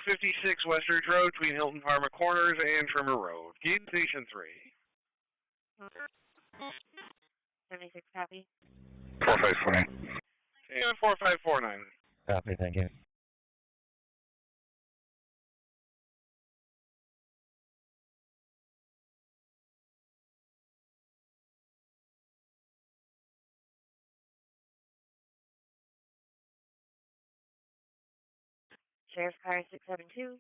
256 West Ridge Road between Hilton Parma Corners and Trimmer Road. Keep Station 3. 76 copy. 4549. And 4549. Copy, thank you. Sheriff's car 672.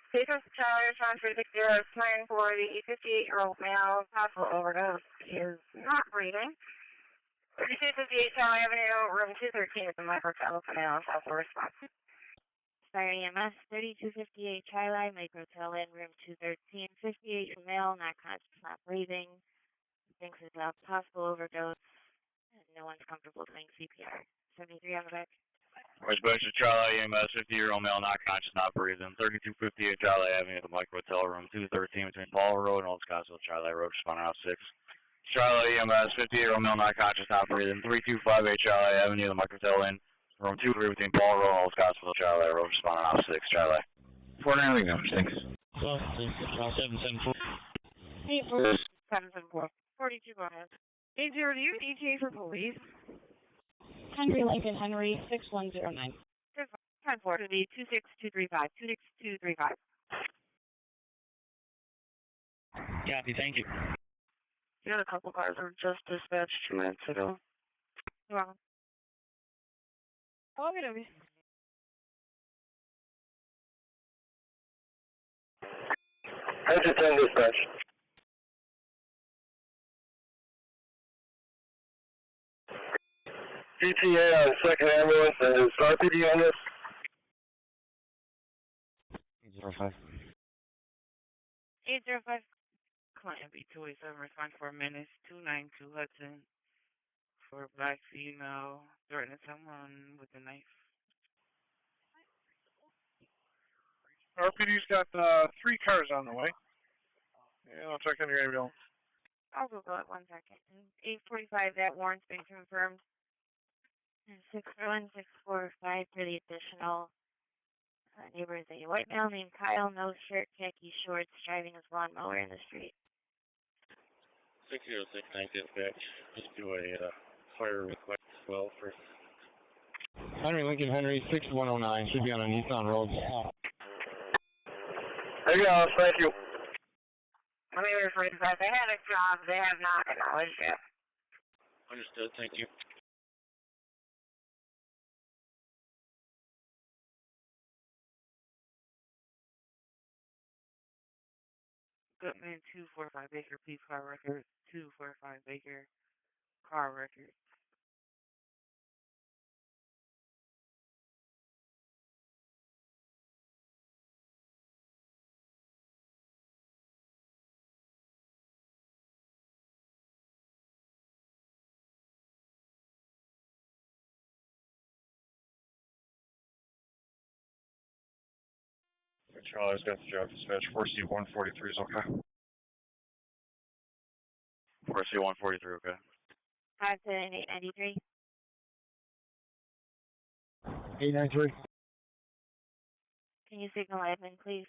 Patient Charlie Sean 360 is planning for the 58-year-old male. Possible overdose is not breathing. 3258 Charlie Avenue, room 213 is the microtel canal. Also response. Fire EMS 3258 Charlie, microtel in room 213. 58 male, not conscious, not breathing. Thinks it's a possible overdose, and no one's comfortable doing CPR. 73 on the back. Westminster Charlie, EMS, 50-year-old male, not conscious, not breathing. 3258 Charlie Avenue, the Mike Hotel, room 213 between Paul Road and Old Scottsville, Charlie Road, responding out 6. Charlie, EMS, 50-year-old male, not conscious, not breathing. 3258 Charlie Avenue, the Mike Hotel in room 23 between Paul Road and Old Scottsville, Charlie Road, responding out 6. Charlie. 49 numbers, thanks. 774. 774. 42, go ahead. 80, do you have ETA for police? Henry Lincoln, Henry, 6109. 10-4 to the 26235. 26235. Copy, thank you. You had a couple cars that were just dispatched 2 minutes ago. You're welcome. Oh, wait a minute. Engine 10 dispatch. ETA on second ambulance and is RPD on this? 805. 805. Client B287, respond 4 minutes. 292 Hudson. For black female, threatening someone with a knife. RPD's got 3 cars on the way. Yeah, I'll check on your ambulance. I'll Google it 1 second. 845, that warrant's been confirmed. 61645 for the additional neighbor is a white male named Kyle, no shirt, khaki shorts, driving his lawnmower in the street. 6069 dispatch. Just do a fire request as well for Henry Lincoln, Henry, 6109. Should be on a Nissan Road. There you go, thank you. Let me rephrase that. They had a job, they have not acknowledged it. Understood, thank you. Goodman 245 Baker, P car record, 245 Baker, car record. Charlie's got the job dispatch. 4C143 is okay. 4C143, okay. 57893. 893. Can you signal admin, please?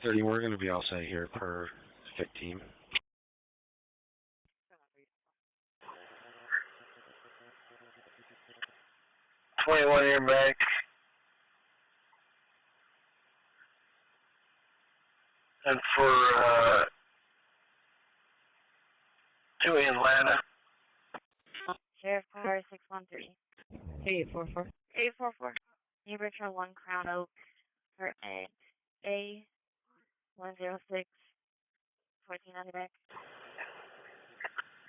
We're going to be all set here per 15. 21 airbag. And for 2 in Atlanta. Sheriff car 613. 844. 844. Neighbor Trail 1 Crown Oak for A 106 14 on the back.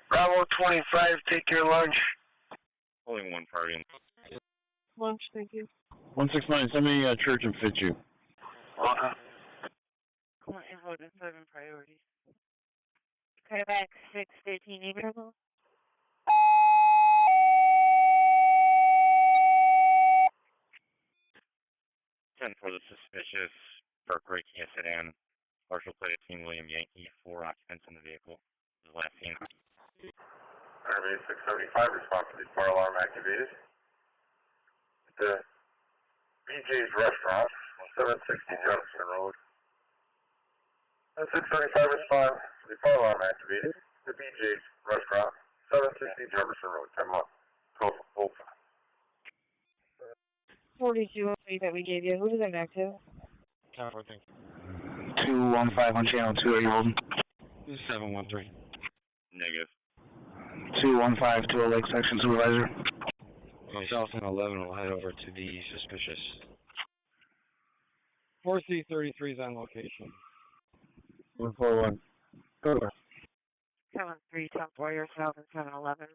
Bravo 25, take your lunch. Only one party. Lunch, thank you. 169, send me Church and Fitzhugh. Okay. Clinton Hoden 7 priorities. back 613 neighborhood. 10 for the suspicious breaking a sedan. Partial plate King William Yankee, 4 occupants in the vehicle. The last seen. Army 675 response to the fire alarm activated. The BJ's Restaurant, 760 Jefferson Road. And 675 response to the fire alarm activated. The BJ's Restaurant, 760 Jefferson Road. 10 months. Total, full time. 4208 that we gave you. Who does that back to? 10-4, thank you. 215 on channel 2, are you holding? 713. Negative. 215 to a Lake Section Supervisor. Myself and 11 will head over to the suspicious. 4C33 is on location. 141. Go to 73 10-4 yourself and 711.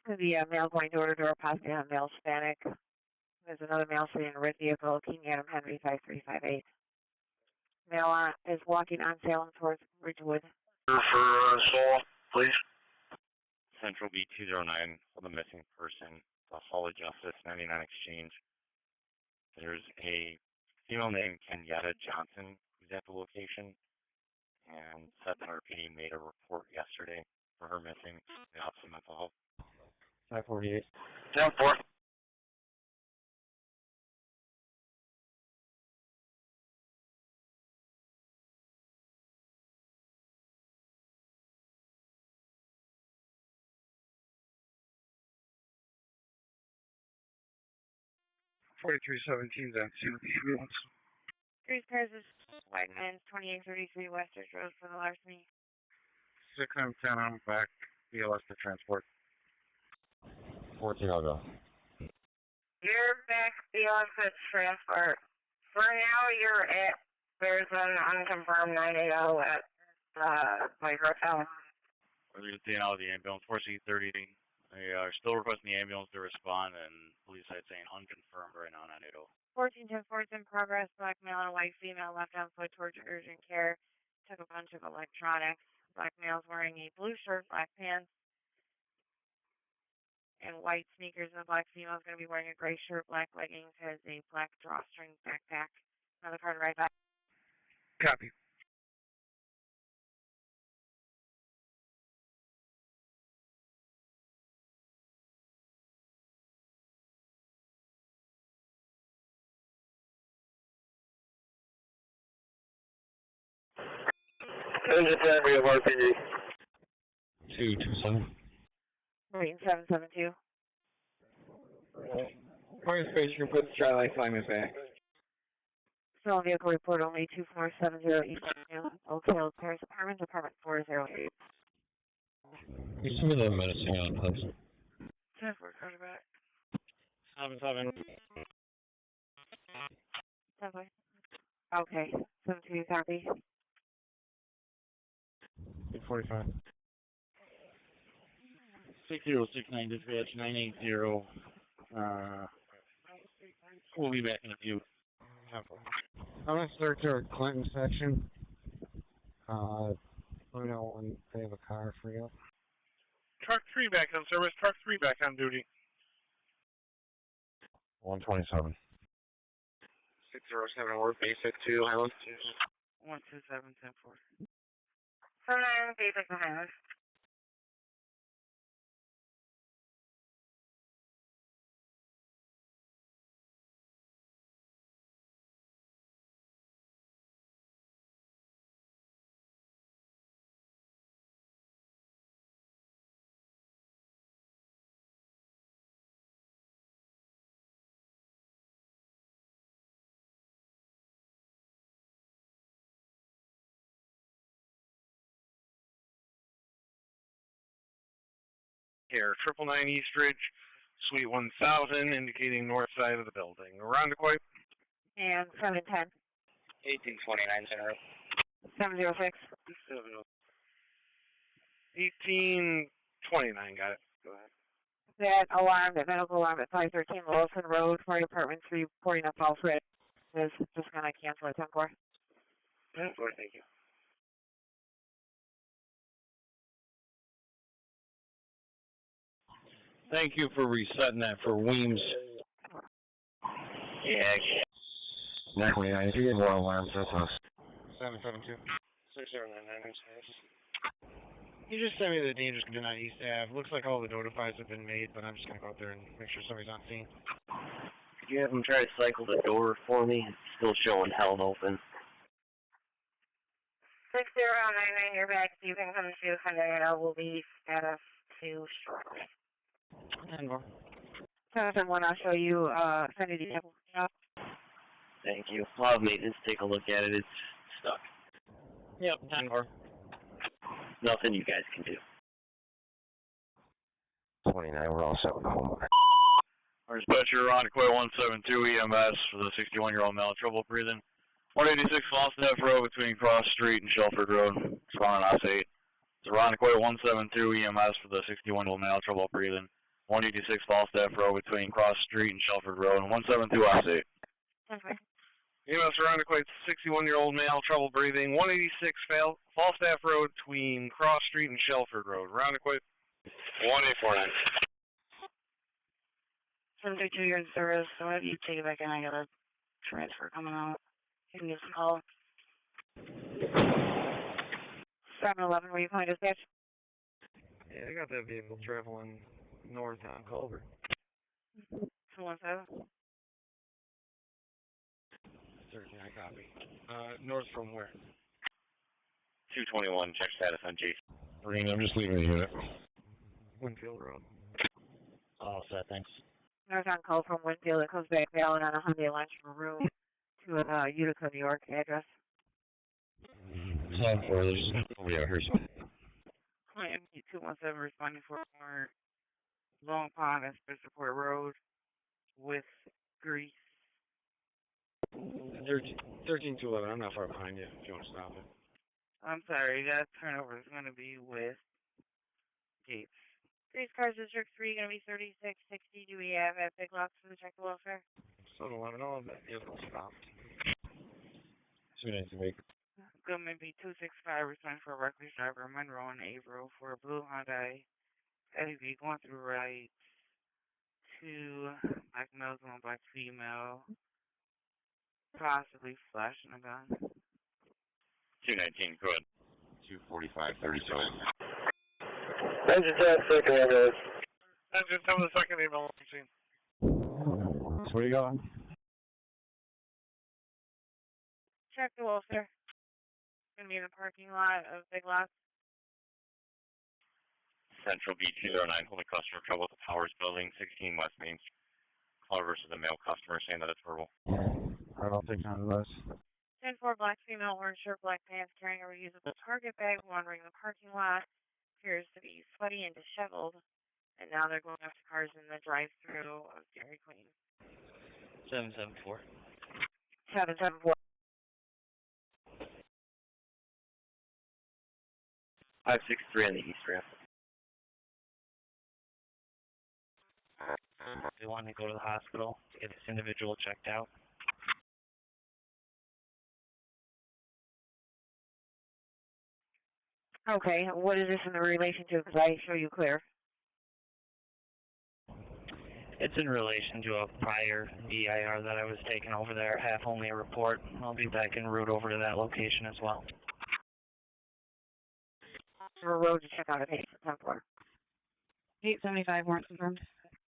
The male going door-to-door possibly on male Hispanic. There's another male sitting in a red vehicle, King Adam Henry 5358. Male is walking on Salem towards Ridgewood. For Soul, please. Central B209 for the missing person. The Hall of Justice 99 Exchange. There's a female named Henrietta Johnson who's at the location. And Sutton RPD made a report yesterday for her missing. The Office of Mental Health. 548. 10-4. $4317 on ambulance. 3 pairs of white men's 2833 Western Road for the larceny. 6M10, I'm back. BLS for transport. 14, I'll go. You're back beyond the transport. For now, you're at, there's an unconfirmed 980 at my hotel. We're getting out of the ambulance. 4C30. They are still requesting the ambulance to respond, and police side saying unconfirmed right now, 980. 1410 in progress. Black male and white female left on foot towards urgent care. Took a bunch of electronics. Black male's wearing a blue shirt, black pants, and white sneakers. And the black female's going to be wearing a gray shirt, black leggings, has a black drawstring backpack. Another card right back. Copy. Engine Family of RPD. 227. Marine 772. Fire space, you can put the Charlie alignment back. Stolen vehicle report only 2470 East Avenue, Oak Hill, Paris Apartments, apartment 408. Can you send me the medicine on, please? 10-4, card back. 7-7. 10-4. Okay, 72 copy. 845. 6069 dispatch 980. We'll be back in a few. I'm going to search our Clinton section. Let me know when they have a car for you. Truck 3 back on service. Truck 3 back on duty. 127. 607 Worth, basic 2, Highland. 127 10-4. 79 basic Highland. Here, 999 East Ridge, Suite 1000, indicating north side of the building. Irondequoit. And 710. 1829 Center. 706. 1829, got it. Go ahead. That alarm, that medical alarm at 513 Wilson Road, Fire Department 3 reporting a false red is just going to cancel at 10-4. 10-4, thank you. Thank you for resetting that for Weems. Yeah. 929, if you get more alarms, that's us. 772. 6099, you just sent me the dangerous condition on East Ave. Looks like all the notifies have been made, but I'm just going to go out there and make sure somebody's on scene. Could you have them try to cycle the door for me? It's still showing held open. 6099, you're back. You can come to henrietta. We'll be status 2 shortly. And more. 771, I'll show you, send you the example. Thank you. I'll have maintenance take a look at it. It's stuck. Yep, 10 more. Nothing you guys can do. 29, we're all set with the home. Our dispatcher, Ron Quay 172 EMS for the 61-year-old male, trouble breathing. 186 Falstaff Road between Cross Street and Shelford Road. Responding OS 8. It's Ron Quay 172 EMS for the 61-year-old male, trouble breathing. 186 Falstaff Road between Cross Street and Shelford Road. 172 OS 8. Okay. EMS Ron Quay 61-year-old male, trouble breathing. 186 Falstaff Road between Cross Street and Shelford Road. Ron Quay 1849. 732 years of service, so if you take it back in, I got a transfer coming out. You can give us a call. 711, were you calling dispatch? Yeah, I got that vehicle traveling north on Culver. 217. Certainly, I copy. North from where? 221, check status on Jason. Marine, I'm just leaving the unit. Winfield Road. All set, thanks. North on call from Winfield. It comes back valid on a Hyundai line from Monroe to a Utica, New York address. 7-4, there's nobody out here. Client 217 responding for Long Pond and Spencerport Road with grease. 13-11, I'm not far behind you if you want to stop it. I'm sorry, that turnover is going to be with Gates. Grease Cars District 3 going to be 3660. Do we have at Big Lots for the check the welfare? 7-11, all of that vehicle stopped. 293. Going to be 265 responding for a reckless driver, Monroe and Avro for a blue Hyundai SUV going through right to black males and black female, possibly flashing a gun. 219, go ahead. 245, 37. Engine 10, second ambulance. Engine 10, the second ambulance machine. Where you going? Check the welfare. Going to be in the parking lot of Big Lots. Central B209, holding customer trouble at the Powers Building, 16 West Main Street. Caller versus a male customer saying that it's verbal. I don't think none of us. 10-4 black female, orange shirt, black pants, carrying a reusable Target bag, wandering the parking lot. Appears to be sweaty and disheveled. And now they're going after cars in the drive-thru of Dairy Queen. 774. 774. 563 on the east ramp. They want to go to the hospital to get this individual checked out. Okay, what is this in relation to? Because I show you clear. It's in relation to a prior EIR that I was taking over there, half only a report. I'll be back en route over to that location as well. For road to check out a patient, 10-4. 875 warrant confirmed.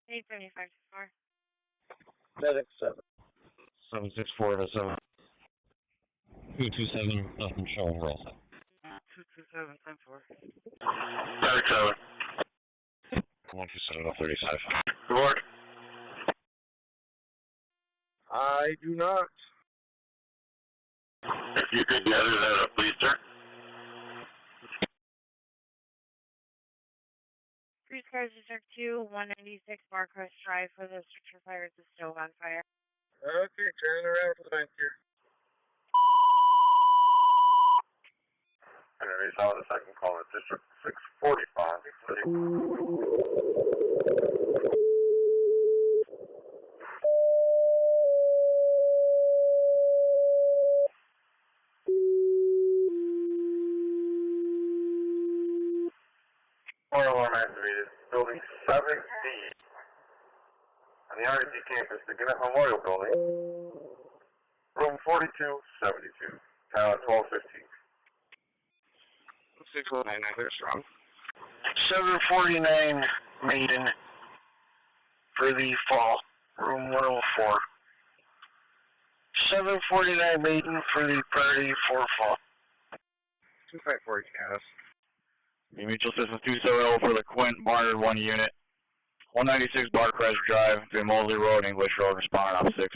875 so far. Medic 7. 764 to 7. 227, nothing showing, we're all set. 227, 10-4. Medic 7. 127 35. Report. I do not. If you could gather that up, please, sir. Grease Cars District 2, 196 Barcrest Drive for the structure fire is still on fire. Okay, turn around for the bank here. And then saw the second call at District 645. Alarm activated building 7D on the RD campus, the Gannett Memorial Building, room 4272, tower 1215. 6199, clear strong. 749 Mendon for the fall, room 104. 749 Mendon for the party for fall. 254 Cass. Mutual Systems 270 for the Quint, Barnard 1 unit. 196 Barcrest Drive, between Mosley Road and English Road, responding off 6.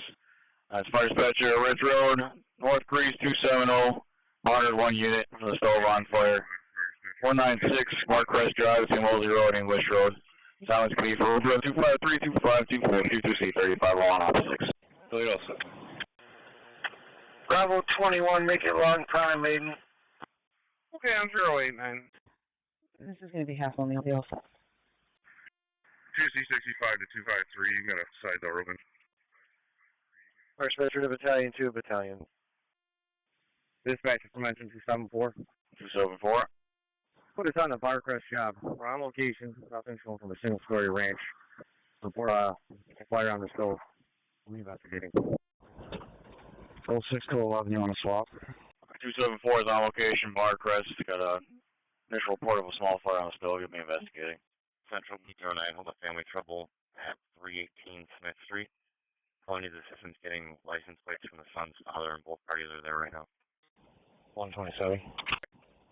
Fire dispatcher, Ridge Road, North Grease 270, Barnard 1 unit for the stove on fire. 196 Barcrest Drive, between Mosley Road and English Road. Silence P for Ridge Road 253 252 22C 35 on off 6. Toledo 7. Bravo 21, make it long prime Maiden. Okay, I'm 089. This is going to be half only. I'll be all set. 2C65 to 253, you got a side door open. Fire dispatcher to Battalion 2, Battalion. Dispatcher Dimension 274. 274. Put us on a Barcrest job. We're on location, south-central from a single-story ranch. Report a fire on the stove. I'm investigating. 06 to 11, you want to swap? 274 is on location, Barcrest. Got a initial report of a small fire on the stove. You'll be investigating. Central B09, hold up family trouble at 318 Smith Street. Calling needs assistance getting license plates from the son's father, and both parties are there right now. 127.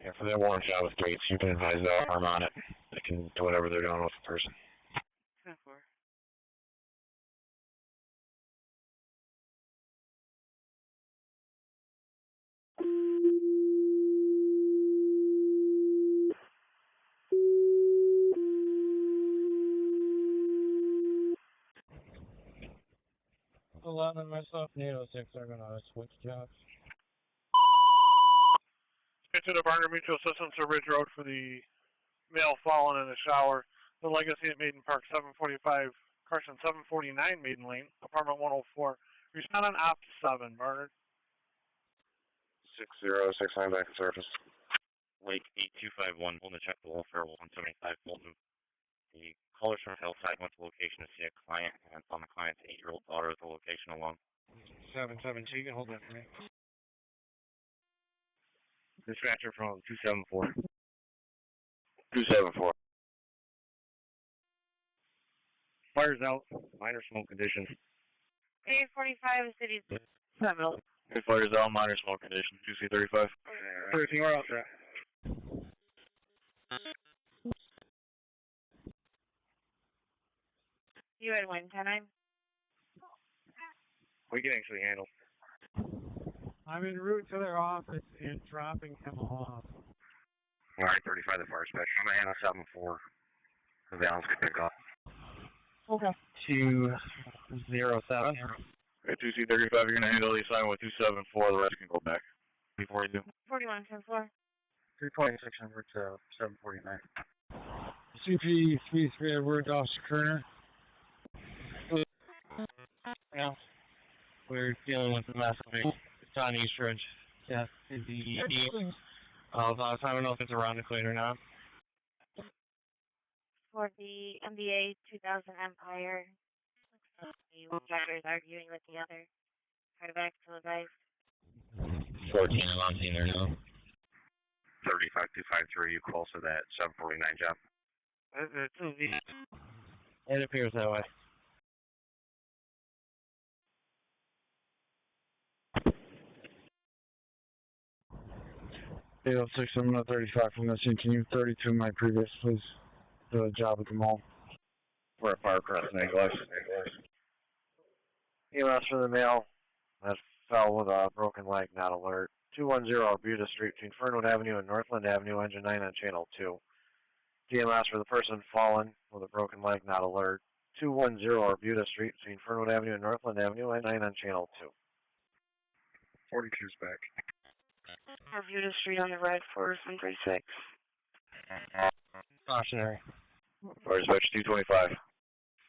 Yeah, for that warrant job with gates, you can advise the arm on it. They can do whatever they're doing with the person. 10-4. A lot of myself, NATO 6 are going to switch jobs. Into the Barnard Mutual Systems to Ridge Road for the male fallen in the shower. The Legacy at Maiden Park, 749 Maiden Lane, apartment 104. Respond on op 7, Barnard. 6069 back to surface. Lake 8251, holding to check the welfare, 175 Fulton. The callers from Hillside went to location to see a client and found the client's 8-year-old daughter at the location alone. 772, you can hold that for me. Dispatcher from 274. 274. Fire's out. Minor smoke conditions. 845 City 7. Fire's out. Minor smoke conditions. 2C35. Everything we're out there. You had one time? We can actually handle. I'm en route to their office and dropping him off. Alright, 35 the fire dispatcher. I'm going to handle 7-4. The balance could pick up. Okay. 207. Okay, 2C35, you're going to handle the assignment with 274. The rest can go back. Before you do. 41 10-4. 3.6 number to 749. CP 33 Edward Officer Kerner. Yeah. We're dealing with the massive. It's on East Ridge. Yeah. I don't know if it's around the clean or not. For the MBA 2000 Empire, the drivers arguing with the other. Try to back to the guys. 14, I'm on scene there now. 35253, you close to that 749 job. It appears that way. 806, I'm at 35 from the scene. Can you 32 my previous, please? The job at the mall. We're at Firecrest, Nicholas. EMS for the male. That fell with a broken leg, not alert. 210 Arbuda Street between Fernwood Avenue and Northland Avenue, engine 9 on channel 2. DMS for the person fallen with a broken leg, not alert. 210 Arbuda Street between Fernwood Avenue and Northland Avenue, engine 9 on channel 2. 42's back. Arbuda Street on the red for 736. Cautionary. Fire dispatch 225.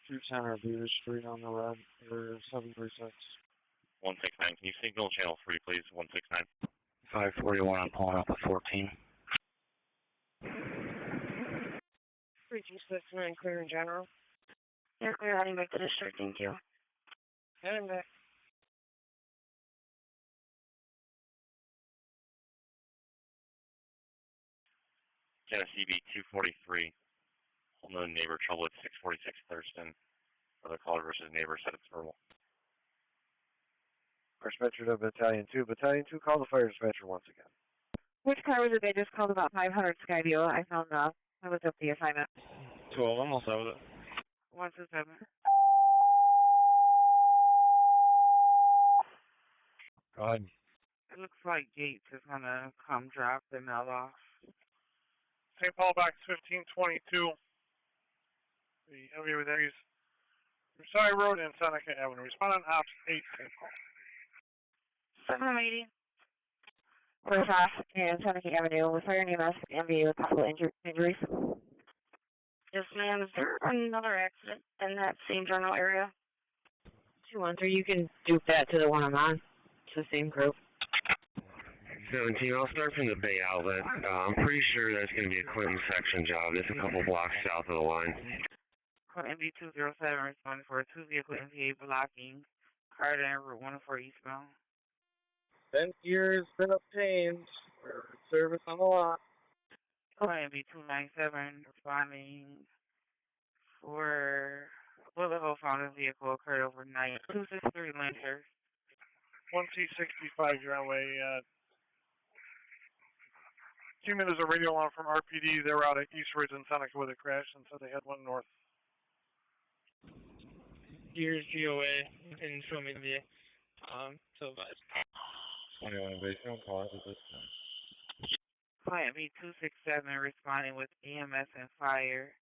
210 Arbuda Street on the red for 736. 169, can you signal channel 3, please? 169. 541, I'm pulling up at 14. 3269, clear in general. You're clear, heading back to district, thank you. Heading back. Genesee B 243. Holding a neighbor trouble at 646 Thurston. Other caller versus neighbor said it's verbal. Dispatcher to Battalion 2. Battalion 2, call the fire dispatcher once again. Which car was it? They just called about 500 Skyview. I found I looked up the assignment. 2 of them, I'll start with it. 127. Go ahead. It looks like Gates is going to come drop the mail off. St. Paul back 1522. The heavy with A's. Versailles Road and Seneca Avenue. Respond on Ops 8, St. Paul. 780. We're fast and Seneca Avenue with fire and EMS MV with possible injuries. Yes, ma'am. Is there another accident in that same general area? 213, you can dupe that to the one I'm on. It's the same group. 17, I'll start from the Bay Outlet. I'm pretty sure that's going to be a Clinton section job. It's a couple blocks south of the line. Call MV207 responding for a 2-vehicle MVA blocking Carter Route 104 eastbound. Vent gear has been obtained for service on the lot. Call MV297 responding for bullet hole found in vehicle occurred overnight. 263 Lancaster. 1C65, you're on way. Came in as a radio alarm from RPD. They were out at East Ridge and Seneca with a crash, and so they had one north. Here's GOA. You can show me the televised. 21 basement, call it this time. Client B267 responding with EMS and fire.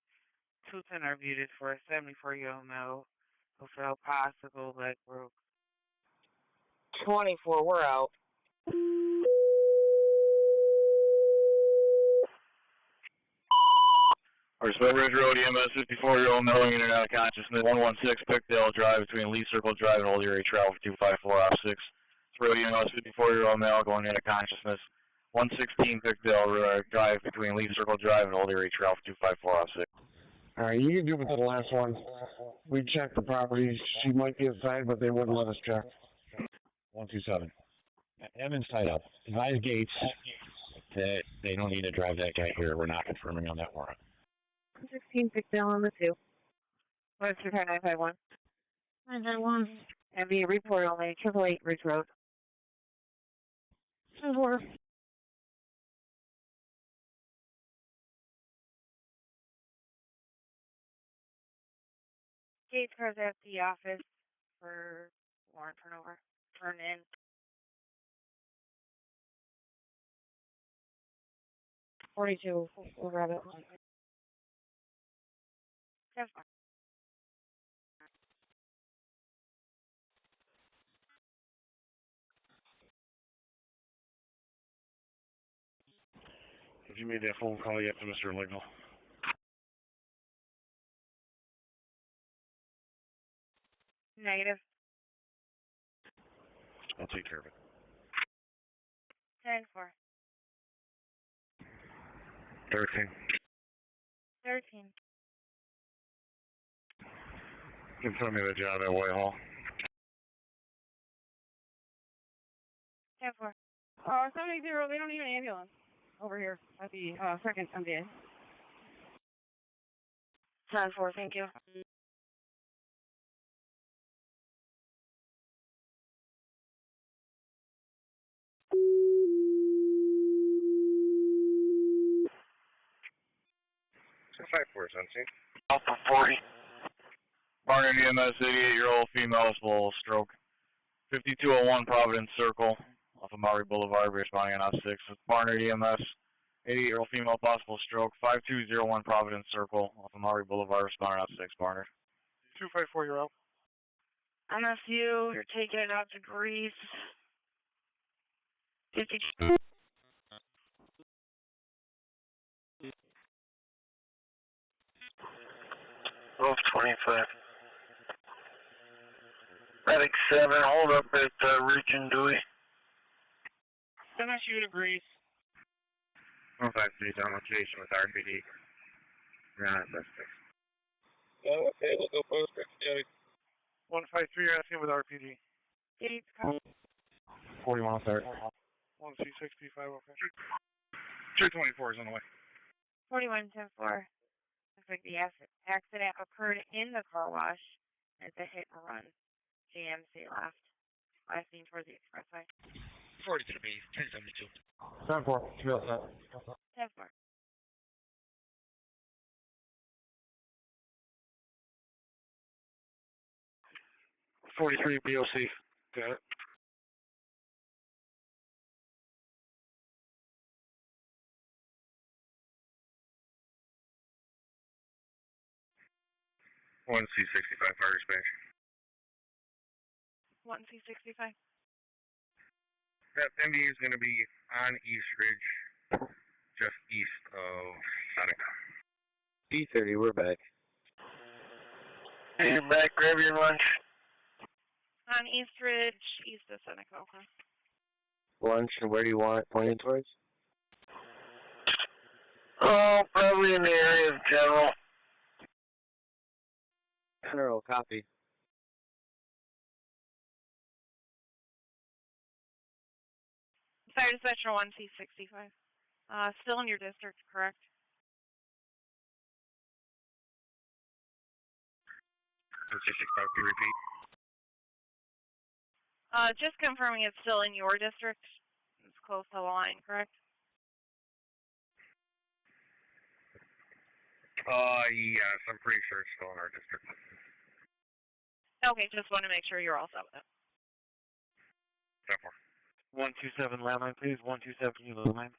210 are viewed for a 74-year-old male who fell possible leg broke. 24, we're out. Respect Ridge Road, EMS 54-year-old male in and out of consciousness. 116 Pickdale Drive between Lee Circle Drive and Old Erie Trail for 254 off 6. Road EMS 54-year-old male going into consciousness. 116 Pickdale Drive between Lee Circle Drive and Old Erie Trail for 254 off 6. Alright, you can do it with the last one. We checked the property. She might be inside, but they wouldn't let us check. 127. Evan's tied up. Advise Gates that they don't need to drive that guy here. We're not confirming on that warrant. 16 Pickdale on the 2. What's your 951? 951. MV report only, 888 Ridge Road. 4. Gates cars at the office for warrant turnover. Turn in. $42. We'll grab it. That's fine. If you made that phone call yet to Mr. Lignell? Negative. I'll take care of it. 10-4. 13. 13. Confirm me the job at Whitehall. 10-4. 70, they don't need an ambulance over here at the second MDA. 10-4, thank you. Five four, Sunset. Alpha 40. Barnard EMS 88-year-old female full stroke. 5201 Providence Circle off of Maury Boulevard. Responding on off 6 with Barnard EMS 88-year-old female possible stroke. 5201 Providence Circle off of Maury Boulevard. Responding on 6 Barnard. 254, you're out. MSU, you're taking it out to Greece. 52. 1225. Medic 7, hold up at Ridge and Dewey. MSU to Greece. 153 on location with RPD. Not suspect. Oh, okay, we'll go post. 153, you're asking with RPD. Gates, copy. 41 off there. 1C65, okay. 224 is on the way. 4110-4. Looks like the accident occurred in the car wash. It's a hit and run. GMC left. Lasting towards the expressway. 42 B, 1072. 10-4. Be all set. 10-4. BOC. Got it. One C65 fire dispatch. 1C65. That MD is going to be on East Ridge, just east of Seneca. B30, we're back. Hey, you're back. Grab your lunch. On East Ridge, east of Seneca. Okay. Lunch, and where do you want it pointed towards? Oh, probably in the area of General. General, copy. Fire dispatcher 1C65. Still in your district, correct? 1C65 to repeat. Just confirming it's still in your district. It's close to the line, correct? Yes, I'm pretty sure it's still in our district. Okay, just want to make sure you're all set with it. 10-4. 127 landline, please. 127, you landline.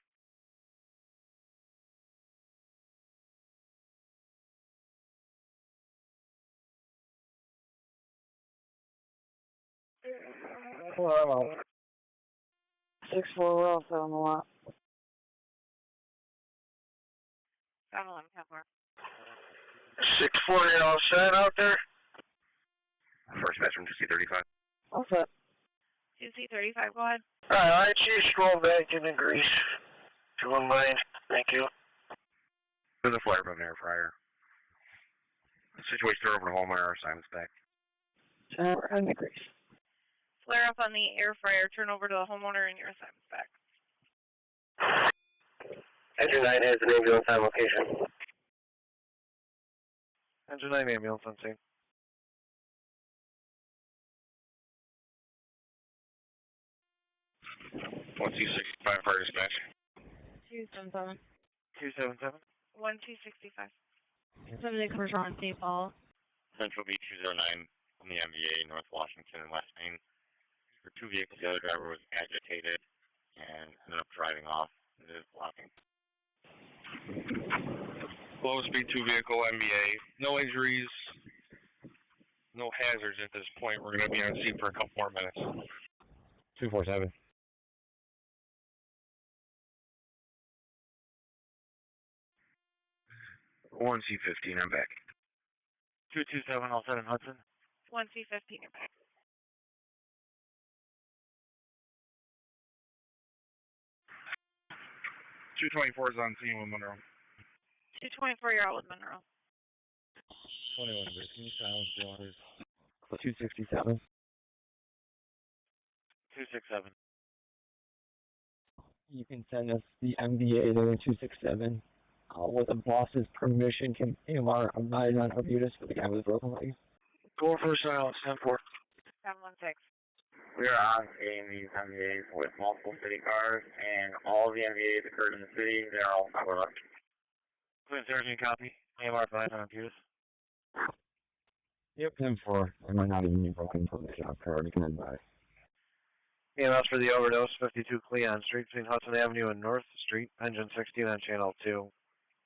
Well, I'm out. 6-4, we're all set on the lot. 711, 10-4. 6-4, you all set out there? First match from 2C35. All set. 2C35, go ahead. Alright, I'd see you scroll back in the grease. If you wouldn't mind. Thank you. There's a flare from an air fryer. Situation over to home, our assignment's back. We're in the grease. Flare up on the air fryer, turn over to the homeowner, and your assignment's back. Engine 9 has an ambulance on location. Engine 9 ambulance on scene. One C65 fire dispatch. 277. 277. 1C65. 74 on St. Paul. Central Beach 209 on the MVA, North Washington and West Main. For two vehicles, the other driver was agitated and ended up driving off. It is blocking. Low speed 2 vehicle MBA. No injuries. No hazards at this point. We're going to be on scene for a couple more minutes. 247. 1C15, I'm back. 227, all set in Hudson. 1C15, you're back. 224 is on scene with Monroe. 224, you're out with Monroe. 21, can you silence Joe, please? 267. 267. You can send us the MVA there in 267. With the boss's permission, can AMR uniden or Bermudas for the guy with a broken leg? Go for silence, 10-4. 716. We are on scene these MVAs with multiple city cars, and all of the MVAs occurred in the city. They're all covered up. Clean 13 copy. AMR 5 on Bermudas. Yep, 10-4. I might not even be broken from the shop car. We can advise. EMS for the overdose, 52 Cleon Street between Hudson Avenue and North Street, engine 16 on channel 2.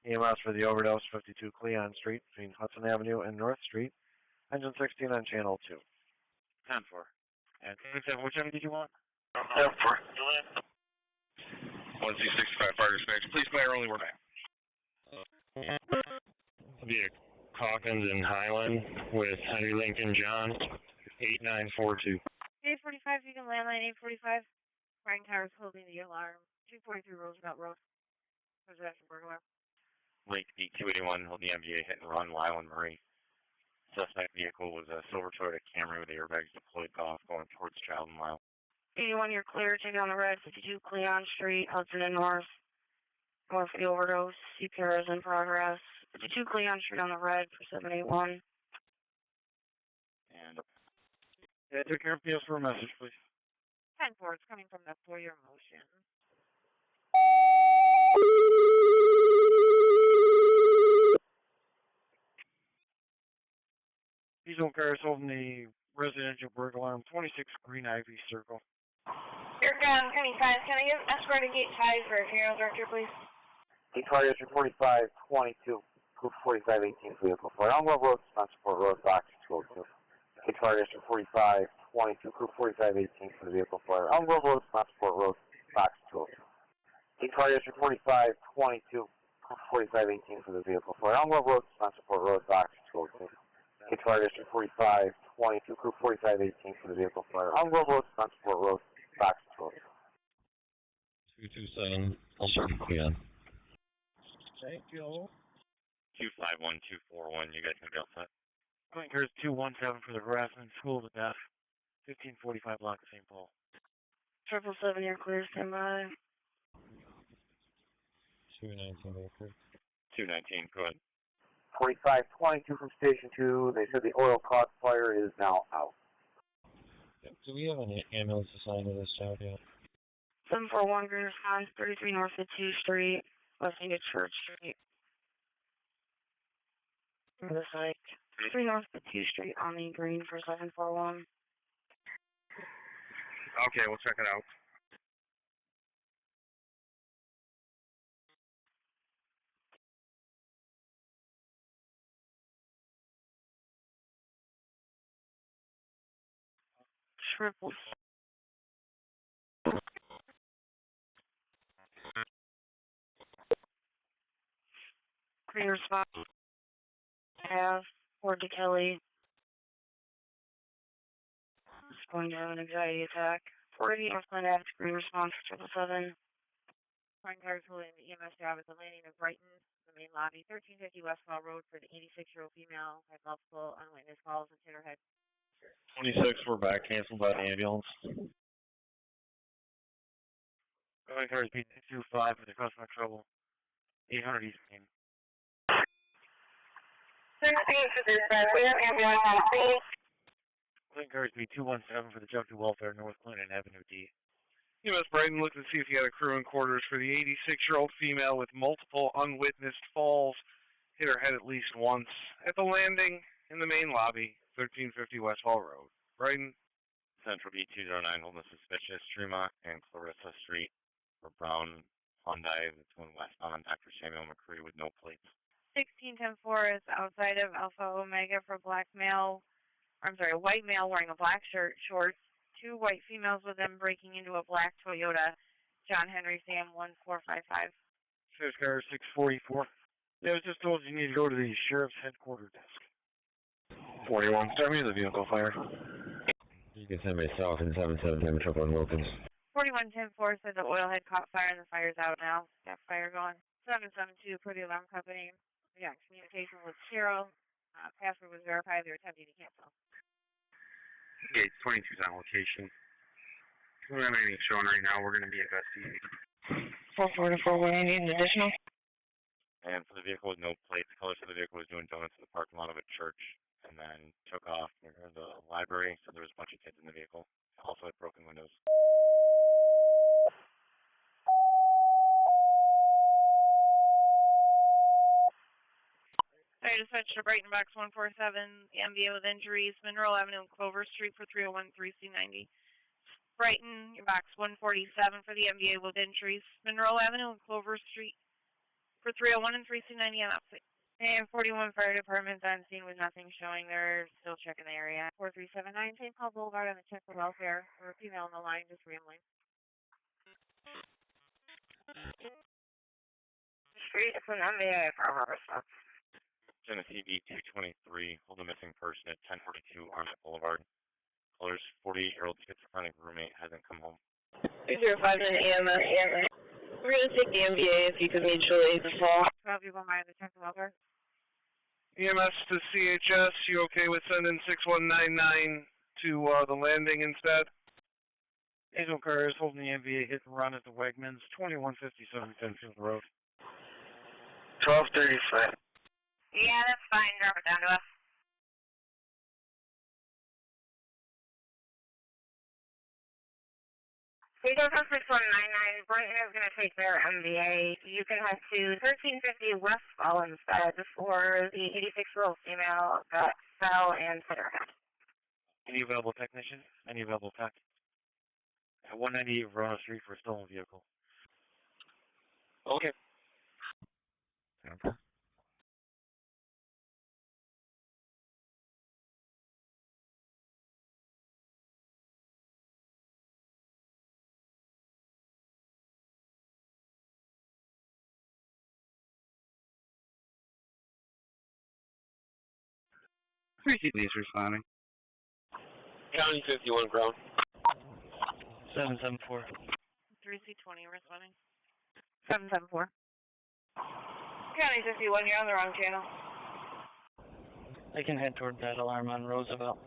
EMS for the overdose, 52 Cleon Street between Hudson Avenue and North Street, engine 16 on channel 2. 10-4. And which end did you want? 10-4. 1C65 fire dispatch. Please fire only, we're back. Via Calkins and Highland with Henry Lincoln John, 8942. 845, you can landline 845. Ryan Towers holding the alarm. 243 Roosevelt Road. Possession burglar. Lake D281, hold the MVA hit and run, Lyle and Marie. Suspect vehicle was a silver Toyota Camry with airbags deployed off going towards Child and Lyle. 81, you're clear. Take down the red. 52 Cleon Street, Hudson and North. North for the overdose. CPR is in progress. 52 Cleon Street on the red for 781. And yeah, take care of PS for a message, please. 10-4, it's coming from the for your motion. Diesel cars holding the residential burglar alarm, 26 Green Ivy Circle. Here comes 25. Can I get escort to gate 5 for a funeral director, please? Gate 5, 4522, Group 4518 vehicle for Monroe Road, Spencerport Road, Box 202. Gate 5, 4522, Group 4518 for the vehicle for Monroe Road, Spencerport Road, Box 202. Gate 5, 4522, Group 4518 for the vehicle for Monroe Road, Spencerport Road, Box 202. Gate 5, 4522, Group 4518 for the vehicle for Monroe Road, Spencerport Road, Box 202. 227, I'll start Cleon. Thank you. 251241, you guys can be outside. Point cars 217 for the harassment, school to death, 1545 block of St. Paul. 777, you're clear. Stand by. 219, Baker. 219, go ahead. 4522 from Station 2. They said the oil caught fire is now out. Do we have an ambulance assigned to this job yet? 741 Green Response, 33 North of 2 Street, West End of Church Street. For the site. 33 North of 2 Street on the green for 741. Okay, we'll check it out. Triple. Green Response. Have Ford to Kelly. It's going to have an anxiety attack. 48 Northland Ave, Green Response, 777. Point cars holding the EMS job at the landing of Brighton, the main lobby, 1350 Westfall Road for the 86-year-old female. Had multiple unwitnessed calls and hit her head. 26, we're back, canceled by the ambulance. Point cars B225 for the customer trouble, 800 East Main. 16 for this side, we have ambulance on scene. Point cars B217 for the Junction Welfare, North Clinton Avenue D. EMS Brighton looked to see if he had a crew in quarters for the 86-year-old female with multiple unwitnessed falls. Hit her head at least once at the landing in the main lobby, 1350 Westfall Road. Brighton. Central B209, holding a suspicious Tremont and Clarissa Street for Brown Hyundai that's going westbound on Dr. Samuel McCree with no plates. 1610-4 is outside of Alpha Omega for white male wearing a black shirt, shorts. 2 white females with them breaking into a black Toyota John Henry Sam 1455. Fifth car 644. Yeah, I was just told you need to go to the sheriff's headquarters desk. 41, start me the vehicle fire. You can send me south in 77 Trouble on Wilkins. 4110-4 said the oil had caught fire and the fire's out now. Got fire going. 772 for the alarm company. We got communication with Cheryl. Password was verified. They're attempting to cancel. Gate 22's on location. We don't have anything showing right now. We're going to be investigating. 444, we need an additional. And for the vehicle with no plates, colors for the vehicle was doing donuts in the parking lot of a church and then took off near the library, so there was a bunch of kids in the vehicle. Also had broken windows. Sorry to switch to Brighton Box 147, the MVA with injuries, Monroe Avenue and Clover Street for 301 3C90. Brighton, your Box 147 for the MVA with injuries, Monroe Avenue and Clover Street for 301 and 3C90 on upstate. And 41 Fire Department's on scene with nothing showing. They're still checking the area. 4379 St. Paul Boulevard on the check for welfare. Or a female on the line just rambling. Street is an MVA for Rochester. Genesee B223, hold a missing person at 1042 Arnett Boulevard. Colors 48-year-old schizophrenic roommate hasn't come home. 205 in EMS. We're going to take the MVA if you could mutually fall. 12 people by the technical welfare. EMS to CHS, you okay with sending 6199 to the landing instead? Angel Car is holding the MVA hit and run at the Wegmans, 2157 Penfield Road. 1235. Yeah, that's fine. Drop it down to us. Eagle 6199, Brighton is going to take their MVA. You can head to 1350 Westfall instead for the 86-year-old female that fell and hit her head. Any available technician? Any available tech? At 198 Verona Street for a stolen vehicle. Okay. Okay. Police responding. County 51 ground. 774. 3C20 responding. 774. County 51, you're on the wrong channel. I can head toward that alarm on Roosevelt.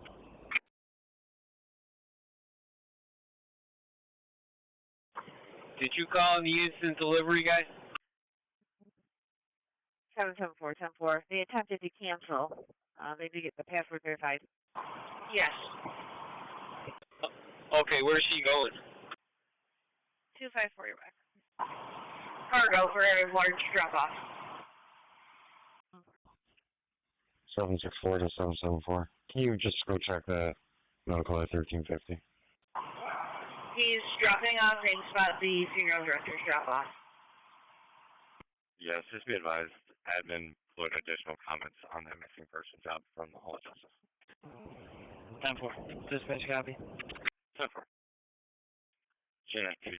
Did you call the instant delivery guy? 774, 104. They attempted to cancel. They did get the password verified. Yes. Okay, where's she going? 254, you're back. Cargo for a large drop-off. 764 to 774. Can you just go check that medical at 1350? He's dropping off same spot the funeral director's drop-off. Yes, just be advised, admin put additional comments on that missing person job from the Hall of Justice. 10-4. Dispatch copy. 10-4. Chain activity.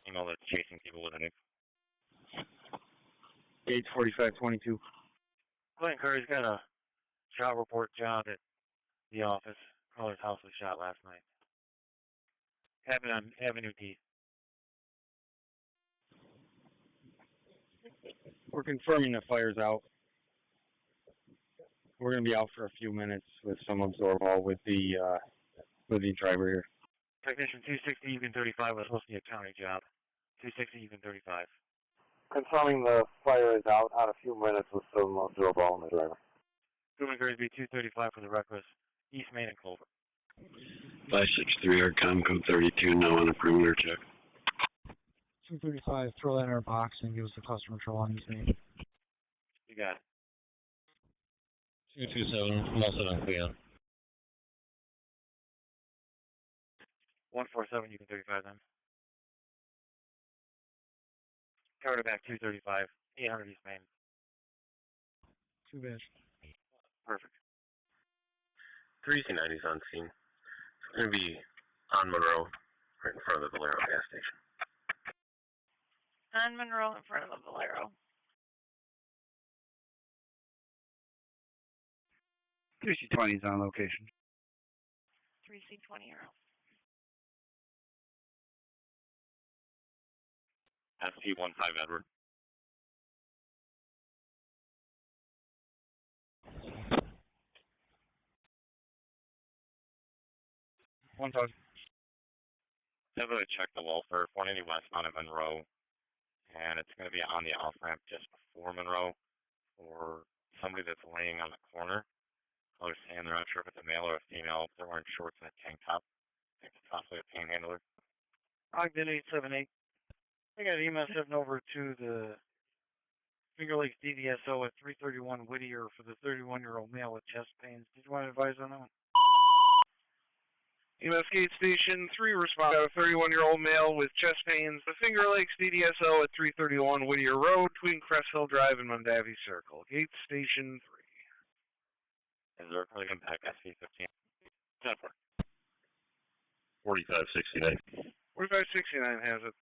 Email that's chasing people with an 84522. Clint Curry's got a shot report job at the office. Caller's house was shot last night. Happened on Avenue D. We're confirming the fire's out. We're going to be out for a few minutes with some absorbal with the driver here. Technician 260, you can 35. Was supposed to be a county job. 260, you can 35. Confirming the fire is out a few minutes with some absorbal on the driver. Moving Grimsby 235 for the reckless. East Main and Clover. 563 Arcom code 32, now on a perimeter check. 235, throw that in our box and give us the customer control on his name. You got it. 227, also on clear. 147, you can 35 then. Covered it back 235, 800 East Main. Too bad. Perfect. 3C90 is on scene. It's going to be on Monroe, right in front of the Valero gas station. On Monroe in front of the Valero. 3C20 is on location. 3C20 arrow. SP15 Edward. One time. Definitely check the welfare. 180 westbound at Monroe. And it's going to be on the off-ramp just before Monroe for somebody that's laying on the corner. They're saying they're not sure if it's a male or a female. If they're wearing shorts and a tank top. I think it's possibly a panhandler. Ogden 878. I got an email sent over to the Finger Lakes DDSO at 331 Whittier for the 31-year-old male with chest pains. Did you want to advise on that one? EMS Gate Station 3 respond. Got a 31-year-old male with chest pains. The Finger Lakes DDSO at 331 Whittier Road between Crest Hill Drive and Mondavi Circle. Gate Station 3. Is there a currently impact SP15? 10-4. 4569. 4569 has it.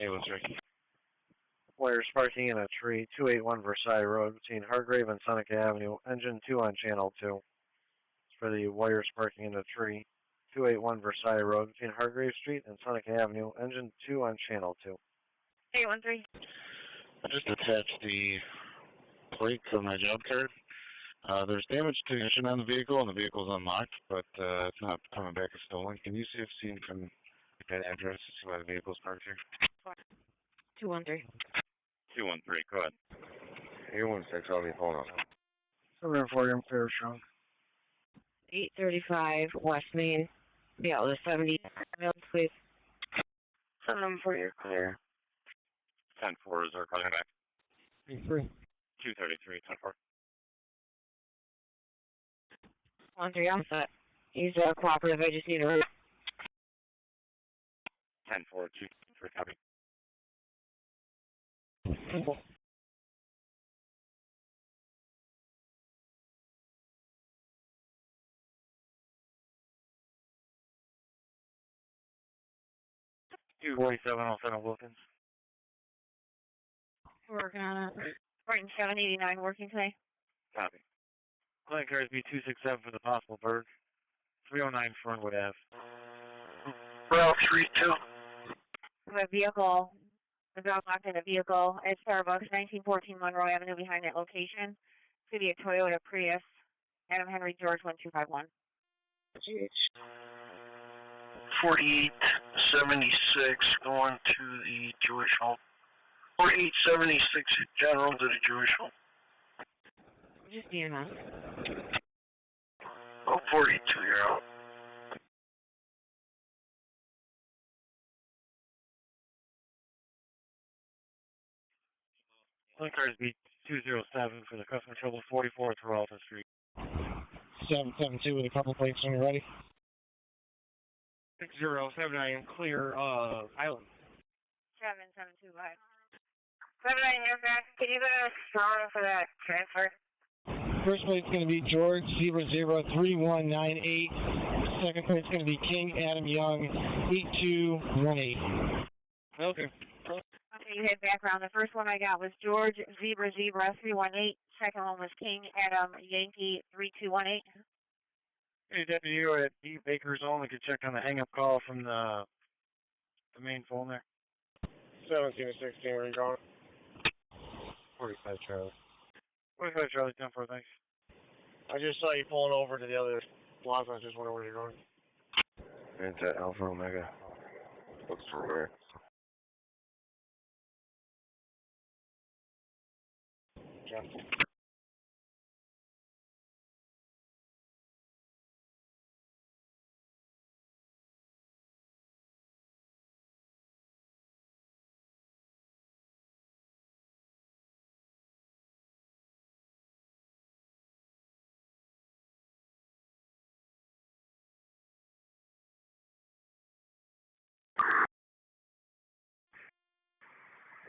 813. Wire sparking in a tree, 281 Versailles Road between Hargrave and Seneca Avenue, engine 2 on channel 2. It's for the wire sparking in a tree, 281 Versailles Road between Hargrave Street and Seneca Avenue, engine 2 on channel 2. 813. I just attached the plates on my job card. There's damage to the ignition on the vehicle, and the vehicle's unlocked, but it's not coming back as stolen. Can you see if you can get that address to see why the vehicle's parked here? 213. 213, go ahead. 816, I'll be pulling up. 704 Fair Strong. 835 West Main. Yeah, the 70 minutes, please. 704, you're clear. 10-4 is our calling back. 3. 233, 10-4. 13, I'm set. He's cooperative, I just need a route. 10-4, 2-3, copy. 247 on Fennel Wilkins. We're working on it. Brighton 789 working today. Copy. Client cars B267 for the possible bird. 309 Fernwood Ave. Route 32. We have a vehicle. The dog locked in a vehicle at Starbucks, 1914 Monroe Avenue, behind that location. It's going to be a Toyota Prius. Adam Henry George 1251. 4876 going to the Jewish home. 4876 General to the Jewish home. Just EMS. Oh, 42, you're out. Client cars B207 for the customer trouble 44 Peralta Street. 772 with a couple plates when you're ready. 6079 clear, Island. 772, go ahead. 79 aircraft, can you go to strong for that transfer? First plate's going to be George 003198. Second plate's going to be King Adam Young 8218. Okay. Okay, you had background. The first one I got was George 00318. Second one was King Adam Yankee 3218. Hey, Deputy, you're at E. Baker's Home. We could check on the hang-up call from the main phone there. 17 to 16, where are you going? 45 Charlie. 45 Charlie, 10-4, thanks. I just saw you pulling over to the other plaza. I was just wondering where you're going. Into Alpha Omega. Looks for where. John.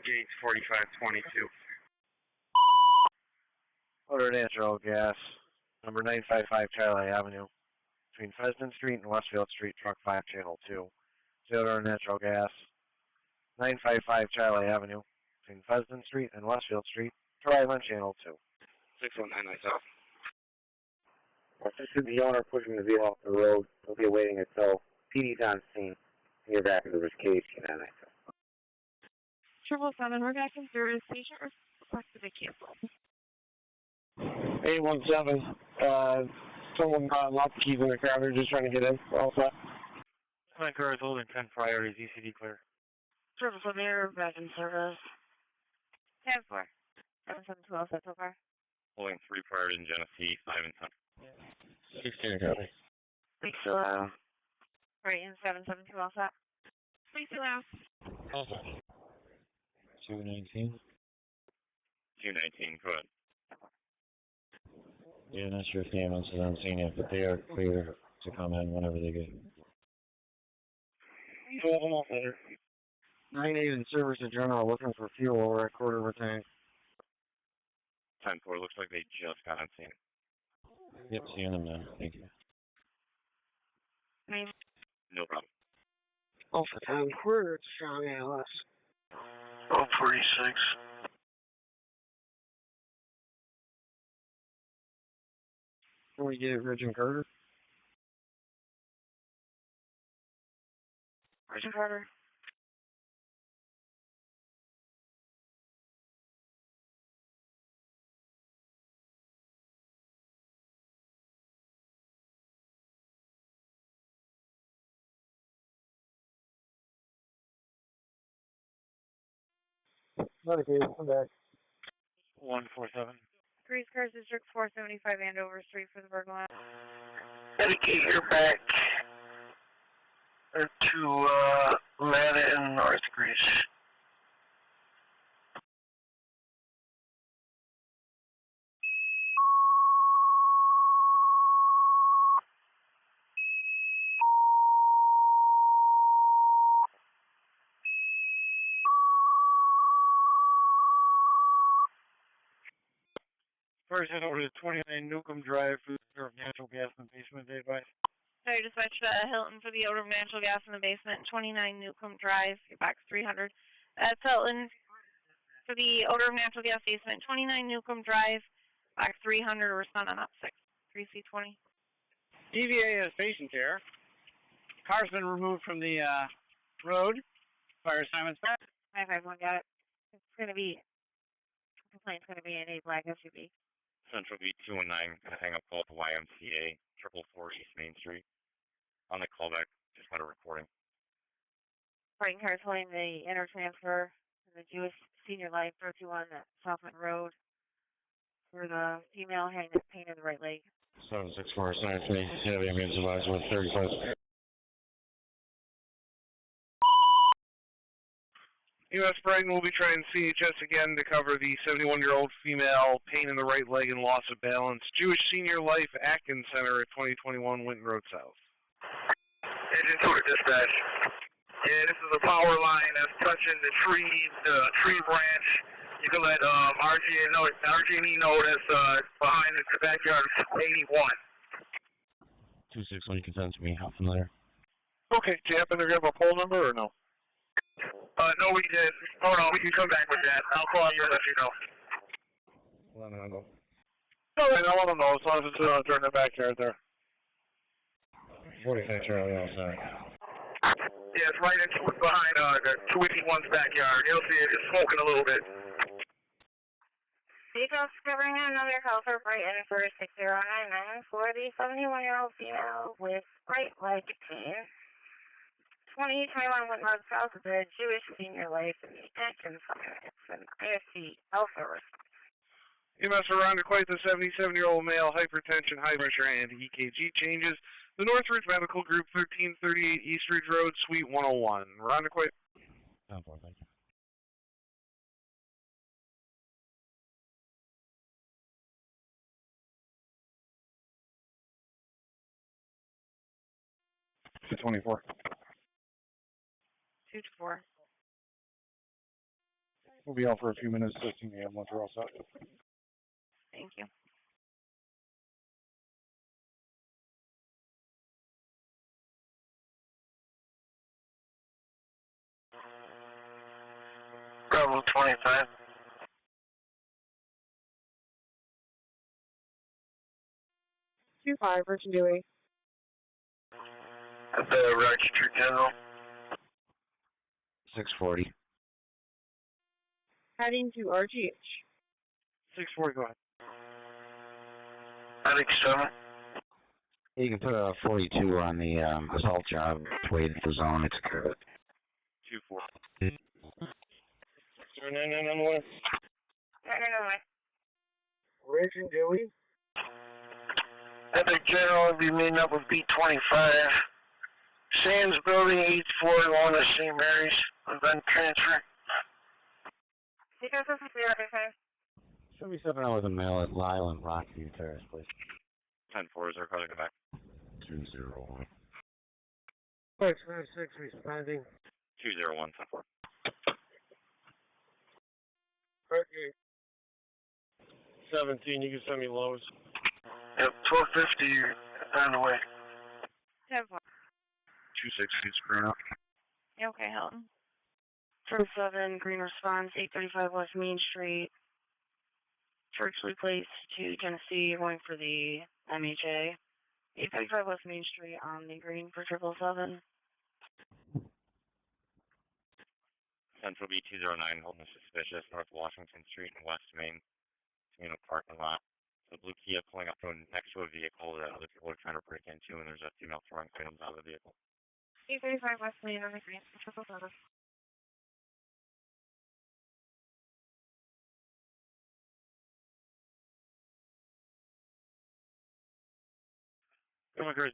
Gates 4522. Order natural gas, number 955 Charlie Avenue, between Pheasant Street and Westfield Street, truck 5, channel 2. Order natural gas, 955 Charlie Avenue, between Pheasant Street and Westfield Street, drive on channel 2. 619 myself. This is the owner pushing the vehicle off the road. He'll be awaiting it, so PD's on scene. You're back in the risk case, and I 777, we're going to consider this patient request to be canceled. 817. Someone locked the keys in the car. They're just trying to get in. All set. My car is holding 10 priorities, ECD clear. Service on air, back in service. 10-4. 772 all set so far. Holding 3 prior in Genesee, 5 and 10. 16 copy. Thanks, allow. Right, in 772 all set. Please allow. All set. 219. 219, go ahead. Yeah, not sure if the ambulance is on scene yet, but they are clear to come in whenever they get. 9-8 in service in general, looking for fuel over at quarter of a tank. 10-4, looks like they just got on scene. Yep, seeing them now. Thank you. No problem. Alpha 10, we're strong ALS. 1246. Can we get Rich and Carter? Rich and Carter. Medicaid, come back. 147. Grease Cars District 475 Andover Street for the burglar. Dedicate your back to Lana and North Greece. First, head over to 29 Newcomb Drive for the odor of natural gas in the basement, Dave. Sorry, dispatch Hilton for the odor of natural gas in the basement, 29 Newcomb Drive. Your back's 300. That's Hilton for the odor of natural gas basement, 29 Newcomb Drive. Back 300. Respond on up 6. 3C20. DVA has patient care. Car's been removed from the road. Fire assignment's back. 951 got it. It's going to be, complaint's going to be an A black SUV. Central V 219, hang up call to YMCA, 444 East Main Street. On the callback, just got a recording. Frightened cars holding the intertransfer in the Jewish Senior Life 421 at Southland Road for the female having the pain in the right leg. 764 assigned to me. Heavy ambulance advised with 35. U.S. Brighton will be trying CHS again to cover the 71-year-old female, pain in the right leg and loss of balance. Jewish Senior Life Atkins Center at 2021 Winton Road South. Engine 2 to dispatch. Yeah, this is a power line that's touching the tree branch. You can let RG&E know that's behind the backyard of 81. 261, you can send to me. How familiar? Okay, do you happen to grab a poll number or no? No, we did. Hold on, we can come back with that. I'll call you and let you know. All right, I'll let them know as long as it's during the backyard there. 46 Charlie, all set. Yeah, it's right behind the 281's backyard. You'll see it. It's smoking a little bit. Details covering another call for Brighton for 6099 for the 71-year-old female with right leg pain. 2021 Winton Road South of the Jewish Senior Life in the Atkins Center. It's an IFC Alpha response. EMS around to quite the 77-year-old male, hypertension, high pressure, and EKG changes. The Northridge Medical Group, 1338 Eastridge Road, Suite 101. Around to quite. Thank you. To 24. 2 to 4. We'll be out for a few minutes, 15 a.m. once we're all set. Thank you. Bravo 25. Two 5, Rich and Dewey. At the Rochester General. 640. Heading to RGH. 640, go ahead. Medic 7. You can put a 42 on the assault job. It's waiting for zone. It's good. 2-4. 999 on the way. 999. Rich and Dewey. Epic General will be meeting up with B25. Sands Building, 8th floor, going to St. Mary's. Event transfer. Details of 025. 77 hours a mail at Lyle and Rockview Terrace, please. 10-4, is there calling back? 201. 656 responding. 201, 10-4. Okay. 17, you can send me Lowe's. Yep, 1250 on the way. 10-4. 260, screwing up. You okay, Hilton? From 7, green response, 835 West Main Street, Churchley Place to Tennessee, going for the MHA. 835 West Main Street on the green for 777. Central B209 holding suspicious North Washington Street and West Main, in a parking lot. The blue Kia pulling up next to a vehicle that other people are trying to break into, and there's a female throwing items out of the vehicle. 835 West Main on the green for 777. Oh my God.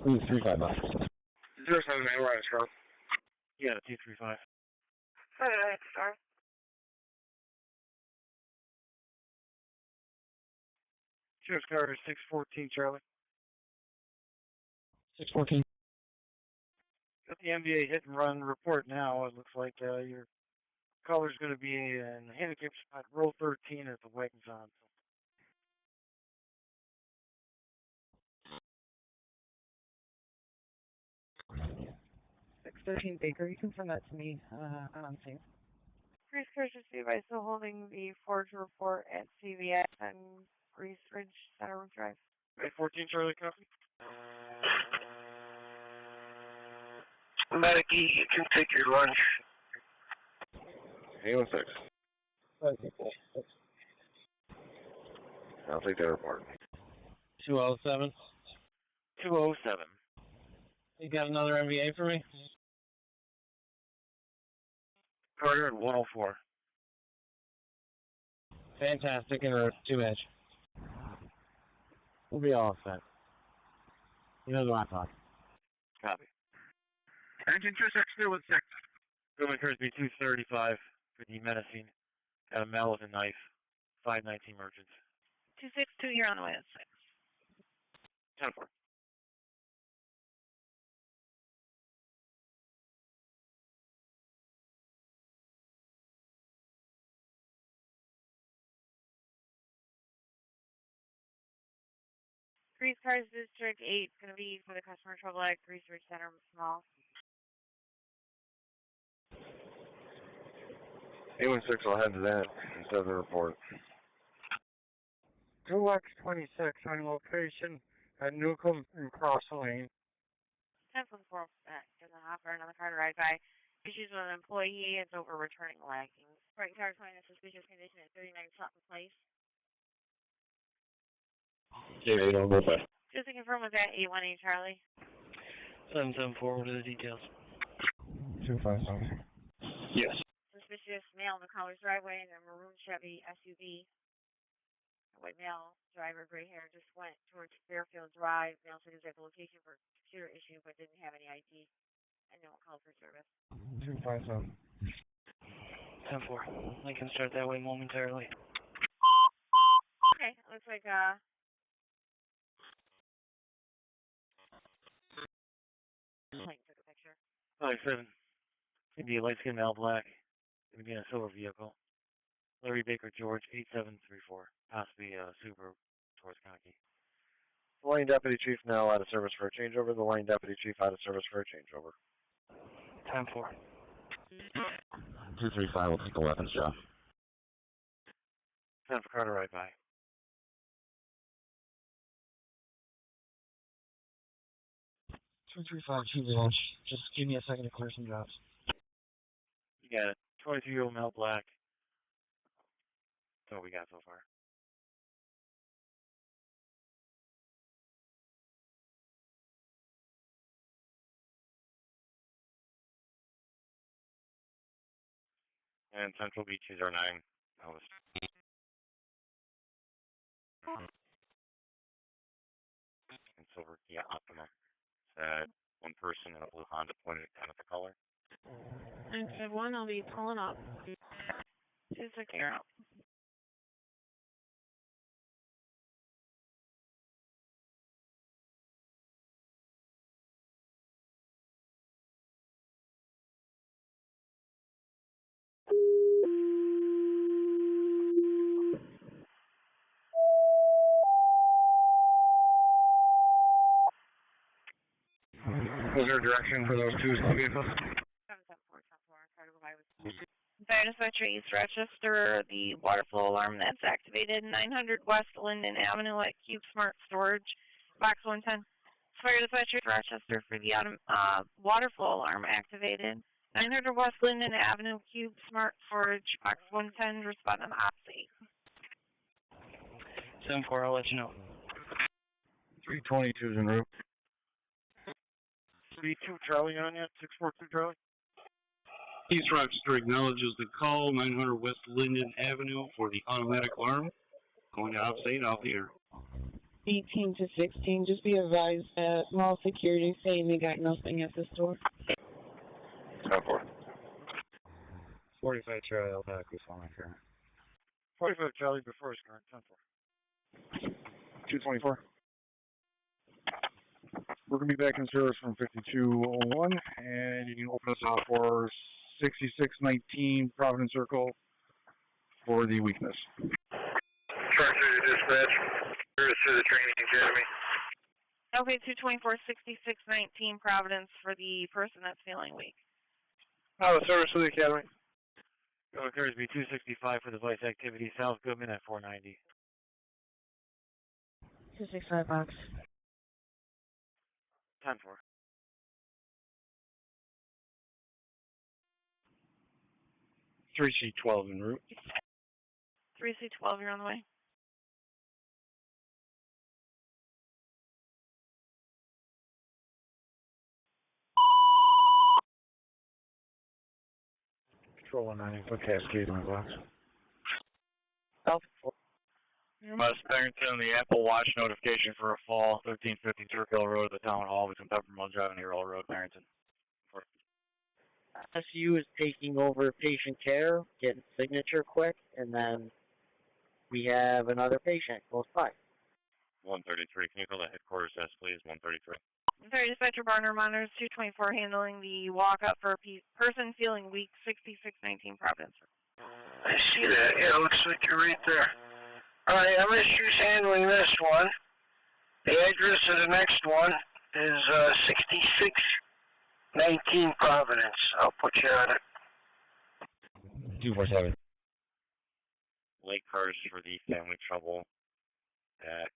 335 bucks. 079, we're on a stroke. Yeah, 235. 78 star. Sheriff's car is 614, Charlie. 614. Got the MBA hit and run report now. It looks like your color's going to be in the handicap spot, row 13 at the Wagons on. 613 Baker, you confirm that to me. I'm on scene. Grease Courtesy by still holding the forged report at CVS and Grease Ridge Center Road Drive. 14 Charlie, copy. Medici, you can take your lunch. 816. I'll take that report. 207. 207. You got another MBA for me? Carter at 104. Fantastic, and road 2 edge. We'll be all set. You know the I talk. Copy. Engine 26216. Roman Crosby 235 for the menacing. Got a male with a knife. 519 merchants. 262, you're on the way at 6. 10-4. Grease Cars District 8 is going to be for the customer trouble at Grease Ridge Center Mall. 816, I'll head to that instead of the report. 2X26 on location at Newcomb and Cross Lane. 10-4 doesn't offer another car to ride by. Issues with an employee, it's over returning lagging. Right car finding a suspicious condition at 39 Sutton Place. J8 on both sides. Just to confirm, was that 818 Charlie? 774, what are the details? 257. Yes. Suspicious male in the collar's driveway in a maroon Chevy SUV. A white male driver, gray hair, just went towards Fairfield Drive. Male said he was at the location for a computer issue but didn't have any ID and no one called for service. 257. 10-4. I can start that way momentarily. Okay, looks like Clayton took a picture. 57. Gonna be a light skinned male black. Gonna be in a silver vehicle. Larry Baker George 8734. Possibly Subaru towards Conkey. The line deputy chief now out of service for a changeover. The line deputy chief out of service for a changeover. 10-4. 235 will take the weapons job. 10 for Carter right by. 235, Chief Launch. Just give me a second to clear some jobs. You got it. 23-year-old male black. That's what we got so far. And Central B209, Elvis. And Silver Kia Optima. One person in a blue Honda pointed at the color. Okay, one, I'll be pulling up. Just a care out. Was there a direction for those two vehicles? 774, Fire dispatcher East Rochester, the water flow alarm that's activated, 900 West Linden Avenue at Cube Smart Storage, box 110. Fire dispatcher East Rochester for the water flow alarm activated, 900 West Linden Avenue, Cube Smart Storage, box 110, respond on OPS 8. 7-4, I'll let you know. 322's en route. 32 Charlie on you, 642 Charlie. East Rochester acknowledges the call, 900 West Linden Avenue for the automatic alarm. Going to outside off the air. 18 to 16, just be advised that mall security saying they got nothing at the store. 10-4. 45 Charlie, I'll back with on here. 45 Charlie before his current, 10-4. 224. We're going to be back in service from 5201, and you can open us up for 6619 Providence Circle for the weakness. Truck to dispatch. Service to the training academy. Okay, 224, 6619 Providence for the person that's feeling weak. Service to the academy. Occurs be 265 for the vice activity, South Goodman at 490. 265 box. 10-4. 3C12 en route. 3C12, you're on the way. Control 190, put cascade in my box. West Barrington, the Apple Watch notification for a fall, 1350 Turkill Road, the Town Hall, between Peppermill Drive and Earl Road, Barrington. SU is taking over patient care, getting signature quick, and then we have another patient close by. 133, can you call the headquarters desk, please? 133. Sorry, dispatcher Barner monitors 224 handling the walk-up for a person feeling weak, 6619 Providence. I see that. Yeah, looks like you're right there. All right, MSU's handling this one. The address of the next one is 6619 Providence. I'll put you on it. 247. Lake cars for the family trouble at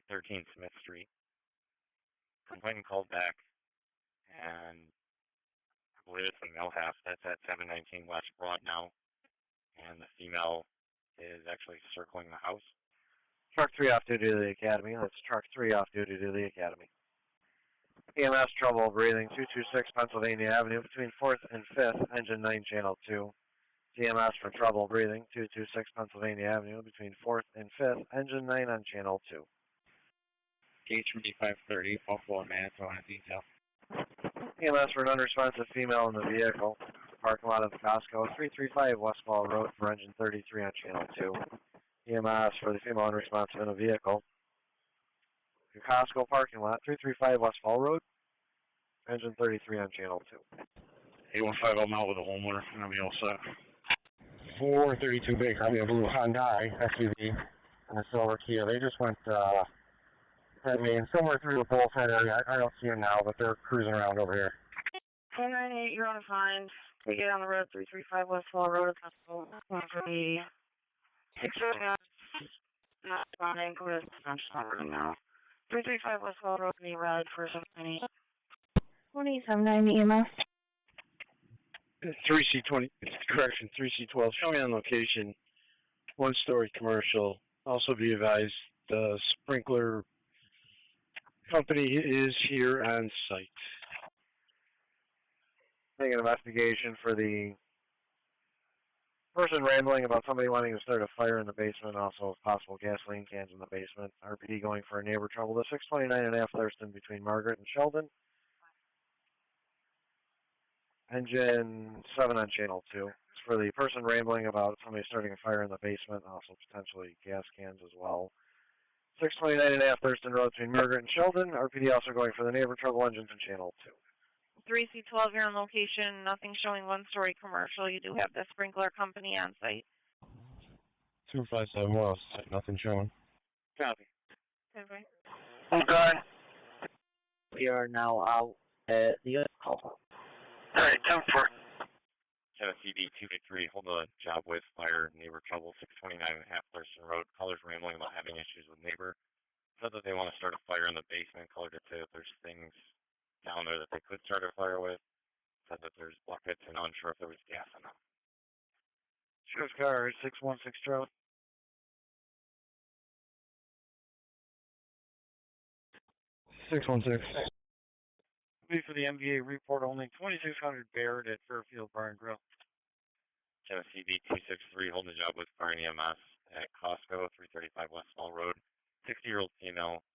813 Smith Street. Complainant called back, and I believe it's the male half. That's at 719 West Broad now, and the female is actually circling the house. Truck 3 off duty to the academy. That's truck 3 off duty to the academy. EMS trouble breathing, 226 Pennsylvania Avenue between 4th and 5th, engine 9 channel 2. EMS for trouble breathing, 226 Pennsylvania Avenue between 4th and 5th, engine 9 on channel 2. Gauge from D530, Buffalo, Manitoba, detail. EMS for an unresponsive female in the vehicle. Parking lot of the Costco, 335 Westfall Road for engine 33 on channel 2. EMS for the female unresponsive in a vehicle. The Costco parking lot, 335 Westfall Road, engine 33 on channel 2. 815, I'm out with a homeowner, and I'll be all set. 432 Baker, I mean a blue Hyundai SUV and a silver Kia. They just went, I mean, somewhere through the Bullhead area. I don't see them now, but they're cruising around over here. 1098, you're on a find. We get on the road, 335 Westfall Road. For the 6 not responding, go to the right now. 335 Westfall Road, need ride for 798. 2790 EMS. 3C20, correction, 3C12, showing on location, one-story commercial. Also be advised, the sprinkler company is here on site. Making an investigation for the person rambling about somebody wanting to start a fire in the basement, also possible gasoline cans in the basement. RPD going for a neighbor trouble. The 629.5 Thurston between Margaret and Sheldon. Engine 7 on channel 2. It's for the person rambling about somebody starting a fire in the basement, also potentially gas cans as well. 629.5 Thurston Road between Margaret and Sheldon. RPD also going for the neighbor trouble, engines in channel 2. 3C12, you're on location. Nothing showing one-story commercial. You do have the sprinkler company on site. 257 West, nothing showing. Copy. Okay. I'm done. We are now out at the other call. Alright, 10-4. Tennessee B283, hold a job with fire, neighbor trouble, 629 half Thurston Road. Callers rambling about having issues with neighbor. Said that they want to start a fire in the basement. Caller did say that there's things down there that they could start a fire with. Said that there's buckets and unsure if there was gas in them. Shows car 616 Charlie. 616. Be for the MVA report only 2600 Baird at Fairfield Bar and Grill. Tennessee B263, holding a job with fire and EMS at Costco, 335 West Fall Road. 60-year-old female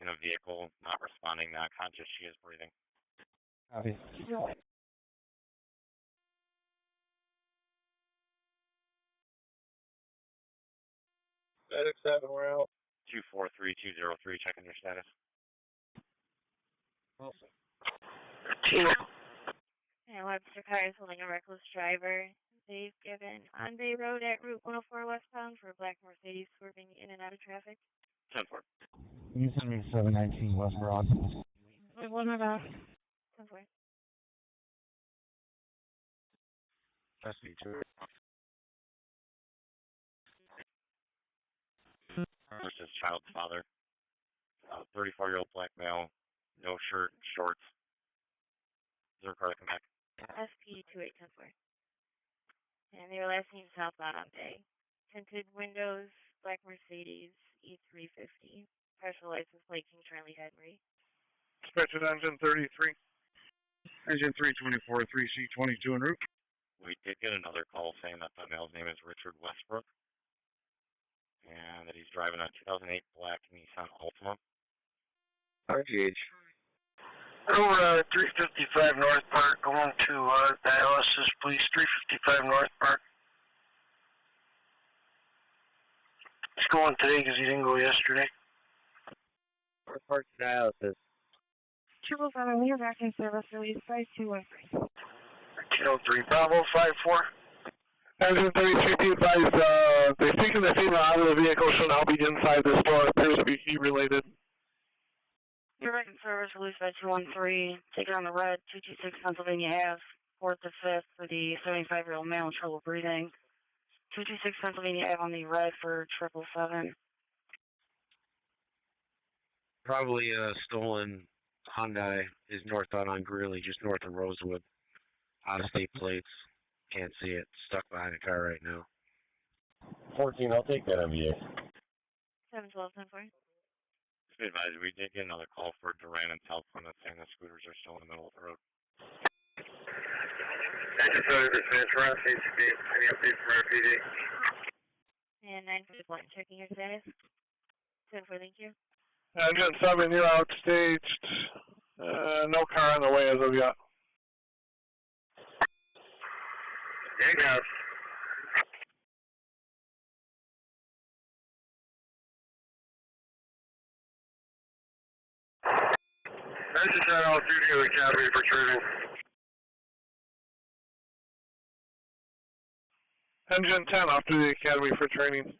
in a vehicle, not responding, not conscious. She is breathing. Copy. Medic 7, we're out. 243203, checking your status. And Webster car is holding a reckless driver. They've given on Bay Road at Route 104 westbound for a black Mercedes swerving in and out of traffic. 10-4. Can you send me 719 West Broad? Wait, one more about 10-4. That's me too. Versus child's father. 34-year-old black male, no shirt, shorts. Is there a car to come back? SP 2810-4. And they were last seen southbound on Bay. Tinted windows, black Mercedes, E350. Partial license plate, King Charlie Henry. Dispatch engine 33. Engine 324, 3C22 en route. We did get another call saying that the male's name is Richard Westbrook. And that he's driving a 2008 black Nissan Altima. RGH. Over 355 North Park, going to dialysis, please. 355 North Park. He's going today because he didn't go yesterday. North Park dialysis. 777, we are back in service, release 5213. 1303, Bravo 54. Engine 33, be advised, they've taken the female out of the vehicle, she'll now be inside this door. It appears to be heat related. You're back in service, release by 213. Take it on the red, 226 Pennsylvania Ave, 4th to 5th for the 75-year-old male in trouble breathing. 226 Pennsylvania Ave on the red for 777. Probably a stolen Hyundai is northbound on Greeley, just north of Rosewood. Out-of-state plates. Can't see it. Stuck behind a car right now. 14, I'll take that MVA. 712-10-4. Be advised, we did get another call for Duran and South Plymouth saying the scooters are still in the middle of the road. Engine 30%, Toronto CCP. Any updates from RPD? And 941, checking your status. 10-4, thank you. Engine 7, you're outstaged. No car on the way as of yet. Gang out. Engine 10, all duty of the Academy for training. Engine 10 off to the Academy for training.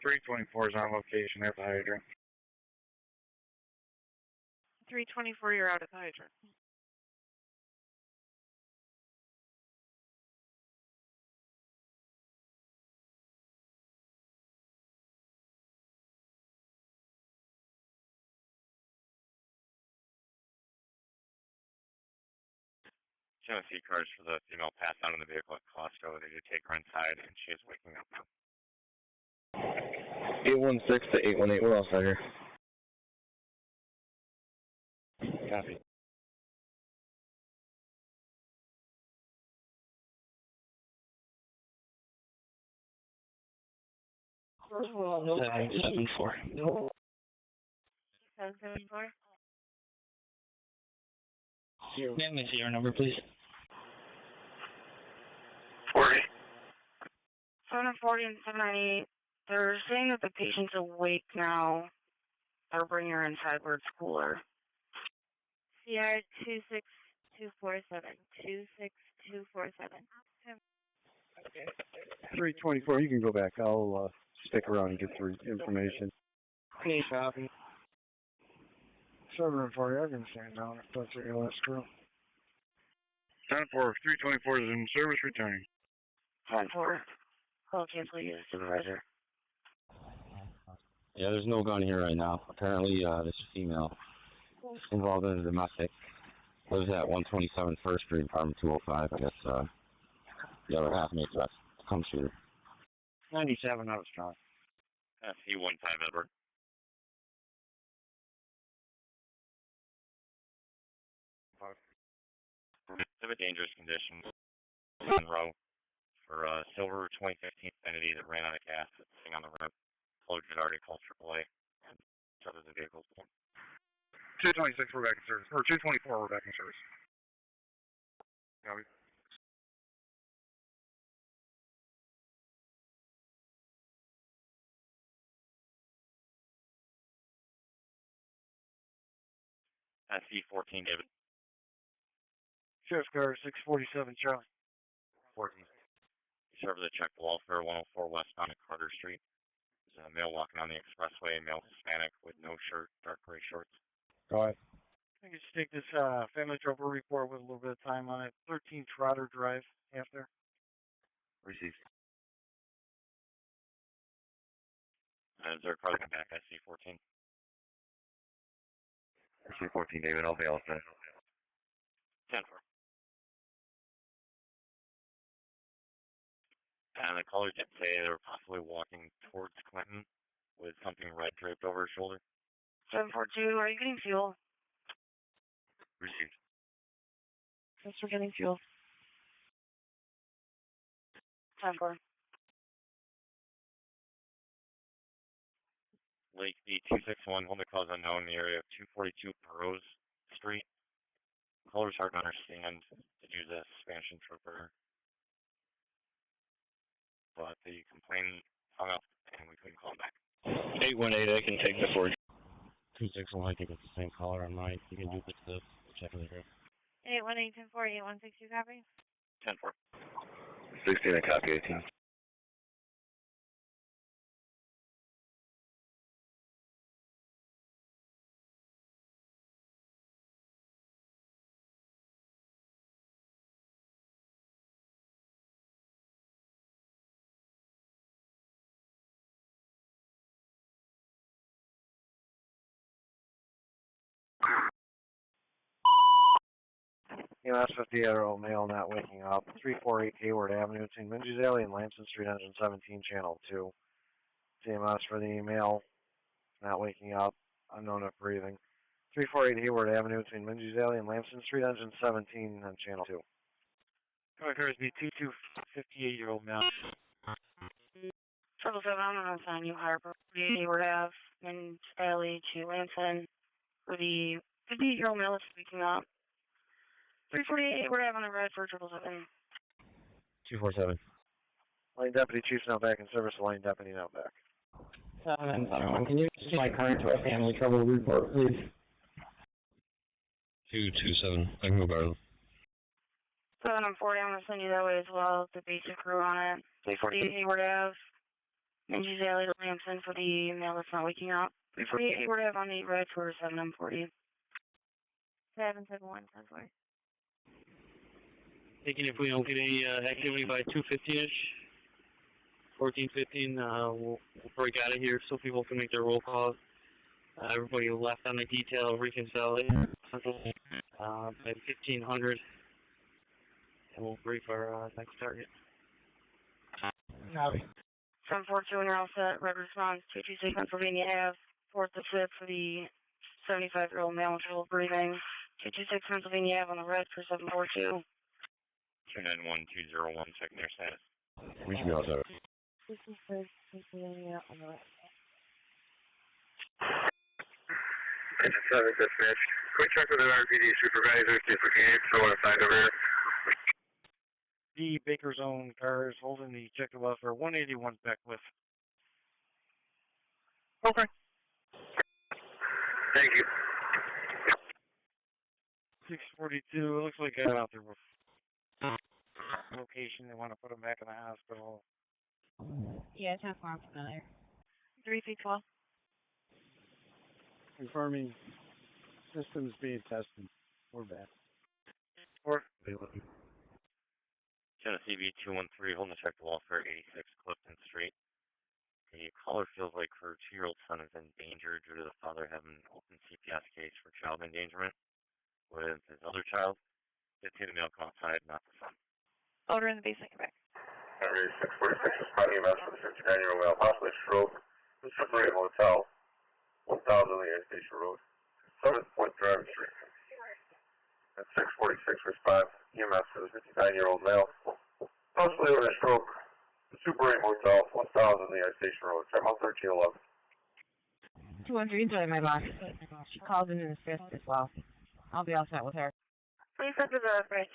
.324 is on location at the hydrant. 324, you're out at the hydrant. Tennessee cars for the female passed out in the vehicle at Costco. They did take her inside, and she is waking up now. 816 to 818, we're all set here. Copy. No. 774. 774. Name me your number, please. 40. 740 and 798. They're saying that the patient's awake now. They'll bring her inside where it's cooler. CR 26247. 26247. 324, you can go back. I'll stick around and get the information. Hey, copy. 740, I can stand down if that's what you're screw. 10-4, 324 is in service returning. 10-4. Call cancel you, supervisor. Yeah, there's no gun here right now. Apparently, this female involved in a domestic lives at 127 First Street, apartment 205. I guess the other half may threat. Come shoot her. 97, I was strong. SE-15 Edward. Exhibit dangerous condition. Monroe for a silver 2015 Infiniti that ran out of gas sitting on the rim. Color had already called AAA and started the vehicle's blown. 226, we're back in service. Or 224, we're back in service. Copy. SE-14 David. Sheriff's car 647 Charlie. 14. Server that checked the welfare 104 westbound at Carter Street. There's a male walking on the expressway, male Hispanic with no shirt, dark gray shorts. Go ahead. I can just take this family trouble report with a little bit of time on it. 13 Trotter Drive, after. Received. Is there a car back SC-14? SC-14 David, I'll bail for that. 10-4. And the caller did say they were possibly walking towards Clinton with something red draped over his shoulder. 742, are you getting fuel? Received. Thanks for getting fuel. 10-4. Lake D261, hold the cause unknown in the area of 242 Burroughs Street. Caller's hard to understand. Did use a Spanish interpreter. But the complainant hung up and we couldn't call him back. 818, I can take the 4. 261, I think it's the same caller on mine. You can do this check of the group. 818-10-4, 8162, copy? 10-4. 16, I copy 18. EMS 50-year-old male not waking up. 348 Hayward Avenue between Minges Alley and Lamson Street, engine 17, channel 2. EMS for the male not waking up, unknown if breathing. 348 Hayward Avenue between Minges Alley and Lamson Street, engine 17, on channel 2. Occurs be 58-year-old male. 777, I'm going to assign you higher property Hayward Ave, Minges Alley to Lamson for the 58-year-old male that's waking up. 348, we're having a red for 777. 247. Lane Deputy Chief's now back in service. Lane Deputy now back. 771. Can you see my current to a family trouble report, please? 227. I can go barrel. 7 and 40, I'm going to send you that way as well. The basic crew on it. 348 Hayward Ave. Minges Alley to Lamson for the male that's not waking up. 348 Hayward Ave on the red for 7 and 40. 771, 10-4. Thinking if we don't get any activity by 2:15ish, 14:15, we'll break out of here so people can make their roll calls. Everybody left on the detail reconcile by 1500, and we'll brief our next target. Copy. 742, and you're all set. Red response, 226 Pennsylvania Ave, 4th to 5th for the 75-year-old male with trouble breathing. 226 Pennsylvania Ave on the red for 742. 291-201, checking their status. We should be all set. 226 Pennsylvania on the red. Engine 7 dispatch. Quick check with an RPD supervisor, see if we can get someone assigned over here. The Baker Zone car is holding the checker welfare 181 Beckwith. Okay. Thank you. 642, it looks like I got out there before. location. They want to put him back in the hospital. Yeah, 10-4, I'm familiar. 3-12. Confirming systems being tested. We're back. Genesee B213, holding the check to welfare, 86 Clifton Street. The caller feels like her 2-year-old son is in danger due to the father having an open CPS case for child endangerment with his other child. Get the male come outside, not the son. Odor in the basement, come back. Henry 646 responding EMS for the 59-year-old male, possibly stroke, the Super 8 Motel, 1000 Union Station Road, 7th Point Drive Street. At 646 response EMS for the 59-year-old male, possibly with a stroke, the Super 8 Motel, 1000 Union Station Road, check out 1311. 213, sorry, my boss. She called in the fifth as well. I'll be all set with her. Please enter the bridge.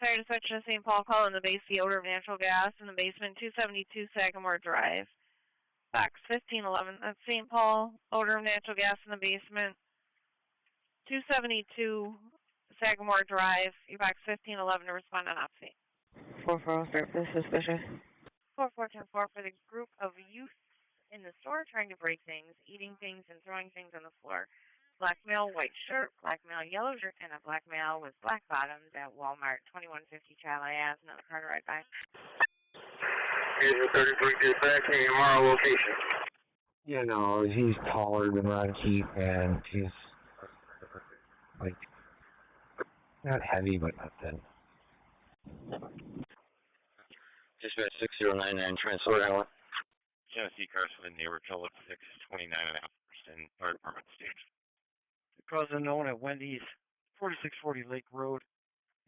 Fire dispatcher to St. Paul, call in the base, the odor of natural gas in the basement, 272 Sagamore Drive. Box 1511, that's St. Paul, odor of natural gas in the basement, 272 Sagamore Drive, your box 1511 to respond on opposite. 4-4, start this suspicious. 4410-4 for the group of youth in the store trying to break things, eating things, and throwing things on the floor. Black male, white shirt, black male, yellow shirt, and a black male with black bottoms at Walmart, 2150 Child Ave, another car to ride by. Agent 33 dispatching Monroe location. You know, he's taller than Ron Keith, and he's, like, not heavy, but not thin. Dispatch 6099, transfer Allen. Genesee cars for the neighbor, trouble at 629.5% fire department stage. Cause unknown at Wendy's, 4640 Lake Road.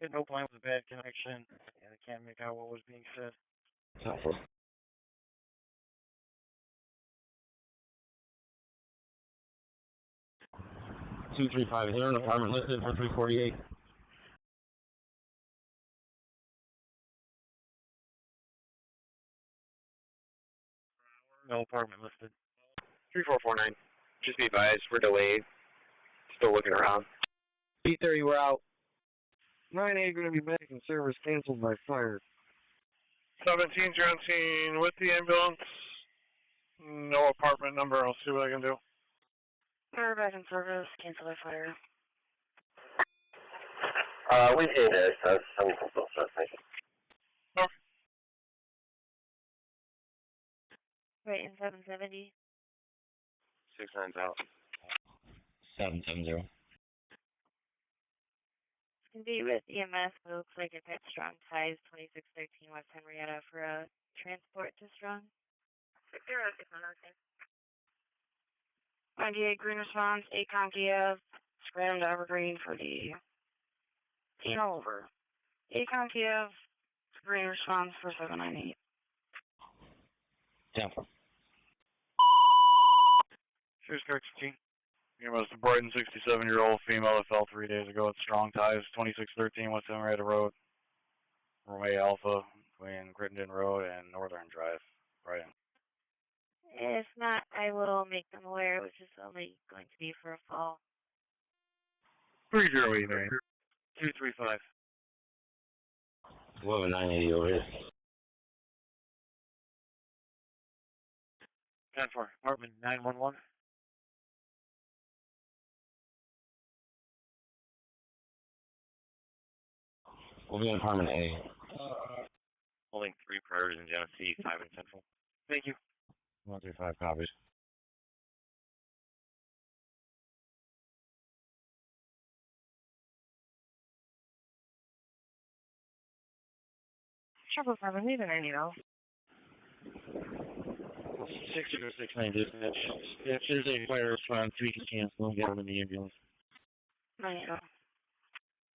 Hit no line with a bad connection, and I can't make out what was being said. Helpful. 235 here, an apartment listed for 348. No apartment listed. 3449. Just be advised, we're delayed. Still looking around. B30, we're out. 9A going to be back in service, canceled by fire. 17 Johnson with the ambulance. No apartment number. I'll see what I can do. Fire back in service. Cancel by fire. We hate it. That's some stuff. Thank you. Right in 770. 69's out. 770. Can be with EMS, but it looks like it's at Strong Ties, 2613 West Henrietta for a transport to Strong. 60619. IDA green response, 8 Kiev, scram to Evergreen for the over. 8 Kiev, green response for 798. Down. Here's Kirk 16. EMS to Brighton, 67-year-old female that fell 3 days ago at Strong Ties, 2613 West Henrietta Road, Romeo Alpha, between Crittenden Road and Northern Drive, Brighton. If not, I will make them aware, which is only going to be for a fall. 3089. 235. 11980 over here. 10-4, apartment 911. We'll be in apartment A. Holding 3 priors in Genesee, 5 in Central. Thank you. 135 copies. Trouble from leaving any though. 6069 dispatch. If there's a fire response, we can cancel and get them in the ambulance. 90.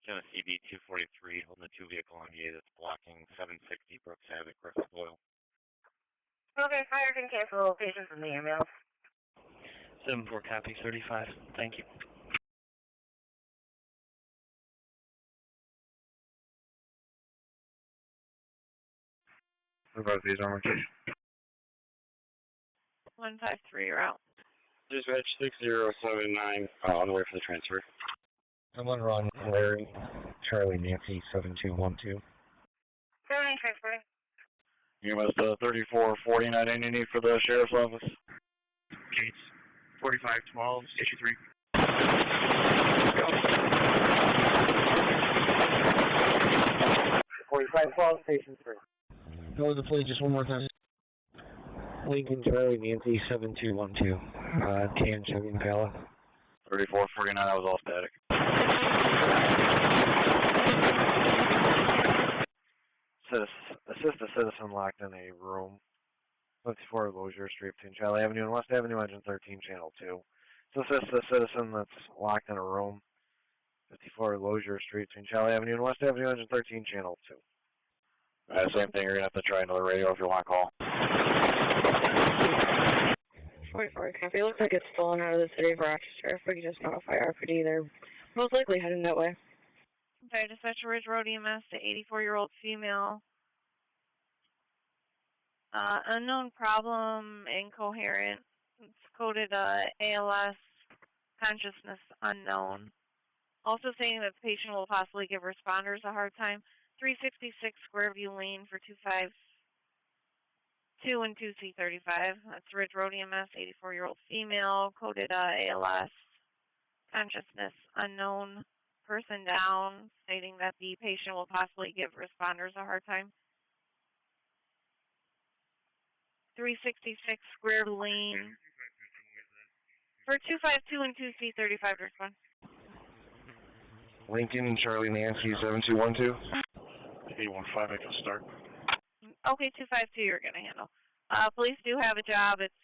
Genesee B243, holding the 2 vehicle on the A that's blocking 760 Brooks Ave at Griffith Oil. Okay, fire can cancel patients in the ambulance. 7-4 copy, 35. Thank you. What about these armor 153, you're out. Dispatch 6079, on the way for the transfer. I'm on run, Larry, Charlie, Nancy, 7212. Going transferring. EMS 3449, any need for the sheriff's office? Gates 4512, Station 3. 4512, Station 3. Go to the plate just one more time. Lincoln, Charlie, Nancy, 7212. Tan, Chevy, Impala. 3449, I was all static. Assist a citizen locked in a room, 54 Lozier Street between Charlie Avenue and West Avenue, engine 13, channel 2. So assist a citizen that's locked in a room, 54 Lozier Street between Charlie Avenue and West Avenue, engine 13, channel 2. Same thing, you're going to have to try another radio if you want to call. 44 copy. It looks like it's stolen out of the city of Rochester. If we could just notify RPD, they're most likely heading that way. Okay, dispatcher Ridge Road EMS to 84-year-old female. Unknown problem, incoherent. It's coded ALS, consciousness unknown. Also saying that the patient will possibly give responders a hard time. 366 Squareview Lane for 252 and 2C35. That's Ridge Road EMS, 84-year-old female, coded ALS, consciousness unknown, person down, stating that the patient will possibly give responders a hard time. 366 Square Lane for 252 and 2C35 to respond. Lincoln, Charlie, Nancy, 7212. 815, I can start. Okay, 252 you're going to handle. Police do have a job. It's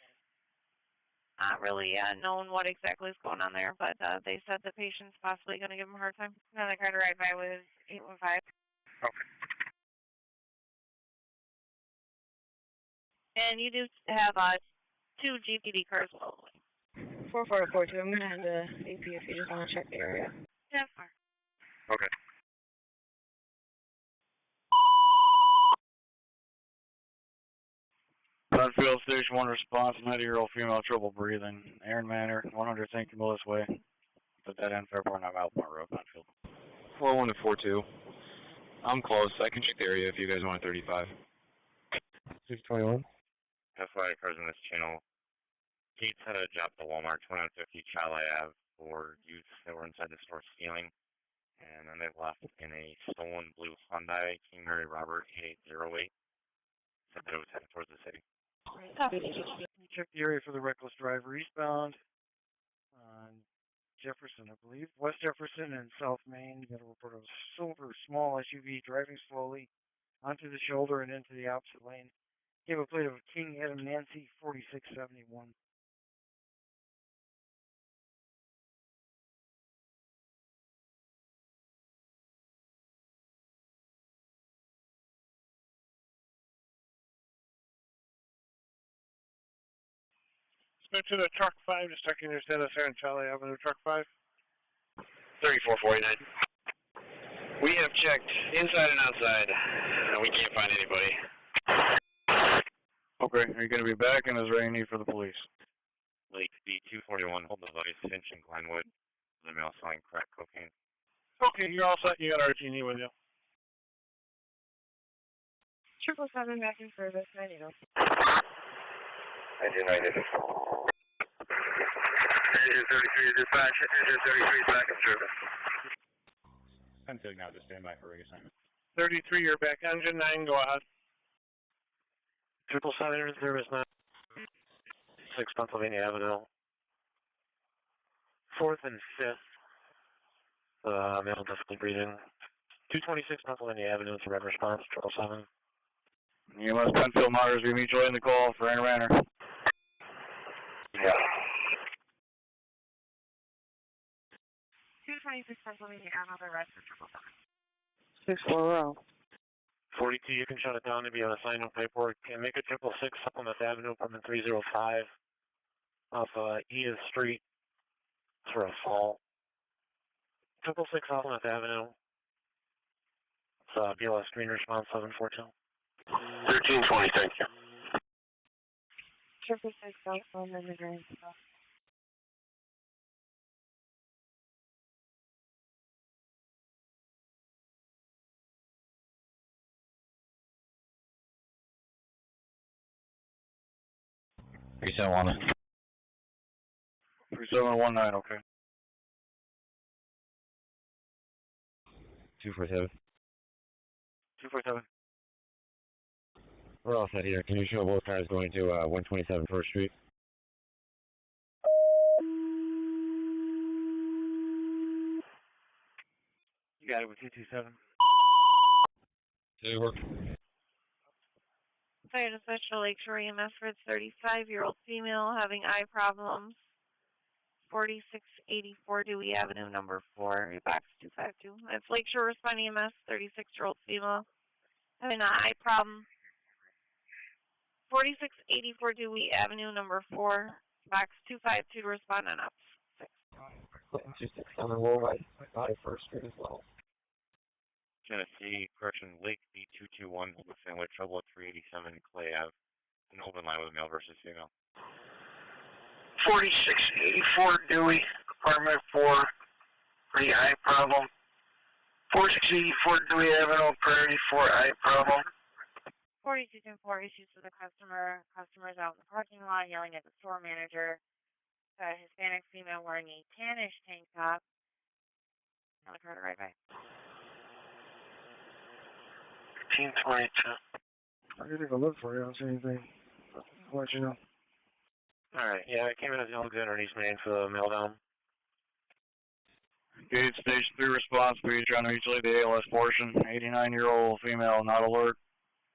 not really known what exactly is going on there, but they said the patient's possibly going to give them a hard time. Another car to ride by with 815. Okay. And you do have 2 GPD cars locally. 4442, I'm going to head to AP if you just want to check the area. Yeah, fine. Okay. Penfield Station 1 response, 90-year-old female, trouble breathing. Aaron Manor, 100 St. Camillus Way. The dead end Fairport, I'm out Monroe, Penfield. 4142. I'm close. I can check the area if you guys want 35. 621. FYI, cars in this channel. Gates had a job at Walmart, 2150 Charlie Ave, for youths that were inside the store stealing. And then they left in a stolen blue Hyundai, King Mary Robert 8808. Said that it was headed towards the city. Copy. Check the area for the reckless driver eastbound on Jefferson, I believe. West Jefferson and South Main. You got a report of a silver small SUV driving slowly onto the shoulder and into the opposite lane. Gave a plate of King Adam Nancy 4671. Switch to the truck 5, just checking your status here on Charlie Avenue, truck 5. 3449. We have checked inside and outside. We can't find anybody. Okay, are you going to be back, and is there any need for the police? Lake B241, hold device, Finch and Glenwood. The male selling crack cocaine. Okay, you're all set. You got RG&E with you. 777 back in service, 90. Engine 90. Engine 33 dispatch. Engine 33 back in service. Penfield now to stand by for rig assignment. 33, you're back. Engine 9, go ahead. 777 in service now. 6 Pennsylvania Avenue. 4th and 5th. Male definitely breathing. 226 Pennsylvania Avenue, it's a red response, 777. EMS Penfield monitors, we meet join the call for Aaron Manor. Yeah. 226 Pennsylvania Avenue, the red for 640. 42, you can shut it down to be on assignment paperwork. And make a 666 Supplement Avenue, apartment 305 off Edith Street for a fall. 666 Supplement Avenue. It's BLS screen response 742. 1320, thank you. 666 on the green stuff. 3719. 3719, okay. 247. 247. We're all set here. Can you show both cars going to 127 First Street? You got it with 227. Did it work? Fire dispatcher Lakeshore EMS for its 35-year-old female having eye problems. 4684 Dewey Avenue, number 4, box 252. That's Lakeshore Respond EMS, 36-year-old female having an eye problem. 4684 Dewey Avenue, number 4, box 252 to respond on ops 6. 267 right by First Street as well. Tennessee, correction, Lake B221, Sandwich, trouble at 387 Clay Ave, an open line with a male versus female. 4684 Dewey, apartment 4, for the eye problem. 4684 Dewey Avenue, priority 4, eye problem. 4224 issues to the customer. Customer's out in the parking lot yelling at the store manager. A Hispanic female wearing a tannish tank top. On the car to right by. 1522. I'll take a look for you. I don't see anything. I'll let you know. Alright, yeah, I came in as Ogden or East Main for the mail down. Gate station 3 response, speed trying to reach the ALS portion. 89-year-old female, not alert,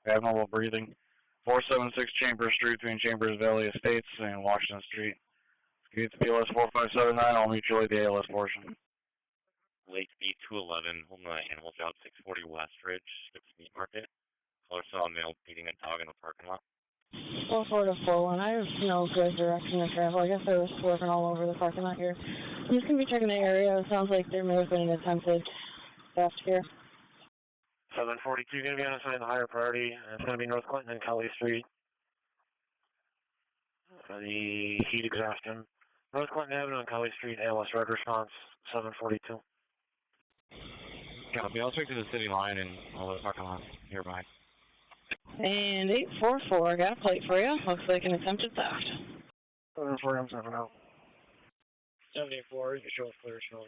abnormal breathing. 476 Chambers Street between Chambers Valley Estates and Washington Street. Gates BLS 4579, I'll meet you at the ALS portion. Lake B211, holding the animal job 640 West Ridge, Skips Meat Market. Caller saw a male beating a dog in the parking lot. 44 to 41. I have no good direction of travel. I guess I was working all over the parking lot here. I'm just going to be checking the area. It sounds like there may have been an attempted theft here. 742 going to be on assigned the higher priority. It's going to be North Clinton and Kelly Street. For the heat exhaustion. North Clinton Avenue and Kelly Street, ALS red response, 742. Copy. I'll speak to the city line and all the parking lot nearby. And 844, got a plate for you. Looks like an attempted theft. 744, I'm 7 out. 74, you show clear show.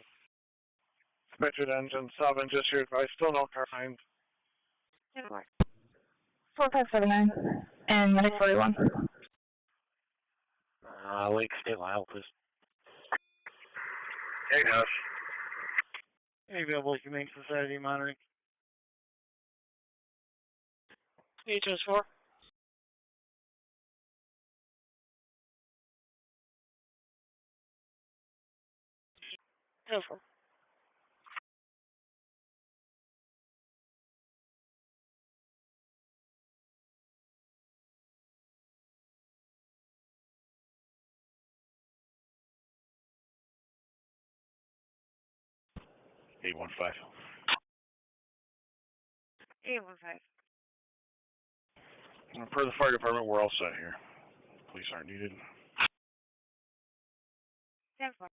Dispatcher engine 7, just your advice, still no car signs. 4579 and medic 41. Lake State Lyle, please. Hey, guys. Hey, available Humane Society monitoring. HS4. Careful. Eight 815. 815. Per the fire department, we're all set here. Police aren't needed. 10-4.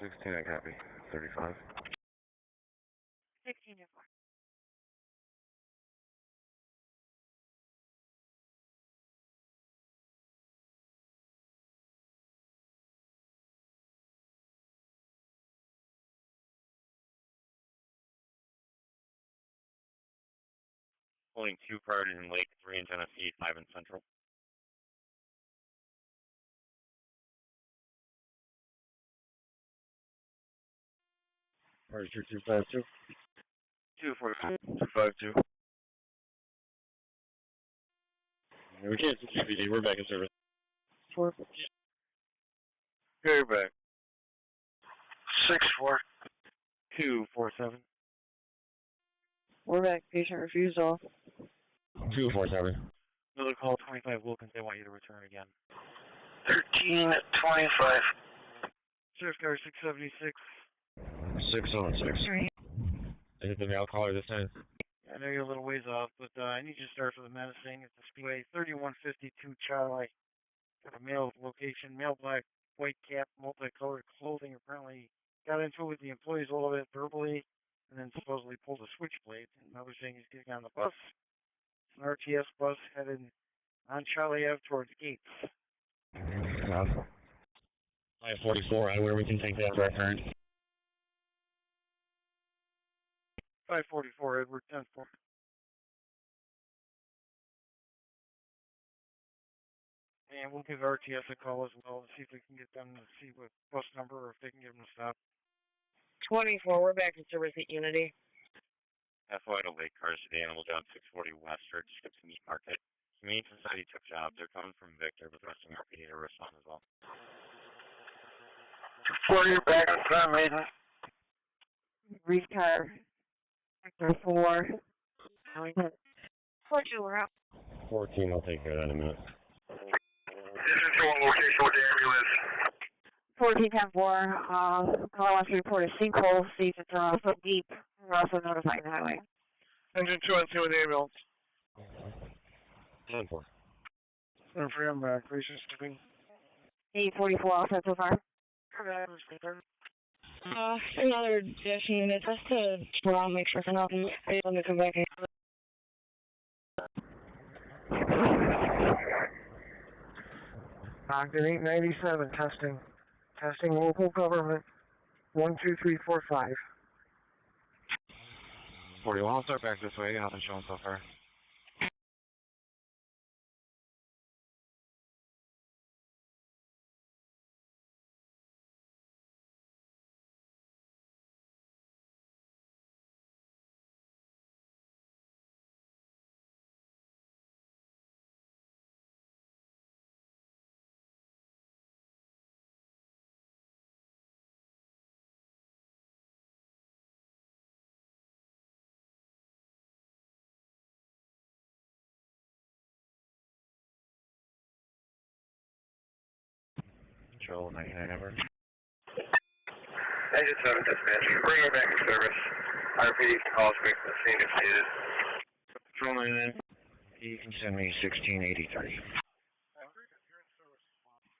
16, I copy. 35. 16-4. Holding 2 priorities in Lake, 3 in Tennessee, 5 in Central. Where's your 252? 252. We can't see QPD. We're back in service. 450. Go back. 6-4. 247. We're back. Patient refusal. 247. Another call, 25 Wilkins. They want you to return again. 1325. Sheriff Car 676. 616. Is it the mail caller this time? I know you're a little ways off, but I need you to start for the menacing. It's the Speedway 3152 Charlie. Got a male location, male black, white cap, multicolored clothing. Apparently got into it with the employees a little bit verbally. and then supposedly pulled a switchblade. And now they're saying he's getting on the bus. It's an RTS bus headed on Charlie Ave towards Gates. 544, where we can take that reference. 544, Edward 10-4. And we'll give RTS a call as well to see if we can get them to see what bus number or if they can get them to stop. 24, we're back in service at Unity. Halfway to Lake Cars to the Animal Down 640 Westford, skips the meat market. Humane Society took job. They're coming from Victor, but the rest of them are to respond as well. 40 back on time, Maiden. Retire. Sector 4. Arlington. 4-2, we're out. 14, I'll take care of that in a minute. Division 2 on location with the ambulance. 14-10-4. Call wants to report a sinkhole. See if it's so deep. We're also notifying the highway. Engine 2 on 2 with the ambulance. 10-4. And for him, Gracious Skipping. 844 all set so far. Another dish unit just to draw, make sure nothing is going to come back in. Ogden 897, testing. Testing local government. 12345. 41, I'll start back this way. Nothing showing so far. Control 99 Amherst. Engine 7 dispatch. Bring her back to service. RPD can call us quick to the scene if needed. Control 99. You can send me 1683.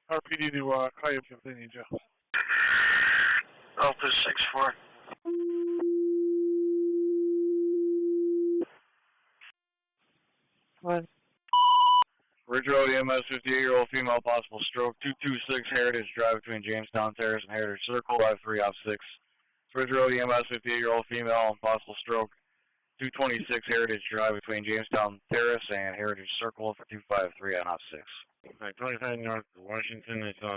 RPD to call you if they need you. Alpha 6-4. What? Ridge Road EMS 58-year-old female possible stroke 226 Heritage Drive between Jamestown Terrace and Heritage Circle 53 off 6. Ridge Road EMS 58-year-old female possible stroke 226 Heritage Drive between Jamestown Terrace and Heritage Circle for 253 on off 6. 25 North Washington, I saw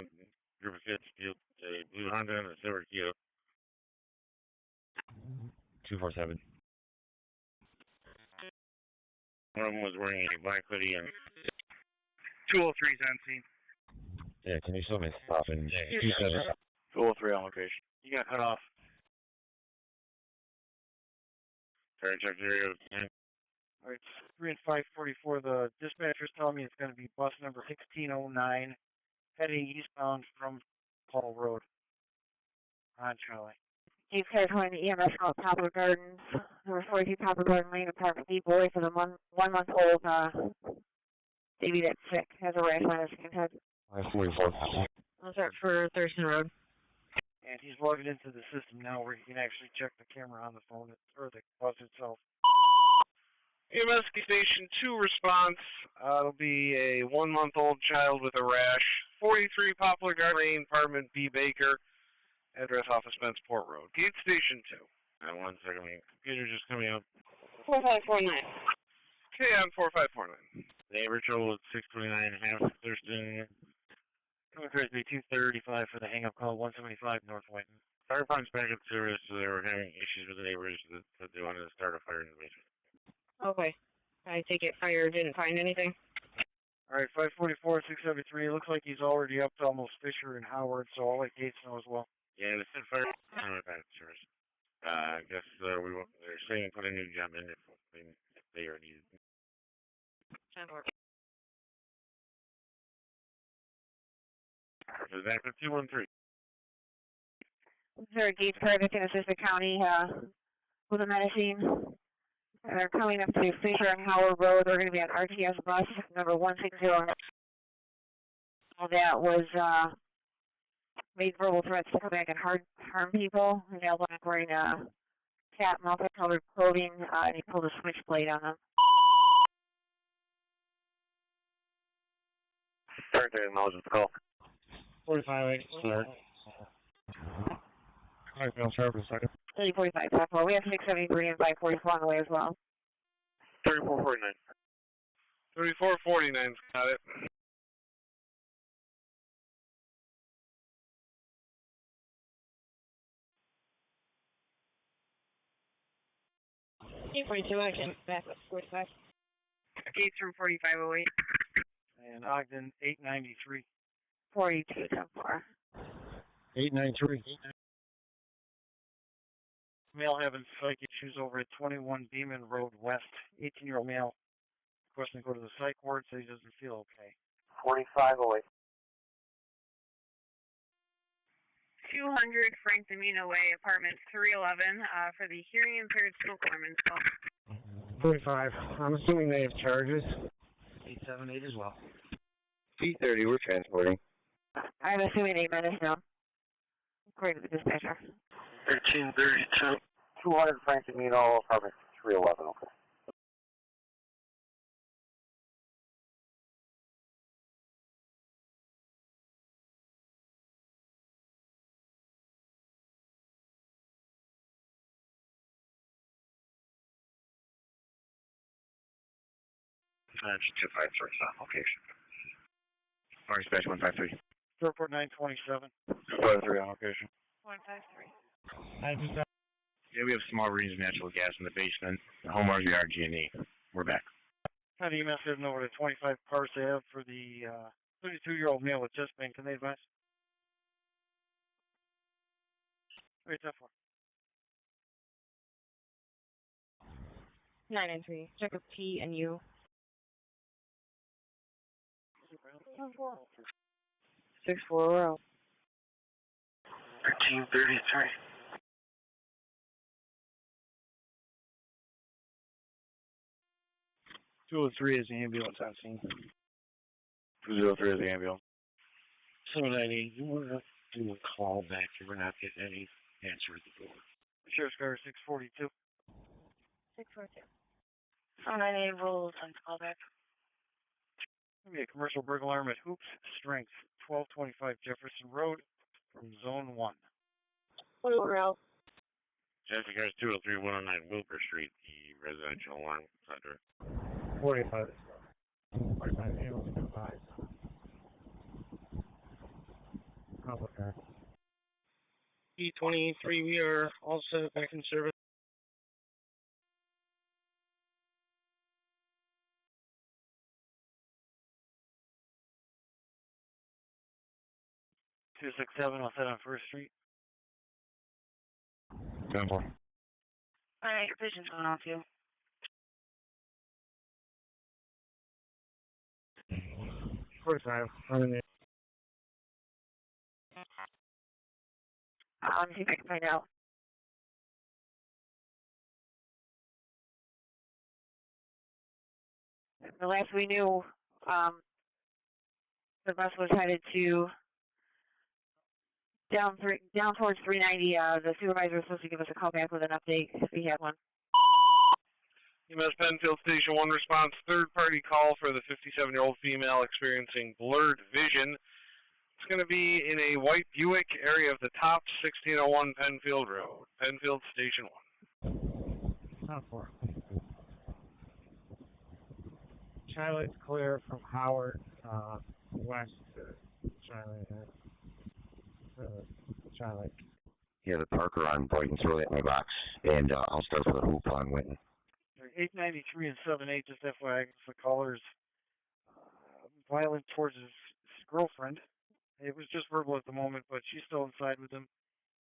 group of kids steal a blue Honda and a silver Kia. 247. One of them was wearing a black hoodie and 203's on scene. yeah, can you show me stuff and 203 on location. You got cut off. Sorry, check the area. Alright, 3 and 544. The dispatcher's telling me it's going to be bus number 1609 heading eastbound from Paul Road on Charlie. Chief California EMS called Poplar Gardens. Number 42 Poplar Garden Lane, apartment B, boy for the 1 month old baby that's sick, has a rash on his head. 544. I'll start for Thurston Road. And he's logged into the system now where he can actually check the camera on the phone or the bus itself. EMS Station 2 response. It'll be a 1 month old child with a rash. 43 Poplar Garden Lane, apartment B, Baker. Address off of Spencerport Road. Gate Station 2. 1 second, my computer's just coming up. 4549. Okay, on 4549. Neighbor Trouble at 629.5 Thurston. Coming Thursday, 235 for the hang-up call, 175 North Whiten. Fire department's back at service, so they were having issues with the neighbors that they wanted to start a fire in the basement. Okay. I take it fire didn't find anything? Alright, 544, 673. Looks like he's already up to almost Fisher and Howard, so I'll let Gates know as well. Yeah, they said fire department back at service. I guess they're saying put a new jump in if they are needed. Back to 213. Sir, Gates Private can assist the county with a medicine. They're coming up to Fisher and Howard Road. They're going to be on RTS bus number 160. That was made verbal threats to come back and harm people. And they'll back wearing cat multicolored clothing, and he pulled a switchblade on them. Start there, acknowledge the call. 45-8, start. Alright, Bill, sharp a second. 3045, 54. We have 673 and 544 on the way as well. 3449. 3449's got it. Eight-42, action. Back up, 45. Gates from 4508. And Ogden 893. 42, 10-4. 893. Male having psych issues over at 21 Beeman Road West. 18-year-old male. Requesting to go to the psych ward, so he doesn't feel okay. 4508. 200 Frank Domino Way, apartment 311, for the hearing impaired smoke alarm install. 45. I'm assuming they have charges. 878 as well. P30, we're transporting. I'm assuming 8 minutes now. According to the dispatcher. 1332. 200 Frank Domino, apartment 311, okay. That's 253, location. Orange Dispatch 153. Fairport 927. 253 on location. 153. Yeah, we have small readings of natural gas in the basement. The homeowners, we are G&E. We're back. Had EMS heading over to 25 Parse Ave for the 32-year-old male with chest pain. Can they advise? Wait, that for. 993. Check a P and U. 640. 1333. 203 is the ambulance on scene. 203 is the ambulance. 798, you want to do a call back if we're not getting any answer at the door. Sheriff's car 642. 642. 798 rules on callback. Going to be a commercial burglar alarm at Hoops Strength, 1225 Jefferson Road from Zone 1. What over out? Traffic cars 203 109 Wilbur Street, the residential alarm center. 45. 45, ambulance 5. Okay. E23, we are all set back in service. 267, all set on First Street. 10-4. Alright, your vision's going on too. 45. I'm in there. Let me see if I can find out. The last we knew, the bus was headed to down towards 390. The supervisor was supposed to give us a call back with an update if we had one. EMS Penfield Station 1 response, third-party call for the 57-year-old female experiencing blurred vision. It's going to be in a white Buick, area of the top, 1601 Penfield Road. Penfield Station 1. Not 4. Charlotte's clear from Howard, west to Charlotte. Charlotte. Yeah, the Parker on Brighton's really at my box, and I'll start with a hoop on Winton. 893 and 78, just FYI, the caller's violent towards his girlfriend. It was just verbal at the moment, but she's still inside with him.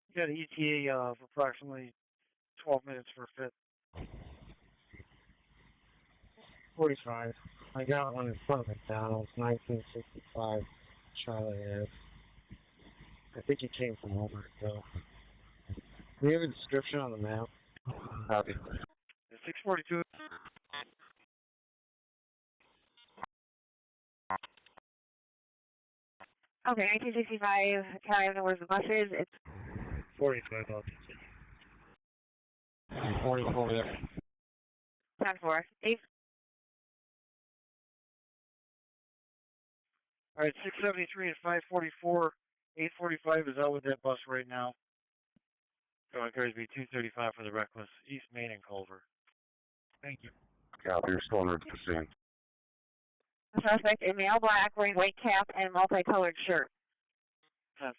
He got an ETA of approximately 12 minutes for a fit. 45. I got one in front of McDonald's, 1965, Charlotte Ave. I think he came from over though. Do we have a description on the map? Copy. 642. Okay, 1965, Charlie, where's the bus is? It's 45. over there. 10-4. Steve? All right, 673 and 544. 845 is out with that bus right now. So it carries be 235 for the reckless. East Main and Culver. Thank you. Copy, you're still en route to the scene. Suspect in male black, wearing white cap and multicolored shirt. 10-4.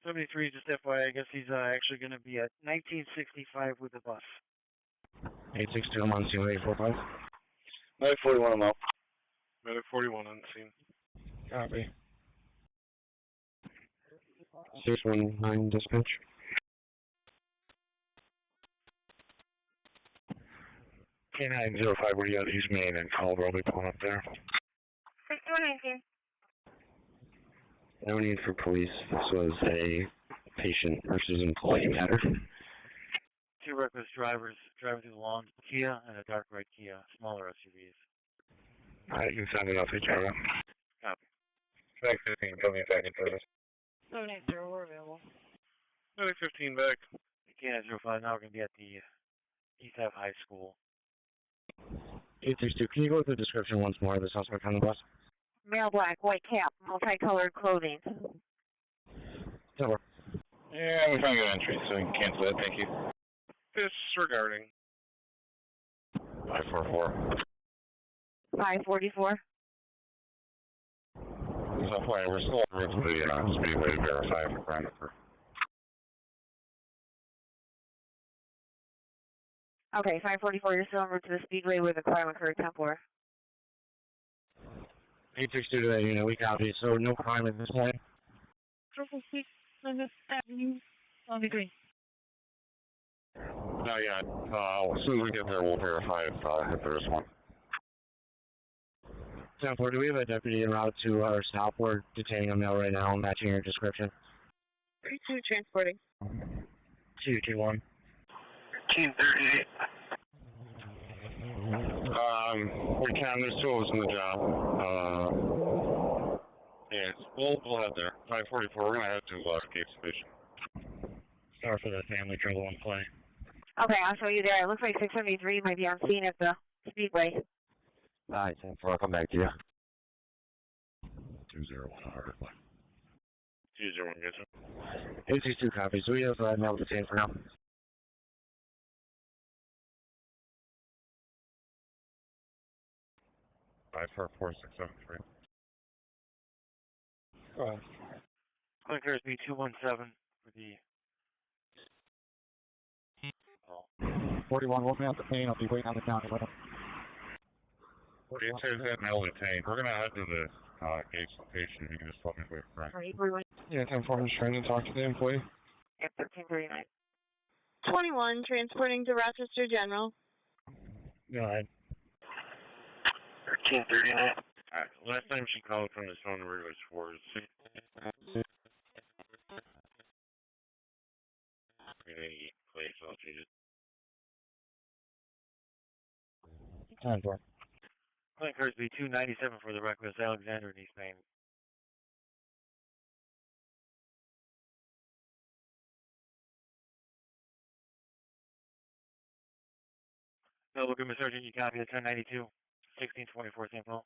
73, just FYI, I guess he's actually going to be at 1965 with the bus. 862, I'm on scene, 845. 941, I'm out. 941 on the scene. Copy. 619 dispatch. K905, where you at East Main and Culver, I'll be pulling up there. 6119. No need for police. This was a patient versus employee matter. Two reckless drivers driving through the lawn, Kia and a dark red Kia, smaller SUVs. Alright, you can send it off each other. Copy. Track 15, coming in back in service. 780, we're available. 915 back. K905, now we're going to be at the East Ave High School. 862, can you go with the description once more of the suspect on the bus? Male black, white cap, multicolored clothing. Over. Yeah, we're trying to get entry, so we can cancel that. Thank you. Disregarding. 544. 544. So, wait, we're still en route to the speedway to verify for crime occurred. Okay, 544, you're still en route to the speedway where the crime occurred, 10-4. 862 to that unit, we copy. So, no crime at this point? 666, Linda Avenue, Long Green. No, yeah. As soon as we get there, we'll verify if there's one. 10-4, do we have a deputy en route to our stop? We're detaining a male right now, matching your description. 32 transporting. 221. 1338. We can. There's two of us in the job. Yeah, we'll head there. 544. We're gonna head to Gate Station. Sorry for the family trouble in play. Okay, I'll show you there. It looks like 673 might be on scene at the speedway. Alright, 10-4, I'll come back to you. 201, hard play. 201, get you. 862 copies. So we have mail detained for now. Five, 4, 6, 7, 3. Go ahead. Clickers B217 for the 41, we'll be at the plane. I'll be waiting on the county with him. It says that mail detained. We're going to head to the Gate Station. You can just let me wait for it. Yeah, 10-4, I'm just trying to talk to the employee. Yep, 1339. 21, transporting to Rochester General. Go ahead. 1339. Alright, last time she called from this phone number was for 6. Place, I'll change it. 10-4. Clickers B297 for the reckless Alexander in East Main. No, look at Mr. Sergeant, you copy the 1092, 1624 St. Paul.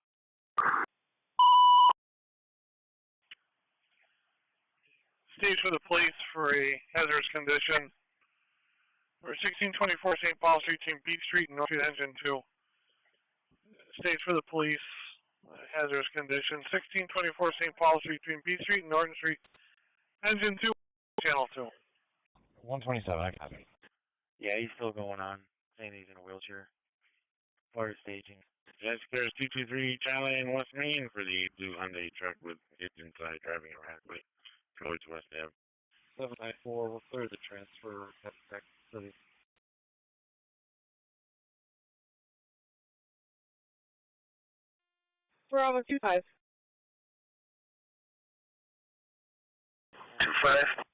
Stage for the police for a hazardous condition. Or 1624 St. Paul Street, St. Beach Street, and North Street, Engine 2. Stage for the police, hazardous condition. 1624 St. Paul Street, between Beach Street and Norton Street, Engine 2, Channel 2. 127, I got it. Yeah, he's still going on, saying he's in a wheelchair. Fire staging. That's Cars 223 Charlie in West Main for the blue Hyundai truck with kids inside driving erratically towards West Ave. 794, we'll clear the transfer at Tech City. Bravo 25. 25.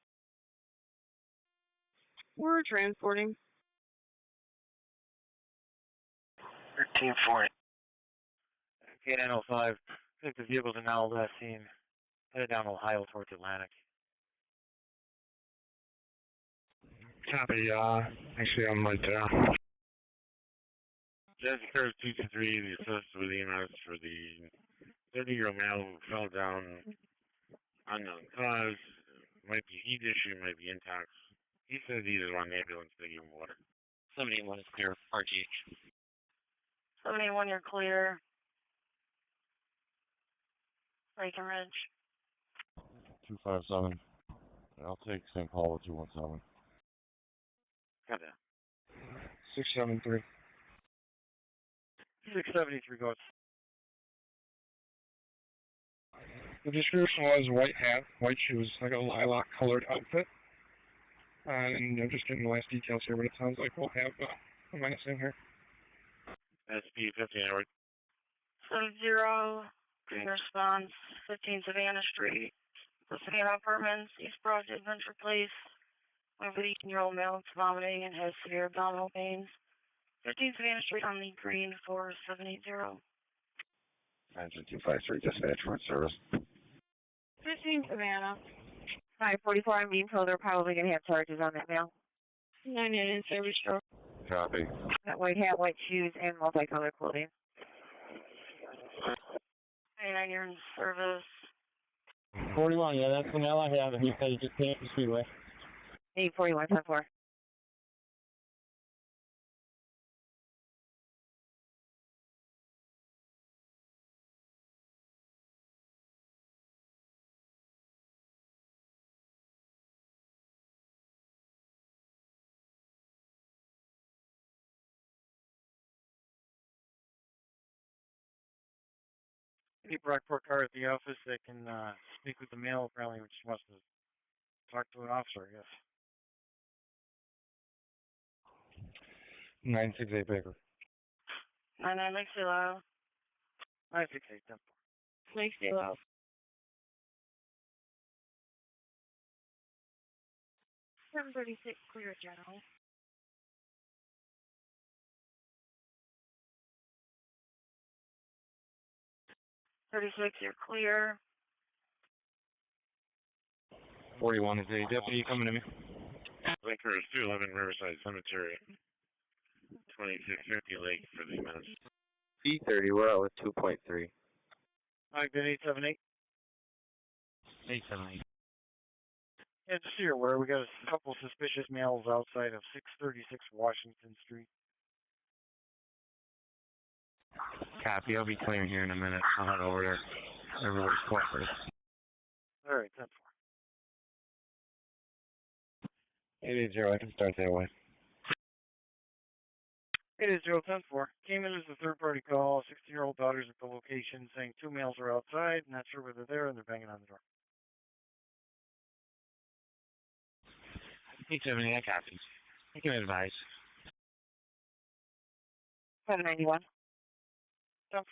We're transporting. 1340. K905, I think the vehicles are now last seen headed down Ohio towards Atlantic. Copy, actually I'm right there. Jesse Curve 223, the associate with EMS for the 30-year-old male who fell down, unknown cause, might be heat issue, might be intox. He says he just wanted an ambulance to give him water. 71 is clear, RGH. 71, you're clear. Breckenridge. Ridge. 257. I'll take St. Paul with 217. Got that. 673. 673 goes. The description was white hat, white shoes, like a lilac colored outfit. And I'm just getting the last details here, but it sounds like we'll have a minus in here. SP 15 Edward. 70, green response, 15 Savannah Street. The Savannah Apartments, East Broad Adventure Place. Over the 18-year-old male is vomiting and has severe abdominal pains. 15 Savannah Street on the green 4780. Engine 253, dispatch for service. 15 Savannah. 544, I'm being told they're probably going to have charges on that mail. 99 in service truck. Copy. That white hat, white shoes, and multicolored clothing. 99, you're in service. 41, yeah, that's the mail I have, and he said he just came to the Speedway. 841, 10-4. Any brockport car at the office that can speak with the mail, apparently which must have talked to an officer, I guess. 968 Baker. 99 Lake Zero. 968, 10-4. Lake Zero. 736, clear general. You're clear. 41 is a deputy coming to me. Lakers 211 Riverside Cemetery. 2650 Lake for the minutes. C30, we're out with 2.3. Ogden 878. 878. Yeah, just so you're aware, we got a couple suspicious males outside of 636 Washington Street. Copy, I'll be clearing here in a minute. I'll head over there. Everybody's cooperative. All right, 10-4. 880, I can start that way. 880-10-4. Came in as a third-party call. 16-year-old daughter's at the location saying two males are outside. Not sure where they're there, and they're banging on the door. 870, I copy. I can advise. 791. 10-4.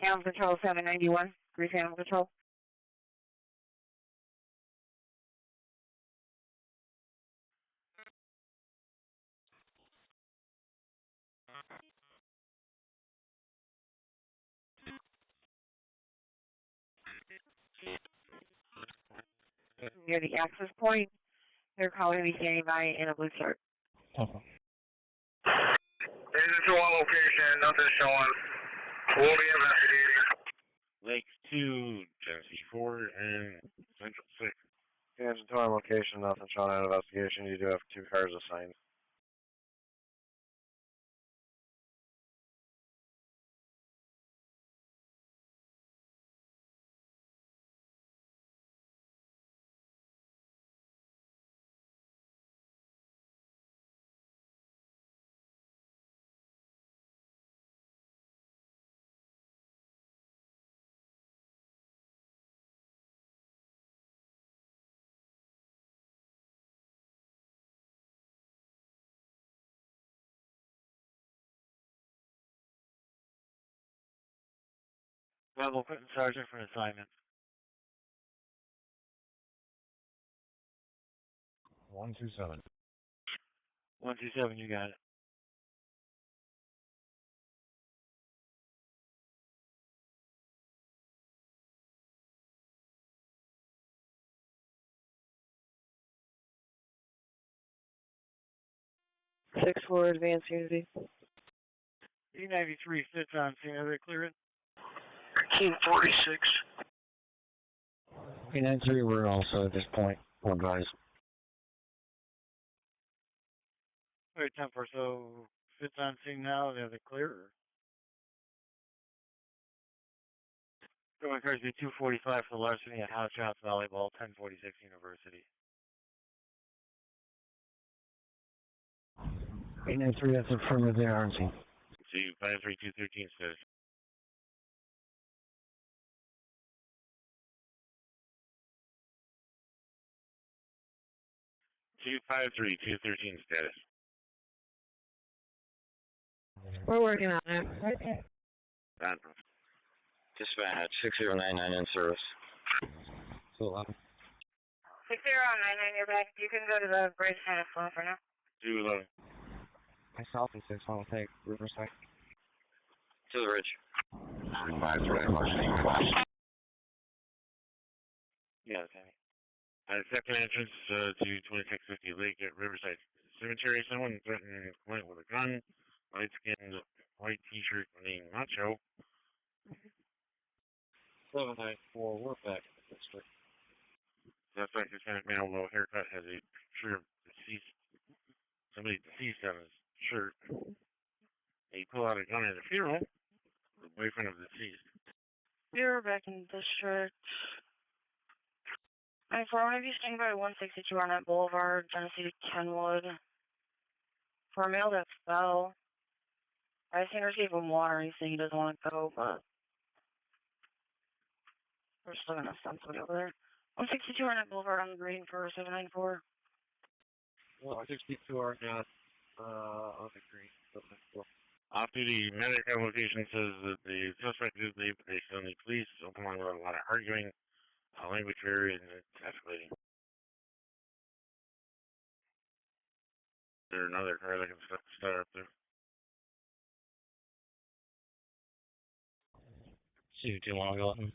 Animal Control 791. Grease Animal Control. Near the access point, they're calling me standing by in a blue shirt. This is to one location, nothing showing. We'll be investigating. Lake 2, Genesee 4, and Central 6. Yeah, just to our location, nothing showing on investigation. You do have two cars assigned. Level Quentin Sergeant for an assignment. 127. 127, you got it. 6-4 advanced unity. E93 fits on scene. Are they clearing? 1346. E93, we're also at this point. We'll advise. Alright, 10-4, so fits on scene now. Are they clear? Going cars be 245 for larceny at Hot Shots Volleyball, 1046 University. E93, that's affirmative there, aren't you? See, 53213 status. 253-213 status. We're working on it. Dispatch 6099 in service. 6099, 211. you're back. You can go to the bridge and flow for now. 211. Myself and 6 will take Riverside. To the ridge. Yeah, okay. Second entrance to 2650 Lake at Riverside Cemetery. Someone threatening a client with a gun. Light-skinned, white t-shirt named Macho. 794, we're back at the district. Suspect Hispanic male, low haircut, has a picture of deceased, somebody deceased on his shirt. He pulled out a gun at a funeral. The boyfriend of the deceased. You're back in the district. 94, I'm going to be staying by 162 Arnett Boulevard, Genesee to Kenwood. For a male that fell, I just gave him water. He said he doesn't want to go, but we're still going to send somebody over there. 162 Arnett Boulevard, I'm reading for 794. 162 Arnett, on the green. 794. Off-duty medic location says that the suspect is the police. Open line with a lot of arguing. Language barrier, and it's escalating. There's another car that can start up there. See, do you want to go in?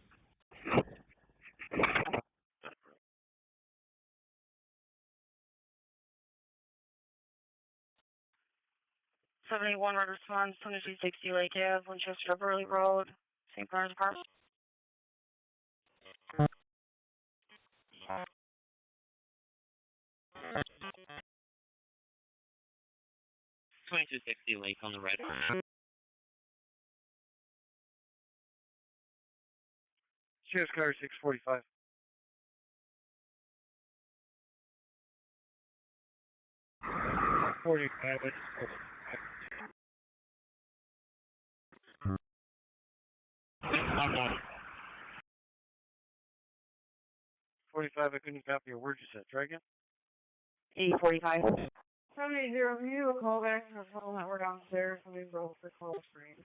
#71 Red response, 2260 Lake Ave, Winchester Burley Road, St. Clair's Park. 2260 Lake on the red. Cheers, car 645. Okay. 45, I couldn't copy a word you said. Try again. 845. 780, you call back to the phone that we're downstairs. Somebody broke the call screen.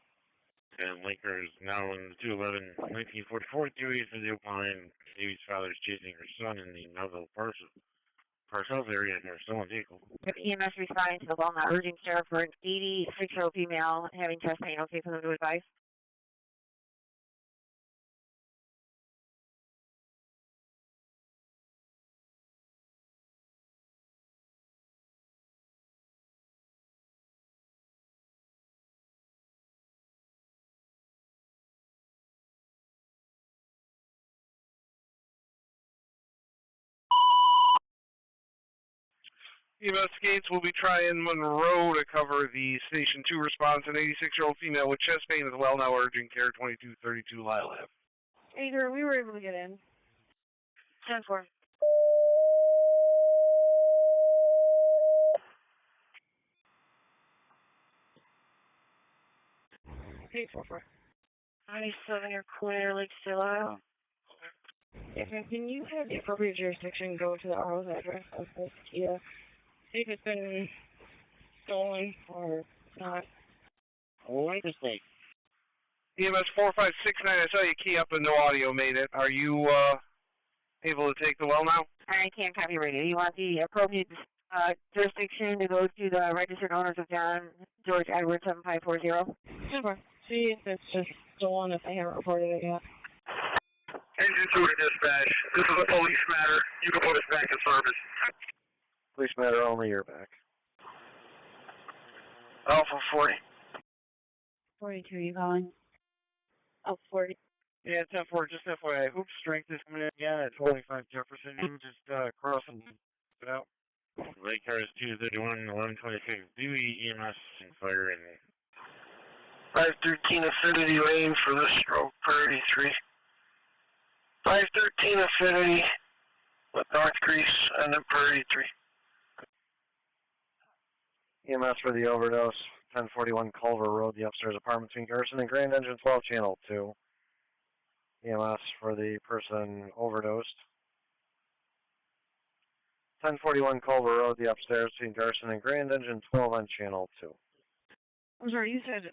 And Laker is now in the 211 1944 Dewey for the Opine. Davy's father is chasing her son in the Melville Parcells area in her stolen vehicle. EMS responding to the Walnut, urging care for an 86-year-old female having chest pain. Okay for them to advise? EMS Gates will be trying Monroe to cover the Station 2 response. An 86-year-old female with chest pain as well, now urgent care, 2232 Lyle Ave. Either we were able to get in. 10-4. Hey, 4-4. 97, you're clear, Lake Still Isle. Can you have the appropriate jurisdiction go to the RO's address of this Kia? See if it's been stolen or not. What mistake? EMS 4569, I saw you key up and no audio made it. Are you able to take the well now? I can't copy radio. You want the appropriate jurisdiction to go to the registered owners of John George Edward 7540? Super. See if it's just stolen if they haven't reported it yet. Engine 2 to dispatch. This is a police matter. You can put us back in service. Police matter only, you're back. Alpha 40. 42, you calling? Oh, 40. Yeah, 10-4, just FYI. Hoop strength is coming in again at 25 Jefferson. You can just cross and get out. Lake Cars 231, 1126, Dewey EMS and fire in 513 affinity lane for this stroke, priority 3. 513 affinity with North Grease and then priority 3. EMS for the overdose, 1041 Culver Road, the upstairs apartment between Garrison and Grand Engine 12, Channel 2. EMS for the person overdosed. 1041 Culver Road, the upstairs between Garrison and Grand Engine 12 on Channel 2. I'm sorry, you said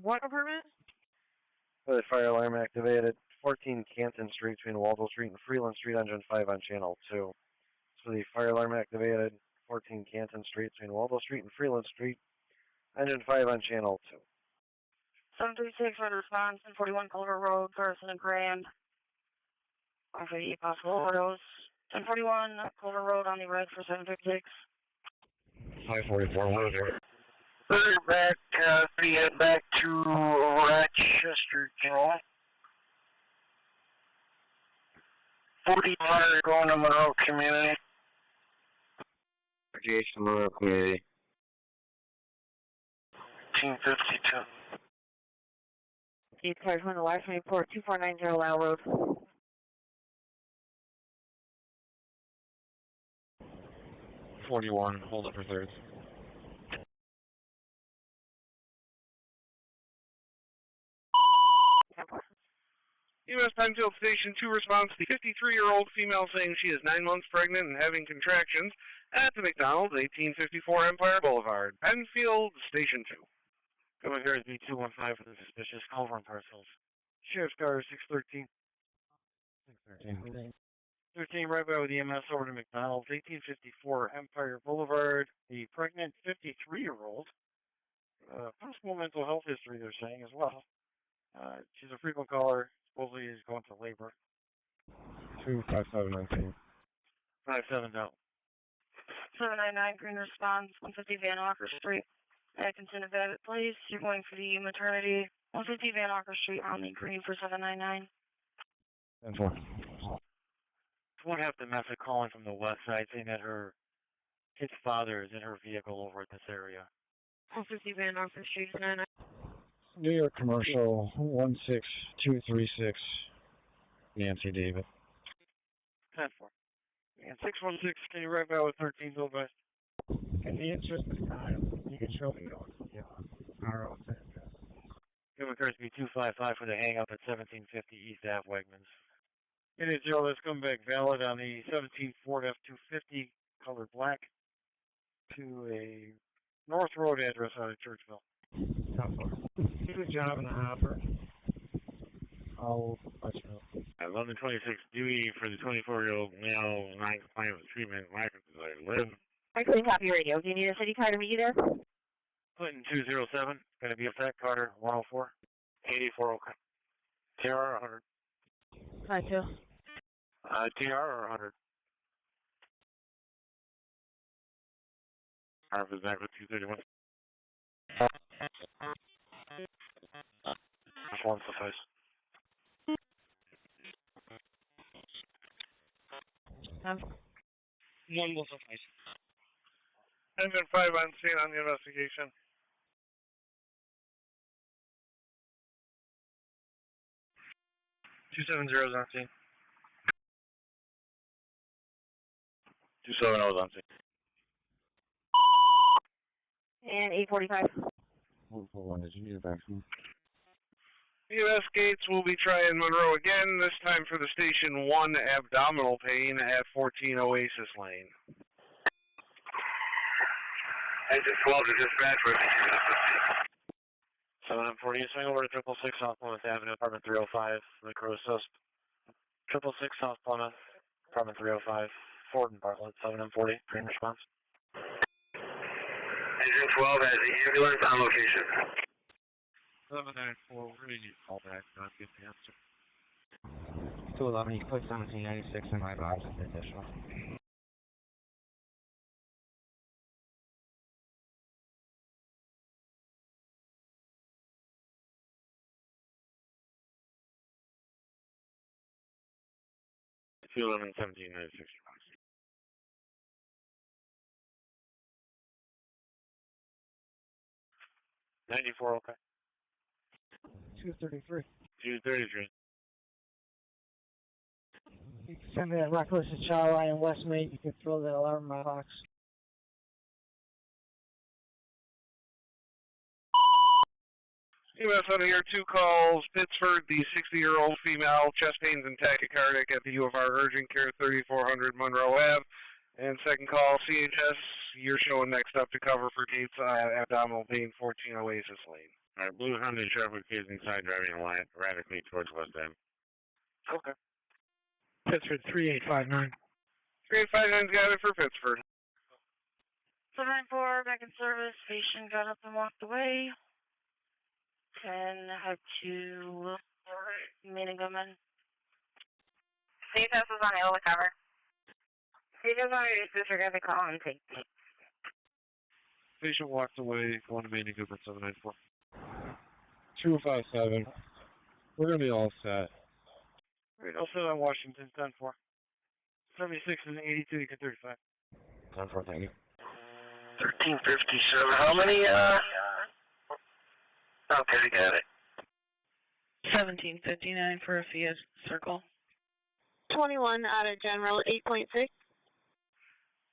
what apartment? For the fire alarm activated, 14 Canton Street between Waldo Street and Freeland Street, Engine 5 on Channel 2. For the fire alarm activated, 14 Canton Street between Waldo Street and Freeland Street, Engine 5 on Channel 2. 736 for the response, 1041 Culver Road, Garrison and Grand. For the possible overdose. 1041 Culver Road on the red for 756. 544, what is it? We're back, we head back to Rochester, General. 41 going to Monroe Community. GH to Monroe Community. 1852. 8 from the last report, 2490 Lyle Road. 41, hold it for thirds. U.S. Penfield Station 2 response to the 53-year-old female saying she is 9 months pregnant and having contractions at the McDonald's, 1854 Empire Boulevard. Penfield Station 2. Coming here is B215 for the suspicious Culver parcels. Sheriff's car 613. 13 right by with EMS over to McDonald's, 1854 Empire Boulevard. The pregnant 53-year-old, possible mental health history they're saying as well. She's a frequent caller, supposedly is going to labor. 25719. 57 down. 799 Green response, 150 Van Walker Street. Atkinson of Babbitt Place. You're going for the maternity. 150 Van Walker Street on the green for 799. 10-4. Someone have the message calling from the west side saying that her kid's father is in her vehicle over at this area. 150 Van Walker Street, 99. New York Commercial 16236. Nancy David. 10-4. And 616, can you right by with 13 Bill West? In the interest of time, you can show me yours. Yeah. Our own address. Human courtesy 255 for the hang up at 1750 East Ave Wegmans. NHL has come back valid on the 17 Ford F-250, color black, to a North Road address out of Churchville. Good job in the hopper. I'll let you know. 1126 Dewey for the 24-year-old male non-compliant with treatment. Life live. I couldn't copy radio. Do you need a city car to meet you there? Clinton 207, going to be effect, Carter 104. 84 okay. TR 100. 52. TR or 100? Harp is back with 231. One suffice. One will suffice. Engine 5 on scene on the investigation. Two 270s on scene. 270 on scene. And 845. When did you need it back from? U.S. Gates will be trying Monroe again, this time for the Station 1 abdominal pain at 14 Oasis Lane. Engine 12 to dispatch with 740, swing over to 666 South Plymouth Avenue, apartment 305, the crew assist. 666 South Plymouth, apartment 305, Ford and Bartlett, 740, green response. Engine 12 has the ambulance on location. 794, we're going to need to call back, not get the answer. 211, you can put 1796 in my box, additional. 211, 17, 96. 94, okay. 233. 233. You can send me that reckless to Charlie and Westmate. You can throw the alarm in my box. EMS on here, 2 calls. Pittsford, the 60-year-old female, chest pains and tachycardic at the U of R urgent care, 3400 Monroe Ave. And second call, CHS, you're showing next up to cover for Gates abdominal pain, 14 Oasis Lane. All right, blue Honda traffic is inside driving erratically towards West End. Okay. Pittsford 3859. 3859's got it for Pittsford. 794, back in service. Patient got up and walked away. And had to meeting Goodman. CHS was unable to cover. CHS on your disregard the call and take. Patient walked away, going to Maine Goodman 794. 257. We're going to be all set. All right, all set on Washington, 10-4. 76 and 82, you get 35. 10-4, thank you. 1357. How many, Okay, got it. 1759 for a Fiat Circle. 21 out of General, 8.6.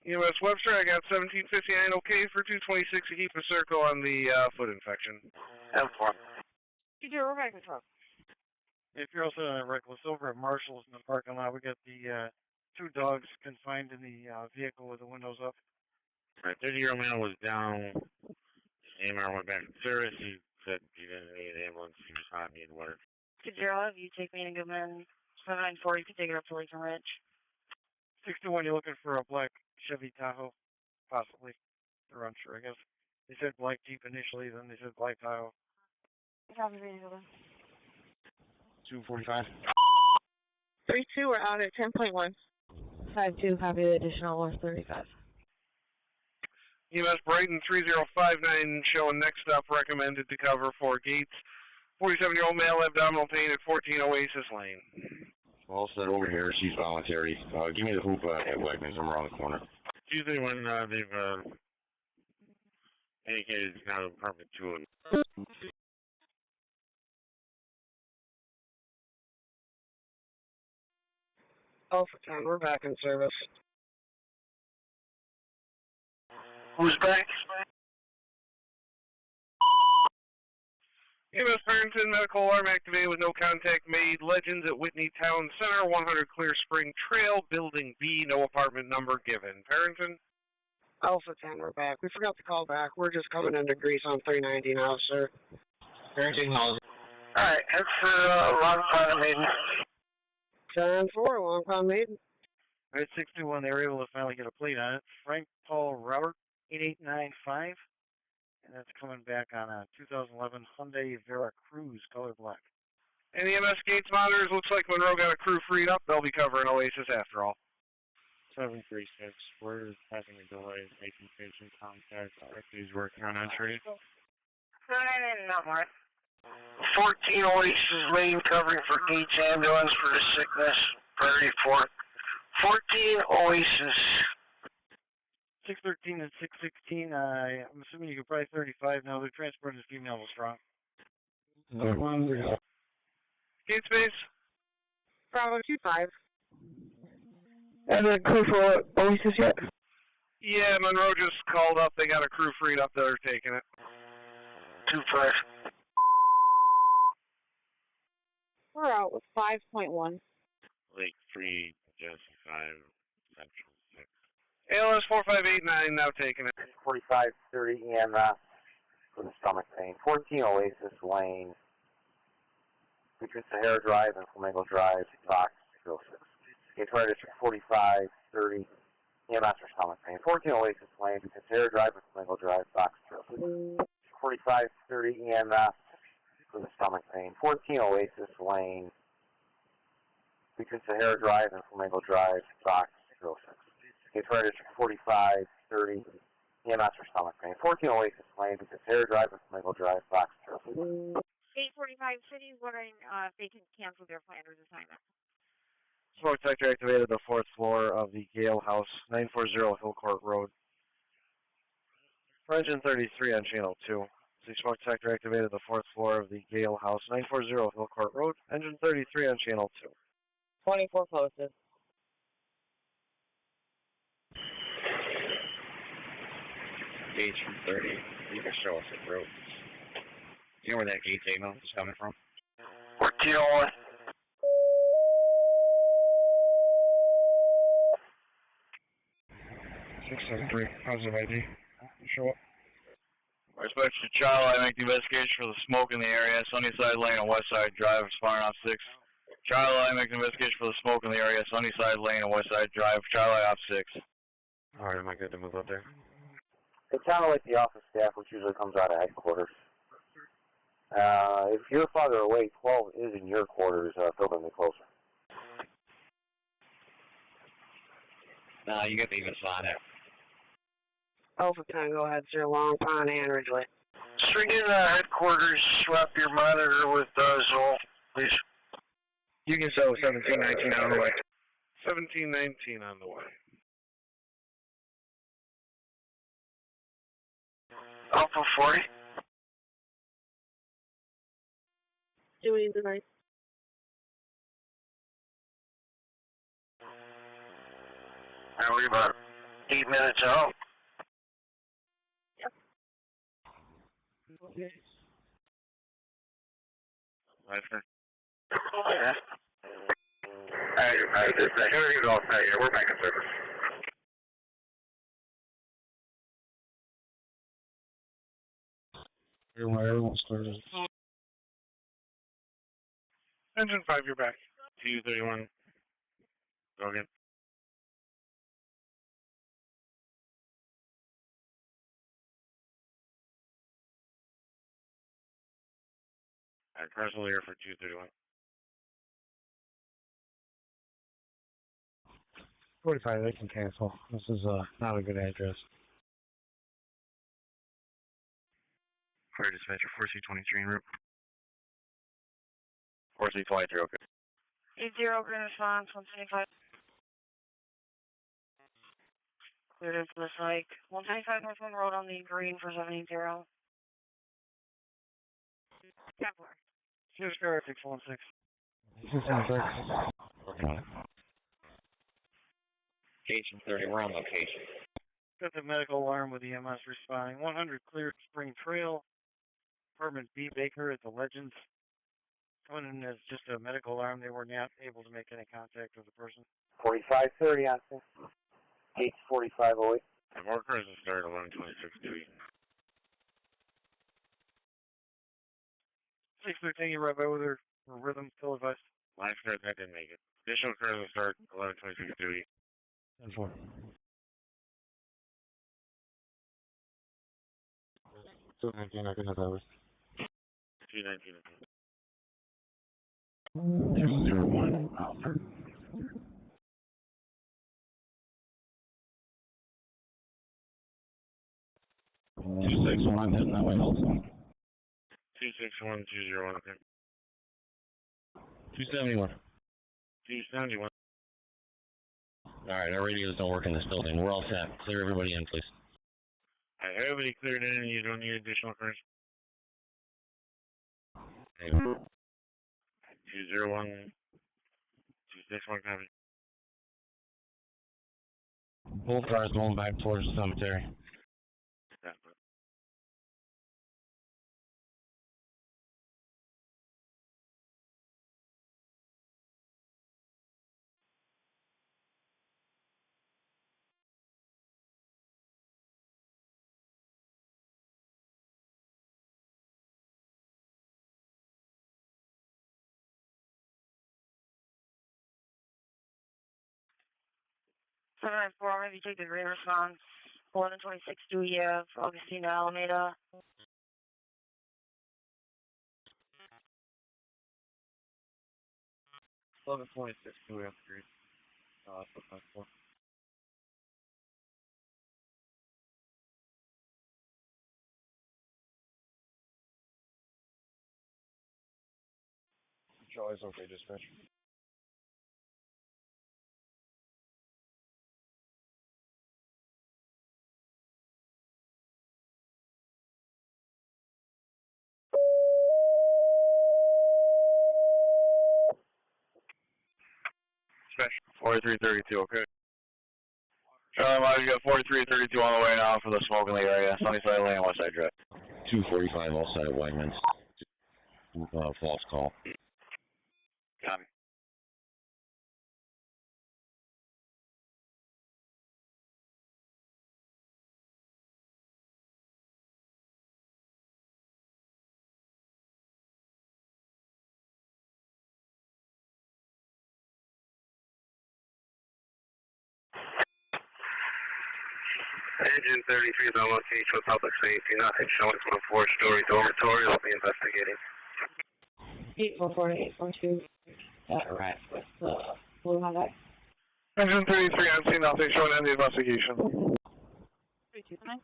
EMS Webster, I got 1759 okay for 226 to keep a circle on the foot infection. 10-4. You do a back control. If you're also on a reckless over at Marshall's in the parking lot, we got the 2 dogs confined in the vehicle with the windows up. All right, 30-year-old man was down. AMR went back to service. He said he didn't need an ambulance. He was not needed work. Gerald, you take me to Goodman 794, you can take it up to Lake and Ridge. 61, you're looking for a black Chevy Tahoe, possibly. They're unsure, I guess. They said black Jeep initially, then they said black Tahoe. Copy, Goodman. 245. 32, we're out at 10.1. 52, copy the additional loss 35. EMS Brighton 3059 showing next up recommended to cover for Gates. 47-year-old male, abdominal pain at 14 Oasis Lane. All set over here. She's voluntary. Give me the hoop at Wegmans. I'm around the corner. Usually when they've indicated it's not apartment 2. Alpha 10, we're back in service. Who's back? EMS Farrington, medical alarm activated with no contact made. Legends at Whitney Town Center, 100 Clear Spring Trail, Building B, no apartment number given. Farrington? Alpha 10, we're back. We forgot to call back. We're just coming into grease on 390 now, sir. Farrington, how's it? Alright, head for Long Pond Maiden. 10-4, Long Pond Maiden. Alright, 61, they were able to finally get a plate on it. Frank Paul Robert, 8895. And that's coming back on a 2011 Hyundai Vera Cruz, color black. And EMS Gates monitors, looks like Monroe got a crew freed up. They'll be covering Oasis after all. 736, we're having a delay making patient contact. He's working on entry. 9 and not more. 14 Oasis Lane covering for Gates Ambulance for the sickness, priority 4. 14 Oasis. 613 and 616, I'm assuming you could probably 35 now. They're transporting this female was wrong. Gate space? Bravo 25. And a crew for Oasis yet? Yeah, Monroe just called up. They got a crew freed up. They're taking it. 25. We're out with 5.1. Lake 3, Jesse 5, Central 6. ALS 4589 now taking it. 4530 EMS for the stomach pain. 14 Oasis Lane between Sahara Drive and Flamingo Drive, Vox 06. Gateway District 4530 EMS for stomach pain. 14 Oasis Lane between Sahara Drive and Flamingo Drive, Vox 06. 4530 EMS for the stomach pain. 14 Oasis Lane between Sahara Drive and Flamingo Drive, Vox 06. Gateway District 4530 EMS for stomach pain. 14 Oasis Lane between Sahara Drive and Flamingo Drive, Vox 06. 845 City's wondering if they can cancel their planner's assignment. Smoke detector activated the 4th floor of the Gale House, 940 Hillcourt Road. For engine 33 on channel 2. The smoke detector activated the 4th floor of the Gale House, 940 Hillcourt Road, engine 33 on channel 2. 24 posted. Gauge from 30. You can show us the road. You know where that gauge signal is coming from? 1401. Positive ID. Show up. Respect to Charlie, I make the investigation for the smoke in the area. Sunnyside Lane and Westside Drive, expiring on 6. Charlie, I make the investigation for the smoke in the area. Sunnyside Lane and Westside Drive, Charlie off 6. Alright, am I good to move up there? It sounded like the office staff, which usually comes out of headquarters. If you're farther away, 12 is in your quarters, building me closer. Nah, you get the even on it. Alpha Tango had 0 Long Pond and Ridgeway. String in headquarters, swap your monitor with Zoll, please. You can show 1719 on the way. 1719 on the way. Alpha 40. Doing tonight. Now we're about 8 minutes out. Okay. Lester. Yeah. Everything's all set here. We're back in service. Everyone's clear. Engine 5, you're back. 231. Go again. Alright, Crystal here for 231. 45, they can cancel. This is not a good address. Clear dispatcher 4C23 en route. 4C23, okay. 80, green response, 175. Cleared into the psych. 125 North Monroe on the green for 780. Kepler. Here's Sparrow 616. Location 30, we're on location. Got the medical alarm with EMS responding. 100 clear Spring Trail. Apartment B Baker at the Legends. Coming in as just a medical alarm. They were not able to make any contact with the person. 4530 on scene. Gates 4508. The marker is to start 1126 613, you right by with her rhythm, still advised. Line start, that didn't make it. Additional curve will start 1126 duty. 10-4. 219, I can have hours. 219. 201, Alpha. 261, heading that way also. 261, 201, okay. 271. 271. Alright, our radios don't work in this building. We're all set. Clear everybody in, please. Alright, everybody cleared in and you don't need additional curves? 201, 261, copy. Both cars going back towards the cemetery. Seven 4, maybe take the green response. 1126 Dewey Ave, Augustina, Alameda. 1126, we have to read. 454. Charlie's okay, dispatch. 4332, okay. Charlie Mike, you got 4332 on the way now for the smoke in the area. Sunnyside Lane, Westside Drive. 245 all side of Wegmans. False call. Copy. Engine 33 is on location with public safety. Nothing showing to a 4-story dormitory. We'll be investigating. 844 to 842. Right. Blue Hyundai. Engine 33 on scene, nothing showing in the investigation. 329.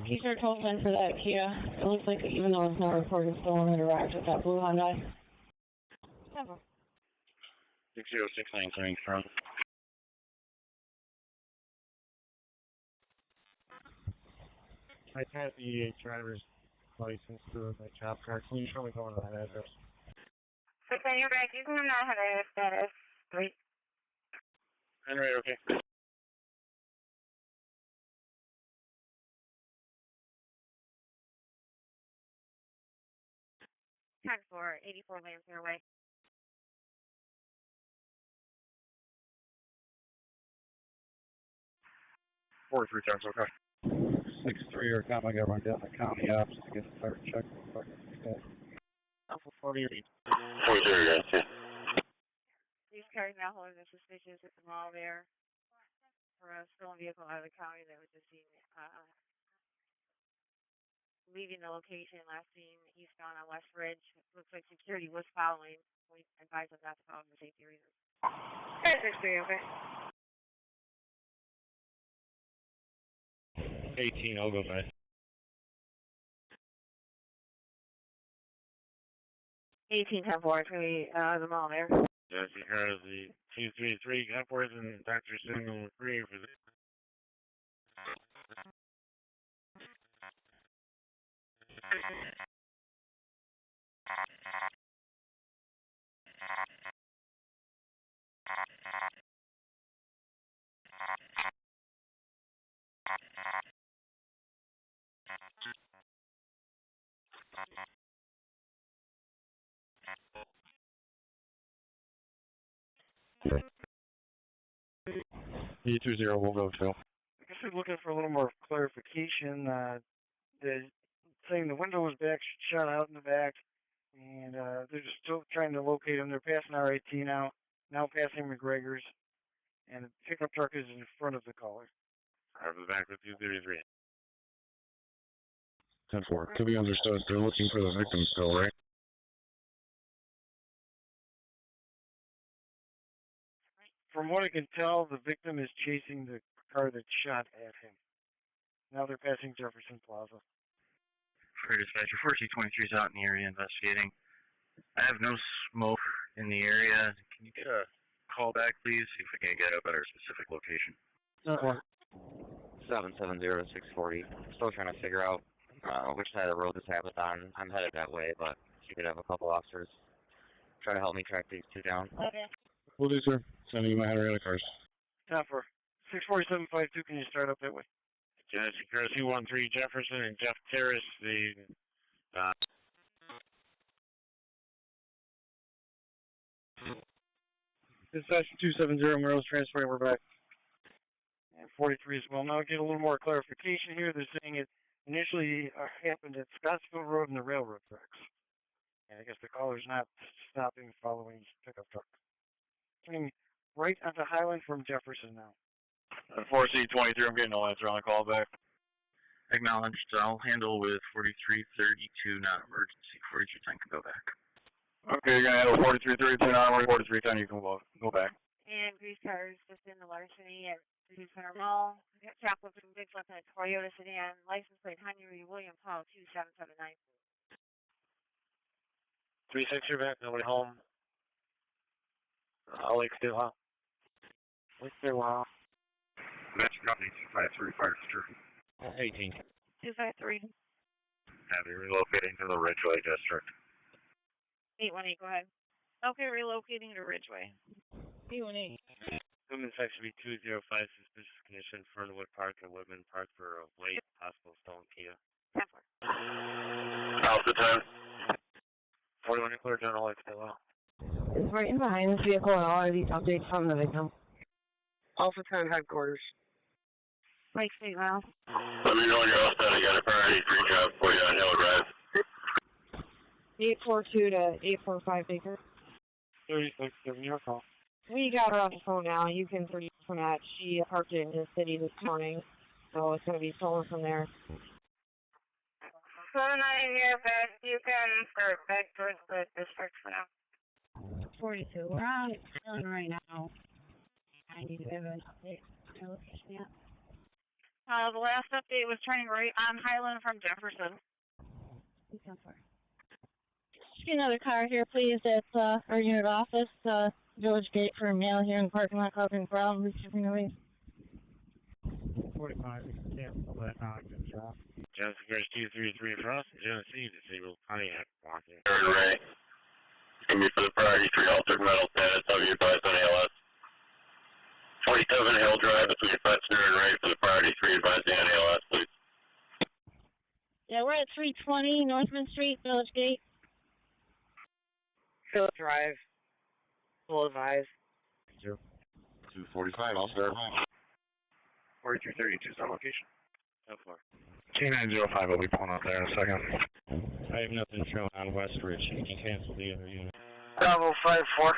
He's our toll sign for that Kia. It looks like even though it's not reported, it's still interact with that blue Hyundai. 60693 coming from. I typed the driver's license to my job card. Can you show me going to that address? 6 on your back, you can not have a status. 3. Henrietta, okay. Time for 84 Lansdale Way. 43 times, okay. 6-3 or not, I got run down the county ops to get the fire check. Alpha 48. 43, yes. These cars now holding the suspicious at the mall there for a stolen vehicle out of the county that was just seen leaving the location last seen eastbound on West Ridge. It looks like security was following. We advised them not to follow for safety reasons. 6-3, okay. 18, I'll go back. 1810 the mall there. Yes, because the 233 Epworth and Dr. Signal 3 for the. E20 will go too. I guess we're looking for a little more clarification. They're saying the window was back, shot out in the back, and they're just still trying to locate them. They're passing R18 now passing McGregor's, and the pickup truck is in front of the caller. Over the back with 233. 10-4. To be understood, they're looking for the victim still, right? From what I can tell, the victim is chasing the car that shot at him. Now they're passing Jefferson Plaza. Fire dispatcher, 4C23 is out in the area investigating. I have no smoke in the area. Can you get a call back, please? See if we can get a better specific location. 770-640. Still trying to figure out which side of the road this happened on. I'm headed that way, but if you could have a couple officers try to help me track these two down. Okay. Will do, sir. Sending you my Henrietta cars. Time for 64752. Can you start up that way? Genesee Cross 213 Jefferson and Jeff Terrace, the Dispatch 270, Monroe's transferring, we're back. And 43 as well. Now get a little more clarification here. They're saying it initially happened at Scottsville Road and the railroad tracks. And I guess the caller's not stopping following pickup truck. Coming right onto Highland from Jefferson now. 4C23, I'm getting no answer on the call back. Acknowledged. I'll handle with 4332, not emergency. 4310 can go back. Okay, you're going to handle 4332 now, 4310, you can go back. And grease cars just in the larceny at the Center Mall. We got Chaplain from Big Left and a Toyota sedan. License plate Honeoye William Paul 2779. 36, you're back. Nobody home. Lake still out. Lake still out. Metro Company 253 Fire District. 18. 253. Have you relocating to the Ridgeway District? 818, go ahead. Okay, relocating to Ridgeway. 818. Human sex should be 205, suspicious condition, Fernwood Park and Woodman Park for a late possible stolen Kia. Alpha 10. 41 and clear, general lights still out. It's right in behind this vehicle and all of these updates from the victim. Alpha 10 headquarters. Lake State Miles. Let me know when you're all set. I got a priority 3 job for you on Hill Drive. 842 to 845 Baker. 36, give me your call. We got her on the phone now. You can produce from that. She parked it in the city this morning, so it's going to be stolen from there. So 9 here, back. You can start back towards the district for now. 42. We're on right now. I need to give an update. Location yet. The last update was turning right on Highland from Jefferson. Just get another car here, please. It's our unit office, Village Gate for mail here in the parking lot, causing problems. Shipping away. 45, let out, good job. Genesee Bridge 233 across, Genesee, disabled Pontiac, walking. Ray. It's going to be for the priority 3 altered metal status. Have you advised on ALS? 47 Hill Drive between Fetzer and Ray for the priority 3 advising on ALS, please. Yeah, we're at 320 Northman Street, Village Gate. Hill Drive. Full advise. 245, I'll start. 4332 is on location. How far? K905 will be pulling out there in a second. I have nothing shown on West Ridge. You can cancel the other unit. Bravo 54.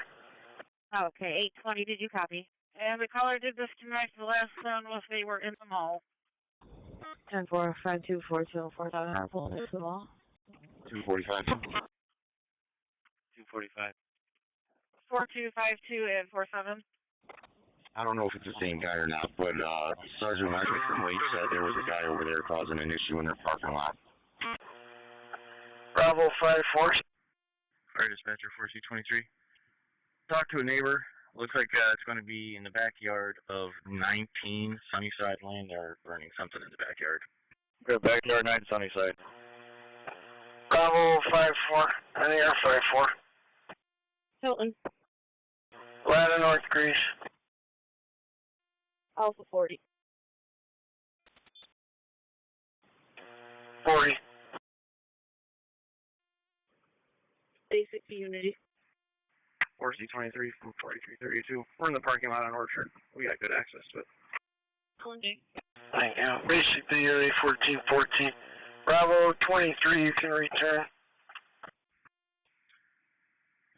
Okay, 820, did you copy? And the caller did disconnect. The last sound was they were in the mall. 10-4, 5242, 4000, pull into the mall. 245. 245. 4252 and 47. I don't know if it's the same guy or not, but Sergeant Marcus from Wade said there was a guy over there causing an issue in their parking lot. Bravo 54. Fire dispatcher 4223. Talked to a neighbor. Looks like it's going to be in the backyard of 19 Sunnyside Lane. They're burning something in the backyard. Good, backyard 9 Sunnyside. Bravo 54. And air 54. Hilton. Ladder North Grease. Alpha 40. 40. Basic Unity. Orsi 23 from 4332. We're in the parking lot on Orchard. We got good access to it. Thank you. Basic Unity 1414. Bravo 23, you can return.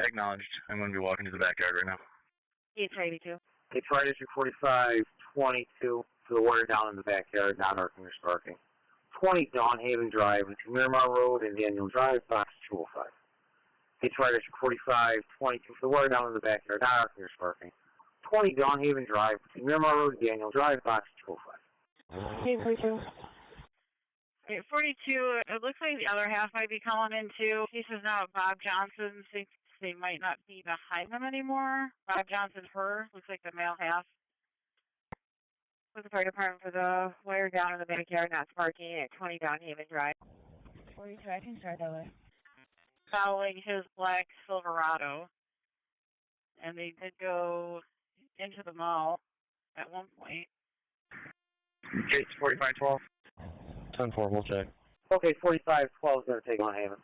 Acknowledged. I'm going to be walking to the backyard right now. 832. It's right issue 4522 for the water down in the backyard, non-Arkham parking. 20 Dawn Haven Drive between Miramar Road and Daniel Drive, box 205. It's right issue 4522 for the water down in the backyard, non-Arkham parking. 20 Dawn Haven Drive between Miramar Road and Daniel Drive, box 205. Hey, 42. 42, it looks like the other half might be calling in too. He says now Bob Johnson thinks they might not be behind them anymore. Bob Johnson, her, looks like the male half. With the fire department for the wire down in the backyard, not parking at 20 Down Haven Drive. 42, I can start that way. Following his black Silverado. And they did go into the mall at one point. Gates 4512. 10-4, we'll check. Okay, 4512 is going to take on Haven.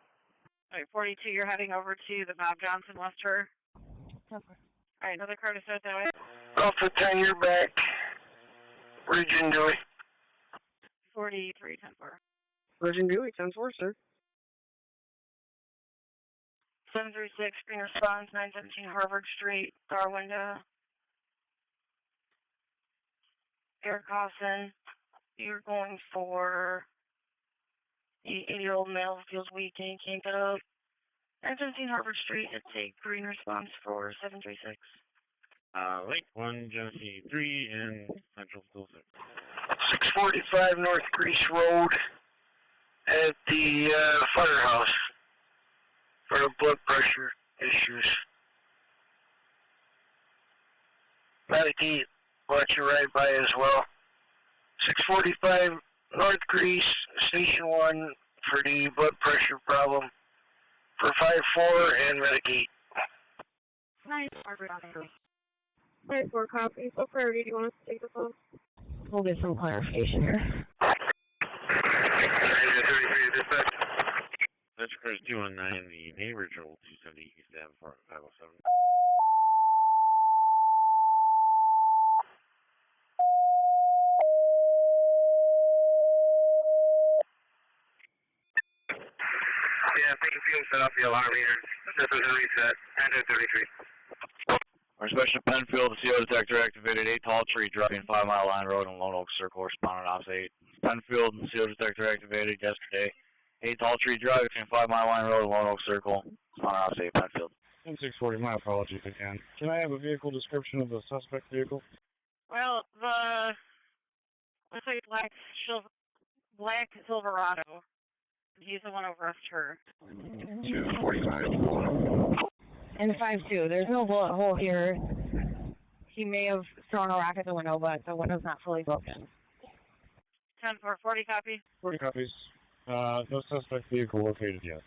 All right, 42, you're heading over to the Bob Johnson West Shore. All right, another car to start that way. Alpha 10, you're back. Region Dewey. 43, 10-4. Region Dewey, 10-4, sir. 736, green response, 917 Harvard Street, car window. Eric Austin, you're going for the 80-year-old male feels weak and he can't get up. 917 Harvard Street, it's a green response for 736. Lake 1, Genesee 3, and Central School 6. 645 North Grease Road at the firehouse for the blood pressure issues. Medicaid, watch your right by as well. 645 North Grease, Station 1 for the blood pressure problem for 5-4 and Medicaid. Nice, Harvard. Alright, 4 copies. What priority do you want us to take the phone? We'll get some clarification here. Metro Cars 219, the neighbor Joel 270 East Ave 507. Yeah, penfield set up the alarm meter. This is a reset. Enter 33. Our special penfield, the CO detector activated, 8 Tall Tree Drive, 5 Mile Line Road in Lone Oak Circle, responding ops 8. Penfield, CO detector activated yesterday, 8 Tall Tree Drive between 5 Mile Line Road and Lone Oak Circle, responding ops 8, Penfield. 640, my apologies again. Can I have a vehicle description of the suspect vehicle? Well, looks like black Silverado. He's the one over us her. 245. And 5-2, there's no bullet hole here. He may have thrown a rock at the window, but the window's not fully broken. 10-4, 40 copy. 40 copies. No suspect vehicle located yet.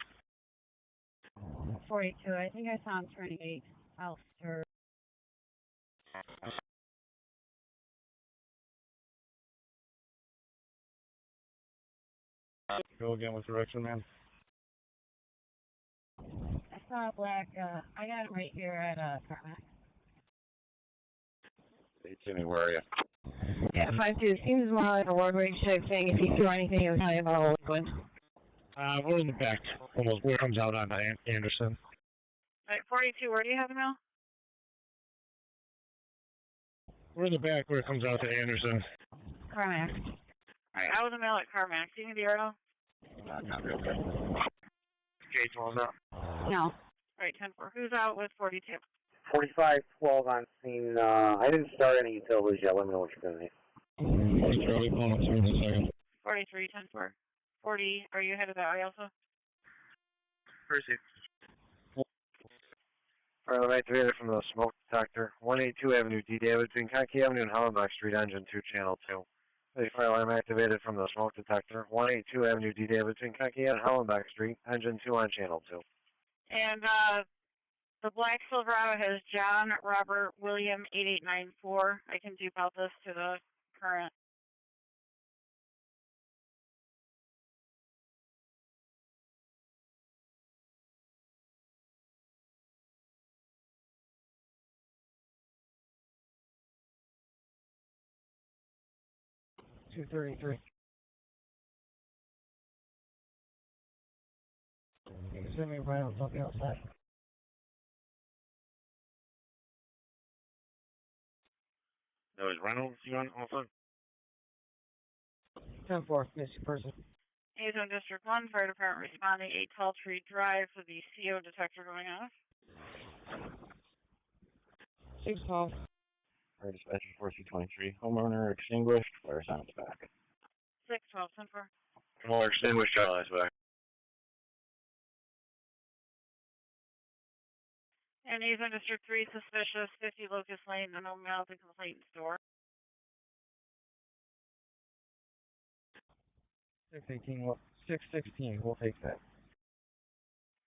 42, I think I saw him turning 8 out for... Go again with direction, man. I saw a black, I got it right here at Carmack. Hey, Timmy, where are you? Yeah, 5-2, seems more like a road rage type thing. If you threw anything, it would tell you about a liquid. We're in the back, almost where it comes out on Anderson. Alright, 42, where do you have the mail? We're in the back where it comes out to Anderson. Carmack. Alright, I was a mail at Carmack. Do you need the arrow? Not real good. Gates on up. No. Alright, 10-4, who's out with 42? 45-12 on scene. I didn't start any utilities yet. Let me know what you're going to need. Charlie, phone up in a second. 43, 10-4. 40, are you headed that way also? Percy. Alarm activated from the smoke detector. 182 Avenue D David between Conkey Avenue and Hollenbach Street, engine 2, channel 2. The fire alarm activated from the smoke detector. 182 Avenue D David between Conkey and Hollenbach Street, engine 2 on channel 2. And the black Silverado has John Robert William 8894. I can dupe out this to the current. $233. Send me right on something outside. That was Reynolds, you on also? 10-4, missing person. Azone District 1, Fire Department responding, 8 Tall Tree Drive for the CO detector going off. 6-12. Fire dispatcher 4323. Homeowner extinguished. Fire signs back. 6-12, 10-4. More extinguished, Charlie's back. And Azone District 3, suspicious, 50 Locust Lane, no mail to complaint store. 616, we'll take that.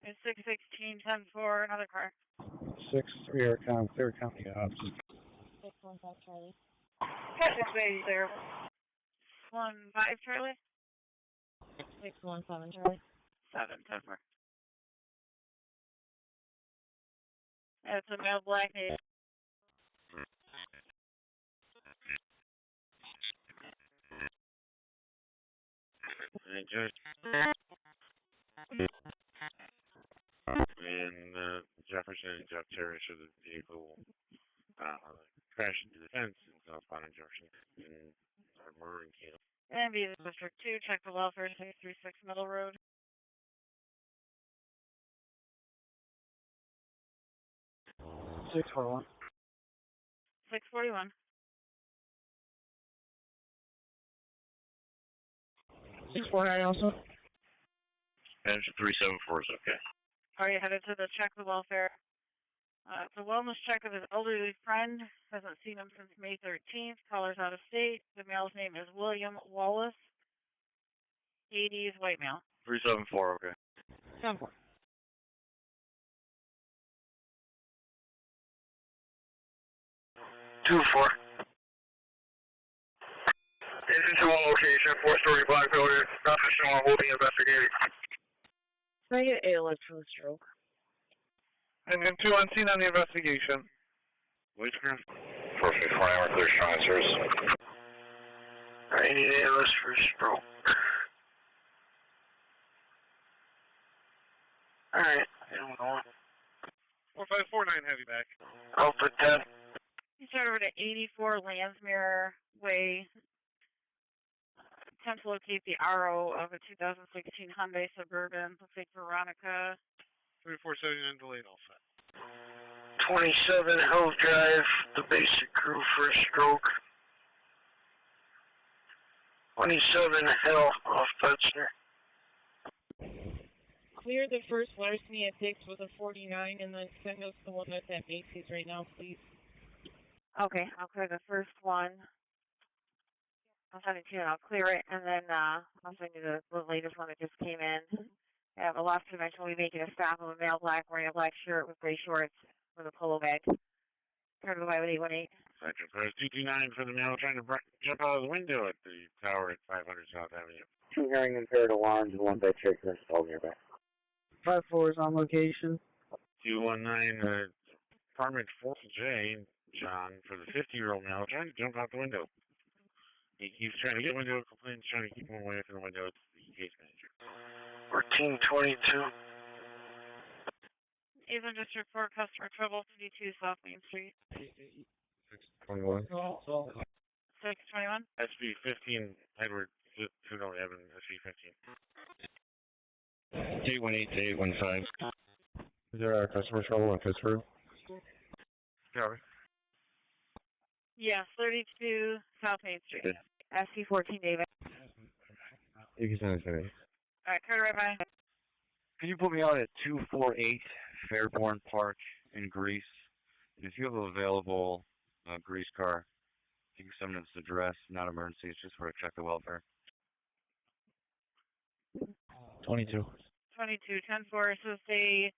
And 616, 10-4, another car. 6-3, third county. 615 Charlie. Catch 680, 15 Charlie. 617 Charlie. 7, 10-4. That's a male black name. And Jefferson and Jeff Terry should the vehicle crash into the fence in southbound junction in Monroe and Kano. And be the District 2, check the welfare, 636 Middle Road. 641. 641. 649 also. Engine 374 is okay. Are you headed to the check the welfare? It's a wellness check of his elderly friend. Hasn't seen him since May 13th. Caller's out of state. The male's name is William Wallace. 80s white male. 374, okay. 10-4. 2-4. Agent 2 on location, 4-story black building. Officer shown holding investigating. Can I get ALS for the stroke? Engine 2 on scene on the investigation. Witchcraft. 454 hour clear strong answers. I need ALS for stroke. Alright. 4549 heavy back. Alpha 10. You start over to 84 Landsmere Way. Attempt to locate the RO of a 2016 Hyundai Suburban. Looks like Veronica. 3479 delayed all set. 27 Hill Drive, the basic crew for a stroke. 27 Hill off Betzer. Clear the first larceny at 6 with a 49 and then send us the one that's at Macy's right now, please. Okay, I'll clear the first one. I'll send it to you and I'll clear it, and then I'll send you the latest one that just came in. I have a lost convention. We'll be making a stop of a male black wearing a black shirt with gray shorts with a polo bag. Turn to 5818. Central Coast 229 for the male trying to jump out of the window at the tower at 500 South Avenue. 2 hearing impaired alarms and 1 bed shaker installed nearby. 5-4 is on location. 219, apartment 4J, John, for the 50-year-old male trying to jump out the window. He keeps trying to get window, complaints trying to keep him away from the window. It's the case manager. 1422. Even District 4 customer trouble 52 South Main Street. 621. 621. SB 15, Edward Funeral Evans, SB 15. 818 to 815. Is there a customer trouble in Pittsford? Cover. Yeah, 32 South Main Street. SC 14 David. You can send it to me. Alright, Carter, right by. Can you put me out at 248 Fairport Park in Greece? And if you have an available Greece car, you can send it to this address, not emergency, it's just for a check of welfare. 22. 22, 10-4. So say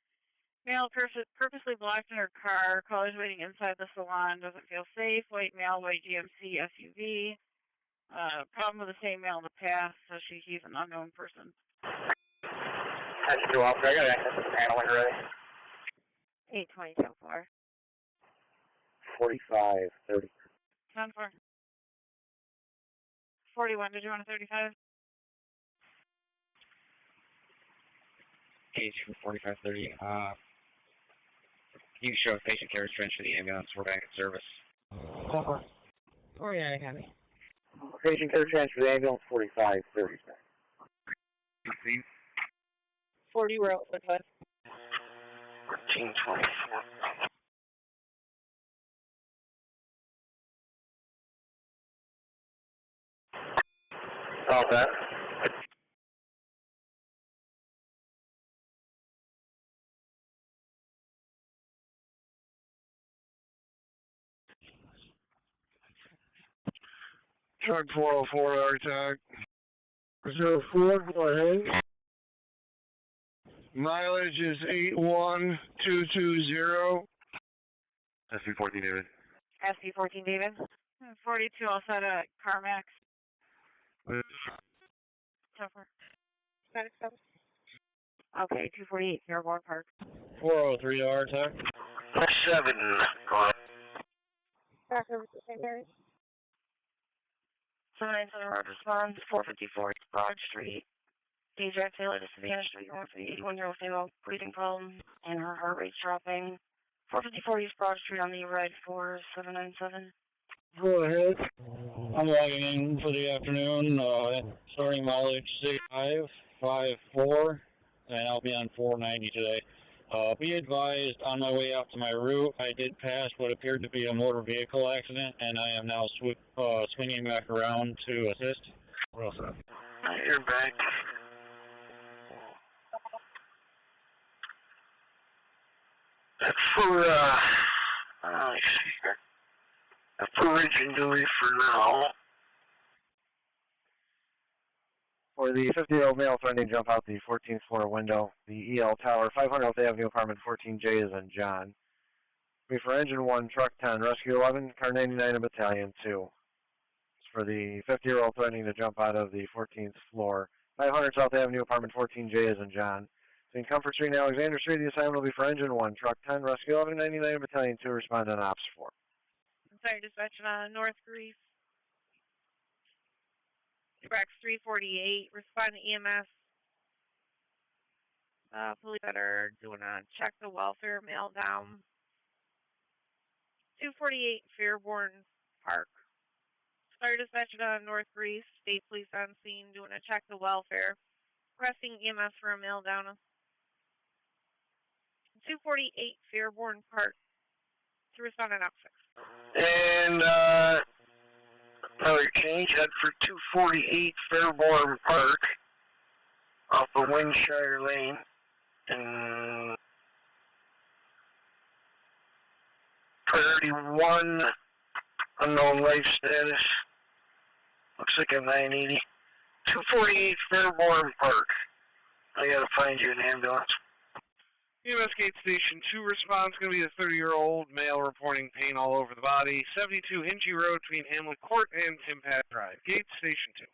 male purposely blocked in her car. Caller's waiting inside the salon. Doesn't feel safe. White male, white GMC SUV. Problem with the same male in the past, so he's an unknown person. That's 2 officer. I got access to the panel when you're ready. 820, 10-4. 45, 30. 10-4. 41, did you want a 35? Case for 4530. You show patient carriage transfer to the ambulance. We're back at service. Oh, yeah, I got it. Patient carriage transfer to the ambulance 4530. 40, we're out with 5. 1424. All that. Truck 404, our tag. 04, go ahead. Mileage is 81220. SB 14, David. SC 14 David. 42, I'll set a CarMax. 10-4. Okay, 248, Fairport Park. 403, our tag. 7. Go ahead. Back over to St. Mary's. 797 Road responds, 454 Broad Street. Deja Taylor to Savannah Street, going for the 81-year-old female breathing problem and her heart rate dropping. 454 East Broad Street on the red 4797. Go ahead. I'm logging in for the afternoon, starting mileage 6554, and I'll be on 490 today. Be advised, on my way out to my route, I did pass what appeared to be a motor vehicle accident, and I am now swinging back around to assist. Well said. You're back. For, for Region Dewey for now. For the 50-year-old male threatening to jump out the 14th floor window, the EL Tower, 500th Avenue, apartment 14J is on John. Be for engine 1, truck 10, rescue 11, car 99, and battalion 2. It's for the 50-year-old threatening to jump out of the 14th floor. 500 South Avenue, apartment 14J as in John. In Comfort Street and Alexander Street, the assignment will be for engine 1, truck 10, rescue 11, 99, and battalion 2, respond on ops 4. Sorry, dispatch on North Greece. Rex 348, respond to EMS. Police that are doing a check the welfare mail down. 248 Fairborn Park. Sorry, dispatch on North Greece. State police on scene doing a check the welfare. Requesting EMS for a mail down. 248 Fairborn Park. To respond on op 6. And, another change, head for 248 Fairborn Park off of Windshire Lane. And priority 1, unknown life status. Looks like a 980. 248 Fairborn Park. I gotta find you an ambulance. EMS Gate Station 2 response going to be a 30-year-old male reporting pain all over the body. 72 Hinchy Road between Hamlet Court and Timpat Drive. Gate Station 2.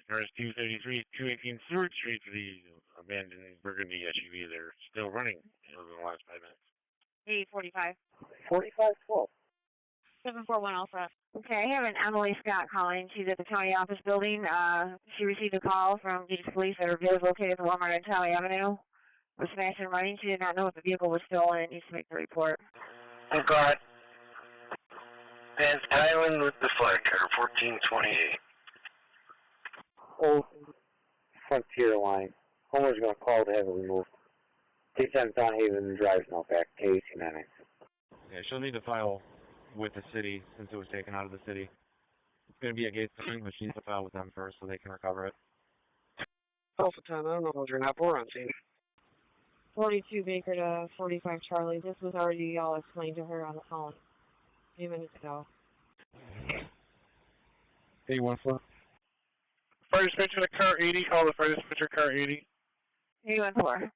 Cars 233, 218 Stewart Street for the abandoned burgundy SUV. They're still running over the last 5 minutes. 845. 4512. 741 Alpha. Okay, I have an Emily Scott calling. She's at the county office building. She received a call from Beach Police that her vehicle is located at the Walmart on Talley Avenue. Was smashed and running. She did not know if the vehicle was stolen and needs to make the report. Oh, God. Vance Island with the flag car, 1428. Old Frontier line. Homer's going to call to have it removed. K10 Don Haven drives now back. K1899. Yeah, she'll need to file with the city since it was taken out of the city. It's going to be a gate thing, but she needs to file with them first so they can recover it. Alpha 10, I don't know if you're not born on scene. 42 Baker to 45 Charlie. This was already all explained to her on the phone a few minutes ago. 814. Fire dispatcher to car 80, call the fire dispatcher car 80. 814.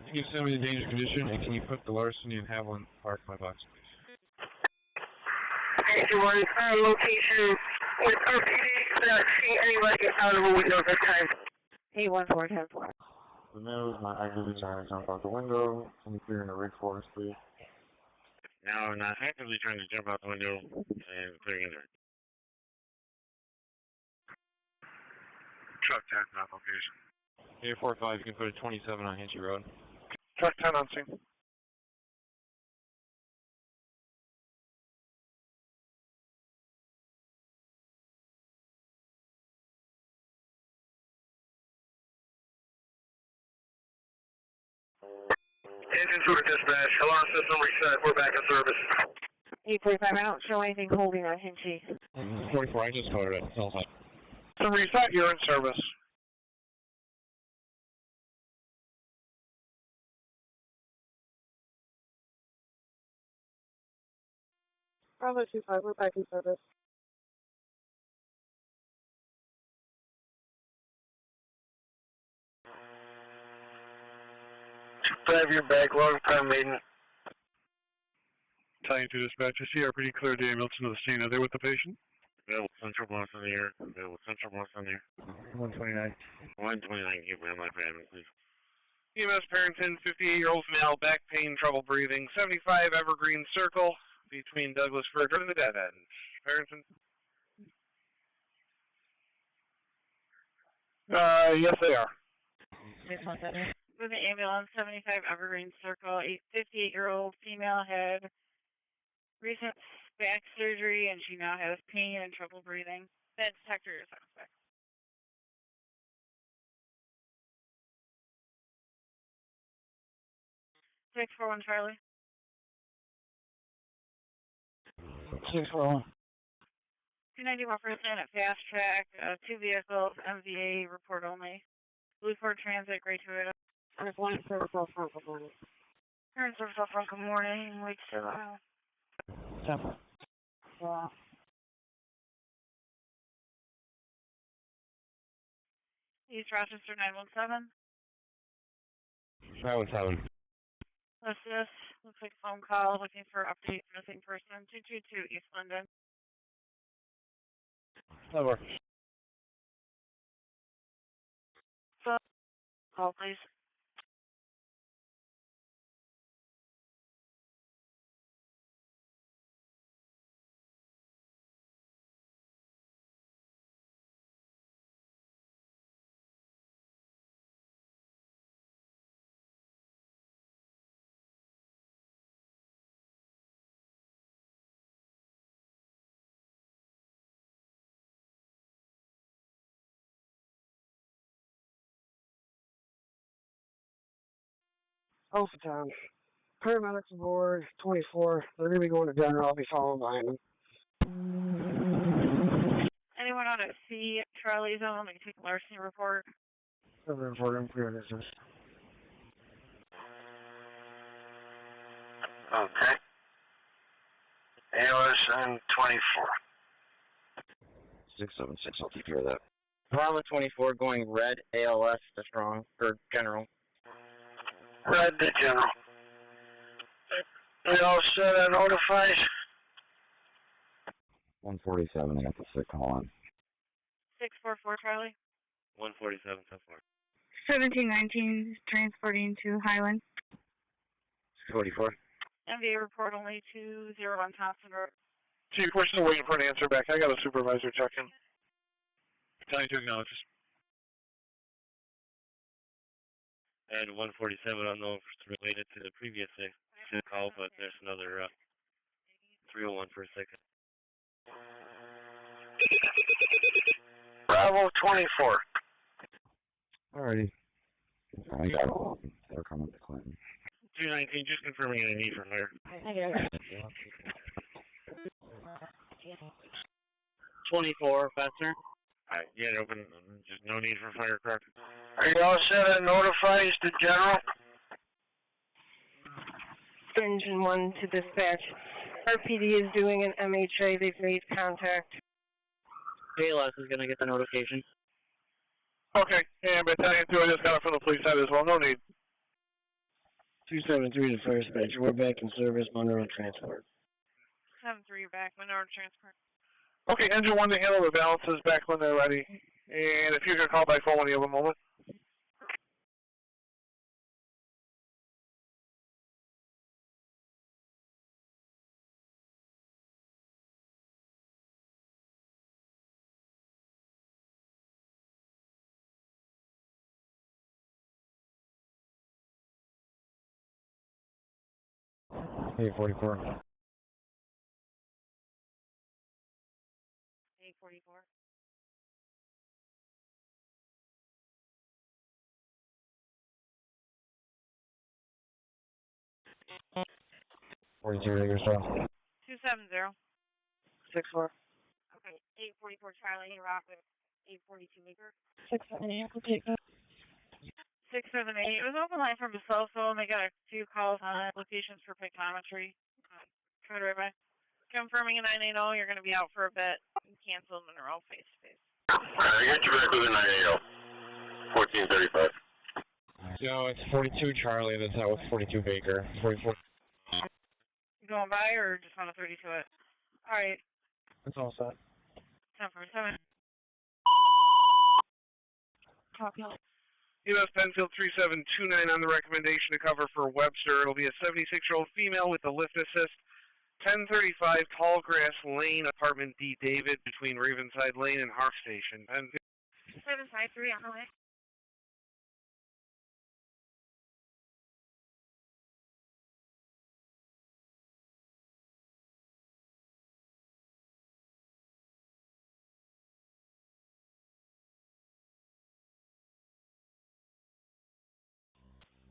Can you send me the dangerous condition, and can you put the larceny in Haviland Park my box, please? 81, location with RPD, not seeing anybody out of a window at this time. 814, 10-4. The nose, my actively trying to jump out the window. Can you clear in the rig for us, please? Now, I'm not actively trying to jump out the window and clearing in there. Truck 10, not location. 845, you can put a 27 on Hinchy Road. Truck 10 on scene. Engine 2 dispatch, alarm system reset, we're back in service. 845, I don't show anything holding on Hinchy. 44, I just coded it. It's all fine. So reset, you're in service. Bravo 25, we're back in service. 5-year back, long time maiden. Telling to dispatch, I see our pretty clear the ambulance into the scene. Are they with the patient? Available central blast on the air. Available central blast on the air. 129. 129, keep me on my family, please. EMS Parrington, 58-year-old male, back pain, trouble breathing. 75 Evergreen Circle between Douglasford and the Dead End. Parrington? Yes, they are. With the ambulance, 75 Evergreen Circle, 58-year-old female had recent back surgery, and she now has pain and trouble breathing. That detector is suspect. 641 Charlie. 641. 291 percent at Fast Track, 2 vehicles, MVA, report only. Blue Ford Transit, Gray Toyota. There's one at service out front, good morning. Current service out front, good morning. Wait till, Yeah. East Rochester 917. 917. This looks like a phone call looking for update missing person 222 East London. That works. So, call please. Alpha Town. Paramedics aboard 24. They're going to be going to dinner. I'll be following behind them. Anyone on a C Charlie zone? They can take a larceny report. Report in for business. Okay. ALS and 24. 676, I'll take care of that. Bravo 24 going red, ALS to strong, or general. Red to general. We all set on notifies? 147, I got the sick call on. 644 Charlie. 147, 10-4. 1719 transporting to Highland. 44. MVA report only 201 Thompson Road. Chief, we're still waiting for an answer back. I got a supervisor checking. 22 acknowledges. And 147, I don't know if it's related to the previous call, but there's another 301 for a second. Bravo 24. Alrighty. I got it. They're coming to Clinton. 219, just confirming any need for fire. 24, Fester. Alright, yeah, open. Just no need for fire, correct? Are you all set on notifies to general? Engine 1 to dispatch. RPD is doing an MHA. They've made contact. ALS is going to get the notification. Okay, and Battalion 2, I just got it from the police side as well. No need. 273 to fire dispatch. We're back in service. Monroe transport. 73 back, Monroe transport. Okay, engine 1 to handle the balances back when they're ready. And if you could call by phone when you have a moment. Hey, 44. 844. yourself. 270. 64. Okay, 844 Charlie, rock with 842 Meeker. 678, we'll take that. 678. It was open line from the cell phone. They got a few calls on applications for pictometry. Try to right by. Confirming a 980. You're going to be out for a bit. Cancel Monroe face to face. I got you back with a 980. 1435. No, it's 42 Charlie. That's out with 42 Baker. 44. You going by or just want to 32 it? All right. That's all set. 1047. Copy. EMS Penfield 3729 on the recommendation to cover for Webster. It'll be a 76-year-old female with a lift assist. 1035 Tallgrass Lane, apartment D. David, between Ravenside Lane and Harf Station. Penfield. 753 on the way.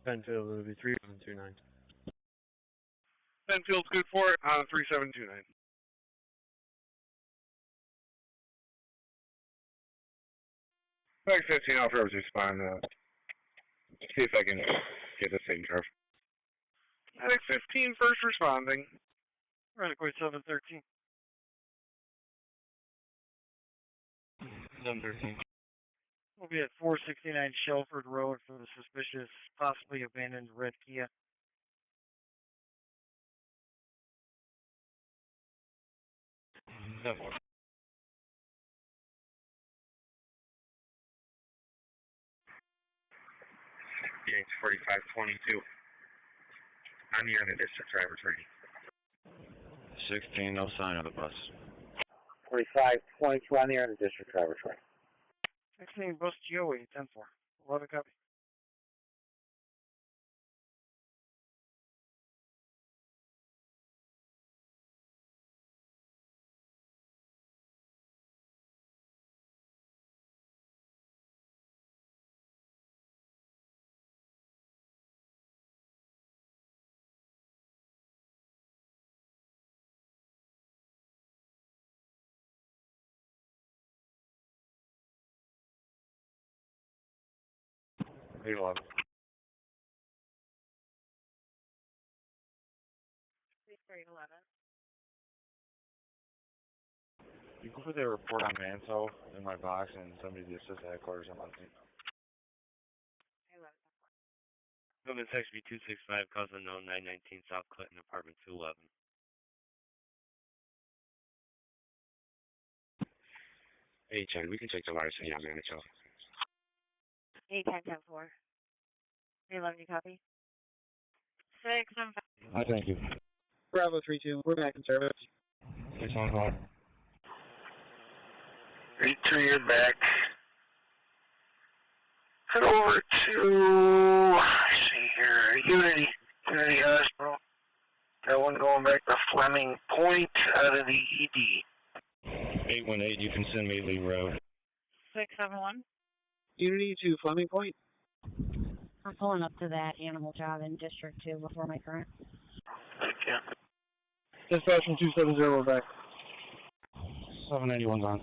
Penfield, it'll be 3729. Penfield's good for it on 3729. Back 15 off-roads respond. See if I can get the same curve. Medic 15, first responding. Runway 713. 713. We'll be at 469 Shelford Road for the suspicious, possibly abandoned red Kia. Yanks 4522. On the other district driver training. 16, no sign of the bus. 4522 on the air in the district driver training. 16, bus GOE, 10-4. 11 copy. Eight 11. Pittsford 11. You can put that report on Manso in my box and somebody to assist headquarters on Monday. 11. Women's XB 265, cause unknown 919 South Clinton, apartment 211. 810, we can take the large city on Manitou. 810 10-4. 11, you copy? 6 and 5. I thank you. Bravo 3-2, we're back in service. 6 on call. 32, you're back. Head over to, let's see here, Unity Hospital. Got one going back to Fleming Point out of the ED. 818, you can send me Lee Road. 671. Unity to Fleming Point. I'm pulling up to that animal job in District 2 before my current. Yeah. Dispatch from 270, we're back. 781's on.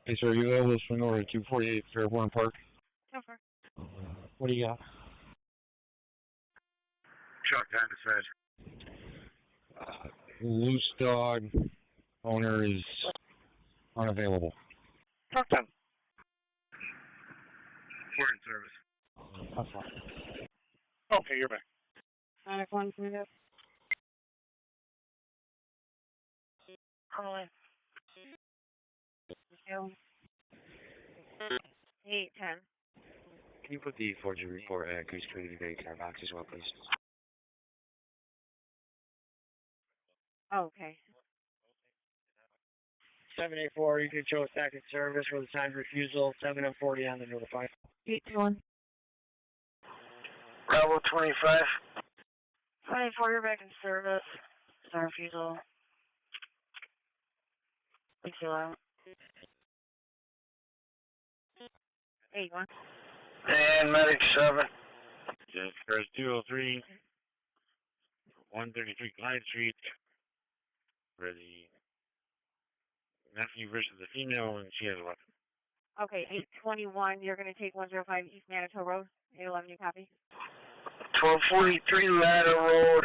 Hey, sir, you able to swing over to 248 Fairport Park? 10-4. What do you got? Chuck on the side. Loose dog owner is unavailable. Talk to him. We're in service. That's fine. Okay, you're back. 9-1, can we go? Call in. 810. Can you put the forgery report at Goose Community Bank in our box as well, please? Oh, okay. 784, you can show us back in service for the signed refusal. 740 on the notify. 821. Bravo 25. 24, you're back in service. Sign refusal. Thank you, out. 81. And medic 7. Just first 203, 133 Clyde Street, for the nephew versus the female, and she has a weapon. Okay, 821, you're going to take 105 East Manitou Road. 811, you copy? 1243 Ladder Road,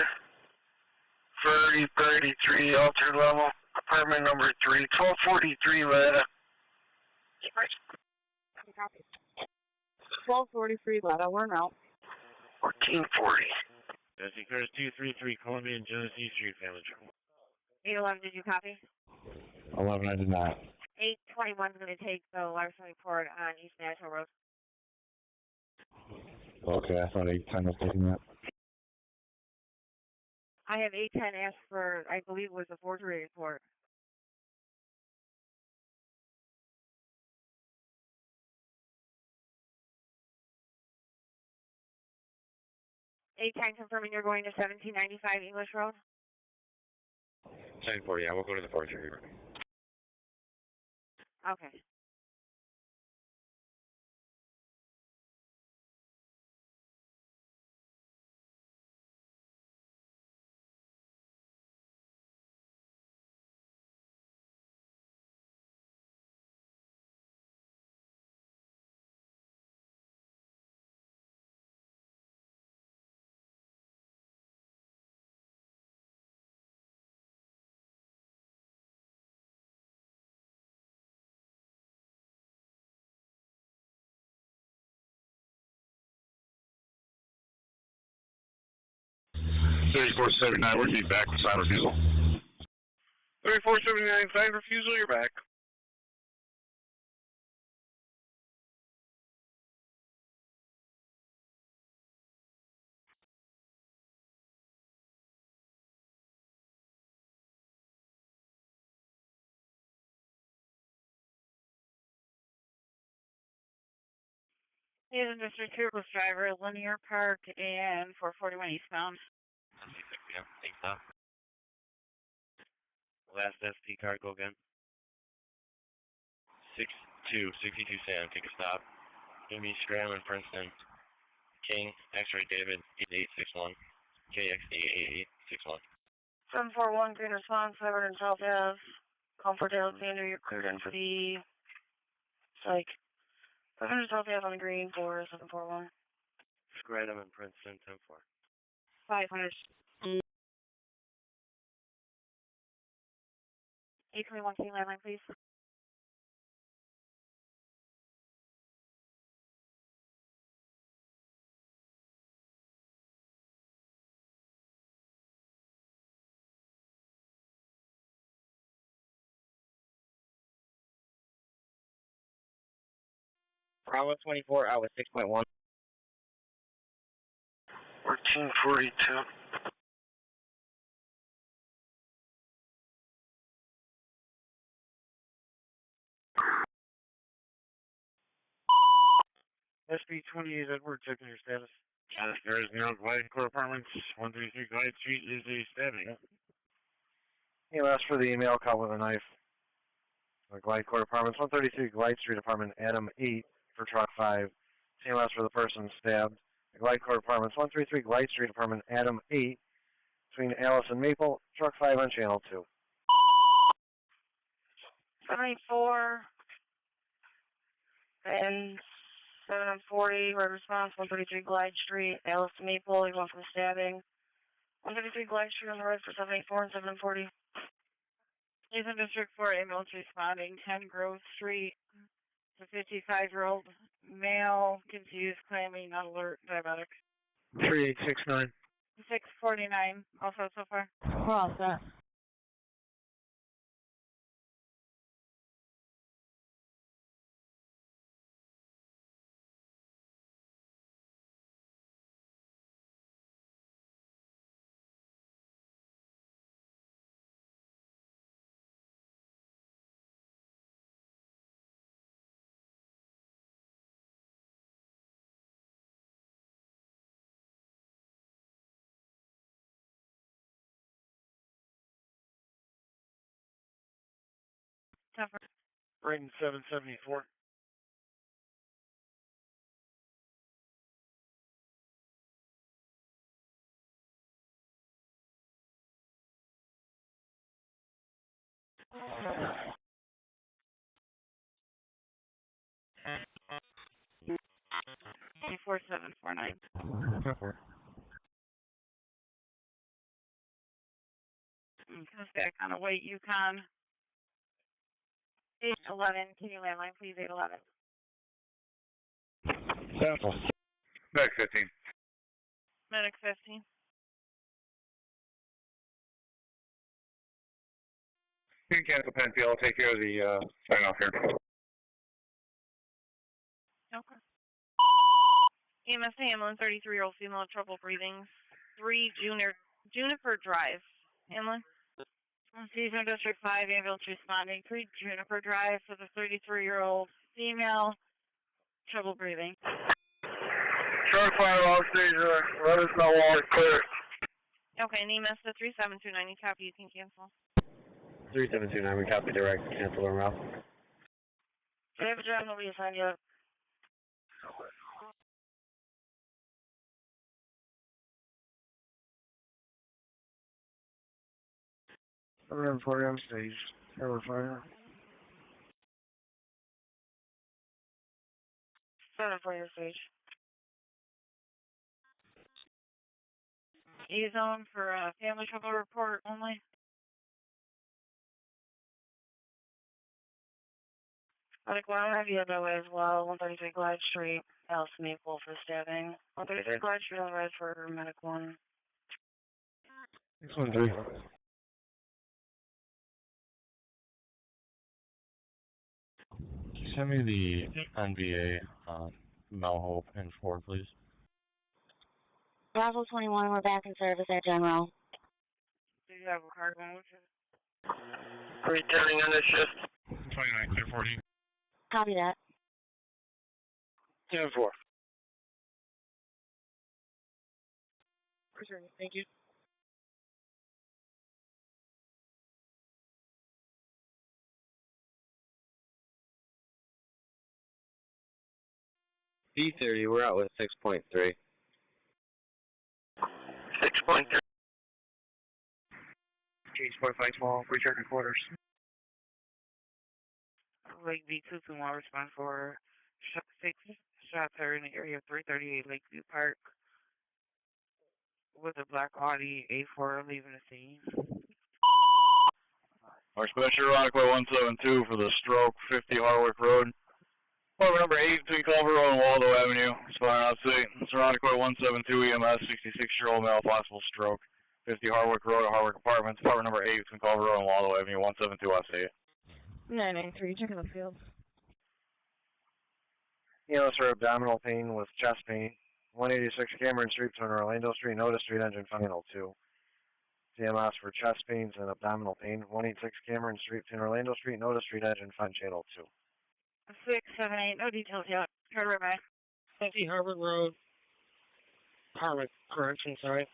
3033 altar level, apartment number 3, 1243 Ladder. Copy. 1243 Letta, we're out. 1440. Jesse Curtis 233 Columbia and Genesee Street, Family Trouble. 811, did you copy? 11, I did not. 821 is going to take the larceny report on East Manitou Road. Okay, I thought 810 was taking that. I have 810 asked for, I believe it was a forgery report. A10 confirming you're going to 1795 English Road. 1040, yeah, we'll go to the forgery. Okay. We'll be back with side refusal. 3479, signed refusal, you're back. Hazen District 2 bus driver, Linear Park and 441 eastbound. Yeah, take stop. Last SP card, go again. 62 Sam, take a stop. Jimmy Scram in Princeton. King, X-ray David, 8861. KXD 8861. 741, green response, 500 South Ave. Comfort Alexander, you're cleared in for the psych. 500 South Ave on the green for 741. Scranton in Princeton, 10-4. 500. 821, can you landline, please? Bravo 24, I was 6.1. 1442. SB28 Edward, checking your status. There's no Glide Court Apartments, 133 Glide Street is a stabbing. EMS for the email caught with a knife. Glide Court Apartments, 133 Glide Street Apartment, Adam 8 for truck 5. CMS for the person stabbed. Glide Court Apartments, 133 Glide Street Apartment, Adam 8 between Alice and Maple, truck 5 on channel 2. 74 and 740, red response, 133 Glide Street, Alice to Maple, you went for the stabbing. 133 Glide Street on the red for 784 and 740. Hazen District 4 ambulance responding, 10 Grove Street. It's a 55-year-old male, confused, claiming not alert, diabetic. 3869. 649, also so far. We're all set. Braden 774. Okay, 4749. Comes back on a white Yukon. 811, can you landline, please? 811. Central. Back 15. Medic 15. You can cancel penfield, I'll take care of the sign off here. Okay. EMS ambulance, 33-year-old female, trouble breathing. 3 Juniper Drive. Ambulance. Hazen District 5 ambulance responding, 3 Juniper Drive for the 33-year-old female, trouble breathing. Truck 5 off stage, let us know when we're clear. Okay, and EMS to 3729, you copy, you can cancel. 3729, we copy direct, cancel our route. Do you have a job nobody assigned yet? I'm 40 on stage. Cover fire. 740 stage. E-zone for a family trouble report only. Medic 1, I have you that way as well. 133 Glide Street, Alice Maple for stabbing. 133 Glide Street on the red for Medic 1. 613. send me the NBA Mel Hope and Ford, please? Bravo 21, we're back in service at General. Do you have a card going with you? Returning on this shift. 29, clear 40. Copy that. 10-4. Returning, thank you. B30, we're out with 6.3. 6.3. Change 45 small, return to quarters. Lake B221 respond for 6 shots heard in the area of 338 Lakeview Park with a black Audi A4 leaving the scene. Our special Rockaway 172 for the stroke, 50 Harwick Road. Apartment number 8 between Culver Road and Waldo Avenue. Responding out state. Rockaway 172 EMS, 66-year-old male, possible stroke. 50 Harwick Road, Harwick Apartments. Apartment number 8 between Culver Road and Waldo Avenue, 172 West 8. 993, check the field. EMS for abdominal pain with chest pain. 186 Cameron Street between Orlando Street and Otis Street, engine final 2. CMS for chest pains and abdominal pain. 186 Cameron Street between Orlando Street and Otis Street, engine final channel 2. 678, no details yet. Card right back. 50 Harvard Road. Harvard, correction, sorry.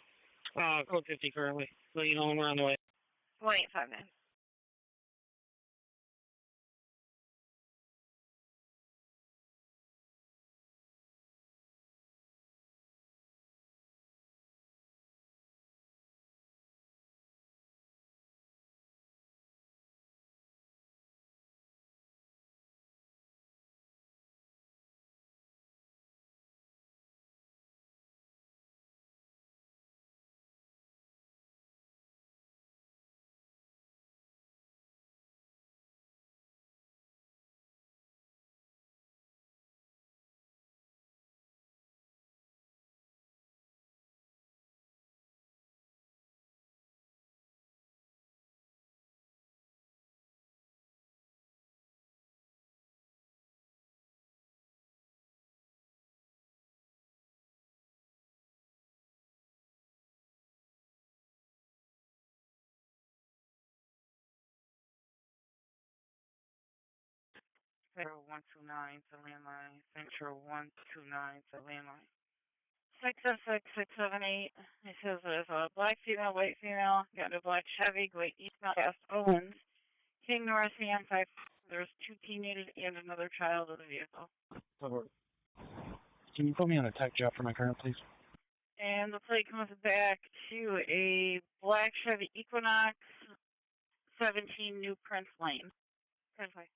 Code 50 currently. So you know when we're on the way. 1859. Central 129 to landline. Central 129 to landline. 606-678. It says there's a black female, white female, got a black Chevy, going eastbound past Owens. King North CM5. There's 2 teenagers and another child in the vehicle. Can you put me on a tech job for my current, please? And the plate comes back to a black Chevy Equinox, 17 New Prince Lane. Prince Lane.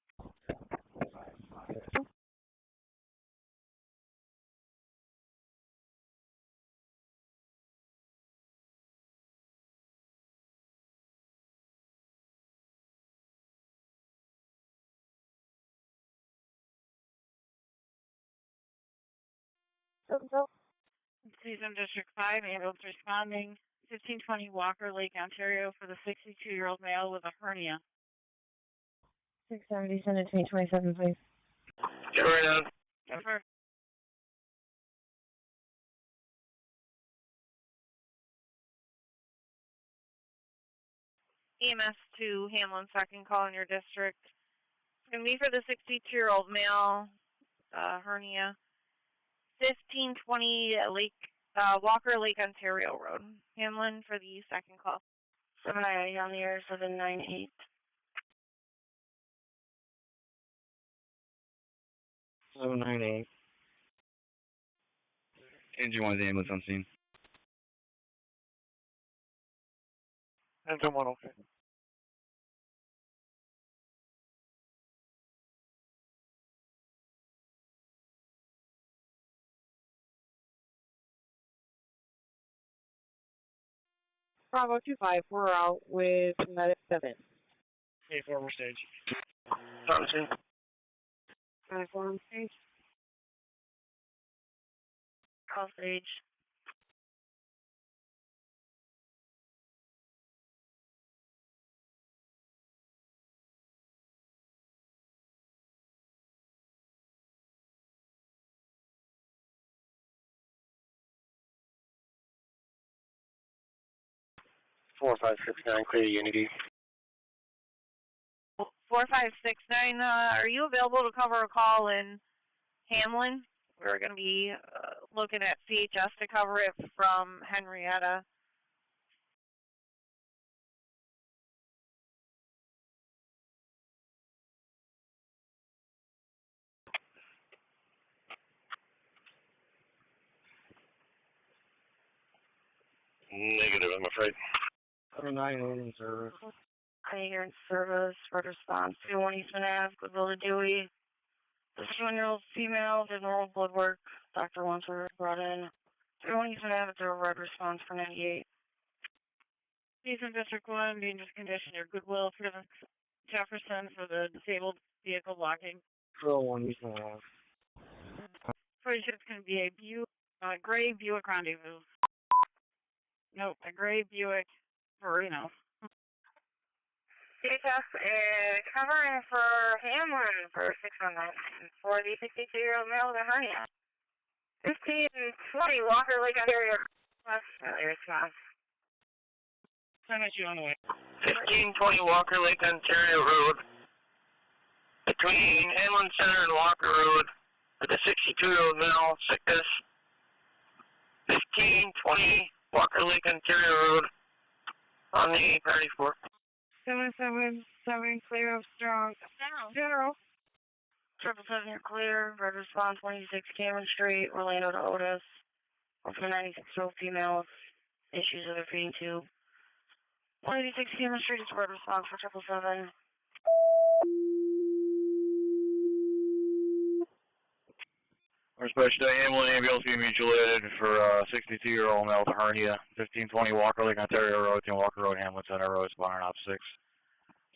Season District 5, ambulance responding. 1520 Walker Lake, Ontario, for the 62-year-old male with a hernia. 670, send it to me, 27, please. Get right on. Over. EMS to Hamlin, second call in your district. It's going to be for the 62-year-old male, hernia. 1520 Walker Lake, Ontario Road. Hamlin for the second call. 798 on the air, 798. 798. Engine 1 is the ambulance on scene. Engine 1, okay. Bravo 25, we're out with medic 7. Hey, forward stage. On scene. 5-4 on stage. Call stage. 4569, clear Unity. 4569, are you available to cover a call in Hamlin? We're going to be looking at CHS to cover it from Henrietta. Negative, I'm afraid. 9 in service. Hey, you're in service. Red response. 21 Eastman Ave, Goodwill to Dewey. 61-year-old female did normal blood work. Doctor wants her brought in. 31 Eastman Ave, it's a red response for 98. Eastern District 1, dangerous condition, your Goodwill for Jefferson for the disabled vehicle blocking. 201 Eastman Ave. 46 going to be a gray Buick Rendezvous. Nope, a gray Buick Verino. CHS is covering for Hamlin for 619 for the 62-year-old male with a hernia. 1520 Walker Lake, Ontario. Response. Send you on the way. 1520 Walker Lake, Ontario Road. Between Hamlin Center and Walker Road with a 62-year-old male, sickness. 1520 Walker Lake, Ontario Road on the 34. 777, clear up strong. Zero. 777, you're clear. Red response, 26 Cameron Street, Orlando to Otis. Also 96-year-old female, issues of a feeding tube. 186 Cameron Street is red response for 777. Respect to Hamlin ambulance being mutual aid for 62-year-old male with a hernia, 1520 Walker Lake, Ontario Road, 10 Walker Road, Hamlin Center Road, spawner op 6.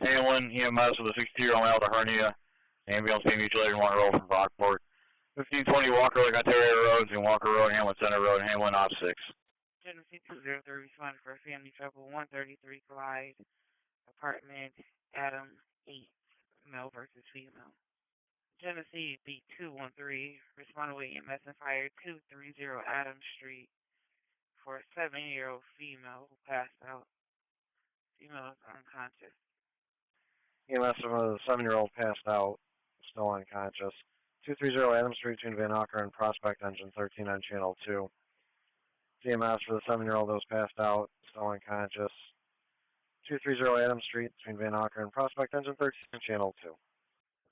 Hamlin EMS with a 62-year-old male with a hernia, ambulance being mutual aid in Monroe from brockport. 1520 Walker Lake, Ontario Road, 10 Walker Road, Hamlin Center Road, Hamlin op 6. Genesee 203 responded for a family trouble 133 Clyde, apartment Adam 8, male versus female. Genesee B213 responded with EMS and fire 230 Adams Street for a 7-year-old female who passed out. Female is unconscious. EMS of a 7-year-old passed out, still unconscious. 230 Adams Street between Van Auker and Prospect Engine 13 on Channel 2. EMS for the 7-year-old that was passed out, still unconscious. 230 Adams Street between Van Auker and Prospect Engine 13 on Channel 2.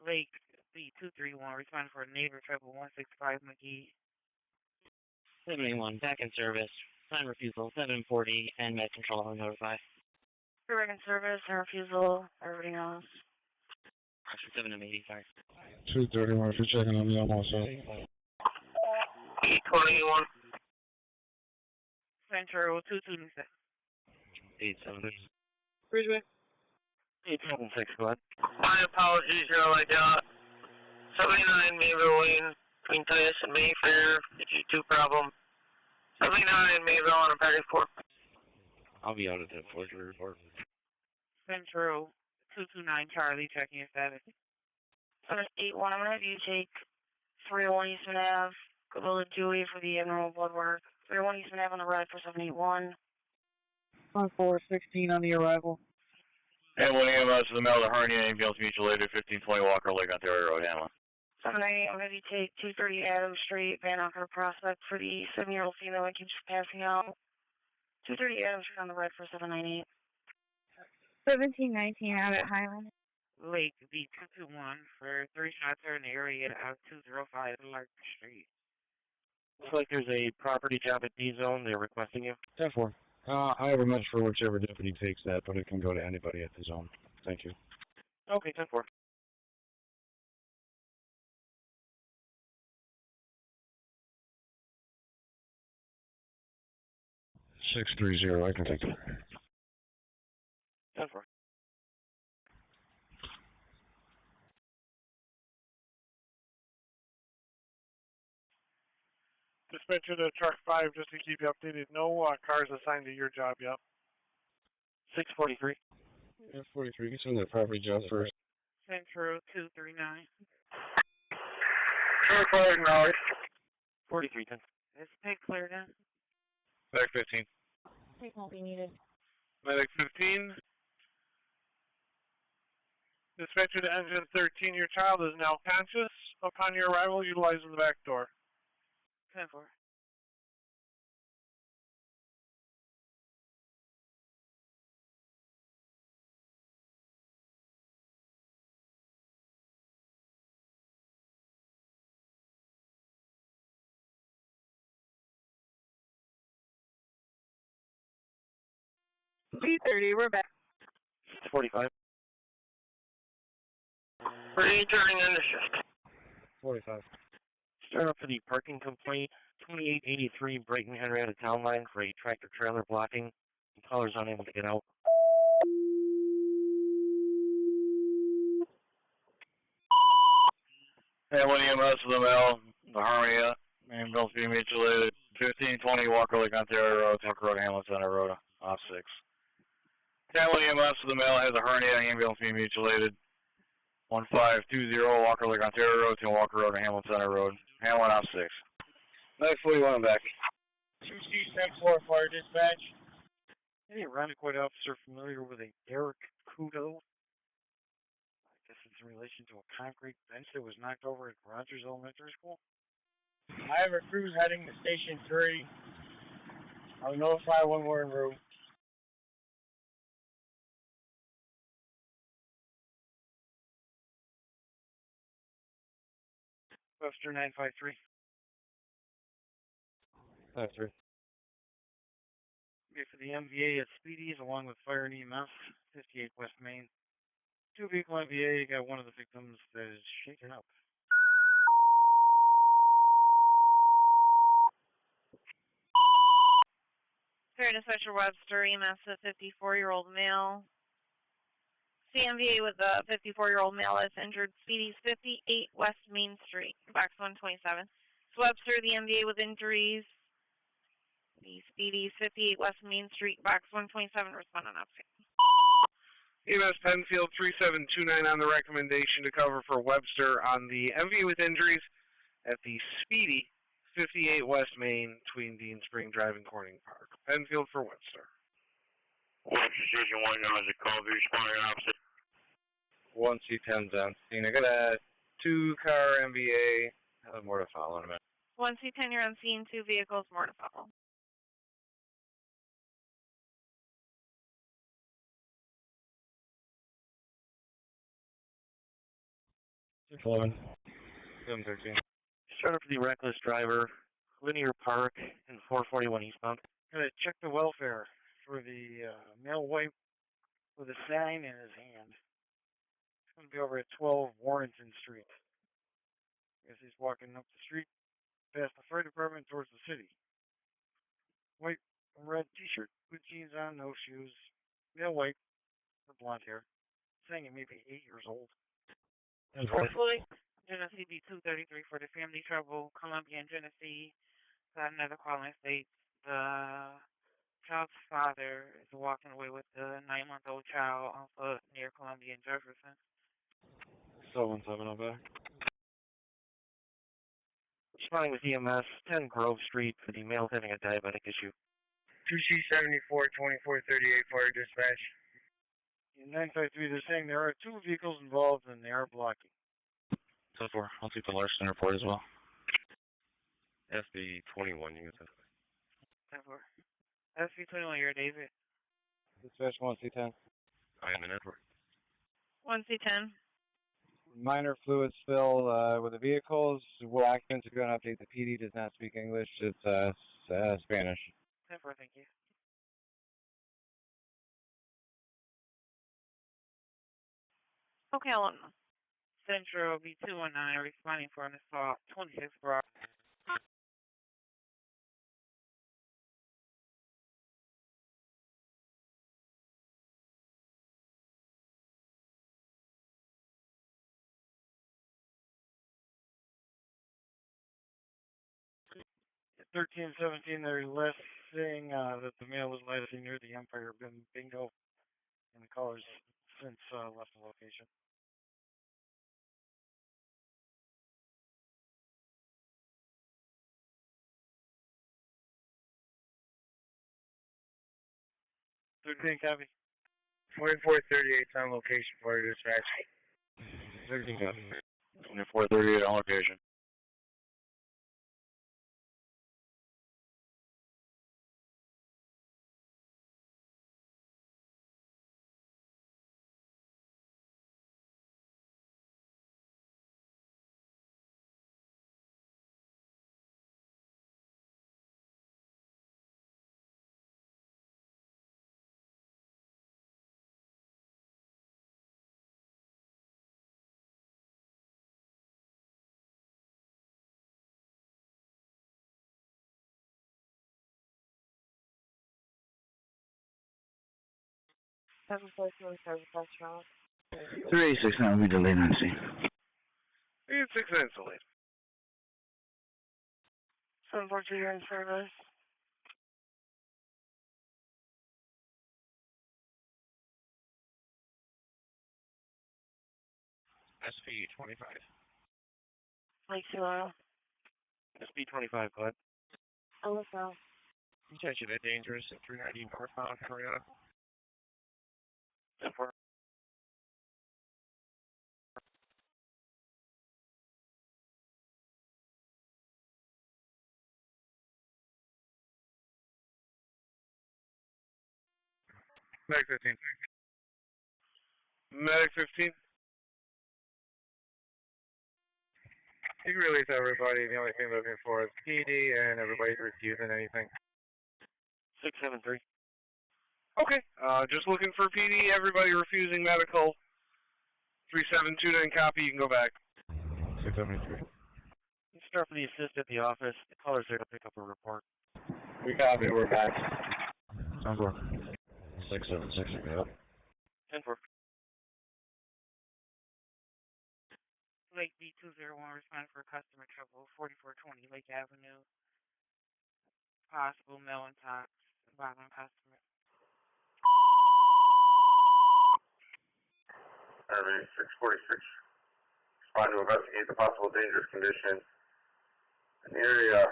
Lake B231 responded for a neighbor trouble 165 McGee. 71 back in service. Sign refusal 740 and med control will notify. Back in service and refusal. Everybody knows. 7 and 80, sorry. 231 if you're checking on the almost. 821. Central 226. 87. Bridgeway. 876, go ahead. My apologies, you're all I got. 79 Mayville Lane between Titus and Mayfair. It's a 2 problem. 79 Mayville on a 34. I'll be out at the forgery report. Central 229 Charlie checking your status. 781, I'm going to have you take 301 Eastman Ave, Goodwill to Dewey for the abnormal blood work. 301 Eastman Ave on the red for 781. 1416 on the arrival. Hamlin EMS with a male with a hernia, ambulance mutual aid, 1520 Walker Lake, Ontario Road, Hamlin. 798, I'm going to have you take 230 Adams Street, Van Auker Prospect for the 7-year-old female that keeps passing out. 230 Adams Street on the red for 798. 1719 out at Highland. Lake B221 for 3 shots are in the area of 205 Lark Street. Looks like there's a property job at D-Zone. They're requesting you. 10-4. I have a message for whichever deputy takes that, but it can go to anybody at the zone. Thank you. Okay, 10-4. I can take that. 10-4. Dispatcher to truck 5 just to keep you updated. No cars assigned to your job yet. 643. Yeah, 43. Get some of that property job first. Central 239. Sure, no. 4310. Is pig cleared in? Back 15. Pig won't be needed. Medic 15. Dispatcher to engine 13, your child is now conscious. Upon your arrival, utilizing the back door. 10-4. B30, we're back. 45. Returning into shift. 45. Start up for the parking complaint. 2883 Brighton Henrietta Town Line for a tractor trailer blocking. The caller's unable to get out. Hamlin EMS to the mail, the hernia, ambulance being mutilated, 1520 Walker Lake, Ontario Road, Tucker Road, Hamlin Center Road, off 6. Hamlin EMS to the mail has a hernia, ambulance being mutilated, 1520 Walker Lake, Ontario Road, 10 Walker Road, Hamlin Center Road, Hamlin off 6. Nice 41 back. 2C-10-4 fire dispatch. Any Irondequoit officer familiar with a Derek Kudo? I guess it's in relation to a concrete bench that was knocked over at Rogers Elementary School. I have a crew heading to Station 3. I'll notify when we're en route. Webster 953. 53. Okay, for the MVA at Speedies along with fire and EMS, 58 West Main. 2-vehicle MVA, you got one of the victims that is shaken up. Fair Dispatcher Webster, EMS, a 54-year-old male. CMVA with a 54-year-old male that's injured. Speedies 58 West Main Street, box 127. So Webster, the MVA with injuries. The Speedies 58 West Main Street, box 127, respond on upstate. EMS Penfield 3729 on the recommendation to cover for Webster on the MV with injuries at the Speedy 58 West Main between Dean Spring Drive and Corning Park. Penfield for Webster. Webster Station 1, now is a call, be responding opposite. 1C10's on scene. I got a 2-car MVA. More to follow in a minute. 1C10, you're on scene, 2 vehicles, more to follow. Flowing. 713. Start up for the reckless driver, Linear Park in 441 eastbound. Gonna check the welfare for the male white with a sign in his hand. It's gonna be over at 12 Warrington Street. I guess he's walking up the street past the fire department towards the city. White and red t-shirt, with jeans on, no shoes. Male white with blonde hair. Saying he may be 8 years old. Hopefully, Genesee B233 for the family trouble. Columbia and Genesee got another call in states. The child's father is walking away with the 9-month-old child also near Columbia and Jefferson. 717 on back. Responding with EMS, 10 Grove Street for the male having a diabetic issue. 2C-74, 2438 fire dispatch. In 953, they're saying there are 2 vehicles involved and they are blocking. So far, I'll take the Larson report as well. SB21 units. 10-4. SB21, you're David. Dispatch 1C10. I am in network. 1C10. Minor fluid spill with the vehicles. Will occupants are going to update the PD does not speak English. It's Spanish. 10-4, thank you. Okay, Alumna. Central B219 responding for an assault, 26 Brock. At 1317, they're listing that the male was last seen near the Empire Bingo, and the callers since left the location. 13 copy. 2438 on location for your dispatch. 13 copy. 2438 on location. Seven four two service restaurant. 386 now, we delayed on scene. 386 delayed. 742, you're in service. SP 25. Lake Oil. SP 25, go ahead. LSL. Attention, that dangerous at 390 northbound, henrietta. 10-4. Medic 15. Medic 15. You can release everybody. The only thing looking for is PD, and everybody's refusing anything. 673. Okay. Just looking for PD. Everybody refusing medical. 3729 copy. You can go back. 673. Start for the assist at the office. The caller's there to pick up a report. We copy. We're back. 10-4. 676, yep. 10-4. Lake B201 responding for customer trouble, 4420 Lake Avenue. Possible melon tox involving customer. Army 646. Respond to investigate the possible dangerous condition in the area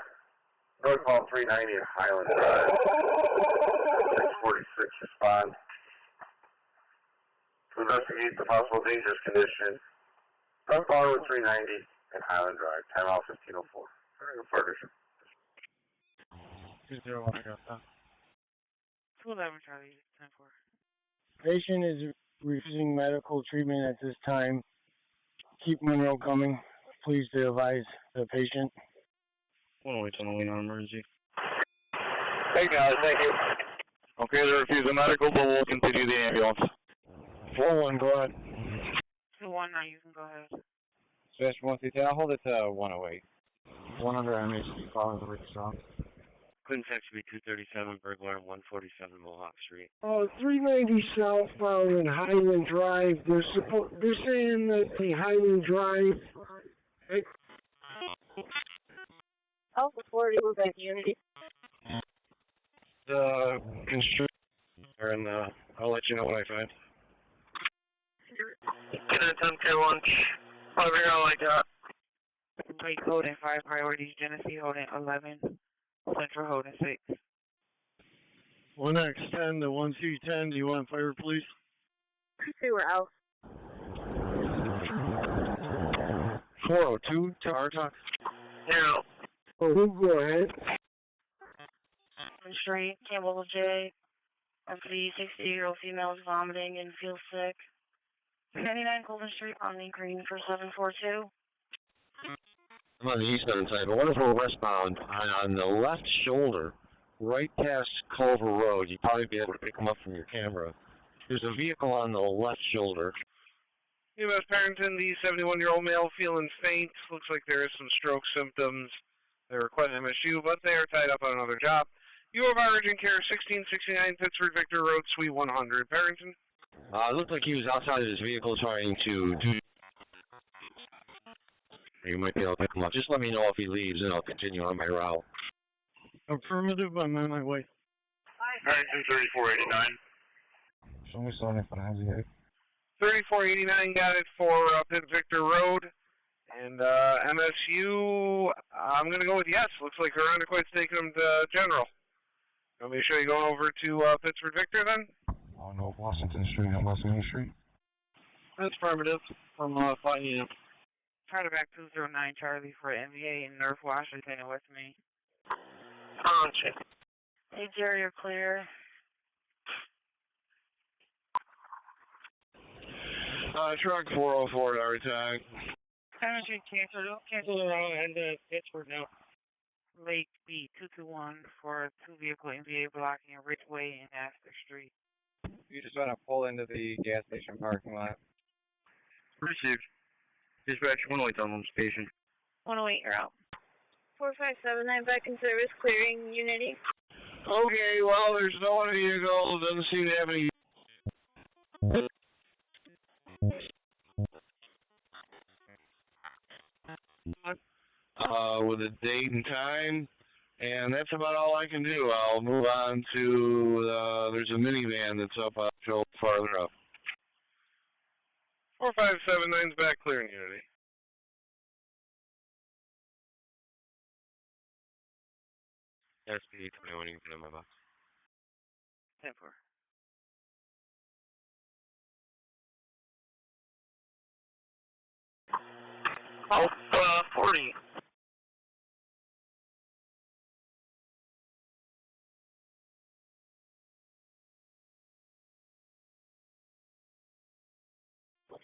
north of 390 at Highland Drive. 646 respond to investigate the possible dangerous condition north of 390 at Highland Drive. Time out 1504. Partnership. 201, I got that. 211 Charlie, 10-4. Patient is refusing medical treatment at this time. Keep Monroe coming. Please advise the patient. 108 on the lean on emergency. Hey guys, thank you. Okay, they're refusing medical, but we'll continue the ambulance. 4-1, go ahead. 219, you can go ahead. Dispatch 160, I'll hold it to 108. 100 MHC calling the response. Clinton section be 237, burglar 147 Mohawk Street. 390 southbound in Highland Drive. They're saying that the Highland Drive. Alpha 40, we're back to Unity. The constriction, and I'll let you know what I find. Get a 10K lunch. Over here, I like that. Lake holding 5 priorities, Genesee holding 11, Central holding 6. 1X10 to 1C10, do you want fire, please? They were out. 402 to Artok. Yeah. Oh, go ahead. Street, Campbell J. MC, 60-year-old female is vomiting and feels sick. 99 Golden Street, on the green for 742. I'm on the eastbound side, but what if we're westbound on the left shoulder, right past Culver Road? You'd probably be able to pick them up from your camera. There's a vehicle on the left shoulder. EMS Parrington, the 71-year-old male feeling faint. Looks like there is some stroke symptoms. They request MSU, but they are tied up on another job. You have our urgent care, 1669 Pittsford Victor Road, Suite 100. Parrington? It looked like he was outside of his vehicle trying to do... You might be able to pick him up. Just let me know if he leaves, and I'll continue on my route. Affirmative, I'm on my way. Parrington 3489. Show me something for the 3489 got it for Pitt Victor Road. And MSU, I'm going to go with yes. Looks like Veronica Quite's taking him to General. Want me to show you going over to Pittsford Victor then? On North Washington Street and West Main Street. That's affirmative from Flying. Try to back 209 Charlie for MVA in North Washington and West Main. Hey, Jerry, you're clear. Truck 404 hour tag. Energy cancel around and Pittsford now. Lake B 221 for 2-vehicle MVA blocking Ridgeway and Astor Street. You just want to pull into the gas station parking lot. Received. Dispatch 108 on home station. 108, you're out. 4579 back in service, clearing Unity. Okay, well, there's no one vehicle. Doesn't seem to have any. With a date and time, and that's about all I can do. I'll move on to, there's a minivan that's up on the hill farther up. 4579's back clearing Unity. SP 21, you can put in my box. 10-4. Oh, 40.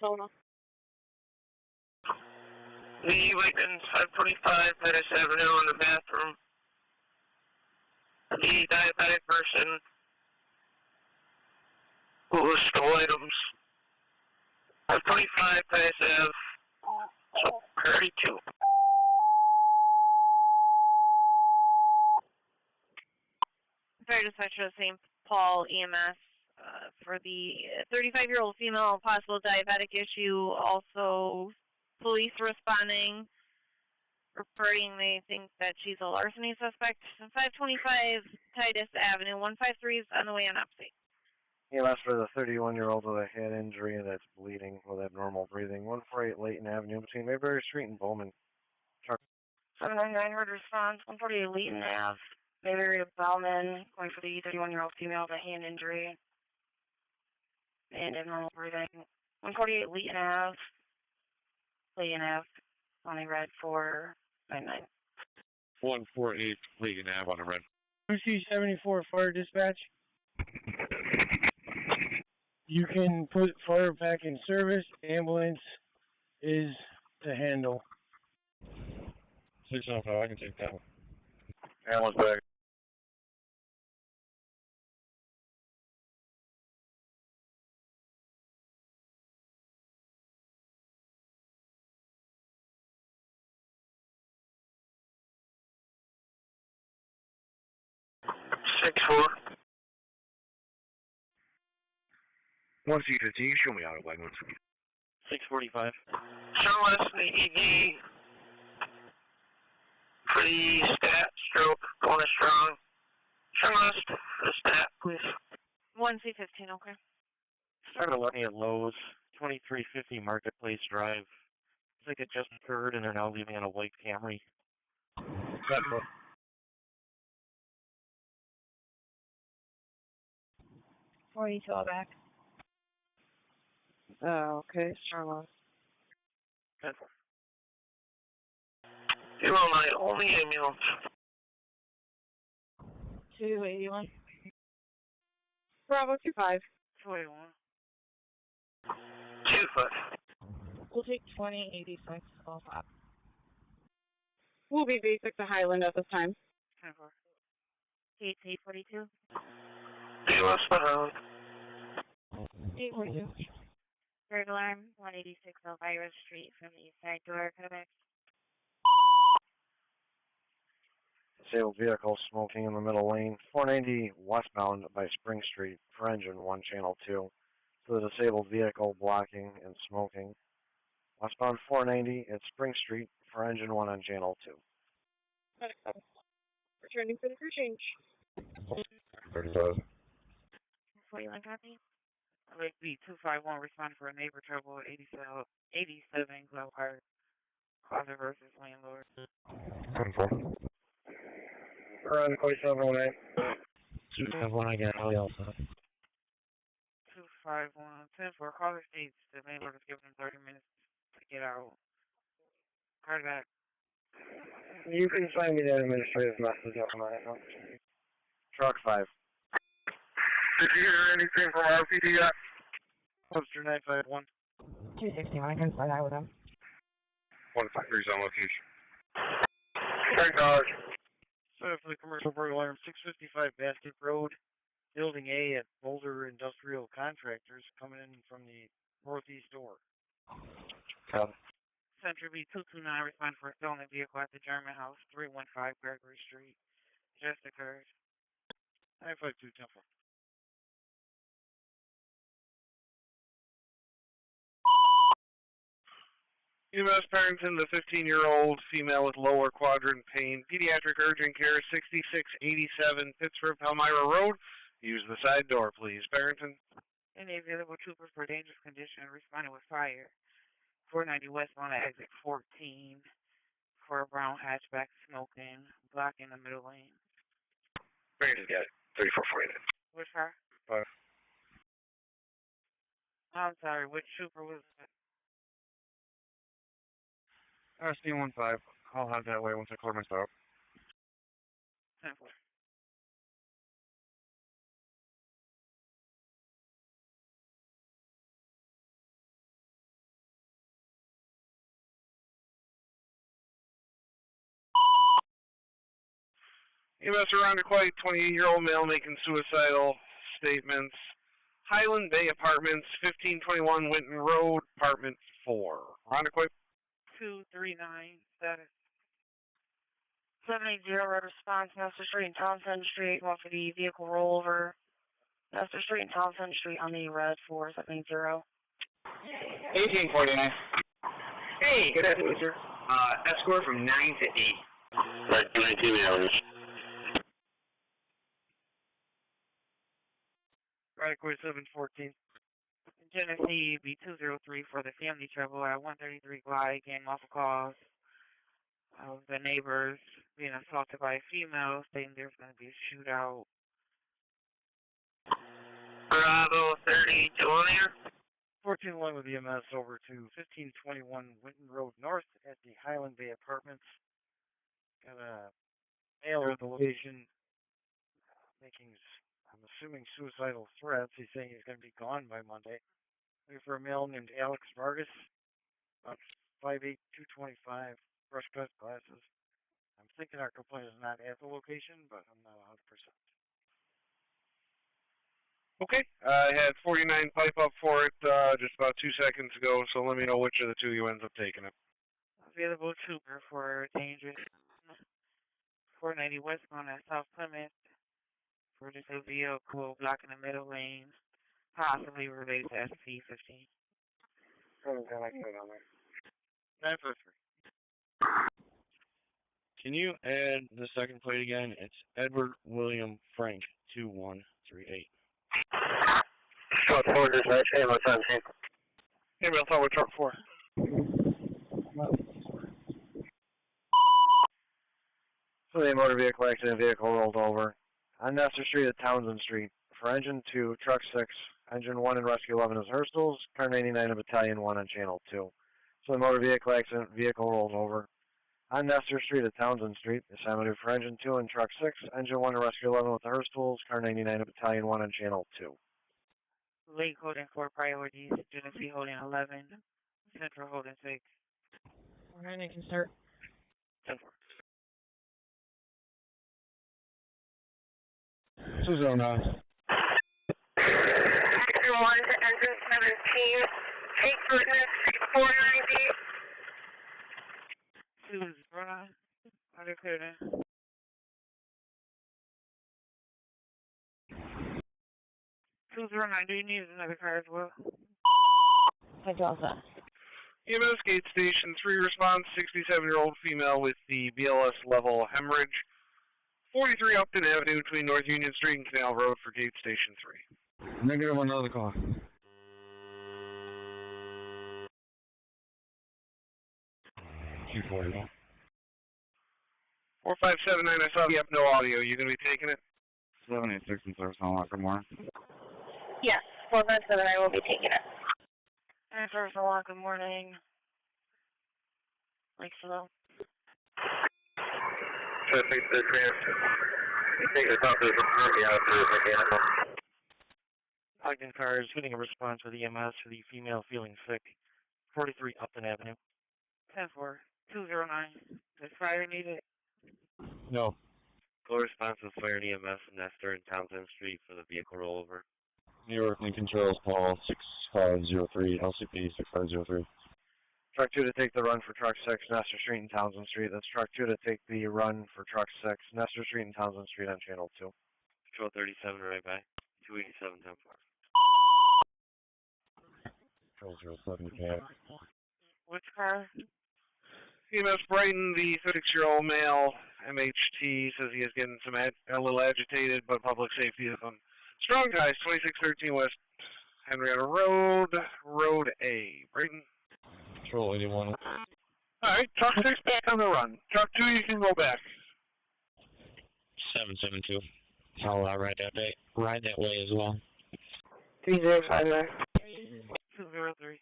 Tona. The Wakeman's 525 Pettis Avenue in the bathroom. The diabetic person who stole items. 525 Pettis Ave. So 32. Fire dispatcher of St. Paul EMS for the 35-year-old female possible diabetic issue. Also, police responding, reporting they think that she's a larceny suspect. 525 Titus Avenue, 153 is on the way on upstate. EMS for the 31-year-old with a head injury that's bleeding with abnormal breathing. 148 Layton Avenue between Mayberry Street and Bowman. Truck. 799 heard response. 148 Layton Ave. Mayberry Bowman going for the 31-year-old female with a hand injury and abnormal breathing. 148 Layton Ave. Layton Ave. On a red 499. 148 Layton Ave on a red. RC-74 fire dispatch. You can put fire back in service. Ambulance is to handle. 605, I can take that one. Ambulance back. One C-15, show me out of Wegmans. 645. Journalist, the ED for the stat stroke going strong. Journalist for the stat, please. 1C15, okay. Started looking at Lowe's, 2350 Marketplace Drive. Looks like it just occurred and they're now leaving on a white Camry. 42 all back. Oh, okay, strong loss. 09, only ambulance. 281. Bravo 25. 281. 25. We'll take 2086 off up. We'll be basic to Highland at this time. 10-4. 842. Ambulance behind. 842. Third alarm, 186 Elvira Street from the east side door, Quebec. Disabled vehicle smoking in the middle lane. 490 westbound by Spring Street for engine 1, channel 2. So the disabled vehicle blocking and smoking. Westbound 490 at Spring Street for engine 1 on channel 2. Returning for the crew change. 35. 41 copy. Lake B 251 respond for a neighbor trouble at 87 Glove Park. Closet versus landlord. 10-4. Around 4709. 251, I got all else. 10-4, caller states the landlord has given him 30 minutes to get out. Cardiac. You can send me that administrative message on my phone. Truck 5. Did you hear anything from RPD yet? Poster 951. 261, I can start out with him. 153's on location. $10. So for the commercial burglar alarm, 655 Basket Road, Building A at Boulder Industrial Contractors, coming in from the northeast door. Copy. Central B229, respond for a stolen vehicle at the German House, 315 Gregory Street. Just occurred. 952 Temple. EMS Parrington, the 15-year-old female with lower quadrant pain, pediatric urgent care, 6687 Pittsford, Palmyra Road. Use the side door, please. Parrington. Any available troopers for dangerous condition responding with fire. 490 westbound at exit 14 for a brown hatchback smoking, blocking the middle lane. Parrington got it. 3449. Which car? 5. I'm sorry, which trooper was that? RSD-15. I'll have that way once I clear my stop. 10-4. EMS Irondequoit, 28-year-old male making suicidal statements. Highland Bay Apartments, 1521 Winton Road, Apartment 4. Irondequoit. 239 status. 780 road response, Master Street and Thompson Street, off of the vehicle rollover. Master Street and Thompson Street on the red 470. 1849. Hey, good afternoon, sir. Escort from 9 to 8. Right, 19 hours. Irondequoit 714. Genesee B203 for the family trouble at 133 Glide, gang off a call of the neighbors being assaulted by a female, stating there's going to be a shootout. Bravo 32 on here. 14-1 with EMS over to 1521 Winton Road North at the Highland Bay Apartments. Got a mailer at the location making, I'm assuming, suicidal threats. He's saying he's going to be gone by Monday. Looking for a male named Alex Vargas, about 5'8", 225, brush cut glasses. I'm thinking our complaint is not at the location, but I'm not 100%. Okay, I had 49 pipe up for it just about 2 seconds ago, so let me know which of the two you ends up taking it. Available trooper for dangerous 490 westbound at South Plymouth for this vehicle blocking the middle lane, possibly related to SP-15. Oh, God, I got it on there. 953. Can you add the second plate again? It's Edward William Frank 2138. Truck 4, dispatch, ambulance on scene. Ambulance on with truck 4. So the motor vehicle accident, vehicle rolled over on Nestor Street at Townsend Street. For engine 2, truck 6, engine 1 and rescue 11 is Hurstel's, car 99 of battalion 1 on channel 2. So the motor vehicle accident, vehicle rolled over on Nestor Street at Townsend Street. Assignment for engine 2 and truck 6, engine 1 and rescue 11 with the Hurstel's, car 99 of battalion 1 on channel 2. Lake holding 4 priorities, Genesee holding 11, Central holding 6. Alright, I can start. 10-4. 209. 61 to engine 17, take Burton, 490. 209, under clear now. 209, do you need another car as well? I got that. EMS Gate Station 3 response, 67-year-old female with the BLS level hemorrhage. 43 Upton Avenue between North Union Street and Canal Road for Gate Station 3. Negative, another call. 241. 4579, I saw you have no audio. You going to be taking it? 786 in service on good morning. Yes. 457, I will be taking it. And first of all, good morning. Like slow. I think the top of the out there is mechanical. Ogden cars getting a response with EMS for the female feeling sick. 43 Upton Avenue. 10-4, 209. Does Friday need it? No. Full response with fire and EMS from Nestor and Townsend Street for the vehicle rollover. New York, Lincoln Charles Paul, 6503, LCP 6503. Truck 2 to take the run for Truck 6, Nestor Street and Townsend Street. That's Truck 2 to take the run for Truck 6, Nestor Street and Townsend Street on Channel 2. Patrol 37 right by. 287 10-4. Control 07, mechanic. Which car? EMS Brighton, the 36-year-old male, MHT, says he is getting a little agitated, but public safety is on strong ties, 2613 West Henrietta Road, Road A. Brighton. Control 81. Alright, Truck 6 back on the run. Truck 2, you can go back. 772. I'll ride that way as well. 3059. 203.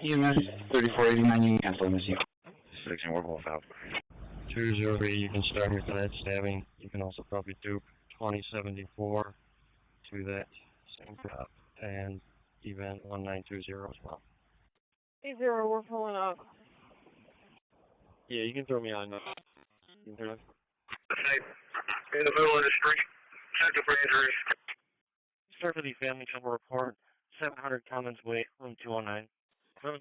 EMS 3489, you can cancel MSU. 6, and we're both out. 203, you can start with that stabbing. You can also probably do 2074 to that same drop and event 1920 as well. 80, we're pulling up. Yeah, you can throw me on. You can throw In the middle of the street. Check for injuries. Start for the family trouble report. 700 Commons Way, room 209. 7-6.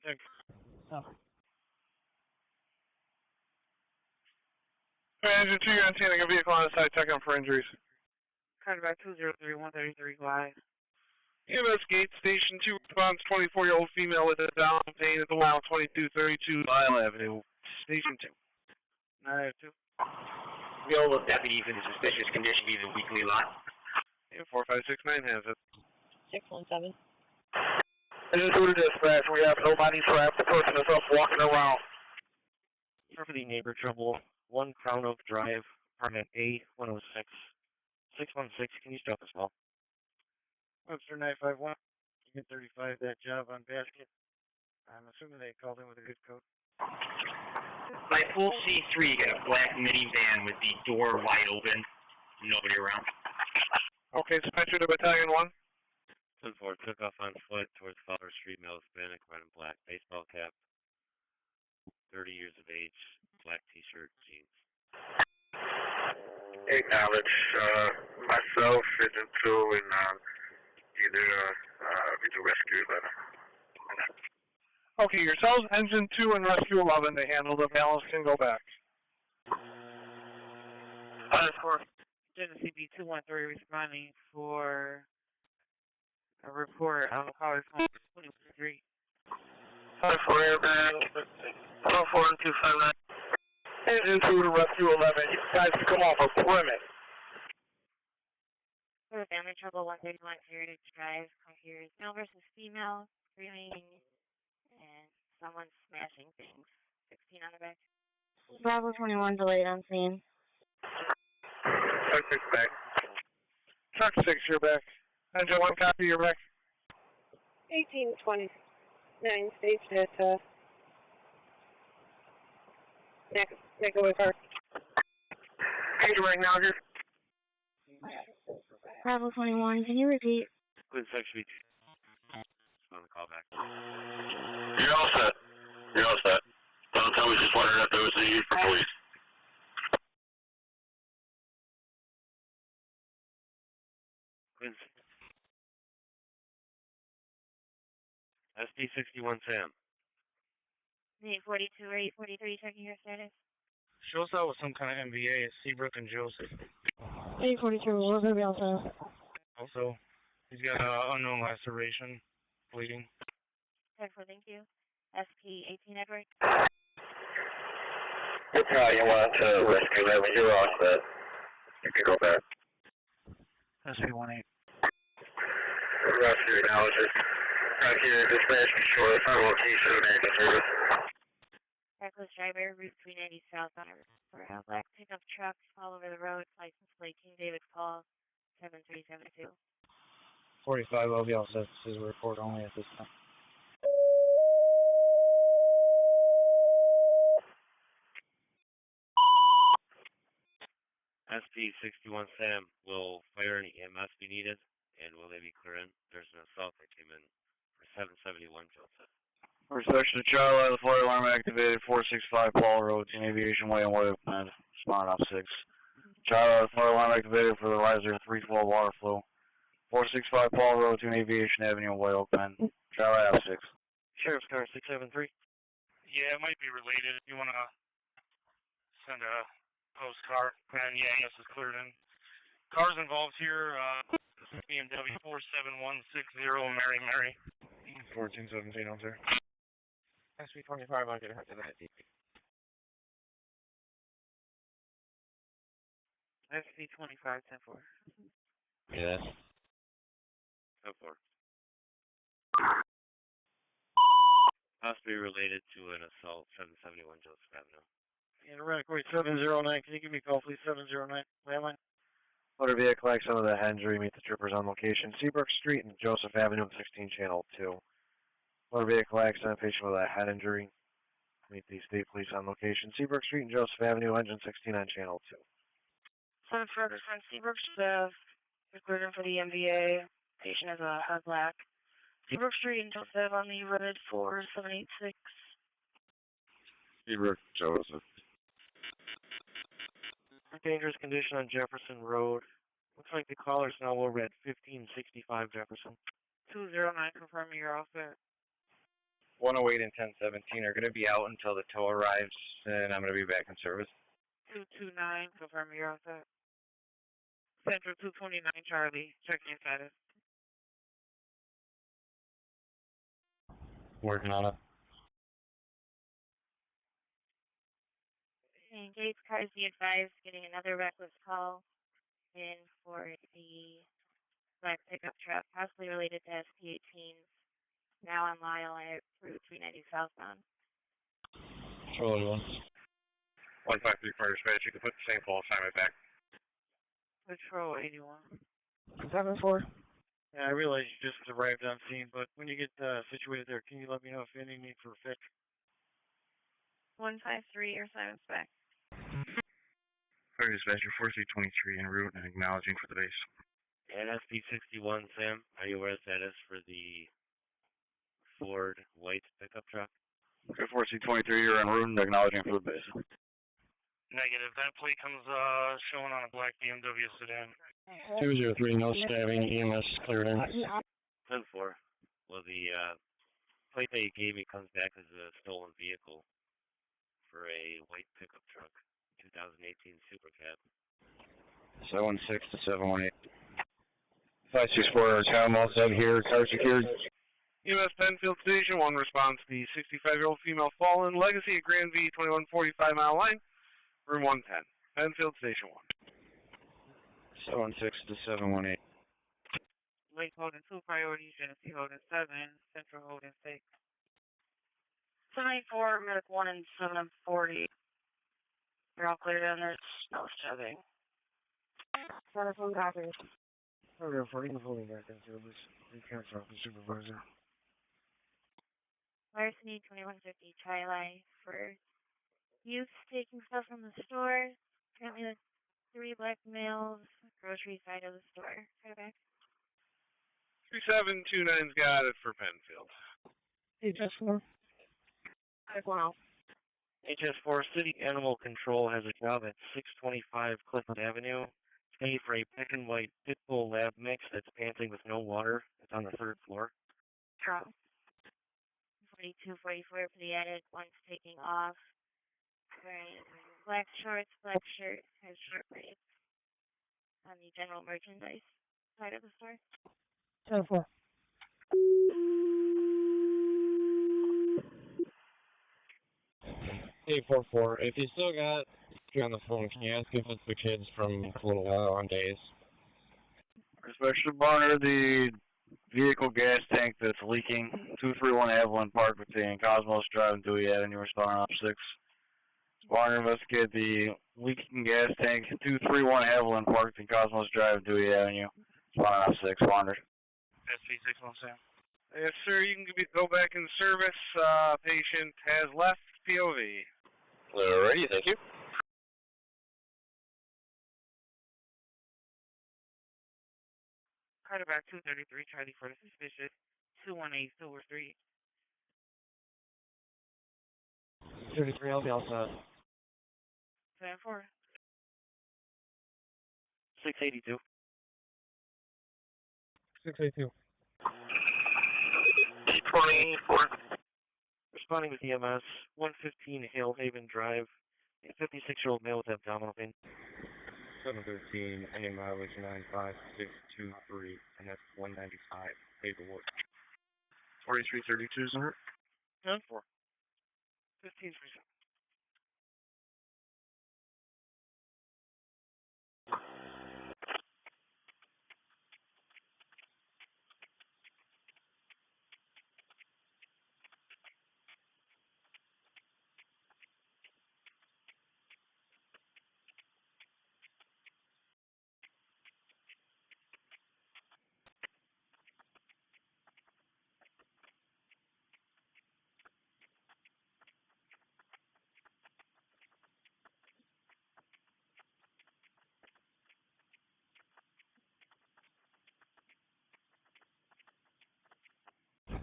Alright, Engine 2, you're on scene. A vehicle on the side, checking for injuries. Carter 203, 133 Y. EMS Gate Station 2 response, 24-year-old female with abdominal pain at the mile 2232 Lyle Avenue. Station 2. 902. Available deputies in suspicious condition via the weekly lot. And 4569 has it. 617. Engine 2 to dispatch. We have nobody trapped. The person is up walking around. Start for the neighbor trouble. 1 Crown Oak Drive, apartment A106. 616, can you stop as well? Webster 951. You can 35 that job on basket. I'm assuming they called in with a good code. By pool C3, you got a black minivan with the door wide open. Nobody around. Okay, dispatcher to Battalion 1. 10-4, took off on foot towards Fowler Street, male Hispanic, red and black, baseball cap, 30 years of age, black t-shirt, jeans. Acknowledge myself, Engine 2, and either we do rescue letter. Okay, yourselves, Engine 2, and Rescue 11. They handle the balance. Can go back. Genesee B213 responding for a report of a caller 23. 5-4 airbag. 104 and 259. Engine 2 to Rescue 11. You guys come off a perimeter. For family trouble, 131 Heritage Drive. Here's male versus female, screaming, and someone smashing things. 16 on the back. Bravo 21 delayed on scene. Truck 6 back. Truck 6, you're back. Engine 1, copy, you're back. 1829 station at next away car. Engine right now here. Bravo 21, can you repeat? Quinn section on the call back. You're all set. You're all set. Don't tell me just wondering if there was a need for police. Quinn. SD61 Sam. 842 or 843, checking your status. Shows out with some kind of MVA. Seabrook and Joseph. 842, we're going to be also. Also, he's got unknown laceration, bleeding. 10-4, thank you. SP 18 Edward. Battalion 1 to Rescue 11. You're all set. You can go back. SP18. Rescue acknowledges. Right here, dispatch be sure it's on location of ambulance service. Reckless driver, Route 390 southbound for a black pickup truck all over the road, license plate King David Paul 7372. 45, I'll be all set. This is a report only at this time. SP-61 Sam, will fire and EMS be needed? And will they be clear in? There's an assault that came in for 771 Joseph. Reception to Charlie, the fire alarm activated, 465 Paul Road, Team Aviation Way and Way Command, respond off 6. Charlie, the fire alarm activated for the riser 312 water flow, 465 Paul Road, Team Aviation Avenue, Way Command, Charlie off 6. Sheriff's car 673. Yeah, it might be related. If you want to send a postcard, and yeah, EMS is cleared in. Cars involved here, BMW 47160, Mary. 1417 on there. SP25, I'll get ahead to that. SP25, 10-4. Yes. 10-4. Possibly related to an assault, 771 Joseph Avenue. And Renacroy 709, can you give me a call, please? 709, landline. Motor vehicle accident with a head injury, meet the troopers on location, Seabrook Street and Joseph Avenue, 16 Channel 2. Motor vehicle accident, patient with a head injury, meet the state police on location, Seabrook Street and Joseph Avenue, engine 16 on Channel 2. 7-4, Seabrook staff, cleared in for the MVA, patient is a head black. Seabrook Street and Joseph on the red 4786. Seabrook, Joseph. Dangerous condition on Jefferson Road. Looks like the caller's now over at 1565 Jefferson. 209, confirming you're all set. 108 and 1017 are going to be out until the tow arrives, and I'm going to be back in service. 229, confirming you're all set. Central 229, Charlie, checking your status. Working on it. Engaged cars, be advised, getting another reckless call in for the black pickup truck, possibly related to SP-18s, now on Lyle at Route 390 southbound. Charlie 1. 153 fire dispatch, you can put the same call assignment back. Patrol 81. 7-4. Yeah, I realize you just arrived on scene, but when you get situated there, can you let me know if any need for a fix? 153 or silence back. Fire dispatcher 4323 en route and acknowledging for the base. And SP-61 Sam, are you aware of status for the Ford white pickup truck? 4323, you're en route and acknowledging for the base. Negative. That plate comes showing on a black BMW sedan. 203, no stabbing, EMS cleared in. 10-4. Well, the plate that you gave me comes back as a stolen vehicle for a white pickup truck, 2018 Super Cab. 716 to 718. 564, town all set here, car secured. EMS Penfield Station 1 response, the 65-year-old female fallen, Legacy at Grand V, 2145 Mile Line, room 110. Penfield Station 716 1. to 718. Lake holding 2, priority, Genesee holding 7, Central holding 6. 74, Medic 1 and 740. You're all cleared on there's no shoving. Telephone copies. Paragraph 40, holding back in service. Recount office supervisor. Larceny 2150 Tri-Line for youth taking stuff from the store. Apparently, 3 black males, grocery side of the store. Try back. 3729's got it for Penfield. HS4. HS4 City Animal Control has a job at 625 Clifton Avenue. It's made for a pink and white pit bull lab mix that's panting with no water. It's on the 3rd floor. Trump. 4244 for the edit. One's taking off. Wearing black shorts, black shirt, has short braids. On the general merchandise side of the store. 10-4. Hey, 44. If you still got you on the phone, can you ask if it's the kids from a little while on days? Special Barner, the vehicle gas tank that's leaking. 231 Avalon Park between Cosmos Drive and Dewey Avenue, responding up 6. Barner, investigate the leaking gas tank. 231 Avalon Park between Cosmos Drive and Dewey Avenue, responding up 6. Wander. SP617. Yes, sir, you can go back in service. Patient has left POV. Alrighty, thank you. Carterback 233, Charlie for the suspicious, 218 Silver Street. 33, I'll be all set. 74. 682. 682. 24. Responding with EMS, 115 Hale Haven Drive, a 56-year-old male with abdominal pain. 713, A mileage 95623, and that's 195, paperwork. 4332 is hurt. 10-4. 1537.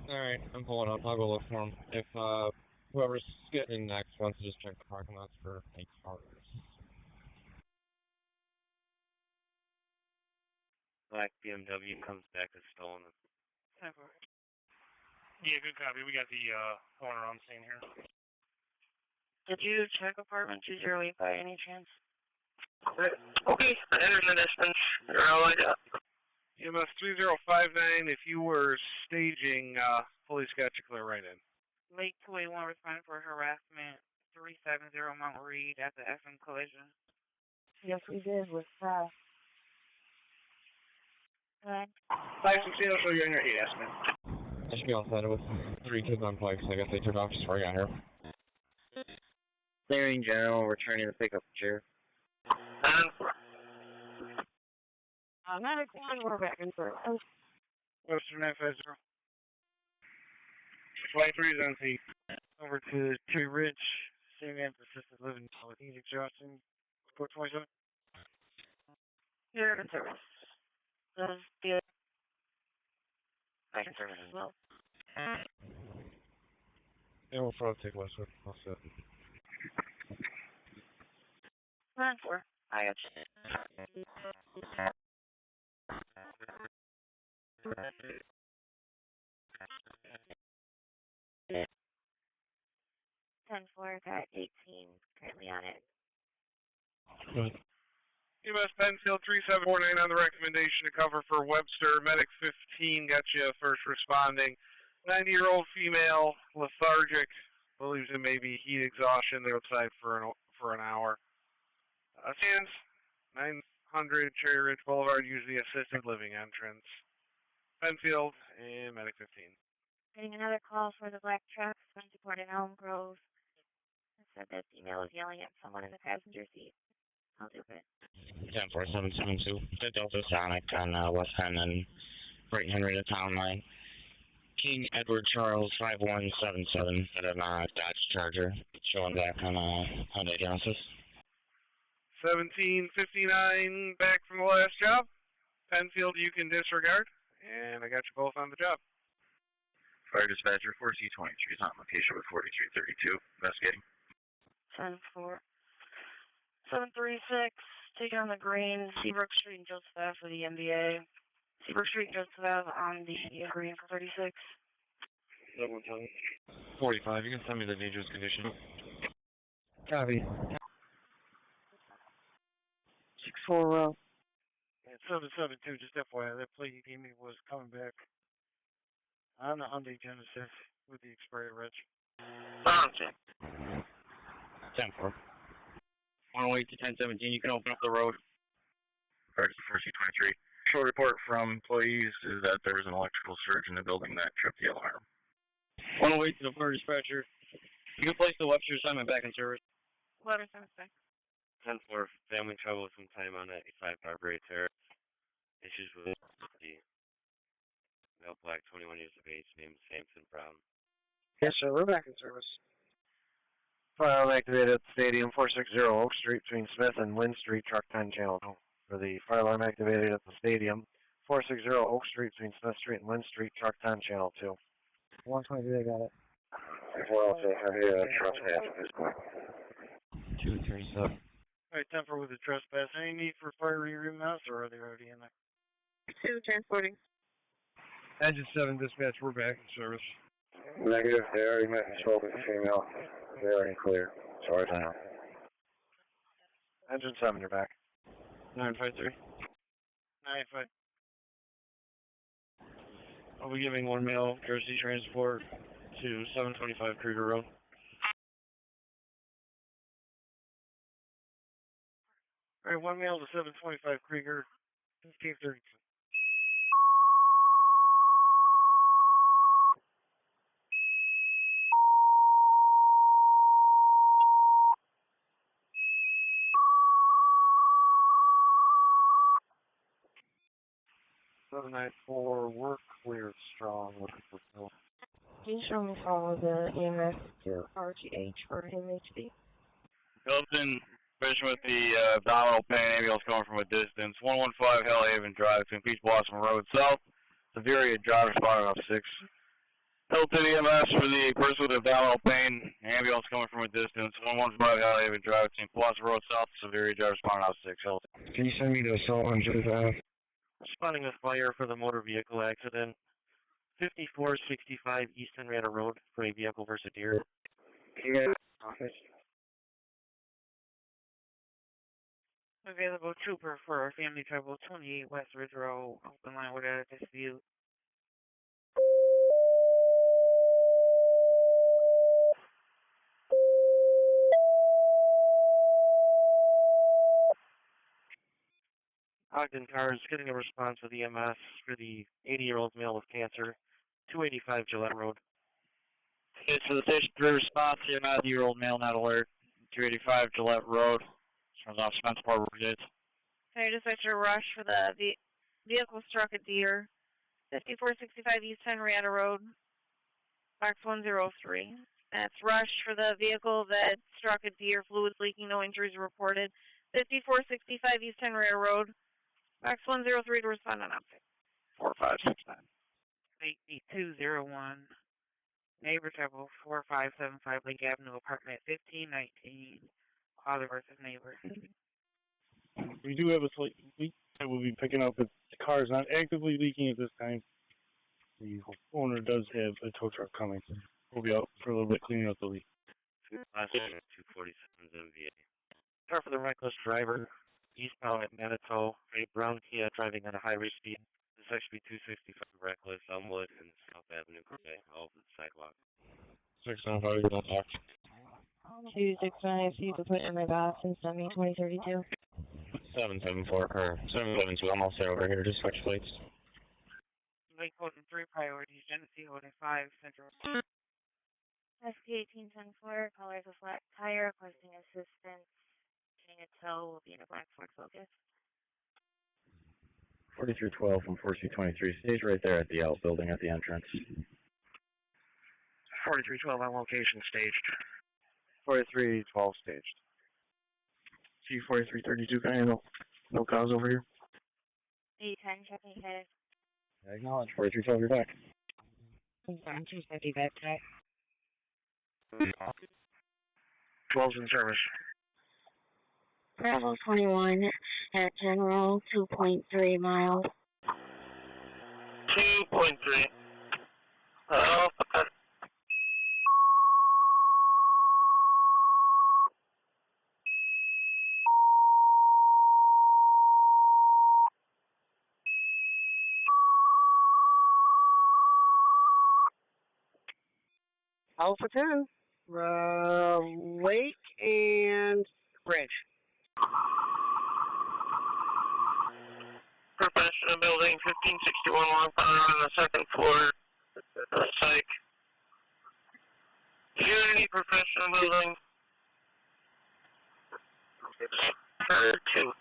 Alright, I'm pulling up. I'll go look for him. If whoever's getting next wants to just check the parking lots for any cars. Black BMW comes back as stolen. 10-4. Yeah, good copy. We got the owner on scene here. Did you check apartment 208 by any chance? Okay, I entered the distance. You're all I got. EMS 3059, if you were staging, police got you clear right in. Lake 281 responding for harassment, 370 Mount Reed at the FM collision. Yes, we did with Fast. Good. 516, I'll show you in your 8 estimate. I should be all set with 3 kids on bikes. I guess they took off just before I got here. Clearing general, returning to pick up the chair. 901, we're back in service. Webster 950. 23 is on scene. Over to Tree Ridge, same man for assisted living with heat exhaustion. Report 27. You're in service. Those good. Back in service as well. Yeah, we'll probably take Westwood. I'll set. 9-4. I got you. 10-4, got 18 currently on it. Good. EMS Penfield 3749 on the recommendation to cover for Webster. Medic 15 got you first responding. 90-year-old female, lethargic, believes it may be heat exhaustion. They're outside for an hour. Stands 900 Cherry Ridge Boulevard, usually assisted living entrance. Penfield and Medic 15. Getting another call for the black truck, Spencerport and Elm Grove. It said that female was yelling at someone in the passenger seat. I'll do it. 104772, the Delta Sonic on West Penn and right Henrietta Town Line. King Edward Charles 5177 at a Dodge Charger, showing back on Hyundai Genesis. 1759 back from the last job. Penfield you can disregard, and I got you both on the job. Fire dispatcher 4C23 is on location with 4332. Investigating. 10-4. 736, taking on the green, Seabrook Street and Joseph Ave for the NBA. Seabrook Street and Joseph Ave on the green for 36. 45, you can send me the dangerous condition. Copy. 6-4, 772, just FYI, that plate you gave me was coming back on the Hyundai Genesis with the expired reg. 10-4. 108 to 1017, you can open up the road. Fire 4C23. Short report from employees is that there was an electrical surge in the building that tripped the alarm. 108 to the fire dispatcher. You can place the Webster assignment back in service. Letter 76. 10-4, family trouble with some time on 95 Barbary Terrace. Issues with the Male black, 21 years of age, name Samson Brown. Yes, sir. We're back in service. Fire alarm activated at the stadium, 460 Oak Street between Smith and Lynn Street, truck 10 channel 2. For the fire alarm activated at the stadium, 460 Oak Street between Smith Street and Lynn Street, truck 10 channel 2. 120, they got it. Well, so I trespass at this point. 237. Alright, temper with the trespass. Any need for fire remounts, or are they already in there? 2 transporting. Engine 7 dispatch, we're back in service. Negative, they already met and spoke with the female. They're already clear, as far as I know. Engine 7, you're back. 953. 9-5. I'll be giving one male Jersey transport to 725 Krieger Road. Alright, one male to 725 Krieger, 1532. Work cleared strong. Looking for Phil. Can you show me follow the EMS to RGH for MHD? Hilton, fishing with the abdominal pain ambulance coming from a distance. 115 Hellhaven Drive between Peach Blossom Road South. Severe driver responding off 6. Hilton EMS for the person with abdominal pain ambulance coming from a distance. 115 Hellhaven Drive between Blossom Road South. Severe driver responding off 6. Hilton. Can you send me the assault on Judith Ave? Responding with fire for the motor vehicle accident. 5465 East Henrietta Road for a vehicle versus a deer. Yeah, office. Available trooper for family trouble 28 West Ridge Road, open line with a dispute. Ogden cars getting a response with EMS for the 80-year-old male with cancer, 285 Gillette Road. Okay, so the station 3 response, the 90-year-old male not alert, 285 Gillette Road. Turns off Spencerport Brigade. Fire dispatcher rush for the vehicle struck a deer, 5465 East Henrietta Road, box 103. That's rush for the vehicle that struck a deer, fluids leaking, no injuries reported. 5465 East Henrietta Road, box 103 to respond on object. 4569. 8201. Neighbor trouble 4575 Lake Avenue, apartment 1519. Father versus neighbor. We do have a slight leak that we'll be picking up. The car is not actively leaking at this time. The owner does have a tow truck coming. We'll be out for a little bit cleaning up the leak. Last 247 MVA. Car for the reckless driver, eastbound at Manitou, a brown Kia driving at a high rate speed. This actually 265 reckless, Elmwood, and South Avenue, Quebec, all over the sidewalk. 695, you don't talk. 269, see if put in my box and send me 2032. 774, or 772, I'm all set over here, just switch plates. Lake Holden 3 priorities, Genesee Holden 5 Central. SP 1874, caller has a flat tire, requesting assistance. Getting a tow will be in a black Ford Focus. 4312 from 4223 stays right there at the outbuilding at the entrance. 4312 on location, staged. 4312 staged. C4332, can I handle? No cause over here. 810, checking head. Acknowledge. 4312, you're back. 250 back track. 12's in service. Bravo 21 at General 2.3 miles. 2.3. Oh, Alpha 10. Lake and Bridge. professional building, 1561 Long Pond on the second floor. Psych. Unity professional building. 2.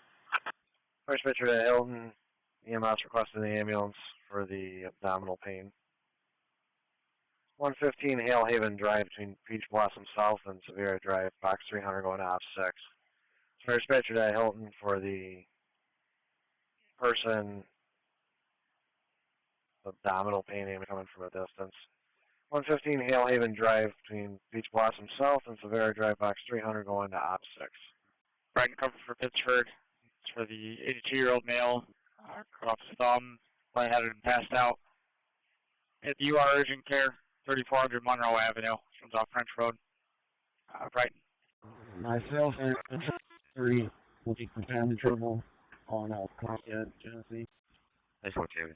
First picture to Hilton. EMS requesting the ambulance for the abdominal pain. 115 Hale Haven Drive between Peach Blossom South and Severa Drive, box 300 going to op 6. Sorry, dispatcher to Hilton for the person abdominal pain coming from a distance. 115 Hale Haven Drive between Peach Blossom South and Severa Drive, box 300 going to op 6. Brighton cover for Pittsford. It's for the 82-year-old male, cut off his thumb, lightheaded and passed out. At the UR Urgent Care, 3400 Monroe Avenue, comes off French Road, Brighton. Myself and 3 will be having trouble on Lafayette, Tennessee. Nice work, David.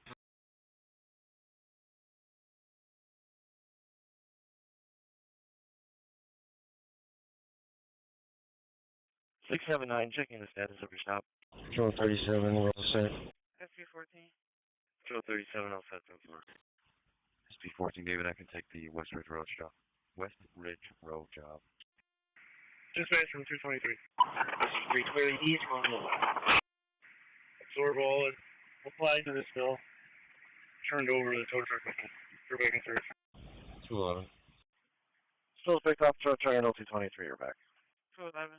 679, checking the status of your stop. Control 37, we're all set. SP14. Control 37, all set, 10-4. SP14, David, I can take the West Ridge Road job. West Ridge Road job. Dispatch from 223. This is 3 clearing east, Absorb all and apply to this bill. Turned over the tow truck for making service. 211. Still picked up, so turn 223, you're back. 211.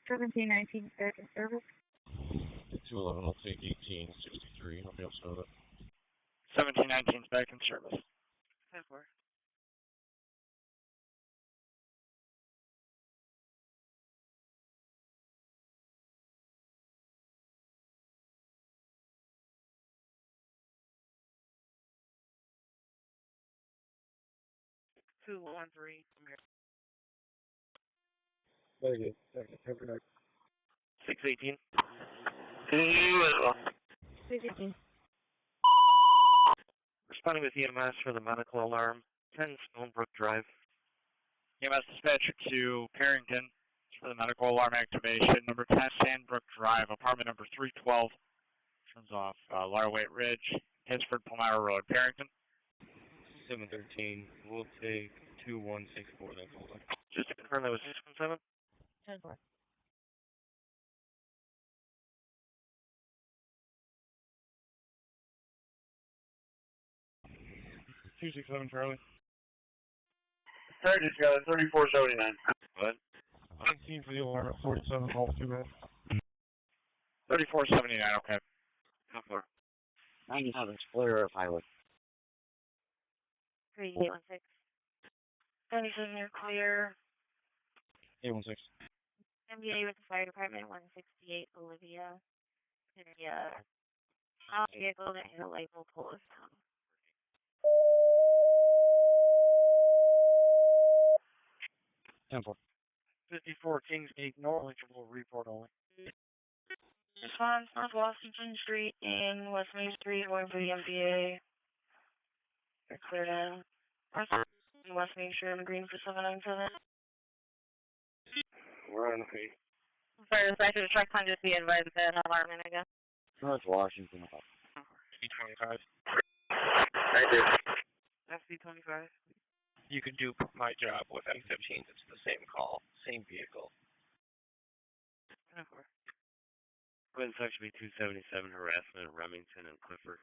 1719 back in service. 211, I'll take 1863. I'll be upset with it. 1719's back in service. 10-4. Two one three. Very good. Second, 618. 618. Responding with EMS for the medical alarm, 10 Stonebrook Drive. EMS dispatcher to Parrington for the medical alarm activation. Number 10 Sandbrook Drive, apartment number 312. Turns off Larway Ridge, Pittsford, Palmyra Road. Parrington. 713. We'll take 2164. Just to confirm that was 617? 10-4. Charlie. Alright, just got a 3479. What? 19 for the alarm at 47, all too bad. 3479, okay. How far? 97 Explorer Pilot. 3816. 77, you're clear. 816. MBA with the fire department, 168 Olivia. In the vehicle that had a label pull his tongue. 10-4. 54 Kingsgate, no eligible report only. Response, North Washington Street and West Main Street, going for the MBA. You're cleared in. West Main Street on the green for 797. We're on the feet. Sorry, the sector truck can just be advised that an alarm in again. North Washington. SP25. Thank you. SP25. You could do my job with M15s. It's the same call, same vehicle. 10-4. Twin section B 277, harassment at Remington and Clifford.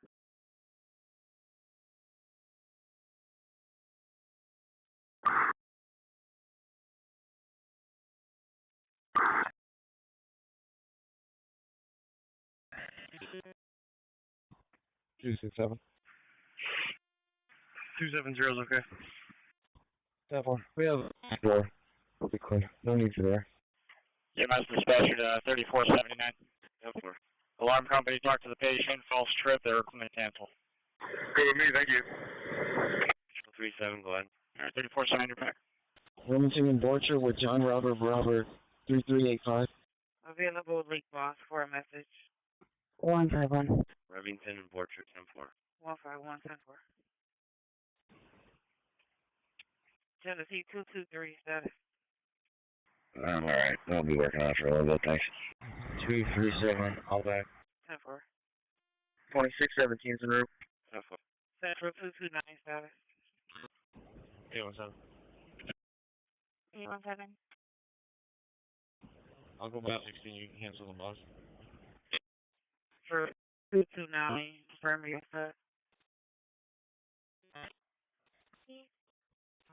Two 6-7. 270 is okay. 10-4. We have door. We'll be clear. No need for there. EMS dispatcher to 3479. 10-4. Alarm company talked to the patient. False trip. They're going to cancel. Good with me, thank you. 37, go ahead. All right, 3479, you're back. Wilmington and Borcher with John Robert 3385. Available leak boss for a message. 151. Remington and Borcher 10-4. 151, 10-4. Tennessee 223 status. I'm alright. I'll be working on it for a little bit, thanks. 237, all back. 10-4. 2617's en route. 10-4. Central 229 status. 817. 817. I'll go back 16. You can cancel the bus. For 229. confirm you said.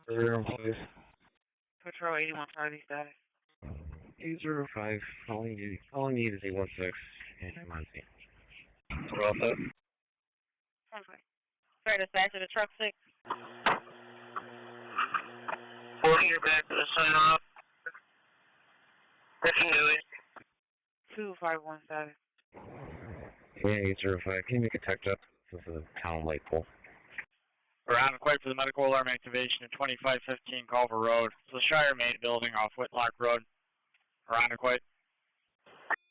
0-5. Patrol 81 Charlie status. 805. All you need is 816. And I'm on scene. We're all set. Okay. Sorry, dispatcher to truck 6. 40, you're back to the sign off. What can do it? 251 status. Yeah, 805. Can you make a tech up? This is a town light pole. We're on the quite for the medical alarm activation at 2515 Culver Road. It's the Shire Main building off Whitlock Road. We're on the quite.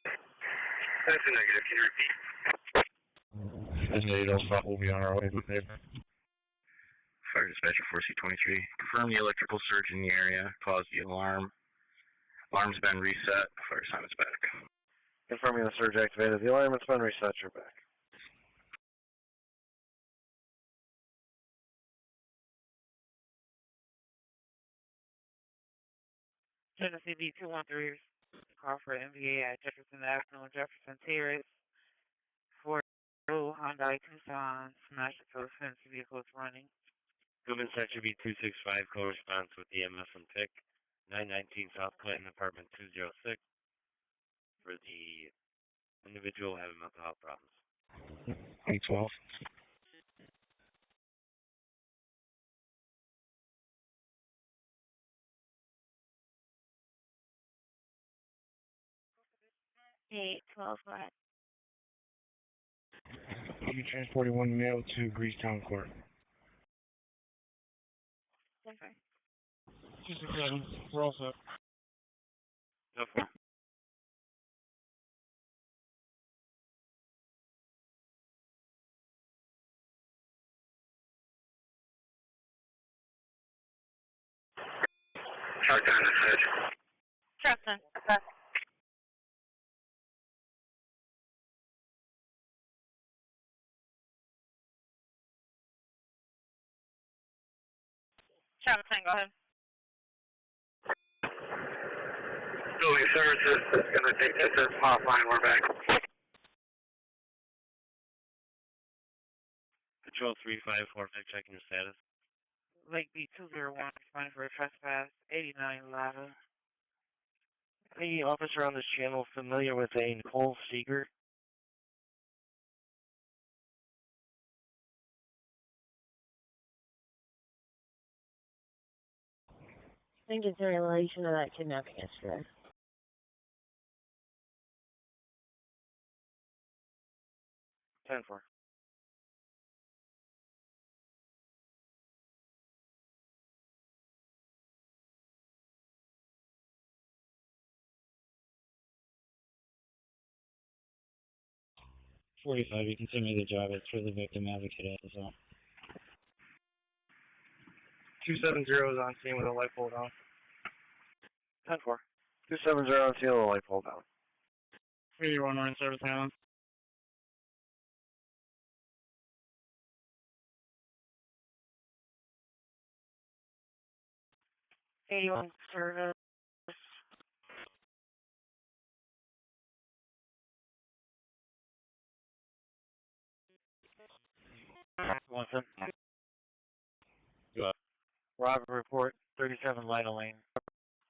That's a negative. Can you repeat? We'll be on our way. Fire dispatcher 4C23. Confirm the electrical surge in the area caused the alarm. Alarm's been reset. Fire sign is back. Confirming the surge activated. The alarm has been reset. You're back. Tennessee B213. Call for MVA at Jefferson Avenue and Jefferson Terrace. 4 Hyundai Tucson smashed into a fence. Vehicles running. Movement section B265 corresponds with EMS and PIC 919 South Clinton, apartment 206 for the individual having mental health problems. 812. Hey, 12, go ahead. You transported one male to Greasetown Court. Okay. We're all set. No problem. Shotgun is set. Justin. Justin, go ahead. Building services is going to take this offline. We're back. Patrol 354, checking your status. Lake B201 responding for a trespass. 89 Lava. Any officer on this channel familiar with a Nicole Seeger? I think it's in relation to that kidnapping yesterday. Ten four. You can send me the job. It's for the victim advocate as well. 270 is on scene with a light pole down. 10-4. 270 on scene with a light pole down. 81, we're in service now. service. Listen. Go up. Robert report 37 Lina Lane.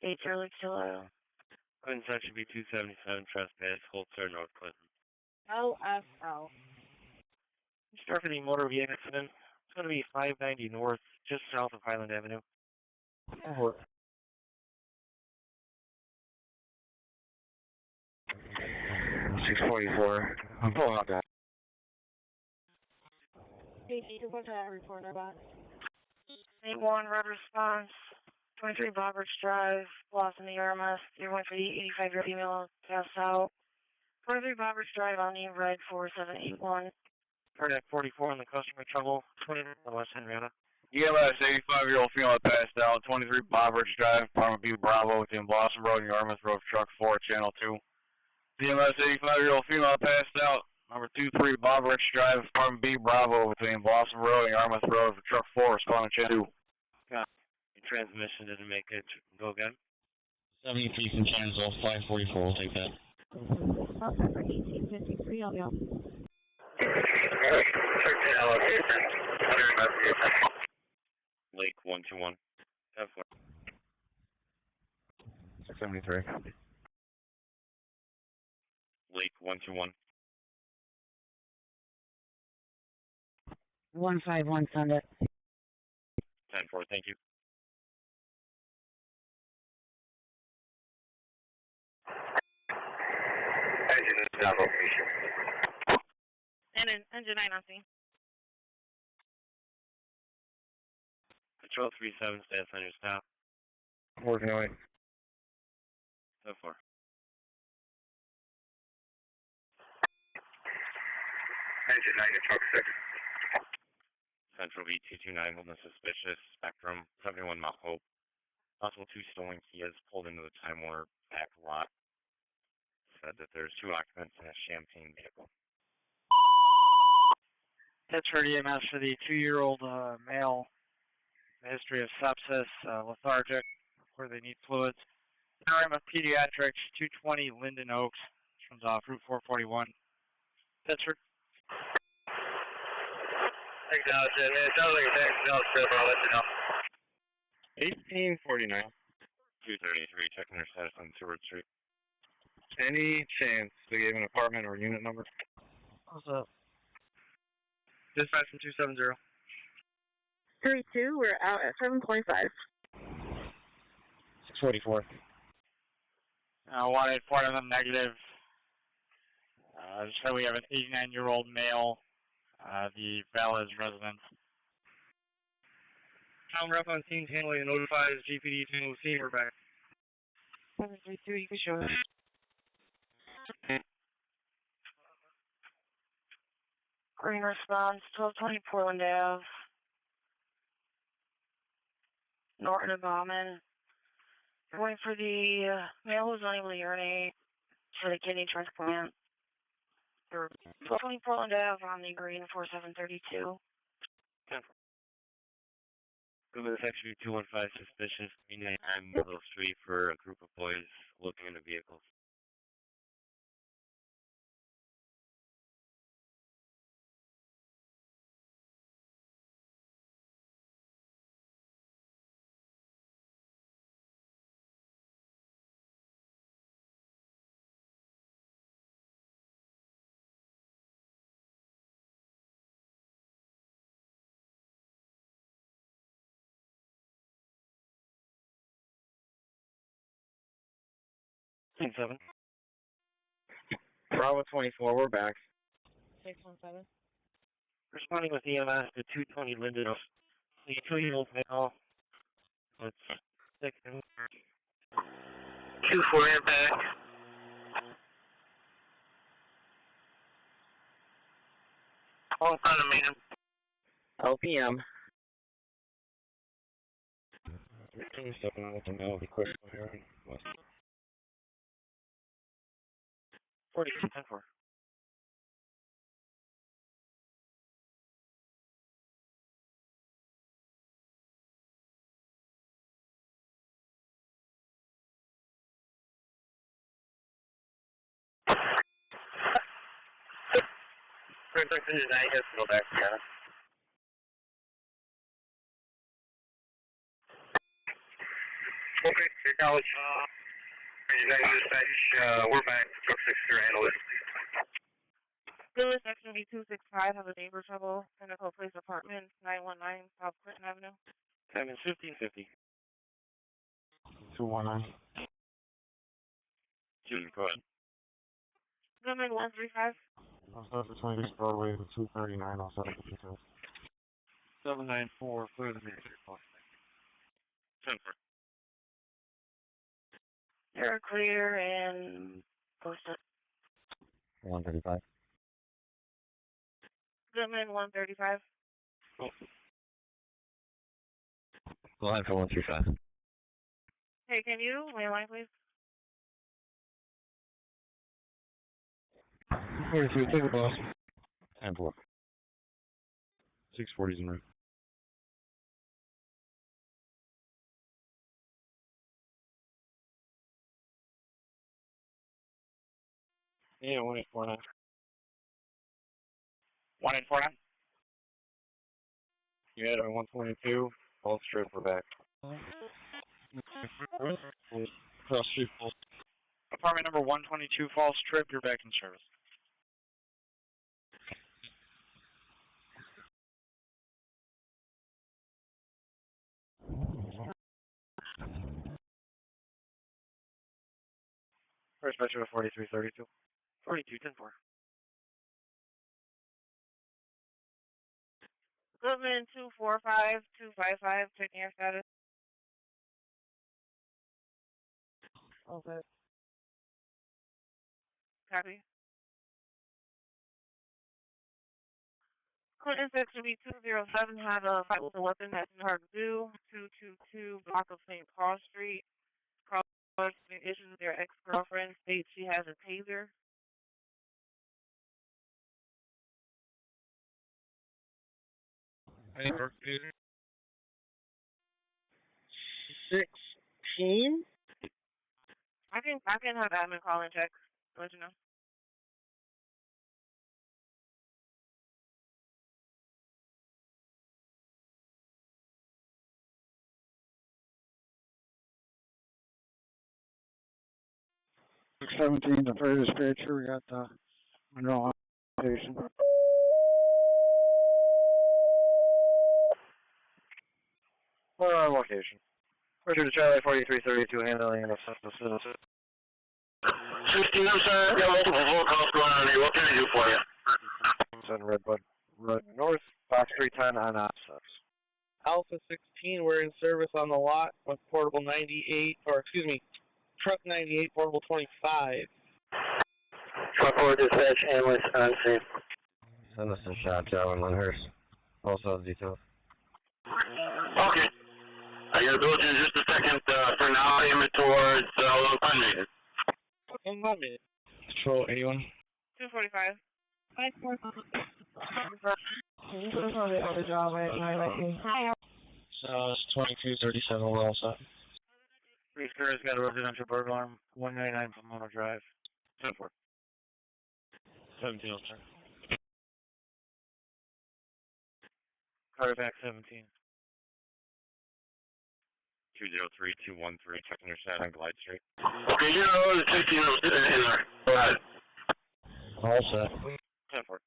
8 Charlie Kilo. Clinton section B277, trespass, Holzer, North Clinton. LFL. Start for the motor vehicle accident. It's going to be 590 north, just south of Highland Avenue. 644. I'm pulling out that. What's that report about? 8-1, red response. 23 Bobberts Drive, lost in the EMS. You're going for the 85-year-old female passed out. 43 Bobberts Drive on the red 4781. Cardiac 44 in the customer trouble. 20 West Henrietta. EMS 85-year-old female passed out. 23 Bobberts Drive, apartment B Bravo, within Blossom Road and Yarmouth Road, truck 4, channel 2. EMS 85-year-old female passed out. Number 23 Bobberts Drive, apartment B Bravo, between Blossom Road and Yarmouth Road, for truck 4, responding channel 2. Your transmission didn't make it. Go again. 73 from Kansas, 544, we'll take that. Number 1853, I'll be out. Lake 121. 10-4. 673. Lake 121. 151, send it. 10-4, thank you. Engine is on location. Engine 9 on scene. Patrol 37, status on your stop. Working away. 10-4. Engine 9 to truck 6. Central V229, holding suspicious. Spectrum 71 Mount Hope. Possible 2 stolen Kias pulled into the Time Warner back lot. Said that there's 2 occupants in a Champagne vehicle. Pittsford EMS for the 2-year-old male. The history of sepsis, lethargic, where they need fluids. Program of Pediatrics, 220 Linden Oaks. This one's off Route 441. Pittsford. Acknowledge it. It sounds like a taxi. I'll let you know. 1849. 233, checking their status on Seward Street. Any chance they gave an apartment or unit number? What's up? Dispatch from 270. 32, we're out at 725. 644. Wanted part of them negative. Just said we have an 89-year-old male, the Valles resident. Town rep on scene, handling and notifies GPD to scene. We're back. 732, you can show it. Green response, 1220 Portland Ave. Norton and Bauman. Going for the male who's unable to urinate for the kidney transplant. 1220 Portland Ave on the green 4732. Google section 215 suspicious. Green 99 Middle Street for a group of boys looking into vehicles. Scene 7. Bravo 24, we're back. 617. Responding with EMS to 220 Linden Oaks. The 2-year-old male. Let's 6 and 2-4 impact. All condominium. LPM. Stepping on with the mail, be quick here. 42, 10-4. Engine 9 has to go back together. Okay, acknowledge. Engine 9 dispatch, we're back. Truck 6 here, handle it. Village section B265 has a neighbor trouble. Pinnacle Place Apartments, 919 South Clinton Avenue. Time is 1550. 219. Go ahead. Gunman 135. South between East Broadway to 239 on 752. 794, clear the matrix. 10-4. You're clear and post it. 135. Gunman 135. Go ahead for 135. Hey, can you lay line, please? 43, take a boss. 10-4. 640's in route. Yeah, 1849. 1849. You had on 122, Falls Strip, we're back. Cross Street, apartment number 122, Falls Strip, you're back in service. First Metro 4332. 4210-4. Goodman 245255, checking your status. Okay. Copy. Clinton 6B207 had a fight with a weapon that's in hard to do. 222 block of St. Paul Street. Caller issues with their ex-girlfriend states she has a taser. Any work taser? 16? I can have admin call and check. Let you know. Six 17, the fire dispatcher, we got the Monroe patient. We're on location. Roger to Charlie 4332, handling an assessment citizen. 16, I'm sorry, I've got multiple phone calls going on here. What can I do for you? Send Redbud North, box 310 on offsets. Alpha 16, we're in service on the lot with portable 98, or excuse me, truck 98, portable 25. Truck or dispatch, ambulance on scene. Send us a shot, Joe, in Amherst. Also details. Okay. I gotta go to just a second. For now, aim it towards Long Pond Maiden. Control 81. 245. It's 2237, we're all set. Police car's got a residential burglar alarm, 199 from Monroe Drive. 10-4. 17 will turn. Carter back 17. 203213, checking your stat on Glide Street. Okay, you know, the 16 was in there. Go ahead. All set. 10-4.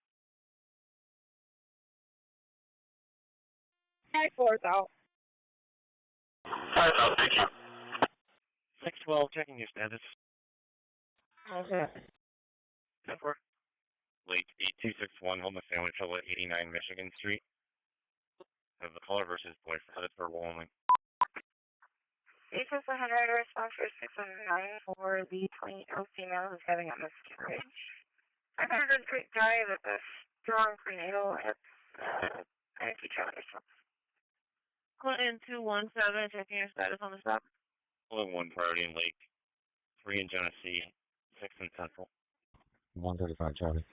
4's out. 5 out, thank you. 612, checking your status. Okay. 10-4. Lake 8261, home of family trouble at 89 Michigan Street. Have the caller versus boyfriend. That is verbal only. 8 for Henrietta, response for 609 for the 20-year-old female who's having a miscarriage. 500 Creek Drive at the strong prenatal. It's energy trailer response. Clinton 217, checking your status on the stop. 1 priority in Lake, 3 in Genesee, 6 in Central. 135, Charlie.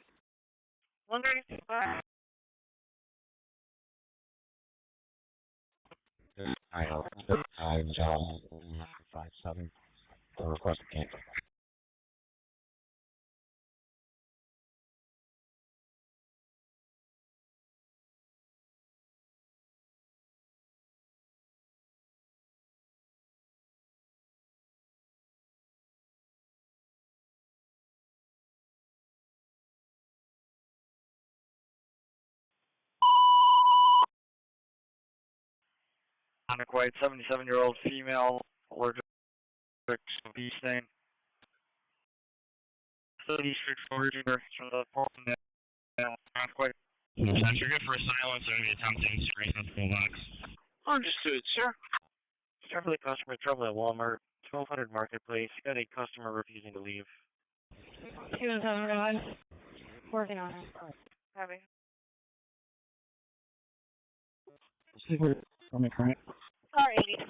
135. I'm John 57. The request to cancel. Unacquired 77-year-old female, allergic to bee sting. 36 originator from the Portland, Unacquired. You're good for a silence or any attempting seriousness box. Understood, sir. Chevrolet customer trouble at Walmart, 1200 Marketplace. Got a customer refusing to leave. 279. Working on it. Copy. Current. R80.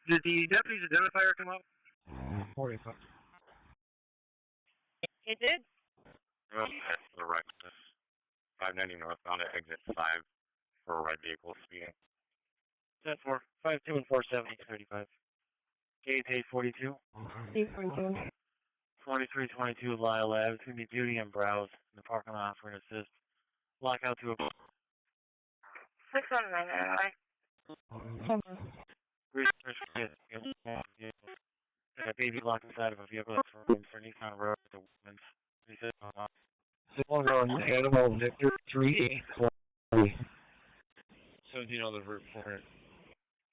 Did the deputy's identifier come up? 45. It did? Well, that's the right. 590 northbound at exit 5 for a red vehicle speeding. 10-4, 52 and 470, 35. Gate 842. 842. 4322 Lyle Ave. It's going to be duty and browse in the parking lot for an assist. Lockout to a A baby locked inside of a vehicle that's running for Nissan Road at the Women's. He said, Animal Victor 383. so do you know the route for it?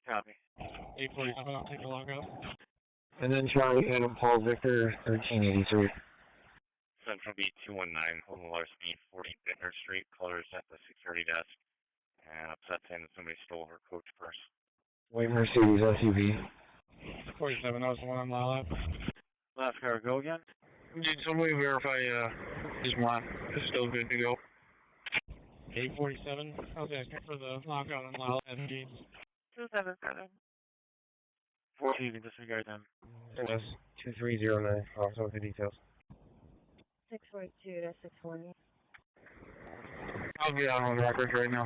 Copy. 847, I'll take a log out. And then Charlie Adam Paul Victor 1383. Central B 219, Holden Larceny, 40 Bittner Street, callers at the security desk, and upset saying that somebody stole her coach purse. White Mercedes SUV. 47, that was the one on Lilac. Last car, go again? Did somebody verify, this one? It's still good to go. 847, I was asking for the lockout on Lilac SUV. 277. 14, you can disregard them. NS 2309, also with the details. 642 to 640. I'll get out on record right now.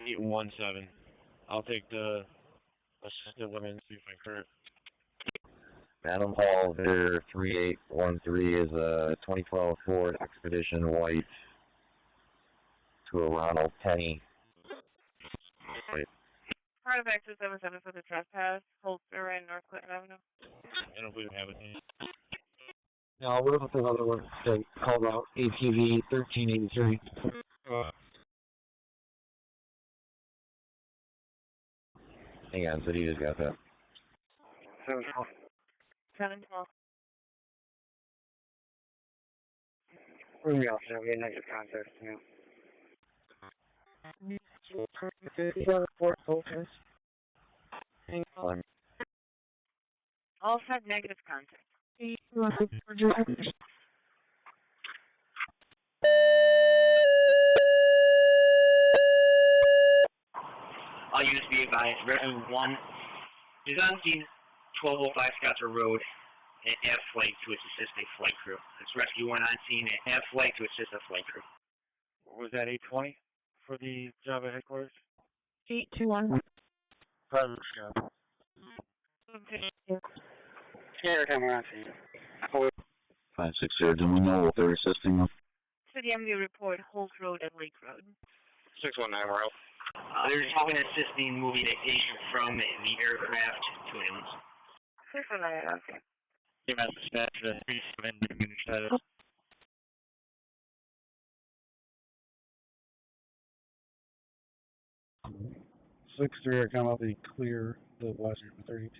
817. I'll take the assisted women, see if I can hurt. Adam Paul, Victor 3813 is a 2012 Ford Expedition White to a Ronald Penny. Wait. Cardivac 277 for the trespass. Holster and North Clinton Avenue. I don't believe we have it. Now, what about the other one that called out ATV 1383? Hang on, so you just got that. 712. 712. We're in the office, we had negative contact, yeah. All had negative contact. All units be advised, Rescue 1 is on scene 1205 Scottsville Road at F flight to assist a flight crew. It's Rescue 1 on scene at F flight to assist a flight crew. Was that 820 for the job at headquarters? 821. Private shop. Yeah, come around to you. 560, do we know what they're assisting with? City MD report, Holt Road and Lake Road. 619, Monroe. They're helping assisting moving a patient from the aircraft to an ambulance. 619, okay. EMS dispatch to 37 community status. Six three are coming out the clear the western 32.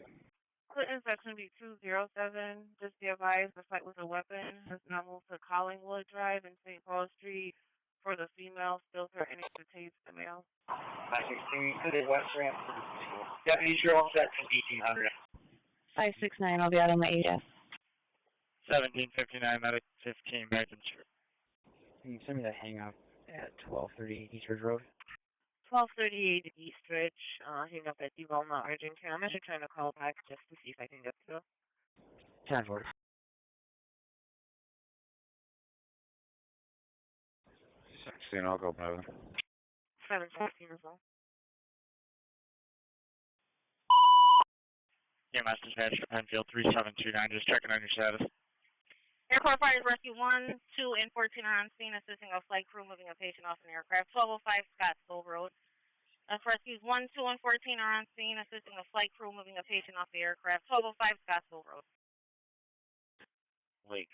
Clinton section B 207. Just be advised, the fight with a weapon has now moved to Collingwood Drive and St. Paul Street for the female, still threatening to tase the male. 516 to the west ramp. Deputies, you're all set from 1800. 569, I'll be out on my 8F. 1759, medic 15, Mendon. Can you send me the hangout at 1238 East Ridge Road? 1238 East Ridge, hang up at Devon, not urgent care. I'm actually trying to call back just to see if I can get through. 1040. 16, I'll go by them. 716 as well. EMS dispatch to penfield 3729, just checking on your status. Airport Fires Rescue 1, 2, and 14 are on scene assisting a flight crew moving a patient off an aircraft. 1205 Scottsville Road. Rescues 1, 2, and 14 are on scene assisting a flight crew moving a patient off the aircraft. 1205 Scottsville Road. Lake.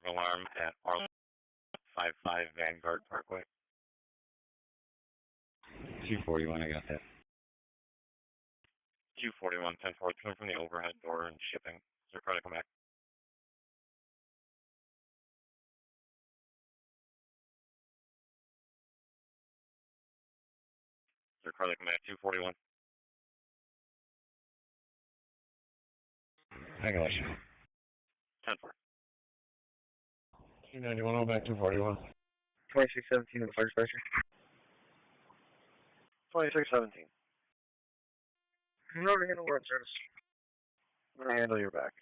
Alarm at R55 Vanguard Parkway. 241, I got that. 241, 10-4, coming from the overhead door and shipping. They're trying to come back. They're trying to come back. 241. I got you. 10-4. 291, back 241. 2617 of the fire dispatcher. 2617. I'm over here to word service. I'm going to handle your back.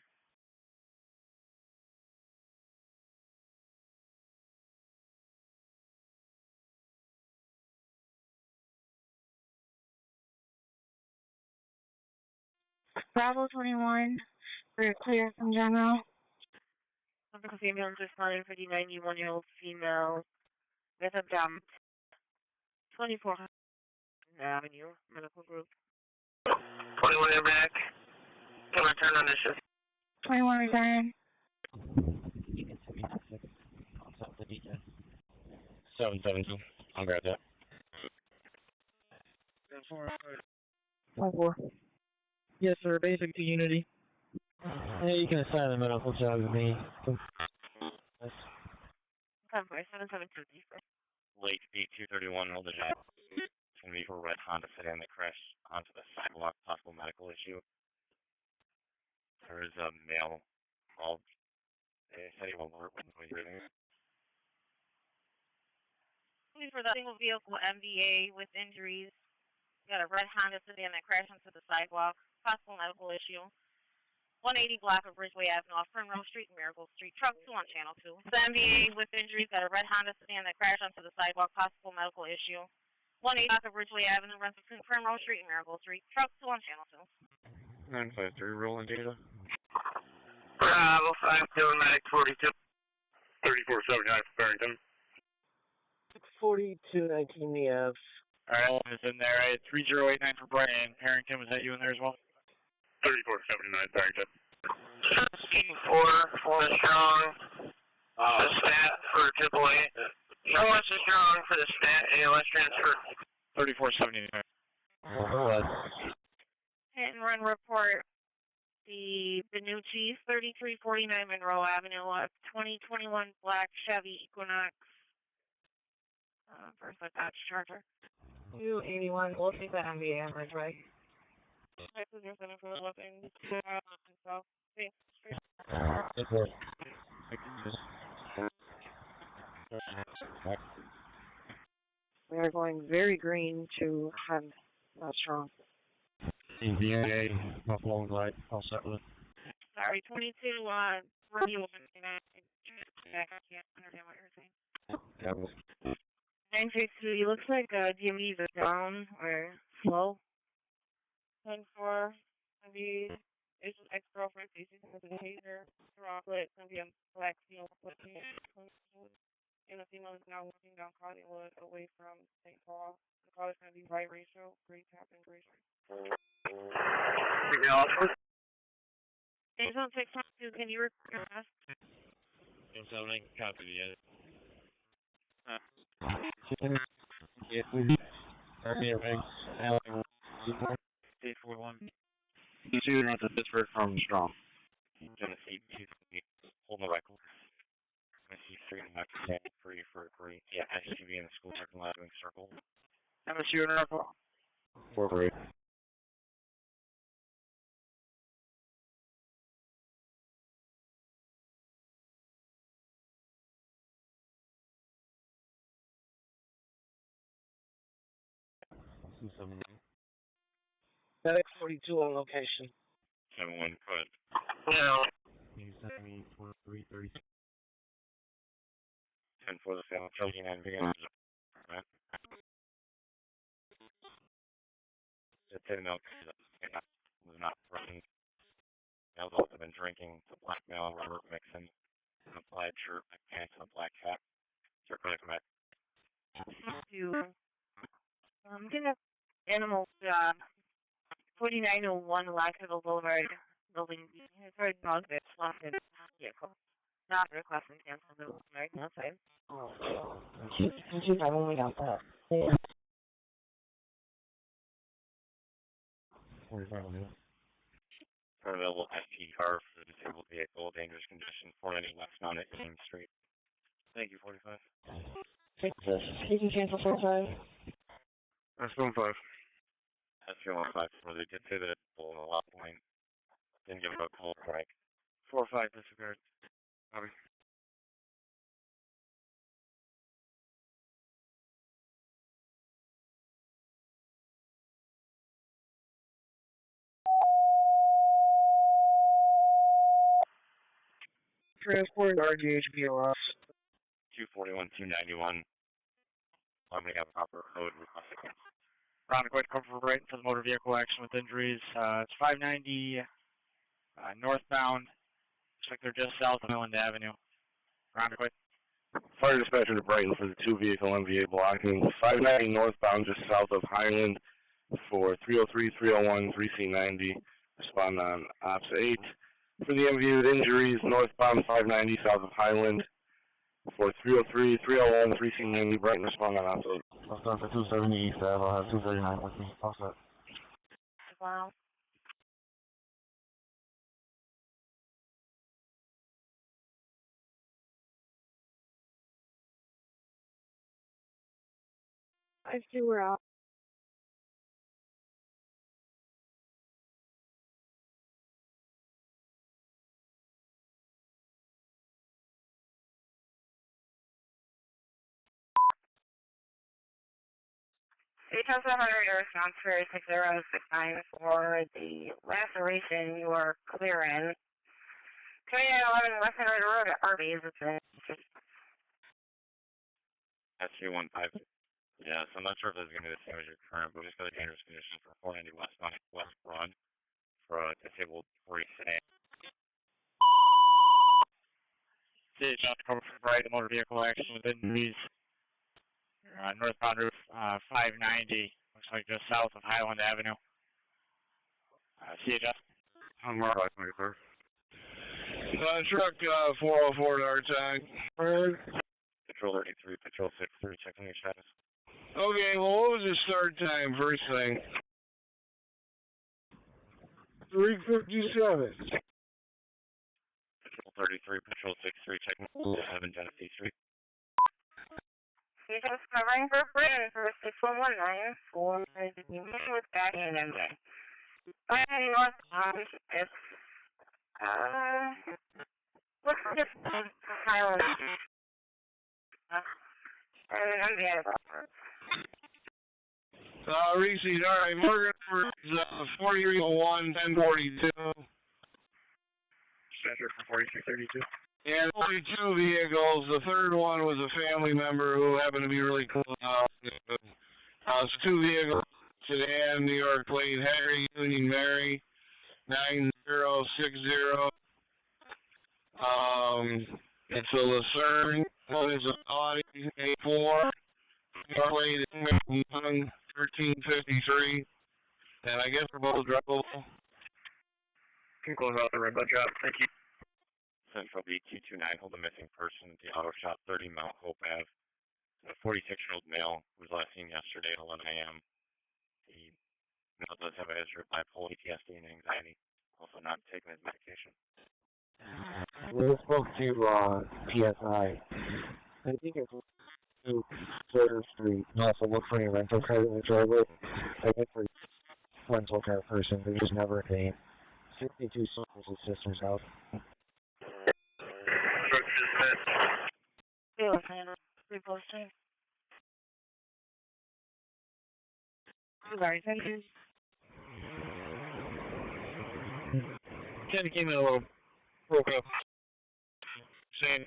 Bravo 21, we're clear from general. Medical female responding for the 91-year-old female with abdomen. 2400 Avenue, medical group. 21, you're back. Can return on this shift. 21 return. You can send me that 6. I'll set the detail. 772. I'll grab that. 4. Yes, sir. Basic to Unity. Hey, you can assign the medical job to me. Convoy 772 deeper. Lake 8231, hold the job. It's going to be for a red Honda sedan that crashed onto the sidewalk, possible medical issue. There is a male called. They said he won't work with me. For the single vehicle MVA with injuries. Got a red Honda sedan that crashed into the sidewalk. Possible medical issue. 180 block of Ridgeway Avenue off Monroe Street and Miracle Street. Truck 2 on Channel 2. The MVA with injuries got a red Honda sedan that crashed onto the sidewalk. Possible medical issue. 180 block of Ridgeway Avenue runs between Monroe Street and Miracle Street. Truck 2 on Channel 2. 953, rolling data. Bravo 5, doing medic 42. 3479 for Barrington. 4219 EF. Alright, it's in there. 3089 for Brian. Harrington, was that you in there as well? 3479 Barrington. 4, full strong. The stat for AAA. How much is strong for the stat ALS transfer? 3479. Hit and run report. The Benucci 3349 Monroe Avenue, 2021 black Chevy Equinox. First a Dodge Charger. 281, we'll take that MVA on Ridgeway. We are going very green to Hunt. Not strong. VA, Buffalo Light, all set with it. Sorry, 22, radio. I can't understand what you're saying. 952, it looks like DMDs are down or slow. 10-4, maybe it's an ex-girlfriend facing with a taser, rocklet, it's going to be a black steel and the female is now walking down Hollywood away from St. Paul. The car is going to be white ratio, gray top, and gray shirt. Hey, 612, can you repeat us? I'm sounding copy yet. Yeah, everything. 841. Shooter at the Pittsford from Strong. Genesee 2, holding the rifle. Genesee 3 and after stand free for agree. Yeah, SUV in the school parking lot doing circle. MSU and rifle. 4 Medic 42 on location. 7-1, go ahead. No. 2330. 10 for the family, 39 begins. It's in milk. Was not running. Male's also been drinking. The black male, Robert mixing. A plaid shirt, black pants, and a black hat. Circle come back. I'm gonna animal 4901 Lackville Boulevard building. It's very dog that's lost in vehicle. Not requesting cancel the right outside. Oh, geez, I've only got that. Yeah. 45 minutes. Available SP car for the disabled vehicle, dangerous condition, 490 West Mountain Main Street. Thank you, 45. You can cancel 45. That's 15. SP 15, where they did say that it's below the lot line. Didn't give it a call strike. 4-5 disregard. Copy. Transport RGHBLS. 241, 291. Let me have proper code request. Round quick cover for Brighton for the motor vehicle action with injuries. It's 590 northbound. Looks like they're just south of Milland Avenue. Round quick. Fire dispatcher to Brighton for the 2-vehicle MVA blocking 590 northbound just south of Highland for 303, 301, 3C90. Respond on Ops 8. For the MVA with injuries, northbound 590 south of Highland for 303, 301, 3C90. Brighton, respond on Ops 8. I'll start for 270 East Ave. I'll have 239 with me. All set. Wow. I see we're out. Details 100, your response for 6069 for the laceration you are clearing. 2911 West Henrietta Road at Arby's. It's in SU15. Yeah, so I'm not sure if this is going to be the same as your current, but we just got a dangerous condition for 490 West Run for a disabled recent. City John cover for right motor vehicle action within these. Northbound Route 590, looks like just south of Highland Avenue. CHF. I'm Monroe, 23rd. Truck 404 to our tag. Patrol 33, Patrol 63, checking your status. Okay, well, what was the start time first thing? 3:57. Patrol 33, Patrol 63, checking 7 Genesee Street. Details covering for Britain for 6119 for the man with back and engine. 590 northbound, it's, looks like it's Highland. And I'm the other offer. Reese, all right, Morgan for 4301, 1042. Center for 4632. And only 2 vehicles. The third one was a family member who happened to be really close. It's 2 vehicles. Sedan, New York plate, Harry, Union Mary, 9060. It's a Lucerne. One is an Audi A4. New York plate, 1353. And I guess we're both drivable. Can close out the red bud job. Thank you. Central B229, hold a missing person at the auto shop, 30 Mount Hope Ave. A 46-year-old male who was last seen yesterday at 11 a.m. He now does have a history of bipolar, PTSD, and anxiety. Also not taking his medication. We spoke to PSI. I think it's 2 3rd Street. And also look for any rental car in the driveway. I guess for rental car person, they just never came. 62 Soul's sister's house. Reposting. Sorry, thank you. Kind of came in a little broke up. Saying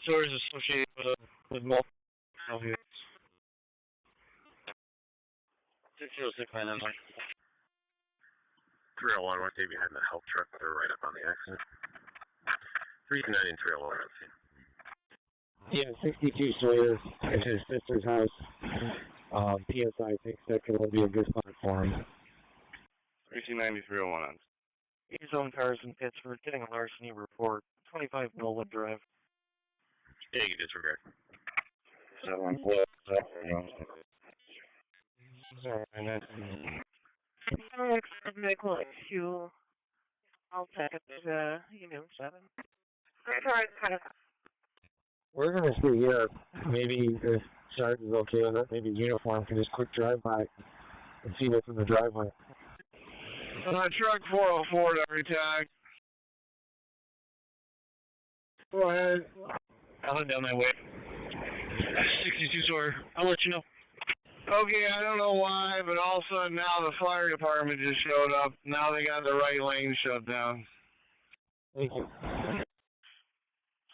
stories associated with multiple units. 606 999. 301, one day behind the help truck. They're right up on the accident. 390 and 301. Yeah, 62 Sawyer at his sister's house. PSI thinks that could be a good spot for him. 3C90, 301 on. He's on cars in Pittsford, getting a larceny report. 25 Nolan Drive. Yeah, you can disregard. 714. Vehicle Q. I'll check if there's a Union 7. We're going to see here. Maybe the sergeant is okay with it. Maybe uniform can just quick drive by and see what's in the driveway. Truck 404 to every tag. Go ahead. I'll head down that way. 62 Sawyer. I'll let you know. Okay, I don't know why, but all of a sudden now the fire department just showed up. Now they got the right lane shut down. Thank you.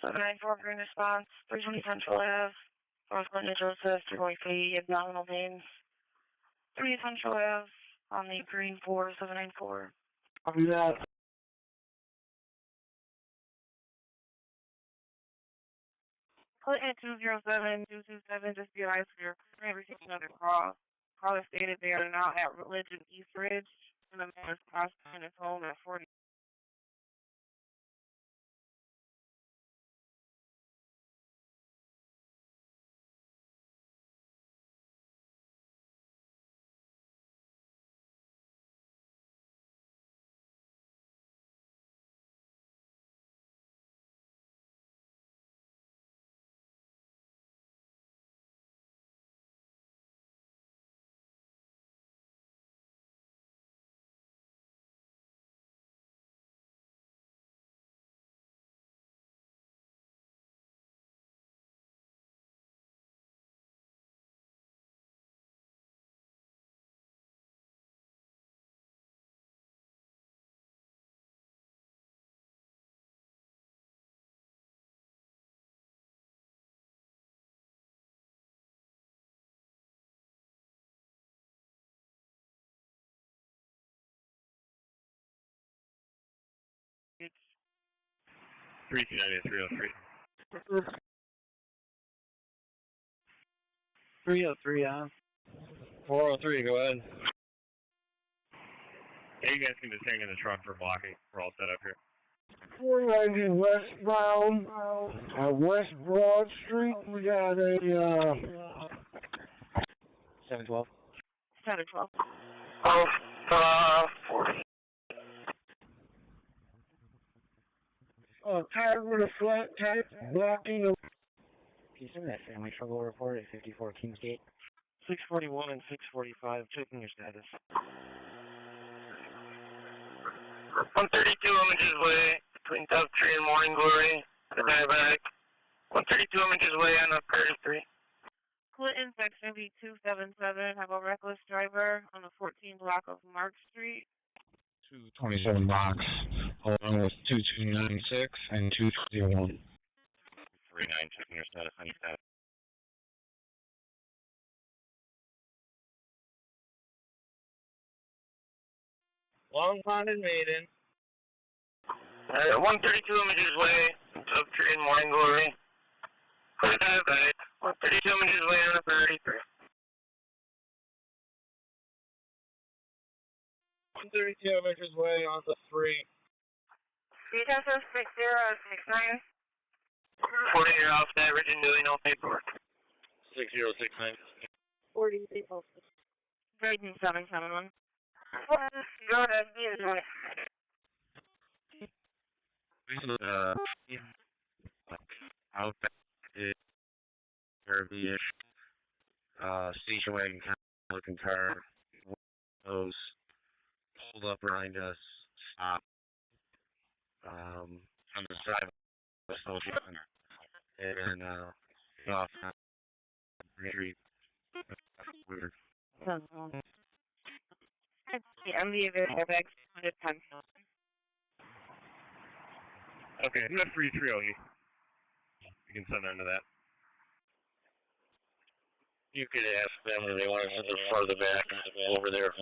794 green response, 320 Central Ave, Northland Joseph, 3 feet, abdominal veins. 3 Central Ave on the green 4794. Copy that. Clinton 207-227, just be advised for your current receiving another call. Caller stated they are now at Religion East Ridge, and the man is crossing his home at 40. It's 303. 303 on. 403, go ahead. Hey, you guys can just hang in the truck for blocking. We're all set up here. 490 westbound at West Broad Street. We got a 712. 712. Oh, 40. Tire with a flat tire blocking a... Can you send that family trouble report at 54 Kingsgate? 641 and 645, checking your status. 132 images away between Top Tree and Morning Glory. The back. 132 images away on the Prairie 3. Clinton section B277, have a reckless driver on the 14 block of Mark Street. 227 blocks, along with 2296 and 221. 39, checking your status. Any status? Long Pond and Maiden. 132 images away Top Tree and Morning Glory. Put it back. 132 images away on the Prairie 3. 132 images away on the 3. Detective 6069. 40 year off average and doing no paperwork. 6069. 40 people. Braden 771. Go ahead, use it. Out is Derby-ish, station wagon, looking car, those pulled up behind us, stopped, on the side of the social and off the street. Weird. I'm the airbags at penfield. Okay, I'm gonna free trio you. You can send them to that. You could ask them if they want to send it further back over there.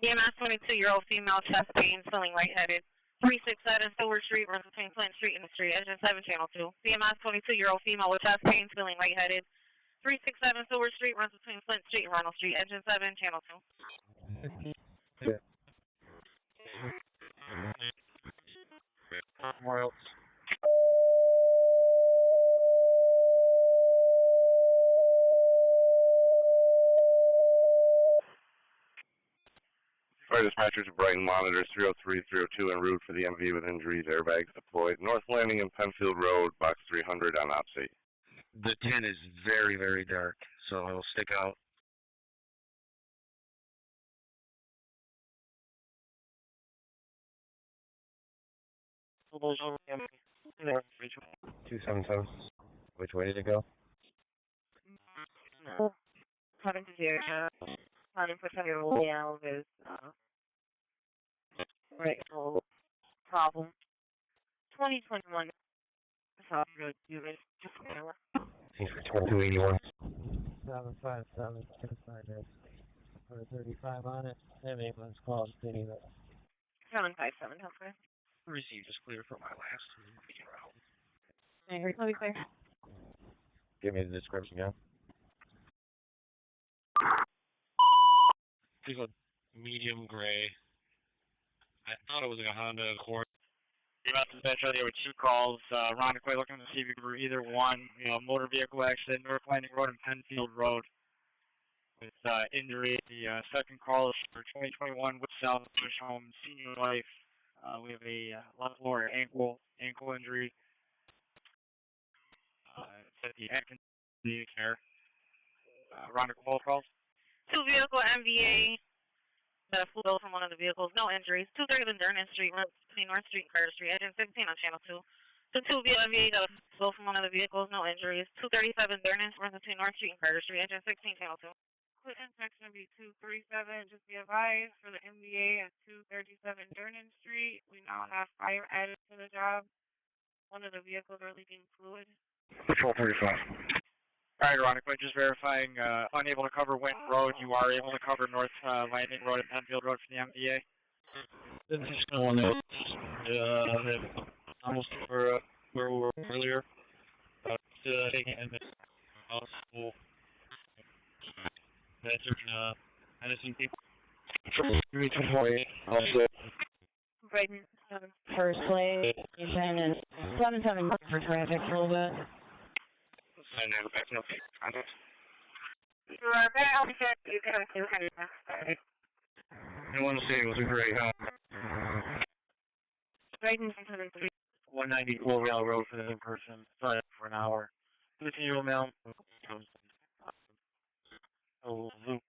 EMS 22-year-old female, chest pain, feeling lightheaded. 367 Silver Street, runs between Clinton Street and the street, engine 7, channel 2. CMS 22-year-old female with chest pain, feeling lightheaded. 367 Silver Street, runs between Clinton Street and Ronald Street, engine 7, channel 2. Yeah. More else. Fire dispatchers of Brighton monitors 303, 302 en route for the MV with injuries, airbags deployed. North Landing and Penfield Road, box 300 on ops 8. The 10 is very, very dark, so it'll stick out. Which way? 277. Which way did it go? No. Having to do, planning for some of your layout is, right, so, problem. 2021, that's how I'm going to do it, just an hour. Seems for 2281. 757, put a 35 on it, and ambulance calls stating that. 757, hopefully. Received is clear for my last route. Angry, let me clear. give me the description again. Vehicle medium gray. I thought it was like a Honda Accord. About to dispatch earlier with 2 calls. Ron McQuay looking to see if you could either one, motor vehicle accident, North Landing Road and Penfield Road. With injury, the second call is for 2021 with South Bush Home Senior Life. We have a left lower ankle injury. It's at the Atkins care. Ron McQuay calls. 2 vehicle MVA. Flew from one of the vehicles, no injuries. 230 Durnan Street, between North Street and Carter Street, engine 16 on channel 2. The 2 MVA got a flow from one of the vehicles, no injuries. 237 Durnan Street, between North Street and Carter Street, engine 16 channel 2. Clinton section will be 237. Just be advised for the MVA at 237 Durnan Street. We now have fire added to the job. One of the vehicles are leaking fluid. Patrol 35. All right, Ron McQuay, just verifying, unable to cover Wint Road. You are able to cover North Landing Road and Penfield Road for the MVA. This is going on almost for where we were earlier. Taking in the hospital. Medicine people. Right, first plate, and 77 for traffic a little bit. I know, back no contact. You are back on check. You can have 200. I want to say it was a great Right in 603. 190 Glorial Road for the in-person. Sorry for an hour. Continue mail. Oh, Luke.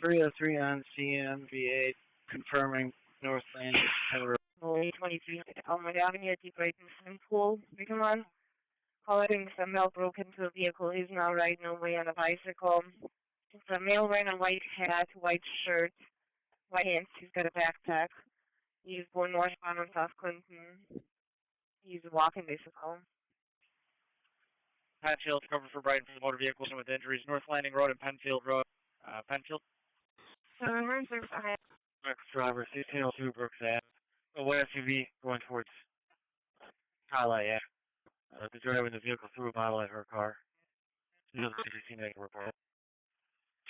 303 on CMVA confirming North Landing Road. 23 Elmwood Avenue at Deep Right in Pool. We can run. Calling some male broke into a vehicle. He's now riding away on a bicycle. It's a male wearing a white hat, white shirt, white pants. He's got a backpack. He's going northbound on South Clinton. He's a walking bicycle. Penfield covered for Brighton for the motor vehicles with injuries. North Landing Road and Penfield Road. Penfield. Next driver, 1602 Brooks Ave. A white SUV going towards Highlight Ave. The driver in the vehicle threw a bottle at her car. She doesn't see make a report.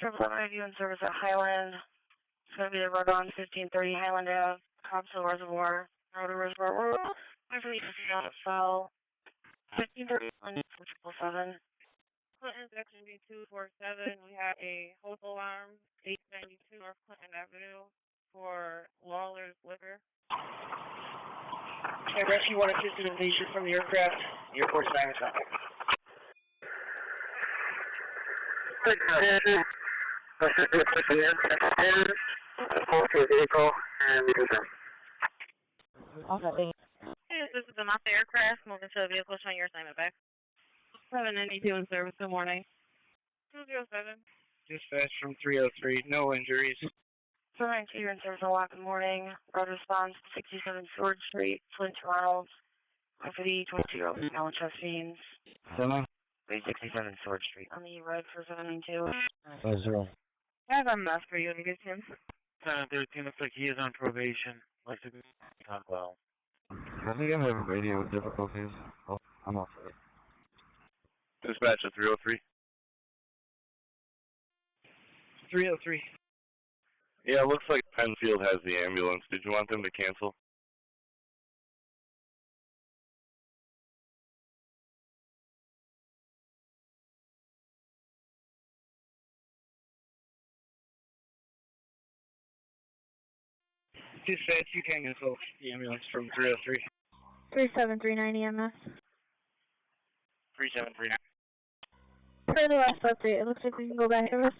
911 in service at Highland. It's going to be the road on 1530 Highland Ave, Hobson Reservoir, Road Reservoir. Actually, you can see that it fell. 1530 on 777. Clinton section B 247. We have a host alarm, 892 North Clinton Avenue for Lawler's Liquor. I rescue 1 assisted invasion from the aircraft. Airport sign is up. Vehicle and okay. Hey, this is an off the aircraft. Moving to the vehicle, showing your assignment back. 792 in service. Good morning. 207. Dispatch from 303. No injuries. 792 in service at Lock. Good morning. Road response 67 Sword Street, Flint, Ronald. For the 22-year-old Alan chest veins. 367 Sword Street. On the right for 792. 50. I have a mess for you to get him. 13 looks like he is on probation. Like to talk well. I think I'm having radio difficulties. Oh, I'm off it. Dispatch at 303. 303. Yeah, it looks like Penfield has the ambulance. Did you want them to cancel? Dispatch, you can cancel the ambulance from 303. 3739 EMS. 3739. For the last update, it looks like we can go back to this.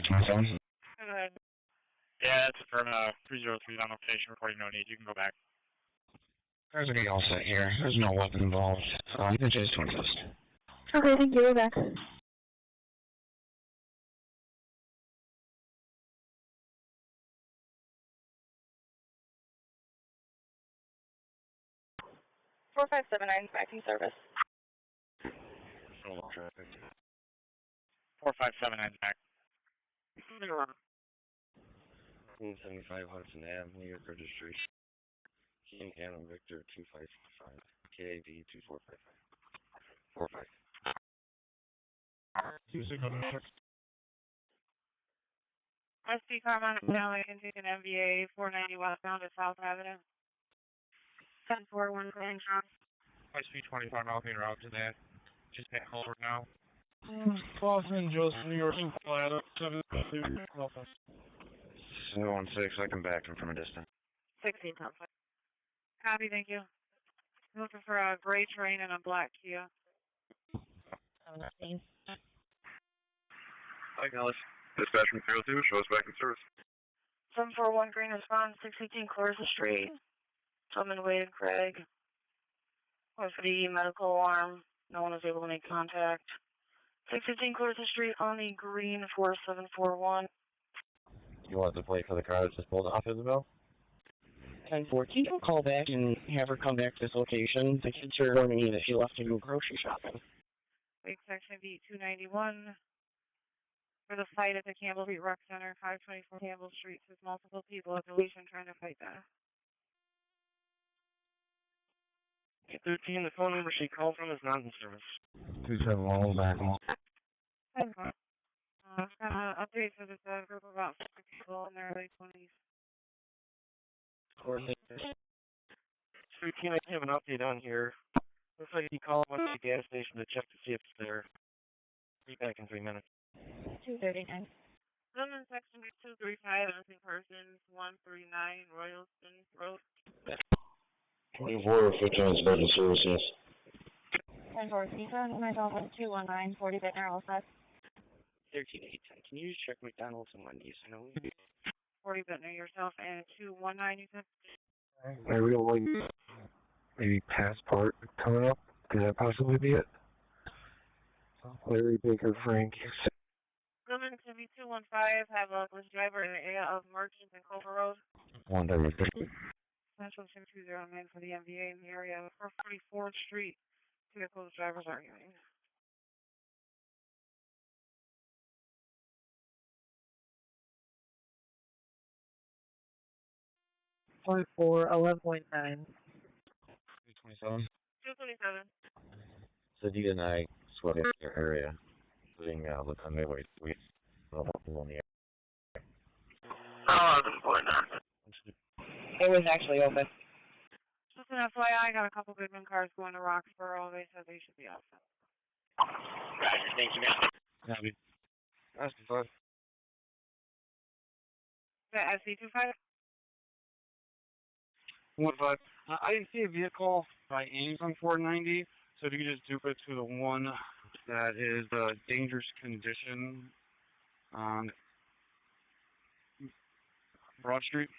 Go ahead. Yeah, that's from 303 on location reporting no need. You can go back. Cars are getting all set here. There's no weapon involved. You can chase 21st. Okay, thank you. Go back. 4579 backing service. Normal traffic. 4579 back. 175 Hudson Ave, New York Registry. King Adam Victor 2555. KAD 2455. Perfect. 2606. SP Carmine Valley can take an MVA 490 westbound to South Avenue. 1041 going shot. SP 25 Alpine route to that. Just at Halford now. Boston, Joseph, New York, 716, 716, I can back him from a distance. 16 10. Copy, thank you. Looking for a gray train and a black Kia. 17. Hi, Alice. Dispatch from 02, show us back in service. 741 green response, 618 Clarissa Street. Tubman Wade Craig. With the medical alarm, no one was able to make contact. 615 Clarissa Street on the green 4741. You want the plate for the car that just pulled off, Isabel? 1014, you can call back and have her come back to this location. The kids are warning me that she left to go grocery shopping. Wake section B 291. For the fight at the Campbell Street Rec Center, 524 Campbell Street. There's multiple people at the station trying to fight that. 13, the phone number she called from is not in service. 271, back him. Update for this group of about 50 people in their early 20s. 13, I have an update on here. Looks like he called one at the gas station to check to see if it's there. Be back in 3 minutes. 239. Women section 235, missing persons 139 Royalston Road. 24, 15 special services. 10-4, Stephen, myself at 219, 40 bit narrow set. 13-8-10, can you just check McDonald's and Wendy's? I know 40 bit near yourself and 219, you said? I really maybe passport coming up. Could that possibly be it? Larry Baker Frank. Women to be 215, have a bus driver in the area of Merchants and Culver Road. 130. Central 209 for the MVA in the area of 44th Street. Vehicles drivers arguing. 11.9. 227. 227. So D and I sweat in your area, including look on the way we on the air. 11.9. It was actually open. Just an FYI, I got a couple Goodman cars going to Roxborough. They said they should be all set. Roger, thank you, ma'am. Copy. That's fine. The SC25? 1-5. I didn't see a vehicle by Ames on 490, so if you could just dupe it to the one that is dangerous condition on Broad Street.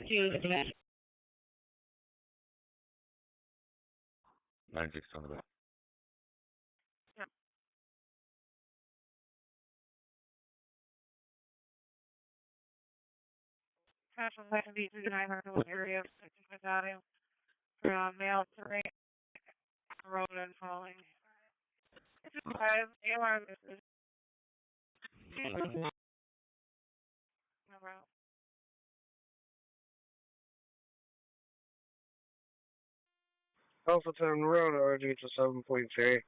Two, dispatch. 96 on the back. Yep. Central section B 209 Hartwell area of 65th Avenue. From male to right. Road and falling. 5 AMR is no route. Alpha Town Road, RG to 7.3.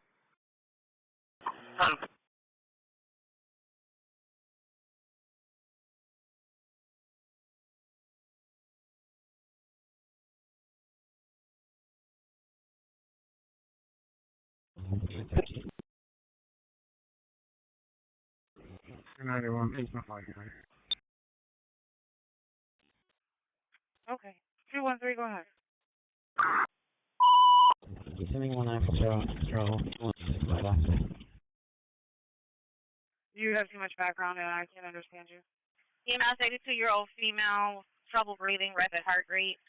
Okay. 213, go ahead. Sending 19 control. You have too much background and I can't understand you. EMS 82-year-old female, trouble breathing, rapid heart rate.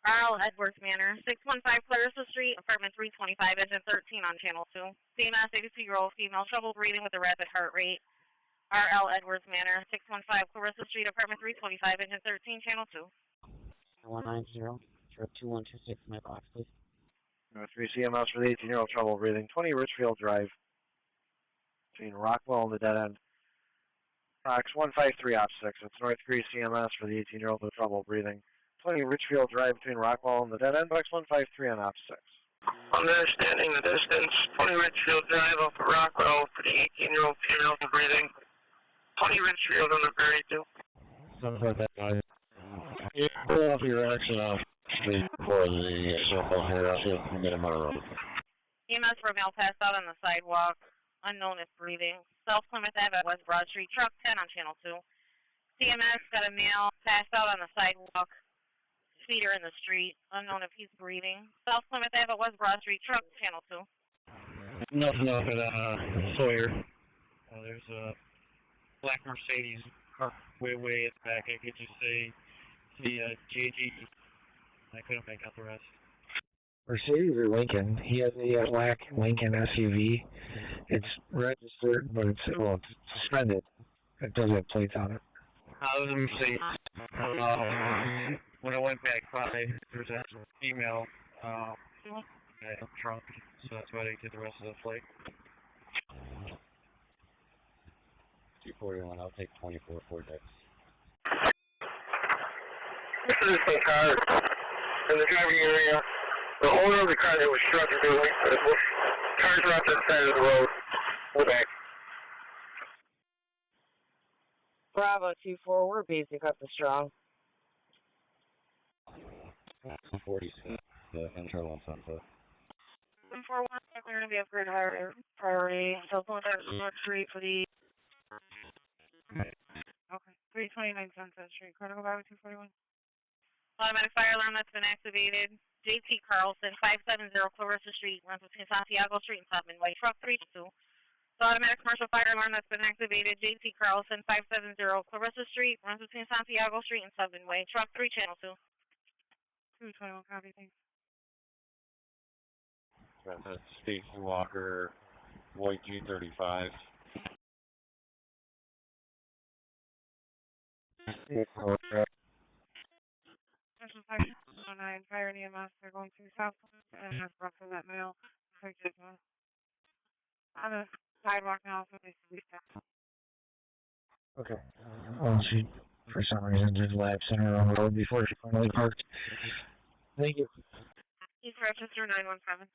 RL Edwards Manor, 615 Clarissa Street, apartment 325, engine 13 on channel 2. CMS 82-year-old female, trouble breathing with a rapid heart rate. RL Edwards Manor, 615 Clarissa Street, apartment 325, engine 13, channel 2. 190, 2126, my box, please. 3 CMS for the 18-year-old trouble breathing, 20 Richfield Drive. between Rockwell and the dead end. Box 153 op 6. It's North Greece EMS for the 18-year-old with trouble breathing. 20 Richfield Drive between Rockwell and the dead end. Box 153 on op 6. Understanding the distance. 20 Richfield Drive up at Rockwell for the 18-year-old female with breathing. 20 Richfield on the very two. Something like that, guys. Yeah, pull off your action off street for the circle here. I'll see if we can get him on the road. EMS for a male passed out on the sidewalk. Unknown is breathing. South Plymouth Ave at West Broad Street. Truck 10 on Channel 2. CMS got a male passed out on the sidewalk. Feeder in the street. Unknown if he's breathing. South Plymouth Ave at West Broad Street. Truck Channel 2. Nothing up at Sawyer. There's a black Mercedes car way at the back. I could just say the JG. I couldn't make out the rest. Mercedes or Lincoln? He has a black Lincoln SUV. It's registered, but it's suspended. It doesn't have plates on it. Let me see. When I went back by, there's a female trunk, so that's why they did the rest of the plate. 241, I'll take 24 Vortex. This is some car in the driving area. The owner of the car that was struck is doing cars are out to the side of the road. We're back. Bravo 2-4, we're basic up to strong. 46, the internal on Sunset. 141, we're going to be upgraded higher priority. South Plymouth North Street for the... Okay, 329 Sunset Street. Critical Bravo 241. Automatic fire alarm that's been activated. JT Carlson, 570 Clarissa Street, runs between Santiago Street and Tubman Way. Truck 32. The automatic commercial fire alarm that's been activated. JT Carlson, 570 Clarissa Street, runs between Santiago Street and Tubman Way. Truck 3, Channel 2. 221, copy, thanks. That's Stacy Walker, White G35. Special 509, fire and EMS, they're going through South and has brought for that male. On the sidewalk now, so they see that. Okay. Well, she, for some reason, did laps in her own road before she finally parked. Thank you. East Rochester 917.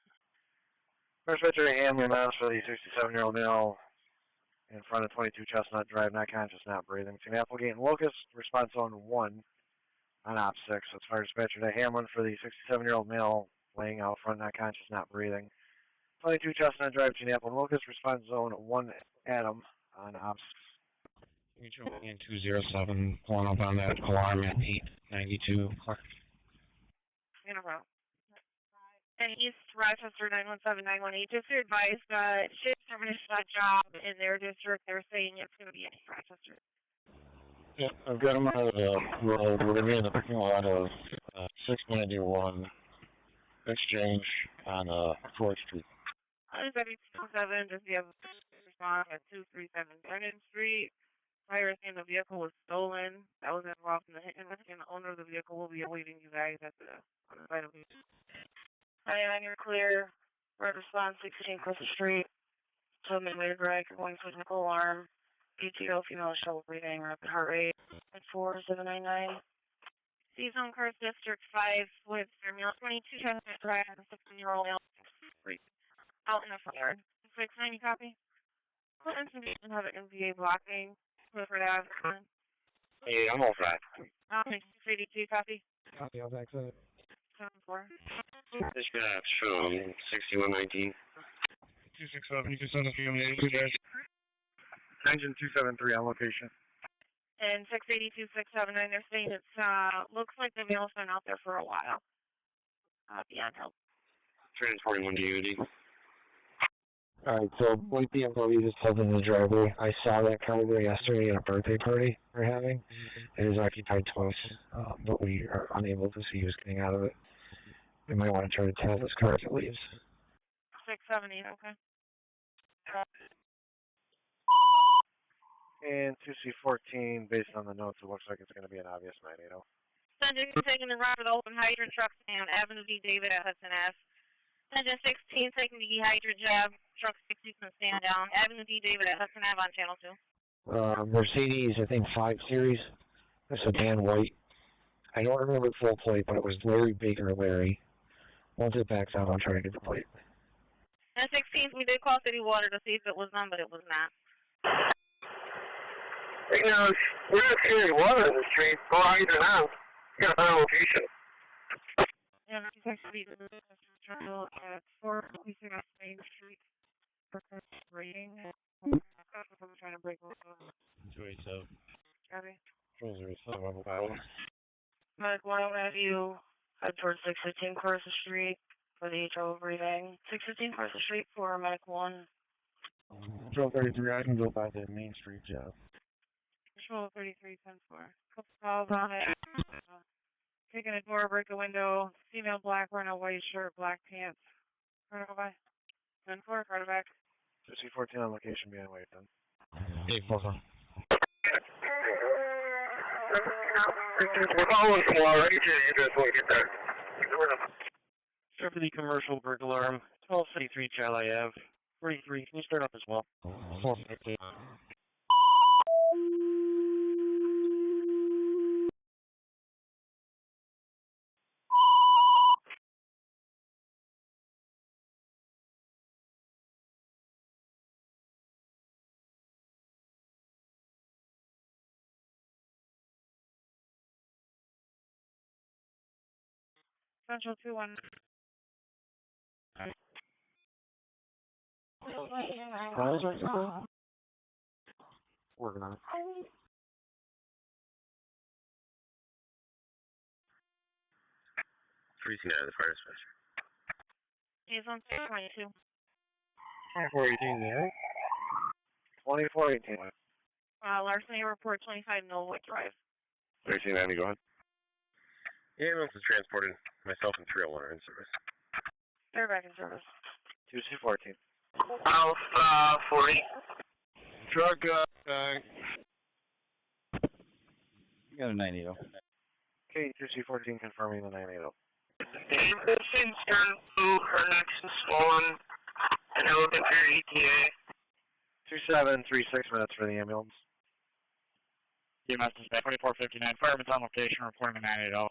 First Richard Hamlin, mouse for the 67-year-old male in front of 22 Chestnut Drive, not conscious, not breathing. Between Applegate and Locust, response zone 1 on op 6. That's fire dispatcher to Hamlin for the 67-year-old male laying out front, not conscious, not breathing. 22 Chestnut Drive, between Apple and Locust, response zone 1 Adam on op 6. In 207, pulling up on that alarm at 892. In a row. And East Rochester 917-918, just to advise that shifts are finished that job in their district. They're saying it's going to be in East Rochester. Yeah, I've got them out of the road. We're going to be in the parking lot of 691 Exchange on 4th Street. On W207, just the other response at 237 Brennan Street. Fire saying the vehicle was stolen. That was involved in the hit and run, and the owner of the vehicle will be awaiting you guys at the on the side of the. On your clear. Red response 16 Clifford Street. Tubman Way Drive. You're going for the nickel alarm. PTO female shovel breathing. Rapid heart rate at 4799. C-Zone Cars District 5 with male 22 Chestnut Drive and a 16-year-old male out in the front yard. 690 copy. Clinton Condition have an MVA blocking. Clifford Ave. Hey, I'm all set. 682 copy. Copy, I'll back to it. 74. Dispatch from 6119. 267, you can send a few minutes, guys. Engine 273 on location. And 682, 679, they're saying it's, looks like the mail's been out there for a while. Beyond help. Transporting 1 to Unity. Alright, so white BMW just pulled in the driveway. I saw that car there yesterday at a birthday party we're having. It is occupied twice, but we are unable to see who's getting out of it. We might want to try to tail this car as it leaves. 670, okay. And 2C14, based on the notes, it looks like it's going to be an obvious 980. Subject is taking the route of the open hydrant trucks down Avenue D. David at Hudson Ave. Engine 16, taking the hydrant job. Truck 60 can stand down. Avenue D. David at Hudson Ave on channel 2. Mercedes, I think 5 Series. It's a Dan White. I don't remember the full plate, but it was Larry Baker Larry. Once it backs out, I'll try to get the plate. And 16th, we did call City Water to see if it was done, but it was not. You know, we're not carrying water in the street. Go either now. You got a better location. Yeah, it's actually terminal at 4 Main Street. Rating. I'm trying to break off. 287. Copy. 007, level 5. Medic 1, I'll have you head towards 615 Carson Street for the HO briefing. 615 Carson Street for Medic 1. Control 33, I can go by the Main Street job. Control 33, 10-4. Couple calls on it. Taking a door, break a window. Female black, wearing a white shirt, black pants. Car to go by. 10-4, car to back. 2C14 on location behind wait then. 844. We're following some already. You just want to get there. Start for the commercial burglar alarm. 1233 Charlie Ave. 43, can you start up as well? 450. Central 2-1. Working on it. Freezing out of the fire dispatcher. He's on 622. 2418 there. 2418. Larceny report 25 Millwood Drive. 1390, go ahead. The ambulance is transported. Myself and 301 are in service. They're back in service. 2C14. Alpha 40. Truck, You got a 980. okay, 2C14 confirming the 980. Ambulance is turned blue, her neck's swollen, and they're looking for your ETA. 2736 minutes for the ambulance. EMS dispatch 2459. Fireman's on location reporting the 980.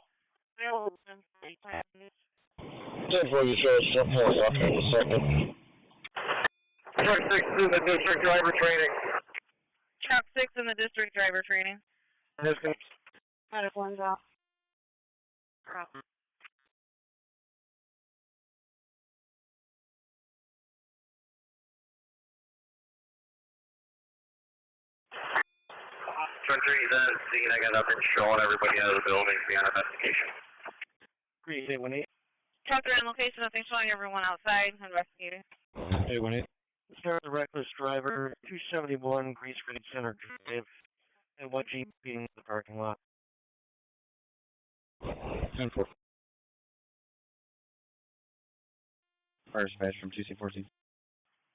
1040 shows Sheriff up in a second. Truck 6 in the district driver training. Truck 6 in the district driver training. Medic 1's off. Country then seeing I got up and showing everybody out of the building beyond investigation. 3818. Truck on location, nothing showing everyone outside. Investigating. 818. Start the reckless driver, 271 Grease Creek Center Drive, and what Jeep being the parking lot. 10-4. Fire dispatch from 2C14.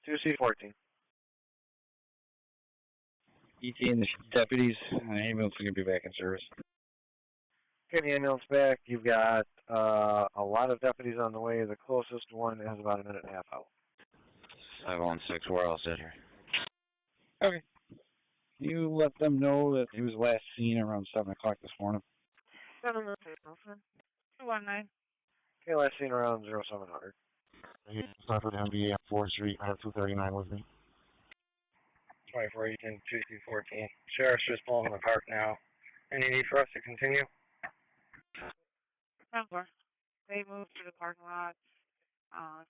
2C14. ET and the deputies and the ambulance are going to be back in service. Get the ambulance back. You've got a lot of deputies on the way. The closest one has about a minute and a half out. 516, where else is here? Okay. You let them know that he was last seen around 7 o'clock this morning. 219. Okay, last seen around 0700. Start for the MVA on 4th Street. I have 239 with me. 2418, 2C14. Sheriff's just pulling in the park now. Any need for us to continue? 10-4. They moved to the parking lot.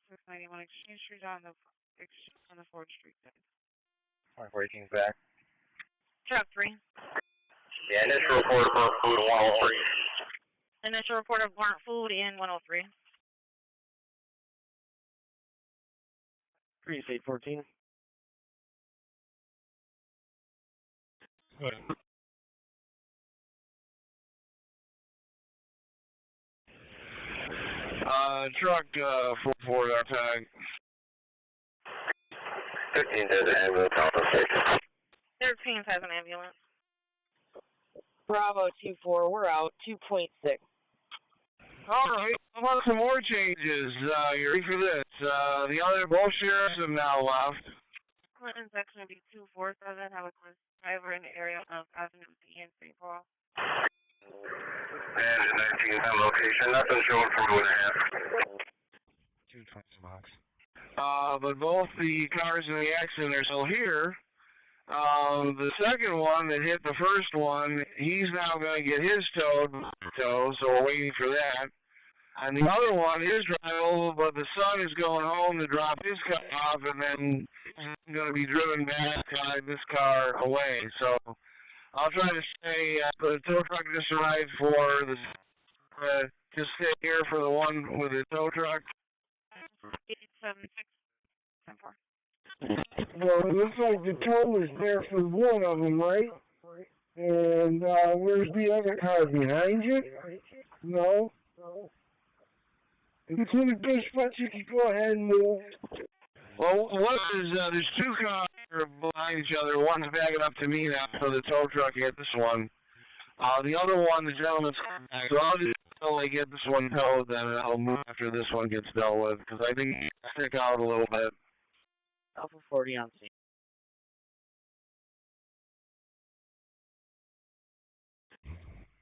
691 Exchange Street on the 4th Street side. 2418's back. Truck 3. Yeah, initial report of food 103. Initial report of burnt food in 103. 3814. Good. Truck 44 outside. 15 has an ambulance on the station. 13 has an ambulance. Bravo 2-4, we're out. 2.6. All right. How about some more changes? You ready for this? The other both sheriffs have now left. Clinton's actually going to be 247. Have a Clinton driver in the area of Avenue D and St. Paul. And 19 on location. Nothing showing for 2.5. 220 bucks. But both the cars in the accident are still here. The second one that hit the first one, he's now going to get his towed, so we're waiting for that. And the other one is drivable, but the son is going home to drop his car off, and then he's going to be driven back this car away. So I'll try to stay. The tow truck just arrived for the just stay here for the one with the tow truck. 876-10-4. Well, it looks like the tow is there for one of them, right? And where's the other car? Behind you? No? If it's in a good spot, you can go ahead and move. Well, what is, there's two cars behind each other. One's backing up to me now, so the tow truck hit this one. The other one, the gentleman's back. So I'll just until I get this one towed, then I'll move after this one gets dealt with, because I think it's stick out a little bit. Alpha 40 on scene.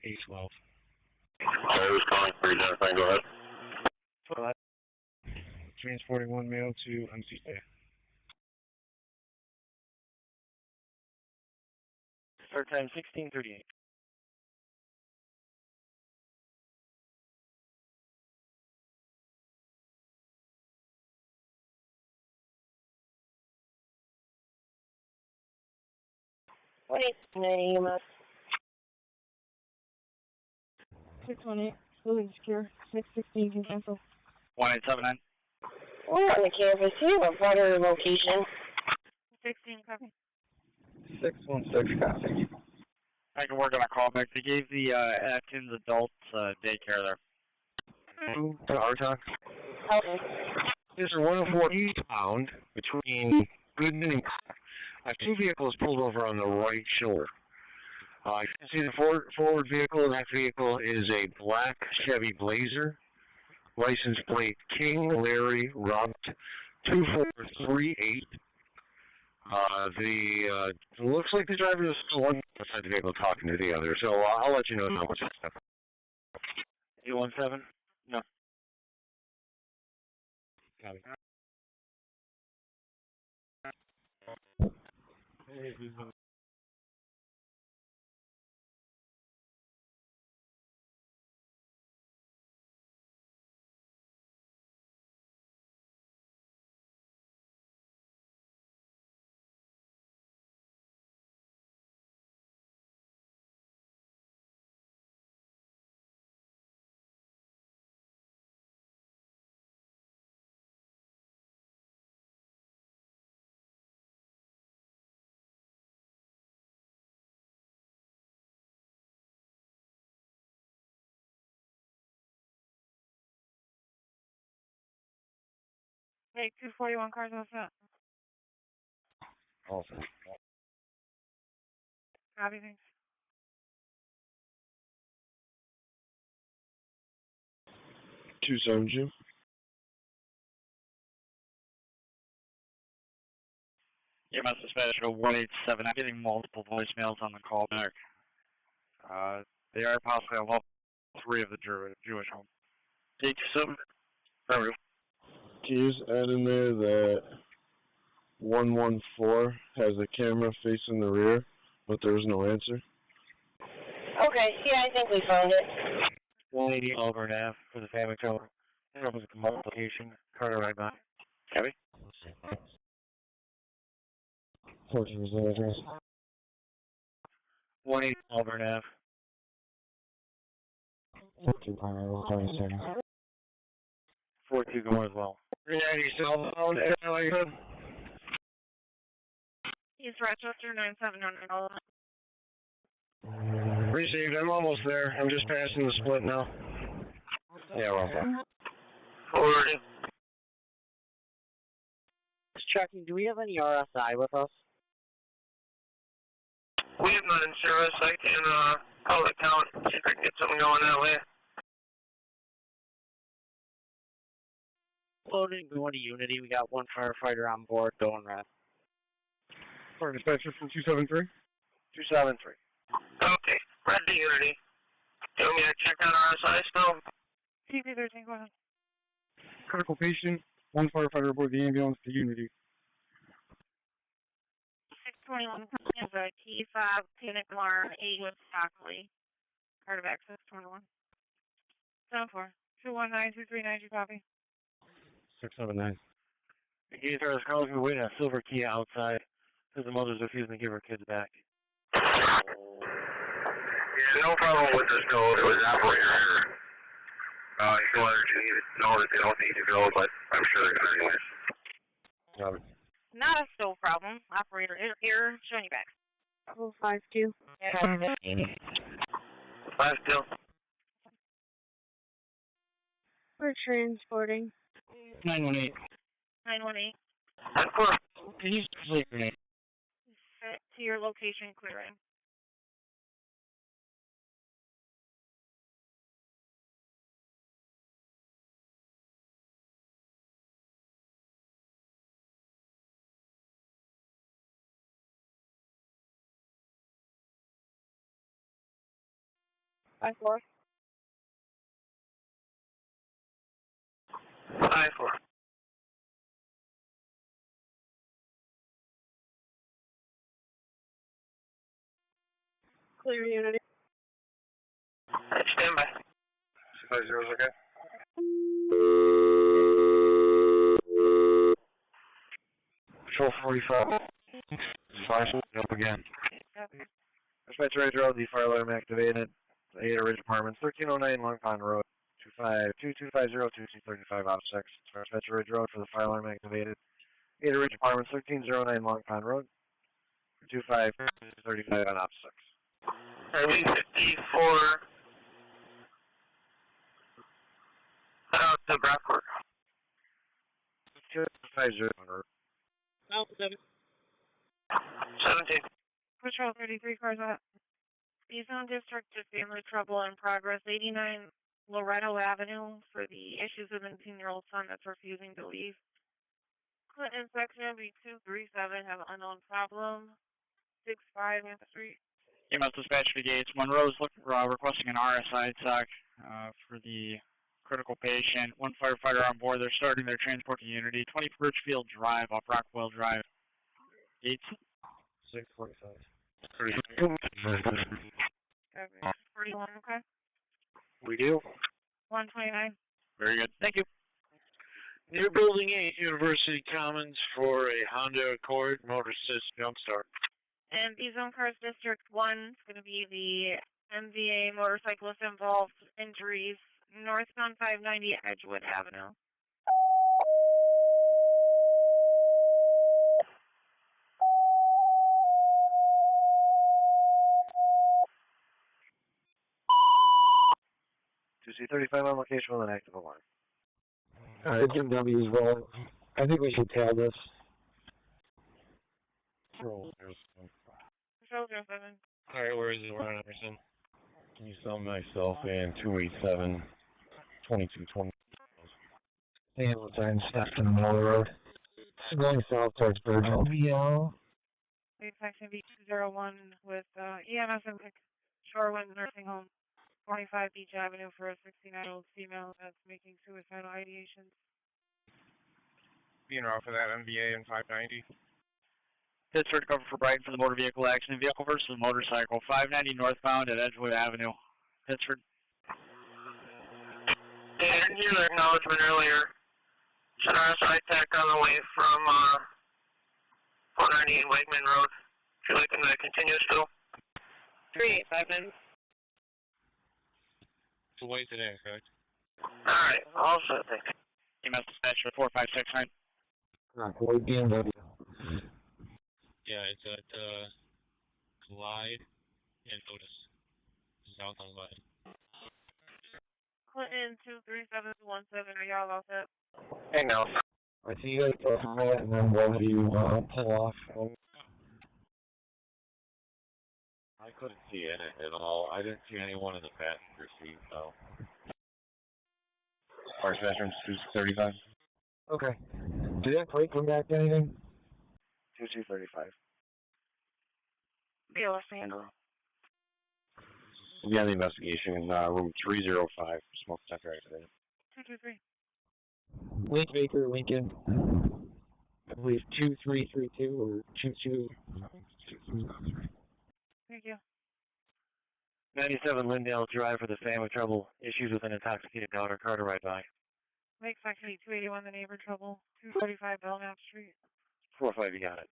A12. I was calling for you, Jennifer. Go ahead. Transporting one male to MC. Start time 16:38. What is the name? 618, building secure, 616 can cancel. 1879. We're on the campus. Do you have a better location? 16 copy. 616 copy. I can work on a callback. They gave the Atkins adult daycare there. Our talk. Okay. There's a 104 eastbound between Gooden and two vehicles pulled over on the right shoulder. You can see the forward vehicle. That vehicle is a black Chevy Blazer. License plate King Larry Robert 2438. It looks like the driver is still one outside the vehicle talking to the other, so I'll let you know how much stuff. 817? No. Got it. Hey, 241 cars on set. Awesome. Copy, thanks. 272. EMS dispatch to 187. I'm getting multiple voicemails on the callback. They are possibly on all three of the Jewish home. 827. Affirmative. Can you just add in there that 114 has a camera facing the rear, but there's no answer? Okay, yeah, I think we found it. 180 Auburn Ave for the family tow. It was a multiplication. Carter right by. Copy. 14 was the address. 180 Auburn Ave. 42 primary, 27. 42 going as well. 390 southbound, Atlanta. East Rochester, 9700. Received. I'm almost there. I'm just passing the split now. Yeah, we're okay. Forwarding. Just checking, do we have any RSI with us? We have none in service. I can call the count, see if I can get something going that way. loading, going to Unity. We got one firefighter on board, going red. Fire dispatcher from 273. 273. Okay, red to Unity. Do you want me to check on RSI still? TP13, go ahead. Critical patient, one firefighter aboard the ambulance to Unity. 621 is a T5 panic alarm, 8 with Stockley. Card of access 21. 74 219 239, copy. 679. Again, sir, this girl's been waiting on a silver Kia outside because the mother's refusing to give her kids back. Yeah, no problem with this code. It was operator error. Some others need to know that they don't need to go, but I'm sure they're going to anyways. Not a still problem. Operator error, showing you back. 052. 5 still. We're transporting. 918. 918. 10-4. Can you sleep your name? Set to your location clearing. By 4. 5-4. Clear Unity. Stand by. 250 is okay? Patrol 45. Fire up again. Dispatcher Ridge Road, the fire alarm activated. Ada Ridge Apartments, 1309 Long Pond Road, 252-250-2235 out of 6. Dispatcher Ridge Road for the fire alarm activated. Ada Ridge Apartments, 1309 Long Pond Road, 252-35 on op 6. RB54. Out to brockport. 250 No, 7. 17. Patrol 33 cars out. Zone District to family trouble in progress. 89 Loretto Avenue for the issues with an 18-year-old son that's refusing to leave. Clinton section B237 have an unknown problem. 65 Ann Street. EMS dispatch brigades. Monroe is requesting an RSI attack for the critical patient. One firefighter on board. They're starting their transport to Unity. 20 Birchfield Drive off Rockwell Drive. Gates. 645. 41, okay. We do. 129. Very good. Thank you. Near Building 8, University Commons for a Honda Accord Motor Assist Jump Start. And the Zone Cars District 1 is going to be the MVA motorcyclist involved injuries northbound 590 Edgewood Avenue. C35 on location with an active alarm. Jim W as well. I think we should tail this. Patrol 07. Alright, where is it? We're on Emerson. Can you sell myself in 287 2220? Hamilton, Stefton, Monroe Road. It's going south towards Virgil. VL. Section B201 with EMS and Shorewind Nursing Home. 25 Beach Avenue for a 69-year-old female that's making suicidal ideations. Being off of that MVA in 590. Pittsford cover for Brighton for the motor vehicle accident. Vehicle versus motorcycle. 590 northbound at Edgewood Avenue. Pittsford. And your acknowledgement earlier. Should RSI attack on the way from 498 Wakeman Road. Would you like them to continue still? 385. It's away today, correct? Alright, all set, thanks. EMS dispatcher 4569. Floyd BMW. Yeah, it's at Glide and Otis. South on Glide. Clinton 23717, are y'all all set? Hey, now. I see you guys go from that, and then one of you pull off. I couldn't see it at all. I didn't see anyone in the passenger seat, though. First veteran 235. Okay. Did that plate come back to anything? 2235. BLS handle. We'll be on the investigation in room 305, smoke detector accident. 223. Link Baker, Lincoln. I believe 2332 or 22. Thank you. 97 Lindale Drive for the family trouble. Issues with an intoxicated daughter. Car to ride by. Lake Factory 281, the neighbor trouble. 245 Belknap Street. 4-5, you got it.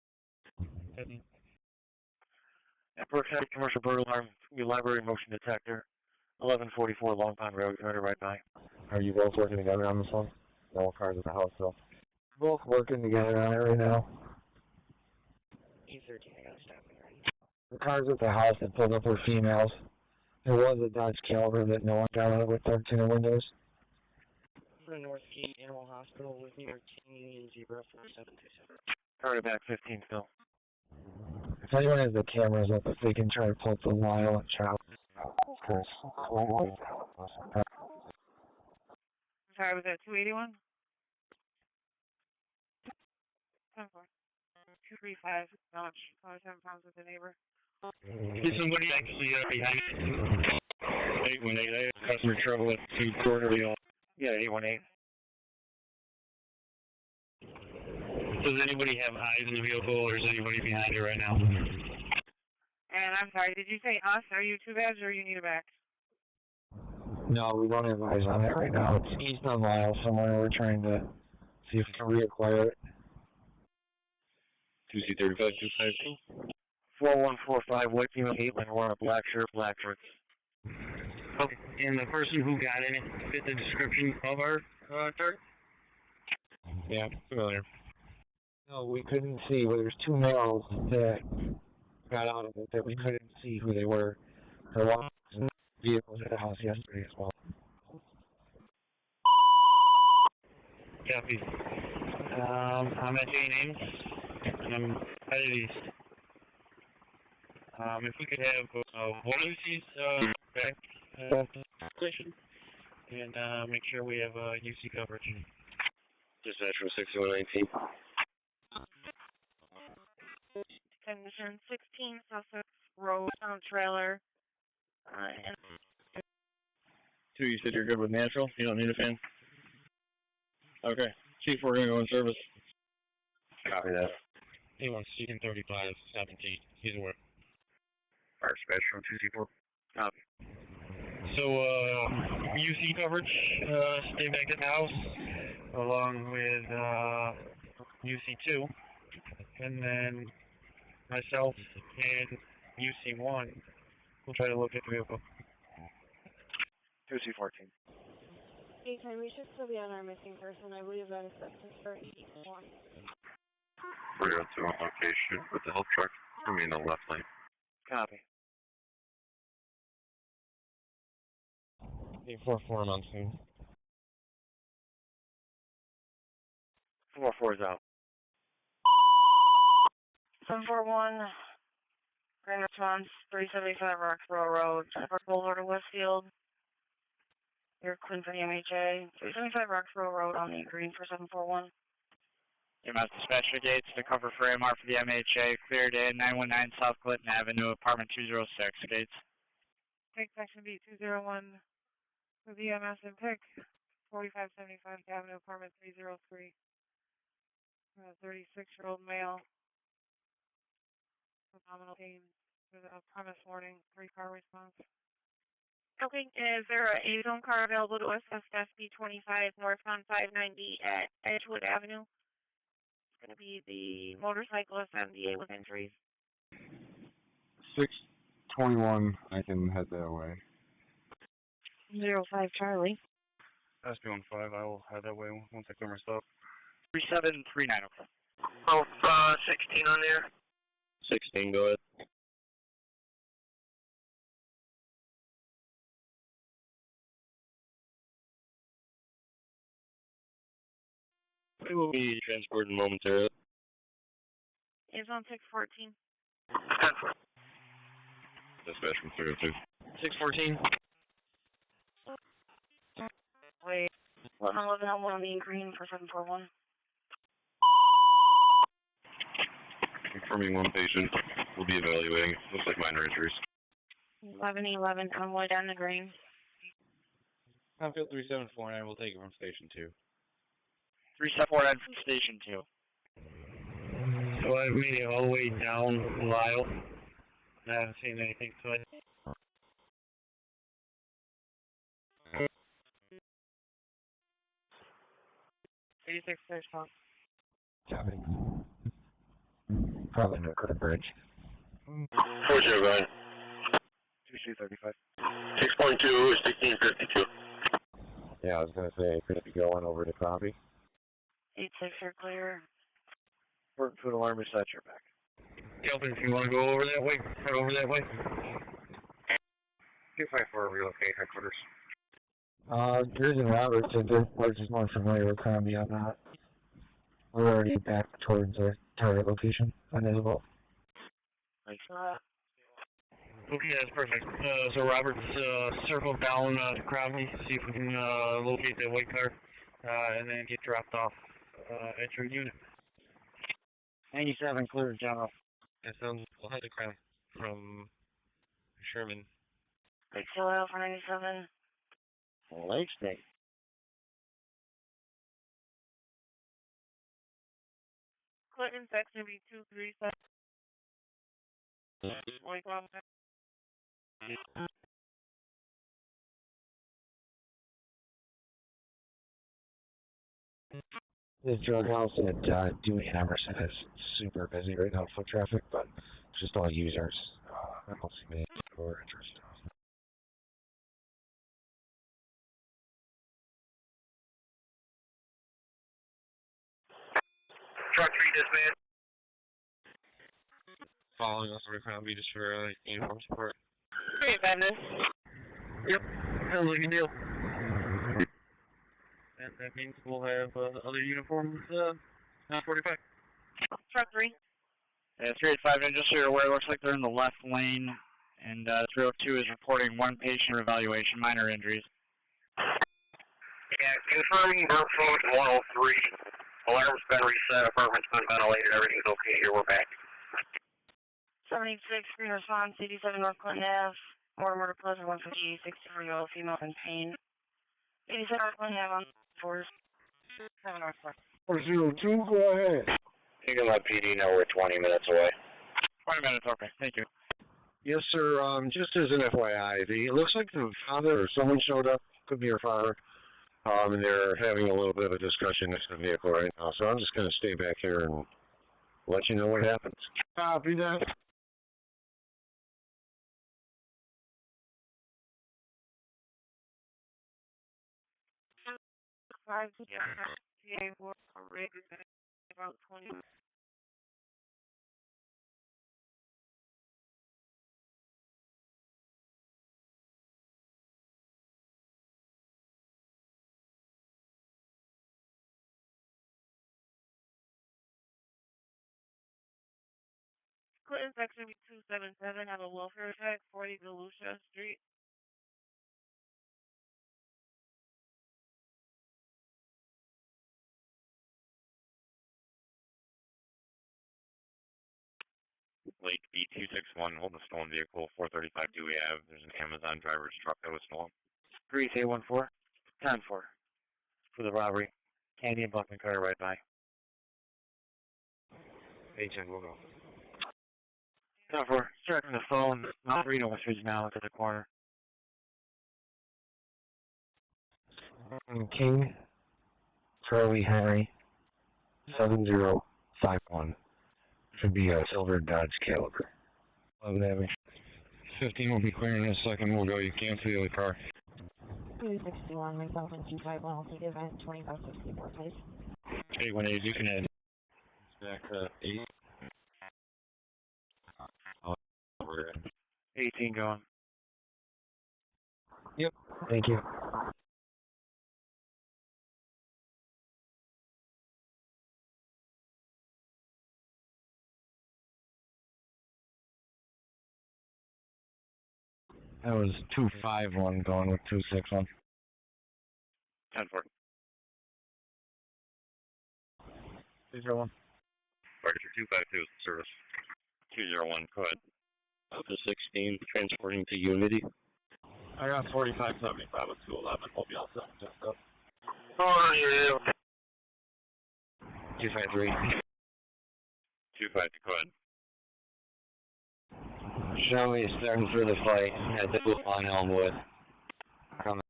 At Brookside Commercial Bird Alarm, library motion detector. 1144 Long Pond Road. Car to ride by. Are you both working together on this one? No cars at the house, though. Both working together on it right now. 813, I gotta stop here. The cars at the house that pulled up were females. There was a Dodge Caliber that no one got out of with dark tinted windows. For Northgate Animal Hospital with New York Union Zebra 4727. Car to back 15 still. If anyone has the cameras up, if they can try to pull up the Lyle and Charles. Sorry, was that 281? 10-4. 235. Launch. 7 pounds with the neighbor. Is somebody actually behind me? 818, customer trouble with 240. Yeah, 818. Does anybody have eyes in the vehicle, or is anybody behind it right now? And I'm sorry, did you say us? Are you two bags or you need a back? No, we don't have eyes on it right now. It's east on Lyle somewhere. We're trying to see if we can reacquire it. 2C35, 4145 white female 8 wearing a black shirt, black shorts. Okay, and the person who got in it fit the description of our target? Yeah, familiar. No, we couldn't see. Well, there's two males that got out of it that we couldn't see who they were. There was vehicles at the house yesterday as well. Copy. I'm at J names. I'm headed east. If we could have one of these back station and make sure we have UC coverage. Dispatch from 6119. Condition 16 Sussex Road on trailer. And 2, you said you're good with natural? You don't need a fan? Okay. Chief, we're going to go in service. Copy that. He wants seeking 35, 17. He's aware. Fire dispatch from 2C4. Copy. So, UC coverage, stay back at the house, along with UC2, and then myself and UC1 will try to locate the vehicle. 2C14. Anytime, we should still be on our missing person. I believe that is Spencerport 81. We're going to on location with the help truck. Remain on the left lane. Copy. 844 on scene. 44 is out. 741. Grand response 375 Roxborough Road, Jennifer Boulevard to Westfield. You're clean for the MHA. 375 Roxborough Road on the green for 741. EMS dispatch the gates to cover for AMR for the MHA. Cleared in 919 South Clinton Avenue, apartment 206. Gates. Take section B 201 with EMS and pick 4575 Avenue, apartment 303. 36-year-old male. Phenomenal pain with a premise warning, 3-car response. Okay, is there a zone car available to us? SB 25 northbound 590 at Edgewood Avenue. It's going to be the motorcyclist MDA with injuries. 621, I can head that way. 05 Charlie. SB15, I will head that way once I clear my stuff. 3739, okay. Oh, 16 on there. 16, go ahead. We will be transported momentarily. It's on 614. Dispatch from 302. 614. Wait, 11 on the green for 741. Confirming one patient. We'll be evaluating. Looks like minor injuries. 11 convoy down the green. Penfield 3749, we'll take it from station 2. 3749 from station 2. So I've made it all the way down Lyle. I haven't seen anything to it. Copy. Probably no good bridge. 409. 2235. 6.2 is 1652. Yeah, I was going to say, could it be going over to copy? 86 are clear. Work food alarm is set your back. Kelvin, if you want to go over that way, head over that way. 254 relocate headquarters. Here's in Roberts, we're just more familiar with Crombie on that. We're already back towards our target location on Isabel. Okay, that's perfect. So Robert's circle down to Crombie, see if we can locate that white car, and then get dropped off at your unit. 97 clear, General. That sounds we'll head to Crown from Sherman. Big Soil for 97. Lake State. Clinton, section B237. White contact. This drug house at Dewey and Emerson is super busy right now, foot traffic, but it's just all users. I don't see many who are interested. Truck 3 dismissed. Following us over to Crown just for uniform support. Hey, Bendon. Yep, sounds like a deal. And that means we'll have other uniforms, 945. Truck 3. Yeah, 385, and just so you're aware, it looks like they're in the left lane, and 302 is reporting one patient evaluation, minor injuries. Yeah, confirming brockport 103. Alarm's been reset, apartment's been ventilated, everything's okay here, we're back. 76 green response, 87 North Clinton Ave. Mortimer Pleasant 150, 63-year-old female in pain. 87 North Clinton Ave on 4. 7 North Clinton. 402, go ahead. You can let PD know we're 20 minutes away. 20 minutes, okay, thank you. Yes, sir. Just as an FYI, it looks like the father or someone showed up, could be her father, and they're having a little bit of a discussion next to the vehicle right now. So I'm just going to stay back here and let you know what happens. Copy that. About 20. Clinton, section B277, have a welfare check, 40 Galusha Street. Lake B261, holding a stolen vehicle, 435 Dewey Ave. There's an Amazon driver's truck that was stolen. 3814. 10-4. For the robbery. Candy and Buckman car right by. 810, we'll go. 10-4. Checking the phone. Not Reno, West Region now into the corner. King, Charlie, Henry, 7051. Should be a silver Dodge Caliber. 11 Avenue. 15 will be clearing in a second. We'll go. You can't see the other car. 261, myself and 251. I'll take event 2564, please. 818, you can head. Back to 8. 18 going. Yep. Thank you. That was 251 going with 261. 10-4. 201. Departure 252 service. 201, go ahead. Delta 16, transporting to Unity. I got 4575 with 211. We'll be all set. Just go. Oh, yeah. 253. 252, go ahead. Show me starting for the fight at the on Elmwood. Coming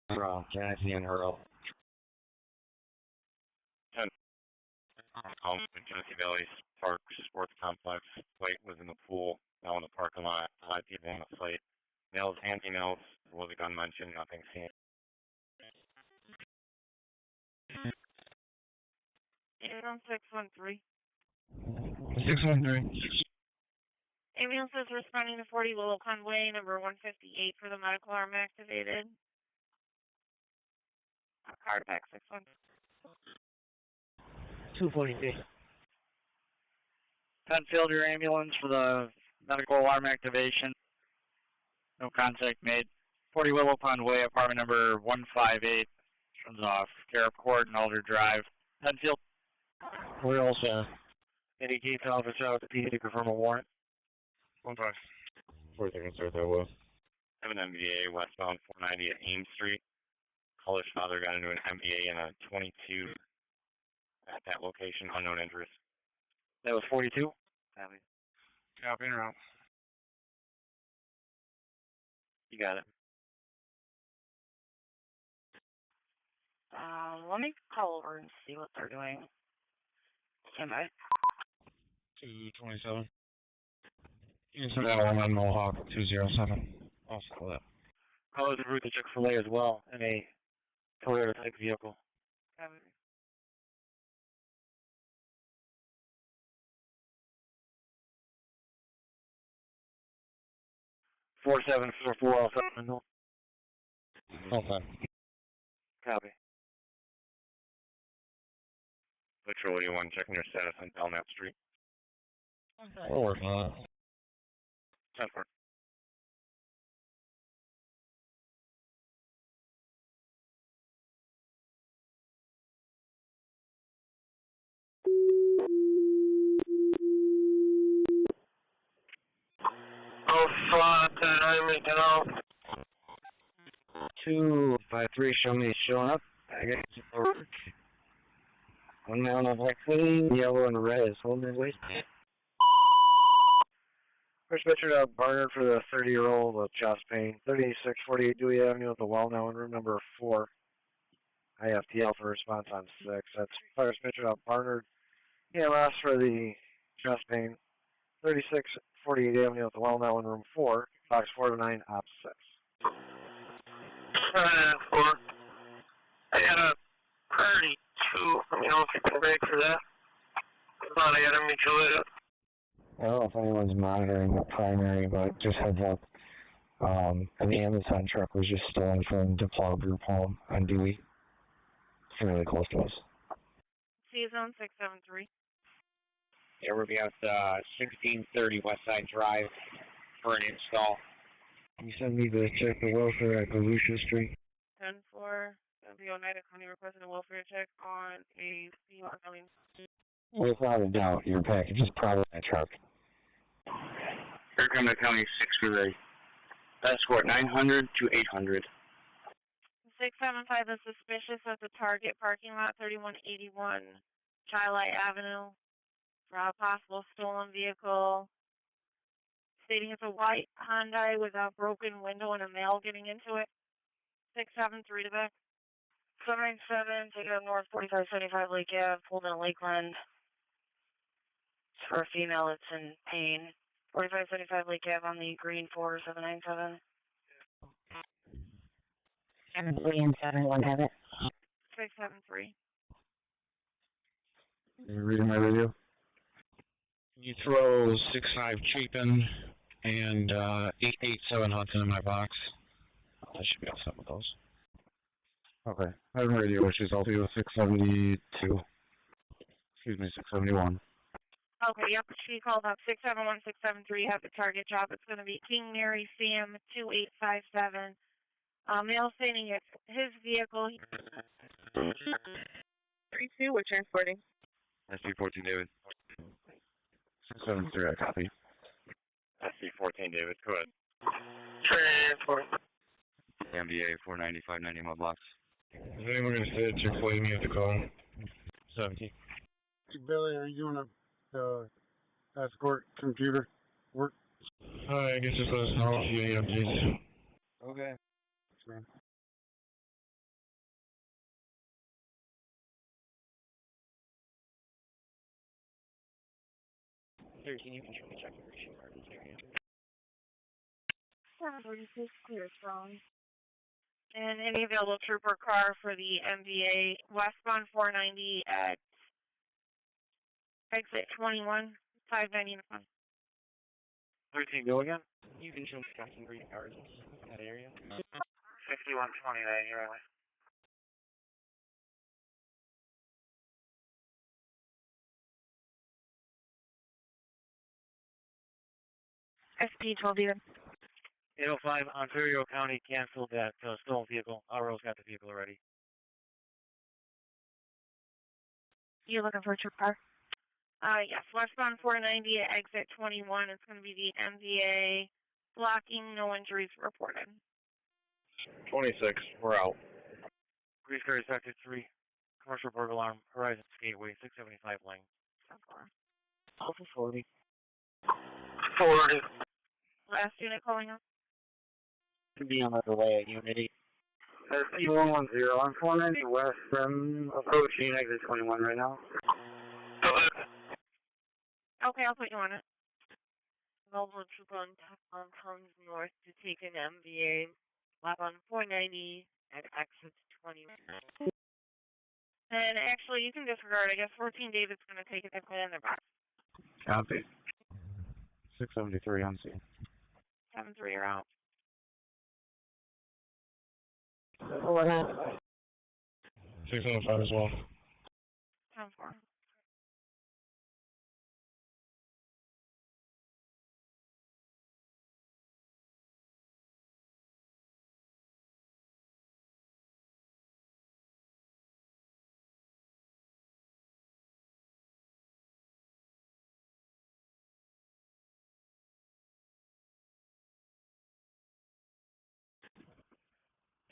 from Genesee and Hurl. 10. Home in Genesee Valley Park Sports Complex. Fight was in the pool, now in the parking lot. 5 people on the site. Males, anti-males. There was a gun mentioned, nothing seen. 613. 613. Ambulance is responding to 40 Willow Conway, number 158 for the medical arm activated. Card back 613. 243. Penfield, your ambulance for the medical alarm activation. No contact made. 40 Willow Pond Way, apartment number 158. Comes off Fairport and Alder Drive. Penfield. We're all set. Any case officer out to PD to confirm a warrant? 15. 42nd, sir, that will. Have an MVA westbound 490 at Ames Street. Caller's father got into an MVA in a 22 at that location, unknown injuries. That was 42? Copy. Copy and route. You got it. Let me call over and see what they're doing. Stand by. 227. You can send that one on Mohawk 207. I'll settle that. Call the route to Chick-fil-A as well in a Toyota type vehicle. Copy. 4744 I'll set the Okay. Copy. Patrol 81, checking your status on Belknap Street. We're working on it. 10-4. Oh, fuck, I'm making out. 253, show me showing up. I got it for work. One man on black clean, yellow and red is holding his waist. First picture of Barnard for the 30-year-old with chest pain. 3648 Dewey Avenue at the well now in room number 4. IFTL for response on 6. That's first picture of Barnard EMS for the chest pain. 3648 Avenue at the well now in room 4. Box 4 to 9, op 6. 4. I got a priority 2. Let me know if you can break for that. Thought I got to mutual it. I don't know if anyone's monitoring the primary, but just heads up. An Amazon truck was just stolen from DePaul Group Home on Dewey. It's really close to us. C-Zone 673. Yeah, we'll be at 1630 West Side Drive for an install. You sent me to check the welfare at Volusia Street. 10-4. The Oneida County requesting a welfare check on a female coming. Without a doubt, your package is probably in that truck. Fairfield County 6 relay. Escort 900 to 800. 675 is suspicious at the Target parking lot, 3181 Chilai Avenue, for a possible stolen vehicle, stating it's a white Hyundai with a broken window and a male getting into it. 673 to back. 797, take it up north, 4575 Lake Ave, pulled in Lakeland. It's for a female that's in pain. 4575 Lake Ave on the green 4797. 73 and 71 have it. 673. You reading my radio? You throw 65 Chapin and 887 Hudson in my box. I should be all set with those. Okay. I have radio issues. I'll do a 672. Excuse me, 671. Okay, yep, she called up 671, 673, have the target job. It's going to be King Mary Sam 2857. Male stating it's his vehicle. 32, we're transporting. SB14 David. 673, I copy. SB14 David, go ahead. Transport. MBA 490, 590 mud blocks. Is anyone going to stay at Chick-fil-A? You have to call him. 17. Billy, are you doing a escort computer work? I guess just let us know if you have any updates. Okay. Thanks, man. You can check the ratio gardens area. 746 clear strong. And any available trooper car for the MVA westbound 490 at exit 21, 590 1. 13, go again? You can show tracking green gardens in that area. 6129, you're right. SP 12 even. 805, Ontario County canceled that stolen vehicle. Alro's got the vehicle already. You looking for a troop car? Yes, westbound 490 at exit 21. It's going to be the MVA blocking, no injuries reported. 26, we're out. Grease Ferry Sector 3, commercial burglar alarm, Horizon Gateway, 675 lane. Alpha 40. 40. Last unit calling up. To be on the delay at Unity. SC110, I'm 490 west from approaching exit 21 right now. Okay, I'll put you on it. Mobile troop on comes north to take an MVA lap on 490 at exit 21. And actually, you can disregard. I guess 14 David's going to take it. They put it in their box. Copy. 673 on scene. 7-3 are out. What happened? 605 as well. 10-4.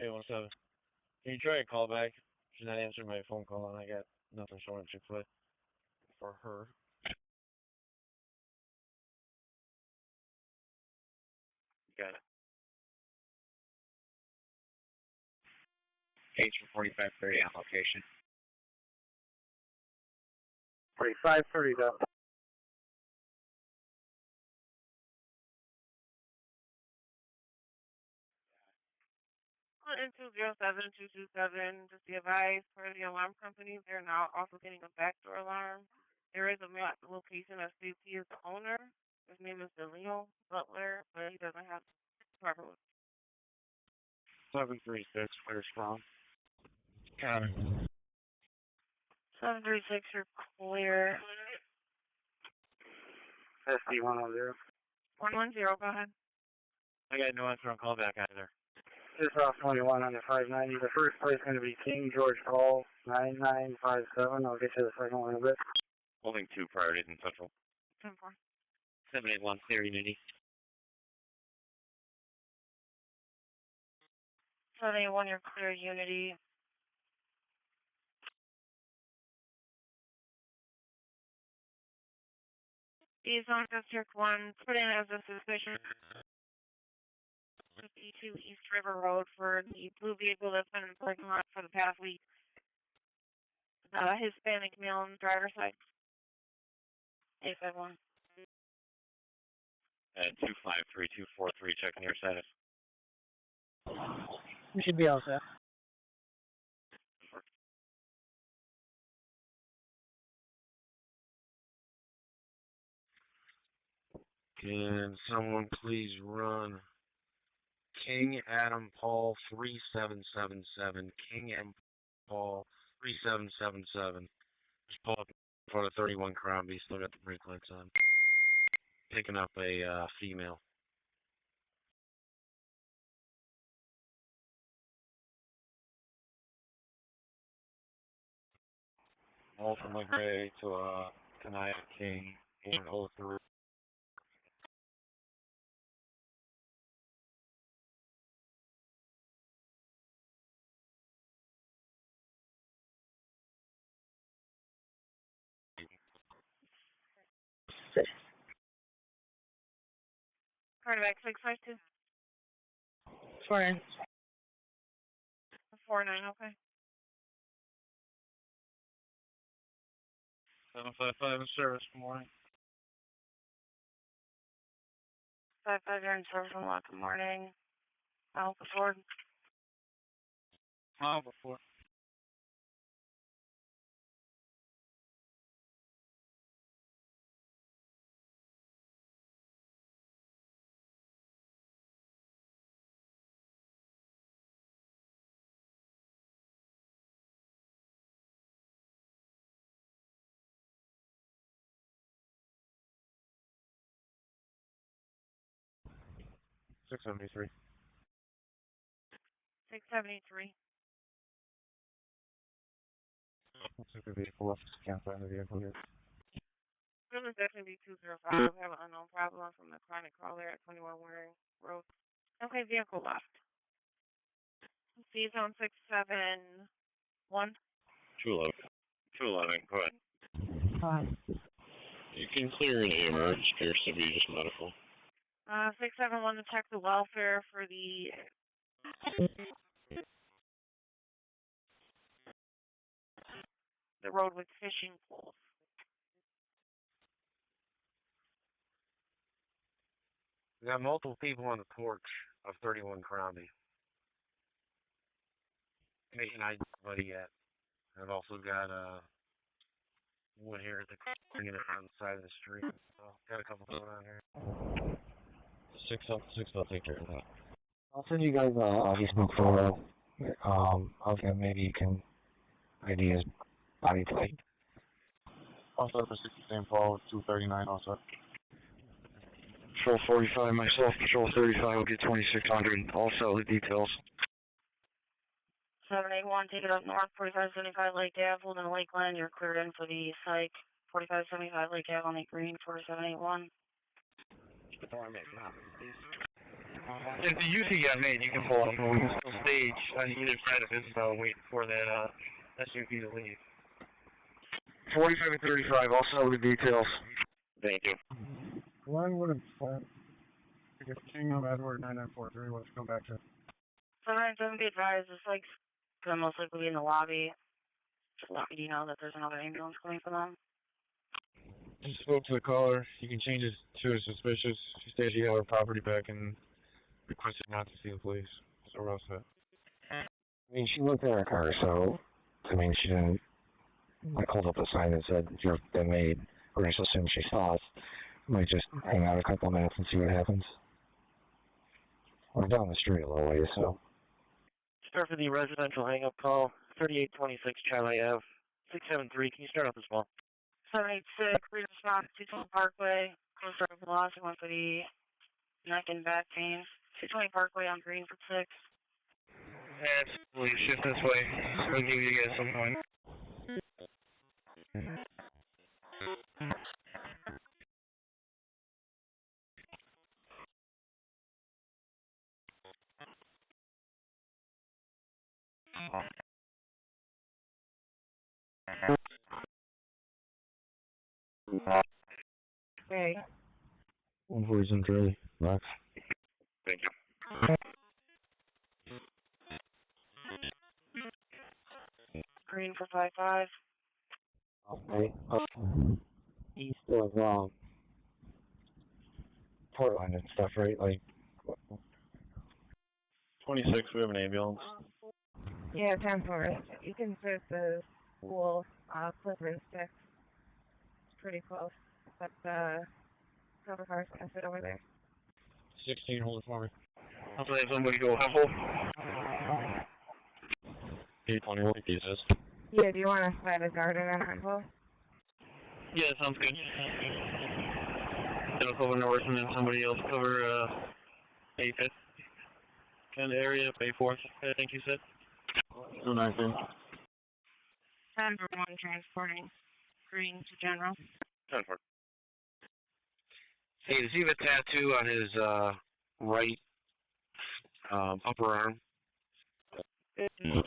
Hey, 17. Can you try a call back? She's not answering my phone call, and I got nothing showing at Chick-fil-A for her. Got it. Case for 4530 application. 4530 though. In 207227, just be advised for the alarm company, they're now also getting a backdoor alarm. There is a map location of safety as the owner. His name is Leo Butler, but he doesn't have proper. 736, clear strong. Got it. 736, you're clear. SC110. 110, go ahead. I got no answer on callback either. Just off 21 on the 590. The first place is going to be King George Paul, 9957. I'll get you the second one in a bit. Holding 2 priorities in Central. 10-4. 781 clear Unity. 781, you're clear Unity. East on District 1, put in as a suspicion. 52 East River Road for the blue vehicle that's been in the parking lot for the past week. Hispanic male on the driver's side. 851. 253243, checking your status. We should be all set. Can someone please run King Adam Paul 3777. King Adam Paul 3777. Just pull up in front of 31 Crombie, still got the brake lights on. Picking up a female. Walter McRae to Kanaya King, 803. Cardiac 652. 49. 49, okay. 755 in service, good morning. 55, you're in service on lot, good morning. Pittsford. Before. Six 673. 673. 654, can't find the vehicle here. This is definitely 205. We have an unknown problem from the chronic caller at 21 Monroe Road. Okay, vehicle left. C zone 671. 211. 211, go ahead. Hi. You can clear an AMR, it appears to be just medical. 671 to check the welfare for the road with fishing poles. We got multiple people on the porch of 31 Crombie. Ain't nobody yet. I've also got wood here at the bringing it on the side of the street. So got a couple going on here. 6 I'll take care of that. I'll send you guys a Facebook photo. Maybe you can ID his body plate. Also for 60 St. Paul, 239 also. Patrol 45 myself, Patrol 35 will get 2600. Also the details. 781, take it up north, 4575 Lake Ave, Holden Lakeland, you're cleared in for the psych. 4575 Lake Ave on the green, 4781. If the UC got made, you can pull up on stage on either side of it, so wait for that SUV to leave. 45 and 35, also the details. Thank you. Glenwood and Flint. King of Edward 9943, let's go back to 797, be advised, the psych's gonna most likely be in the lobby. Just let me know that there's another ambulance coming for them. Just spoke to the caller. You can change it to a suspicious. She stated she got her property back and requested not to see the police. So we're all set. I mean, she looked at her car, so, I mean, she didn't, hold up a sign that said, you've been made. We're going to assume she saw us. Might just hang out a couple minutes and see what happens. We're down the street a little ways, so. Start for the residential hang-up call, 3826 Charlie Ave, 673. Can you start off as well? 786, please respond to 220 Parkway, close drive velocity, one for the neck and back pain. 220 Parkway on green for 6. Absolutely, shift this way. I'll give you guys some point. Okay. 147 Charlie, Max. Thank you. Green for 5-5. Okay. East of, Portland and stuff, right? Like, 26, we have an ambulance. Yeah, 10-4. You can search the school, Clipper and Sticks. It's pretty close. But, cover cars can sit over there. 16, hold it for me. I'll have somebody go helpful. 821, pieces. Yeah, do you want to slide a garden on Monroe? Yeah, sounds good. It'll cover north and then somebody else cover A5th kind of area, A4th, I think you said. 219. 1 transporting green to general. 10-4. Hey, does he have a tattoo on his right upper arm? 16,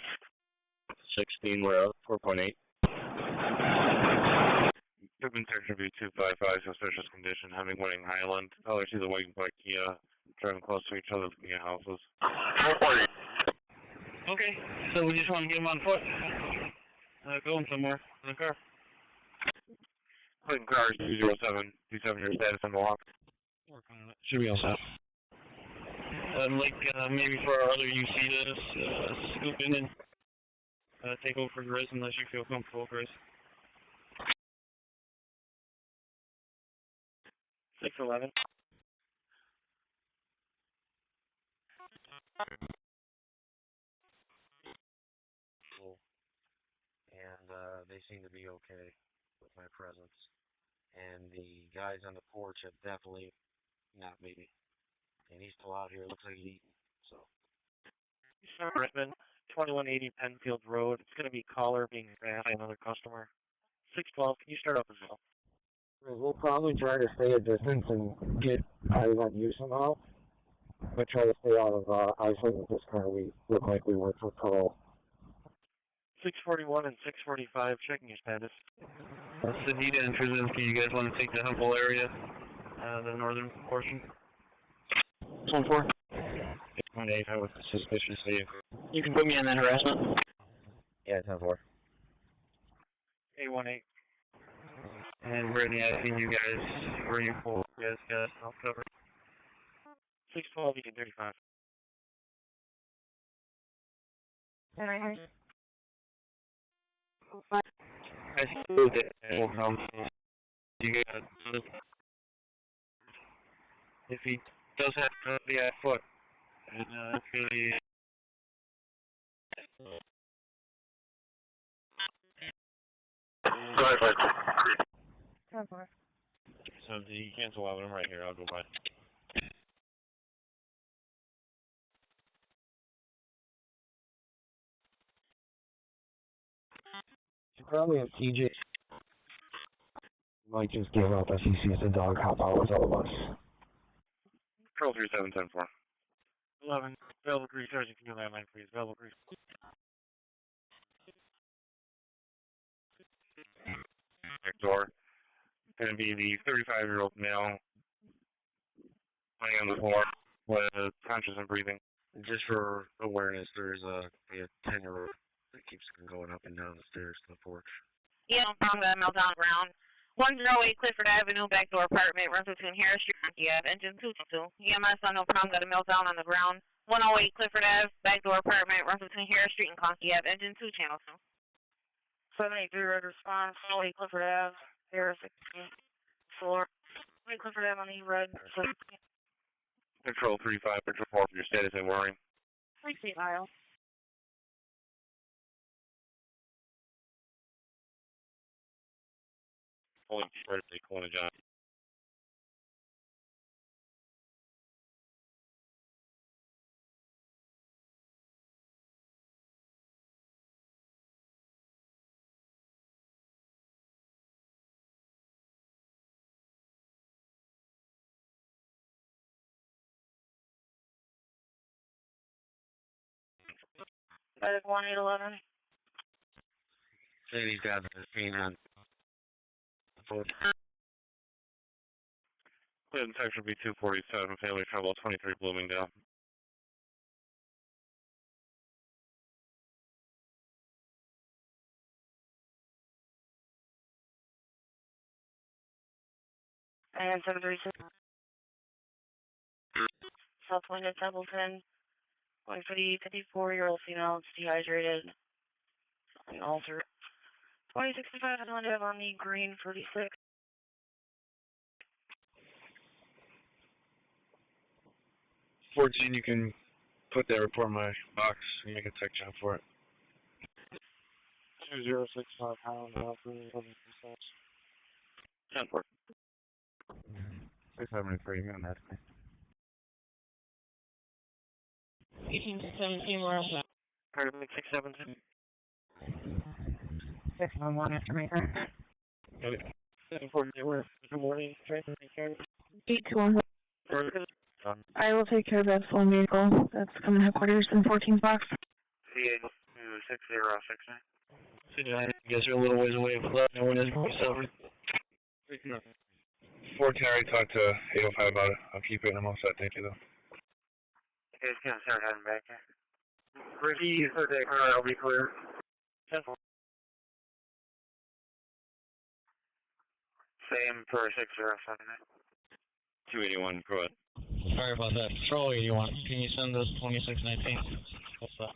we're out, 4.8. Urban section view 255, suspicious condition, having Wedding Highland. Oh, I see the Wagon Park Kia driving close to each other, looking at houses. 4.8. Okay, so we just want to get him on foot. Going somewhere in the car. Clinton Cars 207, 27, your status on the walk. Working on it. Should be all set. Maybe for our other UC to scoop in and take over for Grizz unless you feel comfortable, Grizz. 611. And they seem to be okay with my presence. And the guys on the porch have definitely not me. And he's still out here. Looks like he's eating. So. Redmond, 2180 Penfield Road. It's going to be caller being asked by another customer. 612. Can you start up as well? We'll probably try to stay a distance and get eyes on you somehow, but try to stay out of eyesight with this car. We look like we work for parole. 641 and 645, checking your status. Anita and Krasinski, you guys want to take the Hempel area, the northern portion? 1-4. 6.8, I was suspicious of you. You can put me on that harassment. Yeah, 10-4. 818. And Brittany, I've seen you guys, where you pull, you guys got I'll cover. 612, you can 35. I see that. You got if he does have to be at foot, and it's going to be. So you cancel out, I'm right here, I'll go by. You probably have TJ. Might just give up as he sees the dog hop out with all of us. Control 3710-4. 11. Available grease, you can do that line, please. Available grease. Next door. Going to be the 35-year-old male laying on the floor with conscious and breathing. Just for awareness, there's a 10-year-old that keeps going up and down the stairs to the porch. Yeah, no problem. Got a meltdown ground. 108 Clifford Avenue, backdoor apartment, runs between Harris Street and Ave, engine 222. EMS on no problem, got a meltdown on the ground. 108 Clifford Ave, backdoor apartment, runs between Harris Street and Conkey Ave, engine 2, channel 2. 783 red response, 108 Clifford Ave, Harris 16, floor. 108 Clifford Ave on the red. Control 35, Patrol 4 for your status and worrying. 3 feet aisle. Pulling vertically, Corona John. Medic 1811. Say these guys are being on. Clinton section B247, family trouble 23 Bloomingdale. And 736. South Wind at Templeton. Going for the 54-year-old female. It's dehydrated. And alter. 2065 is Linda on the green 46. 14, you can put that report in my box and make a tech job for it. 2065 pound, 11%. 10-4. 673, on that. 18 to 17, we're all set. Pardon me, 617. 611 after Maker. 740, good morning, transit. 821. I will take care of that one vehicle. That's coming to headquarters in 14th box. C8 I guess you're a little ways away from that. No one is going to 410, I already talked to 805 about it. I'll keep it in the most set. Thank you, though. Okay, it's going to start heading back here. Ricky, for the car, I'll be clear. 10-4. Same for 607. 281, go ahead. Sorry about that. Patrol 81. Can you send us 2619? What's that?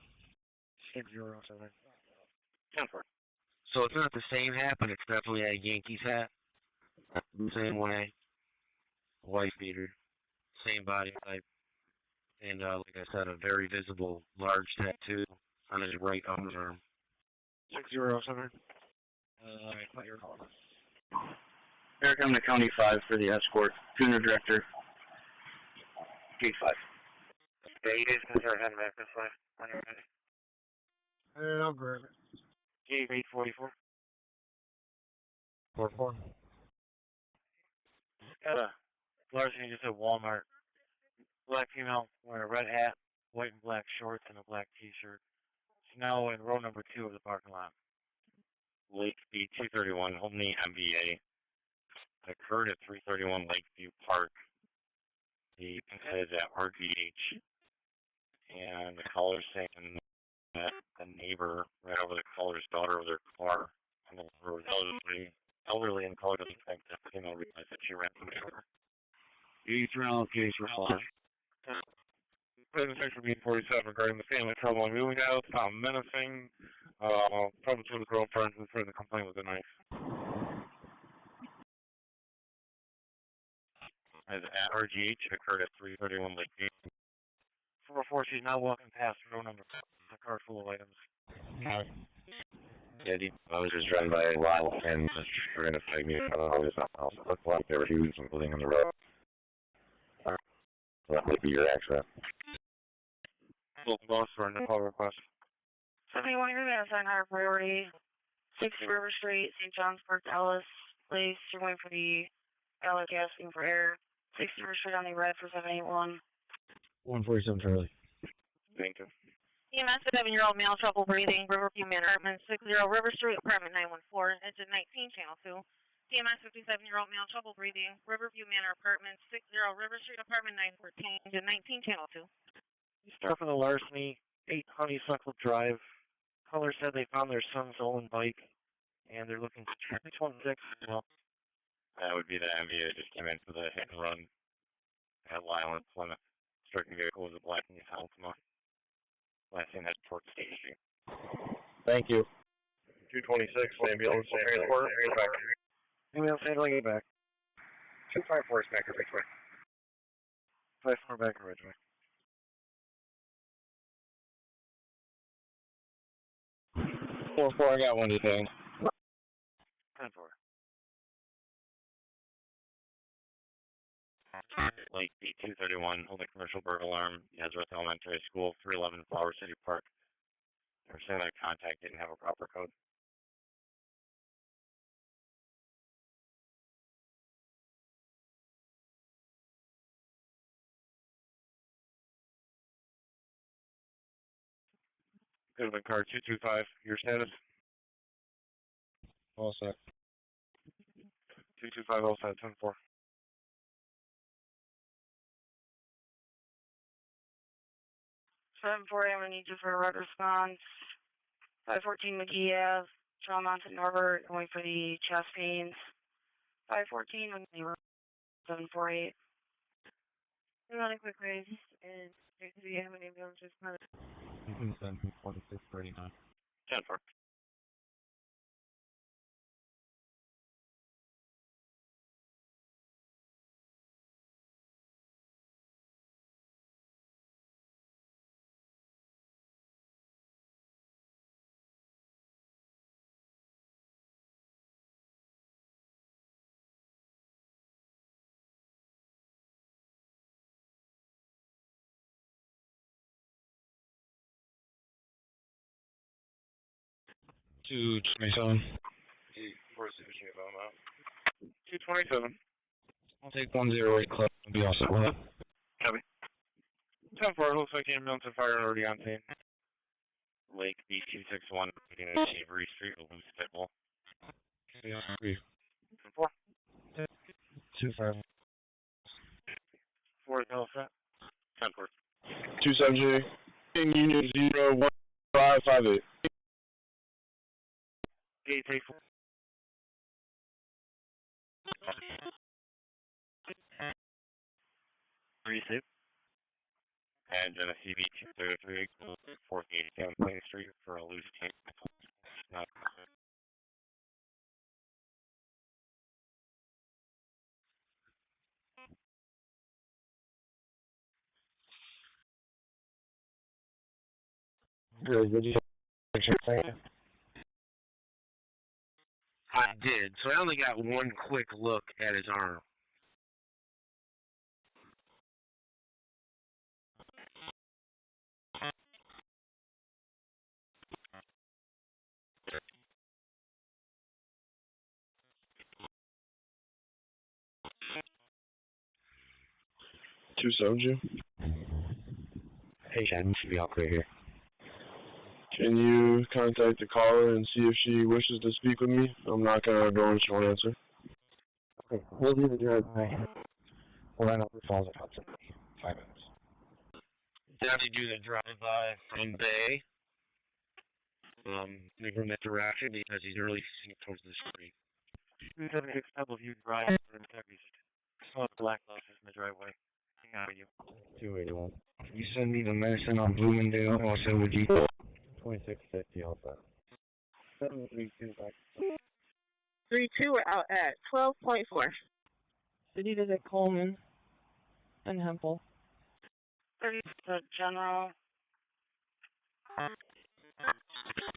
607. 10-4. So it's not the same hat, but it's definitely a Yankees hat. Same way. White beater. Same body type. And like I said, a very visible large tattoo on his right underarm. 607. Alright, put your call. Eric, I'm the County 5 for the escort. Junior Director. Gate 5. Yeah, you guys can start heading back this way when you're ready. I'll grab it. Gate 844. 44. Got a larceny just at Walmart. Black female wearing a red hat, white and black shorts, and a black t-shirt. She's now in row number 2 of the parking lot. Lakeview 231, Homeoye MBA. Occurred at 331 Lakeview Park. The head is at RGH. And the caller's saying that the neighbor ran over the caller's daughter with her car. And the elderly and caller doesn't think that the female realized that she ran from the car. Case roll. Present section B47 regarding the family trouble on Wheeling House, menacing, problems with the girlfriend who threatened to complain with a knife. As at RGH, it occurred at 331 Lakeview. 404, she's now walking past row number 4, a car full of items. Yeah, I was just driving by a while and just trying to flag me. I don't know, it's not house. It looked like there were huge something on the road. So that might be your accident. Local boss for a call request. 71, you're going to assign higher priority. 60 River Street, St. John's Park, Ellis Place. You're going for the Alec asking for air. 60 River Street on the red for 781. 147 Charlie. Thank you. EMS 7-year-old male, trouble breathing, Riverview Manor, apartment 60 River Street, apartment 914, engine 19, channel 2. EMS 57-year-old male, trouble breathing, Riverview Manor, apartment 60 River Street, apartment 914, engine 19, channel 2. You start from the larceny, 8 Honeysuckle Drive. Caller said they found their son's stolen bike, and they're looking for 616. Well, That would be the MVA just came in for the hit and run at Lyle and Plymouth. Stricken vehicle was a black Nissan Altima. Last thing that's towards State Street. Thank you. 226, ambulance transport. Back. ambulance handling it back. 254 is back to Ridgeway. 54 back to Ridgeway. 4-4, I got one detained. 10-4. Lake B231, holding commercial burglar alarm, Nazareth Elementary School, 311 Flower City Park. They were saying that contact didn't have a proper code. Goodman car 225, your status? All set. 225, all set, 10-4. I'm going to need you for a red response. 514 McGee Ave, trauma to Norbert, going for the chest pains. 514 McGee Road, 748. Really quick raise, and do you have an ambulance response? 4639. 10-4. 227. 227. I'll take 108 club. I'll be all set with it. Copy. 10-4, looks like ambulance and fire are already on scene. Lake B261, Avery Street, Loose Pitbull. Okay, I'll agree. 4. 25. 4 is all set. 10-4. 278. Union 01558. 834. Receive. And Genesee B233, 487 Plain Street for a loose tank. Good. Did you picture thing? I did. So I only got one quick look at his arm. Patient should be all clear here. Can you contact the caller and see if she wishes to speak with me? I'm knocking on her door and she won't answer. Okay, we'll do the drive-by. We'll run over Falls at Hudson. 5 minutes. Definitely do the drive-by from Bay. From that direction because he's really facing towards the street. 276 W Drive for integrity. Small black boxes in the driveway. Hang on with you. 281. You send me the medicine on Bloomingdale, also would you? 2650 also. 7325. 32, we're out at 12.4. City visit Coleman and Hempel. 30, the general.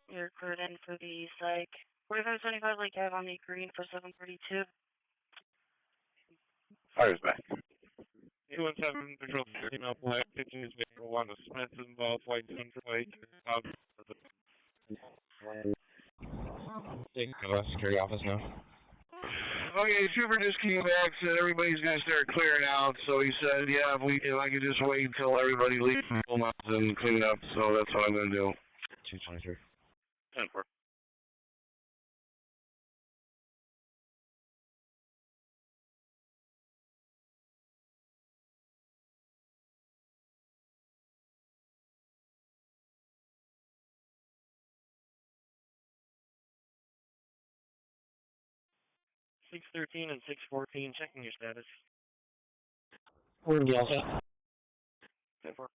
You're cleared in for the psych. 4575 Lake Ave on the green for 732. Fire's back. 217, Patrol 15 up black, continues vehicle 1 to Smith involved, White Central Lake. Security office now. Okay, Trooper just came back, said everybody's gonna start clearing out, so he said, yeah, if I could just wait until everybody leaves and clean it up, so that's what I'm gonna do. 223. 10-4. Six 13 and 614, checking your status. We're going to be all set. 10-4.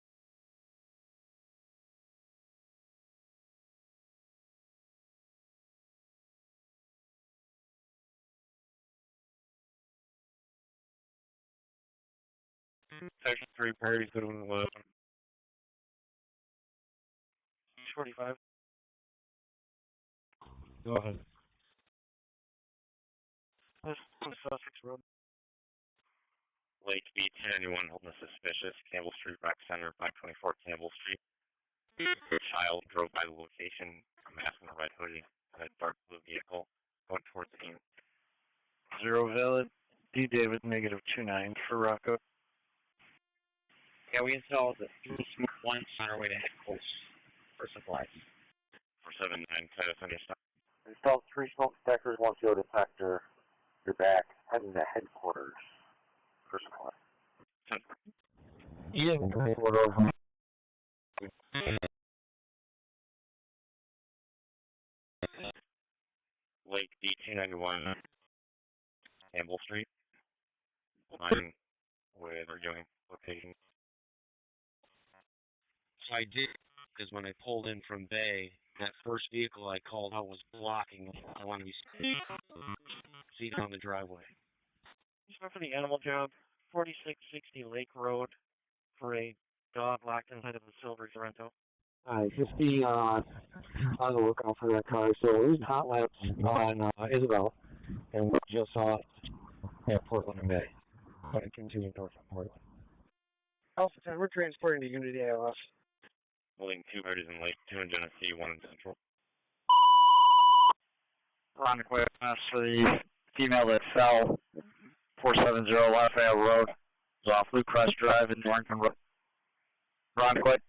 Section 3, priorities go to 11. 45. Go ahead. Sussex Road. Lake B10, anyone holding a suspicious, Campbell Street, Rock Center, 524 Campbell Street. A child drove by the location, a mask and a red hoodie, a dark blue vehicle, going towards the scene. 0 valid. D. David, -29 for Rocco. Yeah, we installed the 3 smart ones on our way to headquarters for supplies. 479, Titus, understand. Installed 3 smoke detectors, 1 CO detector. You're back, heading to headquarters for supply. 10-4. Yeah, we're over. Lake D291, Campbell Street. Line with reviewing location. So I did, because when I pulled in from Bay, that first vehicle I called out was blocking. I want to be seated on the driveway. For the animal job, 4660 Lake Road for a dog locked inside of a silver Sorrento. Just be on the lookout for that car. So there's hot laps on Isabel, and we just saw it at Portland and Bay. But it continued north of Portland. Alpha 10, we're transporting to Unity ALS. Holding 2 parties in Lake, 2 in Genesee, 1 in Central. Ron Quick, that's for the female that fell, 470 Lafayette Road. It's off Blue Crest Drive in Norrington Road. Ron Quick.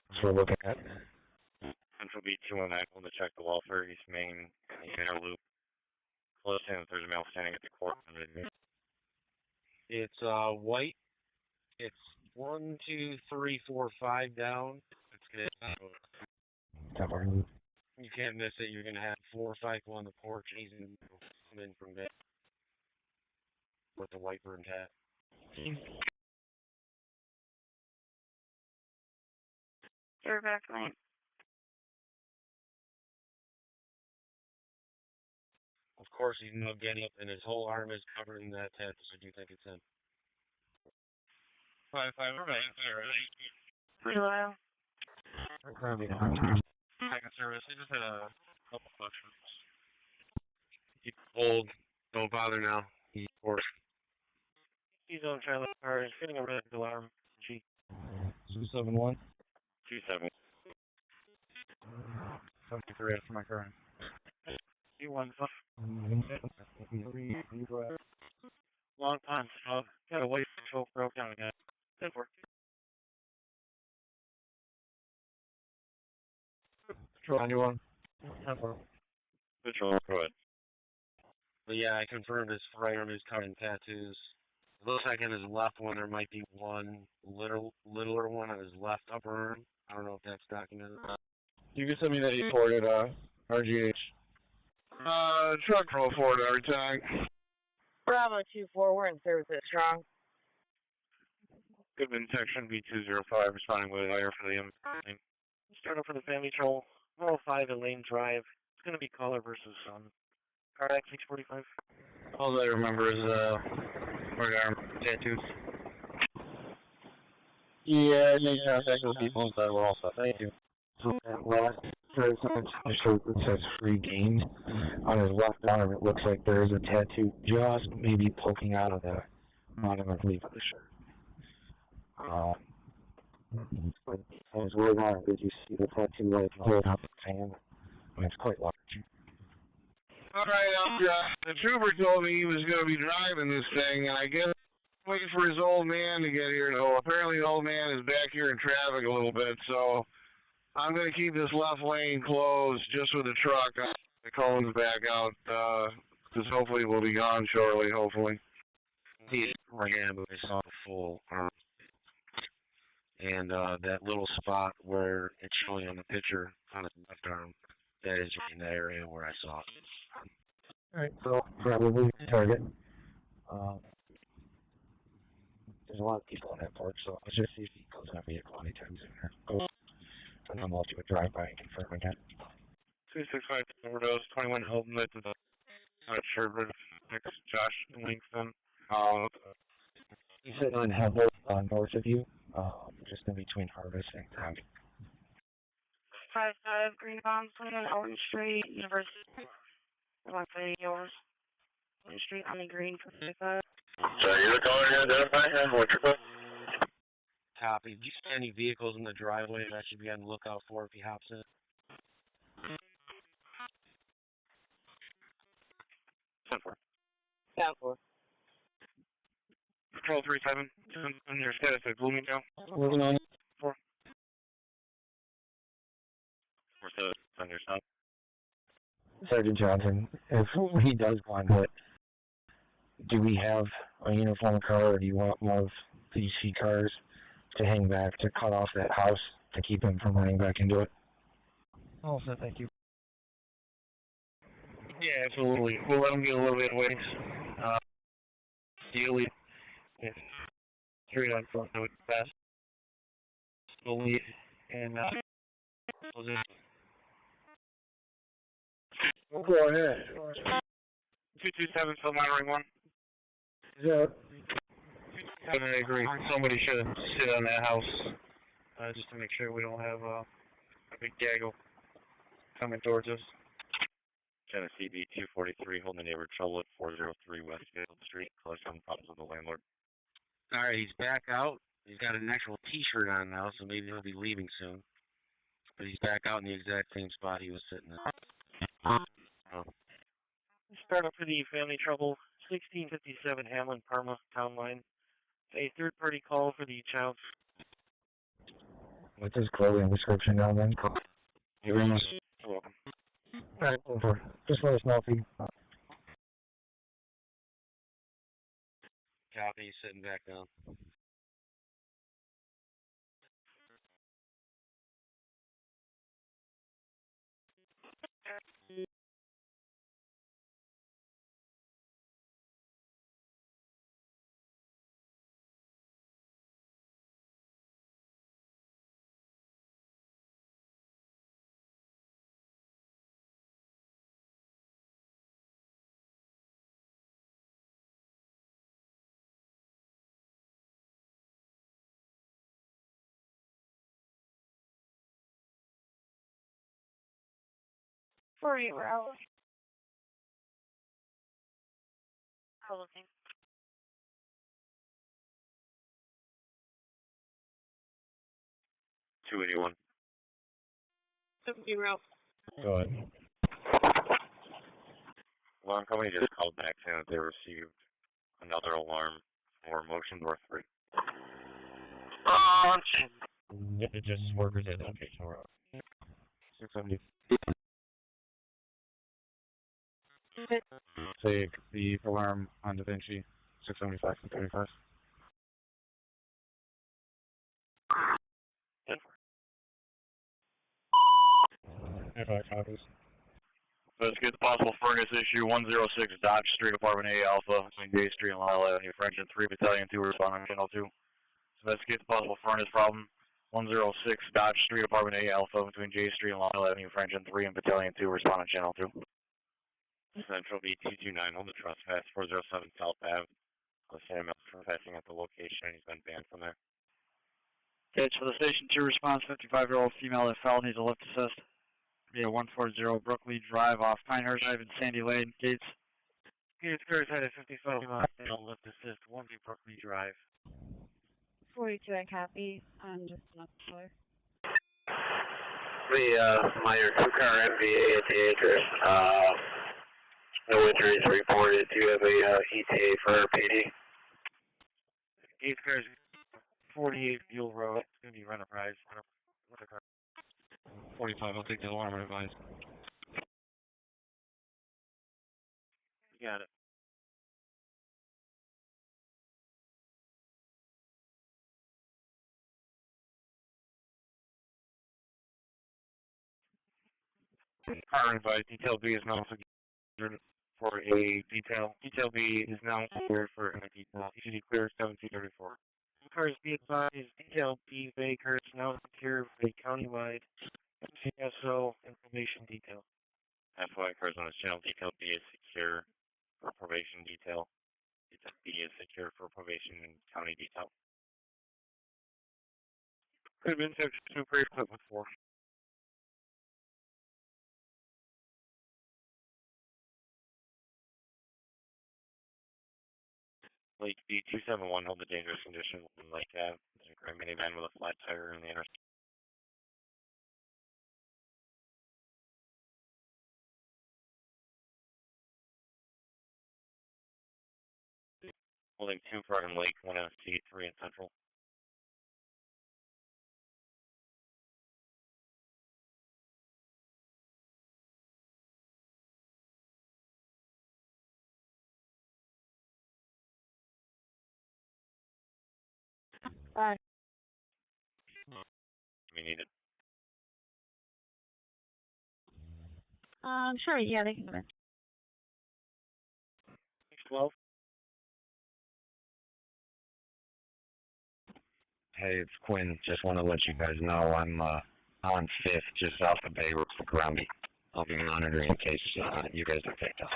That's what we're looking at. Central B219, going to check the welfare, East Main, inner loop. Close in if there's a male standing at the court. It's white. It's 1, 2, 3, 4, 5 down. It's gonna. You can't miss it. You're gonna have 4 or 5 people on the porch, and he's gonna come in from bed with the white burned hat. You're back lane. Of course, he's no getting up, and his whole arm is covered in that tattoo. So do you think it's him? 5-5, Pretty low. Second service, he just had a couple questions. He's old. Don't bother now. He's forced. He's on trailer car. He's getting a red alarm. G. 271. 27. 73 after my current. C1. Long time. Got a white patrol broke down again. Pittsford. Patrol 91. Patrol, go ahead. But yeah, I confirmed his right arm is covered in tattoos. It looks like in his left one there might be one littler one on his left upper arm. I don't know if that's documented. You can send me that report at RGH. Truck roll forward every time. Bravo 2-4, we're in service at Strong. Goodman section B205, responding with air for the Start up for the family troll. 105 at Lane Drive. It's going to be caller versus Cardiac 645. All I remember is right arm tattoos. Yeah, those people inside were all set. Thank you. That last it says free gained. On his left arm, it looks like there is a tattoo just maybe poking out of the bottom of the shirt. But I was worried on it. Did you see the tattoo like hold up his hand? I mean, it's quite large. Alright, the trooper told me he was going to be driving this thing, and I guess waiting for his old man to get here. So apparently the old man is back here in traffic a little bit, so I'm going to keep this left lane closed just with the truck. The cones back out, because hopefully we'll be gone shortly, hopefully. He's right hand, but I saw the full arm. And that little spot where it's showing on the picture on his left arm, that is right in the area where I saw it. Alright, so probably target. There's a lot of people on that porch, so let's just see if he goes on a vehicle anytime soon. Go. And then we'll do a drive-by and confirm again. 265 overdose, 21 Hilton with the Sherwood, next Josh and Langston. You said on Hevel, north of you, just in between Harvest and Crown. 55 Green Palms Lane, Elton Street, University. One for yours. Elton Street on the green for 55. So you're the caller here, identify him, what's your call? Copy. Do you see any vehicles in the driveway that I should be on the lookout for if he hops in? 10-4. 10-4. Patrol 37, on your status at Bloomingdale. Working on it. 4. 47, on your stop. Sergeant Johnson, if he does go on hit, do we have a uniform car, or do you want more of these C cars to hang back to cut off that house to keep him from running back into it? All set, thank you. Yeah, absolutely. We'll let him get a little bit of ways. Ideally, if straight on front, I would pass the lead and We'll go ahead. 227, still monitoring 1. Yeah. I agree. Somebody should sit on that house just to make sure we don't have a big gaggle coming towards us. Tennessee B243, holding the neighbor trouble at 403 West Field Street. Collection problems with the landlord. All right, he's back out. He's got an actual T-shirt on now, so maybe he'll be leaving soon. But he's back out in the exact same spot he was sitting at. Start up for the family trouble, 1657 Hamlin, Parma, town line. A third-party call for the child. What's his clothing description down then? You're very much welcome. Alright, over. Just let us know if you... Copy, sitting back down. For you, Raul. Oh, looking. $281. 17 Raul. Go ahead. Alarm company just called back saying that they received another alarm for motion door 3. Yep, it just workers in. Okay, so we're up. 670. Take the alarm on Da Vinci, 675 and 35. copies. Investigate the possible furnace issue 106 Dodge Street, Apartment A Alpha, between J Street and Lyle Avenue, French and 3 Battalion 2, respond on Channel 2. Investigate the possible furnace problem 106 Dodge Street, Apartment A Alpha, between J Street and Lyle Avenue, French and 3 and Battalion 2, respond on Channel 2. Central B229, hold the trespass, 407 South Ave. The same trespassing at the location, he's been banned from there. Okay, for the Station 2 response, 55-year-old female at Fell needs a lift assist. Via 140 Brookley Drive off Pinehurst Drive and Sandy Lane, Gates. Gates cars had a 55 mile lift assist, 1B Brookley Drive. 42, I copy. I'm just not sure. Minor 2-car MVA at the address. No injuries reported. Do you have a ETA for PD? Gates cars 48 Buell Road. It's going to be Enterprise. 45, I'll take the alarm and advise. You got it. Car advice, Detail B is now secured for a detail. Detail B is now cleared for a detail. You should be clear 1734. Cars be advised, Detail B Baker is now secure for a countywide CSO information detail. FYI, cars on this channel, Detail B is secure for probation detail. Detail B is secure for probation and county detail. Could have been section 2 for equipment 4. Lake B271, hold the dangerous condition in Lake Ave. There's a gray minivan with a flat tire in the intersection. Holding 2 for Arden Lake, 1 ST, 3 in Central. Bye. We need it. Sure, yeah, they can come in. 12. Hey, it's Quinn. Just want to let you guys know I'm on 5th, just south of Bay Road for Groundy. I'll be monitoring in case you guys are picked up.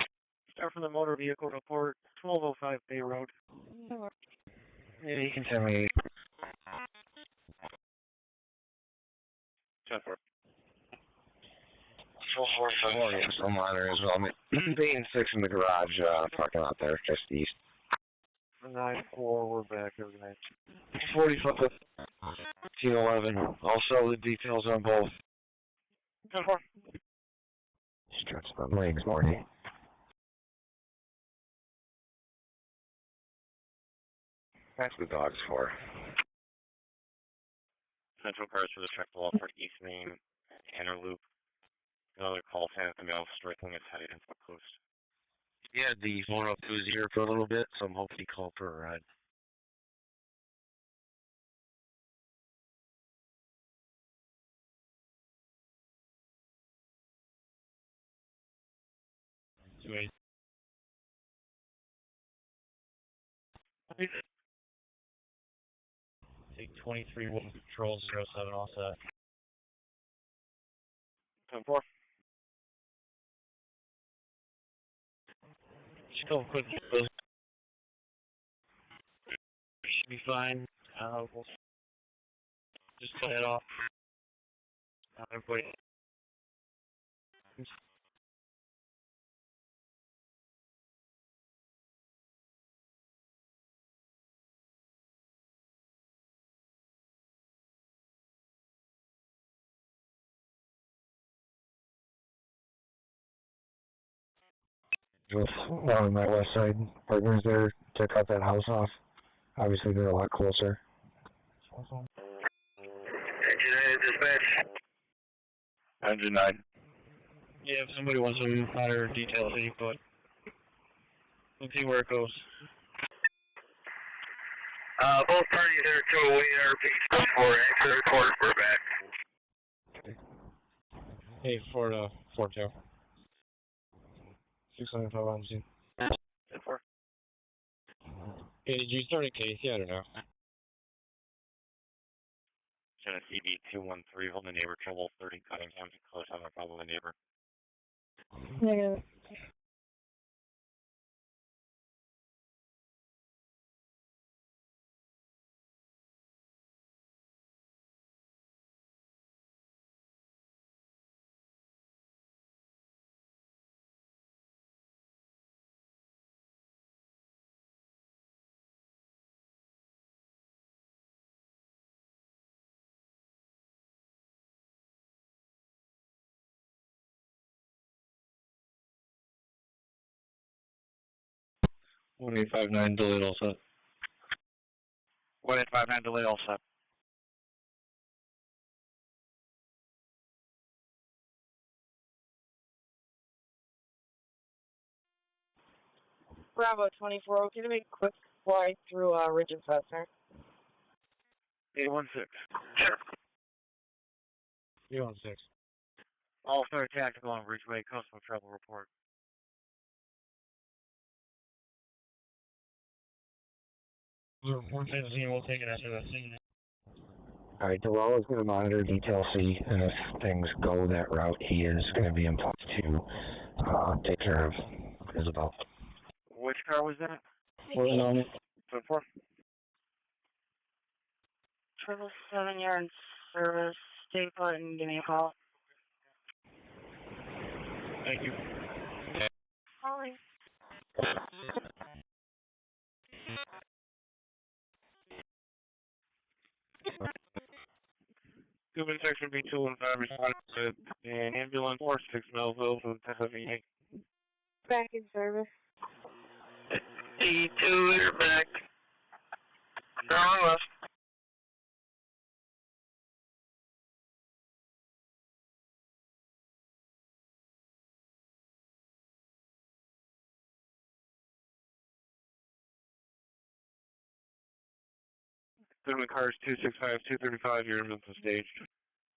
Start from the motor vehicle report, 1205 Bay Road. Yeah, you can send me. 10-4. 444, yes, I'm monitoring as well. I'm being 6 in the garage parking lot there, just east. 9-4, we're back every night. 45, 1511. Also, the details on both. 10-4. Stretch the legs, Marty. That's the dogs for. Central cars for the check the wall for East Main, Tanner Loop. Another call sign at the mail striking is headed into the coast. Yeah, the 102 is here for a little bit, so I'm hoping he called for a ride. Take 23 Wood Patrol 07 all set. 10-4. Just a couple quick should be fine. We'll just cut it off. Everybody. With one of my west side partners there to cut that house off. Obviously, they're a lot closer. Engine 9 dispatch. Engine 9. Yeah, if somebody wants some higher details, but we'll see where it goes. Both parties are to await RP for accident report. We're back. Hey, Ford, 4-2. 605 on scene. 10-4. Hey, did you start a case yet or no? Genesee CB213, holding the neighbor, trouble 30 Cunningham, close having a problem with the neighbor. Negative. One 859 delayed all set. 1859 delay all set. Bravo 24, can you make a quick flight through Ridge and Fessner? 816. Sure. 816. All third tactical on Bridgeway, customer trouble report. We're scene, we'll take it after that scene. Alright, Darrell is going to monitor detail C, and if things go that route, he is going to be in place to take care of Isabel. Which car was that? Wasn't on it. 10-4. 777, you're in service. Stay put and give me a call. Thank you. Calling. Cuban section B215 responded to an ambulance 46 Melville from Pennsylvania. Back in service. D2, you're back. Wrong left. Cuban cars 265, 235, your ambulance is staged.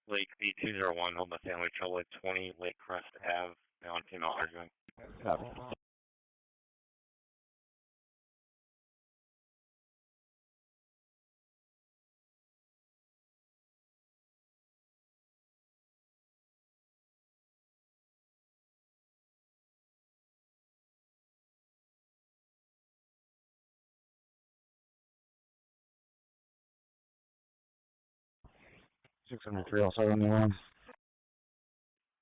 Lake B201, holding the family trouble at 20 Lake Crest Ave, male and female arguing. Copy. Six 603 also on the line.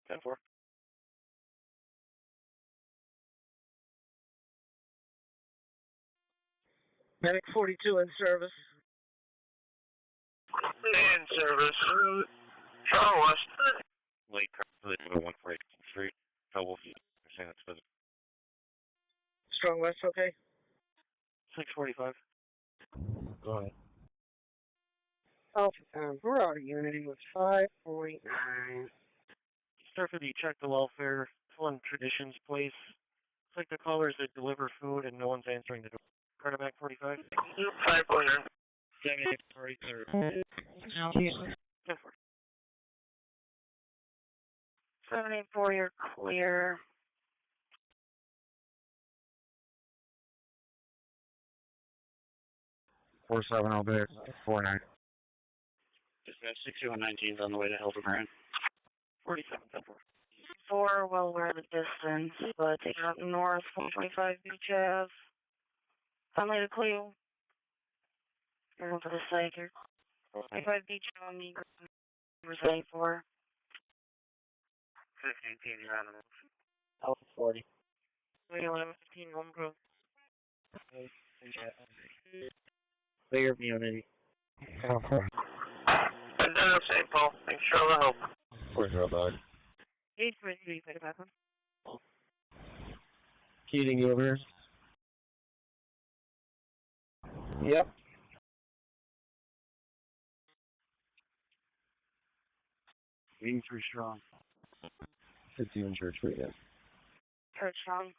10-4. Medic 42 in service. In service. Wrong left. Lake Crest, 148 Street, trouble, saying that's physical. Strong West, okay? 645. Go ahead. Alpha Town, we're out of Unity with 5.9. Start for the check the welfare. It's one Traditions Place. It's like the callers that deliver food and no one's answering the door. Carterback 45. 5.9. 78 43. 784, you're clear. 47 all day, 49. Dispatch 6119 is on the way to Hildebrand. 47 10-4. 4, well aware of the distance, but taking out north, 125 Beach Ave. Finally to Clue. You're going for the site here. 125 Beach Ave on the number 74. 15, you're on the move. Alpha 40. 11 15 1 go. Clear Unity. And St. Paul. Thanks for all the help. Where's your dog? 843, put it back on. Keating, you over here? Yep. Being 3 strong. 50 in church for you. Church Strong.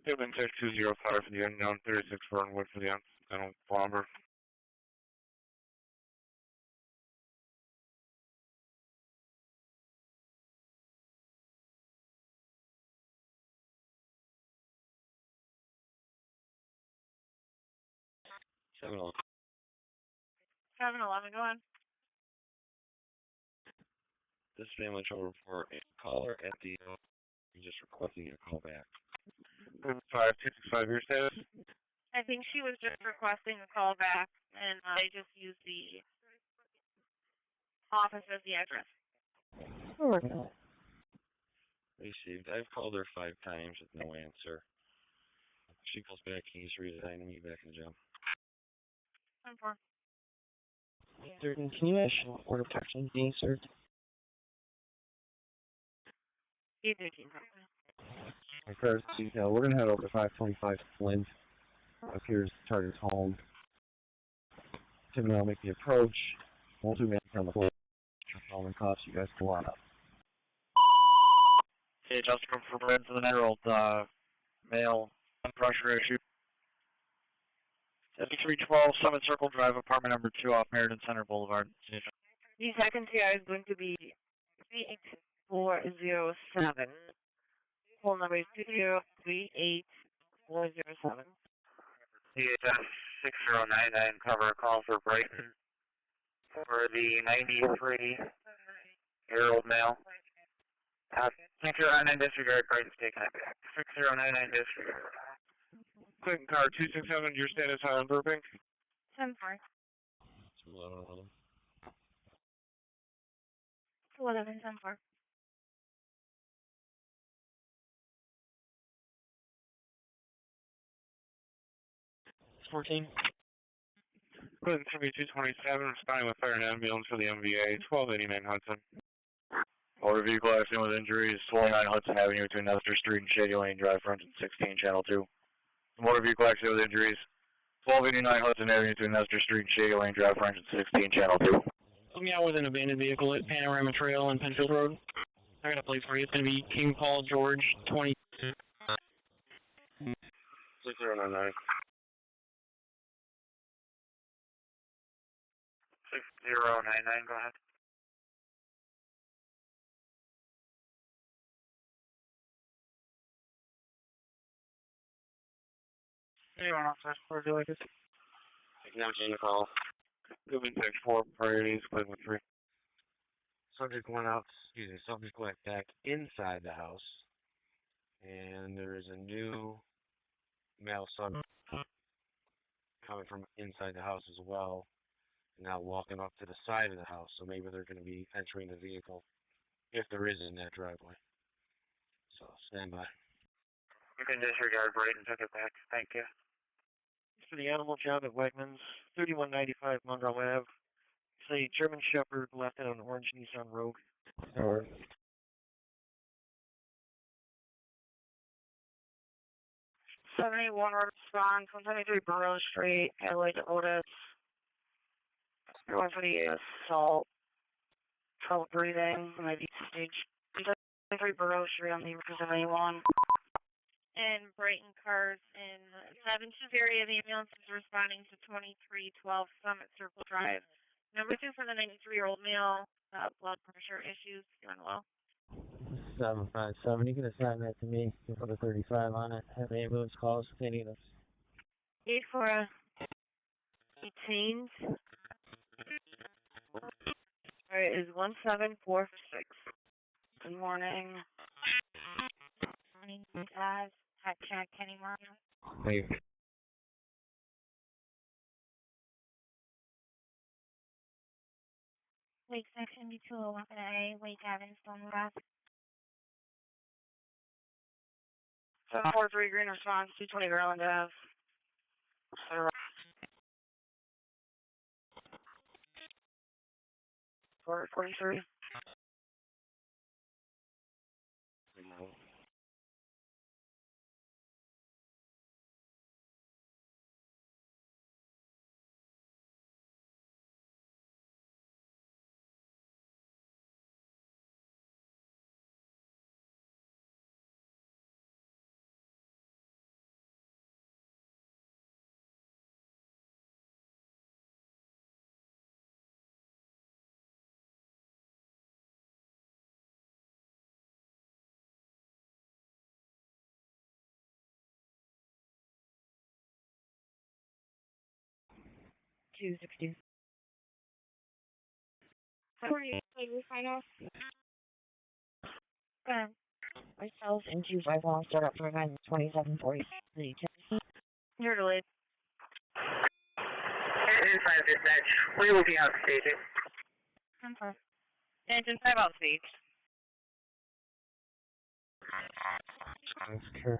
Goodman 6205 for the unknown, 36 Fernwood for the unknown bomber. Seven 11, go on. This family shall report a caller at the you're just requesting a call back. 5265, your status? I think she was just requesting a call back, and I just used the office as the address. Received. I've called her 5 times with no answer. She calls back, can you just read it? I need back in the job. 10-4. Certain, can you ask order of protection being served? 813. First detail, we're going to head over to 525 Flint. Appears target's home. Tim and I'll make the approach. We'll do man on the floor. Following cops, you guys go on up. Okay, just for Brent to the Herald, male, pressure issue. 7312 Summit Circle Drive, apartment number 2 off Mendon Center Boulevard. The second TI is going to be 38407. Phone number is 2038407. DHS 6099, cover a call for Brighton for the 93-year-old male. 6099 disregard, Brighton's taking it back. 6099 disregard. Clinton car 267, your status on Burbank? 10-4. 11. 11, 10-4. It's 14. Clinton 227, responding with fire and ambulance for the MVA, 1289 Hudson. Motor vehicle accident with injuries, 29 Hudson Avenue between Nestor Street and Shady Lane Drive, front and 16, Channel 2. Motor vehicle accident with injuries, 1289 Hudson Avenue between Nestor Street and Shady Lane Drive, front and 16, Channel 2. Looking out with an abandoned vehicle at Panorama Trail and Penfield Road. I got a place for you. It's going to be King Paul George 20. 6099. 6099, go ahead. Anyone else has for do like this? Acknowledging the call. Goodman 4, priorities, Clinton 3. Subject went back inside the house, and there is a new male son coming from inside the house as well, and now walking up to the side of the house, so maybe they're going to be entering the vehicle, if there is in that driveway. So, stand by. You can disregard Brighton, took it back. Thank you. For the animal job at Wegmans, 3195 Monroe Ave. It's a German Shepherd left in an orange Nissan Rogue. Or 781 response, 173 Burrow Street, Adelaide to Otis. Going for the assault, trouble breathing, maybe stage 173 Burrow Street on the 71. And Brighton cars in the 7-2 area. The ambulance is responding to 2312 Summit Circle Drive. Number 2 for the 93-year-old male, blood pressure issues, feeling low. 757, you can assign that to me. You put a 35 on it. Have the ambulance calls if they need us. 8 for 18. Alright, is 1746. Good morning. Morning, guys. Hot check, Kenny Martin. wait. Lake section B201A, Lake Avenue, Stonewest. 743 green response, 220 Garland Ave. 443. $260. Sorry, we sign off. Myself and 251 start up for event 2740. You're delayed. Inside dispatch, we will be out staging. Okay. Engine 5 out stage. That's true.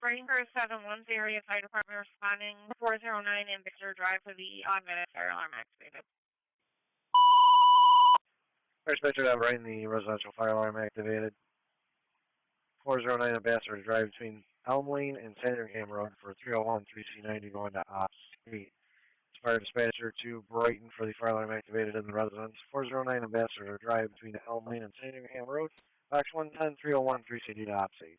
Brighton Cars 7-1 area fire department responding 409 and Victor Drive for the automatic fire alarm activated. First picture of right in the residential fire alarm activated. 409 Ambassador Drive between Elm Lane and Sandringham Road for 301 3C90 going to Ops 8. Fire dispatcher to Brighton for the fire alarm activated in the residence. 409 Ambassador Drive between Elm Lane and Sandringham Road. Box 110 301 3CD to Ops 8.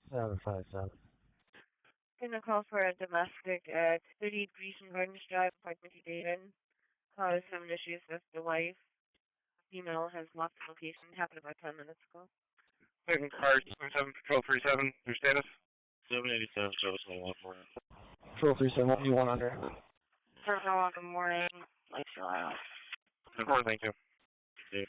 757. Gonna call for a domestic at 30 Grecian Gardens Drive, appointment to Dayton. Cause some issues with the wife. Female has left the location, happened about 10 minutes ago. Second card, 7 Patrol 37, your status? 787, service on 140. Patrol 37, what do you want under? Terminal, good morning. Lights still out. Good morning, thank you. Okay.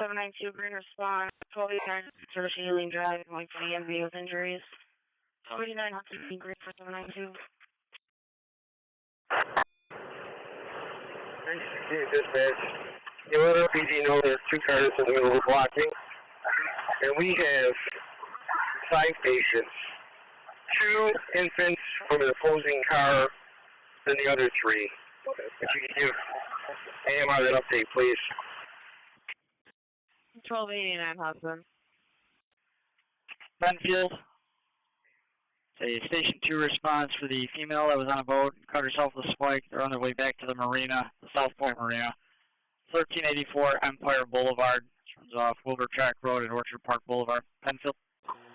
792 green response, 1289 service healing drive, going for the MV with injuries. 49 green for 792. Dispatch, you let our PD know there's 2 cars in the middle of blocking, and we have 5 patients. 2 infants from an opposing car, and the other 3. If you could give AMR that update, please. 1289 husband. Penfield. A Station 2 response for the female that was on a boat, cut herself with a spike. They're on their way back to the marina, the South Point Marina. 1384 Empire Boulevard, turns off Wilbur Track Road and Orchard Park Boulevard. Penfield.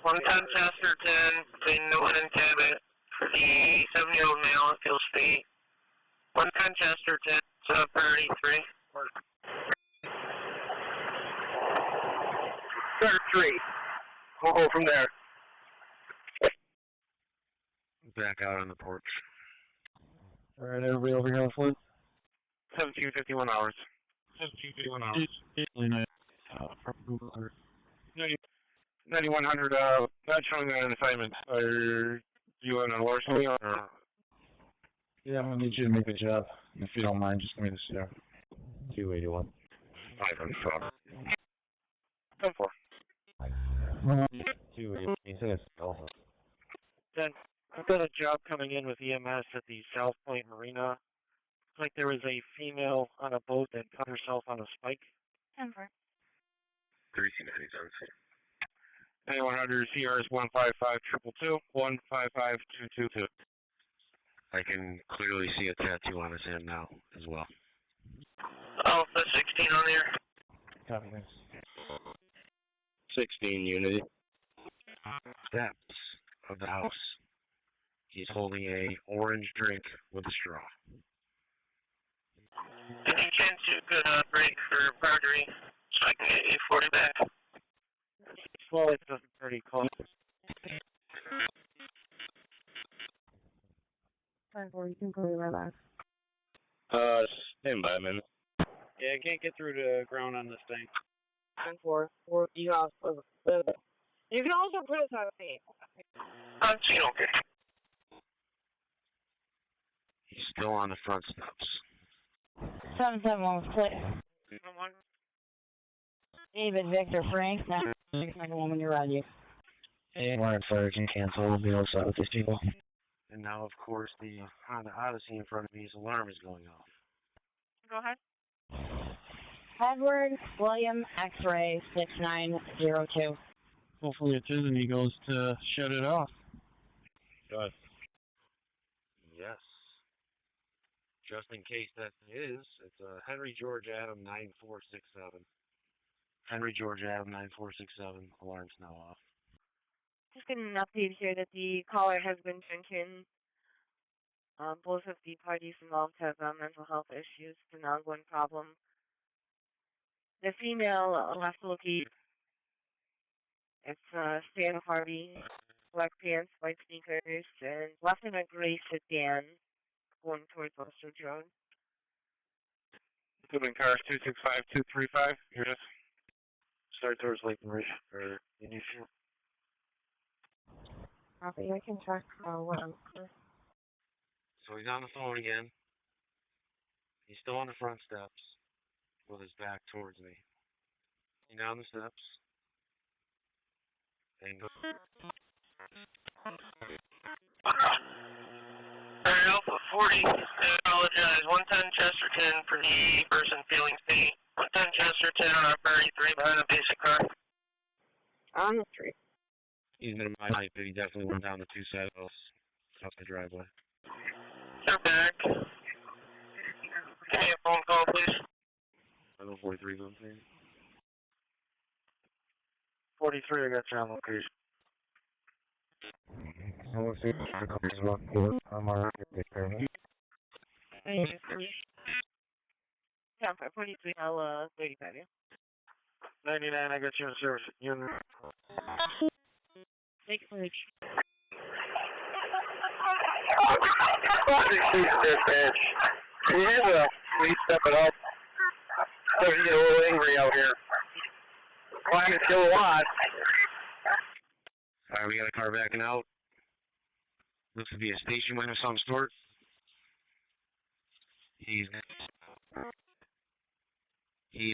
110 Chesterton, between Newman and Cabot, for the 7-year-old male at Gill State. 110 Chesterton, priority 3. Start 3. We'll go from there. Back out on the porch. Alright, everybody over here on foot? 1751 hours. 1751 hours. 9100, not showing an assignment. Are you on a lower scale or? Yeah, I'm gonna need you to make the job. If you don't mind, just give me the share. 281. 500. 10-4. 281. Also. Then I've got a job coming in with EMS at the South Point Marina. Looks like there was a female on a boat that cut herself on a spike. 10-4. 3C97. Anyone under CRs 155-222, 155-222. I can clearly see a tattoo on his hand now as well. Alpha 16 on there. Copy this. 16 unity. Steps of the house. He's holding a orange drink with a straw. Any chance you could break for perjury so I can get 840 back? Slowly, it's pretty close. 10-4, you can call me right back. Stand by a minute. Yeah, I can't get through the ground on this thing. 10-4, you also, you can also put us on scene. On scene, okay. He's still on the front steps. 771 was clear. David Victor Frank, 991 when you're ready. Hey, Warren Sergeant, cancel. We'll be all set with these people. And now, of course, the Honda Odyssey in front of me's alarm is going off. Go ahead. Edward William X-ray 6902. Hopefully it is, and he goes to shut it off. Good. Yes. Just in case that is, it's Henry George Adam 9467. Henry George Adam 9467. Alarm's now off. Just getting an update here that the caller has been drinking. Both of the parties involved have mental health issues. It's an ongoing problem. The female left to locate. It's Stan Harvey, black pants, white sneakers, and left in a gray sedan going towards Western Road. Moving cars 265-235. Here it is. Start towards Lake Marie for unication. Copy, I can check what I'm So he's on the phone again. He's still on the front steps with his back towards me. He's down the steps. And go. Alright, Alpha 40, I apologize. 110 Chesterton for the person feeling pain. 110 Chesterton on our 33 behind a basic car. on the street. He's been in my height, but he definitely went down the two saddles off the driveway. They're back. Give me a phone call, please. 43 on there. 43, I got you on location. Let's see if I can as well. I'm already at the Yeah, 43, I'll 35, yeah. 99, I got you in service. Unit. Thank you for reach. Dispatch. Can you have a please step it up? Starting to get a little angry out here. Climbing kilowatts. Alright, we got a car backing out. Looks to be a station wagon of some sort. He's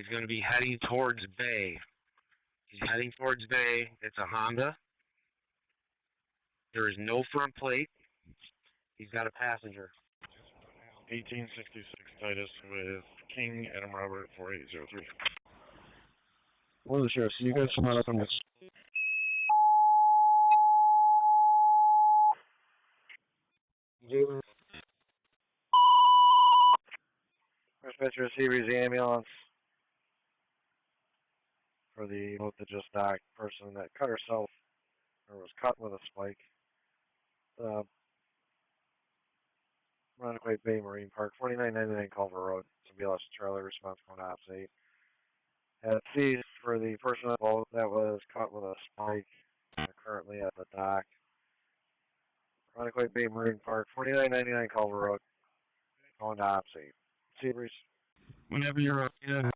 going to be heading towards Bay. He's heading towards Bay. It's a Honda. There is no front plate. He's got a passenger. 1866 Titus with King Adam Robert 4803. Well, the sheriff, so you guys come out up on this. Dispatcher receives the ambulance for the boat that just died, person that cut herself or was cut with a spike. Runaway Bay Marine Park, 4999 Culver Road. It's a BLS Charlie response going to Ops 8. Had seized for the person on the boat that was caught with a spike. Currently at the dock. Runaway Bay Marine Park, 4999 Culver Road. Going to Ops 8. Seabreeze. Whenever you're up, yeah.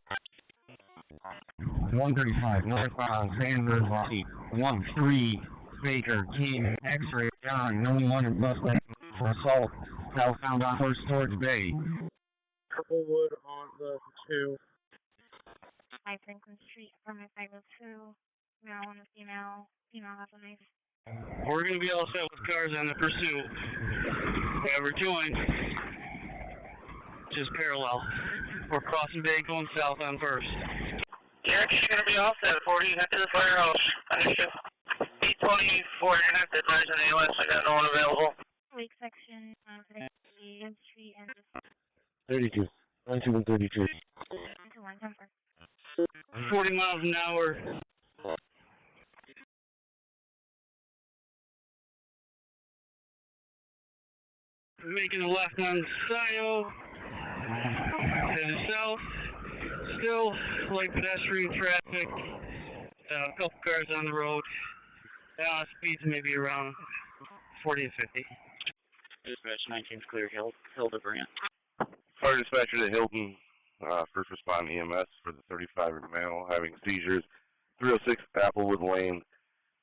135, northbound, San Luis, 13, Baker, King, X-ray, John, no one must for assault. southbound on Horse towards Bay. Wood on the 2. 5 Franklin Street, apartment 502. Male and a female. Female has a knife. We're going to be all set with cars on the pursuit. Yeah, we're doing just parallel. We're crossing Bay going south on First. Yeah, she's going to be all set. 40, head to the firehouse. Understood. 824, you're going to have to advise on the ALS. I got no one available. Lake section, the street, and 32. 92 and 33. 40 miles an hour. Making a left on Scio. Heading south. Still light pedestrian traffic. A couple cars on the road. Speeds maybe around 40 to 50. Dispatch 19's clear, Hildebrand. Fire dispatcher to Hilton, first respond EMS for the 35-year-old male having seizures, 306 Applewood Lane,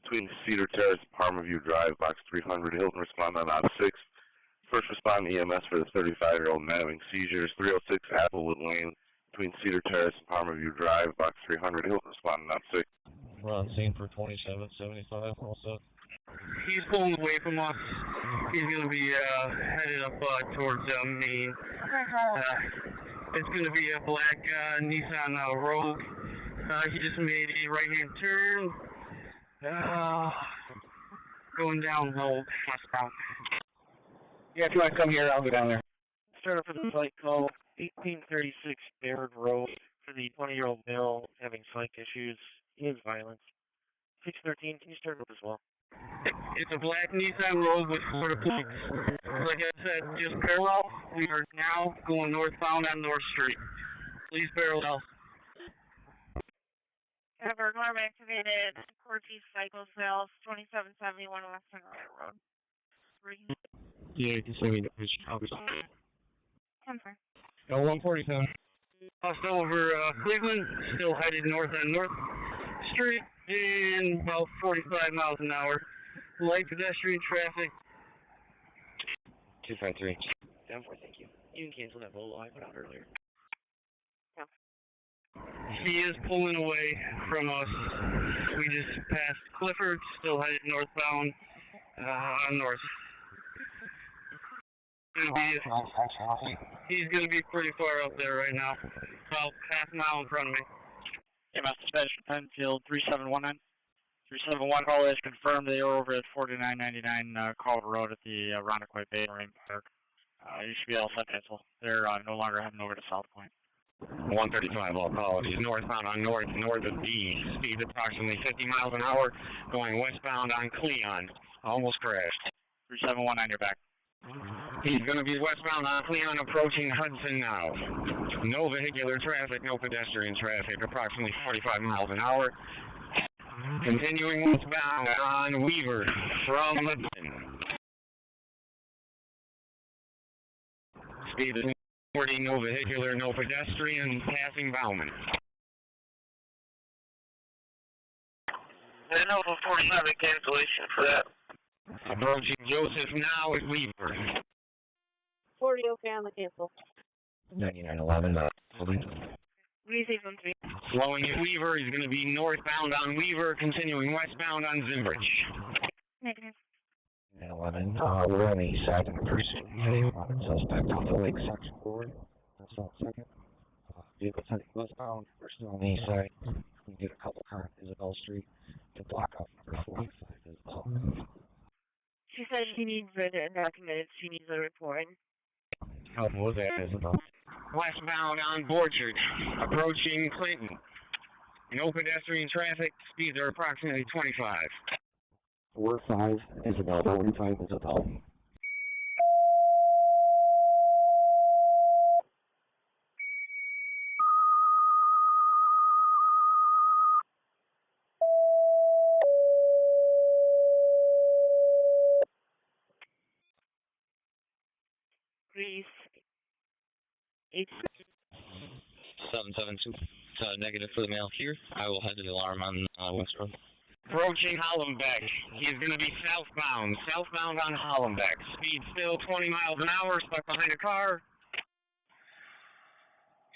between Cedar Terrace and Palmerview Drive, box 300. Hilton respond on op 6. First respond EMS for the 35-year-old man having seizures, 306 Applewood Lane, between Cedar Terrace and Palmerview Drive, box 300. Hilton respond on op 6. We're on scene for 2775 also. He's pulling away from us. He's going to be headed up towards Maine. It's going to be a black Nissan Rogue. He just made a right-hand turn. Going downhill westbound. Yeah, if you want to come here, I'll go down there. Start off with a flight call, 1836 Baird Road for the 20-year-old male having psych issues. He has violence. 613, can you start up as well? It's a black Nissan Rogue with Florida plates. Like I said, just parallel. We are now going northbound on North Street. Please parallel. Ever alarm activated. Cortez Cycle Sales, 2771 Western Railroad. 3. Yeah, you can send me the picture. I'll be 10 147. Crossed over Cleveland, still headed north on North Street, and about 45 miles an hour. Light pedestrian traffic. 253. 10-4, thank you. You can cancel that Volvo I put out earlier. He is pulling away from us. We just passed Clifford, still headed northbound on North. He's going to be pretty far up there right now. About half a mile in front of me. EMS dispatch Penfield 3719. 371 call is confirmed. They are over at 4999 Calder Road at the Rondequoit Bay Marine Park. You should be all set, Pencil. They're no longer heading over to South Point. 135, all apologies. Northbound on north of D. Speed approximately 50 miles an hour. Going westbound on Cleon. Almost crashed. 3719, you're back. He's going to be westbound on Cleon approaching Hudson now. No vehicular traffic, no pedestrian traffic. Approximately 45 miles an hour. Continuing westbound on Weaver from Mendon. Speed is 40, no vehicular, no pedestrian, passing Bauman. I know for 47 cancellation for that. Approaching Joseph now at Weaver. 40 okay on the cancel. 9911, Flowing at Weaver, he's going to be northbound on Weaver, continuing westbound on Zimbridge. Negative. 11, we're on the east side of the precinct. Suspect off the lake section forward. That's all second. Vehicle heading westbound. We're still on the east side. We get a couple cars on Isabel Street to block off number 45 Isabel. She said she needs it documented. She needs a report. How was that, Isabel? Westbound on Borchard, approaching Clinton. No pedestrian traffic. Speeds are approximately 25. 45 Isabel, 45 Isabel. Greece. 8. 772. Negative for the male here. I will head to the alarm on West Road. approaching Hollenbeck. He's going to be southbound on Hollenbeck. Speed still 20 miles an hour, stuck behind a car.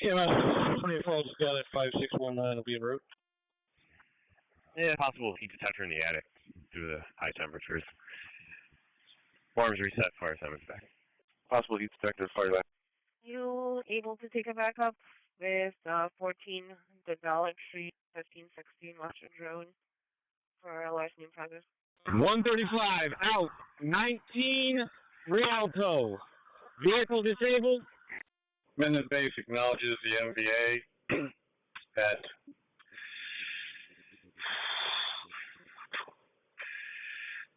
EMS 24 got it 5619 will be en route. Yeah, possible heat detector in the attic due to the high temperatures. Alarms reset, fire 7's back. Possible heat detector, fire back. You able to take it back up with 14 Denali Street, 1516 Western Road for a large name progress. 135 out, 19 Rialto. Vehicle disabled. Mendon Base acknowledges the MVA at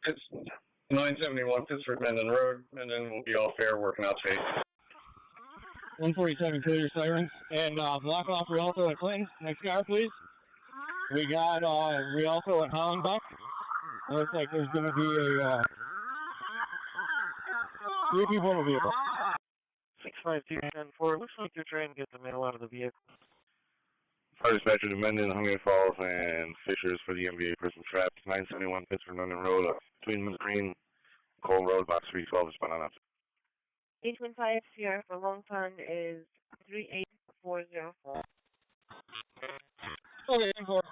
It's 971 Pittsford Mendon Road. Mendon will be all fair, working out safe. 147, clear your sirens. And block off Rialto at Clinton. Next car, please. We got Rialto at Hollenbeck. Looks like there's going to be a 3 people in the vehicle. 65210-4. Looks like you're trying to get the male out of the vehicle. Fire dispatcher to Mendon, Honeoye Falls, and Fishers for the MVA person trapped. 971 Pittsford Mendon Road, between Mill Green, Cole Road, box 312, respond on up. 815 Sierra for Long Pond is 38404. Okay, 4.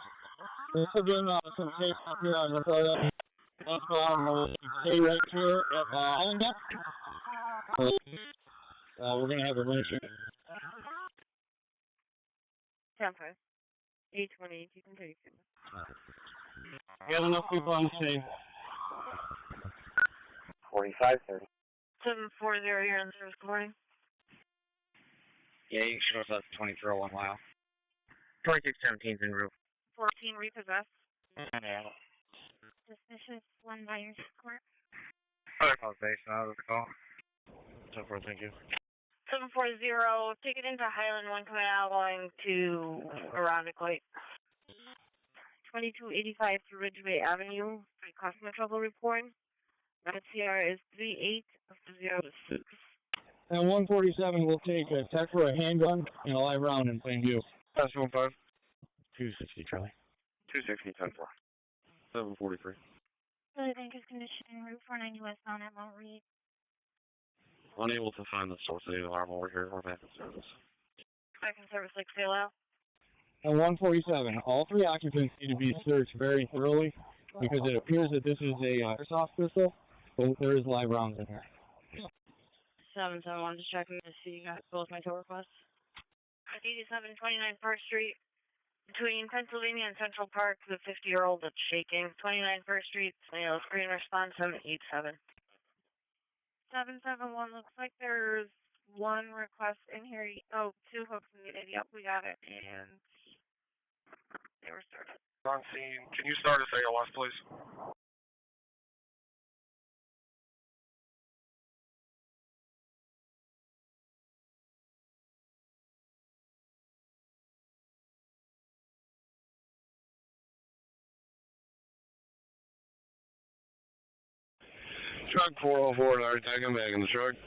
There's been some case up here on the photo. Let's go on the stay right here at Hollenbeck. We're going to have a minute. 10-5. 828, you can take it. We have enough people on the scene. 4530. 740, you're on service. Good morning. Yeah, you can show us up 2301 mile. 2617's en route. 14 repossessed. Yeah. Suspicious 1 by your court. Fire base, now the call. 10-4, thank you. 740, take it into Highland 1 coming out going to Irondequoit. 2285 to Ridgeway Avenue, customer trouble report. That CR is 3806. And 147 will take a tech for a handgun and a live round in plain view. Pass 15. 260, Charlie. 260, 10-4. 743. Really dangerous condition, Route 490 westbound at Mount Reed. Unable to find the source of the alarm over here. We're back in service. Back in service, like sail out. And 147, all 3 occupants need to be searched very thoroughly because it appears that this is a airsoft pistol, but there is live rounds in here. 771, just checking to see you got both my tow requests. 8729 First Street, between Pennsylvania and Central Park, the 50-year-old that's shaking. 29 First Street, screen response 787. 771, looks like there's 1 request in here. Oh, 2 hooks needed. Yep, we got it. And they were started. On scene. Can you start us ALS, please? Truck 404, already taking back in the truck.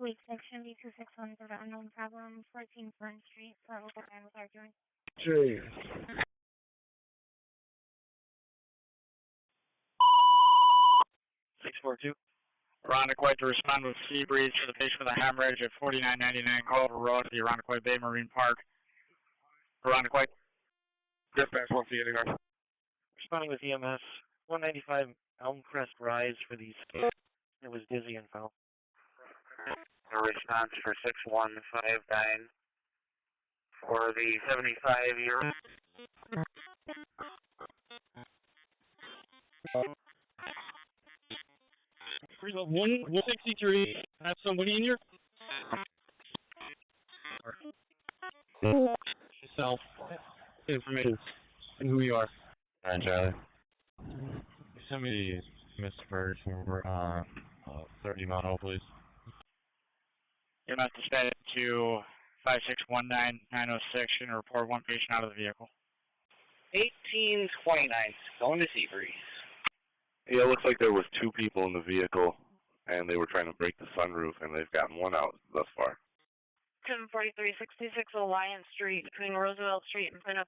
Wait, section B261 for the unknown problem, 14 Fern Street, for local man was arguing. Gee. 642. Irondequoit to respond with sea breeze for the patient with a hemorrhage at 4999 Culver Road at the Irondequoit Bay Marine Park. Irondequoit. Dispatch 1C89. Responding with EMS 195 Elmcrest Rise for these. It was dizzy and fell. A response for 6159 for the 75-year-old. 163. Have somebody in here? Yourself. Information. And who you are. Alright, Charlie. Send me Mr. Bird over 30 Monroe, please. You're not dispatched to 5619906 and report 1 patient out of the vehicle. 1829, going to sea breeze. Yeah, it looks like there was 2 people in the vehicle, and they were trying to break the sunroof, and they've gotten 1 out thus far. 1043-66 Alliance Street, between Roosevelt Street and Plymouth.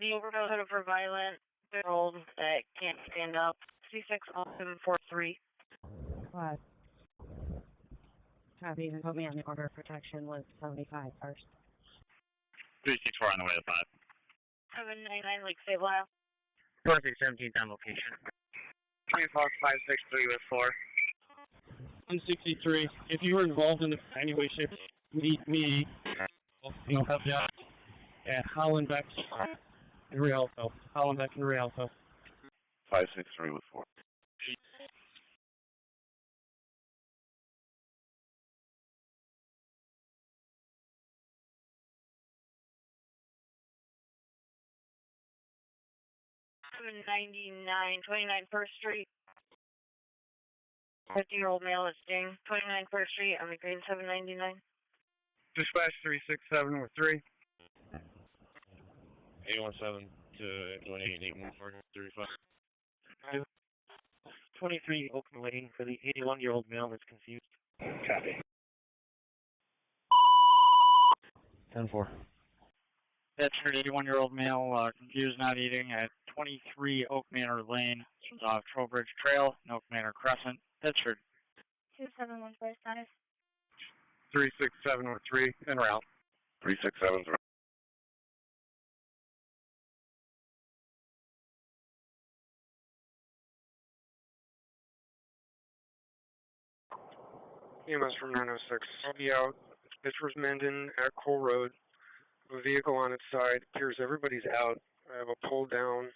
The overdose for violent 6-year-old that can't stand up. 360743. What? Copy, even put me on the order of protection with 75 first. 364 on the way to 5. 799 Lake State Lyle. 4617 on location. 24563 with 4. 163. If you were involved in any way, shape, me, help you out at Hollenbeck and Rialto. Hollenbeck and Rialto. 563 with 4. First Street. 50-year-old male is Ding. 29 First Street on the green 799. Dispatch 367 with 3. 817 to 188 23 Oakland Lane for the 81-year-old male that's confused. Copy. 10-4. That's for the 81-year-old male, confused, not eating, at 23 Oak Manor Lane, off Trowbridge Trail, and Oak Manor Crescent, Pittsford. 2715 status. 367 with 3, en route. 367 EMS from 906. I'll be out. It's Pittsford Mendon at Cole Road. A vehicle on its side. Appears everybody's out. I have a pull down.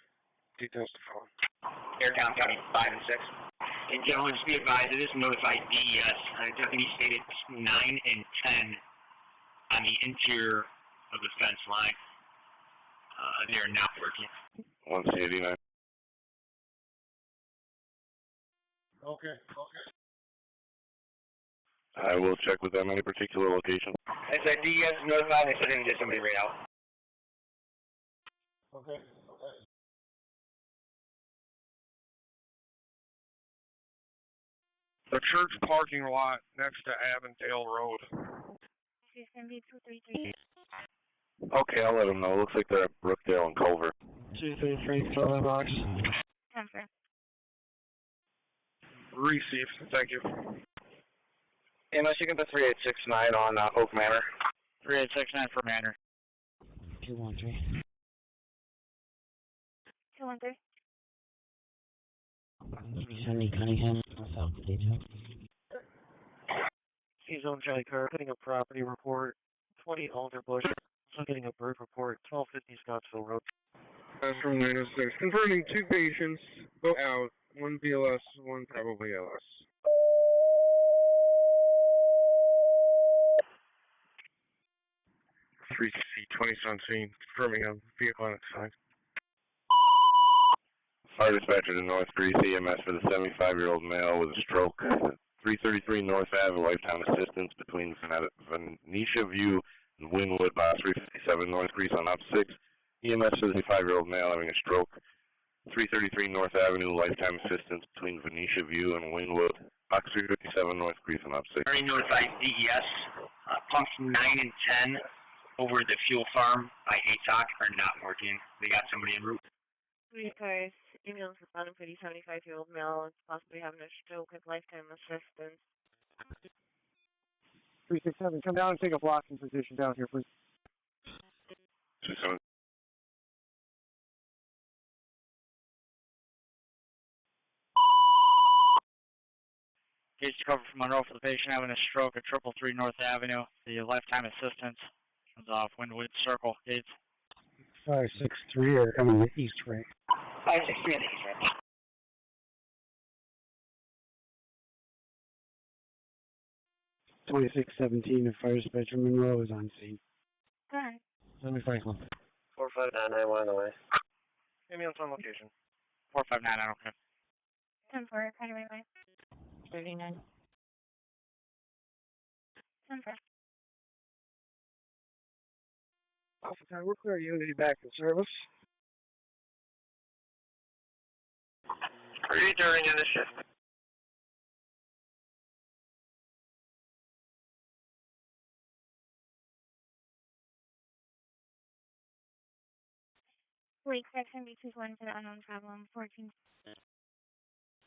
Details to follow. Airtown County 5 and 6. And gentlemen, just be advised, it is notified DES. Deputy stated 9 and 10 on the interior of the fence line. They are not working. 189. Okay. I will check with them any particular location. I said DES is notified, they said they didn't get somebody right out. Okay. The church parking lot next to Avondale Road. Okay, I'll let them know. Looks like they're at Brookdale and Culver. 233, throw that box. Confirm. Received. Thank you. Unless you can put 3869 on Oak Manor. 3869 for Manor. 213. 213. 370 Cunningham, south of Dayton. C-Zone Charlie Car, getting a property report. 20 Alderbush, also getting a bird report. 1250 Scottsville Road. That's from 906. Confirming 2 patients, both out. 1 BLS, 1 probably LS. C2017, confirming a vehicle on its side. Fire dispatcher to North Greece, EMS for the 75-year-old male with a stroke. 333 North Ave, lifetime assistance between Venetia View and Wynwood, box 357 North Greece on up 6. EMS for the 75-year-old male having a stroke. 333 North Avenue, lifetime assistance between Venetia View and Wynwood, box 357 North Greece on up 6. Already notified DES. Pumps 9 and 10 over the fuel farm by ATOC are not working. They got somebody en route. 3 cars. Ambulance responding for the 75-year-old male. It's possibly having a stroke with lifetime assistance. 367, come down and take a blocking position down here, please. 27. Gates to cover from Monroe for the patient having a stroke at 333 North Avenue. The lifetime assistance is off Wynwood Circle. Gates. 563 are coming the east right. 563 on the east right. 2617 of Fire Dispatcher Monroe is on scene. Go ahead. Let me Franklin. 45991 on the way. Ambulance on location. 459, I don't care. 10-4, kind of way. 39. 10-4. Alpha Tower, we're clear. Unity back in service. Returning in the shift. Lake section B21 to the unknown problem. 14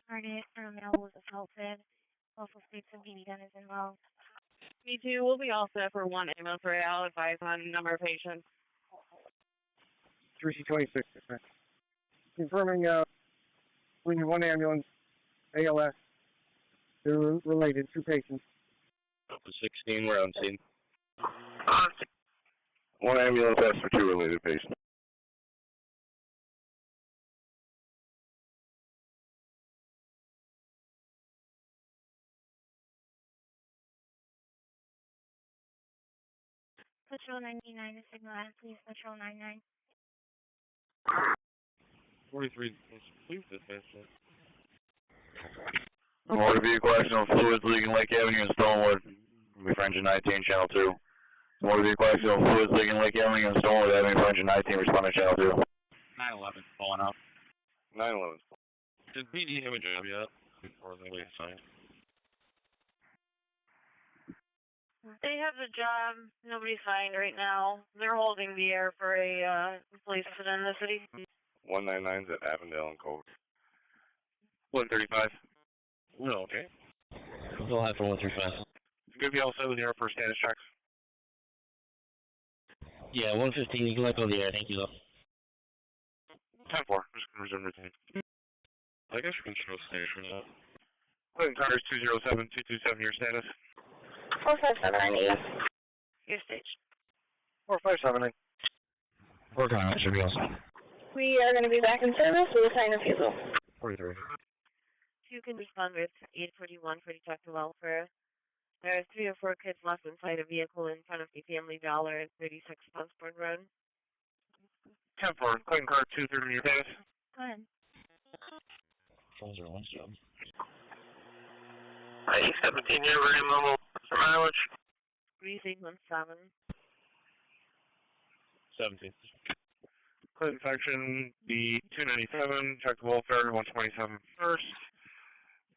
target or male was assaulted. Also states of uniden is involved. Me too. We'll be all set for one ambulance for I'll advise on number of patients. 3C26. Confirming, we need one ambulance, ALS. They're related, 2 patients. 16, we're on scene. One ambulance has for 2 related patients. Patrol 99 to signal out, please. Patrol 99. 43, please dispatch it. Motor vehicle accident on fluids leaking Lake Avenue and Stonewood. We for engine 19, channel 2. Motor vehicle accident on fluids leaking Lake Avenue and Stonewood Avenue for engine 19, respond to channel 2. 911, pulling up. 911. Did PD have a job yet? Before they leave sign? They have the job. Nobody's signed right now. They're holding the air for a police incident in the city. 199's at Avondale and Cove. 135. No, okay. We'll have for 135. Good to be all set with your first status checks. Yeah, 115, you can let go of the air, thank you though. 10-4, just gonna resume routine. I guess we can show stage for that. Clinton Tires 207, 227, your status. 4579 your stage. 4579. We're going, that should be awesome. We are going to be back in service. We'll assign a refusal. 43. You can respond with 841 for detective welfare. There are 3 or 4 kids left inside a vehicle in front of the Family Dollar at 36 Penfield Road. 10-4, Clinton Car 230, your status. Go ahead. Phones are lunch job. 17 year ready mobile for mileage. 3617. 17. Clinton section, the 297, check the welfare, 127 first.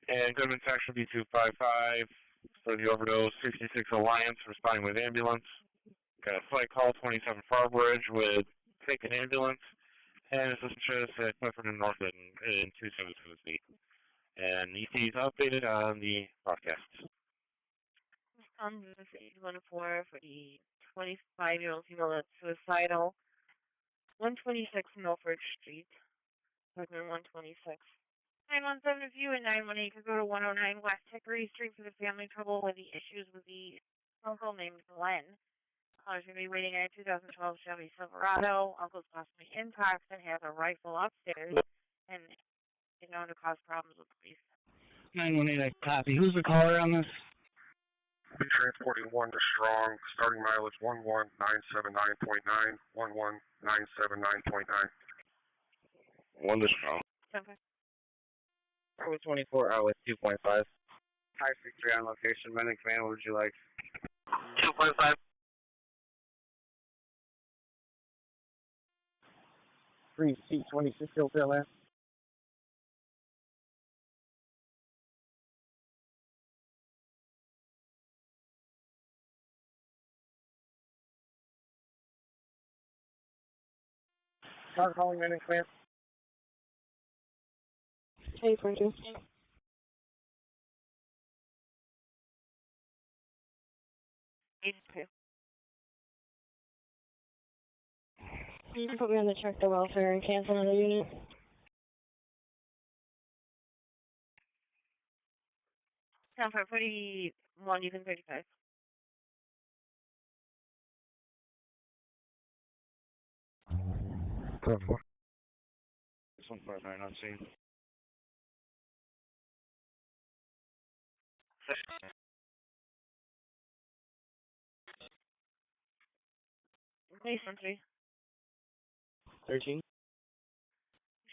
And Goodman section, B255, for the overdose, 66 Alliance, responding with ambulance. Got a flight call, 27 Farbridge with take an ambulance. And assistance at Clifford and North in 277 And ET is updated on the broadcast. On this 814 for the 25-year-old female that's suicidal. 126 Milford Street. Segment 126. 917 if you and 918 could go to 109 West Hickory Street for the family trouble with the issues with the uncle named Glenn. Caller's going to be waiting at a 2012 Chevy Silverado. Uncle's possibly intoxicated and has a rifle upstairs and is known to cause problems with police. 918, I copy. Who's the caller on this? Be transporting 1 to Strong, starting mileage 11979.9, 11979.9. 1 to Strong. Okay. Code 24 out with 2.5. High 63 on location. Men in command, what would you like? 2.5. 3C26 Hilltail Ave. Start calling men in command. 842. You can put me on the check the welfare and cancel another unit. Now for 41, you can 35. This 159 on scene. Mason 3. 13.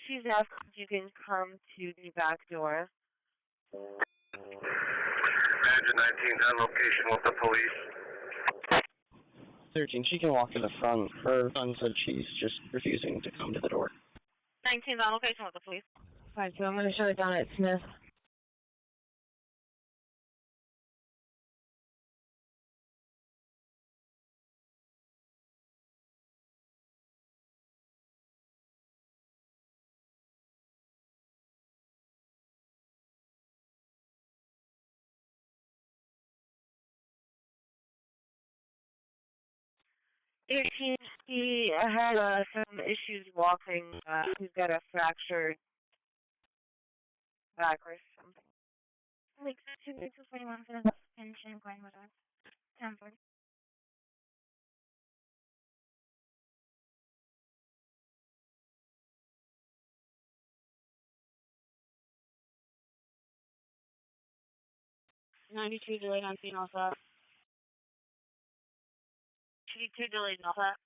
She's asked if you can come to the back door. Engine 19's on location with the police. 13. She can walk to the front. Her son said she's just refusing to come to the door. 19's on location with the police. 5, so I'm going to shut it down at Smith. He had some issues walking. He's got a fractured back or something. Like 221 for the pension going with us. Penfield. $92 delayed on scene also. 82 delayed and all that.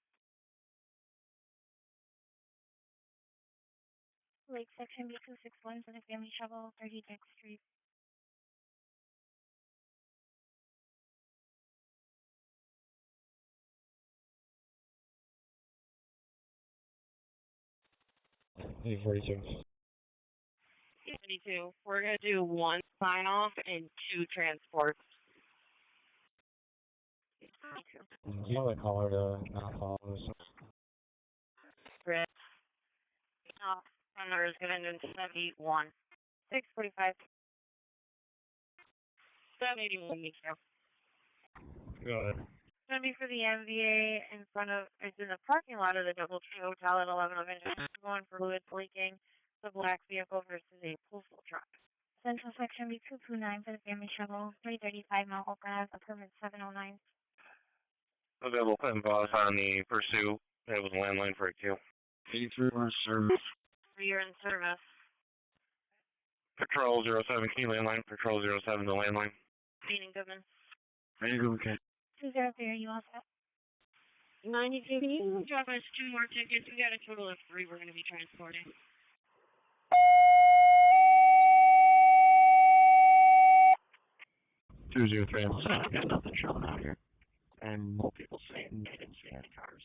Lake section B261 for the family shuttle, 36th Street. E42. 82. We're going to do 1 sign off and 2 transports. You would call her to not follow us. Chris. Number is going to end in 781. 645. 781, me too. Go ahead. It's going to be for the MVA in front of, it's in the parking lot of the Doubletree Hotel at 11 of Engine. Going for fluids leaking. The black vehicle versus a postal truck. Central section B229 for the family shuttle, 335 Mount Oakland, apartment 709. Available pen pause on the pursuit. That was landline for a queue. 83 on service. You're in service. Patrol 07 key landline. Patrol 07 the landline. Meaning Goodman. Ready to go, okay. 203, are you all set? 92. Drop us 2 more tickets. We got a total of 3 we're going to be transporting. 203. I've got nothing showing out here. And more people saying they didn't see any cars.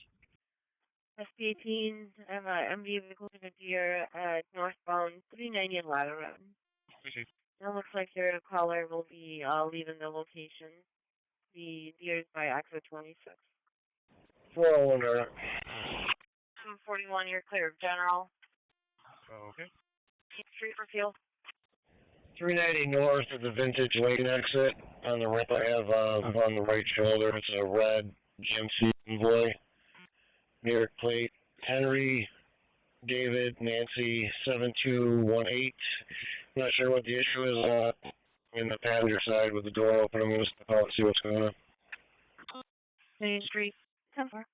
SB18s have a MV vehicle in a deer northbound 390 and Ladder Road. Appreciate it. It looks like your caller will be leaving the location. The deer's by exit 26. 401, 241, you're clear of General. Okay. Street for fuel. 390 north of the Vintage Lane exit. On the right, I have on the right shoulder, it's a red GMC Envoy. Near plate, Henry, David, Nancy, 7218. Not sure what the issue is in the passenger side with the door open. I'm going to step out and see what's going on. Main Street. 10-4.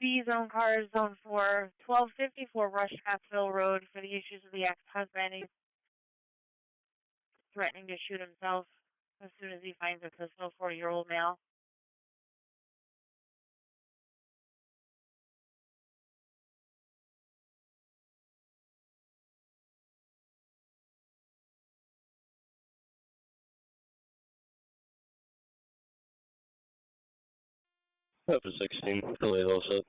B zone car, zone 4, 1254 Rush Scottsville Road for the issues of the ex-husband. He's threatening to shoot himself as soon as he finds a pistol, 40-year-old male. Up to 16, delay also.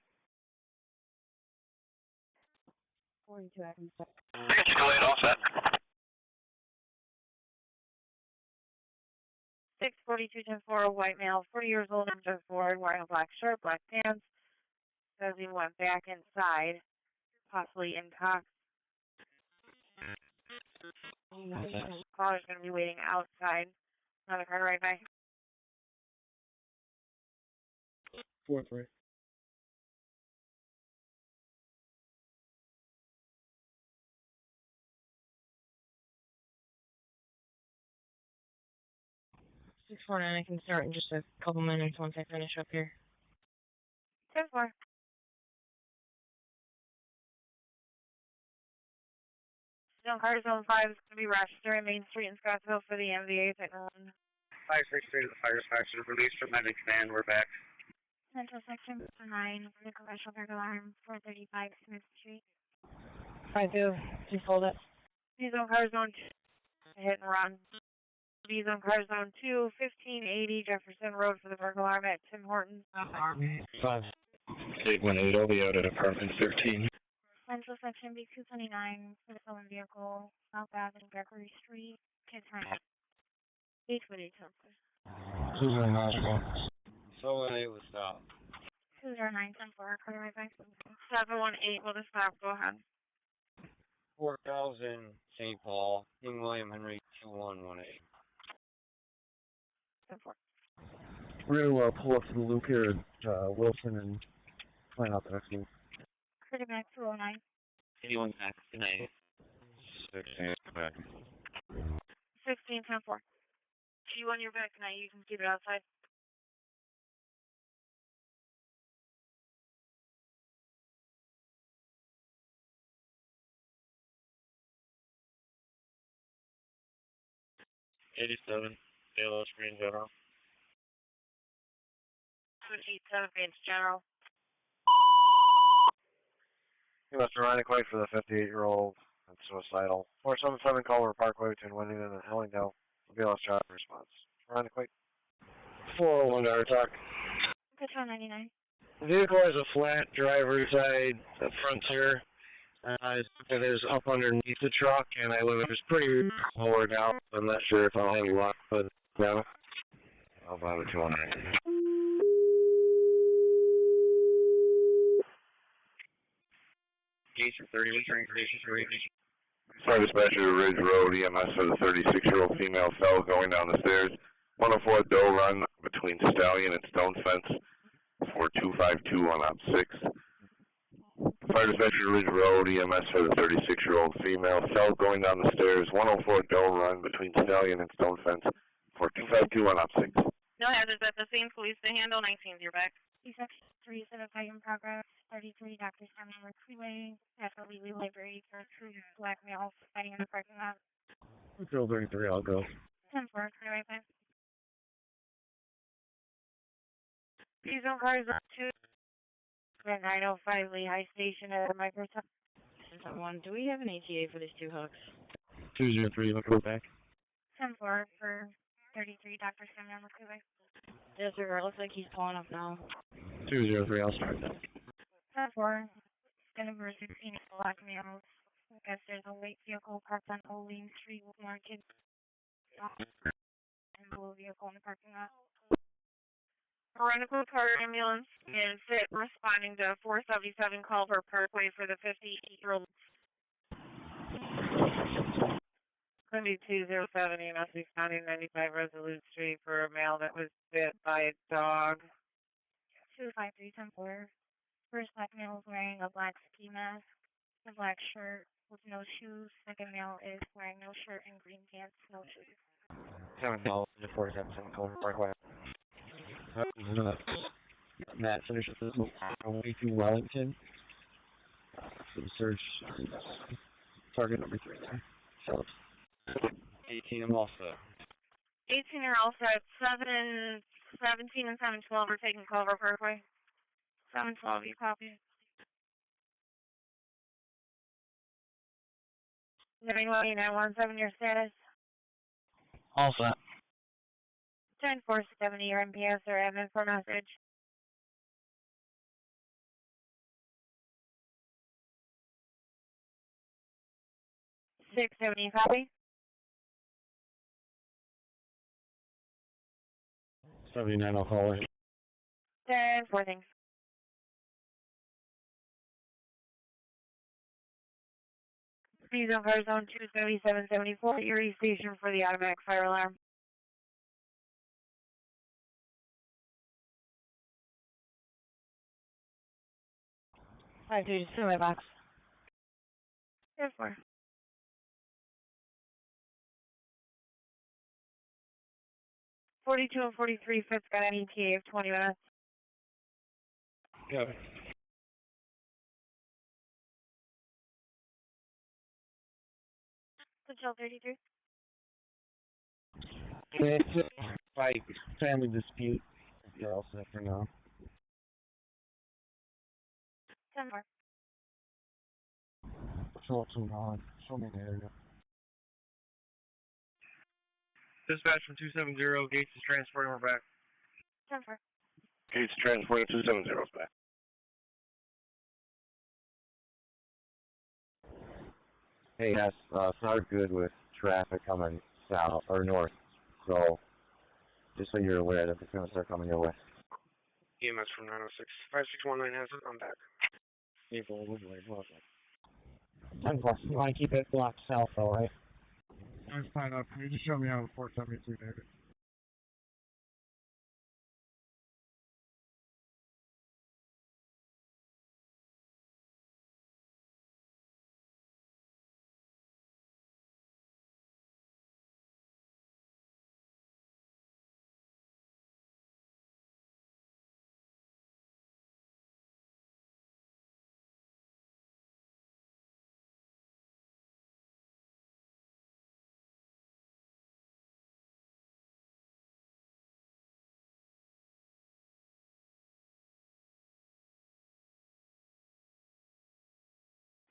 42 items set. Tickets delayed all set. 642-10-4, white male, 40 years old, Mr. Ford, wearing a black shirt, black pants. Says he went back inside, possibly intox. Caller's going to be waiting outside. Another car right by. 4-3. I can start in just a couple minutes once I finish up here. 10-4. Zone car, zone 5 is going to be Rochester and Main Street in Scottsville for the MVA. 563 to the fire station. Release from medic command. We're back. Central section 9 for the commercial burglar alarm, 435 Smith Street. 5-2. Just hold it. B zone car, zone 2. Hit and run. B zone car, zone 2, 1580 Jefferson Road for the burglar alarm at Tim Hortons. 5. 818, I'll be out at apartment 13. Central section B229 for the stolen vehicle, South Avenue, Gregory Street, Pittsford. 828 10 4. 209. So it was stopped. 209 10 4, clear right back. 718 with a stop, go ahead. 4000 St. Paul, King William Henry 2118. 10 4. We're going to pull up to the loop here at Wilson and find out the rescue. Clear back 209. 81 back, good night. 16 back. 16 10 4. If you want your back tonight, you can keep it outside. Yellow Screen General. 287 Page General. He must have run quite for the 58-year-old and suicidal. 477 Culver Parkway between Uniden and Hellingdale. BLS driver response. Run quite. 401 to talk. Control 99. The vehicle has a flat driver's side frontier. It is up underneath the truck, and I live it's pretty lowered out. I'm not sure if I'll have you walk, but no. I'll buy the 200. Gates are 30, returning conditions for Fire dispatcher to Ridge Road, EMS for the 36-year-old female fell going down the stairs. 104 Doe Run between Stallion and Stone Fence for 252 on op 6. Fire dispatcher to Ridge Road, EMS for the 36-year-old female fell going down the stairs. 104 Doe Run between Stallion and Stone Fence for 252 on op 6. No hazards at the scene. Police to handle. 19's your back. C-section 375 in progress. 33 Dr. Simon Freeway. After Lely Library for true black male fighting in the parking lot. Control 33, I'll go. 10 4, clear right back. Diesel cars up to 905 Lehigh Station at Microsoft. 1, do we have an ETA for these two hooks? 203, look go back. 10 4 for 33 Dr. Simon Freeway. Yes, sir. It looks like he's pulling up now. 203, I'll start that. 10 4. Denver 16 black males. I guess there's a white vehicle parked on Olean Street with marked and blue vehicle in the parking lot. A rental car ambulance is responding to 477 Culver Parkway for the 58-year-old. Going to be 207 EMS County 95 Resolute Street for a male that was bit by a dog. 253 10 4. First black male is wearing a black ski mask, a black shirt with no shoes. Second male is wearing no shirt and green pants, no shoes. 7 calls to 477 Culver Parkway. Matt finishes this way to Wellington. For the search, target number 3 there. Phillips. 18, I'm all set. 18 are all set. 17 and 712 are taking Culver Parkway. 712, you copy. 917, your status. All set. 10470, your MPS or admin for message. $670, copy. 79, I'll call it. 10 4 things. Please on car zone 27774, Erie Station for the automatic fire alarm. Hi, dude, just in my box. 10 4. $42 and $43 Fitz got an ETA of 20 minutes. Go. Control 33. It's like family dispute. You're all set for now. 10 4. Show up some knowledge. Show me the area. Dispatch from 270, Gates is transporting, we're back. 10 4. Gates transporting 270 is back. Hey, yes, start good with traffic coming south or north So, just so you're aware that it's going to start coming your way. EMS from 906. 5619 has it. I'm back. People will wait. 10-4. You want to keep it blocked south, though, right? That's fine. Can you just show me on 472, David?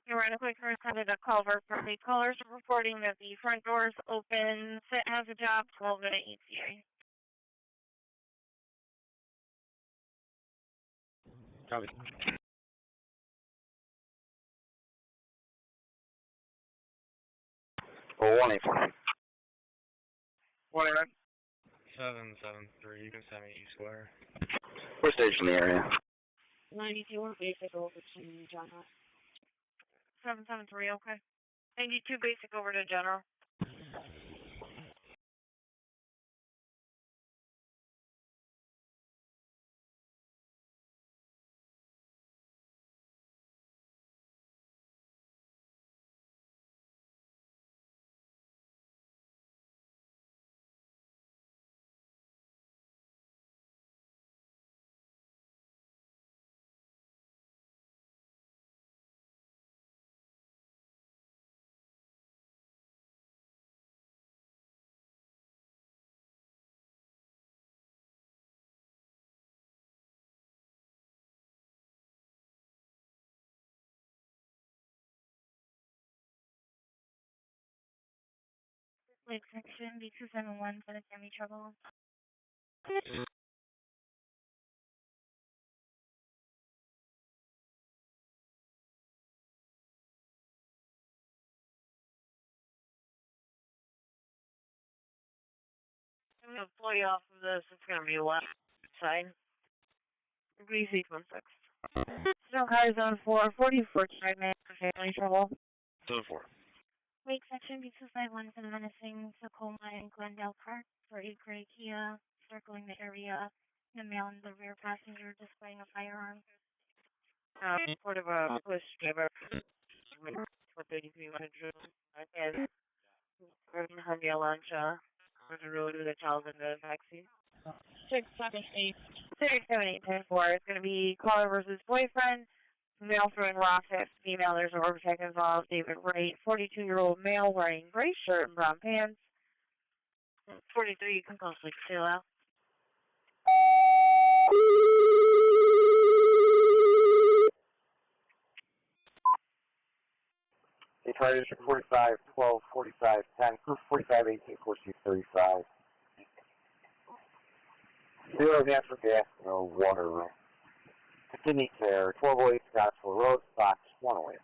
You're right, a quick responded to Culver from the callers reporting that the front door is open. Sit has a job, 12-minute ETA. Copy. Oh, 184. 189. 773. You can send me E-square. We're staged in the area. 92 or basic over to John Hunt. 773, okay. 92 basic over to general. Lake section, B271, gonna send me trouble. I'm gonna pull you off of this. It's gonna be left side. Breezy 16. Snow car zone 4, 44 man for family trouble. Zone 4. Lake section, B251, and menacing Tacoma and Glendale Park for a gray Kia circling the area. The male in the rear passenger displaying a firearm. Part of a push driver for 3300 and honeoye launch on the road with a child in the backseat. 678. 67810-4. It's going to be caller versus boyfriend. Male from Rochester, female. There's an overcheck involved. David Wright, 42-year-old male wearing gray shirt and brown pants. 43, you can call 620. Detroit District 45, 12, 45, 10, Proof 45, 18, 14, 35. Zero natural gas, no water room. Kidney care, 1208 Scottsville Road, Box 108.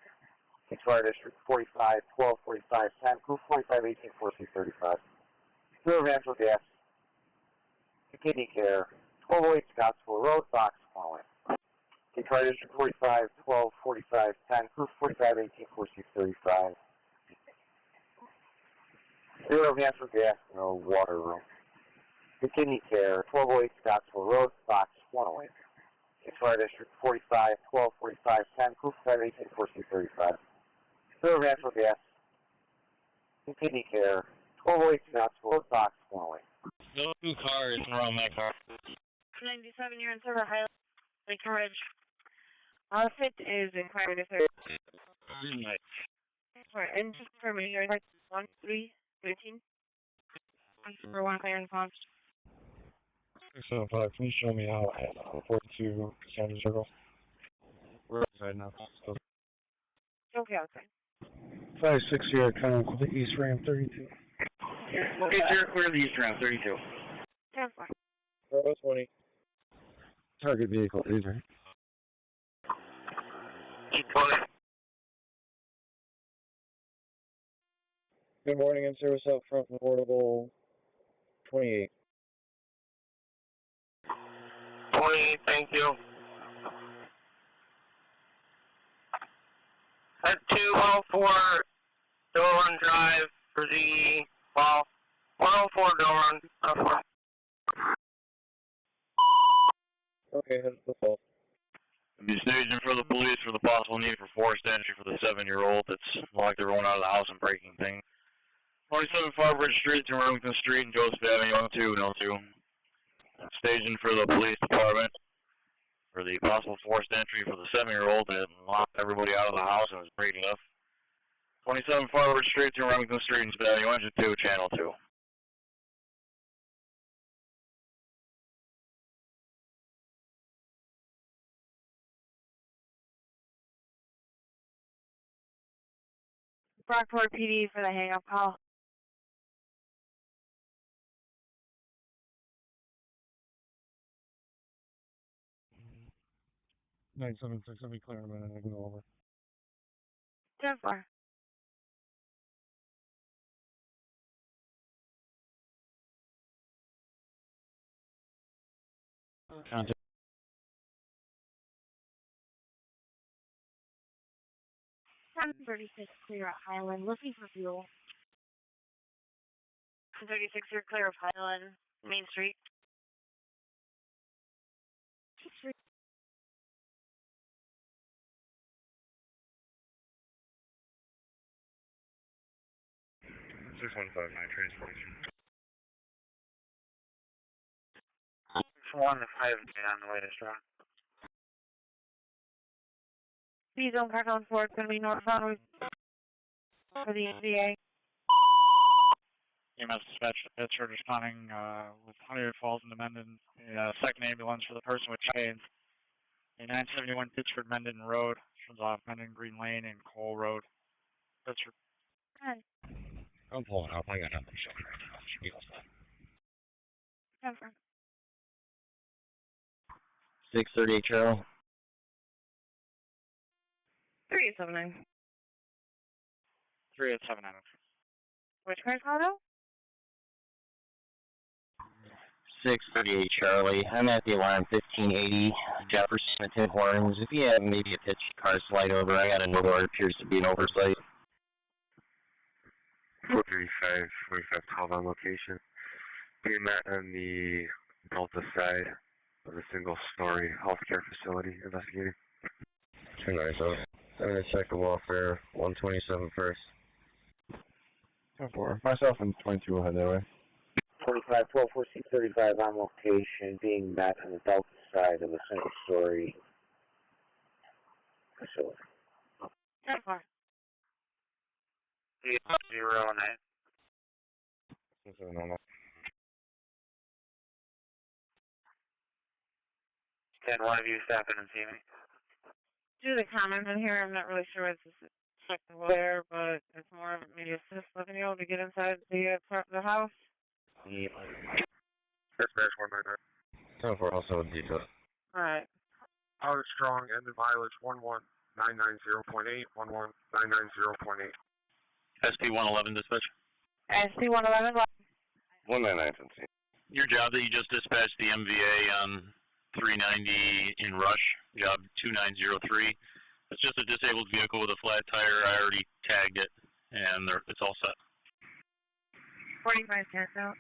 Detroit District 45, 12, 45, 10, Proof 45, 18, 14, 35. Zero natural gas. Kidney care, 1208 Scottsville Road, Box 108. Detroit District 45, 12, 45, 10, Proof 45, 18, 14, 35. Zero natural gas, no water room. Kidney care, 1208 Scottsville Road, Box 108. Detroit District 45, 12, 45, 10, Proof 5, 18, 14, 35. Zero natural gas. Kidney care, 1208 Scottsville Road, Box 108. Those two cars around that car. 97, you're in Silver Highlands, Lake Ridge. Fit is inquired if there's... Sorry, and just for me, you're like 1313. For 1 iron pumps. 675, can you show me how at 42 Sandy Circle? We're outside now. Okay, outside. 560 coming to the East Ram 32. Okay, sir, clear the East Ram 32. 10-4. Bravo 20. Target vehicle is right. Good morning, in service out front from Portable 28. 28, thank you. At 204 Doran Drive for the, 104 Doran. Okay, head to the fall. Be staging for the police for the possible need for forced entry for the 7-year-old that's like they're going out of the house and breaking things. 27 Farbridge Street to Remington Street and Joseph Avenue, 02 and 02. Staging for the police department for the possible forced entry for the 7-year-old that locked everybody out of the house and was breaking stuff. 27 Farbridge Street to Remington Street and Avenue, Engine 2, Channel 2. Brockport PD for the hang-up call. 976, I'll be clear in a minute, I can go over. 10-4. Contact. 1036 clear at Highland, looking for fuel. 1036, you're clear of Highland, Main Street. Transportation. 1 to 5 on the way to Strong. B-Zone Park on Ford, going to be northbound for the NVA. EMS dispatch to Pittsford responding with Honeoye Falls into Mendon. Second ambulance for the person with chains. A 971 Pittsford Mendon Road. Turns off Mendon Green Lane and Cole Road. Pittsford. Hi. I'm pulling up. I got nothing showing right now. Should be all set. 10-4. 638 Charlie. 3879. 3879. Which car's called out? 638 Charlie. I'm at the alarm 1580 Jefferson at Tim Hortons. If you have maybe a pitch car slide over, I got a note or it appears to be an oversight. 435, 45 on location. Being met on the Delta side of a single-story healthcare facility investigating. 297. I'm going to check the welfare. 127 first. 10-4. Myself and 22 will head that way. 45, 12, 14, 35 on location, being met on the Delta side of a single-story facility. 10-4. 809. 709. 10, one of you stop in and see me. Due to the comment in here, I'm not really sure what's technical there, but it's more of maybe assist letting you able to get inside the house. Yeah. First match 199. 10-4 also with detail. Alright. Howard Strong, ended mileage 11990.8, 11990.8. SP-111 dispatch. SP-111. 199 Tennessee. Your job that you just dispatched the MVA on 390 in Rush, job 2903. It's just a disabled vehicle with a flat tire. I already tagged it, and it's all set. 45 cents out.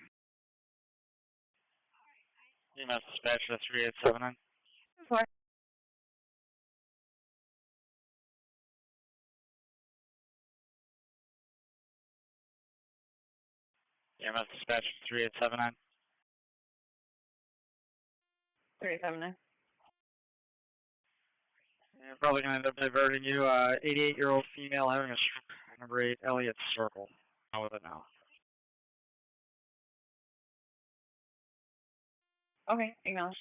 EMS dispatch to 3879. 4. EMS dispatch to 3879. 3879. I'm probably going to end up diverting you. 88-year-old female having a stroke. Number 8, Elliott Circle. How with it now? Okay, acknowledge.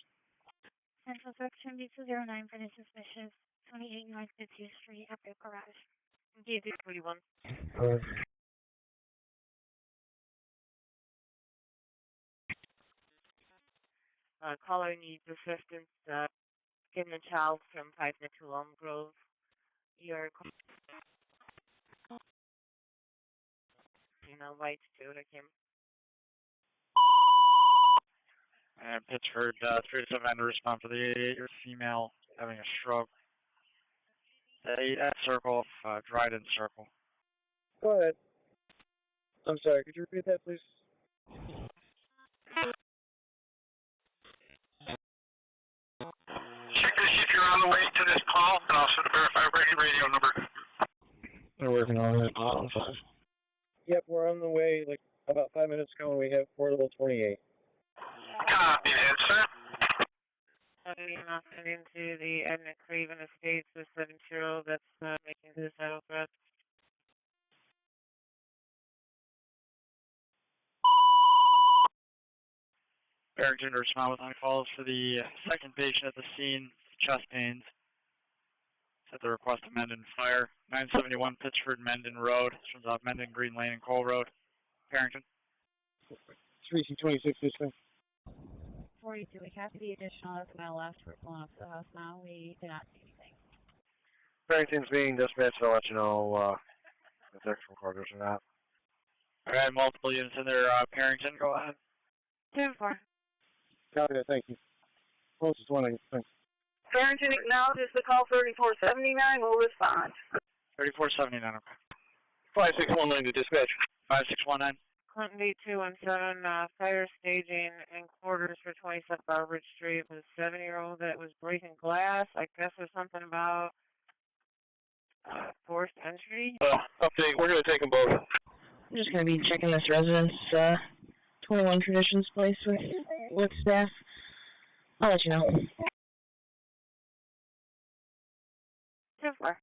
Central Section 209 for the suspicious 28 North 50th Street at the garage. D241. Caller needs assistance getting a child from 592 Elm Grove. Your white Toyota Kim. And Pittsford, 3 to 7 to respond for the 88-year-old female having a stroke. The 8 at Circle, Dryden Circle. Go ahead. I'm sorry, could you repeat that, please? Check to see if you're on the way to this call, and also to verify radio number. They're working on it. Yep, we're on the way, like, about 5 minutes ago, and we have portable 28. Copy that, sir. Not into the Edna Craven Estates, the 7-year-old that's making this out of Barrington to respond with on calls for the second patient at the scene, chest pains. At the request of Mendon Fire, 971 Pittsford Mendon Road. This one's off Mendon, Green Lane, and Cole Road. Barrington. 3C26 this thing. 42, we have the additional, that's my last. We're pulling up to the house now. We did not see anything. Barrington's being dispatched, I'll let you know if there's recorders or not. All right, multiple units in there. Barrington, go ahead. 2-4. Copy that, thank you. Closest one, thanks. Barrington acknowledges the call 3479 will respond. 3479, okay. 5619 to dispatch. 5619. Clinton B217, fire staging in quarters for 27 Barbridge Street with a 7-year-old that was breaking glass. I guess there's something about forced entry. Update, we're going to take them both. I'm just going to be checking this residence, 21 Traditions Place with staff. I'll let you know. 2-4.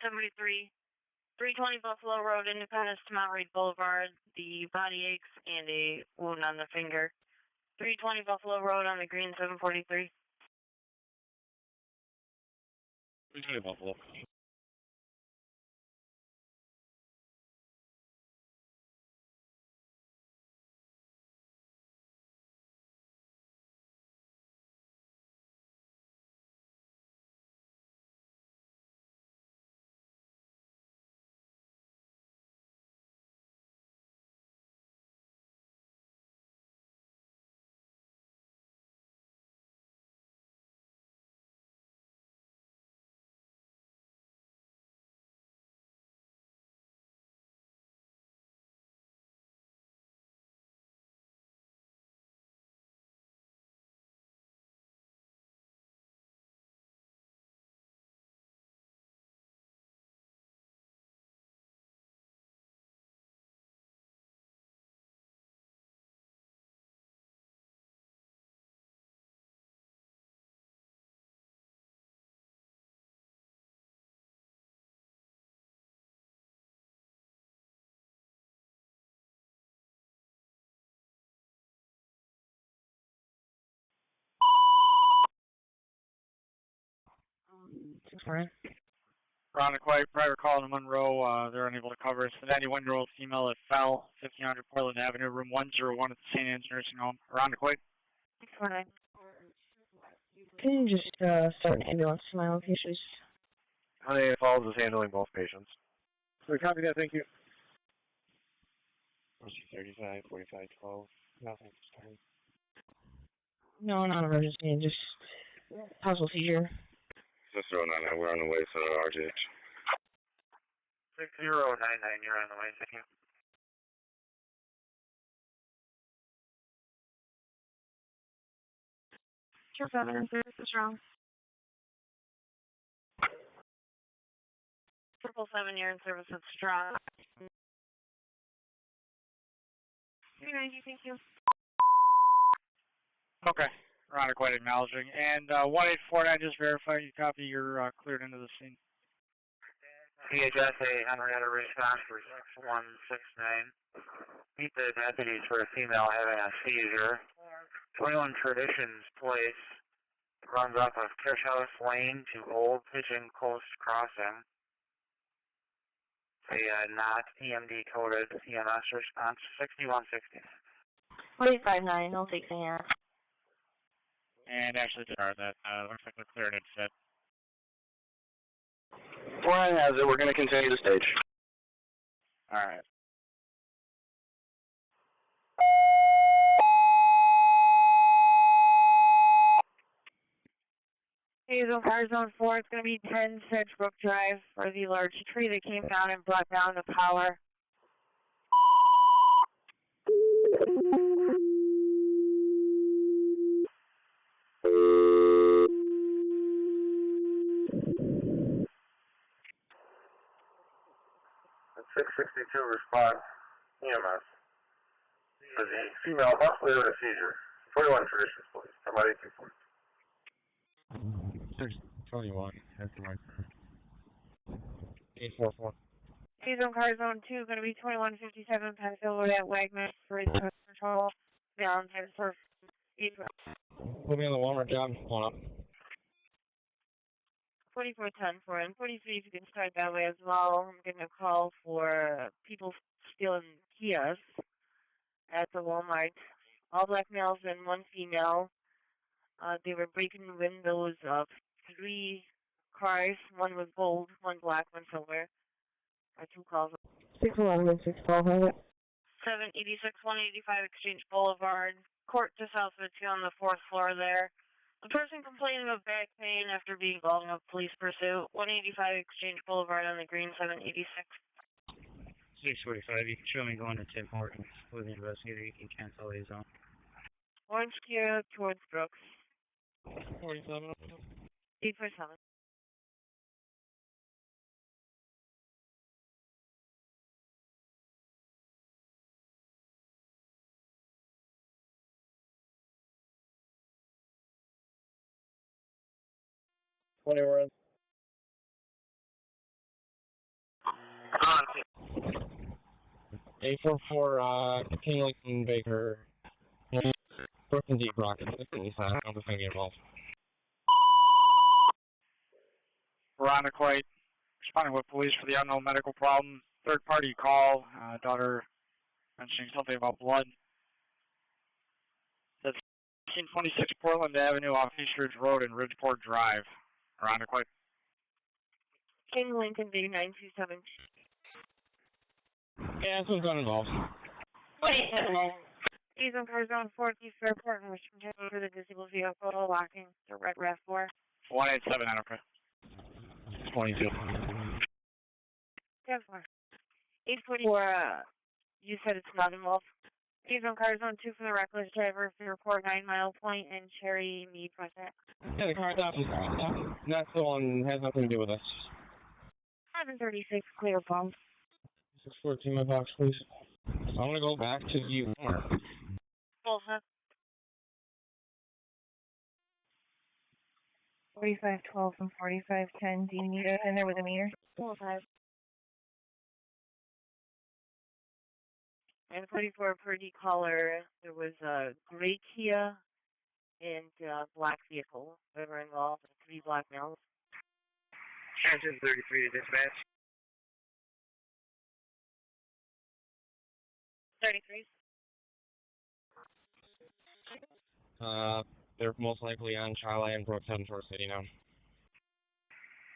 Somebody 320 Buffalo Road, Independence to Mount Reed Boulevard. The body aches and a wound on the finger. 320 Buffalo Road on the green, 743. 320 Buffalo. Veronica White, private call to Monroe. They're unable to cover it. It's the 91-year-old female that fell, 1500 Portland Avenue, room 101 at the St. Anne's Nursing Home. Veronica White. 619. Can you just start an ambulance to my location? Honey Falls is handling both patients. So we copy that, thank you. 35, 45, 12. Nothing. No, not emergency, just possible seizure. Sister 099, we're on the way to RGH. 6099, you're on the way, thank you. Sure, 7 service is wrong. 777, you're in service at Strong. 290, thank you. Okay. Veronica White acknowledging. And 1849, just verify you copy. You're cleared into the scene. PHSA Henrietta response for 6169. Meet the deputies for a female having a seizure. 21 Traditions Place runs off of Kirsch House Lane to Old Pigeon Coast Crossing. not EMD coded EMS response 6160. 45-9, I'll take the hand. And actually, that looks like we're cleared it fit. Flying has it. We're going to continue the stage. All right. Hazel, Fire Zone 4, it's going to be 10-6 Brook Drive for the large tree that came down and brought down the power. At 662 response, EMS. For the female possibly with a seizure. 21 traditions, please. Somebody can please. 621, that's the right. 844. Hazel, Car Zone 2, going to be 2157 Penfield at Wagner for patrol. Down to for 8. Put me on the Walmart job. Hold up. 4410 for him. 43 if you can start that way as well. I'm getting a call for people stealing kiosks at the Walmart. All black males and one female. They were breaking the windows of 3 cars. One was gold, one black, one silver. 2 calls. 611 and 612. 786 185 Exchange Boulevard. Court just south of you on the 4th floor there. The person complaining of back pain after being involved in a police pursuit. 185 Exchange Boulevard on the green, 786. 645, you can show me going to Tim Hortons with the investigator. You can cancel the zone. Orange Kia towards Brooks. 47. 847. Whatever. 844, King and Baker. Brooks and Deep Rocket. I'm just going to get involved. Veronica White, responding with police for the unknown medical problem. Third party call, daughter mentioning something about blood. That's 1826 Portland Avenue off East Ridge Road and Ridgeport Drive. Veronica White. King Lincoln V 927. Yeah, this one's not involved. He's on Car Zone 4, Fairport, and Richmond for the disabled vehicle, locking the red RAV4. 187, okay. 22. 10-4. 844, you said it's not involved. He's on Car Zone 2 for the reckless driver, Fairport, 9 Mile Point, and Cherry Mead Project. Yeah, the car's out. That's the one, has nothing to do with us. 736, clear bomb. 614, my box, please. I'm going to go back to you. Bullshit. 4512 and 4510. Do you need it in there with a meter? 45. And 44 per caller. There was a gray Kia and black vehicle that were involved. 3 black males. Engine 33 to dispatch. 33. They're most likely on Charlie and Brooks heading towards City now.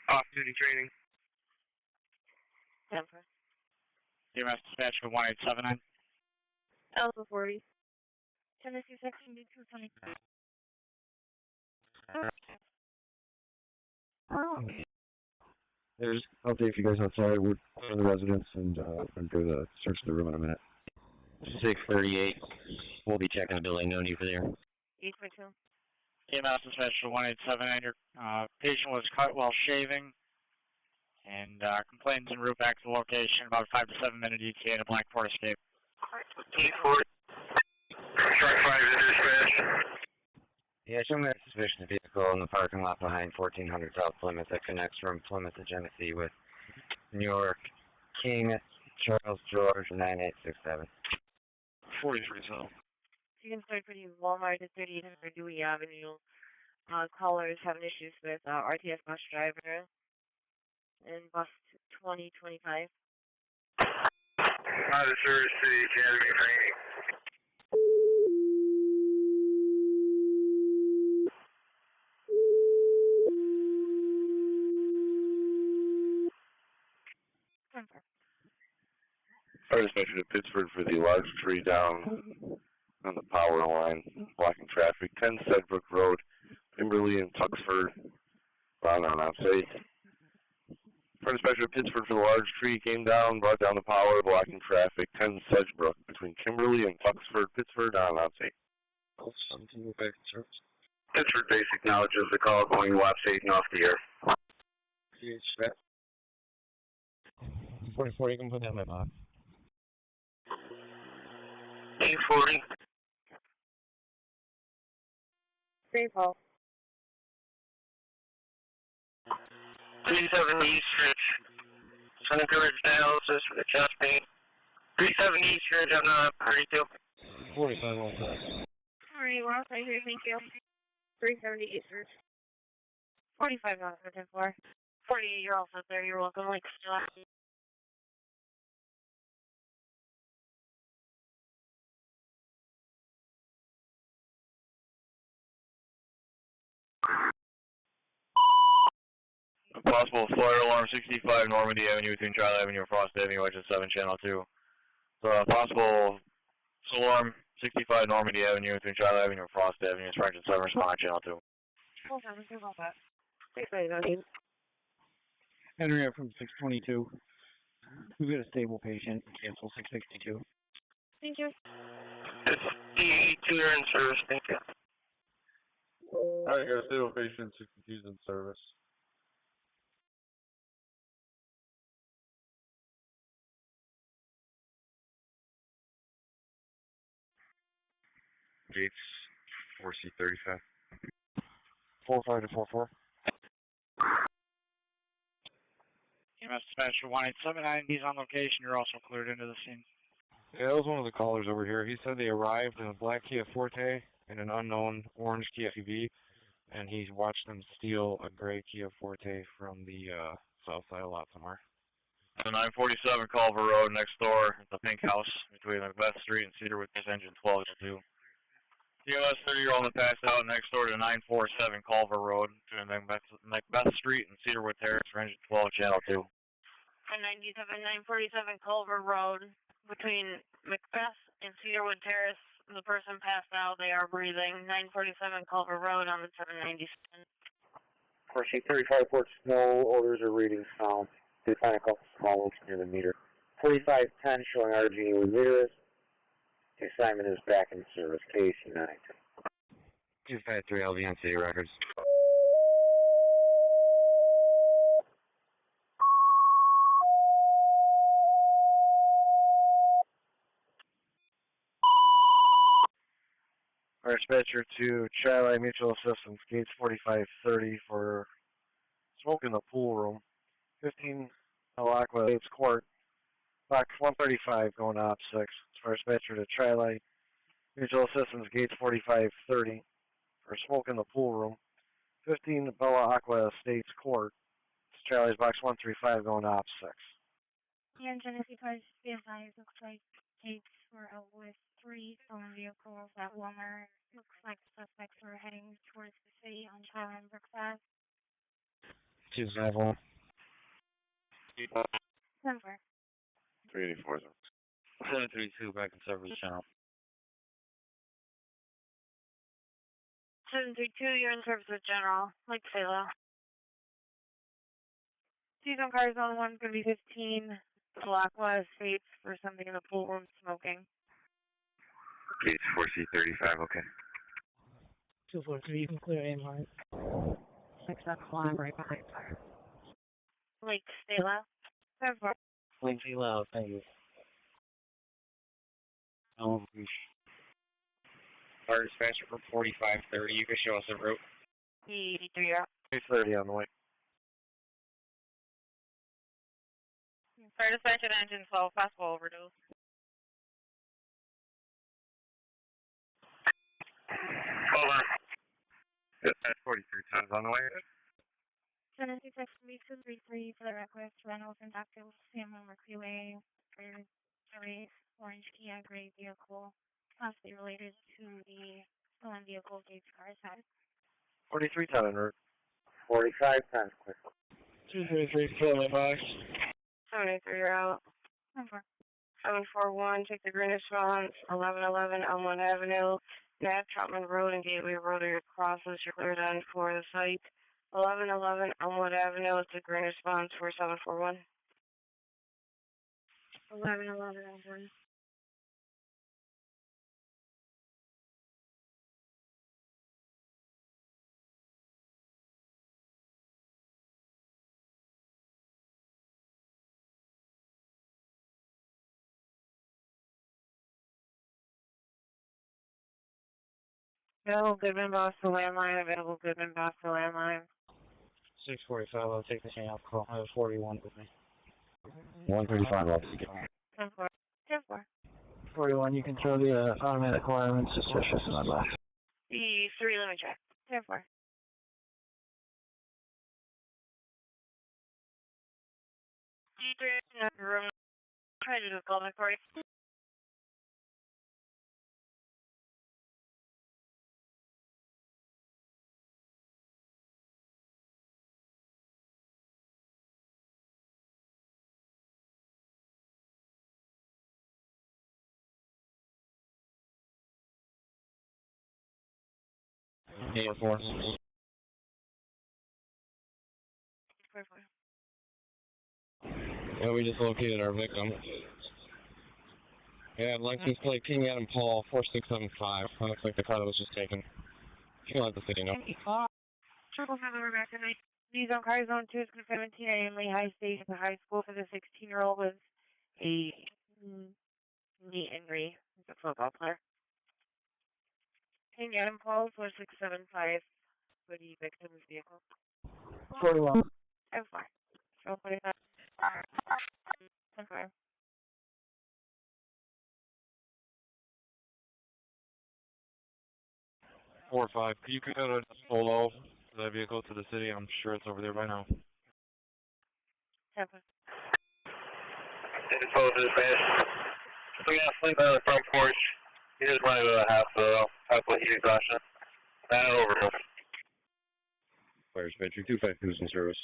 Off-duty training. 10-4. EMS dispatch for 1879. Alpha 40. Tennessee section B220. There's update if you guys outside. We're going to the residence and going to go to search the room in a minute. 638. We'll be checking the building. No need for there. 842. EMS dispatch for 1879. Your patient was cut while shaving and complains en route back to the location. About a 5 to 7 minute ETA and a black port escape. 840. Truck 5 to dispatch. Yeah, show me a suspicious vehicle in the parking lot behind 1400 South Plymouth that connects from Plymouth to Genesee with New York King Charles George 9867. 43 so. You can start for the Walmart at 3800 Dewey Avenue. Callers having issues with RTS bus driver and bus 2025. Out of service to the Academy training. Fire dispatcher to Pittsford for the large tree down on the power line, blocking traffic. 10 Sedgwick Road, Kimberly and Tuxford, bound on outside. Fire dispatcher to Pittsford for the large tree came down, brought down the power, blocking traffic. 10 Sedgebrook between Kimberly and Tuxford, Pittsford, on outside. Pittsford base acknowledges the call going WAP 8 and off the air. 44, you can put that in my box. 840. 3 Paul. 370 East Ridge. Sending coverage dialysis for the chest pain. 370 East Ridge on 32. 45 all set. Alright, well, right here, thank you. 370 East Ridge. 45 on 4. 48, you're all set there, you're welcome. Like, still. Possible fire alarm 65 Normandy Avenue between Charlie Avenue and Frost Avenue, exit 7, channel 2. So possible alarm 65 Normandy Avenue between Charlie Avenue and Frost Avenue, exit 7, respond on channel 2. Hold on, let's hold that. 699. Henrietta from 622. We've got a stable patient, cancel 662. Thank you. It's D82 in service, thank you. Alright, got a stable patient, 62's in service. Gates 4C35. 45 to 44. EMS dispatcher 1879, he's on location, you're also cleared into the scene. Yeah, that was one of the callers over here. He said they arrived in a black Kia Forte and an unknown orange Kia SUV, and he's watched them steal a gray Kia Forte from the south side lot somewhere. The 947 Culver Road next door at the Pink House between Macbeth Street and Cedarwood, engine 1202. EMS 30-year-old passed out next door to 947 Culver Road between Macbeth Street and Cedarwood Terrace, engine 12, channel 2. 97, 947 Culver Road between Macbeth and Cedarwood Terrace. The person passed out. They are breathing. 947 Culver Road on the 797. 35 reports no odors or readings found. They find a couple small lumps near the meter. 4510 showing RG with virus. The assignment is back in service. KC9. 253 LV on city records. Our dispatcher to Charlie Mutual Assistance, Gates 4530 for smoke in the pool room. 15 Alacqua, Gates Court, box 135 going to op 6. Our dispatcher to Charlie Mutual Assistance, Gates 4530 for smoke in the pool room. 15 Bella Aqua Estates Court. It's Charlie's box 135 going to op 6. Yeah, Genesee Cars BSI looks like Gates were out with 3 stolen vehicles at Walmart. Looks like suspects were heading towards the city on Child and Brookside. 251. 10-4. 384. 732 back in service channel. 732, you're in service with General. Like Philo. Season cars on one's going to be 15 Alacqua Estates for something in the pool room smoking. Gates 4C35, okay. 243, you can clear aim line. 6X line right behind fire. Lake Stella. 10-4. Lake Stella, thank you. Fire dispatcher for 4530, you can show us the route. 83, you're up. 330 on the way. Fire dispatcher to engine 12, possible overdose. Over. 43 times on the way. Genesee Texas 233 for the request. Reynolds and Dr. Sam on Mercury Way for a orange Kia gray vehicle, possibly related to the stolen vehicle Gates car side. 4310 en route. 4510, quick. 233, Philly 5. 73, you're out. 741, take the green response, 1111 Elmwood Avenue, Nat Troutman Road and Gateway Road are your crosses. You're cleared on for the site. 1111 Elmwood Avenue is the green response for 741. 1111 Elmwood. Available Goodman Boston landline, available Goodman Boston landline. 645, I'll take the same call. I have 41 with me. 135, I'll take it. 10-4. 10-4. 41, you can throw the automatic alarm suspicious in my left. E3, let me check. 10-4. E3, room. Try to do a call back for you. Air Force. Yeah, we just located our victim. Yeah, license plate King Adam Paul 4675. Looks like the car that was just taken. You can let the city know. 777, we're back tonight. These on car zone 2 is confirmed 17 in Lehigh Station High School for the 16-year-old with a knee injury. He's a football player. King Adam Paul 4675 for the victim's vehicle. 41. 10-4. So 45. 10-4. 4-5. Could you get a solo for that vehicle to the city? I'm sure it's over there by now. 10-4. Info to the base. We got sleep on the front porch. He just wanted to half heat exhaustion. And an overdose. Fire dispatcher 252 in service.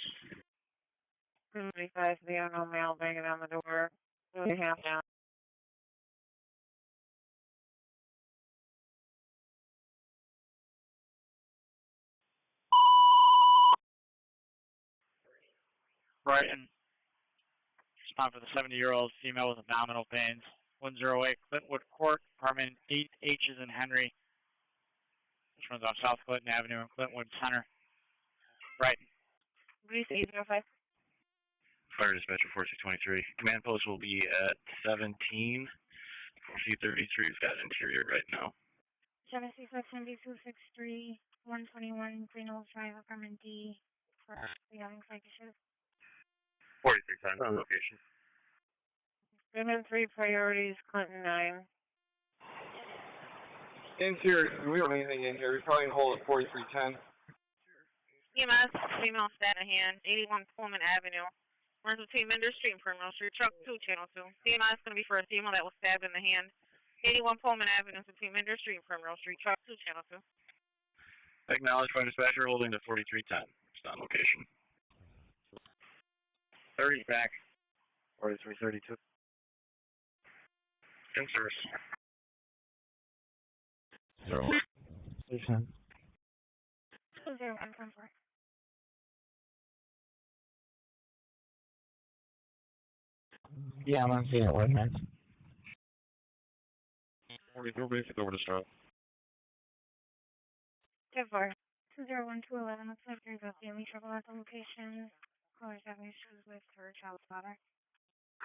235, the unknown male banging on the door. 2.5 down. Brighton. Respond for the 70-year-old female with abdominal pains. 108 Clintwood Court, apartment 8H is in Henry. This runs on South Clinton Avenue in Clintwood Center. Brighton. Brief 805. Fire dispatcher 4623. Command post will be at 17. C33's got interior right now. 766-7263, 121 Green Hills Drive, apartment D, for the having psych issues. 4310 on location. Goodman 3 priorities, Clinton 9. Interior, we don't have anything in here. We probably hold at 4310. EMS, female stat in hand, 81 Pullman Avenue. Runs between Mendon Street and Primrose Street, truck 2, channel 2. EMS is going to be for a female that was stabbed in the hand. 81 Pullman Avenue between Mendon Street and Primrose Street, truck 2, channel 2. Acknowledged by dispatcher holding to 4310. It's on location. 30 back. 4332. In service. 0. 20114. Yeah, I'm on scene at 1 minute. 44 basic over to Charlotte. 10-4. 201-211, looks like there's a family trouble at the location. Caller's having issues with her child's father.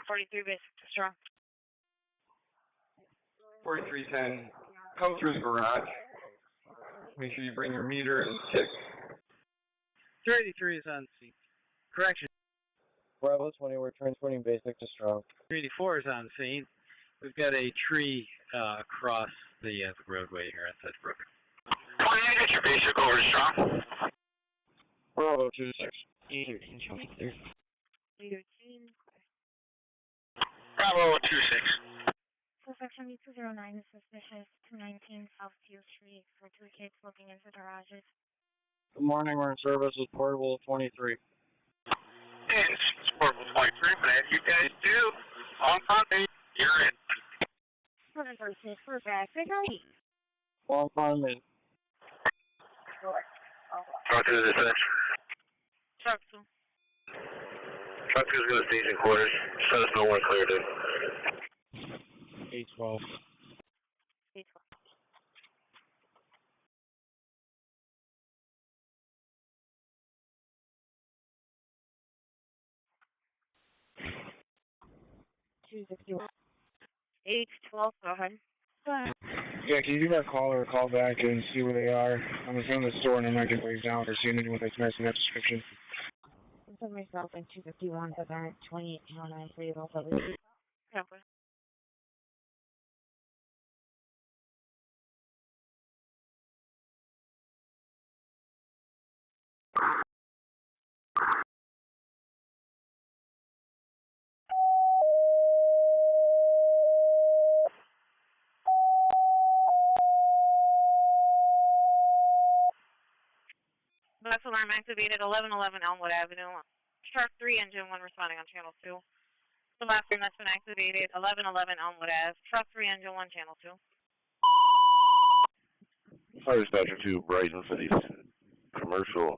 43 basic to strong. 4310. Come through the garage. Make sure you bring your meter and stick. 33 is on scene. Correction. Bravo 20, we're transporting basic to strong. 384 is on scene. We've got a tree across the roadway here at that brook. 28, get your basic over to strong. Bravo 26. 13. Bravo 26. Section B209 is suspicious. 219 South Pierce Street for 2 kids looking into garages. Good morning, we're in service with Portable 23. Hey, it's Portable 23, man. You guys do. On copy. You're in. 746 for back. Big ID. Long time in. Truck 2 is this. Truck 2. Truck 2 is going to station quarters. Just let us know when cleared in. 812. 812. $261. 812. Go ahead. Yeah, can you give that caller a call back and see where they are? I'm assuming the store and I'm not getting things down or seeing anyone that's missing that description. I'm putting myself in 251, but then 2809 is also leaving. Okay. Box alarm activated, 1111 Elmwood Avenue. Truck 3, engine 1 responding on channel 2. The last one that's been activated, 1111 Elmwood Ave. Truck 3, engine 1, channel 2. Fire dispatcher to Brighton for the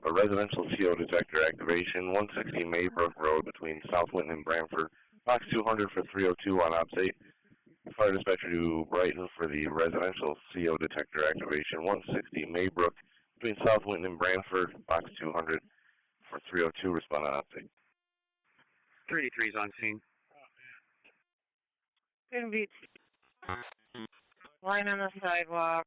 residential CO detector activation, 160 Maybrook Road between South Winton and Brantford. Box 200 for 302 on ops 8. Fire dispatcher to Brighton for the residential CO detector activation, 160 Maybrook between South Winton and Brantford. Box 200 for 302, respond on ops 8. 33's on scene. Gonna be line on the sidewalk.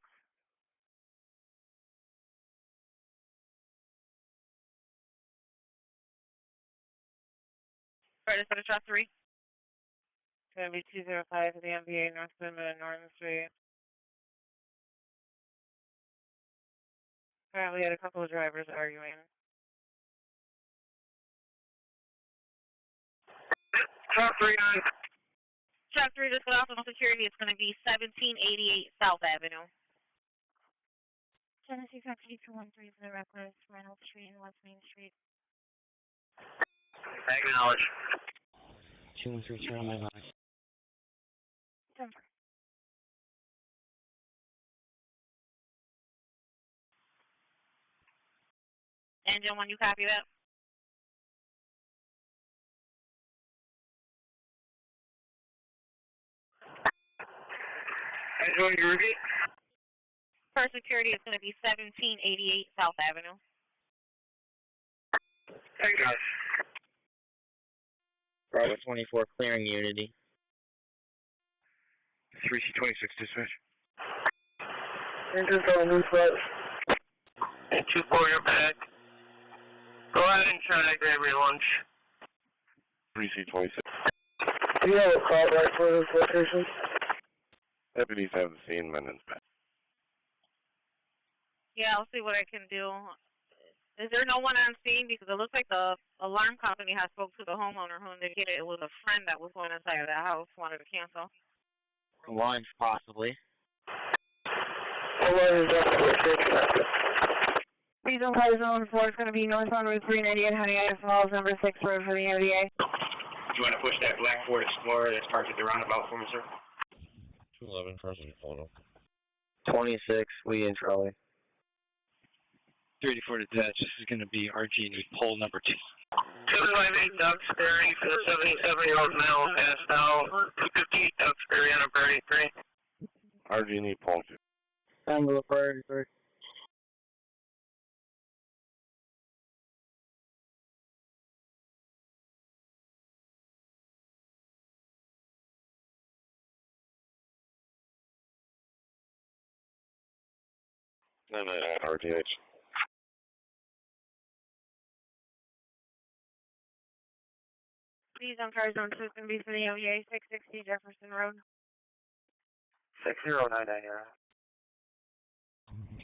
Fire dispatcher truck 3. Gonna be 205 for the MBA North Midland Northern Street. Apparently had a couple of drivers arguing. Truck 3 on. Truck 3 just got off on security. It's going to be 1788 South Avenue. Genesee Taxi 213 for the reckless, Reynolds Street and West Main Street. Acknowledge. 213 on my line. Denver. Engine 1, you copy that? Engine 1, you repeat? For security, it's going to be 1788 South Avenue. Acknowledge. Bravo 24 clearing Unity. 3C26 dispatch. Engine's on loose left. 824, you're back. Go ahead and try to grab your lunch. 3C26. Do you have a call back for this location? Deputies have the scene, Mendon's back. Yeah, I'll see what I can do. Is there no one on scene? Because it looks like the alarm company has spoke to the homeowner who indicated it was a friend that was going inside of the house, wanted to cancel. Lunch, possibly. Please on car zone 4 is going to be northbound Route 398, honeoye Falls, number 6 road for the MDA. Do you want to push that black Ford Explorer that's parked at the roundabout for me, sir? 211 President photo. 26, we in Charlie. 34 detached. This is going to be RG&E poll number 2. 758 Duxbury for the 77-year-old male passed out. 258 Duxbury on a Birdie 3. RG&E Paul 2. Amber Birdie 3. And RTH. Please on car zone 2 is going to be for the MDA, 660 Jefferson Road. 6099,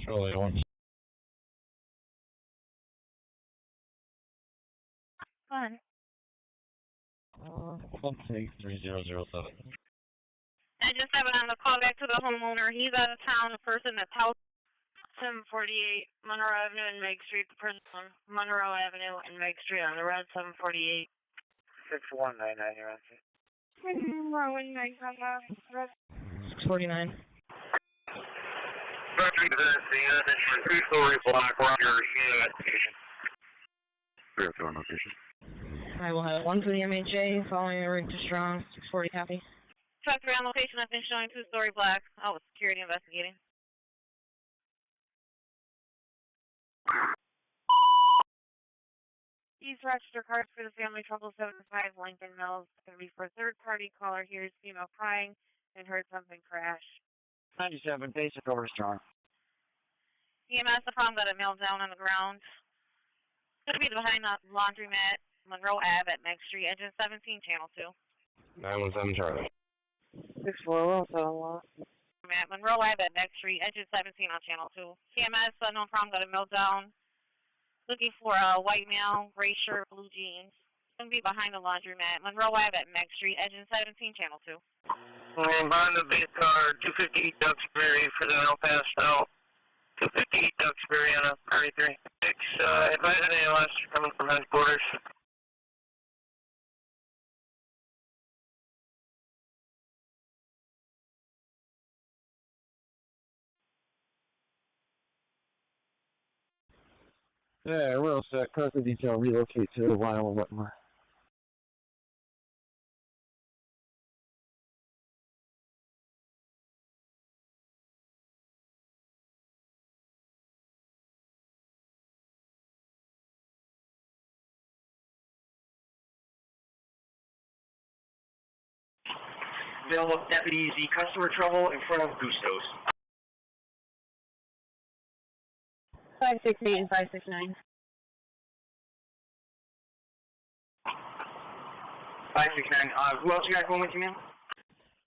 Charlie 1. Fun. I'll take 3007. Engine just have it on the call back to the homeowner. He's out of town. The person that's house 748 Monroe Avenue and Meg Street. The person on Monroe Avenue and Meg Street on the red 748. 6199, you're on. Monroe and Meg on the red. 649. Roger, the two-story block, Roger, location. Fairport location. I will have one for the MHA following a ring to strong. 640 copy. Truck around location. I've been showing two-story black. Oh, security investigating. These register cards for the family trouble 75 Lincoln Mills. Going to be for a third-party caller. Hears female crying and heard something crash. 97, basic over strong. EMS, the problem got a male down on the ground. Could be behind the laundromat, Monroe Ave at Meg Street, engine 17, channel 2. 917 Charlie. 641, 71. At Monroe Ave at Meg Street, engine 17 on channel 2. EMS, unknown problem got a male down. Looking for a white male, gray shirt, blue jeans. Going to be behind the laundromat, Monroe Ave at Meg Street, engine 17, channel 2. And behind the base car, 258 Duxbury for the male passed out. 258 Duxbury on a 33. Advise an ALS coming from headquarters. Yeah, we're all set. Cause of detail, relocate to the Wyoming Whitmore. Available deputies, the customer trouble in front of Gusto's. 568 and 569. 569. Who else you got going with you, man?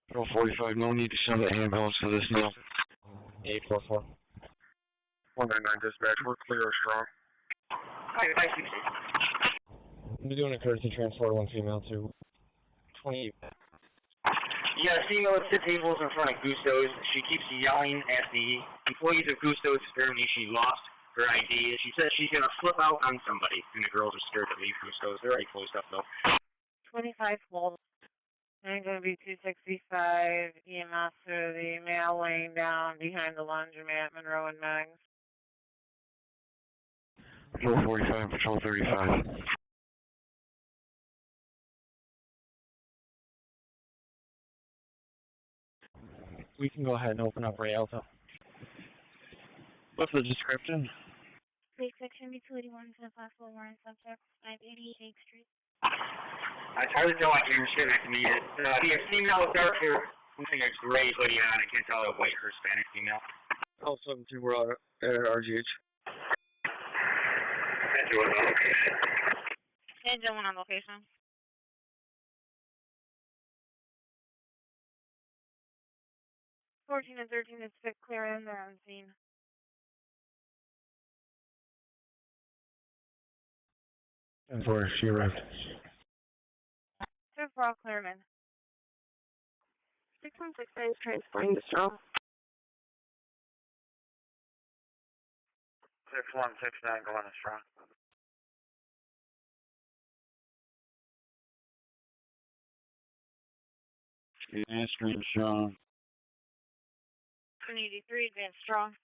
Patrol 45, no need to send the ambulance to this now. 844. 199 dispatch, we're clear or strong. Hi, 568. I'm doing a courtesy transport, one female to 28. You got a female at the tables in front of Gusto's. She keeps yelling at the employees of Gusto's. Apparently she lost her ID. She says she's going to flip out on somebody, and the girls are scared to leave Gusto's. They're already closed up, though. 25 volts. And going to be 265 EMS for the male laying down behind the laundromat, Monroe and Meg's. Patrol 45, Patrol 35. We can go ahead and open up Ray Alto. What's the description? Big section B281 to the possible warrant subject, 588 Egg Street. It's hard to tell. I can't shit I can eat it. Be a female with dark hair. Something a gray hoodie on. I can't tell a white or Hispanic female. All 72, we're out at RGH. Engine 1 on location. Engine 1 on location. Fourteen and 13 is fit clear in there on scene. And for she arrived. Fifth for all clearman. 6169 is transporting to strong. 6169 going to strong. Answering strong. 283 advanced strong.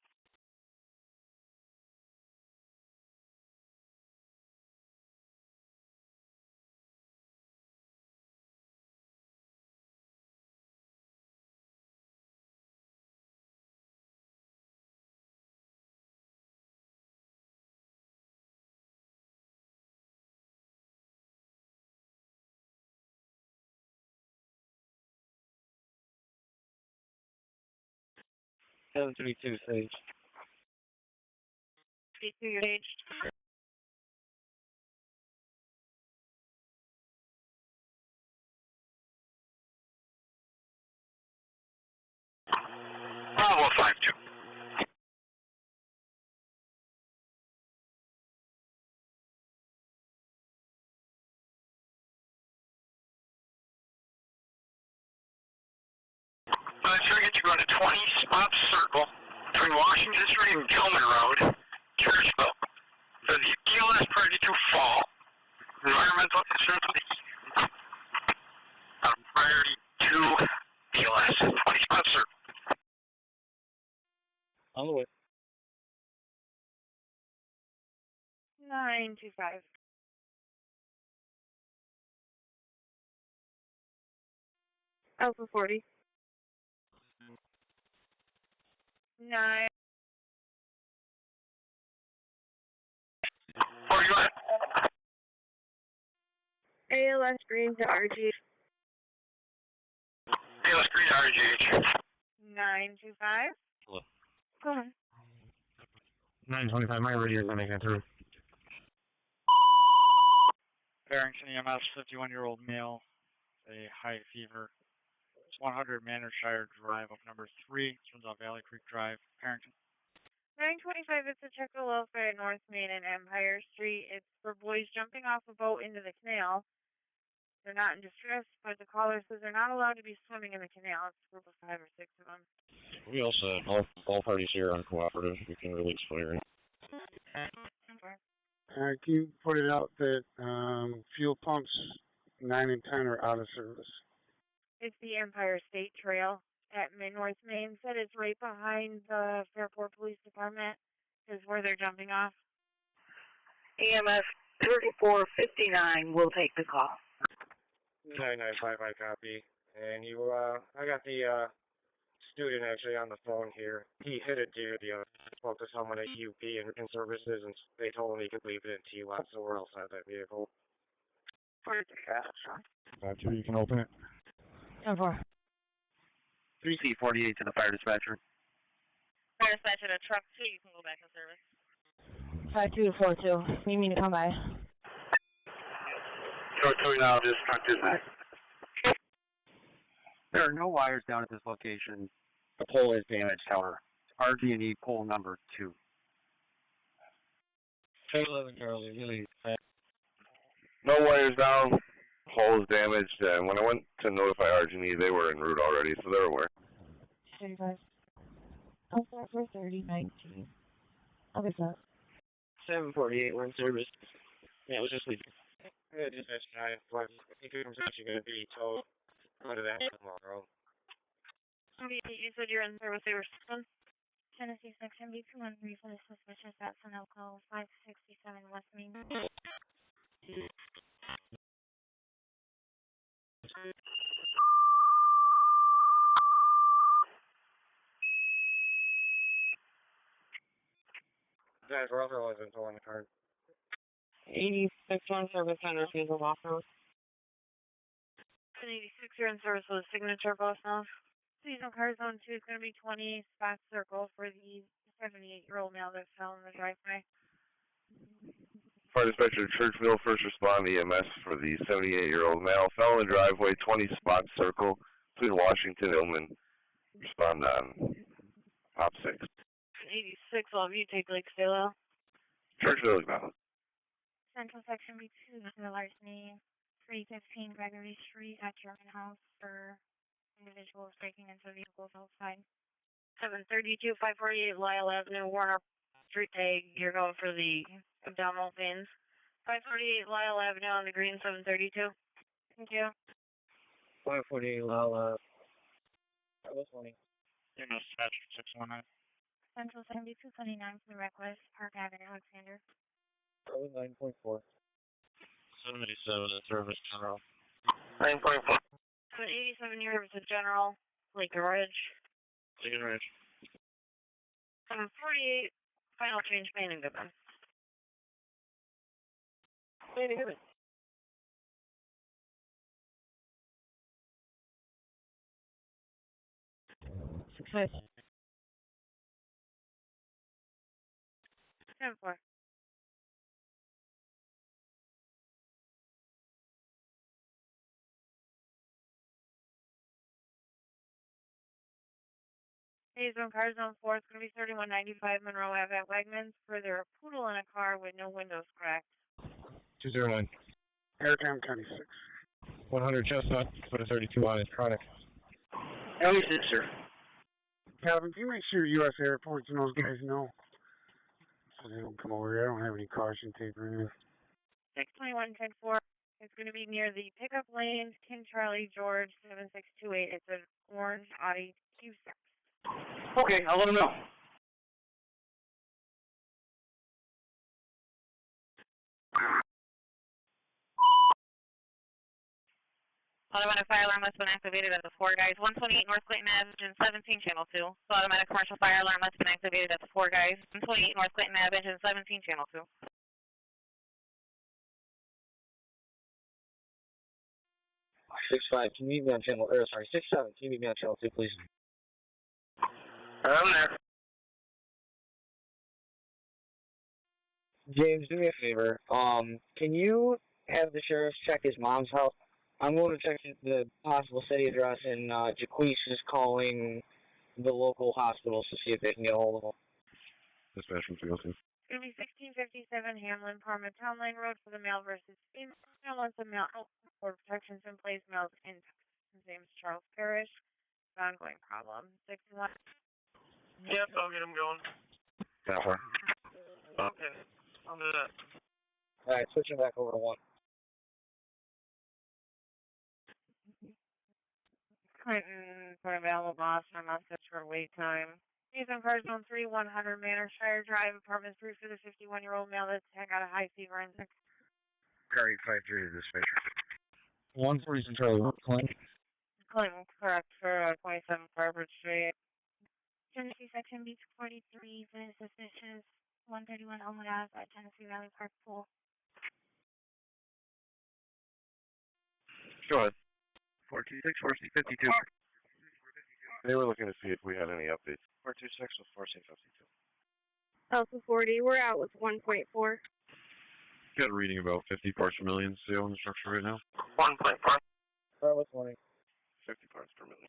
Seven 32 Sage. 52 your age. Bravo 52. Let's try to get you on a 20-spot circle between Washington Street and Gilman Road, Churchville, for the ELS priority to fall. Environmental concern to the priority to ELS, 20-spot circle. On the way. 925. Alpha 40. 9. 41. ALS green to RG. ALS green to RGH. 925. Hello. Go ahead. 925, my radio's not making it through. Barrington EMS, 51-year-old male, a high fever. It's 100 Manorshire Drive, up number 3, turns off Valley Creek Drive, Barrington. 925, it's a Czechoslovakia welfare at North Main and Empire Street. It's for boys jumping off a boat into the canal. They're not in distress, but the caller says they're not allowed to be swimming in the canal. It's a group of 5 or 6 of them. We also, all parties here are uncooperative. We can release fire. Can you put it out that fuel pumps 9 and 10 are out of service? It's the Empire State Trail at North Main. Said it's right behind the Fairport Police Department is where they're jumping off. EMS 3459 will take the call. 995, I copy. And I got the student actually on the phone here. He hit a deer the other day. Spoke to someone at UP in services, and they told him he could leave it in T-lot somewhere else out that vehicle. Where's the cash? 5-2, you can open it. 10-4. 3C48 to the fire dispatcher. Fire dispatcher to truck 2, you can go back in service. 5242. You mean to come by? Truck 2 now, just truck 2 back. There are no wires down at this location. The pole is damaged, however. RG&E pole number 2. 11 Charlie, really fast. No wires down, pole is damaged, and when I went to notify RG&E, they were en route already, so they're aware. 35. I'll start for 3019. I'll get that. 748, we're in service. Yeah, it was just leaving. Yeah, dispatch 9, I think it was actually going to be towed under that tomorrow. You said you're in service. They were stolen? Tennessee Section B213 for the suspicious at Sunoco 567 West Main. Guys, we're also always been pulling the card. 86 on service on refusal off-road. 86, you're in service with a signature boss now. Seasonal car zone 2 is going to be 20 spot circle for the 78-year-old male that fell in the driveway. Fire dispatcher Churchville, first respond EMS for the 78-year-old male. Fell in the driveway, 20 spot circle between Washington and Illman. Respond on op 6. 86, all of you take Lake Stalo. Churchville is bound. Central Section B2 to the larceny 315 Gregory Street at German House for individuals breaking into vehicles outside. 732, 548 Lyle Avenue, Warner Street tag. You're going for the abdominal veins. 548 Lyle Avenue on the green, 732. Thank you. 548 Lyle, this morning. EMS dispatcher 619. Central 7229 for the request, Park Avenue, Alexander. 9.4. 77 in service, General. 9.4. 787 years of General, Lake Ridge. Lake Ridge. 748, final change, Main and Goodman. Main and Goodman. Success. 10-4. Zone car zone 4 is going to be 3195 Monroe Ave at Wegmans. Further, a poodle in a car with no windows cracked. 209. Airtime 26. 100 Chestnut, put a 32 on it, chronic. County 6, sir. Calvin, can you make sure U.S. airports and those guys know? So they don't come over here. I don't have any caution tape or anything. 621-10-4. It's going to be near the pickup lane, King Charlie George 7628. It's an orange Audi Q6. Okay, I'll let him know. Automatic fire alarm has been activated at the 4 guys. 128 North Clayton Ave, engine 17, channel 2. So automatic commercial fire alarm has been activated at the 4 guys. 128 North Clayton Ave, engine 17, channel 2. 6-5, can you meet me on channel, 6-7, can you meet me on channel 2, please? I'm there. James, do me a favor. Can you have the sheriff check his mom's house? I'm going to check the possible city address, and Jaquees is calling the local hospitals to see if they can get a hold of him. Dispatch from 302. It's going to be 1657 Hamlin, Parma Town Line Road for the male versus female. Once the male for protections in place, males in Texas. His name is Charles Parrish. Ongoing problem. 61. Yep, I'll get him going. That far. Okay, I'll do that. Alright, switching back over to 1. Clinton, for available Boston, I'm on such short wait time. He's on car zone 3, 100 Manor Shire Drive, apartment 3 for the 51-year-old male that's got a high fever and Car 853 to dispatcher. 140 Central, Clinton. Clinton, correct, for 27 Fairport Street. Tennessee Section B43, very suspicious. 131 Elmwood Ave at Tennessee Valley Park Pool. Go ahead. 426, 452. They were looking to see if we had any updates. 426 with 4652. Alpha 40, we're out with 1.4. Got a reading about 50 parts per million steel in the structure right now. 1.4. Alright, what's morning? 50 parts per million.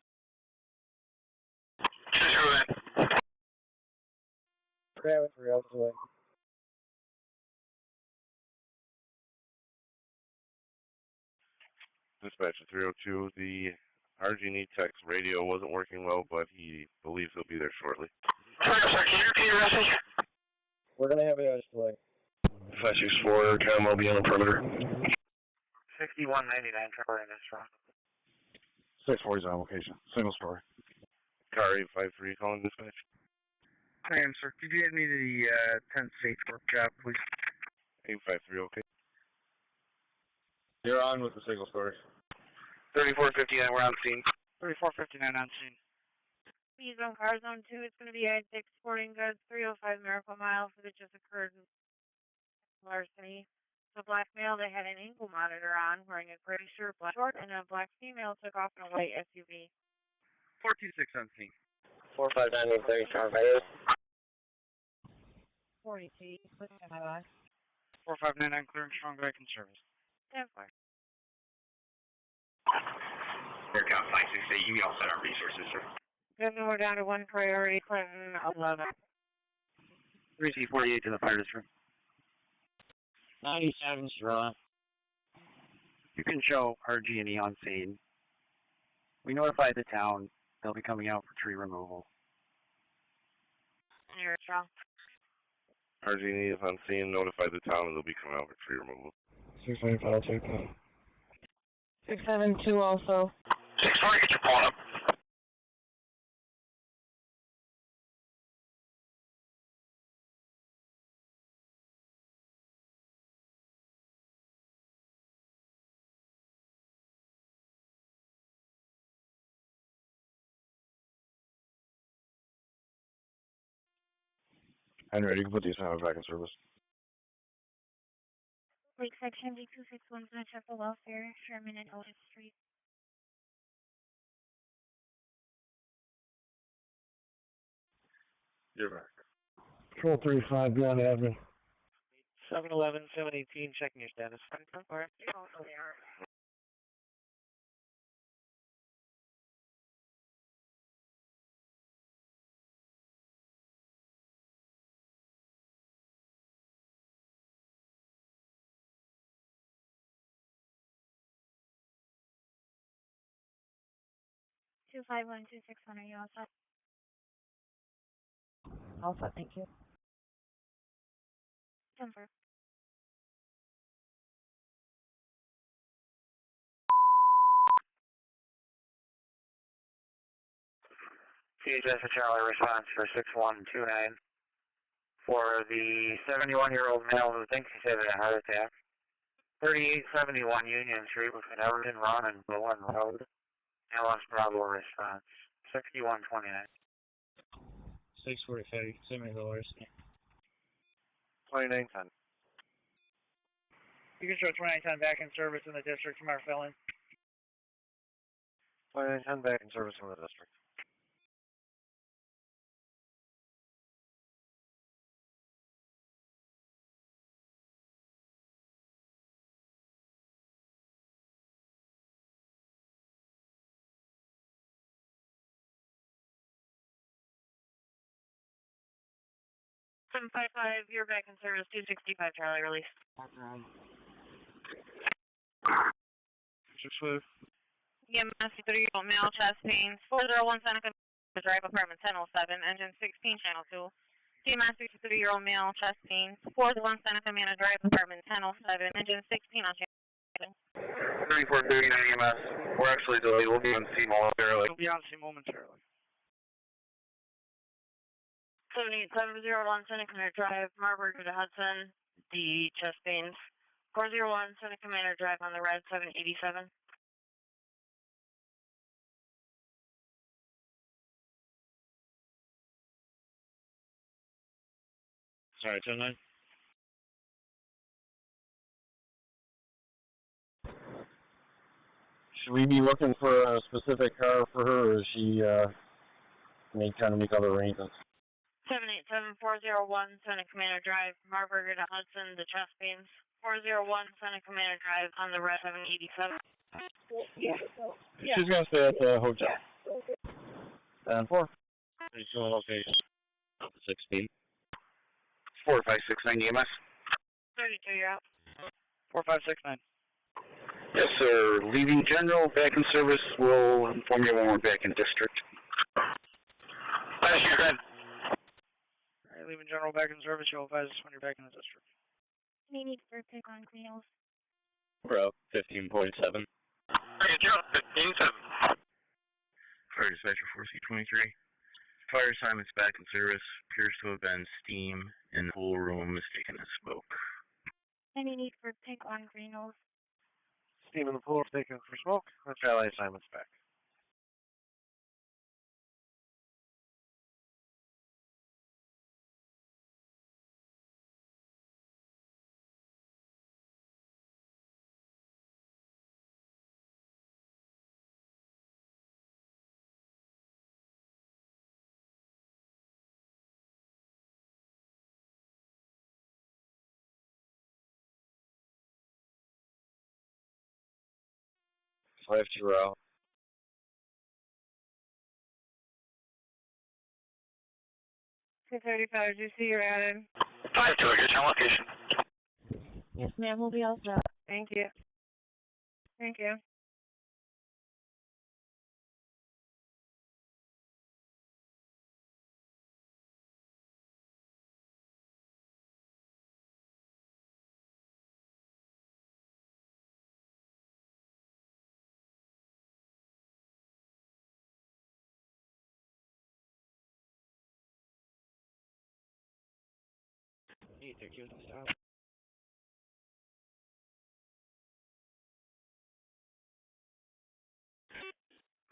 Grab it for real, delay. Dispatch 302, the RG&E tech's radio wasn't working well, but he believes he'll be there shortly. We're going to have a delay. 564, Cam will be on the perimeter. 6199, Trevor in this round. 640's on location. Single story. Car 853 calling dispatch. I am, sir. Could you get me to the 10th State Work job, please? 853, okay. You're on with the single story. 3459, we're on scene. 3459 on scene. He's on car zone 2. It's going to be I-6 Sporting Goods, 305 Miracle Mile for the just occurred larceny. The black male that had an ankle monitor on, wearing a gray shirt, black short, and a black female took off in a white SUV. 426 on scene. 459 Charles. 42, click on my box. 4599 clearing strong bacon service. 10-4. Aircraft 568, you can all set our resources, sir. Good, and we're down to 1 priority, Clinton 11. 3C48 to the fire district. 97, Sierra. You can show RG&E on scene. We notified the town. They'll be coming out for tree removal. Here, Charles. RG&E is on scene, notified the town, and they'll be coming out for tree removal. 695, I'll take that. 672 also. 640, get your phone up. Henry, you can put these panels back in service. Lake Section B261 is going to check the welfare, Sherman and Otis Street. You're back. Control 35, be on the admin. 711, 718, checking your status. Alright, oh, they are. 251-261, are you all set? All set, thank you. Confirm. CHS for Charlie response for 6129 for the 71-year-old male who thinks he's having a heart attack. 3871 Union Street between Everton Run and Bowen Road. Alice Bravo response 6129. 645, $70. 2910. You can show 2910 back in service in the district from our fill-in. 2910 back in service from the district. Seven 755, you're back in service. 265 Charlie, release. 65. EMS 3-year-old male, chest pains. 401 Seneca Drive, apartment 1007, engine 16, channel 2. TMS 63-year-old male, chest pains. 401 Seneca Drive, apartment 1007, engine 16 on channel 2. 3439 EMS. We're actually delayed. We'll be on scene momentarily. We'll be on scene momentarily. 78701 Seneca Drive, Marburg to Hudson, the chest pains. 401 Seneca Drive on the red, 787. Sorry, 109. Should we be looking for a specific car for her, or is she trying to make other arrangements? 787-401 Seneca Drive, Marburg to Hudson, the chest pains. 401 Seneca Drive on the red, 787. Yeah. She's going to stay at the hotel. 4. Location. 16. 4569 EMS. 32, you're out. 4569. Yes, sir. Leaving general, back in service. We'll inform you when we're back in district. Thank you, Ben. Alright, leaving general back in service. You'll advise us when you're back in the district. Any need for pick on Creels? We're up 15.7. Hey, Joe, 15.7. Fire dispatcher 4C23. Fire assignment's back in service. Appears to have been steam in the pool room mistaken as smoke. Any need for pick on Greenos? Steam in the pool taken for smoke. Let's rally assignments back. Five to row. 235, do you see your added? 5 to your channel location. Yes, ma'am, we'll be all set. Thank you. Thank you.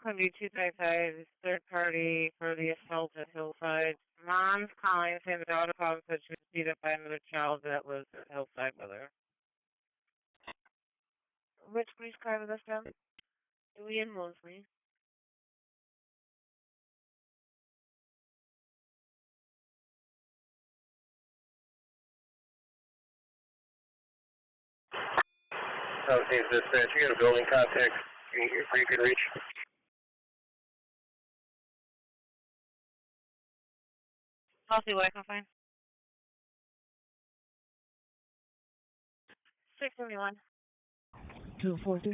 Columbia 255, third party for the assault at Hillside. Mom's calling, saying the daughter called and said she was beat up by another child that was at Hillside with her. Which police car was this from? Dewey and Mosley. Southeast dispatch, you got a building contact where you can reach? I'll see what I can find. 671. 240.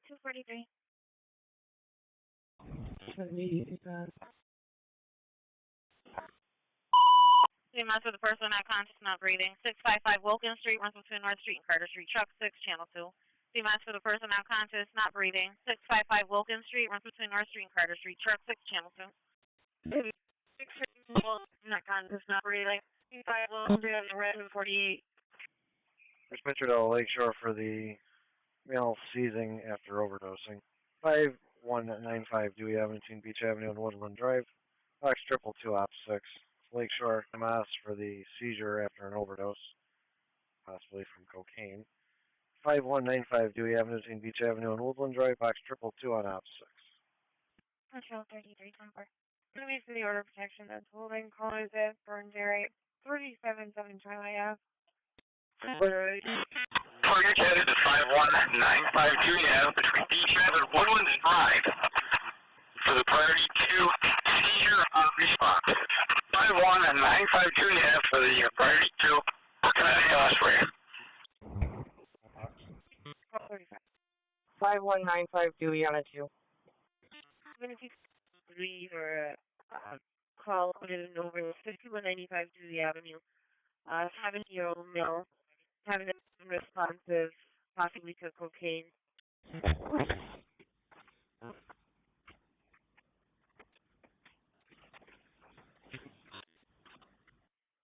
243. EMS for the person not conscious, not breathing. 655 Wilkins Street, runs between North Street and Carter Street. Truck 6, channel 2. EMS for the person not conscious, not breathing. 655 Wilkins Street, runs between North Street and Carter Street. Truck 6, channel 2. 655 not conscious, not breathing. 5 Wilkins Street, red 48. Dispatcher to Lakeshore for the male seizing after overdosing. 5195 Dewey Avenue, Beach Avenue and Woodland Drive. Box 222 Op 6. Lakeshore MS for the seizure after an overdose, possibly from cocaine. 5195 Dewey Avenue, Beach Avenue and Woodland Drive. Box 222 on Op 6. Patrol 33, 24. Enemies to the order of protection that's holding. Call is at Burns area 377 Charlie Ave. Target headed to 5195 Dewey Ave between Beach Ave and Woodland Drive for the priority 2 seizure on response. 5195 Dewey Ave for the priority 2. Working on ALS for you. 5195 Dewey on a 2. I'm going to take 3 for call on an over 5195 Dewey Avenue. 70-year-old male having unresponsive, possibly to cocaine.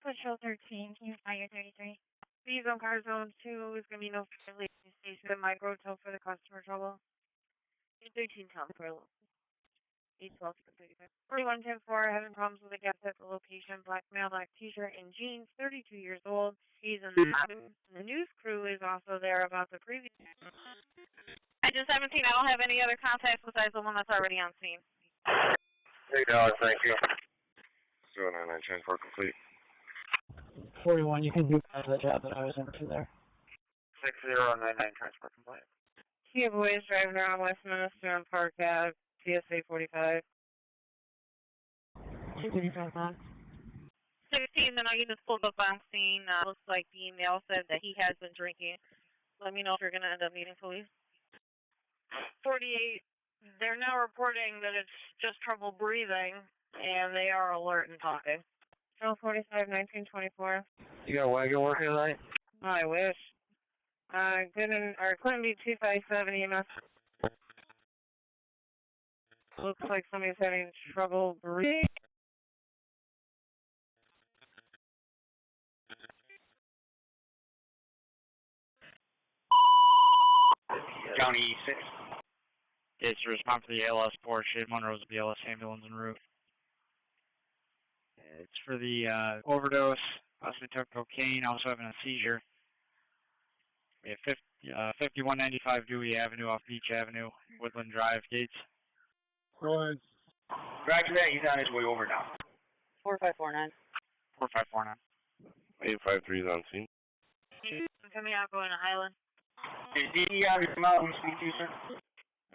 Patrol 13, can you fire 33? Please on car zone 2 is going to be no further station at Micro Hotel for the customer trouble. 13 Tom for 812 4110-4, having problems with the guest at the location. Black male, black t-shirt and jeans, 32 years old. He's in the news crew is also there about the previous. I just haven't seen. I don't have any other contacts besides the one that's already on scene. $8, thank you. 099 transport complete. 41, you can do the job that I was into there. 6099 transport complete. Kia boys driving around Westminster on Park Ave, TSA 45. 235 16, then I just pulled up on scene. Looks like the email said that he has been drinking. Let me know if you're going to end up needing police. 48, they're now reporting that it's just trouble breathing, and they are alert and talking. 45, 1924. You got a wagon working tonight? Oh, I wish. Clinton B 257 EMS. Looks like somebody's having trouble breathing. County 6. It's a response to the ALS Porsche. Monroe's BLS ambulance en route. It's for the overdose. Possibly took cocaine. Also having a seizure. We have 5195 Dewey Avenue off Beach Avenue, Woodland Drive, Gates. Go ahead. Roger that. He's on his way over now. 4549. 4549. 853 is on scene. Coming out, going to Highland. Is DD on his mountain, speed to, sir?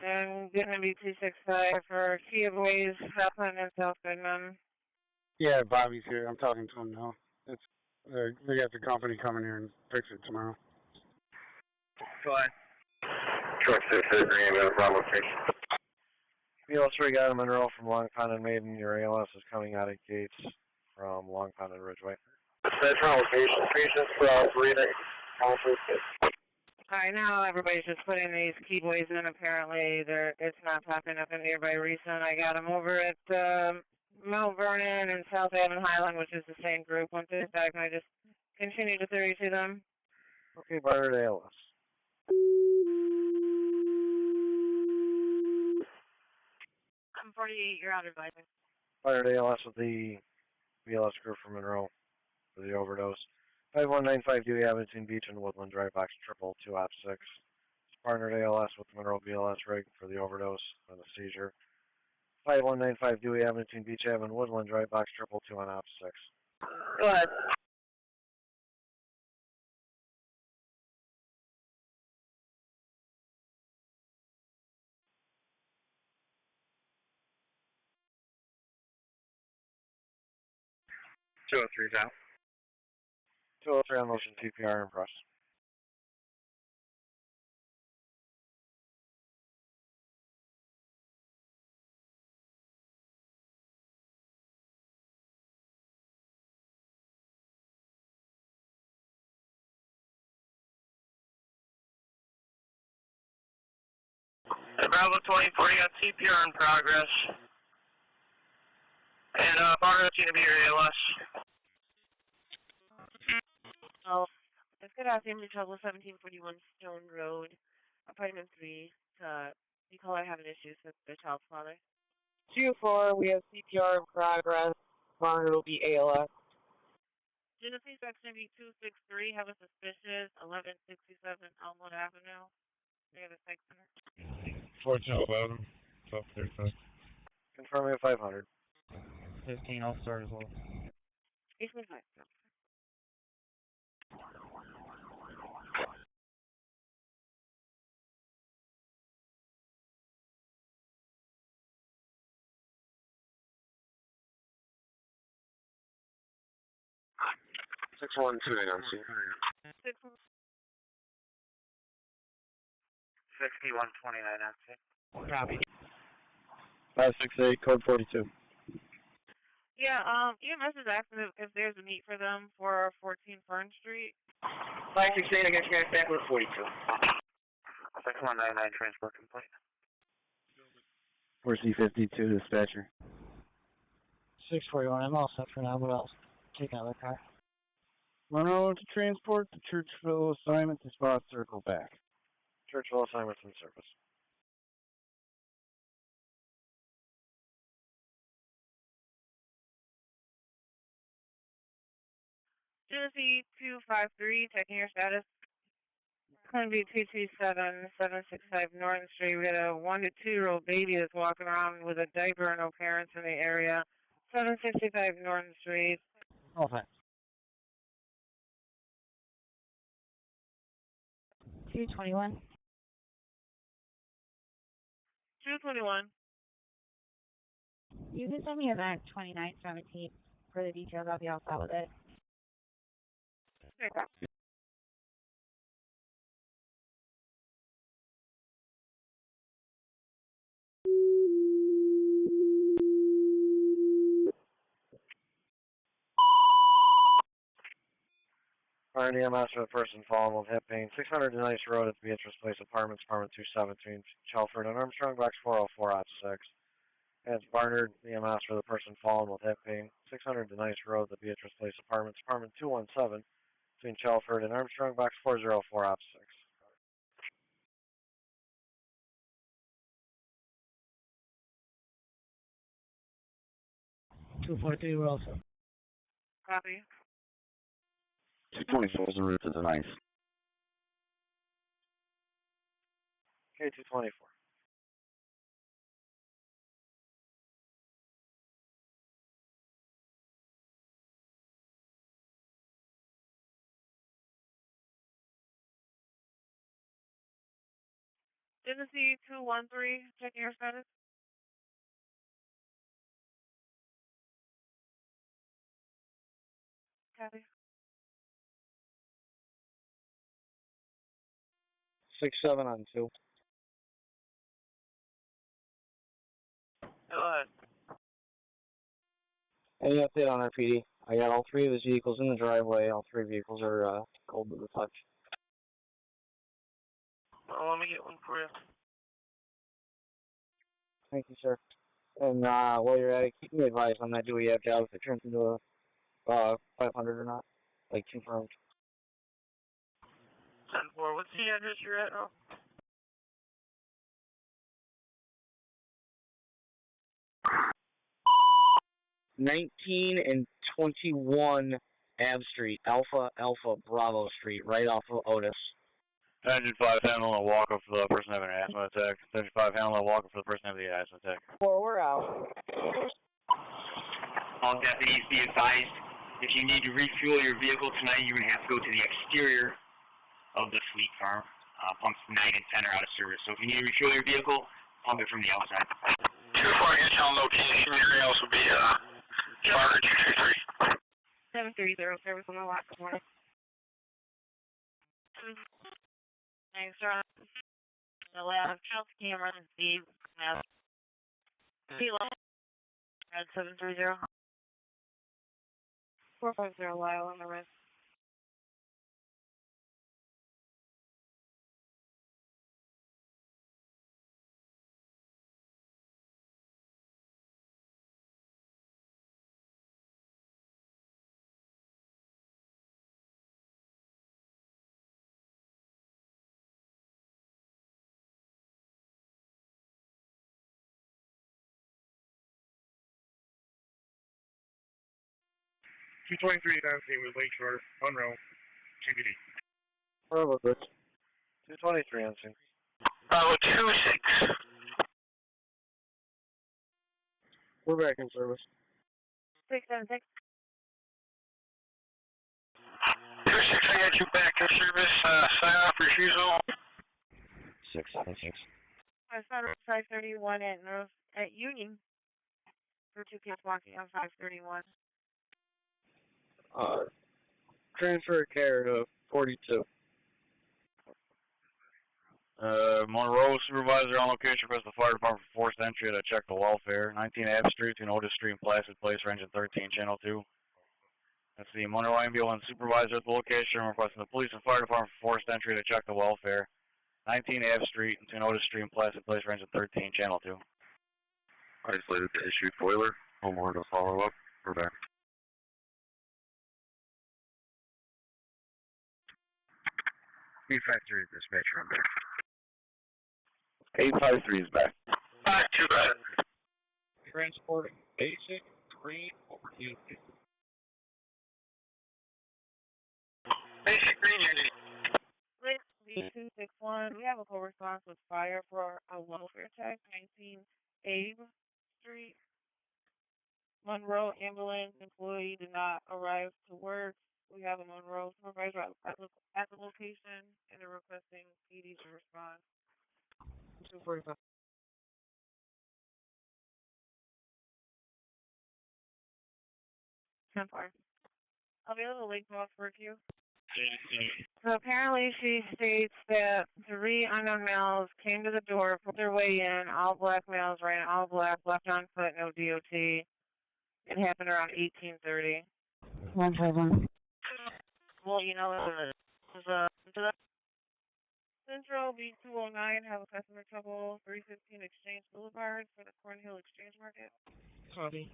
And going to be 265 for Kia Boys, Southland and South Goodman. Yeah, Bobby's here. I'm talking to him now. They got the company coming here and fix it tomorrow. Go ahead. Truck 6 is green in the location. BLS rig out of Monroe from Long Pond and Maiden. Your ALS is coming out of Gates from Long Pond and Ridgeway. Central location, patients breathing. Alright, now everybody's just putting these key boys in. Apparently, it's not popping up in nearby recent. I got them over at Mount Vernon and South Haven Highland, which is the same group. Once it's back, I just continue to 32 them. Okay, Barnard ALS. I'm 48, you're out advising. Barnard ALS with the BLS group from Monroe for the overdose. 5195 Dewey Avenue, Beach and Woodland Drive, box 222 Op 6. Barnard ALS with the Monroe BLS rig for the overdose and the seizure. 5195 Dewey Avenue, Beach Avenue, Woodland Drive, box 222 on Op 6. Go ahead. Two 203's out. 203 on motion TPR and press. Bravo 24, you got CPR in progress. And Barnard's going to be your ALS. Oh, it's good afternoon, Trouble 1741 Stone Road, apartment 3. You call I having issues with the child's father. 2-4, we have CPR in progress. Barnard will be ALS. Genesee section B 263, have a suspicious 1167 Elmwood Avenue, near the psych center. 1411, 1235. Confirming at 500. 15, I'll start as well. 825. 6129 on scene. 6129 on scene. Copy. 568, code 42. Yeah, EMS is asking if there's a need for them for 14 Fern Street. 568, I got you guys back with 42. 6199 transport complete. 4C52 dispatcher. 641, I'm all set for now. What else? Take another car. Monroe to transport to Churchville assignment to spot circle back. Churchville assignments in service. Genesee 253, checking your status. Going to be 227765 Northern Street. We got a 1 to 2 year old baby that's walking around with a diaper and no parents in the area. 765 Northern Street. All set. 221. 221. You can send me a back 2917 for the details. I'll be all set with it. Okay. Fire EMS for the person fallen with hip pain. 600 Nice Road at Beatrice Place Apartments, apartment 27 between Chelford and Armstrong, box 404 6. And it's Barnard EMS for the person fallen with hip pain. 600 Nice Road at Beatrice Place Apartments, apartment 217 between Chelford and Armstrong, box 404 6. 243, we're all set. Copy. 224 is the route to the ninth. Okay, 224. Genesee 213, checking your status. Copy. 67 on 2. Go ahead. Any update on RPD? I got all 3 of his vehicles in the driveway. All 3 vehicles are cold to the touch. Well, let me get one for you. Thank you, sir. And while you're at it, keep me advised on that. Do we have job if it turns into a 500 or not? Like confirmed. 10-4, what's the address you're at now? 19 and 21 Ave Street, Alpha Bravo Street, right off of Otis. Engine 5 handling a walker for the person having an asthma attack. Engine 5 handling a walker for the person having the asthma attack. 4, we're out. All deputies be advised, if you need to refuel your vehicle tonight, you're going to have to go to the exterior of the fleet farm. Pumps 9 and 10 are out of service. So if you need to refuel your vehicle, pump it from the outside. 2-4, get you on location. Your else will be Charter 223. 730, service on the lot. Good morning. Thanks, Ron. The lab, health cameras, and Steve. P-Line. Red 730. 450 Lyle on the wrist. 223 on scene with Lakeshore, Monroe, TBD. Bravo, good. 223 on scene. Bravo 2-6. We're back in service. 676. 2-6, I got you back in service. Sign off refusal. 676. I found 531 at Union for 2 kids walking on 531. Transfer care to 42. Monroe supervisor on location requests the fire department for forced entry to check the welfare. 19 Ave Street between Otis Street and Placid Place, range 13, channel 2. That's the Monroe ambulance supervisor at the location requesting the police and fire department for forced entry to check the welfare. 19 Ave Street between Otis Street and Placid Place, range 13, channel 2. Isolated the issued boiler. Homeowner to follow up. We're back. 853 dispatcher, I'm back. 853 is back. Too bad. Transport basic green unit. Basic green unit. B261, we have a call response with fire for a welfare check, 19 Abe Street. Monroe ambulance employee did not arrive to work. We have a Monroe supervisor at the location, and they're requesting PD to respond. 245. I'll be able to link off for you. So apparently she states that 3 unknown males came to the door, put their way in, all black males ran all black, left on foot, no DOT. It happened around 1830. 151. Well, you know, Central B209 have a customer trouble, 315 Exchange Boulevard for the Cornhill Exchange Market. Copy.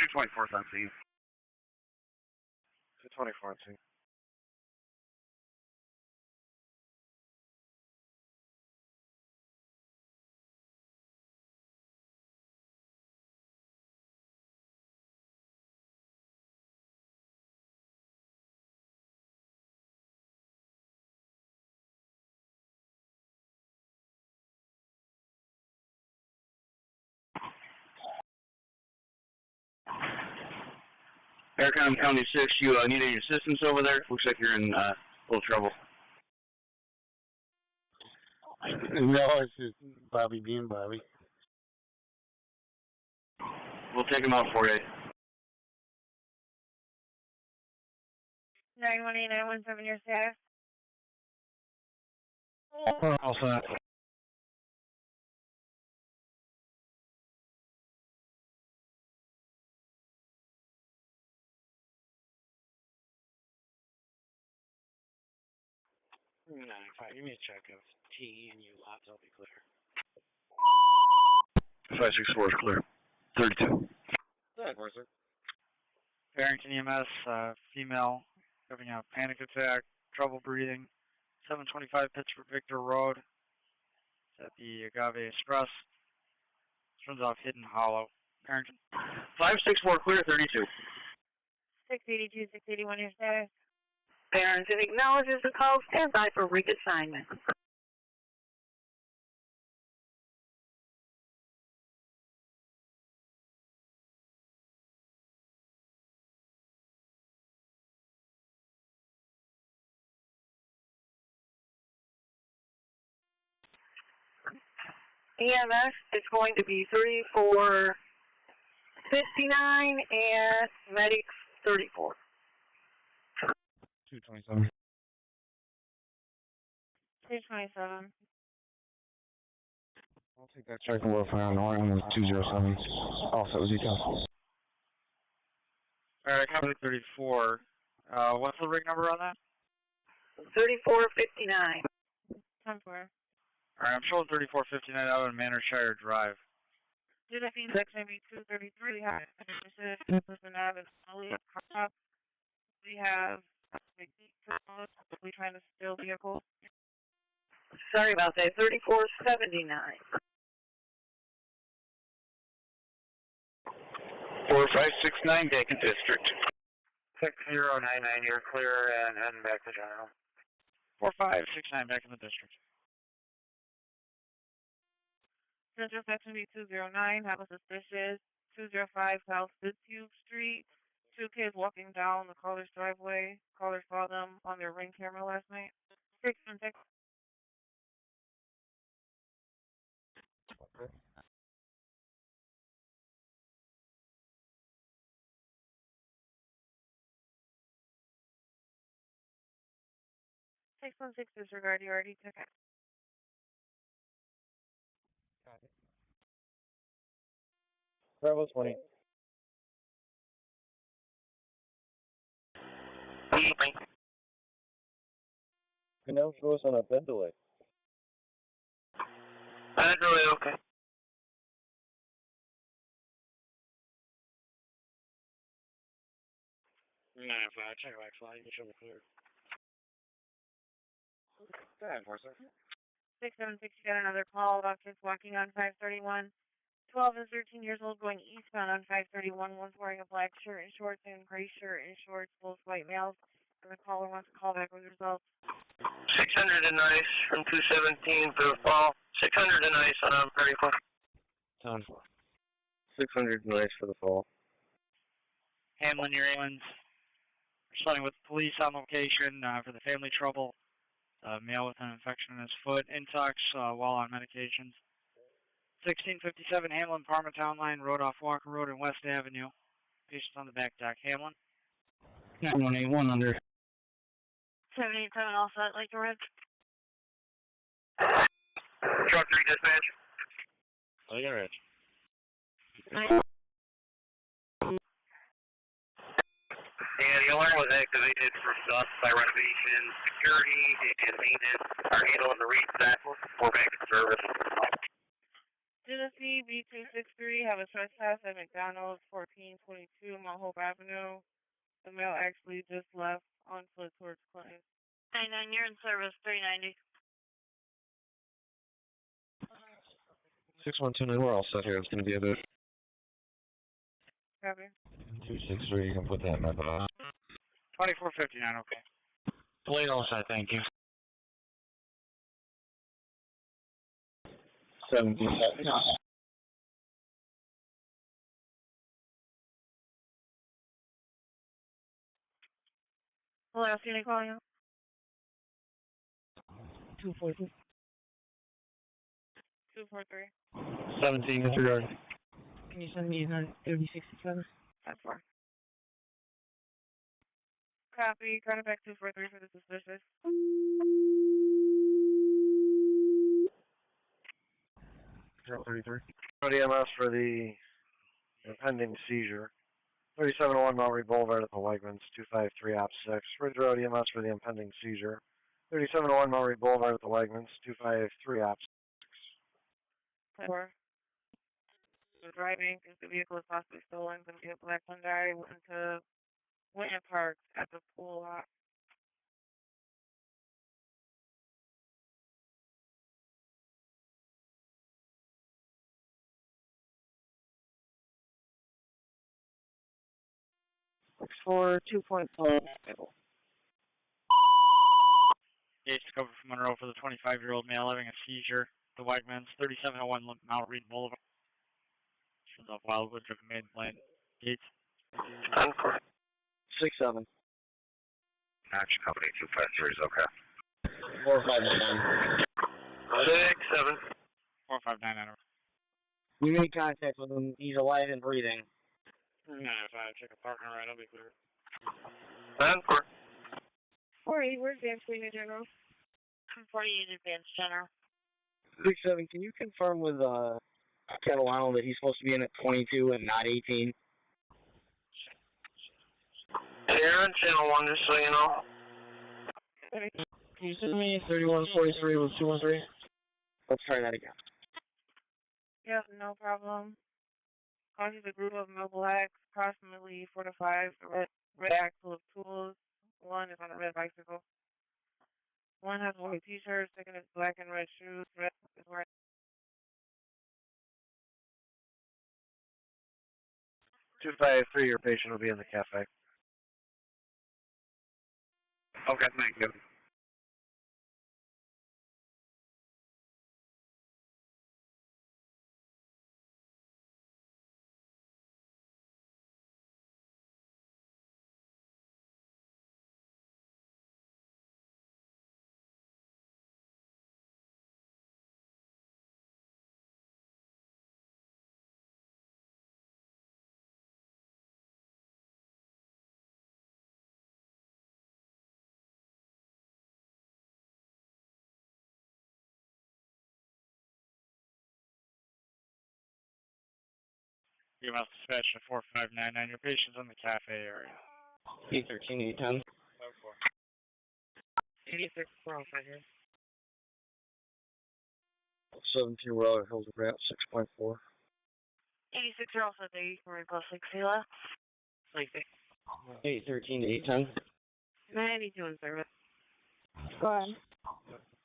Two 24th on scene. 224 on scene. Aircom County 6, you need any assistance over there? Looks like you're in a little trouble. No, it's just Bobby being Bobby. We'll take him out for you. 918-917, your status? All set. Give me a check of T and U lots, I'll be clear. 564 is clear. 32. That was it. Barrington EMS, female having a panic attack, trouble breathing. 725 Pittsford Victor Road. It's at the Agave Express. This runs off Hidden Hollow. Barrington. 564 clear, 32. 682, 681, your status? Barrington acknowledges the call. Stand by for reassignment. EMS is going to be 3459 and medics 34. 227. 227. I'll take that check and welfare on the line with 207. Also, details. Alright, copy 34. What's the rig number on that? 3459. 10-4. Alright, I'm showing 3459 out on Manorshire Drive. Did that mean 69233? We have we have we trying to steal vehicle. Sorry about that. 3479. 4569 Bacon District. 6099, you're clear and heading back to General. 4569 back in the district. Central Section B209, have a suspicious 205 South Fitzhugh Street. 2 kids walking down the caller's driveway. Caller saw them on their Ring camera last night. 6 and 6. Okay. 616 disregard, you already took it. Got it. Bravo 20. Can now show us on a bed delay. Bed delay, okay. Nah, if I check back flight, you should be clear. Go ahead, Forcer. 676, you got another call about kids walking on 531. 12 and 13 years old going eastbound on 531. One's wearing a black shirt and shorts and gray shirt and shorts, both white males. And the caller wants to call back with results. 600 and nice from 217 for the fall. 600 and nice on 34. Sound 4. 600 nice for the fall. Hamlin, your ambulance. We're starting with the police on location for the family trouble. Male with an infection in his foot, intox while on medications. 1657 Hamlin, Parma Town Line, road off Walker Road and West Avenue. Patients on the back deck. Hamlin. 9181 under. 787 all set, Lake Ridge. Truck 3 dispatch. Lake Ridge. Yeah, the alarm was activated for us by renovation, security, and maintenance. Are handling the read staff. We're back in service. Genesee B263 have a trespass at McDonald's, 1422 Mount Hope Avenue. The male actually just left on foot towards Clinton. 99, you're in service, 390. 6129, we're all set here. It's going to be a bit. Copy. 263, you can put that method on. 2459, okay. Blade all set, thank you. 17. Hello, CNA calling you. 243. 243. 17, disregard. Can you send me 3067? That's 4. Copy. Contact back 243 for the suspicious. Drop 33. EMS for the impending seizure. 3701 Monroe Boulevard at the Wegmans, 253 Op 6. Ridge Road EMS for the impending seizure. 3701 Monroe Boulevard at the Wegmans, 253 Op 6. 4. Driving, because the vehicle is possibly stolen, going to be a black Hyundai, went and parked at the pool lot. For 2.4. Gates covered from Monroe for the 25-year-old male having a seizure. The Wegmans, 3701 Mount Reed Boulevard. Shows off Wildwood, driven main lane. Gates. 67. Action Company 253 is okay. 4599. 67. 4599. We made contact with him. He's alive and breathing. Nah, if I check a partner right, I'll be clear. 10-4. 48, where's the New General? 48 Advanced General. 67, can you confirm with Catalano that he's supposed to be in at 22 and not 18? Aaron, channel 1, just so you know. Can you send me 3143 with 213? Let's try that again. Yep, no problem. Causes a group of mobile acts, approximately 4 to 5, red act full of tools. One is on a red bicycle. One has a white t-shirt, second is black and red shoes, red is wearing. 253, your patient will be in the cafe. Okay, thank you. EMS dispatch to 4599. Your patient's in the cafe area. 813, 810. 86 right here. 17 Road, Hills of Route 6.4. 86 are also there. You can request 6 left. 813 to 810. 92 in service. Go ahead.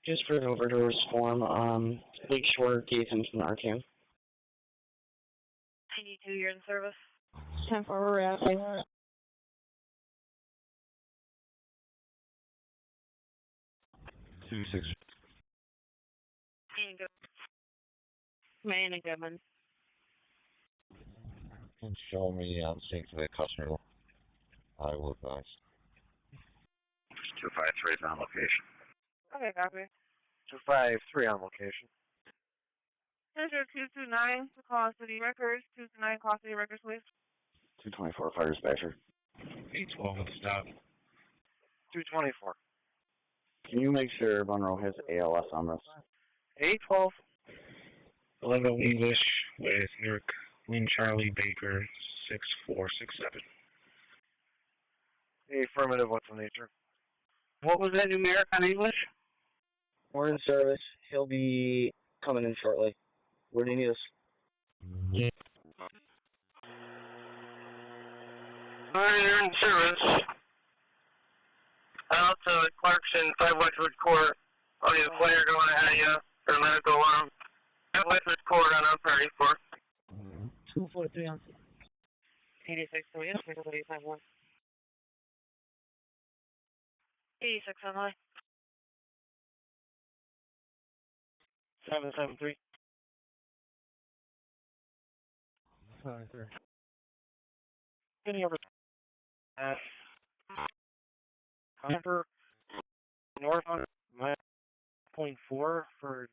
Just for an overdose form, Lakeshore Gatham from Arkham. 92, you're in service. 10 forward route. 26. Man and Goodman. Can show me on sync to the customer. I will advise. 253 is on location. Okay, copy. 253 on location. Enter 229 to call city records. 229 call city records, please. 224 fire dispatcher. 812 with stop. 224. Can you make sure Monroe has ALS on this? 812. 11 English with Newark, Lynn Charlie Baker, 6467. The affirmative, what's the nature? What was that numeric on English? We're in service. He'll be coming in shortly. Where do you need us? Yeah. Alright, you're in service. Out to Clarkson, 5 Westwood Court. I'll need a flare going ahead of you for a medical alarm. 5 Westwood Court on priority 4. 243 on 86, so yes, 851. 86 on high. 773. 773. Any over Hunter north on my .4 for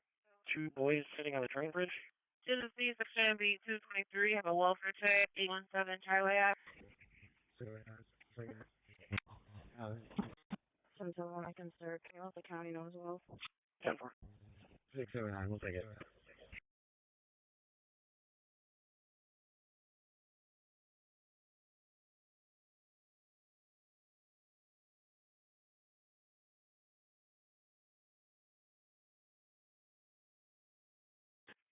2 boys sitting on the train bridge. Tennessee, section B 223, have a welfare check, 817 Charlie Ave. 771, I can start. Can you let the county know as well? 10-4. 679, we'll take it.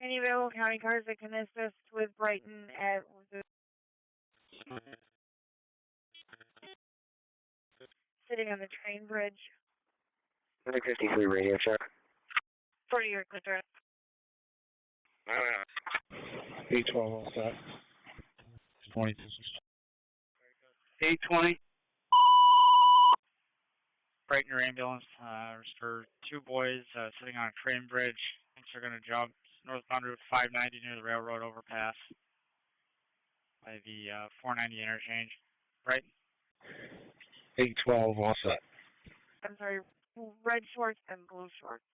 Any available county cars that can assist with Brighton at sitting on the train bridge. 53 radio check. 40 your good address. 812 all set. 22. 820. Brighton your ambulance. For 2 boys sitting on a train bridge. Thinks they're going to jump northbound Route 590 near the railroad overpass by the 490 interchange. Right? 812 all set. I'm sorry, red shorts and blue shorts.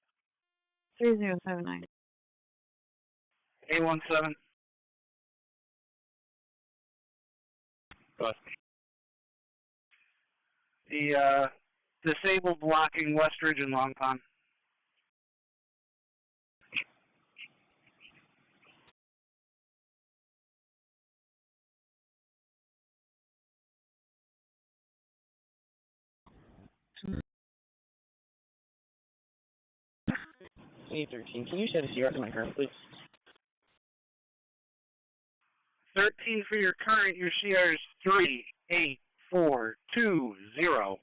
3079. 817. The disabled blocking Westridge and Long Pond. 813, can you set a CR to my current, please? 13 for your current, your CR is 38420.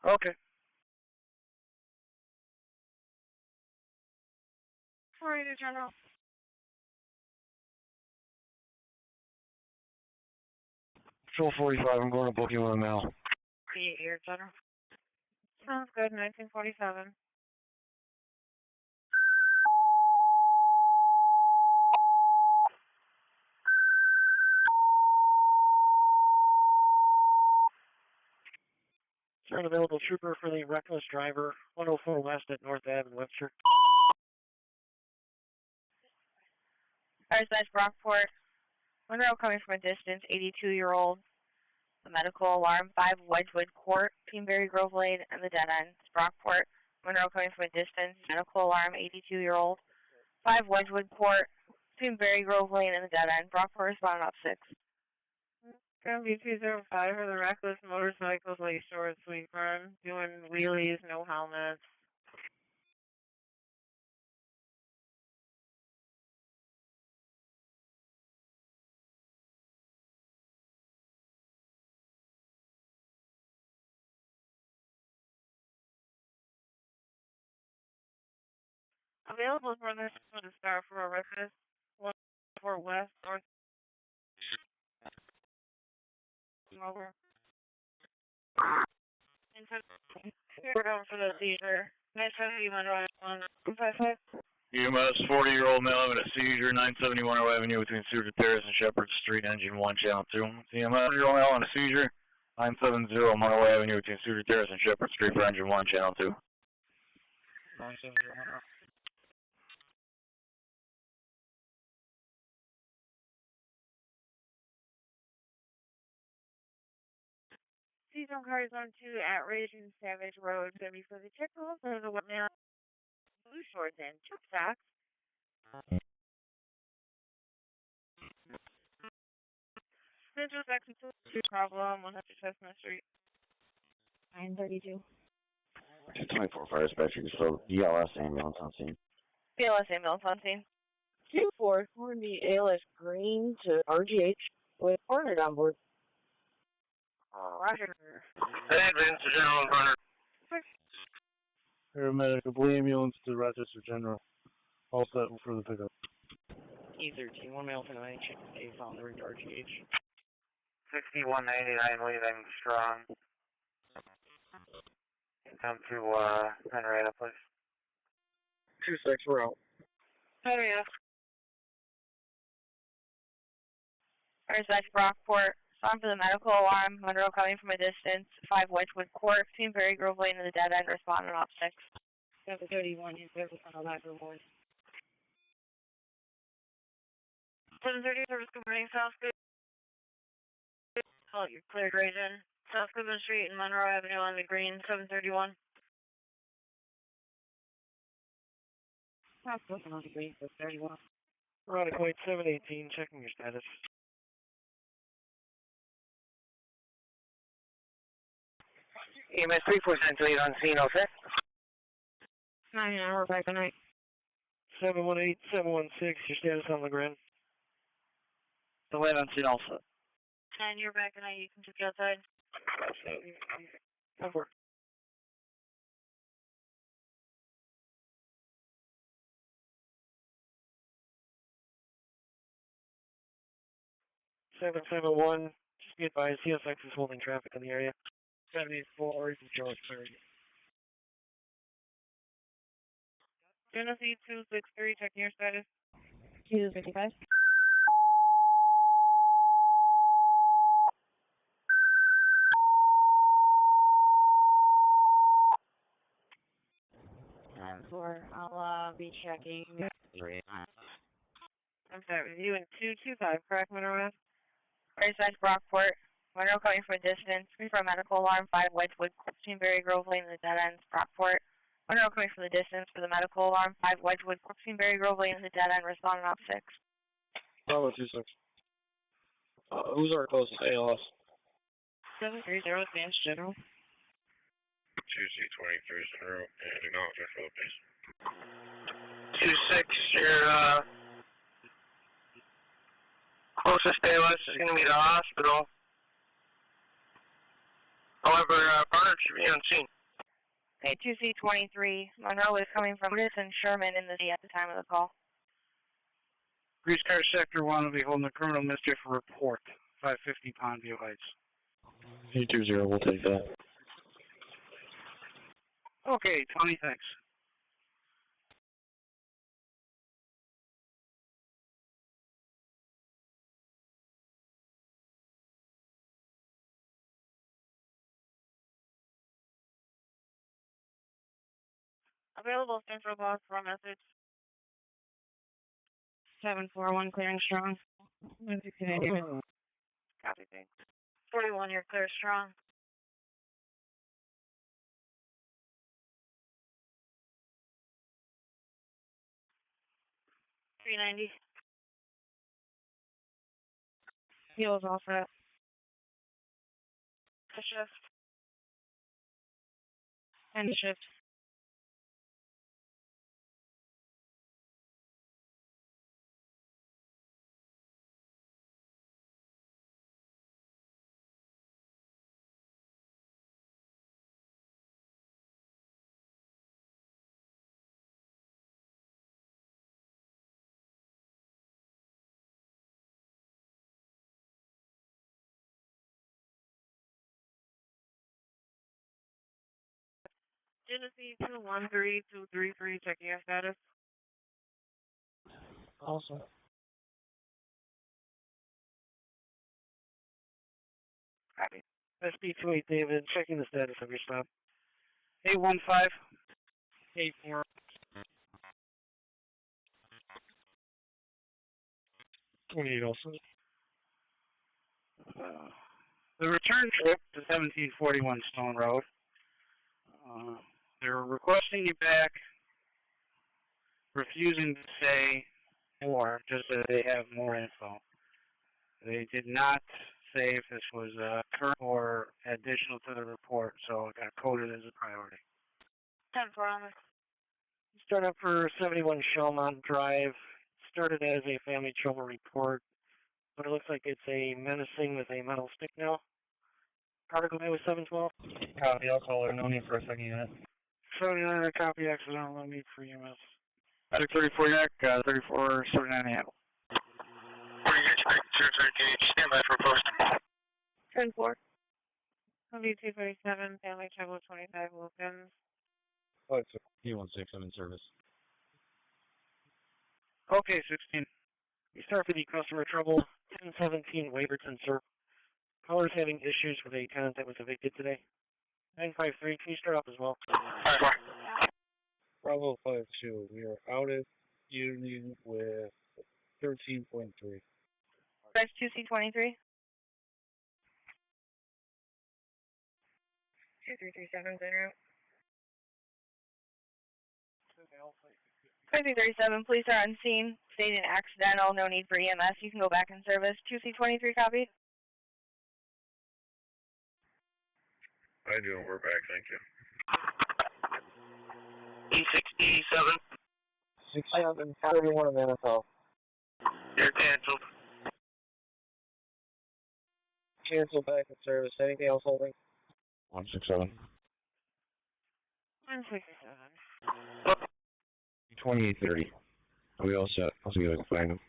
Okay. 482 General. Control 45, I'm going to book you on a mail. 38 here, General. Sounds good, 1947. Is there an available trooper for the reckless driver, 104 West at North Ave in Webster? Fireside Brockport. Monroe coming from a distance, 82-year-old. The medical alarm, 5 Wedgwood Court, Peenberry Grove Lane, and the dead end. Brockport. Monroe coming from a distance, medical alarm, 82-year-old. 5 Wedgwood Court, Peenberry Grove Lane, and the dead end. Brockport responding up 6. Gonna be 205 for the reckless motorcycles, Lake Shore, Sweet Farm, doing wheelies, no helmets. Available for this for the start for a reckless 104 West, North. Over. We're going for the seizure. Nice to see you, Monroe. 155. EMS 40-year-old male having a seizure, 971 Avenue between Cedar Terrace and Shepherd Street, engine 1, channel 2. EMS 40-year-old male having a seizure, 970 Monroe Avenue between Cedar Terrace and Shepherd Street for engine 1, channel 2. 970 Monroe. Seasonal cars on 2 at Ridge and Savage Road. Gonna be for the tickles or the now blue shorts and chip socks. Central Section 2 problem, 100 Chestnut Street. 932. 224 fire dispatcher, so ELS ambulance on scene. BLS ambulance on scene. 2-4, Hornby ALS Green to RGH with Hornet on board. Roger. Advance to General Hunter. Paramedic Blue ambulance to Rochester General. All set for the pickup. E13, 1 male for 9 A found the ring to RGH. 6199 leaving strong. Come to Henrietta, please. 2-6, we're out. Henrietta. Fireside Brockport. Respond for the medical alarm. Monroe coming from a distance. 5 Wedgwood Court, Peenberry Grove Lane, and the dead end. Responding op 6. 731, he's there for that reward. 730 service, good morning, South Good. Oh, you're cleared right in. South Goodman Street and Monroe Avenue on the green, 731. South Goodman on the green, 731. Erotic White 718, checking your status. EMS 3478 on scene, all set? 9 hour back tonight. 718, 716, your status on the ground. The land on scene also. 10, you're back tonight. You can check outside. Over. Seven just be advised, CSX is holding traffic in the area. 74, George Ferry. Genesee 263, checking your status. 255. I'll be checking. I'm sorry, you in 225, correct, Monroe? Fireside Brockport. Monroe coming from a distance. Confirm medical alarm, 5 Wedgwood, Peenberry Grove Lane, the dead end, Brockport. Monroe coming from the distance for the medical alarm, 5 Wedgwood, Peenberry Grove Lane, the dead end, responding op 6. Bravo 26. Who's our closest ALS? 730, Advanced General. 2C23 is Monroe, and acknowledgement for the base. 2-6, your closest ALS is going to be the hospital. However, Barnard should be on scene. Okay, 2C23, Monroe is coming from Madison Sherman in the city at the time of the call. Grease Car Sector 1 will be holding a criminal mischief report, 550 Pondview Heights. C20, we'll take that. Okay, Tony, thanks. Available central box for a message. 741 clearing strong. 169. Copy, thanks. 41, you're clear strong. $390. Fuel's all set. The shift. End shift. Genesee 213233, checking your status. Awesome. Copy. SB28 David, checking the status of your stop. 815. 84. Also. The return trip to 1741 Stone Road. They're requesting you back, refusing to say more, just that they have more info. They did not say if this was current or additional to the report, so it got coded as a priority. 10-4 on this. Start up for 71 Shellmont Drive. Started as a family trouble report, but it looks like it's a menacing with a metal stick now. Particle was 712. Copy, I'll call her. No need for a second unit. 79, copy, accidental, no need for EMS. Medic 34 Yak, 34 79 handle. What do you expect, sir? Can you stand by for post? 10-4. W237, family trouble 25 Wilkins. What's P16, I'm in service. Okay, 16. We start for the customer trouble, 1017 Waverton, sir. Caller's having issues with a tenant that was evicted today. 953, can you start up as well? Bravo 52, we are out of union with 13.3. Press 2C23. 2337's en route. 2337, police are on scene, stating accidental, no need for EMS. You can go back in service. 2C23, copy. I do, we're back, thank you. E67. 67, 31 of NFL. You're canceled. Cancel back in service. Anything else holding? 167. 167. 2830. Are we all set? I'll see if I can find them.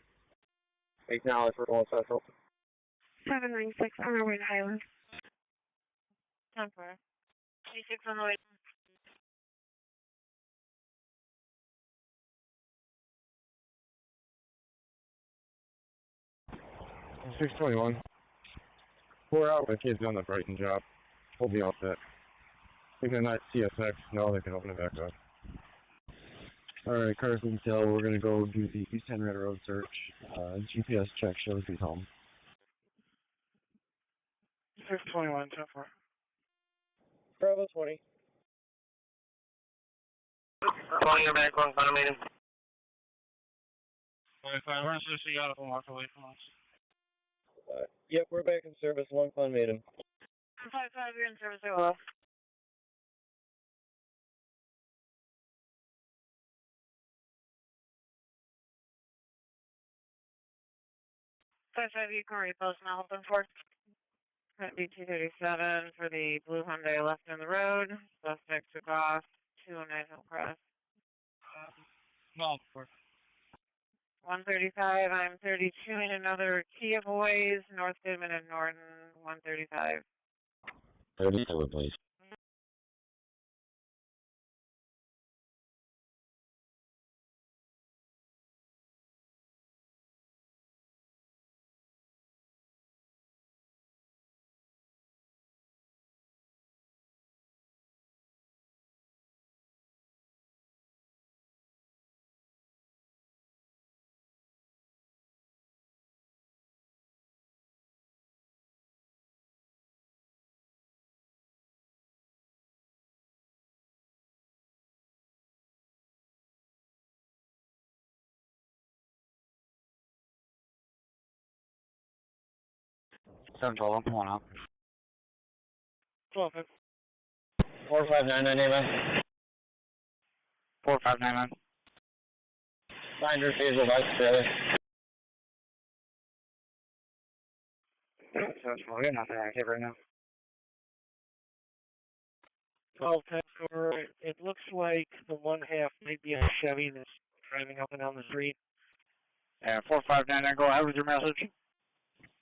Acknowledge we're going central. 796 on our way to Highland. 10-4. 26 on the way. 621. 4 out. The kid's done the Brighton job. Hold the offset. If they're not CSX, no, they can open it back up. Alright, Carson Hill, we're going to go do the East Henrietta Road search. GPS check shows he's home. 621, 10-4. Bravo 20. 20, you're back on final meeting. 25, we're going to see you out and walk away from us. Yep, we're back in service. 1 Clan made him. 5-5, you're in service. 655 Corey Post now open for. That'd be 237 for the blue Hyundai left on the road. Suspect took off 209 Hillcrest. No, of course. 135, I'm 32 in another Kia Boys, North Goodman and Norton, 135. 32, please. Seven 12, I'm pulling out. 12. 4599, amen. 4599. Binder, Hazel, Vice, trailer. So it's well, you're not that active right now. 12 10 it looks like the one half might be a Chevy that's driving up and down the street. Yeah, 4599, go ahead with your message.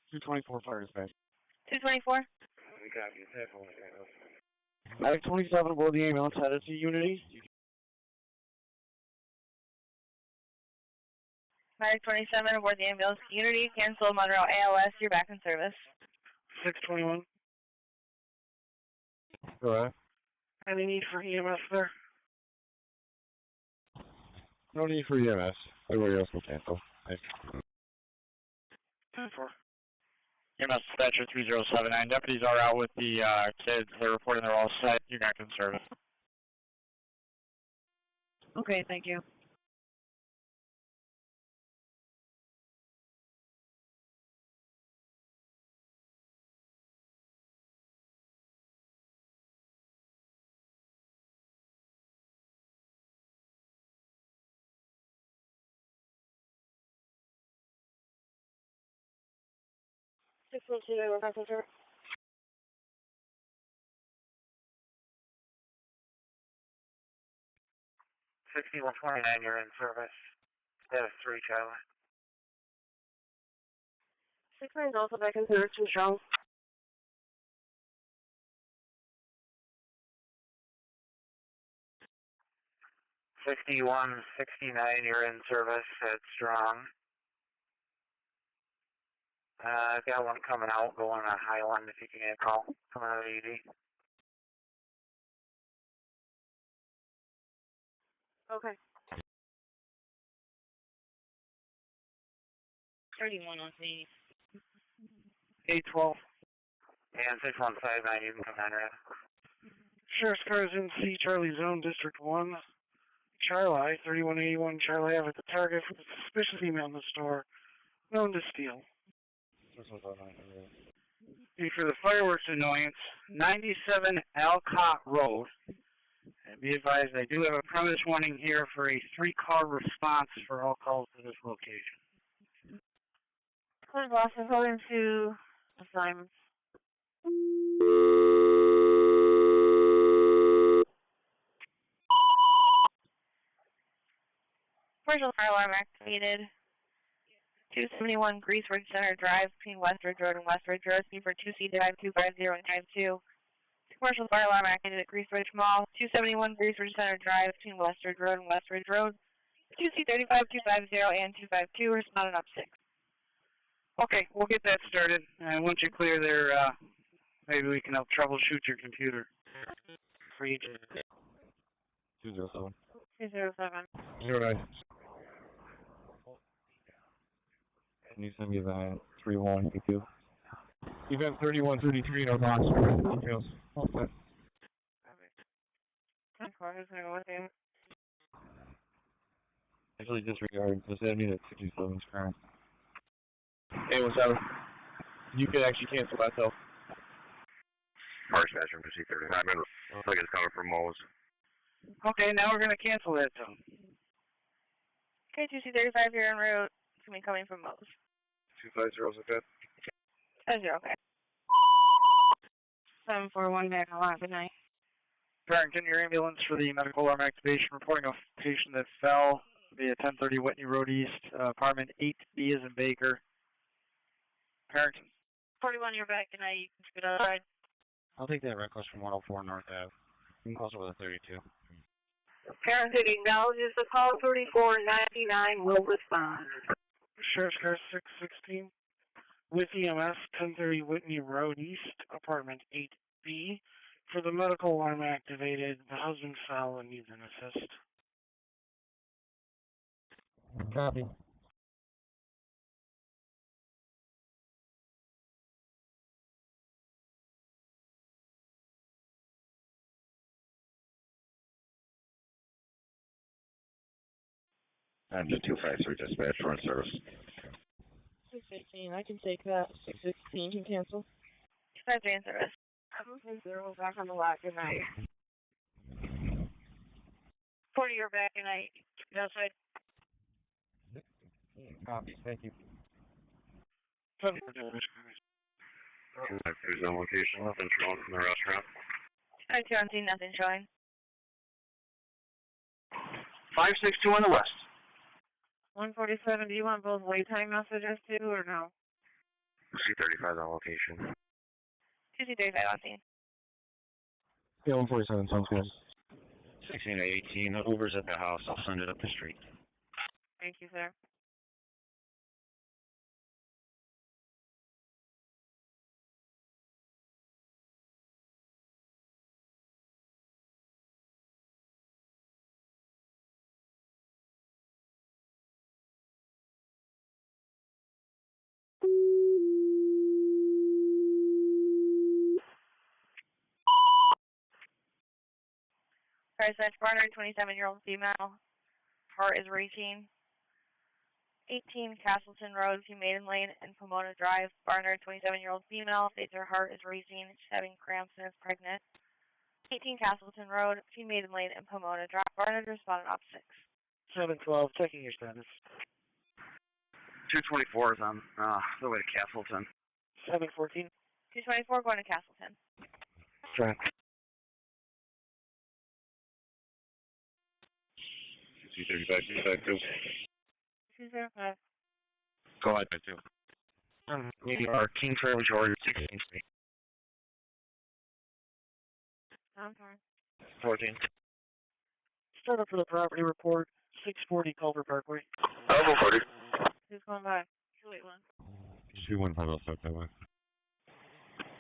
224 fire dispatch. 224. We got you. Medic 27 aboard the ambulance headed to Unity. Medic 27 aboard the ambulance. Unity, cancel Monroe ALS. You're back in service. 621. Go ahead. Any need for EMS there? No need for EMS. Everybody else will cancel. Thanks. 10-4. EMS dispatcher 3079. Deputies are out with the kids. They're reporting they're all set. You're back in service. Okay, thank you. We're back in service. 6129, you're in service. Status 3, Charlie. 69 is also back in service, Control. 6169, you're in service at Strong. I've got one coming out, going on Highland if you can get a call. Coming out of ED. Okay. 31 on the 812. And 6159, you can come down here. Sheriff's car is in C, Charlie Zone, District 1. Charlie, 3181 Charlie Ave at the target for the suspicious female in the store, known to steal. Be for the fireworks annoyance, 97 Alcott Road. And be advised, I do have a premise warning here for a 3-car response for all calls to this location. Clear Boston, holding to assignments. commercial fire alarm activated. 271 Greasewood Center Drive between Westridge Road and Westridge Road. Speed for 2C-250 and Type 2. Commercial fire alarm activated at Greasewood Mall. 271 Greasewood Center Drive between Westridge Road and Westridge Road. 2C-35, 250, and 252. Responding up 6. Okay, we'll get that started. And once you clear there, maybe we can help troubleshoot your computer. For each. 207. 207. 09. Can you send me that 3182? Event 3133 in our box for details. All set. Who's going to go with you? Actually, disregard. Just send me that 67's current. Hey, what's up? You can actually cancel that though. Harsh Action for C35. Looks like it's coming from Moe's. Okay, now we're going to cancel that zone. Okay, 2C-35 here en route. It's going to be coming from Moe's. 250 is okay. 10-0, okay. 741 back on lot, good night. Parent, get your ambulance for the medical alarm activation, reporting a patient that fell via 1030 Whitney Road East, apartment 8B is in Baker. Parent. 41, you're back, good night. You can scoot outside. I'll take that request from 104 North Ave. You can call it with a 32. Parent that acknowledges the call 3499 will respond. Sheriff's Car 616 with EMS 1030 Whitney Road East, apartment 8B. For the medical alarm activated, the husband fell and needs an assist. Copy. I'm the 253 dispatch for service. 615, I can take that. 616 can cancel. 253 in service. 0 back on the lot, good night. 40, you're back, good night. Get outside. Copy, thank you. 253's on location, nothing showing from the restaurant. I don't see nothing showing. 562 on the west. 147, do you want both wait time messages too, or no? C35's on location. 2C35 on scene. Yeah, 147 sounds good. 16 to 18, the Uber's at the house. I'll send it up the street. Thank you, sir. Price match Barnard, 27-year-old female. Heart is racing. 18 Castleton Road, to Maiden Lane and Pomona Drive. Barnard, 27-year-old female. States her heart is racing. She's having cramps and is pregnant. 18 Castleton Road, to Maiden Lane and Pomona Drive. Barnard responded op 6. 712, checking your status. 224 is on the way to Castleton. 714. 224 going to Castleton. Track. C35, 205. Go ahead, 2. We are Kingsford, Georgia, 16th Street. I'm sorry. 14. Start up for the property report, 640 Culver Parkway. 40. Who's going by? 281. 215 will start that way.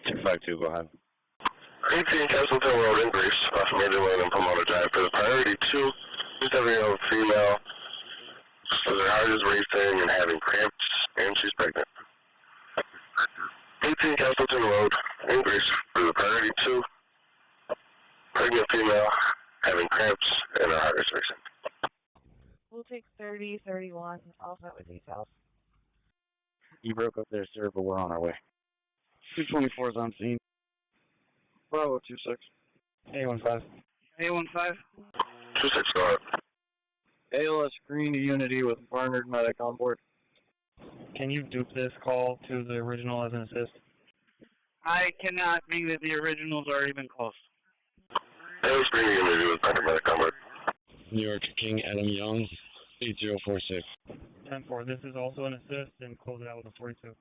252, go ahead. 18 Castleton Road in Greece, off Maiden Lane and Pomona Drive. For the priority 2, 27-year-old female. So her heart is racing and having cramps, and she's pregnant. 18 Castleton Road in Greece. For the priority 2, pregnant female, having cramps, and her heart is racing. We'll take 30, 31. I'll start with details. You broke up there, sir, but we're on our way. 224 is on scene. Bravo 26. A15. A15. 26, go ahead. ALS Green to Unity with Barnard Medic on board. Can you dupe this call to the original as an assist? I cannot, being that the original's already been closed. ALS Green to Unity with Barnard Medic on board. New York King Adam Young, 8046. 10-4. This is also an assist, and close it out with a 42.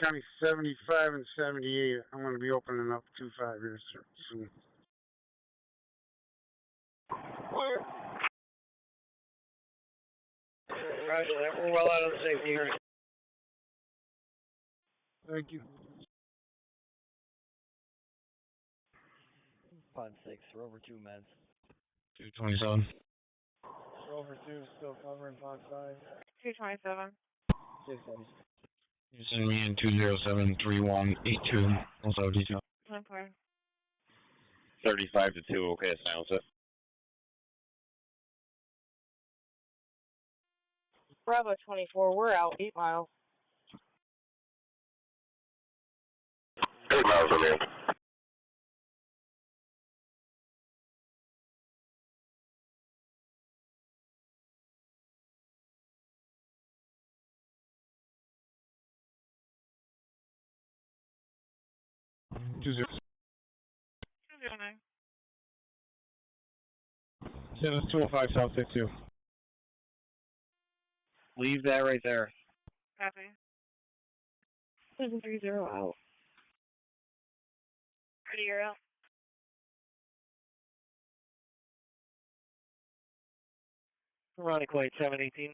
County 75 and 78. I'm going to be opening up 25 here soon. Roger that. We're well out of the safety area. Thank you. 5-6. We're over 2 meds. 227. Rover 2 still covering Fox 5. 227. 670. You send me in 2073182. Also detail. 10-4. 35 to 2, okay, silence it. Bravo 24, we're out 8 miles. 8 miles, I'm in. Two zero. 209. Send us 205 South 62. Leave that right there. Copy. 730 out. Pretty you're out. Running Quite 718.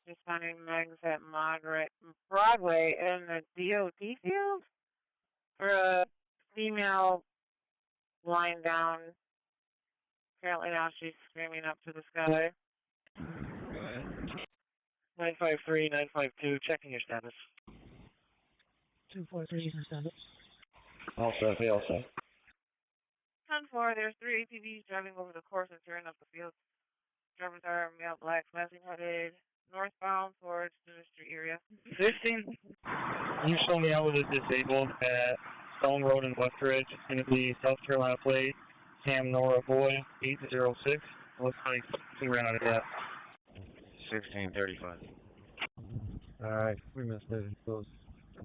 Just finding Megs at Broadway in the DOT field for a female lying down. Apparently now she's screaming up to the sky. 953, 952, checking your status. 243 status. All set, all set. 10-4, there's 3 ATVs driving over the course and tearing up the field. Drivers are male black, flashing headed northbound towards the street area. 15. You show me out with a disabled at Stone Road in West Ridge. It's going to be South Carolina plate, Sam Nora Boy, 806. Looks like he ran out of gas. 1635. Alright, we missed it. It's those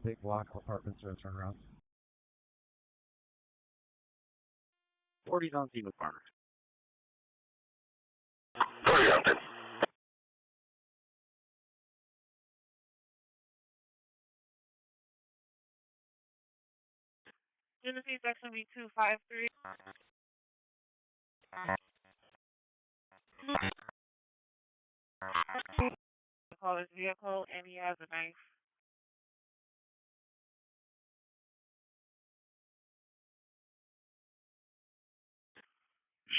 big block apartments are turn around. 40's on scene with Farmer. 40 out there. Genesee section B253. Call his vehicle and he has a knife.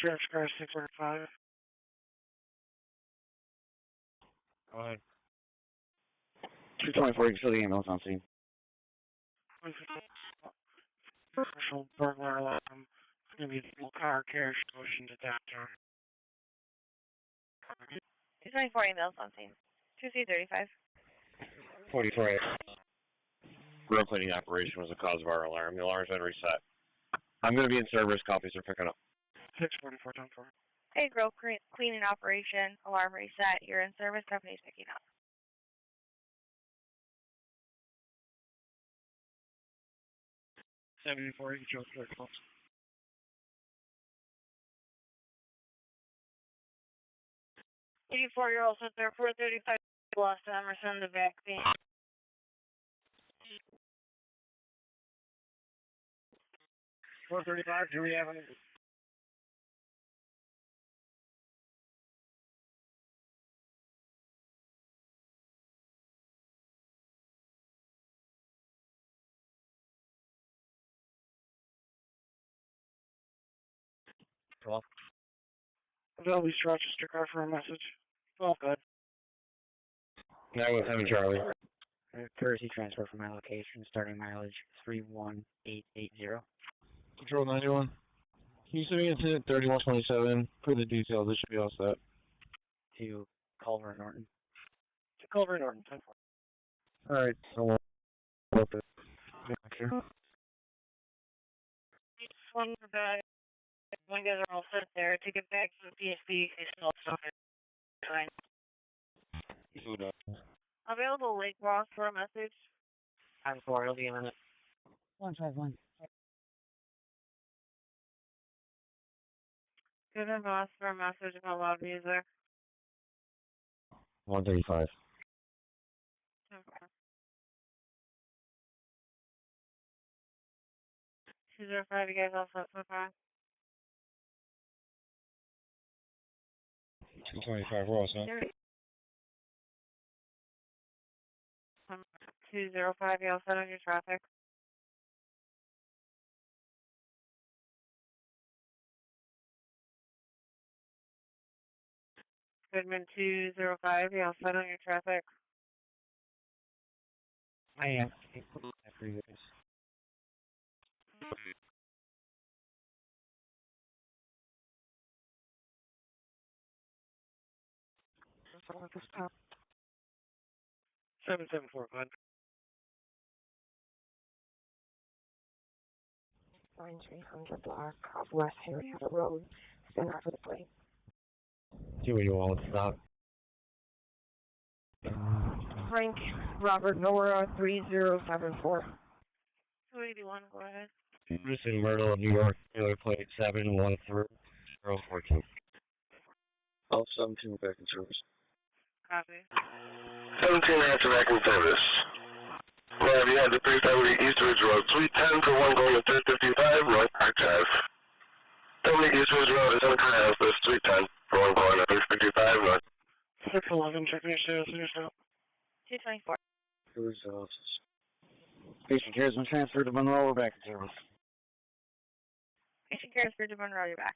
Sheriff's car 605. Go ahead. 224, you can show the ambulance on scene. Commercial burglar alarm. It's going to be a full car carriage motion detector. 224 emails on scene. 2C35. 44A. Road cleaning operation was the cause of our alarm. The alarm's been reset. I'm going to be in service. Copies are picking up. 644, 10-4. Hey, grill cleaning operation. Alarm reset. You're in service. Company's picking up. 74, you chose their calls. 84-year-old sent there 435 lost to Emerson, the vaccine. $435, do we have any? Available East Rochester car for a message. All good. 917 Charlie. Courtesy transfer from my location, starting mileage 31880. Control 91. Can you send me incident 3127 for the details? It should be all set. To Culver Norton. To Culver Norton, 10-4. Alright, so about this. Thank you. One for bad. When you guys are all set there, to get back to the PSP, they still have fine. Available Lake Ross for a message. 10-4, it'll be a minute. 151. Give him Ross for a message about loud music. 135. 205, you guys all set so far? 225, we're all set. 205, you all set on your traffic? Goodman 205, you all set on your traffic? I am. 774, go ahead. Line 300 block of West Henrietta Road, stand off of the plate. 281, stop. Frank Robert Nora 3074. 281, go ahead. Bruce Myrtle of New York, Taylor plate 713014. Oh, 17 back in service. Copy. 17 minutes back in service. Well, you had the 370 East Ridge Road, Suite 10 for 1 going to 355 North Park Drive. 70 East Ridge Road is on Kyle, this Suite 10 for 1 going to 355 North. 611, check your status and yourself. 224. Who's office? Patient care has been transferred to Monroe. We're back in service. Patient transferred to Monroe, you're back.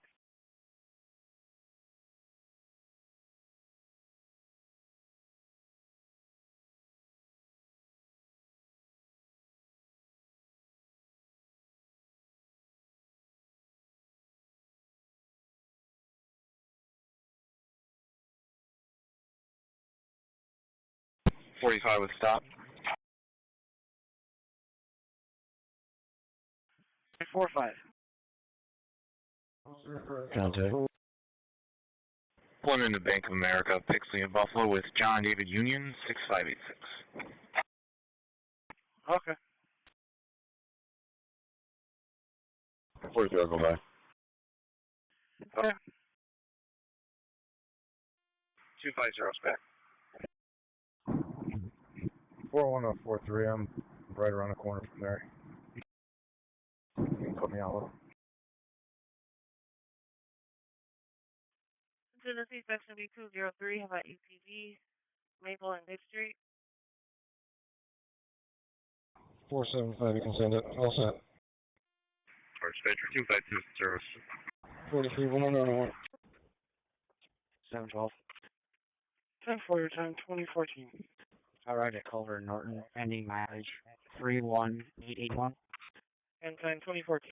.45 with stop. 45. Contact. Pulling into Bank of America, Pixley and Buffalo with John David Union, 6586. Okay. 43, I'll go by. Okay. 250's back. 41043, I'm right around the corner from there. You can put me out a little. Tennessee section B 203, how about UPV, Maple and Big Street? 475, you can send it. All set. Dispatcher 252 service. 43, 111. 712. 10 for your time, 2014. Alright, at Culver Norton, ending mileage 31881. And time 2014.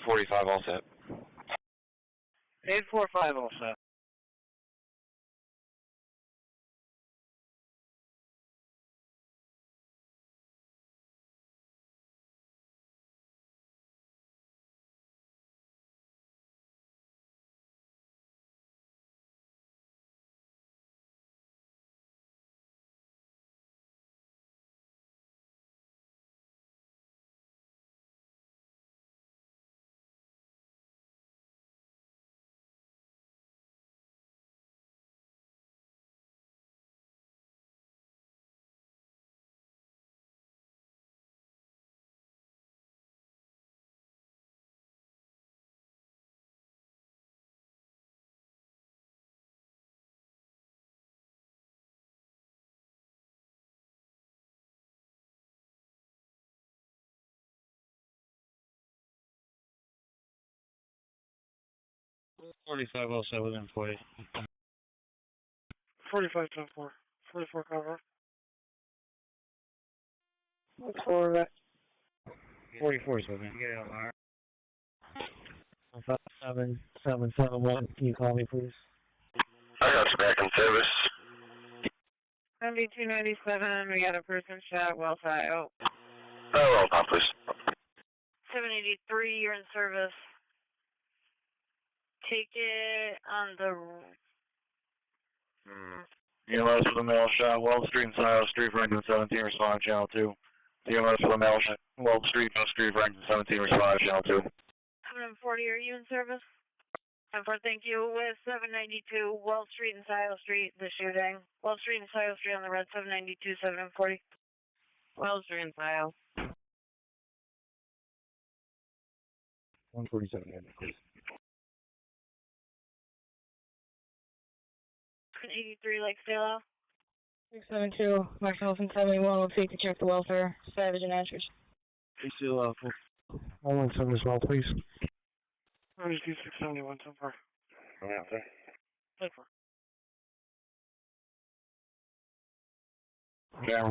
.45 all set. 845 all set. .45 all set within 40. 45 10 4. 44 cover. What's for that? 44 is open. Get out, Mark. 57771, can you call me, please? I got you back in service. MD 297, we got a person shot, well side. Oh. Roll call, please. 783, you're in service. Take it on the. EMS with a mail shot, Wall Street and Silo Street, Franklin 17, respond to channel 2. EMS with a mail shot, Wall Street, Franklin 17, respond to channel 2. 740, are you in service? 10-4, thank you. With 792, Wall Street and Silo Street, the shooting. Wall Street and Silo Street on the red, 792, 740. Wall Street and Silo. 147, please. 83, Lake Stalo. 672, myself and 71 will take to check the welfare. Savage and answers. 117 as well, please. RSD 671 10 4. Yeah, sir. 10 4. Yeah.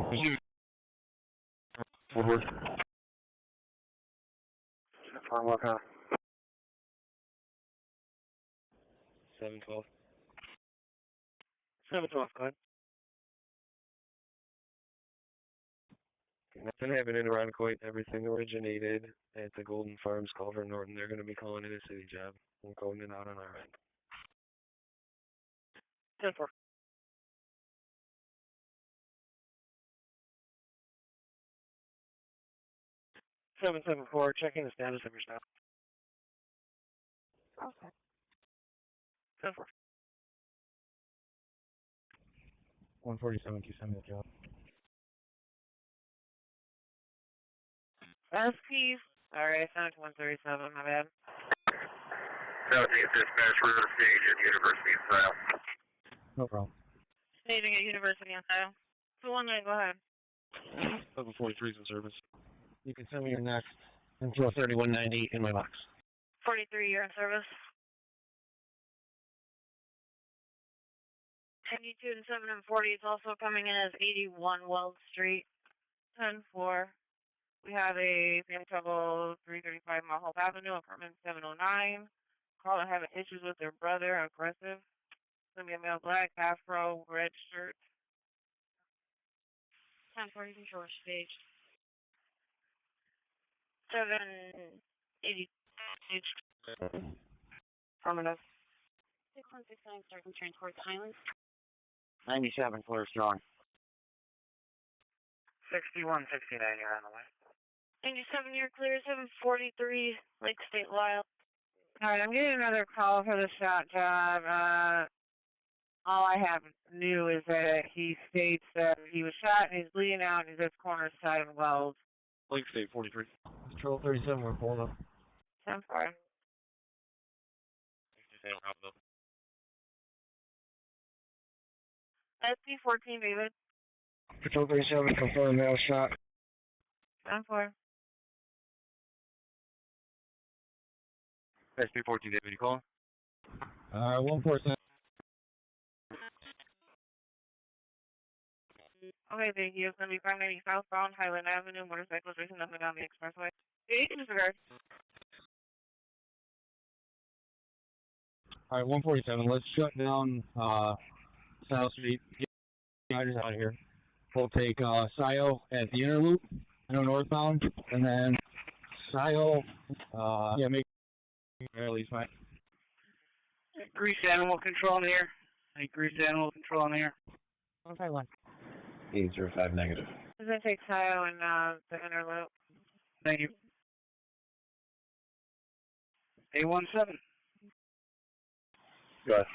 Forward. Farm work, huh? 712. 712, go ahead. Nothing happened in Ironcoit. Everything originated at the Golden Farms, Culver Norton. They're going to be calling it a city job. We're going it out on our end. 10-4. Seven 4, checking the status of your stop. Okay. 10-4. 147, keep sending the job. SP. Sorry, I sent it to 137, my bad. Southeast dispatch, we're going to stage at University of File. No problem. Staging at University on File. 219, go ahead. 743's in service. You can send me your next info 3190 in my box. 43, you're in service. 82 and 7 and 40 is also coming in as 81 Weld Street. 10-4. We have a family trouble 335 Monroe Avenue, apartment 709. Caller having issues with their brother, aggressive. It's going to be a male, black, afro, red shirt. 10-4, you can show stage. 780. Affirmative. 6169, starting transport to Highlands. 97, clear strong. 6169, you're on the way. 97, you're clear. 743, Lake State Lyle. Alright, I'm getting another call for the shot job. All I have new is that he states that he was shot and he's bleeding out and he's at the corner side of Wells. Lake State 43. Patrol 37, we're pulling up. 10-4. SP14, David. Patrol 37, confirm male shot. 10-4. SP14, David, you calling? 147. Okay, thank you. It's going to be 590 southbound Highland Avenue, motorcycles racing up and down the expressway. Disregard. Alright, 147, let's shut down South Street. Get riders out of here. We'll take SIO at the inner loop, northbound, and then SIO, make at least fine. Grease animal control in the air. Grease animal control in the air. 151. 805 negative. It's going to take SIO and the inner loop. Thank you. 817. Go ahead.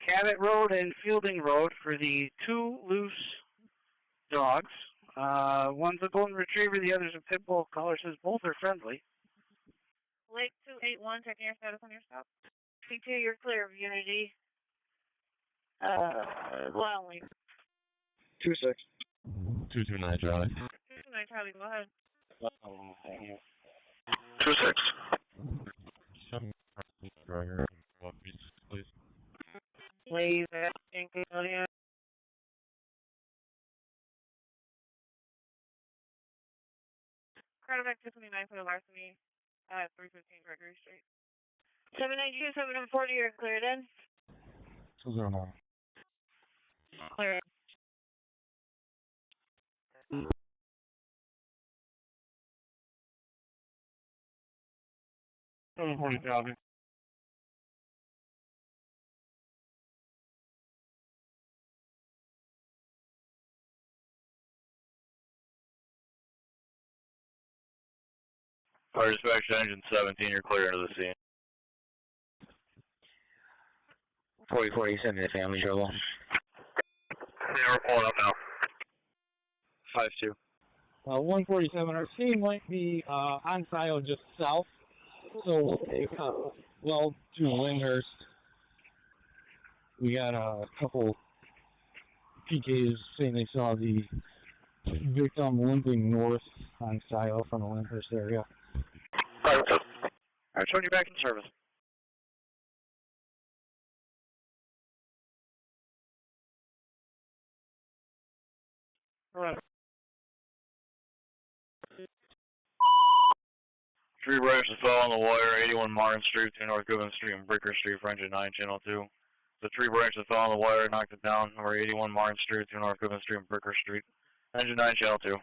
Cabot Road and Fielding Road for the two loose dogs. One's a golden retriever, the other's a pit bull. Caller says both are friendly. Lake 281, checking your status on your stop. C2, you're clear of Unity. Lonely. 26. 229, Charlie. 229, Charlie, go ahead. 26. Please. Please, including Cardiac 229 for the larceny at 315 Gregory Street. 792, 740, you're cleared in. 209. Clear. $740,000. Fire dispatch engine 17, you're clear into the scene. 44, you send me the family trouble. Yeah, we're pulling up now. 52. 147, our scene might be on SIO just south. So, to Lyndhurst. We got a couple PKs saying they saw the victim limping north on SIO from the Lyndhurst area. Alright, showing you back in service. Right. Tree branches fell on the wire, 81 Martin Street to North Goodman Street and Bricker Street for engine 9, channel 2. The tree branch that fell on the wire knocked it down, over 81 Martin Street to North Goodman Street and Bricker Street. Engine 9, channel 2.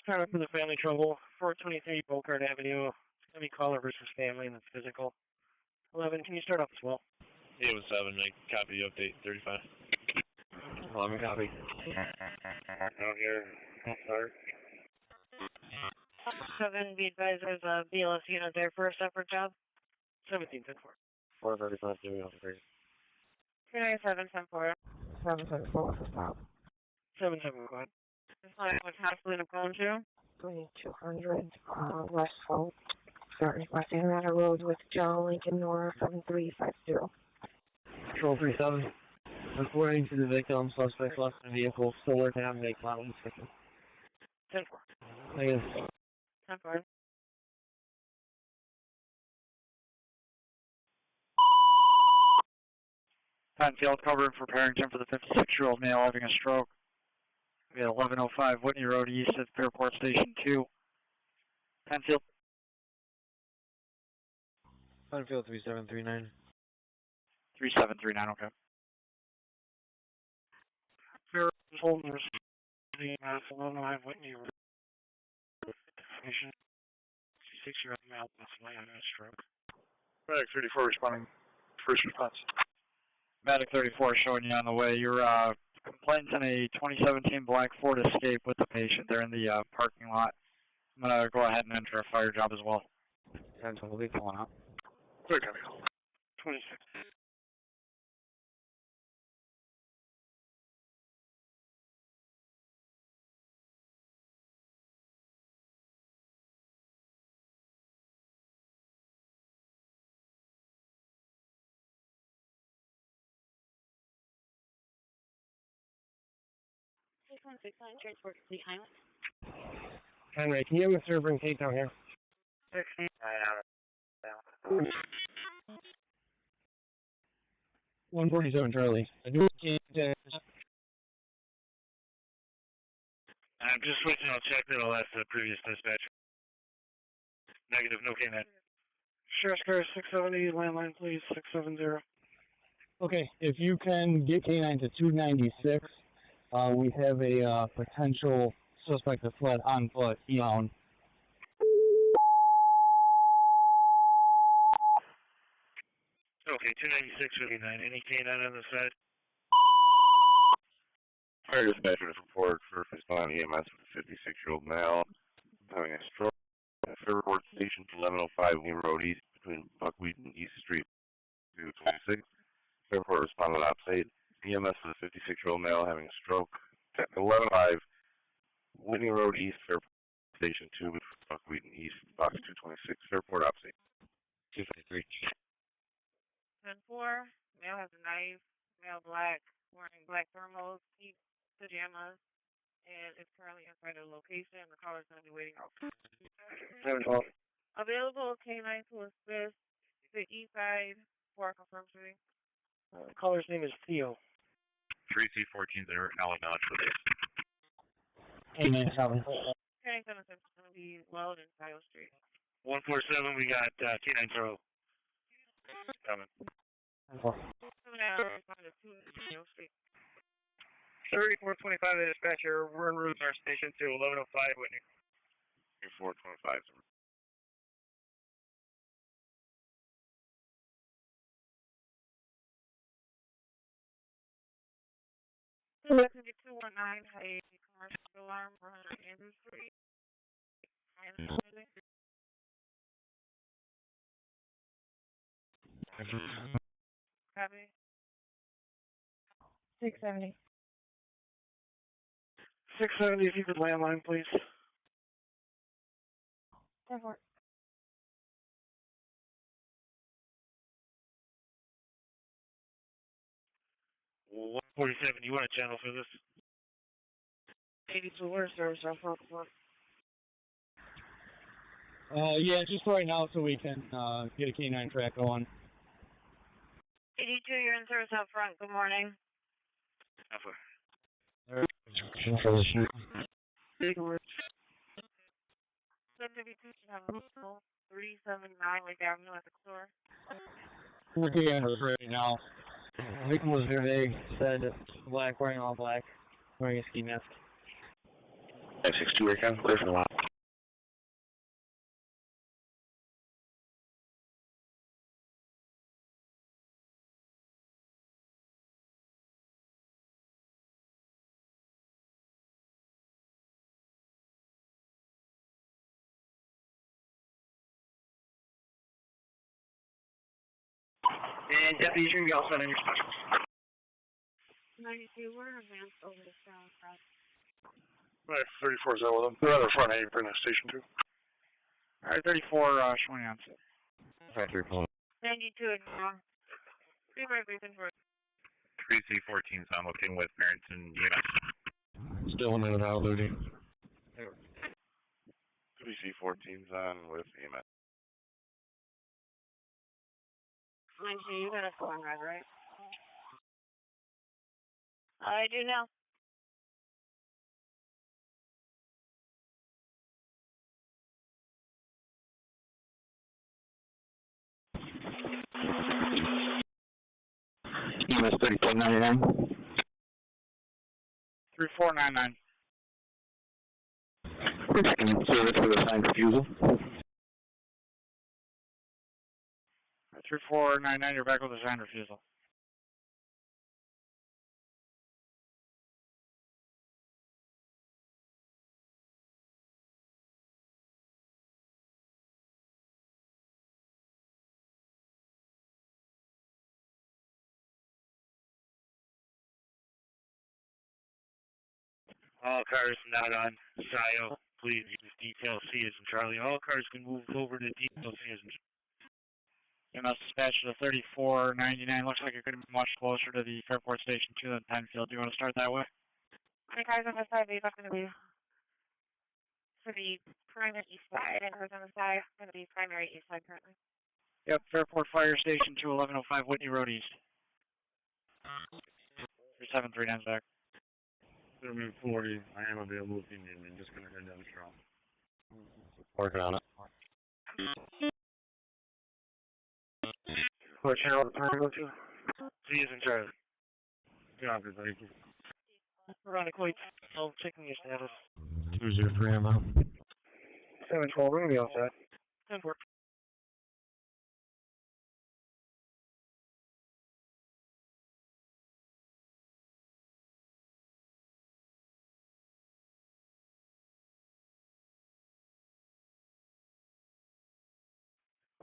Start up for the family trouble, 423 Bocard Avenue. It's going to be caller versus family and it's physical. 11, can you start up as well? Yeah, it was 7, make copy update 35. 11 copy. Out here, sorry. 7, be advised there's a BLS unit there for a separate job. 17, 10 435, give me off the freeze. 297, 10 4. 774 for stop. 7, go ahead. Just like what hospital to go to? 2200, Westfall. Sorry, West Henrietta Road with John Lincoln Nora 7350. Control 37. According to the victim, suspect left the vehicle, still to have make model inspection. 10 4. Negative. 10 4. Penfield covering for Parrington for the 56-year-old male having a stroke. We had 1105 Whitney Road East at Fairport Station 2. Penfield. Penfield 3739. 3739, okay. Fairport holding the 1105 Whitney Road. Information. 66-year-old male possibly having a stroke. Medic 34 responding. First response. Medic 34 showing you on the way. Your complaint's in a 2017 black Ford Escape with the patient. They're in the parking lot. I'm going to go ahead and enter a fire job as well. 10 will be calling out. Good copy. 26. Transport Complete Highway. Henry, can you have a server and Kate down here? 16. I have it. 147 Charlie. I'm just switching. I'll check that. I'll ask the previous dispatcher. Negative, no K9. Sheriff's car 670, landline please, 670. Okay, if you can get K9 to 296, we have a potential suspect that fled on foot, eon. Okay, 296, 59. Any K9 on the side? Fire dispatcher to report first respond EMS with a 56-year-old male having a stroke at Fairport Station 1105 Wing Road East between Buckwheat and East Street 226. Fairport responded opposite. EMS with a 56-year-old male having a stroke at 1105 Whitney Road East, Fairport Station 2 between Buckwheat and East, box 226, Fairport opposite. 253. 10-4, male has a knife, male black, wearing black thermals, deep pajamas, and is currently inside the location. The caller is going to be waiting out. 712. Available K9 to assist the east side for a confirmed shooting. Caller's name is Theo. 3C14 there, Allenage for this. K9 7. K9 7 is going to be Weld and Kyle Street. 147, we got K9 Throw. Coming. 3425 the dispatcher, we're en route to our station to 1105 Whitney. 425. Lexington 219 had a commercial alarm for 100 Andrew Street. Copy. 670. 670, if you could landline, please. 10-4. Well, 147, you want a channel for this? 82 where service on Brockport. Yeah, just right now so we can get a K9 track going. 82, you're in service out front. Good morning. Alpha. description for the street. have a 379 Lake Avenue at the store. We're getting right now. Victim was there, they said black, wearing all black, wearing a ski mask. 562 again, clear for the line. And deputies, you're going to be all set on your spot. 92, we're advanced over the south front. Right, 34 is out with them. They're on the front apron at Station 2. Alright, 34, showing on set. 534. 92 now. Be right back for 3C14 is on looking with parents and EMS. Still a minute out, Ludi. 3C14's on with EMS. 92, you got a phone ride, right? I do now. EMS 3499. 3499. We're back in service with a signed refusal. 3499, you're back with a signed refusal. All cars not on SIO, please use detail C as in Charlie. All cars can move over to detail C as in EMS dispatch to the 3499. Looks like you're going to be much closer to the Fairport Station 2 than Penfield. Do you want to start that way? How many cars on the side? These are going to be for the primary east side, and cars on the side are going to be primary east side currently. Yep, Fairport Fire Station 2, 1105 Whitney Road East. 3739's back. 740, I am available if you need me. I'm just going to head down the trail. Working on it. What channel the time go to? C is in Charlie. Copy, thank you. Veronica White, I'll checking your status. 203 I'm out. 712, we're going to be all set. 10-4.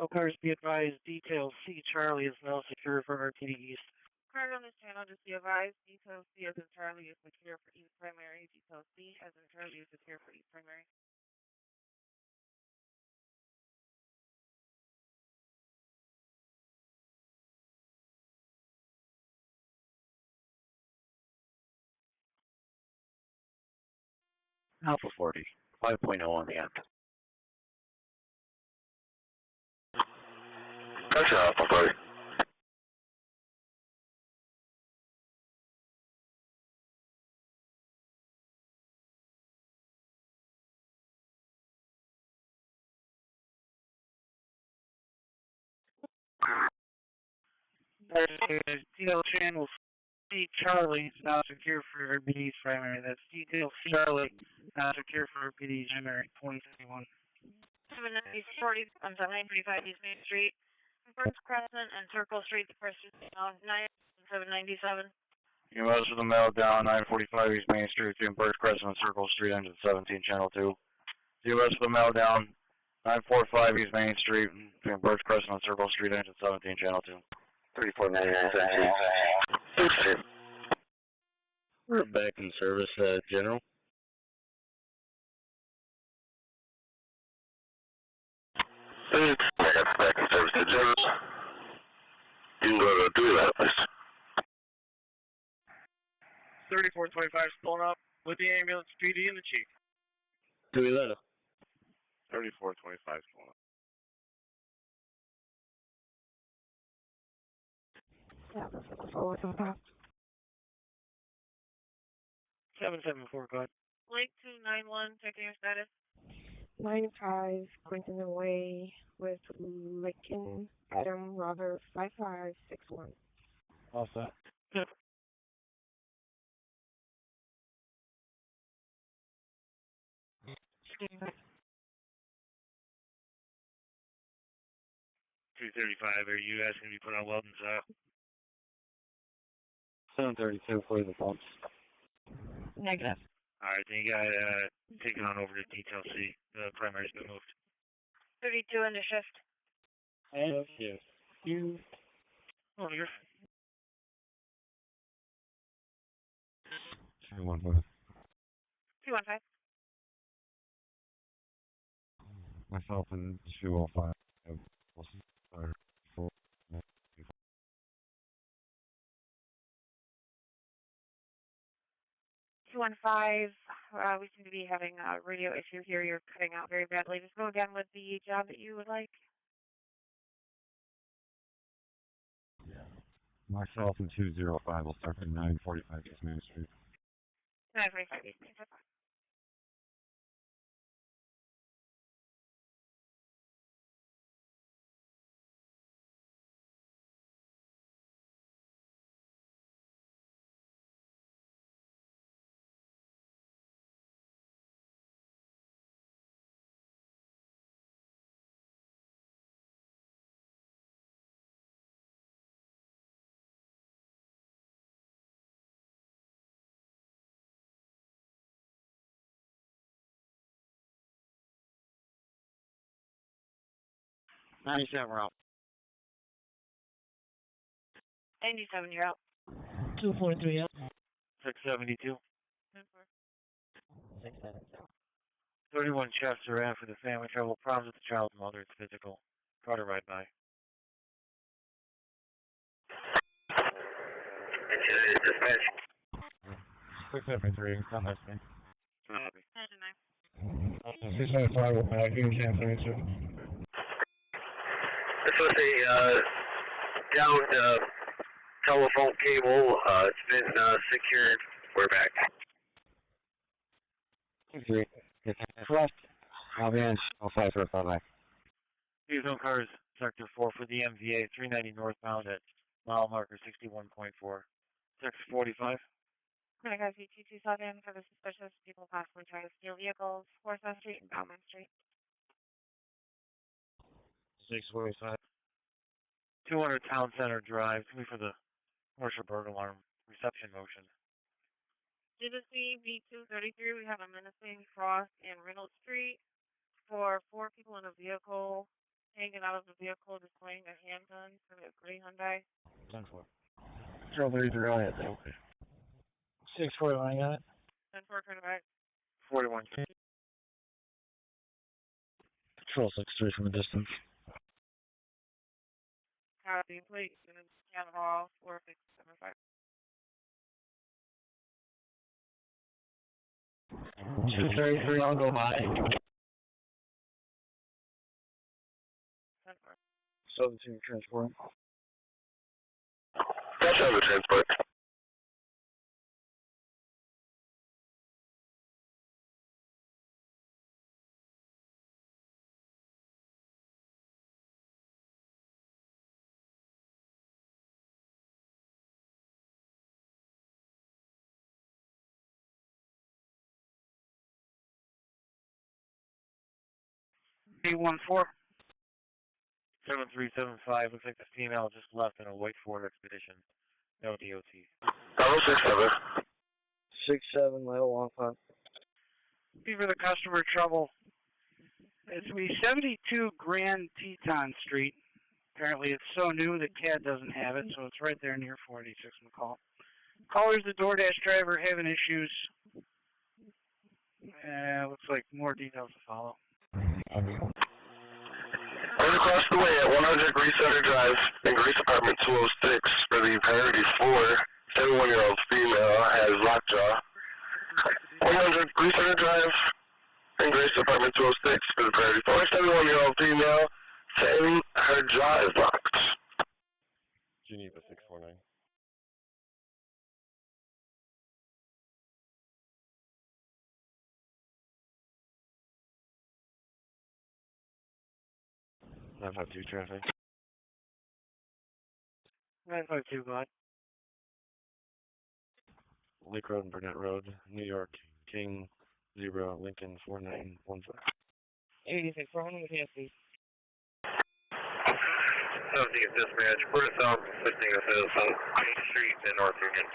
All cars be advised, detail C Charlie is now secure for RTD East. Cars on this channel, just be advised, detail C as in Charlie is secure for East Primary, detail C as in Charlie is secure for East Primary. Alpha 40, 5.0 on the end. Pressure Alpha 40. Detail channel C Charlie is now secure for RBD's primary. That's detail C Charlie now secure for RBD's primary. 2021. 740, I'm sorry, 935 East Main Street, First Crescent and Circle Street, the first is 9797. EMS with the mail down, 945 East Main Street, between Birch Crescent and Circle Street, engine 17, channel 2. EMS with the mail down, 945 East Main Street, between Birch Crescent and Circle Street, engine 17, channel 2. 3499. We're back in service, General. Back in service to General. You can go to do that, please. 3425 is pulling up with the ambulance, PD, and the chief. Do we let her? 3425 is going up. Yeah, that's what the forward on top. 774, go ahead. Lake 291, checking your status. 95 Quentin away with Lincoln, Adam, Robert, 5561. All set. Yep. $335, are you asking to be put on welding style? 732 for the pumps. Negative. Alright, then you got taken on over to detail C. The primary's been moved. 32 in the shift. And yes. You. Oh, you're. 215. 215. Myself and 205. We seem to be having a radio issue here. You're cutting out very badly. Just go again with the job that you would like. Myself and 205 will start at 945 East Main Street. 945 East Main Street. $97, we're out. 97, you're out. 243 up. 672. 672. 31 chefs are after the family trouble. Problems with the child's mother. It's physical. Carter ride by. 673, come back in. 675 will back in, can't finish it. This was a downed telephone cable. It's been secured. We're back. Great. Correct. I'll be in 05 for a call back. These no cars, sector 4 for the MVA, 390 northbound at mile marker 61.4. 645. I'm going to go see 227 for the suspicious people possibly trying to steal vehicles. 4th Street and Bowman Street. 645. 200 Town Center Drive, to me for the commercial burglar alarm reception motion. Genesee B233, we have a menacing cross in Reynolds Street for 4 people in a vehicle hanging out of the vehicle displaying a handgun for the gray Hyundai. 10-4. 033 on it. Okay. 641, got it. 10-4, turn it back. 41. Patrol 63 from a distance. Copy, please. Canada Hall, 4675. 233, I'll go high. 10-4. 17 transport. That's on the transport. B14. 7375, looks like the female just left in a white Ford Expedition. No DOT. 67. 67, Lyle 15. Be for the customer trouble. It's be 72 Grand Teton Street. Apparently it's so new that CAD doesn't have it, so it's right there near 486 McCall. Caller's the DoorDash driver having issues. Looks like more details to follow. Right across the way at 100 Grease Center Drive in Grease Apartment 206 for the priority 4, 71-year-old female has lockjaw. 100 Grease Center Drive in Grease Apartment 206 for the priority 4, 71-year-old female saying her jaw is locked. Geneva 649. 952 traffic. 952, go ahead. Lake Road and Burnett Road, New York, King, Zebra, Lincoln, 4915. 86, Ron, with you, Southeast Dispatch, Bruce South, assisting us on Main Street in North Union.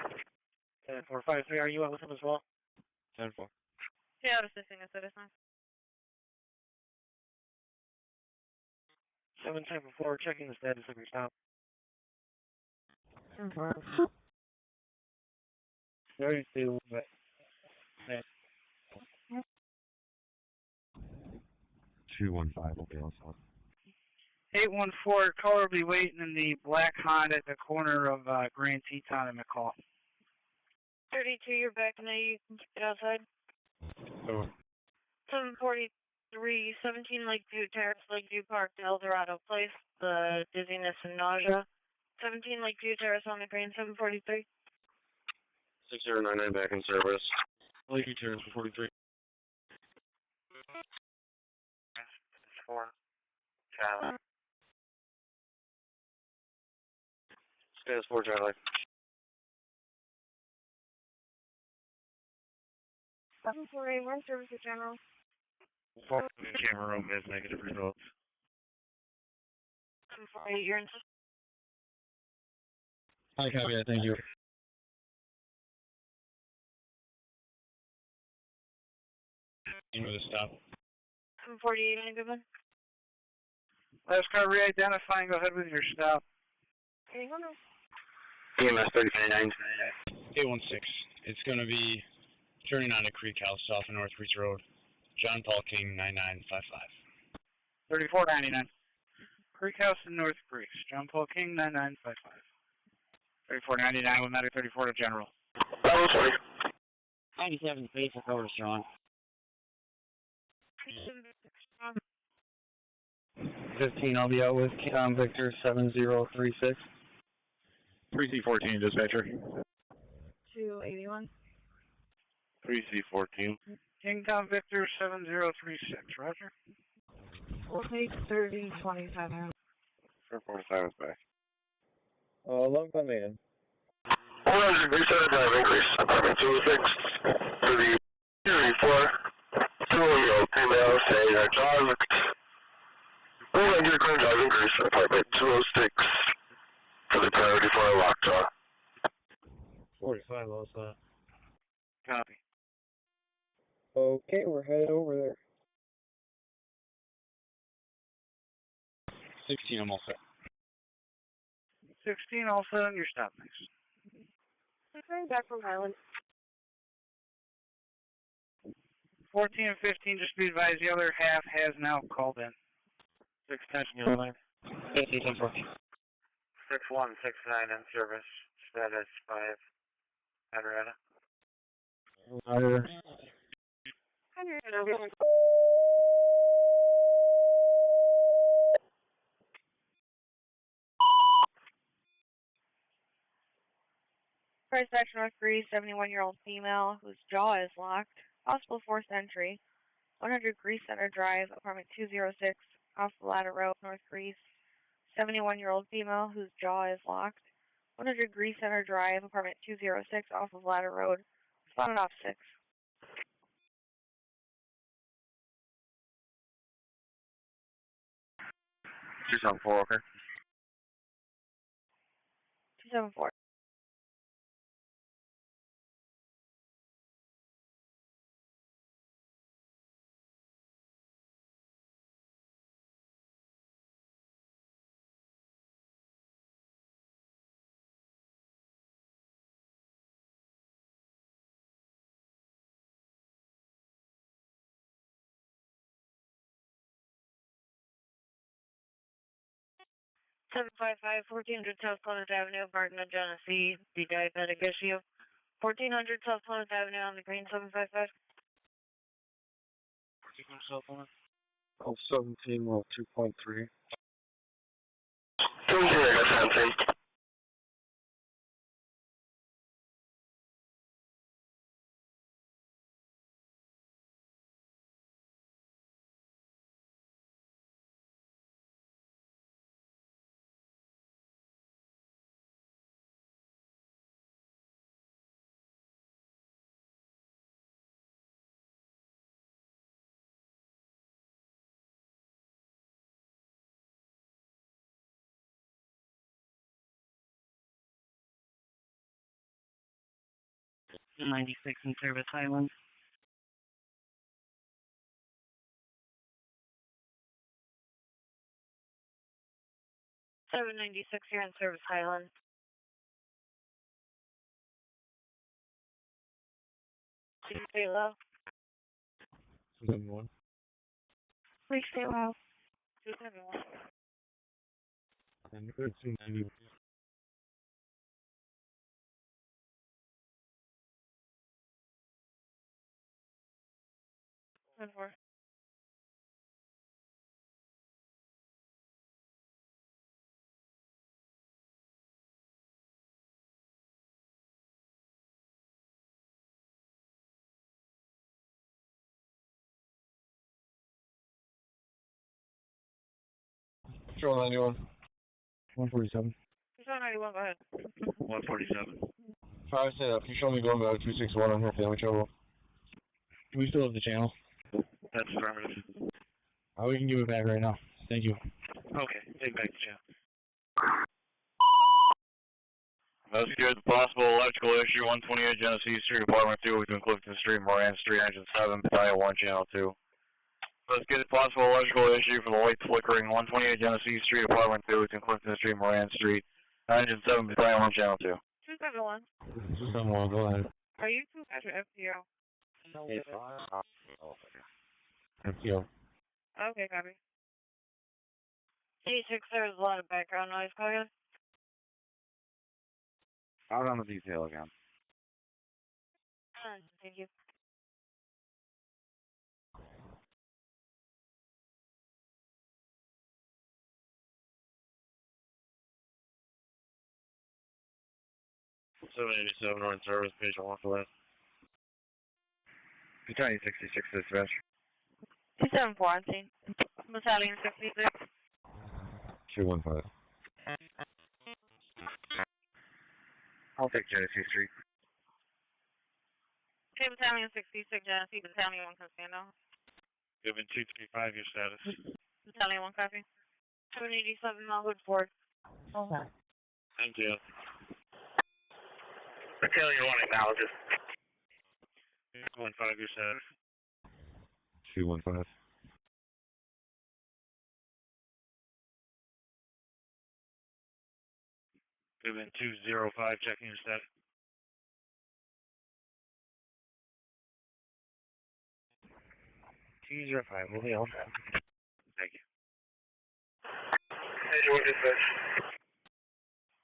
10453, are you up with him as well? 10-4. Yeah, assisting a citizen. 774, checking the status of your stop. 32, but... 215, okay, I'll stop. 814, caller will be waiting in the black Honda at the corner of Grand Teton and McCall. 32, you're back now. You can get outside. Oh. 743, 17 Lakeview Terrace, Lakeview Park, El Dorado Place, the dizziness and nausea. 17 Lakeview Terrace on the green, 743. 6099 back in service. Lakeview Terrace, 43. 4. Charlie. Status 4, Charlie. 741, service to general. Camera room has negative results. 748, you're in. I copy that, thank you. With a stop. 748, any good one? Last car re-identifying, go ahead with your stop. Anyone else? EMS 3099. 816. It's going to be turning on a Creek House off of North Reach Road. John Paul King, 9955. 3499. Creek House in North Creek. John Paul King, 9955. 3499 with Medic 34 to General. 97 basic over, Sean. 15, I'll be out with Victor 7036. 3C14, dispatcher. 281. 3C14. Kingtown Victor 7036, Roger. We'll take 3027. Fairport Silence back. Long time man. 400 degrees center drive increase, apartment 206, to the 34, 2-year-old female saying her jaw looked. 400 current drive increase, apartment 206, for the priority for a lockjaw. 45, what's that? Copy. Okay, we're headed over there. 16, I'm all set. 16, all set on your stop, thanks. Okay, back from Highland. 14 and 15, just be advised, the other half has now called in. 610, yellow line. 15, 10, 6169 in service. Status 5. Henrietta. Henrietta. Price action North Greece, 71-year-old female whose jaw is locked. Possible forced entry. 100 Greece Center Drive, apartment 206, off the Ladder Road, North Greece. 71-year-old female whose jaw is locked. 100 Greece Center Drive, apartment 206, off of Ladder Road. Responded off 6. 274, okay. 274. Seven 1400 South Plymouth Avenue, Barton, Genesee, the diabetic issue. 1400 South Plymouth Avenue on the green 755. 1400 South Plymouth. 17, 2.3. 2-0, 96 in Service Highland. 796 here in Service Highland. Can you stay low? 271. Please stay low. 271. And good 290. 10-4. Show 91. 147. 91, go ahead. 147. Five set up. Can you show me going about 261 on her family trouble? Do we still have the channel? That's affirmative. We can give it back right now. Thank you. Okay, take back the channel. Investigate the possible electrical issue, 128 Genesee Street, Apartment 2, between Clifton Street, Moran Street, Engine 7, Battalion 1, Channel 2. Investigate the possible electrical issue for the light flickering, 128 Genesee Street, Apartment 2, between Clifton Street, Moran Street, Engine 7, Battalion 1, Channel 2. 271. 271, go ahead. Are you two after FPO? FTO. Okay, copy. 86, there's a lot of background noise. Go ahead. Out on the detail again. Thank you. So 87 or in service, patient one for that. Battalion 66 dispatch. 274 on scene. Battalion 66. 215. I'll take Genesee Street. Okay, Battalion 66, Genesee, Battalion 1 can stand now. Given 235, your status. Battalion 1 copy. 787 Melwood Ford. Okay. Thank you. Battalion 1 acknowledges. 215, your status. 215. Given 205, checking your status. 205, will be on. Thank you. Engine 1 dispatch.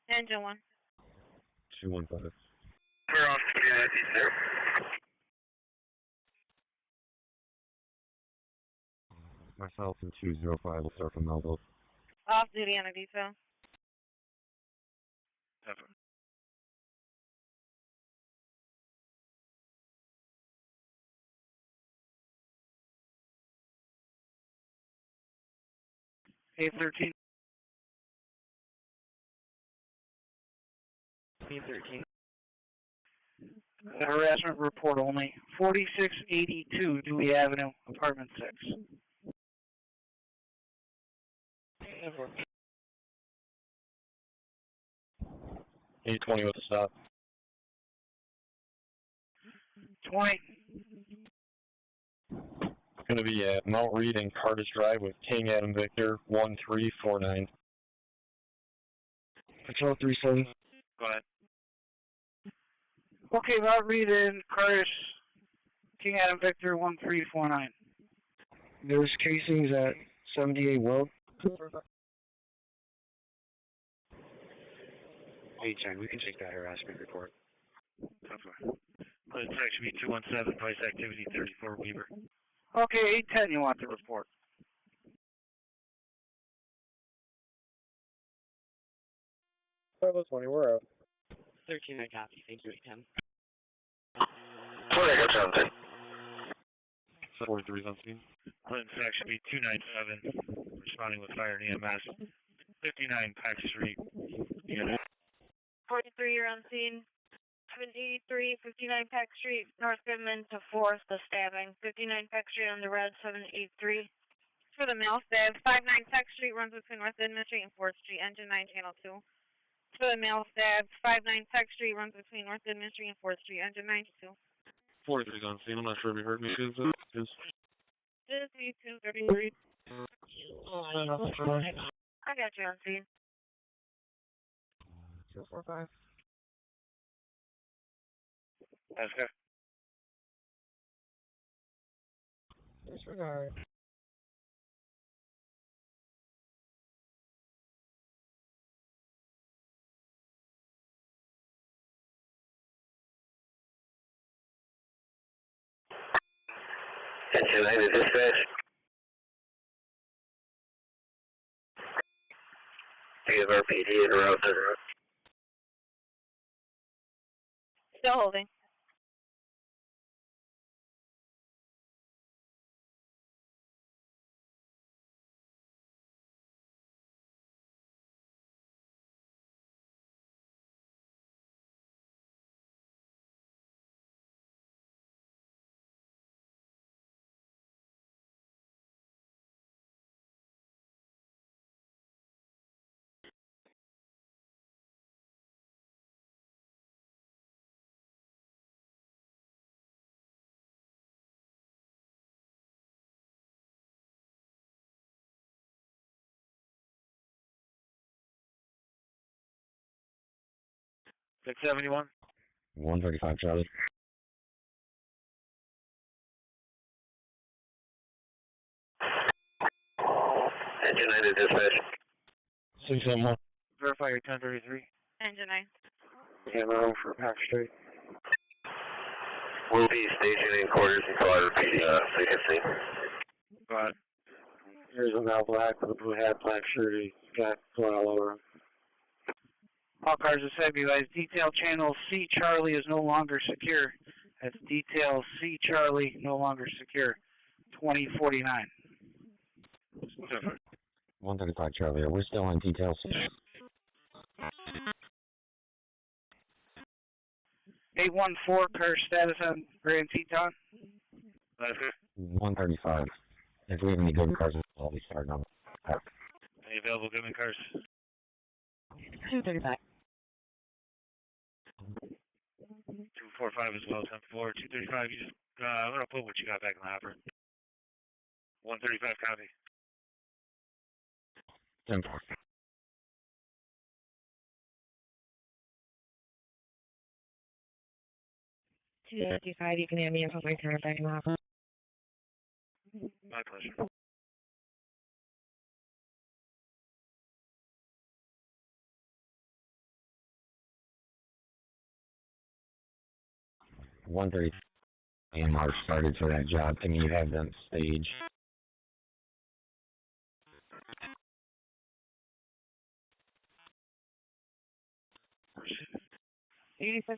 Engine 1. 215. We're off to Genesee, sir. Myself and 205 will start from Melville. Off duty on a detail. Never. A13. A13. Harassment report only. 4682 Dewey Avenue, Apartment 6. Never. 820 with the stop. 20. It's going to be at Mount Reed and Carter's Drive with King Adam Victor 1349. Patrol 37. Go ahead. Okay, Mount Reed and Curtis, King Adam Victor 1349. There's casings at 78 World. Hey, Jen, we can take that harassment report. That's fine. It's actually 217, price activity 34 Weaver. Okay, 810 you want the report. 520, we're out. 13, I copy. Thank you, 810. 20, got something. 43 on scene. Clinton's actually 297, responding with fire and EMS. 59 Pack Street. Unit. 43, you're on scene. 783, 59 Peck Street, North Goodman to 4th, the stabbing. 59 Peck Street on the red, 783. For the mail stab, 59 Peck Street runs between North Goodman Street and 4th Street, engine 9, channel 2. For the male stabbed, 59 Tech Street, runs between North Administry and 4th Street, engine 92. 43's on scene. I'm not sure if you heard me. Is This is 233. I got you on scene. 245. okay. Disregard. Attention, United Dispatch. CFRPD interrupt. Still holding. $671. 135 Charlie. Engine 9 to dispatch. 671. Verify your 1033. Engine 9. Camera for Pack Street. We'll be stationing quarters until I repeat vacancy. Go ahead. Here's a male black with a blue hat, black shirt. He's got blood all over him. All cars are stabilized. Detail channel C Charlie is no longer secure. That's detail C Charlie no longer secure. 2049. 135 Charlie. We're still on details. 814 car status on Grand Teton. 135. If we have any good cars, I'll be starting on. Any available Goodman cars? 235. 245 as well, 10-4. 235, you just, I'm going to put what you got back in the hopper. 135 copy. 10-4. You can have me and put my car back in the office. My pleasure. AMR started for that job. Can you have them stage?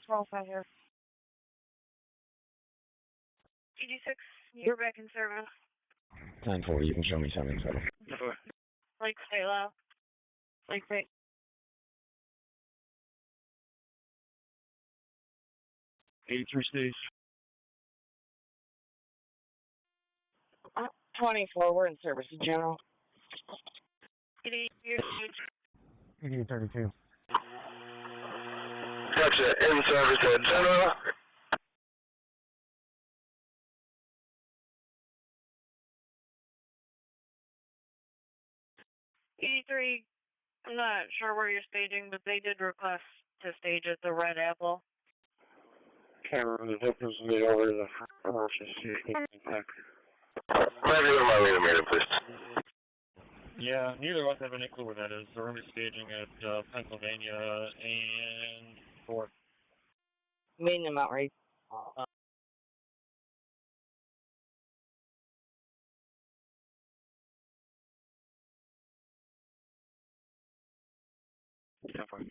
roll 5 here. 86, you're back in service. 10-4. You can show me something. So. Like, stay low. Like, right. 83 stage. 24, we're in service, General. 32. Gotcha, in service at General. 83, I'm not sure where you're staging, but they did request to stage at the Red Apple. Camera of the victims made over to the emergency. Maybe with my leader, please. Yeah, neither of us have any clue where that is. So we're going to be staging at Pennsylvania and 4th. Main them out, right? 10-4.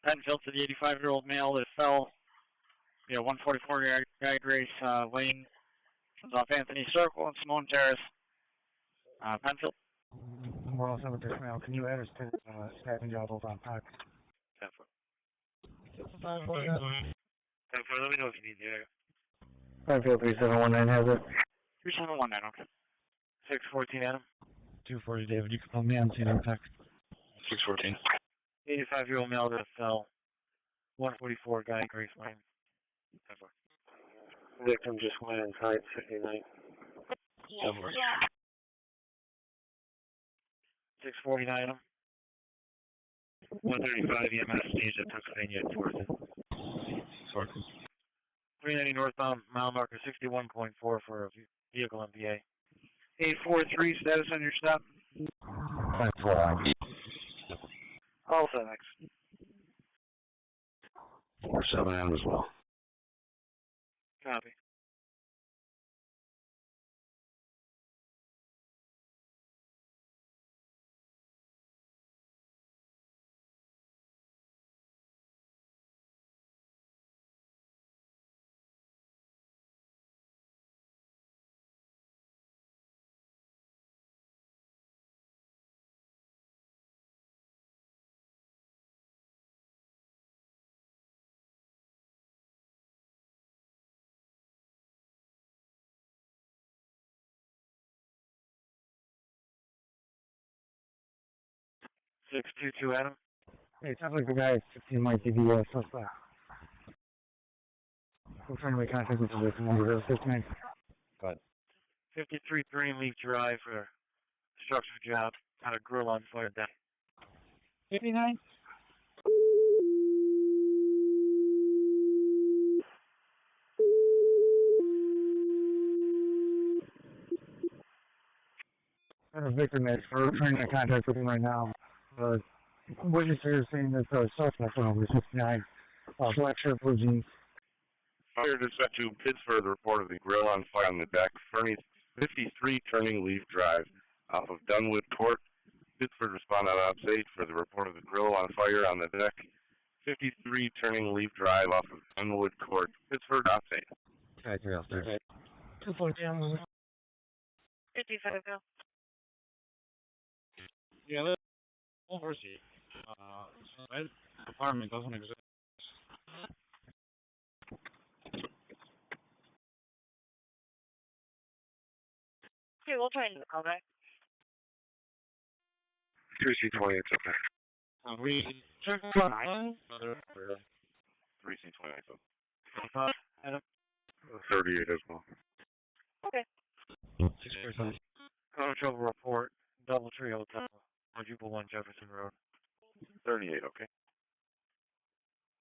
Penfield to the 85-year-old male that fell. 144 guide race lane. Comes off Anthony Circle and Simone Terrace. Penfield. We're also with this now. Can you add us to staffing job over on Pack? 10-4. 10-4, let me know if you need the area. Penfield 3719 has it. 3719, okay. 614 Adam. 240, David. You can call me on scene in fact. 614. 85-year-old male that fell. 144 guy, Grace Lane. Victim just went inside 59. 649. 135 EMS stage at Pennsylvania at 4th. 390 northbound, mile marker 61.4 for a vehicle MPA. 843, status on your stop? 4 Also next. 47 as well. Copy. Six two two Adam. Hey, it sounds like the guy at 15 might be the suspect. We're trying to make contact with the victim number 59. Go ahead. 53 Greenleaf Drive for a structure job. Had a grill on fire deck. 59? I have a victim that's we're trying to make contact with him right now. Witness here is saying that the suspect on over 69. Black shirt, blue jeans. Fire dispatch to Pittsford, the report of the grill on fire on the deck, furnished 53 Turning Leaf Drive, off of Dunwood Court. Pittsford responded on Ops 8 for the report of the grill on fire on the deck, 53 Turning Leaf Drive, off of Dunwood Court. Pittsford, Ops 8. Okay, 3 upstairs. 240. 55 go. Yeah, that's overseas. That apartment doesn't exist. Okay, we'll try and call back. 3C20, it's okay. We checked on island. 3C20, Adam. 38 as well. Okay. 645. Control report. Doubletree Hotel. Quadruple 1 Jefferson Road. 38, okay.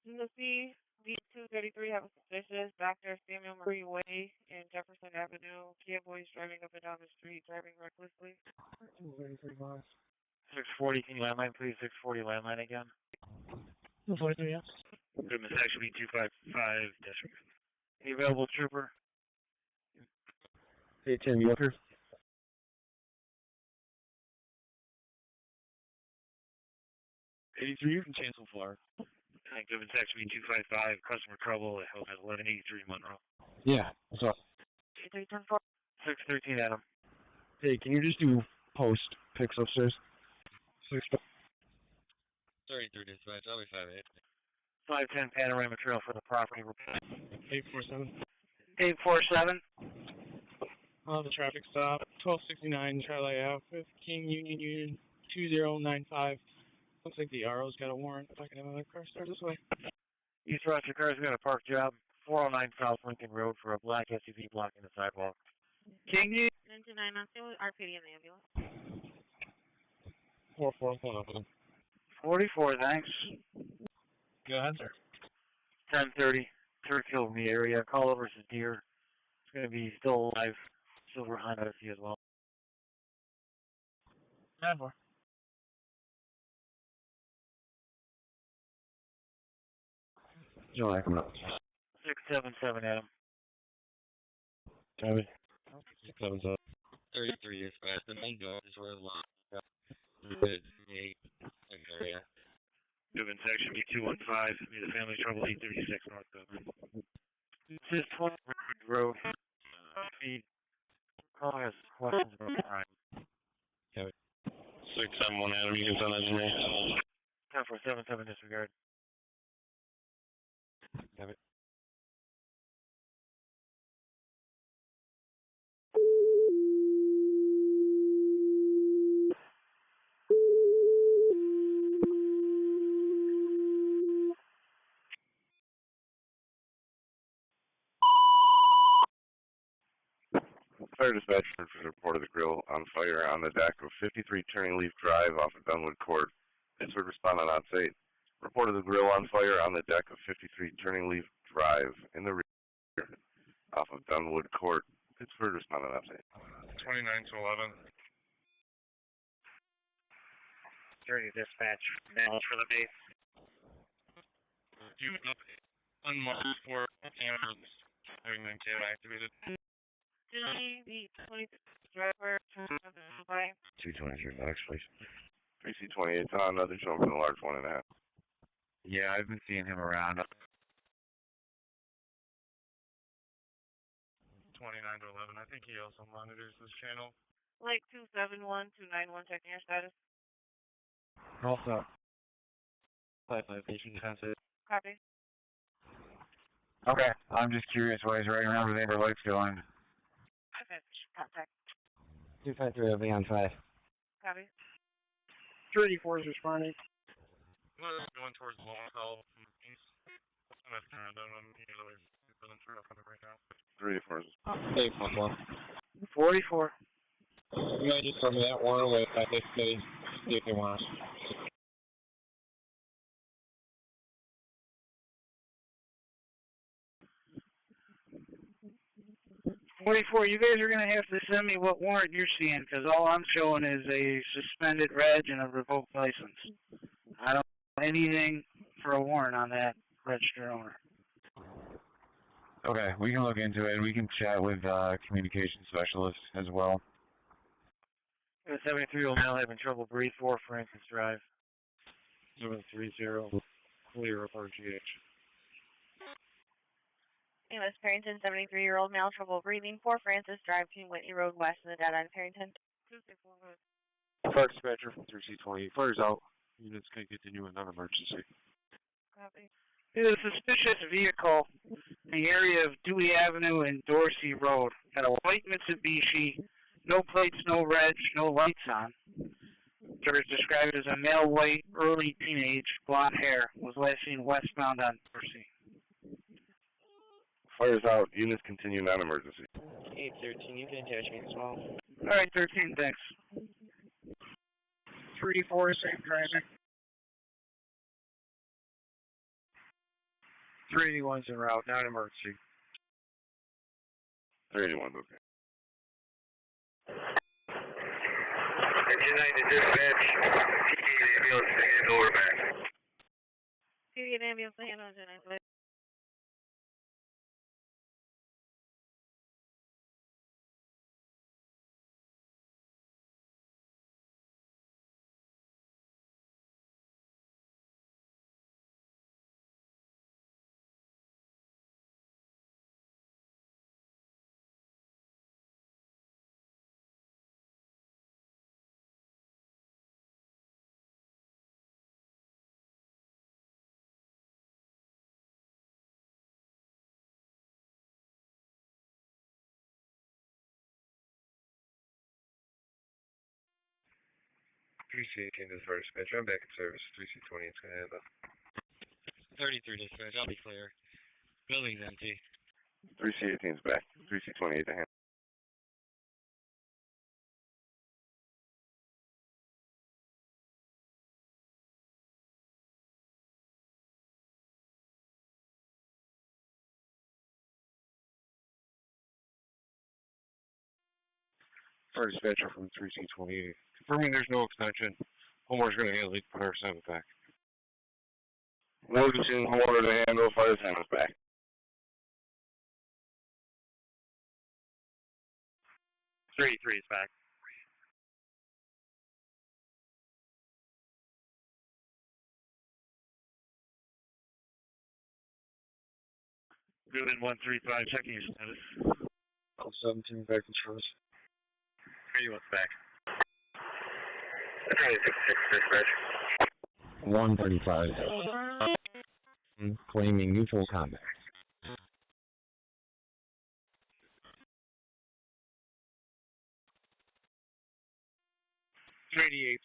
You will see V233 have a suspicious Dr. Samuel Murray Way in Jefferson Avenue. Kia boys driving up and down the street, driving recklessly. 640, can you landline, please? 640 landline again. 243, yes. Goodness, actually 255 district. Any available trooper? Hey, Tim, you up here? You can cancel for. Goodness, actually 255 customer trouble at 1183 Monroe. Yeah, what's up? 2310 613 Adam. Hey, can you just do post picks upstairs? 33 dispatch, I'll be 58. 510 Panorama Trail for the property report. 847. 847. The traffic stop, 1269 Charlie Ave, King Union 2095. Looks like the RO's got a warrant. If I can have another car start this way. East Rochester car's got a park job. 409 South Lincoln Road for a black SUV blocking the sidewalk. King Union. 99 on sale with RPD in the ambulance. 44, hold up with him. 44, thanks. Go ahead, sir. 1030. Turk Hill in the area. Call over to Deer. It's going to be still alive. Silver Honda as well. 9-4. July coming up. 677 Adam. Copy. 677. 33 dispatch, the main door is where the line. Good, 8 area. Goodness, actually 215. Need a family trouble 836 North Goodman. This is 20 Road. Feed. Call has questions about crime. 671 Adam, you can send that to me. 10477 disregard. Have it. Fire dispatcher reported the grill on fire on the deck of 53 Turning Leaf Drive off of Dunwood Court. Pittsford responded on site. Reported the grill on fire on the deck of 53 Turning Leaf Drive in the rear off of Dunwood Court. Pittsford responded on site. 29 to 11. Security dispatch, manage for the base. You unmarked for Amherst, having been KO activated. The 20 driver, 223 Max, please. 3C28 on, nothing showing for the large 1.5. Yeah, I've been seeing him around. 29 to 11. I think he also monitors this channel. Like 271, 291, checking your status. Also, 5 patient defensive. Copy. Okay, I'm just curious why he's right around with neighbor lights going. Okay, contact. 253 will be on 5. Copy. 34 is responding. Going towards Long Call from the east. I'm not sure. I don't know. Right now. 34. 44. You might just cover that one away at this city. See if they want us. 44, you guys are going to have to send me what warrant you're seeing, because all I'm showing is a suspended reg and a revoked license. I don't know anything for a warrant on that registered owner. Okay, we can look into it. We can chat with communication specialists as well. A 73-year-old male having trouble breathe, 4 Francis Drive. 730, clear of RGH. EMS Parrington, 73-year-old male, trouble breathing, 4 Francis Drive, King Whitney Road, west of the dead end, Parrington. Fire dispatcher from 3C28. Fire's out. Units can continue with non-emergency. Copy. There's a suspicious vehicle in the area of Dewey Avenue and Dorsey Road. Got a white Mitsubishi, no plates, no reg, no lights on. Driver is described as a male, white, early teenage, blonde hair. Was last seen westbound on Dorsey. Fire's out. Units continue non-emergency. 813, you can attach me as well. All right, 13, thanks. 34, same driver. 381's en route, non-emergency. 381's okay. Engine 9 to dispatch. PD and ambulance to hand over back. PD and ambulance to hand over back. .3C18 is fire dispatch. I'm back in service. 3C20 is going to handle. 33 dispatch. I'll be clear. Building's empty. 3C18's back. 3C28 to handle. Fire dispatcher from 3C28. Confirming there's no extension. Homeowner's going to handle it. Put our assignment back. No decision. Homeowner to handle. Fire assignment's back. 33 is back. Goodman 135, checking your status. 17 back in service. 31's back. 36 dispatch. 135. Claiming mutual combat.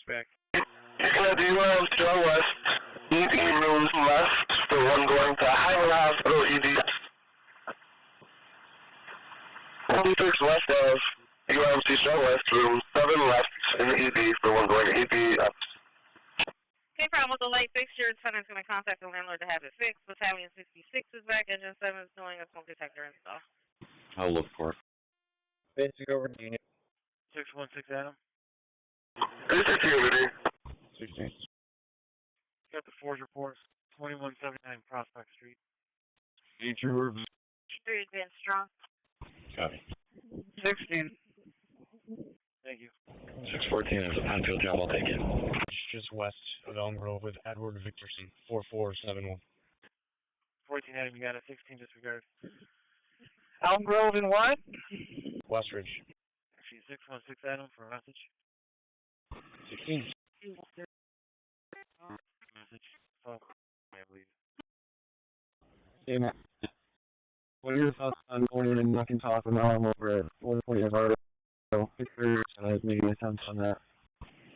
back. D1 still west. ED rooms left. The one going to Highland Hospital ED. 26 west of URMC Southwest, room 7 left in the ED for one going to ED up. Okay, problem with the light fixture. The tenant's going to contact the landlord to have it fixed. Battalion 66 is back. Engine 7 is doing a smoke detector install. I'll look for it. Basic over unit. 616 Adam. This is Unity. 16. Got the Forge report. 2179 Prospect Street. Feature. 3 advanced strong. Copy. 16. Thank you. 614 is a penfield job. I'll take it. It's just west of Elm Grove with Edward Victorson, 4471. 14 Adam, you got it. 16 disregard. Elm Grove and what? Westridge. Actually, 616 Adam for a message. 16. Message. Oh, I believe. Hey, Matt. What are your thoughts on going in and knocking off an arm over at 120 of our pictures, and I was making attempts on that?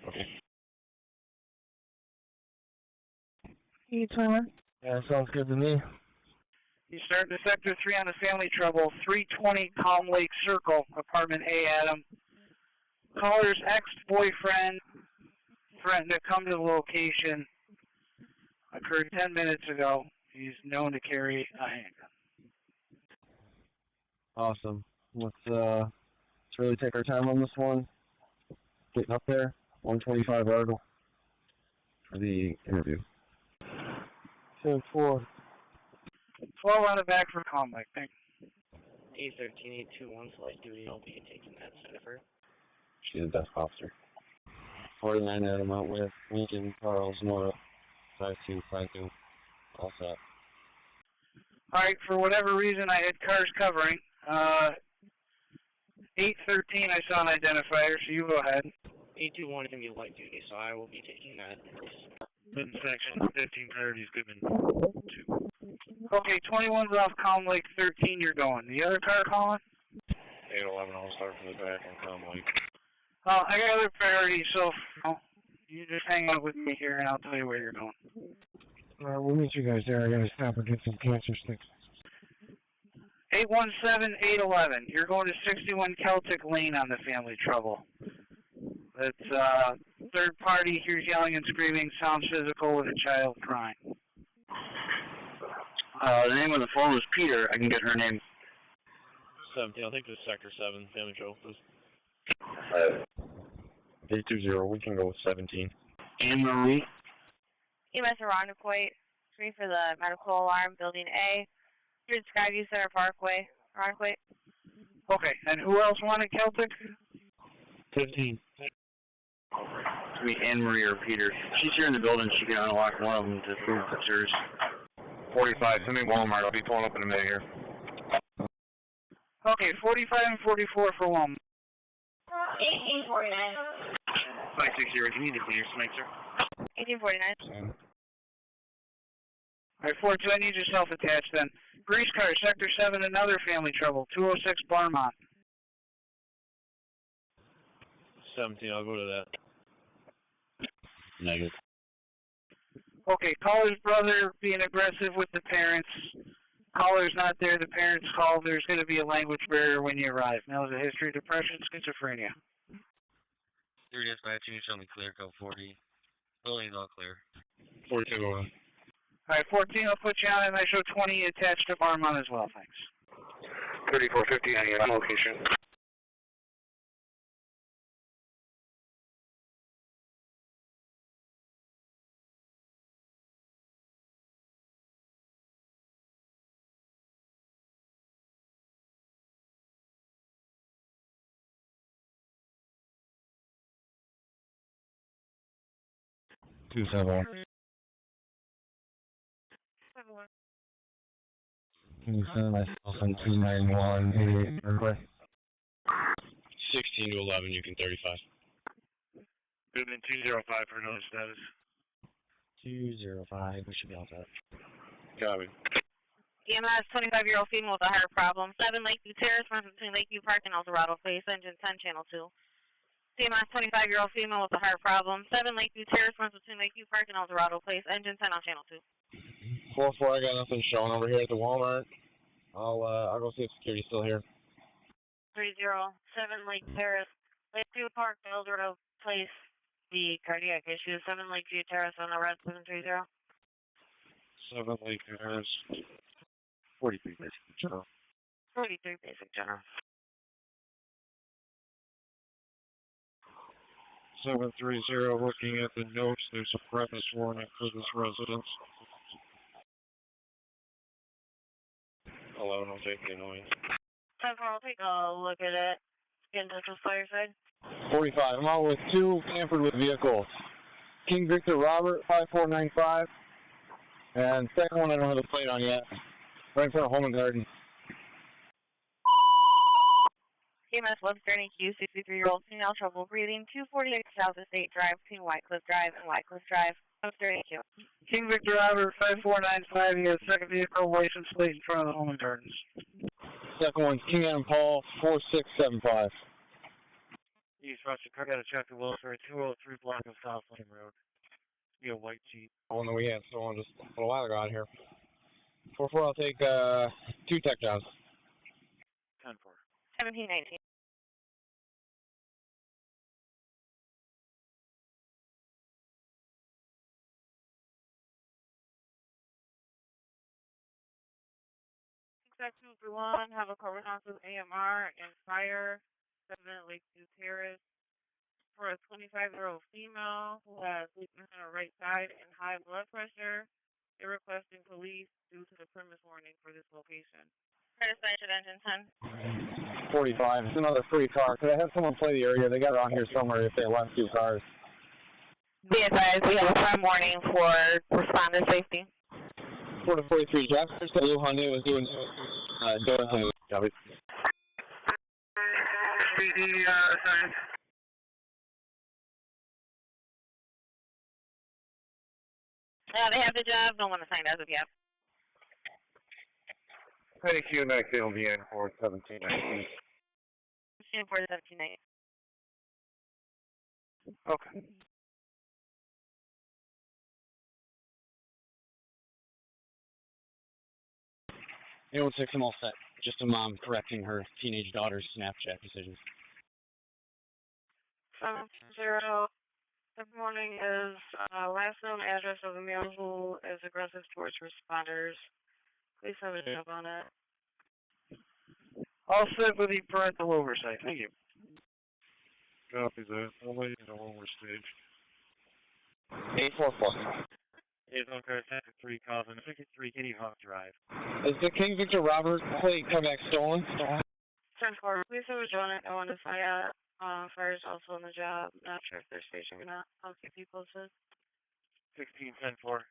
Okay. Hey, Tyler. Yeah, sounds good to me. You start to Sector 3 on the family trouble, 320 Calm Lake Circle, Apartment A, Adam. Caller's ex-boyfriend threatened to come to the location. Occurred 10 minutes ago. He's known to carry a handgun. Awesome. Let's really take our time on this one. Getting up there. 125 Argo. For the interview. 10-4. 12 on the back for Calm Lake. Thank you. 813-821, select duty. I'll be taking that side of her. She's a desk officer. 49 Adam out with Lincoln, Charles, Nora. 5252. All set. Alright, for whatever reason I had cars covering. 813 I saw an identifier, so you go ahead. 821 is going to be light duty, so I will be taking that. Then section 15 priorities Goodman 2. Okay, 21's off Calm Lake, 13 you're going. The other car calling? 811, I'll start from the back on Calm Lake. I got other priorities, so you just hang out with me here and I'll tell you where you're going. We'll meet you guys there. I gotta stop and get some cancer sticks. 817-811. You're going to 61 Celtic Lane on the family trouble. It's third party hears yelling and screaming, sounds physical with a child crying. The name on the phone was Peter. I can get her name. 17, I'll take this Sector 7, family trouble, please. 820, we can go with 17. Anne Marie. EMS Irondequoit, 3 for the medical alarm, building A. Here's Skyview Center Parkway, Irondequoit. Okay, and who else wanted Celtic? 15. To be Anne Marie or Peter. She's here in the building. She can unlock one of them to prove it's hers. 45, send me Walmart. I'll be pulling up in a minute here. Okay, 45 and 44 for Walmart. 1849. 560, do you need to clear tonight, sir? 1849. Alright, 42, I need you self-attached then. Grease car, Sector 7, another family trouble. 206 Barmont. 17, I'll go to that. Negative. Okay, caller's brother being aggressive with the parents. Caller's not there, the parents call. There's going to be a language barrier when you arrive. Now, is a history of depression, schizophrenia. 3 dispatch, you show me clear, code 40. Building's all clear. 42 going. Alright, 14, I'll put you on, and I show 20 attached to Barmont as well, thanks. 3450 on location. Two seven. Can you send myself on 29188 request? 16 to 11, you can 35. Goodman 205 for notice status. 205, we should be all set. Copy. EMS 25-year-old female with a heart problem. 7 Lakeview Terrace runs between Lakeview Park and Eldorado Place. Engine 10, channel 2. CMS 25-year-old female with a heart problem. 7 Lakeview Terrace runs between Lakeview Park and Eldorado Place. Engine 10 on channel 2. 4-4, I got nothing showing over here at the Walmart. I'll go see if security's still here. 7 Lake Terrace. Lakeview Park, Eldorado Place. The cardiac issue. 7 Lakeview Terrace on the red 730. 7 Lake Terrace. 43 basic general. 43 basic general. 730, looking at the notes, there's a preface warning for this residence. 11, I'll take the annoyance. 10-4, I'll take a look at it. Get in touch with Fireside. 45, I'm out with 2 tampered with vehicles. King Victor Robert, 5495. And second one I don't have the plate on yet. Right in front of Home and Garden. EMS Webster and EQ, 63-year-old female, trouble breathing, 248 South Estate Drive between Whitecliff Drive and Whitecliff Drive. Webster and EQ. King Victor Robert, 5495. He has second vehicle license plate in front of the Home and Gardens. Second one's King Adam Paul, 4675. East Rochester, car got a check to Wilshire, 203 block of South Lane Road. Be a white Jeep. Oh no, we had someone just a little while ago out here. 4-4, I'll take 2 tech jobs. 10-4. 1719. Section 1, have a correspondence with AMR and fire, 7 Lakeview Terrace, for a 25-year-old female who has weakness on her right side and high blood pressure. They're requesting police due to the premise warning for this location. Curtis Blanchard, engine 10. 45, it's another free car. Could I have someone play the area? They got it on here somewhere if they left 2 cars. Be advised, we have a firm warning for responder safety. 4-43, Jasper, the blue Honeoye was doing doors and copy. PD, assigned. They have the job. No one assigned as of yet. Petty Q, next it'll be in for 1719. 1719. Okay. Anyone 6, I'm all set. Just a mom correcting her teenage daughter's Snapchat decisions. 7-0. Good morning is last known address of a male who is aggressive towards responders. Please have a job on it. All set with the parental oversight. Thank you. Copy that. I'll let you know when we're staged. 844. Is on car 3 calls and 53 Kitty Hawk Drive. Is the King Victor Robert plate come back stolen? 10-4. Please have a job on it. I want to find out. Fire's also on the job. Not sure if they're staging or not. I'll keep you posted. 16-10-4.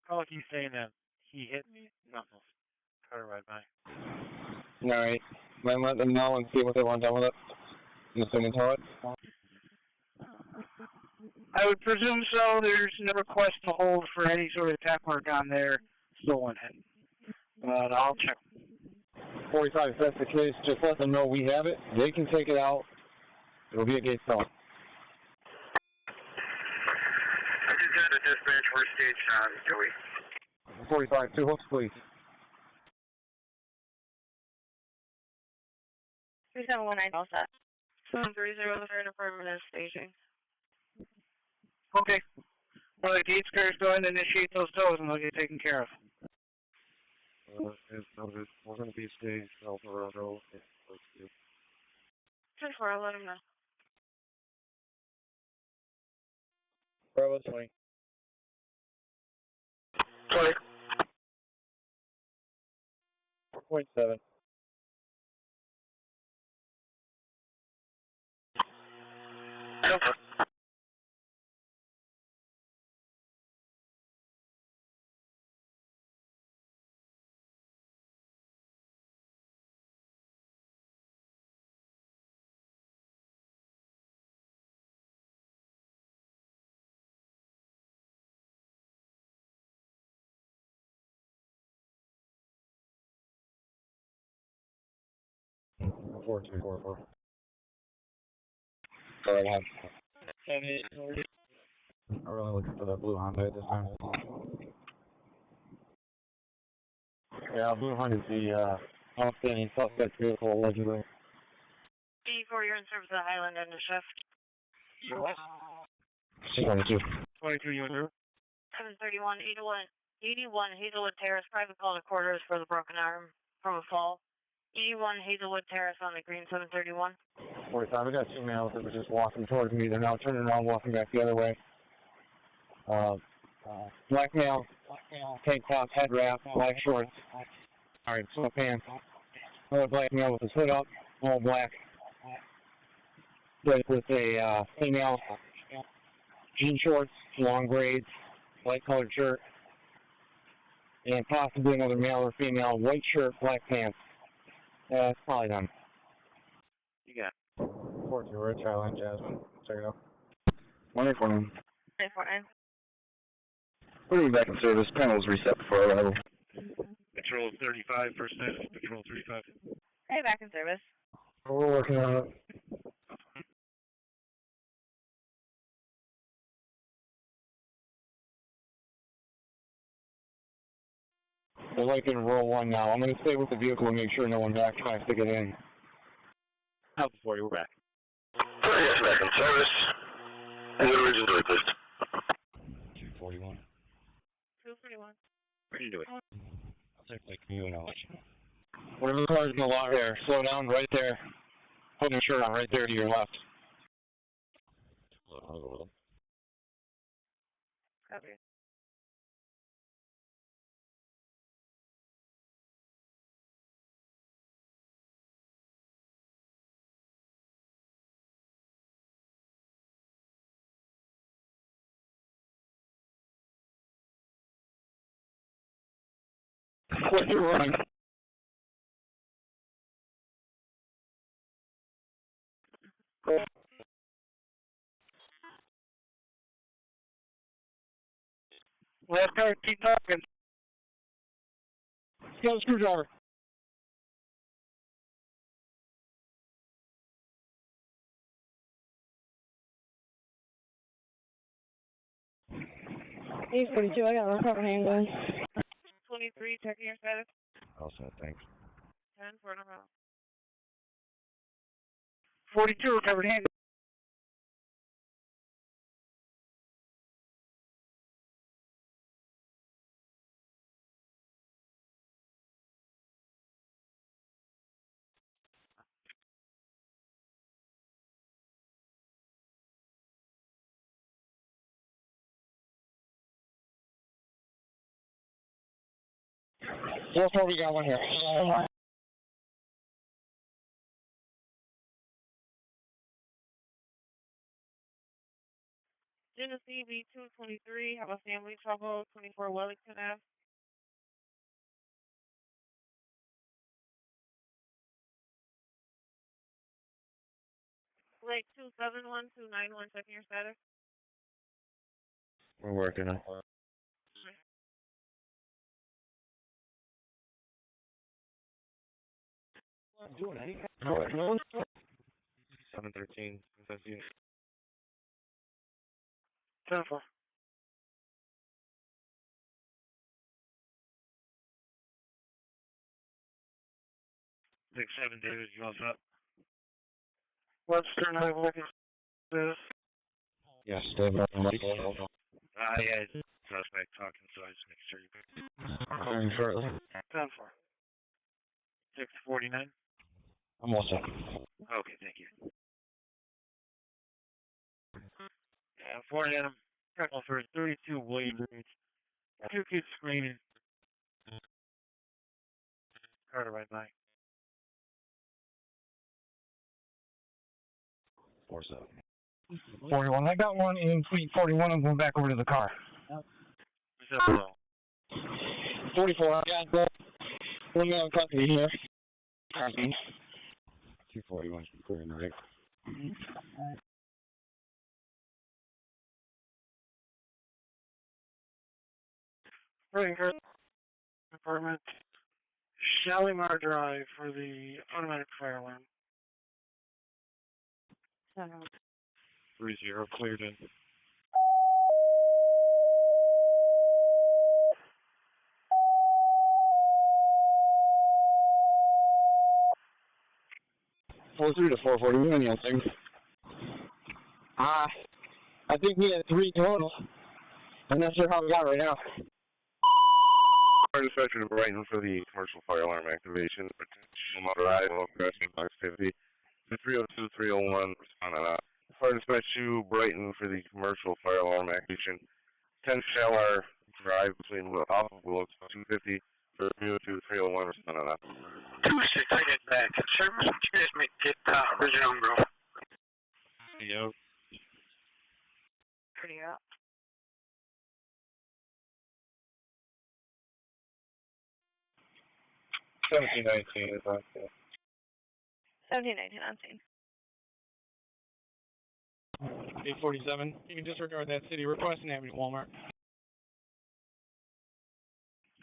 Call keeps saying that he hit me. Nothing. Car ride by. Alright. Might let them know and see what they want done with it. I'm assuming tow it. I would presume so. There's no request to hold for any sort of tech work on their stolen head. But I'll check. 45, if that's the case, just let them know we have it. They can take it out. It'll be a gate stone. I just got a dispatch for stage Joey. 45, 2 hooks, please. 3719, all set. 730, the fire department is staging. Okay. Well, the gates cars go and initiate those tows and they'll get taken care of. We're going to be staged Alvarado. 10-4, I'll let him know. Bravo 20. 4.7. Four. Go right ahead. I'm really looking for that blue Honda this time. Yeah, blue Honda is the outstanding suspect vehicle allegedly. 84, you're in service of the Highland end of shift. 22. 22, you and who? 731, 81 Hazelwood Terrace, private call to quarters for the broken arm from a fall. 81 Hazelwood Terrace on the green, 731. 45, I got two males that were just walking towards me. They're now turning around, walking back the other way. Black male, tank top, head wrap, black shorts. Alright, sweatpants. Another black male with his hood up, all black. With a female, jean shorts, long braids, light colored shirt, and possibly another male or female, white shirt, black pants. That's probably them. You got 14 Rich Island, Jasmine. Check it out. Wonderful. 949. We'll be back in service. Panels reset before arrival. Patrol 35, first net, Patrol 35. Hey, back in service. We're working on it. They're like in row one now. I'm going to stay with the vehicle and make sure no one back tries to get in. Alpha 40, we're back. Yes, back in service. And the region to please. 241. 241. Ready to do it. I'll take like you and I'll let you know. One of the cars in the lot there. Slow down right there. Put your shirt on right there to your left. I'll go with them. Copy. What you run? Last car, keep talking. Got a screwdriver. Hey, 42, I got one proper handgun. 23, checking your status. All set, thanks. 10 for a row. 42, recovered hand. So far we got one here. Genesee B223, have a family trouble, 24 Wellington Ave. Lake 271291, checking your status. We're working on it. I'm doing it. 713, that's you. 10 4. 6-7, David, you all set? Webster, 9 this. Yes, David. Yeah, suspect talking, so I just make sure you're good. Coming shortly. 10 4. 649? I'm all set. Okay, thank you. Yeah, 4 Adam, call for 32 William Reed. 2 kids screaming. Carter right by. 47. 41. I got one in Fleet 41. I'm going back over to the car. 44. I got one male in custody here. 241 should be clear in the right. Right, Department, Shalimar Drive for the automatic fire alarm. 30 cleared in. closer to 440 Union things. I think we had 3 total. I'm not sure how we got right now. Fire dispatcher to Brighton for the commercial fire alarm activation. Potential motor idle, crossing box 50. The 302-301, respond on that. Fire dispatch to Brighton for the commercial fire alarm activation. 10 Shallar Drive between off of Willows 250 for 302-301, respond on that. 2-6, I get back. Service, you guys make get original Monroe. Yo. Pretty up. 1719 is on scene. 1719 on scene. 847. You can disregard that city. Request an Avenue Walmart.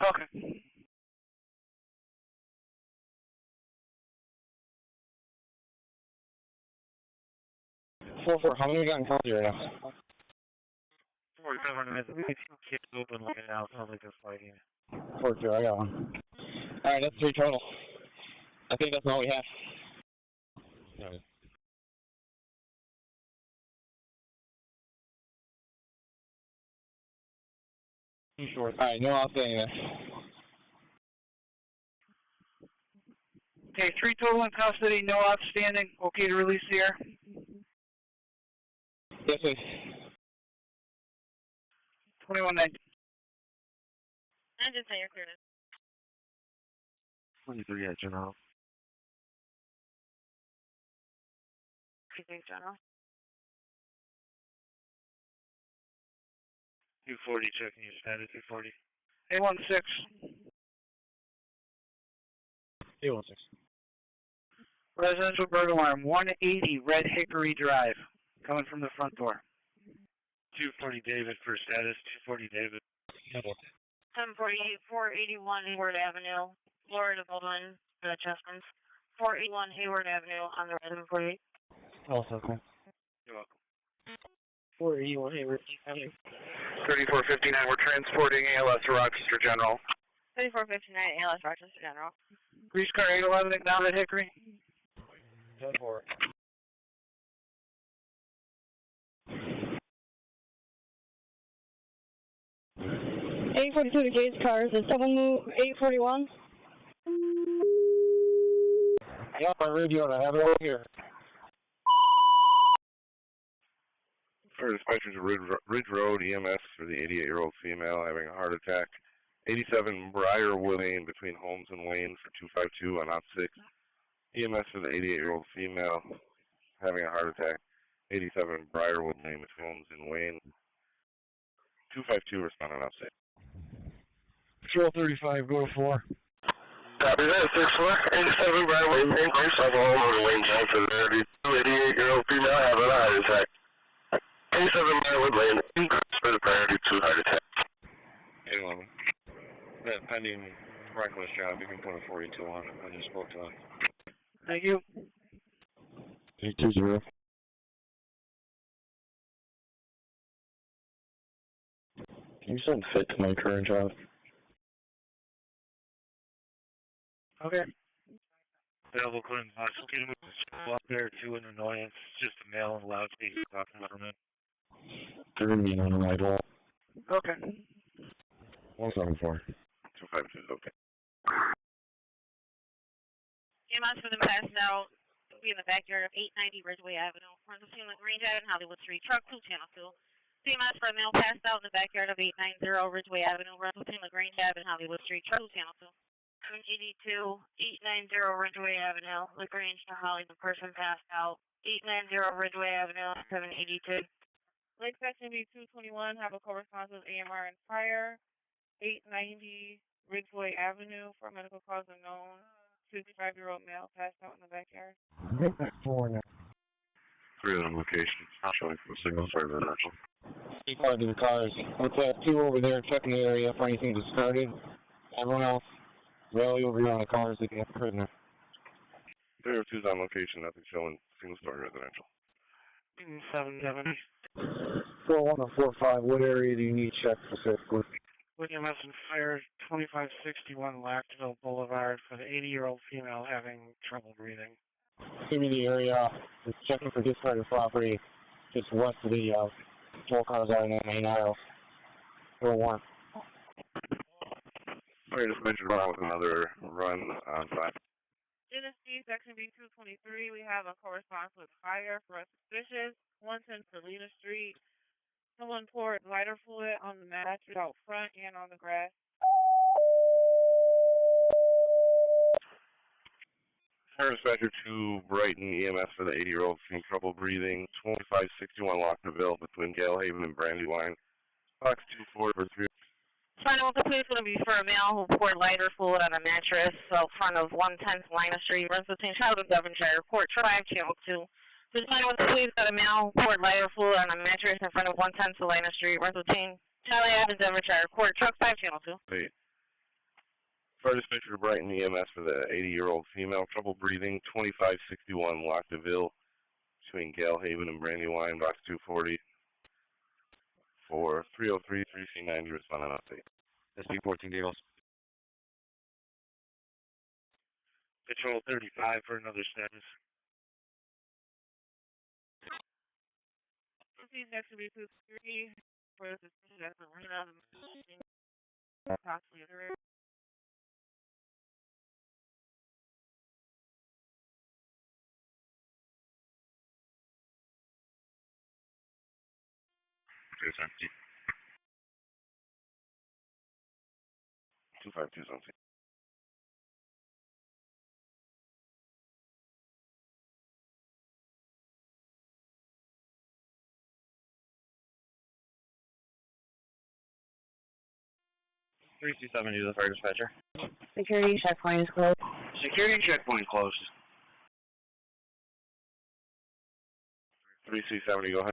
Okay. How many we got in custody right now? 47 minutes. We keep open looking out. Sounds like they're fighting. 42, I got one. Alright, that's 3 total. I think that's all we have. Alright. Alright, no outstanding there. Okay, 3 total in custody, no outstanding. Okay to release the air? Yes, please. 2119. I just say you're clear. 23 at General. Precinct General. 240, checking your status, 240. 816. 816. Residential burglar alarm, 180 Red Hickory Drive, coming from the front door. 240 David for status, 240 David. 748, 481 Hayward Avenue, Florida Baldwin, Chestnut. 481 Hayward Avenue on the red 748. Also, okay. You're welcome. 481 Hayward Avenue. 3459, we're transporting ALS to Rochester General. 3459 ALS Rochester General. Grease car 811 down at Hickory. 10-4. $842 to Gates Cars, is 841? Yep, I read you and I have it over here. For dispatcher to Ridge Road, EMS for the 88-year-old female having a heart attack. 87 Briarwood Lane between Holmes and Wayne for 252 on op 6. EMS for the 88-year-old female having a heart attack. 87 Briarwood Lane between Holmes and Wayne. 252 respond on op 6. Patrol 35, go to 4. Copy that, 6-4. 87 Briarwood Lane, Grace Level Home on Wayne John for the 88-year-old female having a heart attack. 87 Briarwood Lane, for the priority 2 heart attack. 811. That pending reckless job, you can put a 42 on it. I just spoke to him. Thank you. 820. Can you send fit to my current job? Okay. Available clearance. Still getting up there to an annoyance. Just a male and loudspeaker talking about him. They're going to be on the light wall. Okay. 174. 252 is okay. EMS for them passed out. It'll be in the backyard of 890 Ridgeway Avenue. We're the scene with Range Ave and Hollywood Street. Truck 2 Channel 2. CMS for a male passed out in the backyard of 890 Ridgeway Avenue. We're between LaGrange Ave and Hollywood Street. Truck 2 Channel 2. 782 890 Ridgeway Avenue. LaGrange to Hollywood. Person passed out. 890 Ridgeway Avenue. 782. Lake section B 221. Have a co-response with AMR and fire. 890 Ridgeway Avenue for medical cause unknown. 65-year-old male passed out in the backyard. 4 now. 3 on location. Showing for signal for the natural. 8 to the cars. Let's have 2 over there checking the area for anything discarded. Everyone else, rally over here on the cars to get prisoner. 302's on location, nothing showing single-story residential. 770. 41 or 45, what area do you need checked specifically? EMS and fire 2561 Lackville Boulevard for the 80-year-old female having trouble breathing. Give me the area. It's checking for discarded property just west of the toll cars out in the main aisle. Or one. I just mentioned around with another run on 5. Genesee, section B223, we have a correspondence with fire for a suspicious. 110 Selena Street. Someone poured lighter fluid on the mattress out front and on the grass. Fire dispatcher to Brighton EMS for the 80-year-old in trouble breathing. 2561 Lockville between Galehaven and Brandywine. Box 24 for 3. Final complete is going to be for a male who poured lighter fluid on a mattress out front of 110 Selena Street, runs between Charlotte and Devonshire, Port Tribe, Channel 2. The final complete is that a male who poured lighter fluid on a mattress in front of 110 Selena Street, runs between Charlotte and Devonshire, Port Truck 5, Channel 2. Wait. Fire dispatcher to Brighton EMS for the 80-year-old female, trouble breathing. 2561 Lockville between Galehaven and Brandywine, box 240. For 303 3C90, respond on update. SP14 Deagles. Patrol 35 for another status. Proceed next to B23 for the suspicion at the arena. Possibly under. It's empty. 252 something. Three two seven to the fire dispatcher. Security checkpoint is closed. Security checkpoint closed. 3C70, go ahead.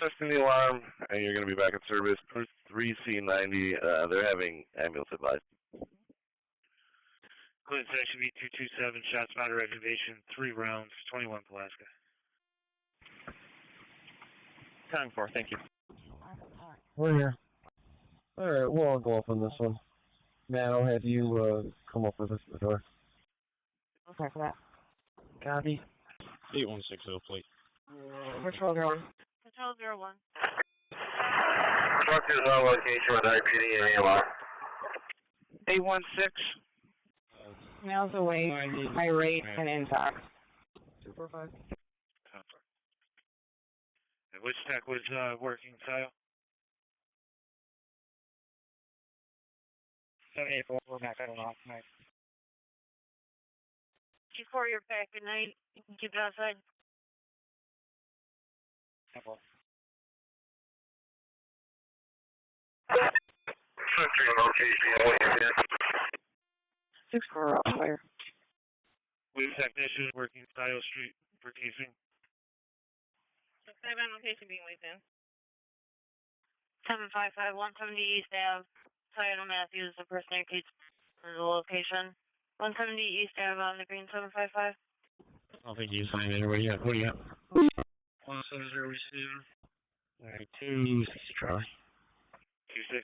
Testing the alarm, and you're going to be back in service. 3C90, they're having ambulance advised. Clinton section B227, shots fired activation, 3 rounds, 21 Pulaska. Time 4, thank you. We're here. Alright, we'll all go up on this one. Matt, I'll have you come up with us at the door. Okay for that. Copy. 8160 plate. Patrol 01. Patrol 01. Truck is on location with IPD and AMR. 816. Miles away, high rate, and intox. 245. And which tech was working, Kyle? 784, we're back on off tonight. Before you're back, good night. You can keep it outside. Switching location, 6-4 fire. Which technician is working Style Street for casing? 6-5 on location being waited in. 755 170 East Ave. Title Matthews, the person indicates the location. 170 East Ave on the green 755. I don't think you signed anybody yet. What do you got? 170 receiver. Alright, 260 Charlie. 26.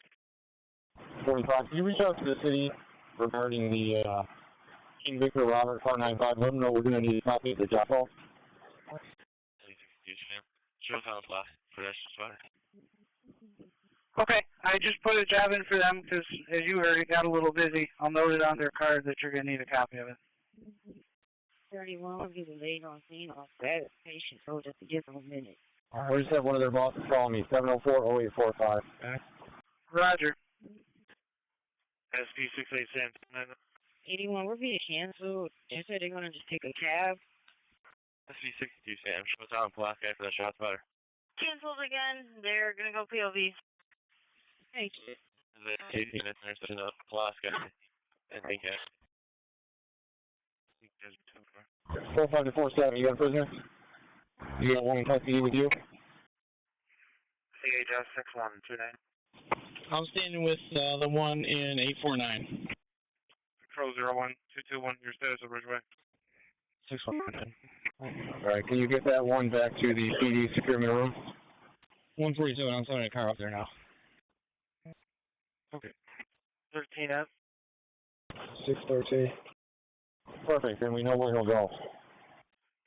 45. Can you reach out to the city regarding the King Victor Robert 495? Let them know we're going to need a copy of the job role. Show how it's last. Pedestrian spotter. Okay, I just put a job in for them because, as you heard, it got a little busy. I'll note it on their card that you're going to need a copy of it. 31 will be delayed on scene off status patient, so just to give them a minute. I just have one of their bosses call me, 704-0845. Roger. SP 687. 81, we're being canceled. They said they're going to just take a cab. SP62 Sam. Show us how in Pulaski for that shot spotter. Canceled again. They're going to go POV. Hey. The casing in there in Pulaski. I think 45-47, you got a prisoner? You got one in custody with you? CHS 6129. I'm standing with the one in 849. Control 01, 221, your status of Ridgeway. 619. Alright, can you get that one back to the PD secure middle room? 147, I'm sending a car up there now. Okay. 13F. 613. Perfect, then we know where he'll go.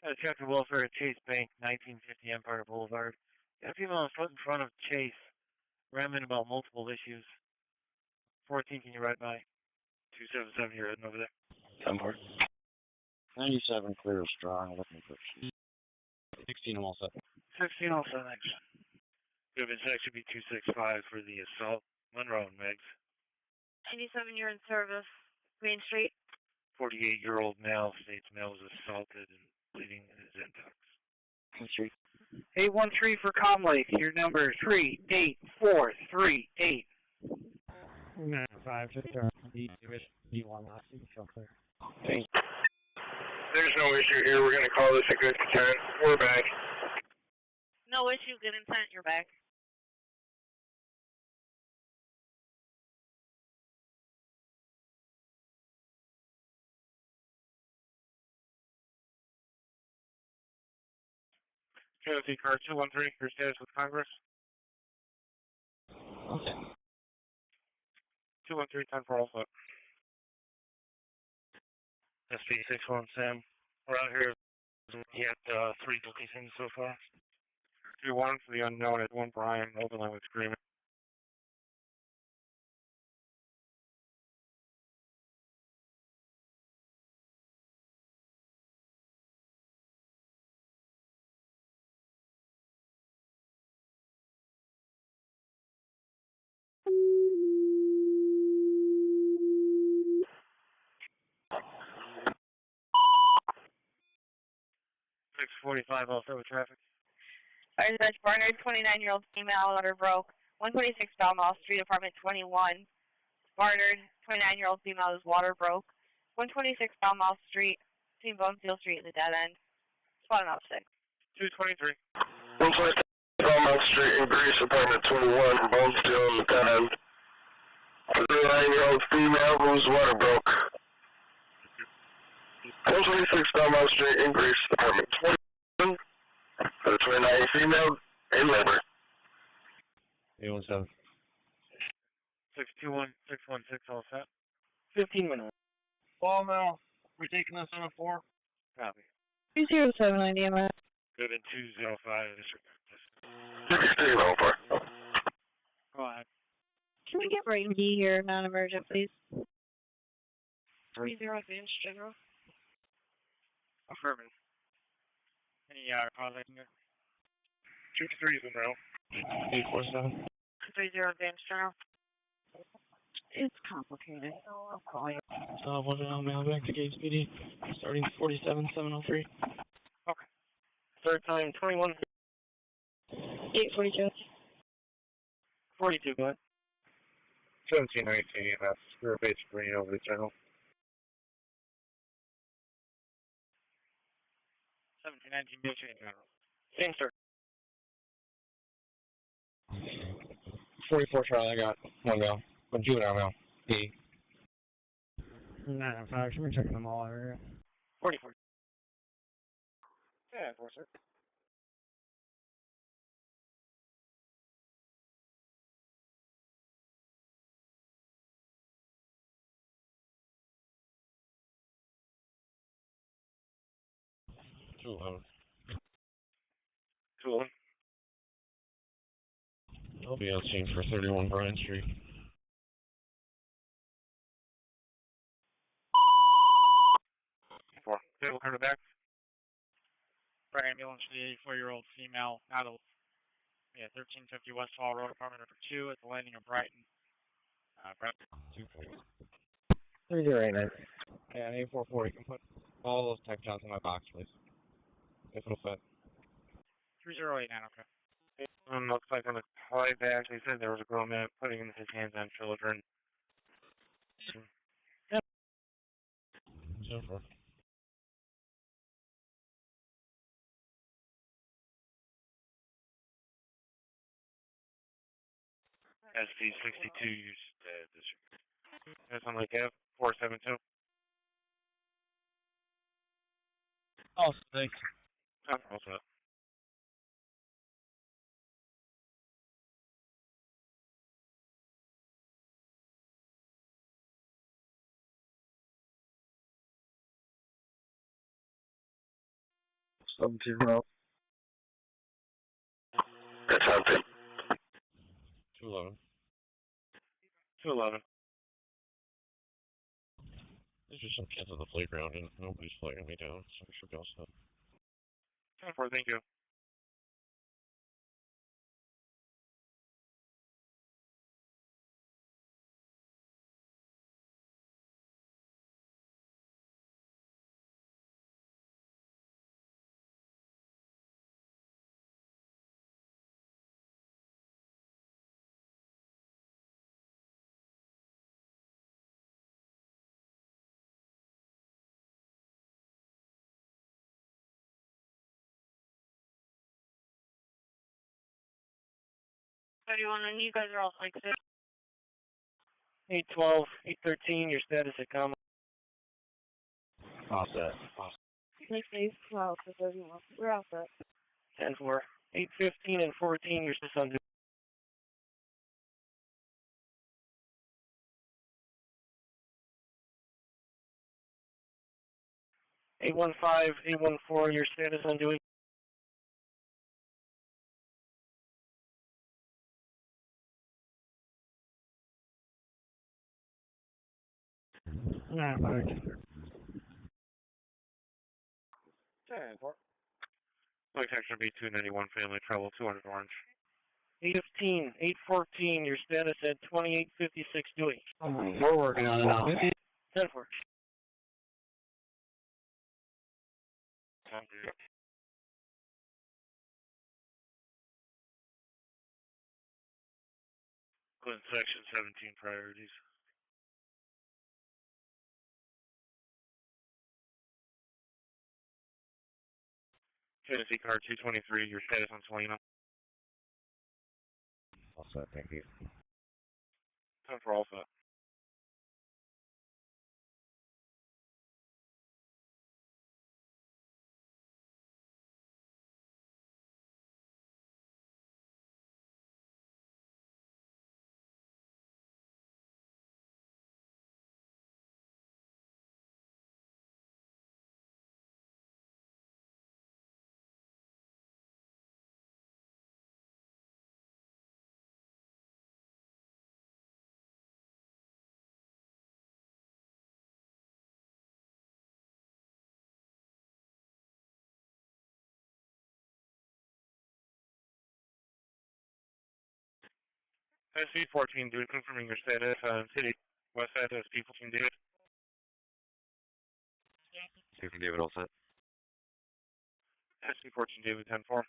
Got a check for welfare at Chase Bank, 1950 Empire Boulevard. Got a female on foot in front of Chase, rambling about multiple issues. 14, can you ride by? 277, you're heading over there. 10-4. 97 clear strong, looking for 16, I'm all set. 16 also next. Good, check should be 265 for the assault. Monroe and Megs. 97, you're in service. Green Street. 48-year-old male states male was assaulted and bleeding in his intox. Street. 813 for Calm Lake. Your number is 38438. 9-5, just D1 last week, so clear. Thank you. There's no issue here. We're going to call this a good intent. We're back. No issue, good intent, you're back. KOC car 213, your status with Congress. Okay. 213, 10-4 also. SP 61 Sam. We're out here. He had 3 locations so far. 2-1 for the unknown at 1 Brian, open language agreement. .45 also with traffic. Fire dispatch Barnard, 29-year-old female, letter broke. 126 Belmont Street, apartment 21. Barnard, 29-year-old female, whose water broke. 126 Belmont Street, between Bonefield Street and the dead end. Spot an up 6. 223. 126 Belmont Street in Greece, apartment 21, Bonesdale in the dead end. 39-year-old female whose water broke. 126 Belmont Street in Greece, apartment 21. For the 29 female in labor. 817. 621, 616 all set. 15 minutes. Ball now. We're taking this on a 4. Copy. 207 EMS. Good and 205 disregard. 1604. Go ahead. Can we get Brighton B here, non-emergent, please? 30 advanced general. Affirmative. Any contact here? 2-3 Monroe. 847. 30 advanced general. It's complicated. I'll call you. One mail back to Gates PD, starting 47-703. Okay. Third time, 21. 842. 42, go ahead. 1719 EMS. We're basically over the general. 1719 military general. Same sir. 44 Charlie, I got 1 mail. 1 juvenile mail. 80. 9-5, should be checking them all area. 44. Yeah, 4 sir. Cool. LBL change for 31 Bryan Street. Table cover back. Fire ambulance for the 84-year-old female adult. 1350 West Hall Road, apartment number 2 at the landing of Brighton. Brighton. 3089. And 8440, you can put all those tech jobs in my box, please. If it'll fit. 3089, okay. Looks like on the fly back, they said there was a grown man putting his hands on children. Yep. 04. SP 62 used disregard. That's on Lake Ave, 472. Oh, thanks. What's up? That's something. 211. 211. There's just some kids on the playground and nobody's flagging me down, so I should be all set. 10-4, thank you. You guys are all like this. 812, 813, your status at comma. All set. Next day, 12 for 31. We're all set. 10-4. 815 and 14, your status on duty. 815, 814, your status on duty. Yeah, all right. 10-4. Like section B291, family travel 200 orange. 815, 814, your status at 2856 Dewey. We're working on it now. 10-4. Go in section 17 priorities. Tennessee car 223, your status on Selena. All set, thank you. 10-4, all set. SC14, dude, confirming your status. City, West Side, SC14, David. Stephen David, all set. SC14, David, 10-4.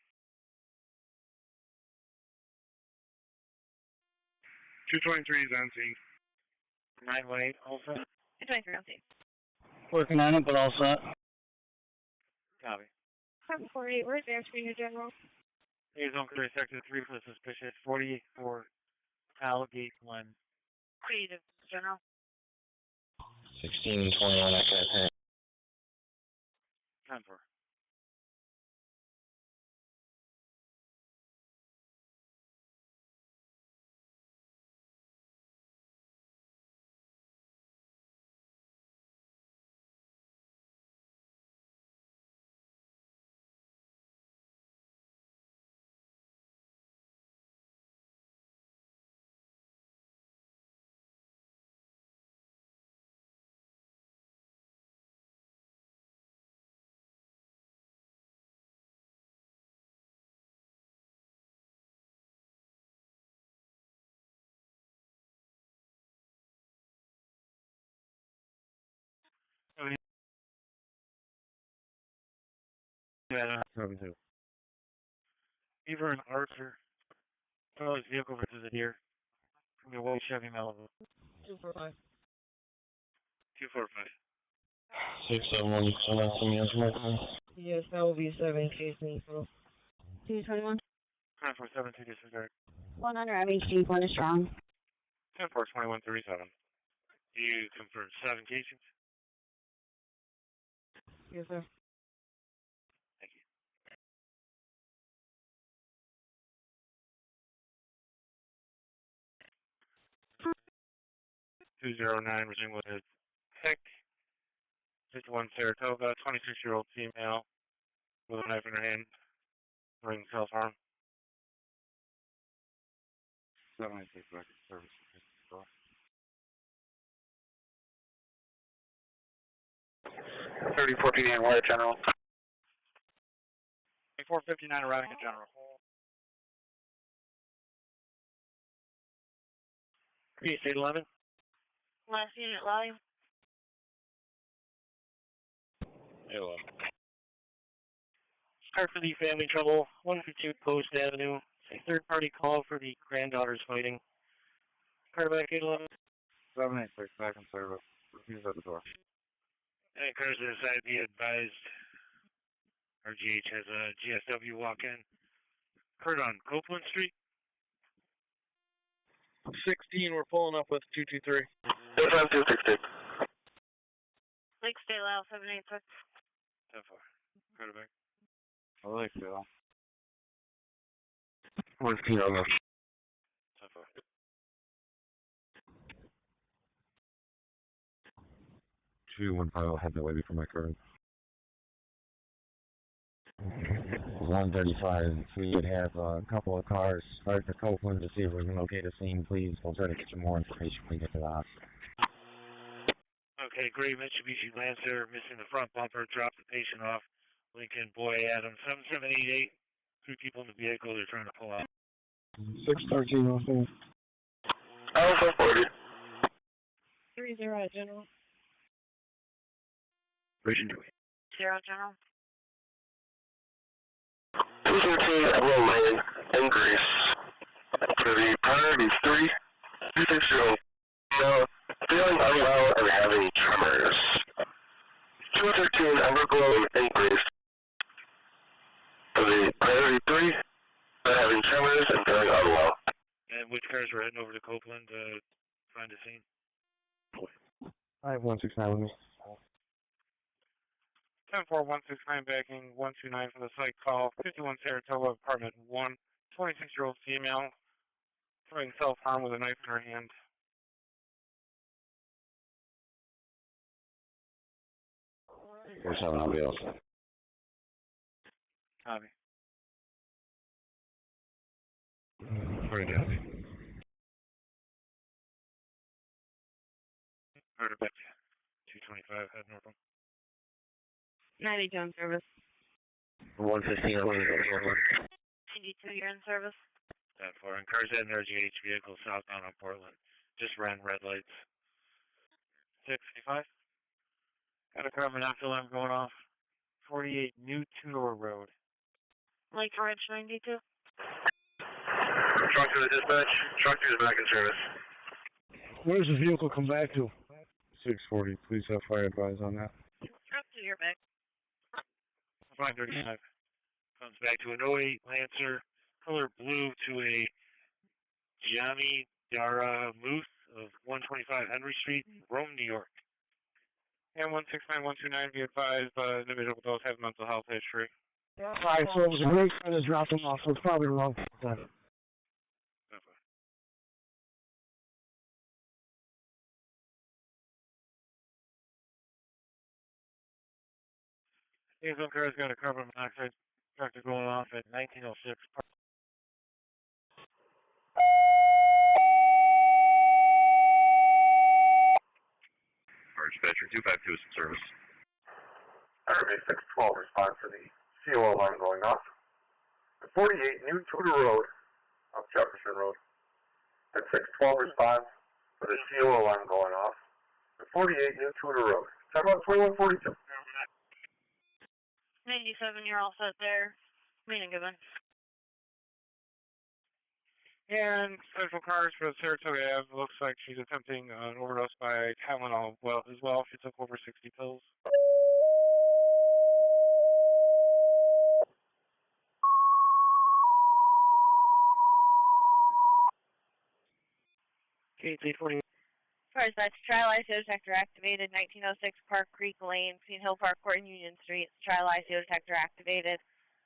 223 is on scene. 918, all set. 223 on scene. Working on it, but all set. Copy. 748, where's the Airspeeder General? Here's on clear sector 3 for the suspicious 44 Algate 1. Creative, General. 16 and 21, that guy's hand. 10-4. Yeah, 72. Beaver and Arthur. Oh, his vehicle versus a deer. From your white Chevy Malibu. 245. 245. 671, you still not seeing me as working? Yes, that will be 7 case info. 221. 947, disregard. 100 MHD, point is strong. 10-4, 2137. You confirm 7 cases? Yes, sir. 209, resume with a tick. 51 Saratoga, 26-year-old female with a knife in her hand, doing self-harm. 796 record service. 3049 Wire General. 459 arriving at General. State 11. Last unit live. 11. Start for the family trouble, 152 Post Avenue. A third-party call for the granddaughters fighting. Carback 811. 786 back in service. Refuse at the door. Any cars to the side be advised. RGH has a GSW walk-in. Occurred on Copeland Street. 16, we're pulling up with 223. 216. Lake State Loud 786. 10-4. Quarterback. I like that. 115 on the 10-4. 215, I'll head that way before my current. 135, we would have a couple of cars start to Copeland to see if we can locate a scene, please. We'll try to get you more information when we get to the hospital. Okay, gray Mitsubishi Lancer, missing the front bumper, dropped the patient off. Lincoln Boy Adam, 7788. 3 people in the vehicle, they're trying to pull out. 613, also. Alpha 40. 30 at General. Region 2. 0 General. 213 Emerald Lane in Greece. For the priority 3, 26-year-old female, feeling unwell and having tremors. 213 Everglow in Greece. For the priority 3, having tremors and feeling unwell. And which cars were heading over to Copeland to find a scene? I have 169 with me. 10-4, 169 backing, 129 for the site call. 51 Saratoga, apartment 1. 26-year-old female, doing self-harm with a knife in her hand. Here's how I'll be else. Copy. Pretty good. Heard back 225, head north. 92 in service. 115 on the 92, you're in service. 10-4, and cars heading RGH vehicle southbound on Portland. Just ran red lights. 655. Got a carbon alarm going off. 48 New Tudor Road. Lake Ridge 92. Truck to the dispatch. Truck 2 is back in service. Where does the vehicle come back to? 640, please have fire advise on that. Truck 2, you're back. 535. Comes back to an 08 Lancer, color blue to a Gianni Dara Muth of 125 Henry Street, Rome, New York. And 169, 129, be advised, individual both have mental health history. Alright, so it was a great friend that dropped him off, so it's probably the wrong person. Diesel car's got a carbon monoxide tractor going off at 1906. Dispatcher 252 is in service. RMA 612 response for the CO alarm going off. At 48 New Tudor Road, off Jefferson Road. At 612 response for the CO alarm going off. At 48 New Tudor Road. Check out 2142. 97, you're all set there. Meaning given. And special cars for Saratoga Ave. Looks like she's attempting an overdose by Tylenol as well. She took over 60 pills. Okay, 840. First, that's trial ICO detector activated, 1906 Park Creek Lane, between Hill Park Court and Union Street. Trial ICO detector activated,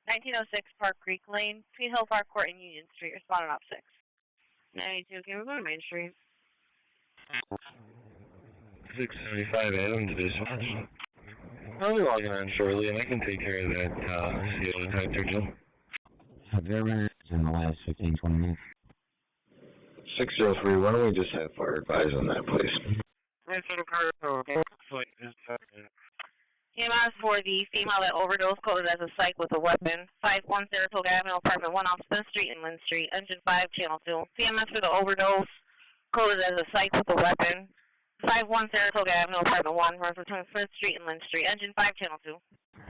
1906 Park Creek Lane, between Hill Park Court and Union Street. Responding up 6. 92, can we go to Main Street? 675 Adam to dispatch. I'll be logging on shortly, and I can take care of that, CO type 2 Jill. Have there been in the last 15, 20 minutes? 603, why don't we just have fire advise on that, please? EMS for the female that overdosed coded as a psych with a weapon. 51 Saratoga Avenue, apartment 1 off Smith Street and Lynn Street, engine 5, channel 2. CMS for the overdose coded as a psych with a weapon. 51 Saratoga Avenue, apartment 1, runs between Smith Street and Lynn Street, engine 5, channel 2.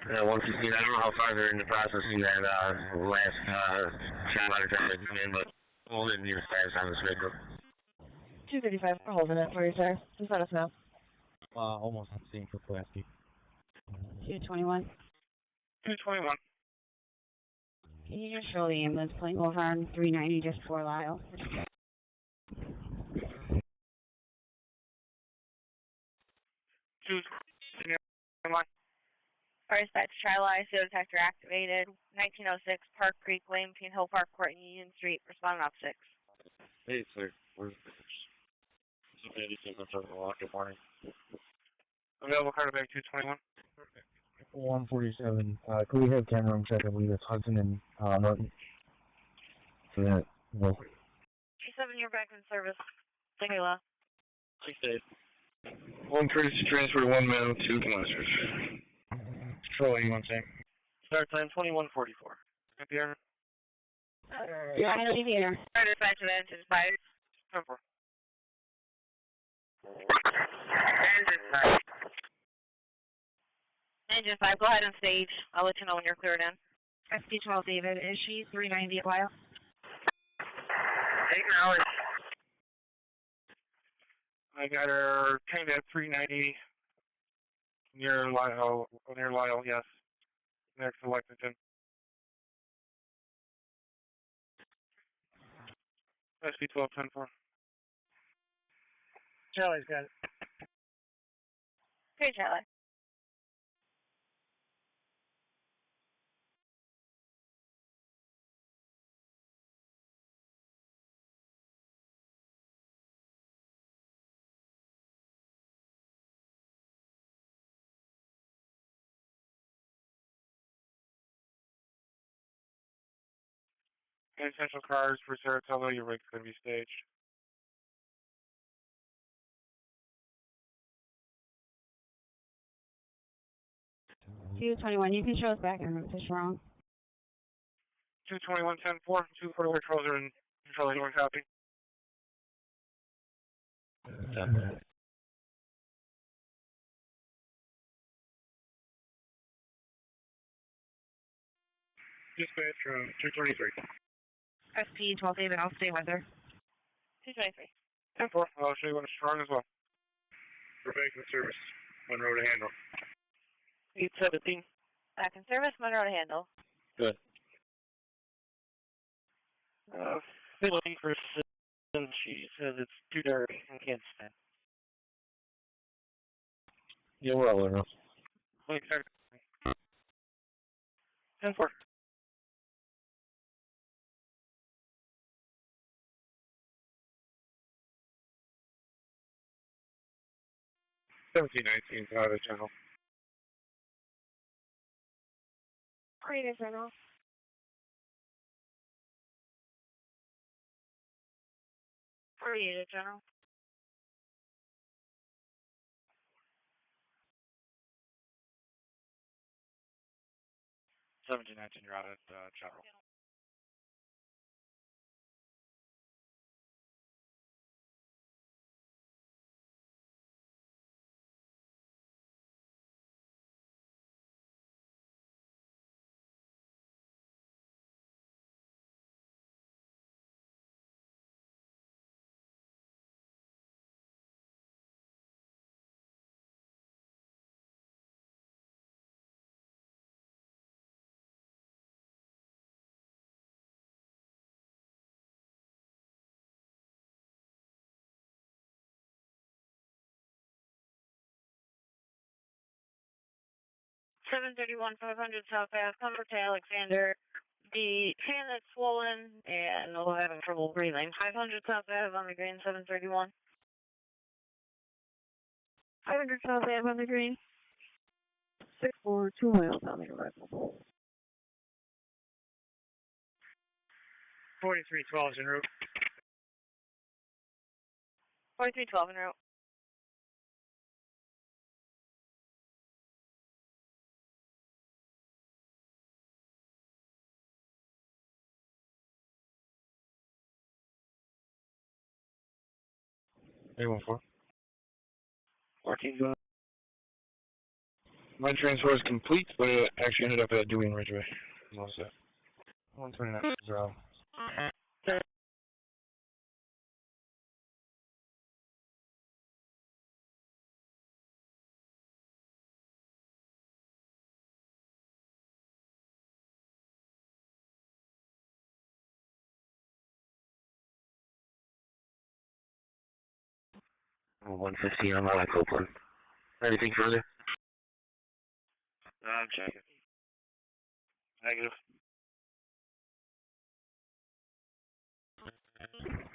115, I don't know how far they're in the processing that last shot out of traffic in, but we'll get near status on this vehicle. 235, we're holding it for you, sir. Just let us know. Almost on scene for Pulaski. 221. 221. Can you just show the ambulance pulling over on 390 just before Lyle? Fire dispatch, trial ICO detector activated. 1906 Park Creek Lane between Hill Park Court and Union Street. Responding off 6. Hey, sir. Where's the pictures? It's okay, these things are locked. Good morning. Available car back 221. 147. Could we have camera room check? I believe it's Hudson and Norton. For that, well. 7, you're back in service. Tequila. 6 days. 1 courtesy transfer to 1 male, 2 monsters. Control 81, same. Start time 21:44. Copy, Aaron. Yeah, I know you here. Fire dispatch of engine 5. 10-4. Engine 5. Engine 5, go ahead and stage. I'll let you know when you're cleared in. SP12 David, is she 390 at Lyle? Acknowledge. I got her kind of at 390 near Lyle, yes. Next to Lexington. SP12 10-4. Charlie's got it. Okay, Charlie. And essential cars for Saratoga, your rig's going to be staged. 221, you can show us back in if it's wrong. 221 10-4, 2 for the patrols are in control. Anyone copy? Dispatch from 223. SP12 David, I'll stay with her. 223. 10-4, I'll show you when it's strong as well. We're back in service. Monroe to handle. 817. Back in service, Monroe to handle. Good. Filling for Susan, she says it's too dirty and can't stand. Yeah, we're all in. 10-4. $17.19 out of general. Great, General. General. 1719, you're out at general. $731, 500 South Ave, Comfort to Alexander. The fan that's swollen and we're having trouble breathing. 500 South Ave on the green, 731. 500 South Ave on the green. 6-4, 2 miles on the arrival. 4312 is en route. 4312 en route. A14. 14 going. My transfer is complete, but it actually ended up at Dewey and Ridgeway. All set. 129 0. Oh, 115 on my way, Copeland. Anything further? I'm checking. Negative.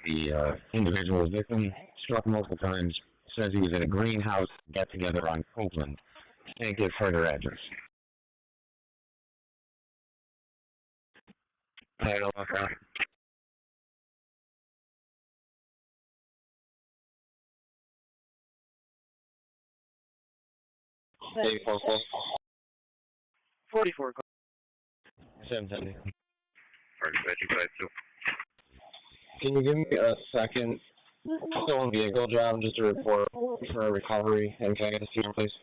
The individual victim, struck multiple times, says he was at a greenhouse get-together on Copeland. Can't give further address. Title, okay. Hey, 44. 44. 770. Can you give me a second? Stolen vehicle job, just a report for a recovery, and can I get a seat, please?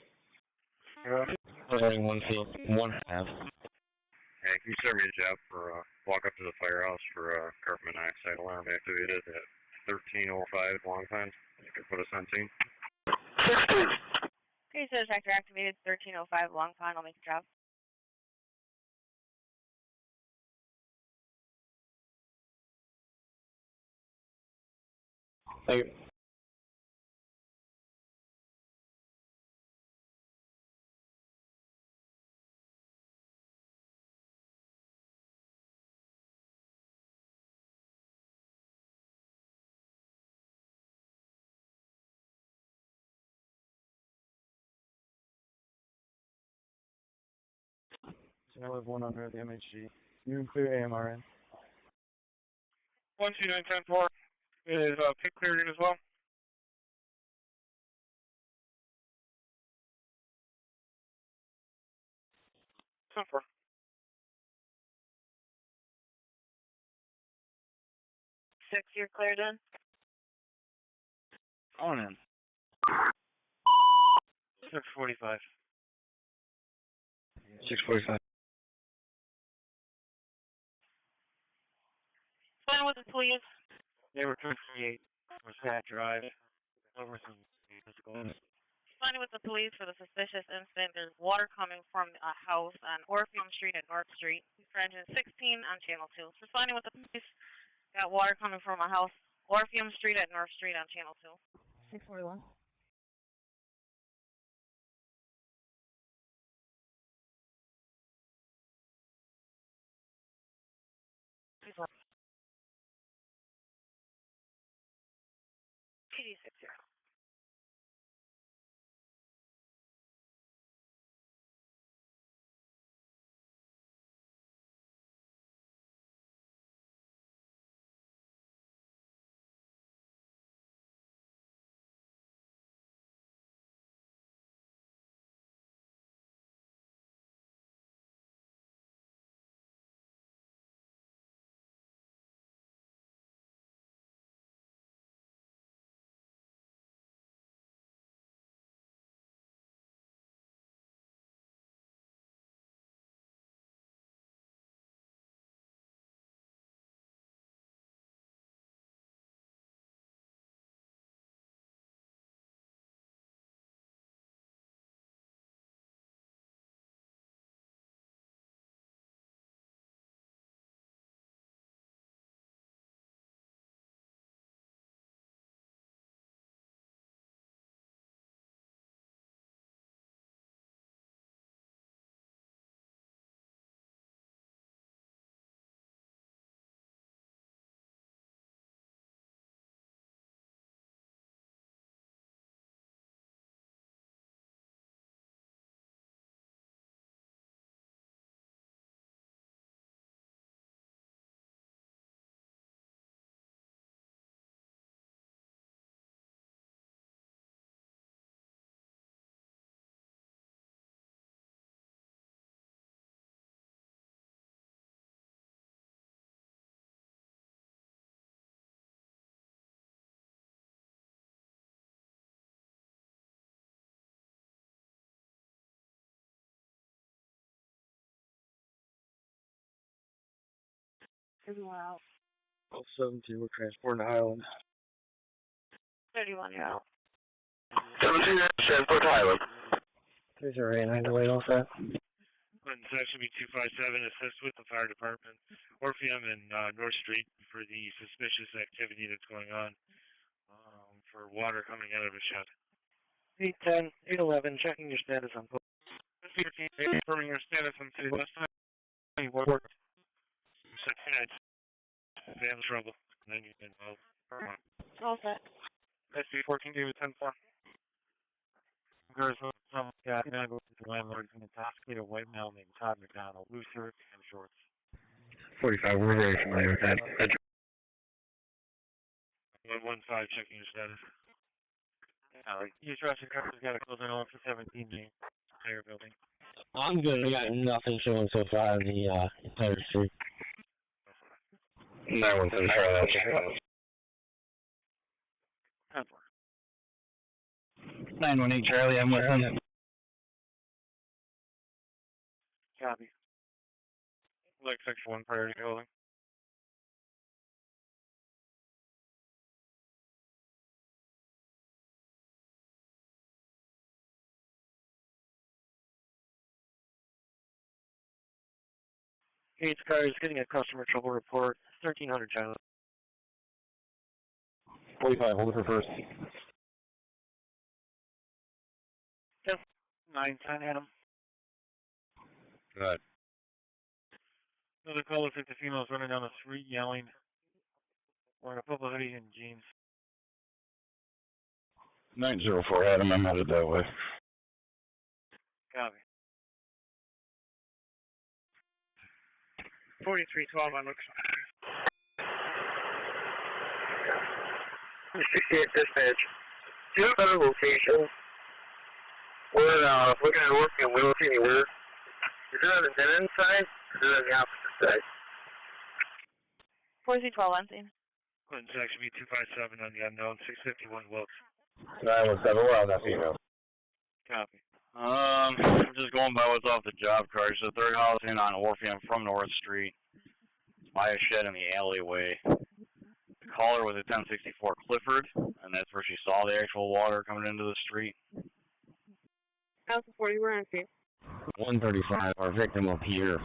Regarding 1 field, 1 half. Hey, can you start me a job for walk up to the firehouse for carbon monoxide alarm activated at 13:05 long time? You can put us on scene. Okay, so detector activated 1305 long pond. I'll make the job. Thank you. So I live 100 at the MHG. You can clear AMRN. 12910-4 is pit cleared as well. Super. Six, you're cleared in. On in. 645. 645. Fine with the police. They were 238. Was that drive. Over some physical. Fine with the police for the suspicious incident. There's water coming from a house on Orpheum Street and North Street. For engine 16 on channel 2. Responding with the police. Got water coming from a house. Orpheum Street at North Street on channel 2. 641. PD60. We're out. 072, we're transporting to Highland. 31, you're out. 17, transport to Highland. 3089, delay all set. Clinton Section B257, assist with the fire department, Orpheum and North Street for the suspicious activity that's going on for water coming out of a shed. 810, 811, checking your status on post. 15, confirming your status on City West Side. Work. 69, van trouble. 90 involved. All set. SB 14, David 10-4. There's some guy gonna go to the landlord and intoxicate a white male named Todd McDonald, blue shirt and shorts. 45, we're very familiar with that. 115, checking your status. You trust your car's got a closing on for 17 name. Entire building. I'm good. I got nothing showing so far on the entire street. 917, Charlie, check it out. 918, Charlie, I'm with him. Copy. Like Section 1, priority calling. Gates car is getting a customer trouble report. 1300, Charlie. 45, hold it for first. Yep. 910, Adam. Good. Another call looks like the female's running down the street yelling, wearing a purple hoodie and jeans. 904, Adam, I'm headed that way. Copy. 4312 on looks. 68 dispatch. Do you have a better location? We're looking at Orpheum. We don't see anywhere. Is it on the dead end side or is it on the opposite side? 4312 on scene. Clinton Section B257 on the unknown, 651 Wilkes. 917, we're on that female. Copy. I'm just going by what's off the job card. So third house in on Orpheum from North Street. By a shed in the alleyway. The caller was at 1064 Clifford, and that's where she saw the actual water coming into the street. House 40, we're on scene. 135, our victim up here,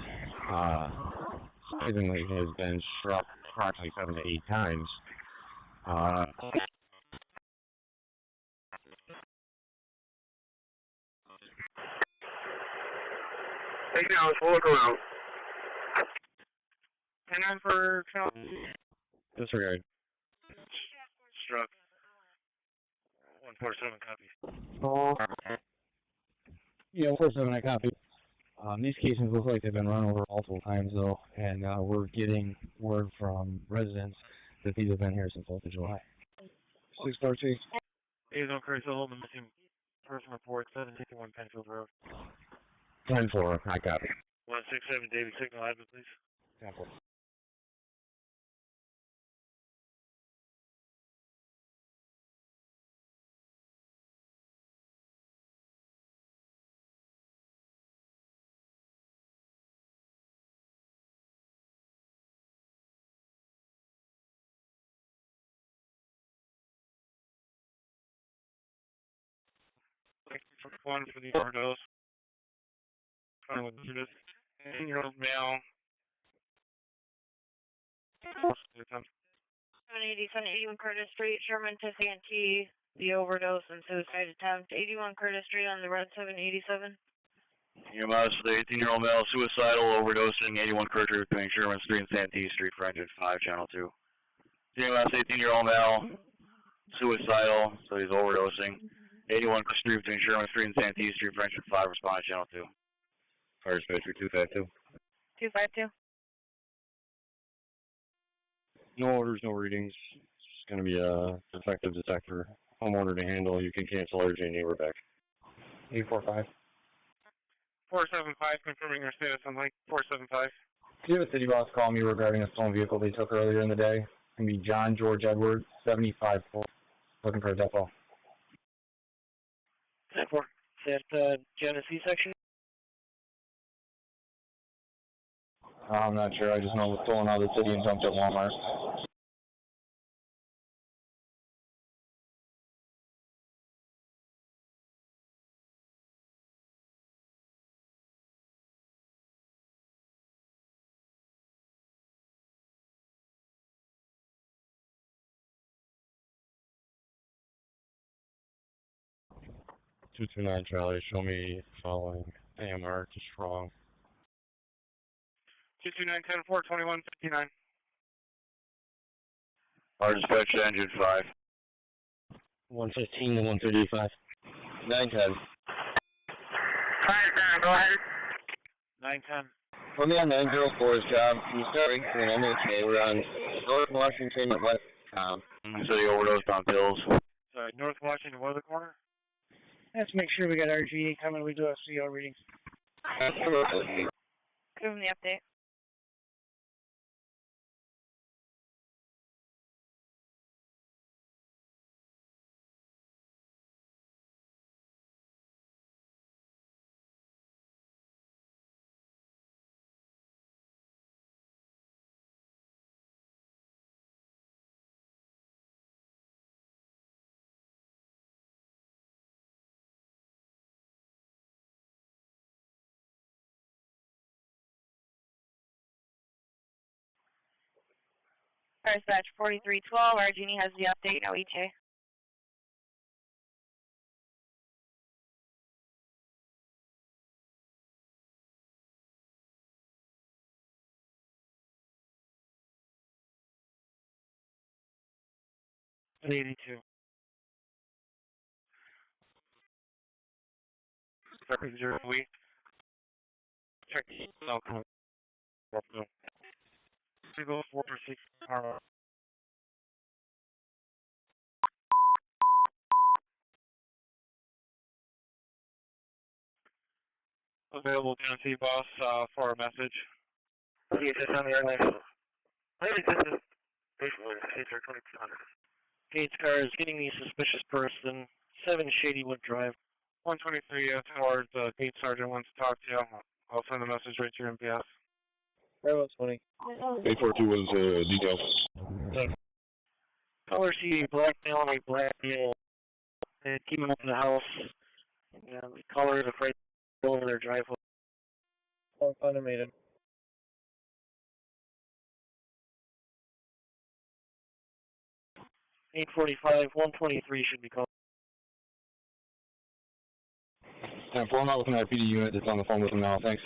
surprisingly has been struck approximately 7 to 8 times. Take it out, we'll look around. And then for Disregard. Struck. 147, copy. Oh. Yeah, 47, I copy. These cases look like they've been run over multiple times, though, and we're getting word from residents that these have been here since 4th of July. 642. Liaison crew still holding the missing person report, 761 Penfield Road. 10-4, I copy. 167, David, signal admin, please. 10-4. One for the overdose. With this 18-year-old male. 781 Curtis Street, Sherman to Santee, the overdose and suicide attempt. 81 Curtis Street on the red 787. EMS, the 18-year-old male suicidal overdosing, 81 Curtis between Sherman Street and Santee Street for engine 5, channel 2. EMS, 18-year-old male suicidal, so he's overdosing. 81 Street between Sherman Street and Santee Street, French 5, respond to channel 2. Fire Spacer 252. 252. No orders, no readings. It's just going to be a defective detector. Homeowner to handle. You can cancel urgent neighbor back. 845. 475, confirming your status on Lake 475. Do you have a city boss call me regarding a stolen vehicle they took earlier in the day? It's going to be John George Edwards, 75, looking for a depot. 10-4. Is that Genesee section? I'm not sure. I just know it was stolen out of the city and dumped at Walmart. (229) Charlie, show me following AMR, just wrong. 229 10-4 2159. Our dispatch engine 5. 115 to 135. 910. Go ahead. 910. Put me on 904's job. I'm sorry, I'm okay. We're on North Washington at West Town. So you overdosed on pills. Sorry, North Washington, what other corner? Let's make sure we got RGE coming. We do have CO readings. Absolutely. Give them the update. Dispatch 4312, our genie has the update, no ETA. An 82. Sorry, 0 week. Check the outcome. We go 4 for 6 hour. Available Tennessee boss for a message. See if it's on the airline. Maybe this is basically Caesar 2200. Gates car is getting the suspicious person. 7 Shadywood Drive. 123 towards Gate Sergeant wants to talk to you. I'll send a message right to your MPS. That was funny. 842 was details. Color CD, black male and a black male. And keep them up in the house. And the color is afraid to go over their driveway. Automated. 845, 123 should be called. 10-4, I'm not looking at our PD unit that's on the phone with him now, thanks.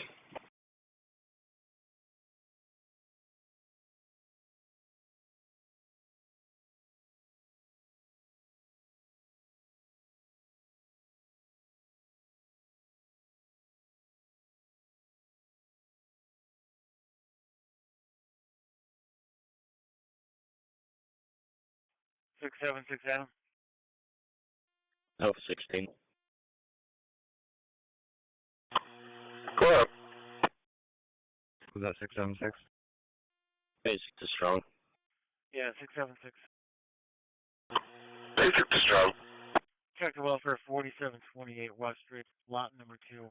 Six seven six Adam. Alpha 16. Go up. Was that 676? Basic to strong. Yeah, 676. Basic to strong. Check the welfare 4728 West Street, lot number 2.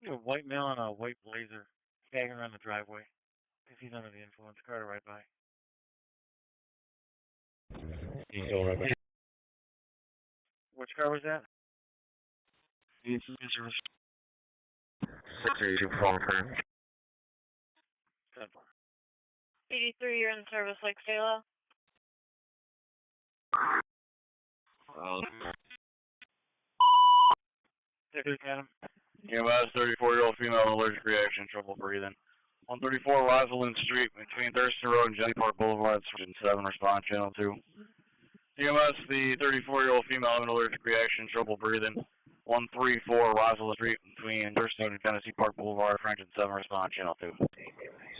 You know, white male on a white blazer, staggering around the driveway. If he's under the influence, car to right by. Which car was that? 682 phone for 83, you're in service like Stalo. Adam. EMS 34-year-old female allergic reaction, trouble breathing. 134 Rosalind Street between Thurston Road and Jenny Park Boulevard, Sergeant 7, respond channel 2. EMS, the 34-year-old female with allergic reaction, trouble breathing. 134 Rosalind Street between Thurston Road and Tennessee Park Boulevard, Sergeant 7, respond channel 2.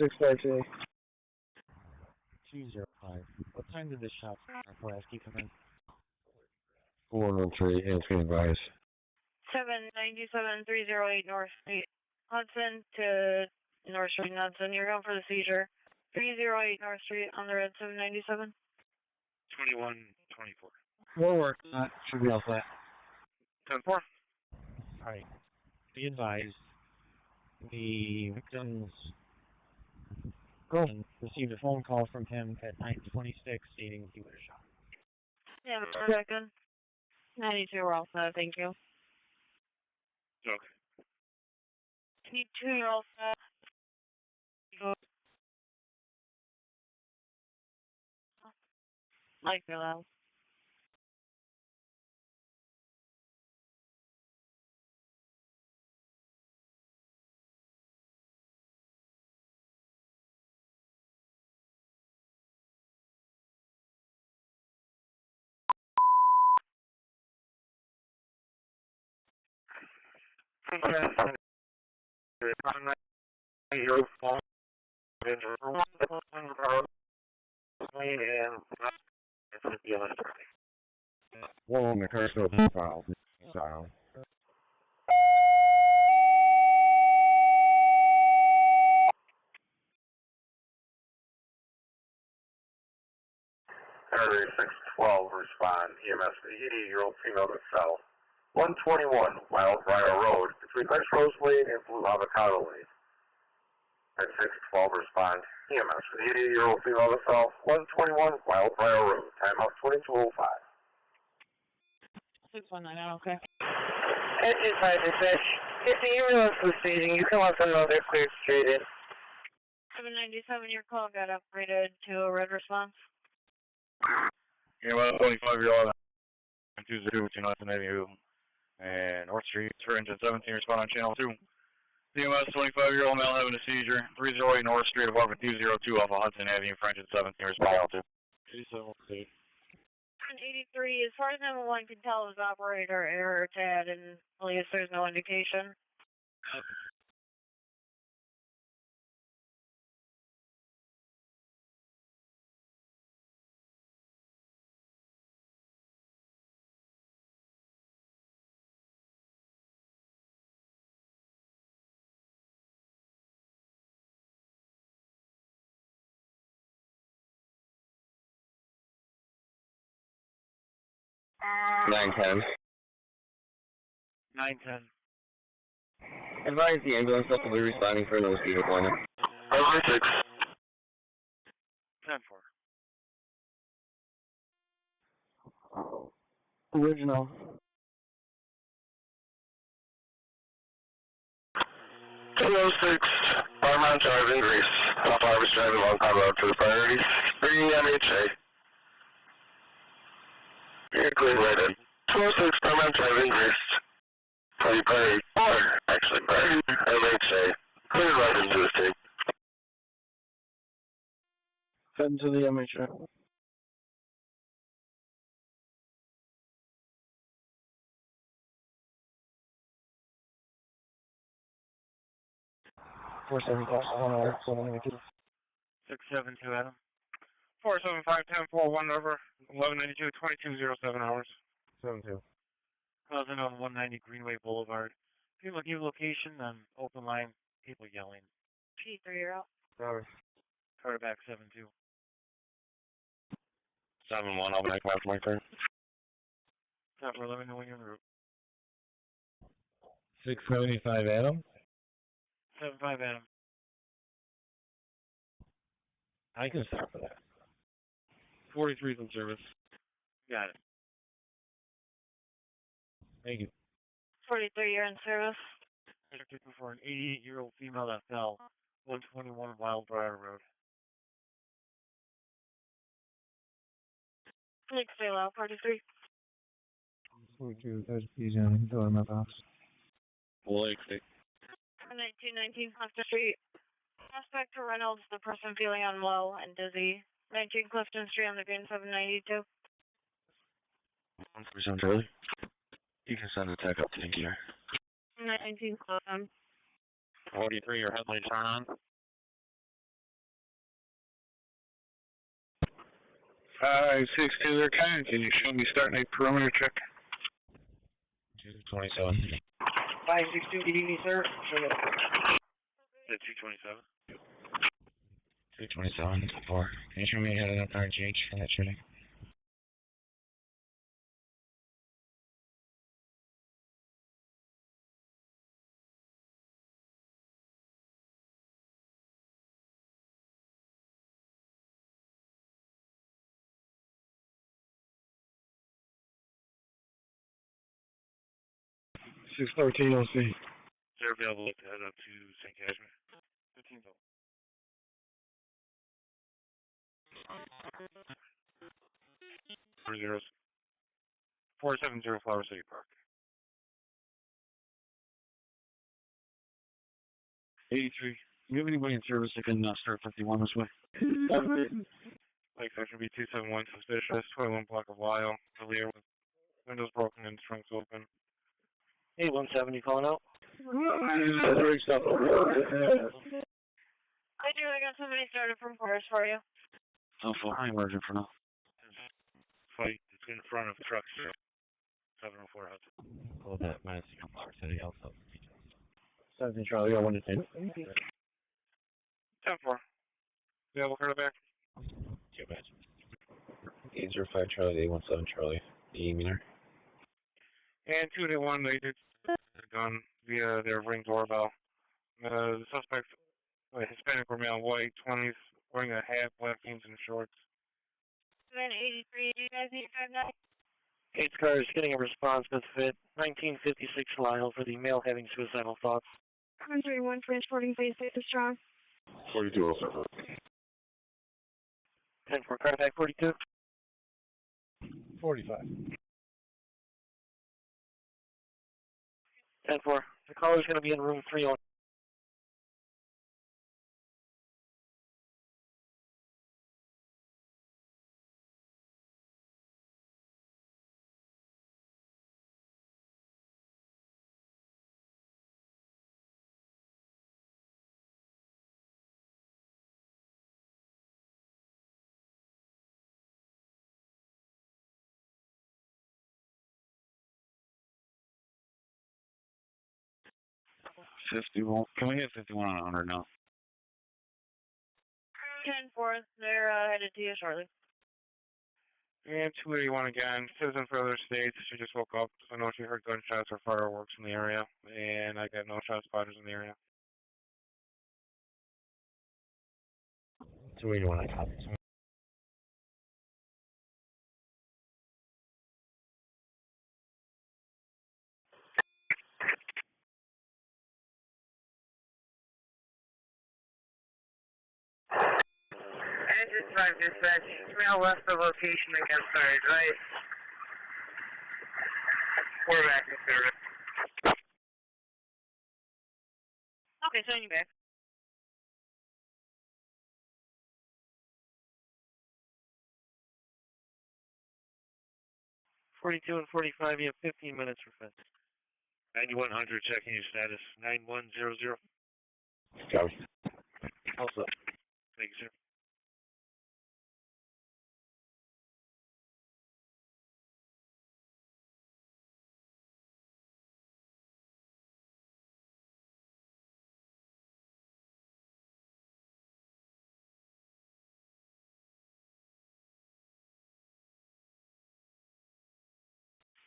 652. 205. What time did this shot for Asky come in? 413, hands can advise. 797-308 North Street, Hudson to North Street, Hudson. You're going for the seizure. 308 North Street on the red 797. 2124. More work. Should be all set. 10-4. Alright. Be advised, the victim's girlfriend received a phone call from him at 9:26 stating he was shot. Yeah, very good. 92 we're all set, thank you. Okay. 92 you're all set. Like below. Whoa, the car's still filed. So. Area 612, respond. EMS for the 88-year-old female that fell. 121 Wildbriar Road, between West Rose Lane and Blue Avocado Lane. At 612, respond. EMS for the 88-year-old female that fell. 121 Wildbriar Road, timeout 2205. 619, okay. Engine 5 dispatch. If the ambulance was speeding, you come up and know they're cleared straight in. 797, your call got upgraded to a red response. Yeah, well, 25-year-old 202 Jonathan Avenue and North Street for engine 17, respond on channel 2. CMS 25-year-old male having a seizure, 308 North Street, apartment 202 off of Hudson Avenue for engine 17, respond on 2. 83, as far as 911 can tell, is operator error TAD, and at least there's no indication. Nine ten. 910. Advise the ambulance will be responding for a no-speed deployment. 516. 10-4. Original. 206, Paramount Drive in Greece. Off Harvest Drive along Colorado to the priority. Bringing MHA. You're clear right in. 206, Paramount Drive in Greece. Priority 4, actually, priority MHA. Clear right into the state. Heading to the MHA. Four 672 Adam. 475-10-4-1 over 1192 2207 hours. 72. Closing on 190 Greenway Boulevard. People give location on open line, people yelling. P3, you're out. Sorry. Quarterback 7-2. 7-1, I'll make my turn. Top for 11 knowing en route. 675 Adam. 75 Adam. I can stop for that. 43's in service. Got it. Thank you. 43, you're in service. Particular for an 88-year-old female that fell. 121 Wildbriar Road. Nick, stay low, 43. 42, there's P's in the my box. Lake State. 1919 Clifton Street. Prospect to Reynolds, the person feeling unwell and dizzy. 19 Clifton Street on the green 792. 137 Charlie. You can send a tech up to here. 19 Clifton. 43, your headlights are on. 562 there, Ken. Can you show me starting a perimeter check? 227. 562, good evening, sir. 227. 227, 4. Can you show me headed up RGH for that shooting? 613 OC. They're available to head up to St. Cashmere. 15 total. Zeros. 470 Flower City Park. 83. Do you have anybody in service that can start 51 this way? Like section B 271 suspicious, 21 block of Lyle, earlier with windows broken and trunks open. 8170 calling out. I got somebody started from Forest for you. Oh, full high margin for now. Fight is in front of trucks. 704 out. Hold that minus Flower City also. 17 Charlie, I wanted to 10-4. Available card back. Too bad. 805 Charlie, 817 Charlie. The meter. And 281, they did the gun via their Ring doorbell. The suspect, Hispanic or male, white, 20s, wearing a hat, black jeans, and shorts. Then 83, do you guys need 59? 8's car is getting a response with fit 1956 Lyle for the male having suicidal thoughts. 131 transporting phase 6 is strong. 42 also. 10-4 car back 42. 45. 10-4. The caller is going to be in room 301. Can we hit 51 on 100 now? 10-4, they're headed to you shortly. And 281 again, citizen for other states. She just woke up. I know she heard gunshots or fireworks in the area, and I got no shot spotters in the area. 281, I copy. Engine 5 dispatch, male left the location against our right. We're back in service. Okay, sending you back. .42 and 45, you have 15 minutes for fence. 9100, checking your status. 9100. Copy. Also. Thank you, sir.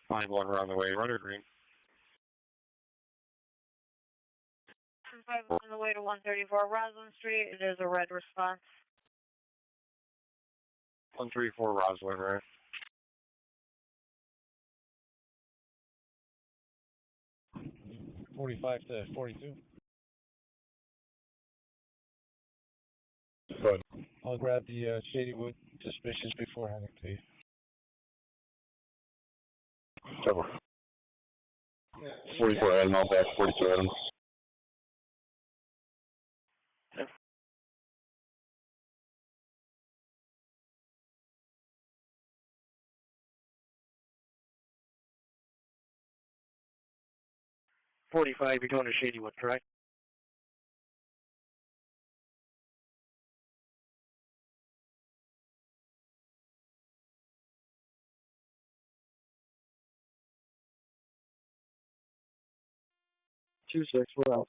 Fine, blocker on the way. Red or green? 5 on the way to 134 Roslyn Street. It is a red response. 134 Roswell, right? .45 to 42. Good. I'll grab the Shadywood suspicious before handing it to you. Cover. 44 Adam, all back, 42 Adam. .45, you're going to Shadywood, correct? Two 6, we're out.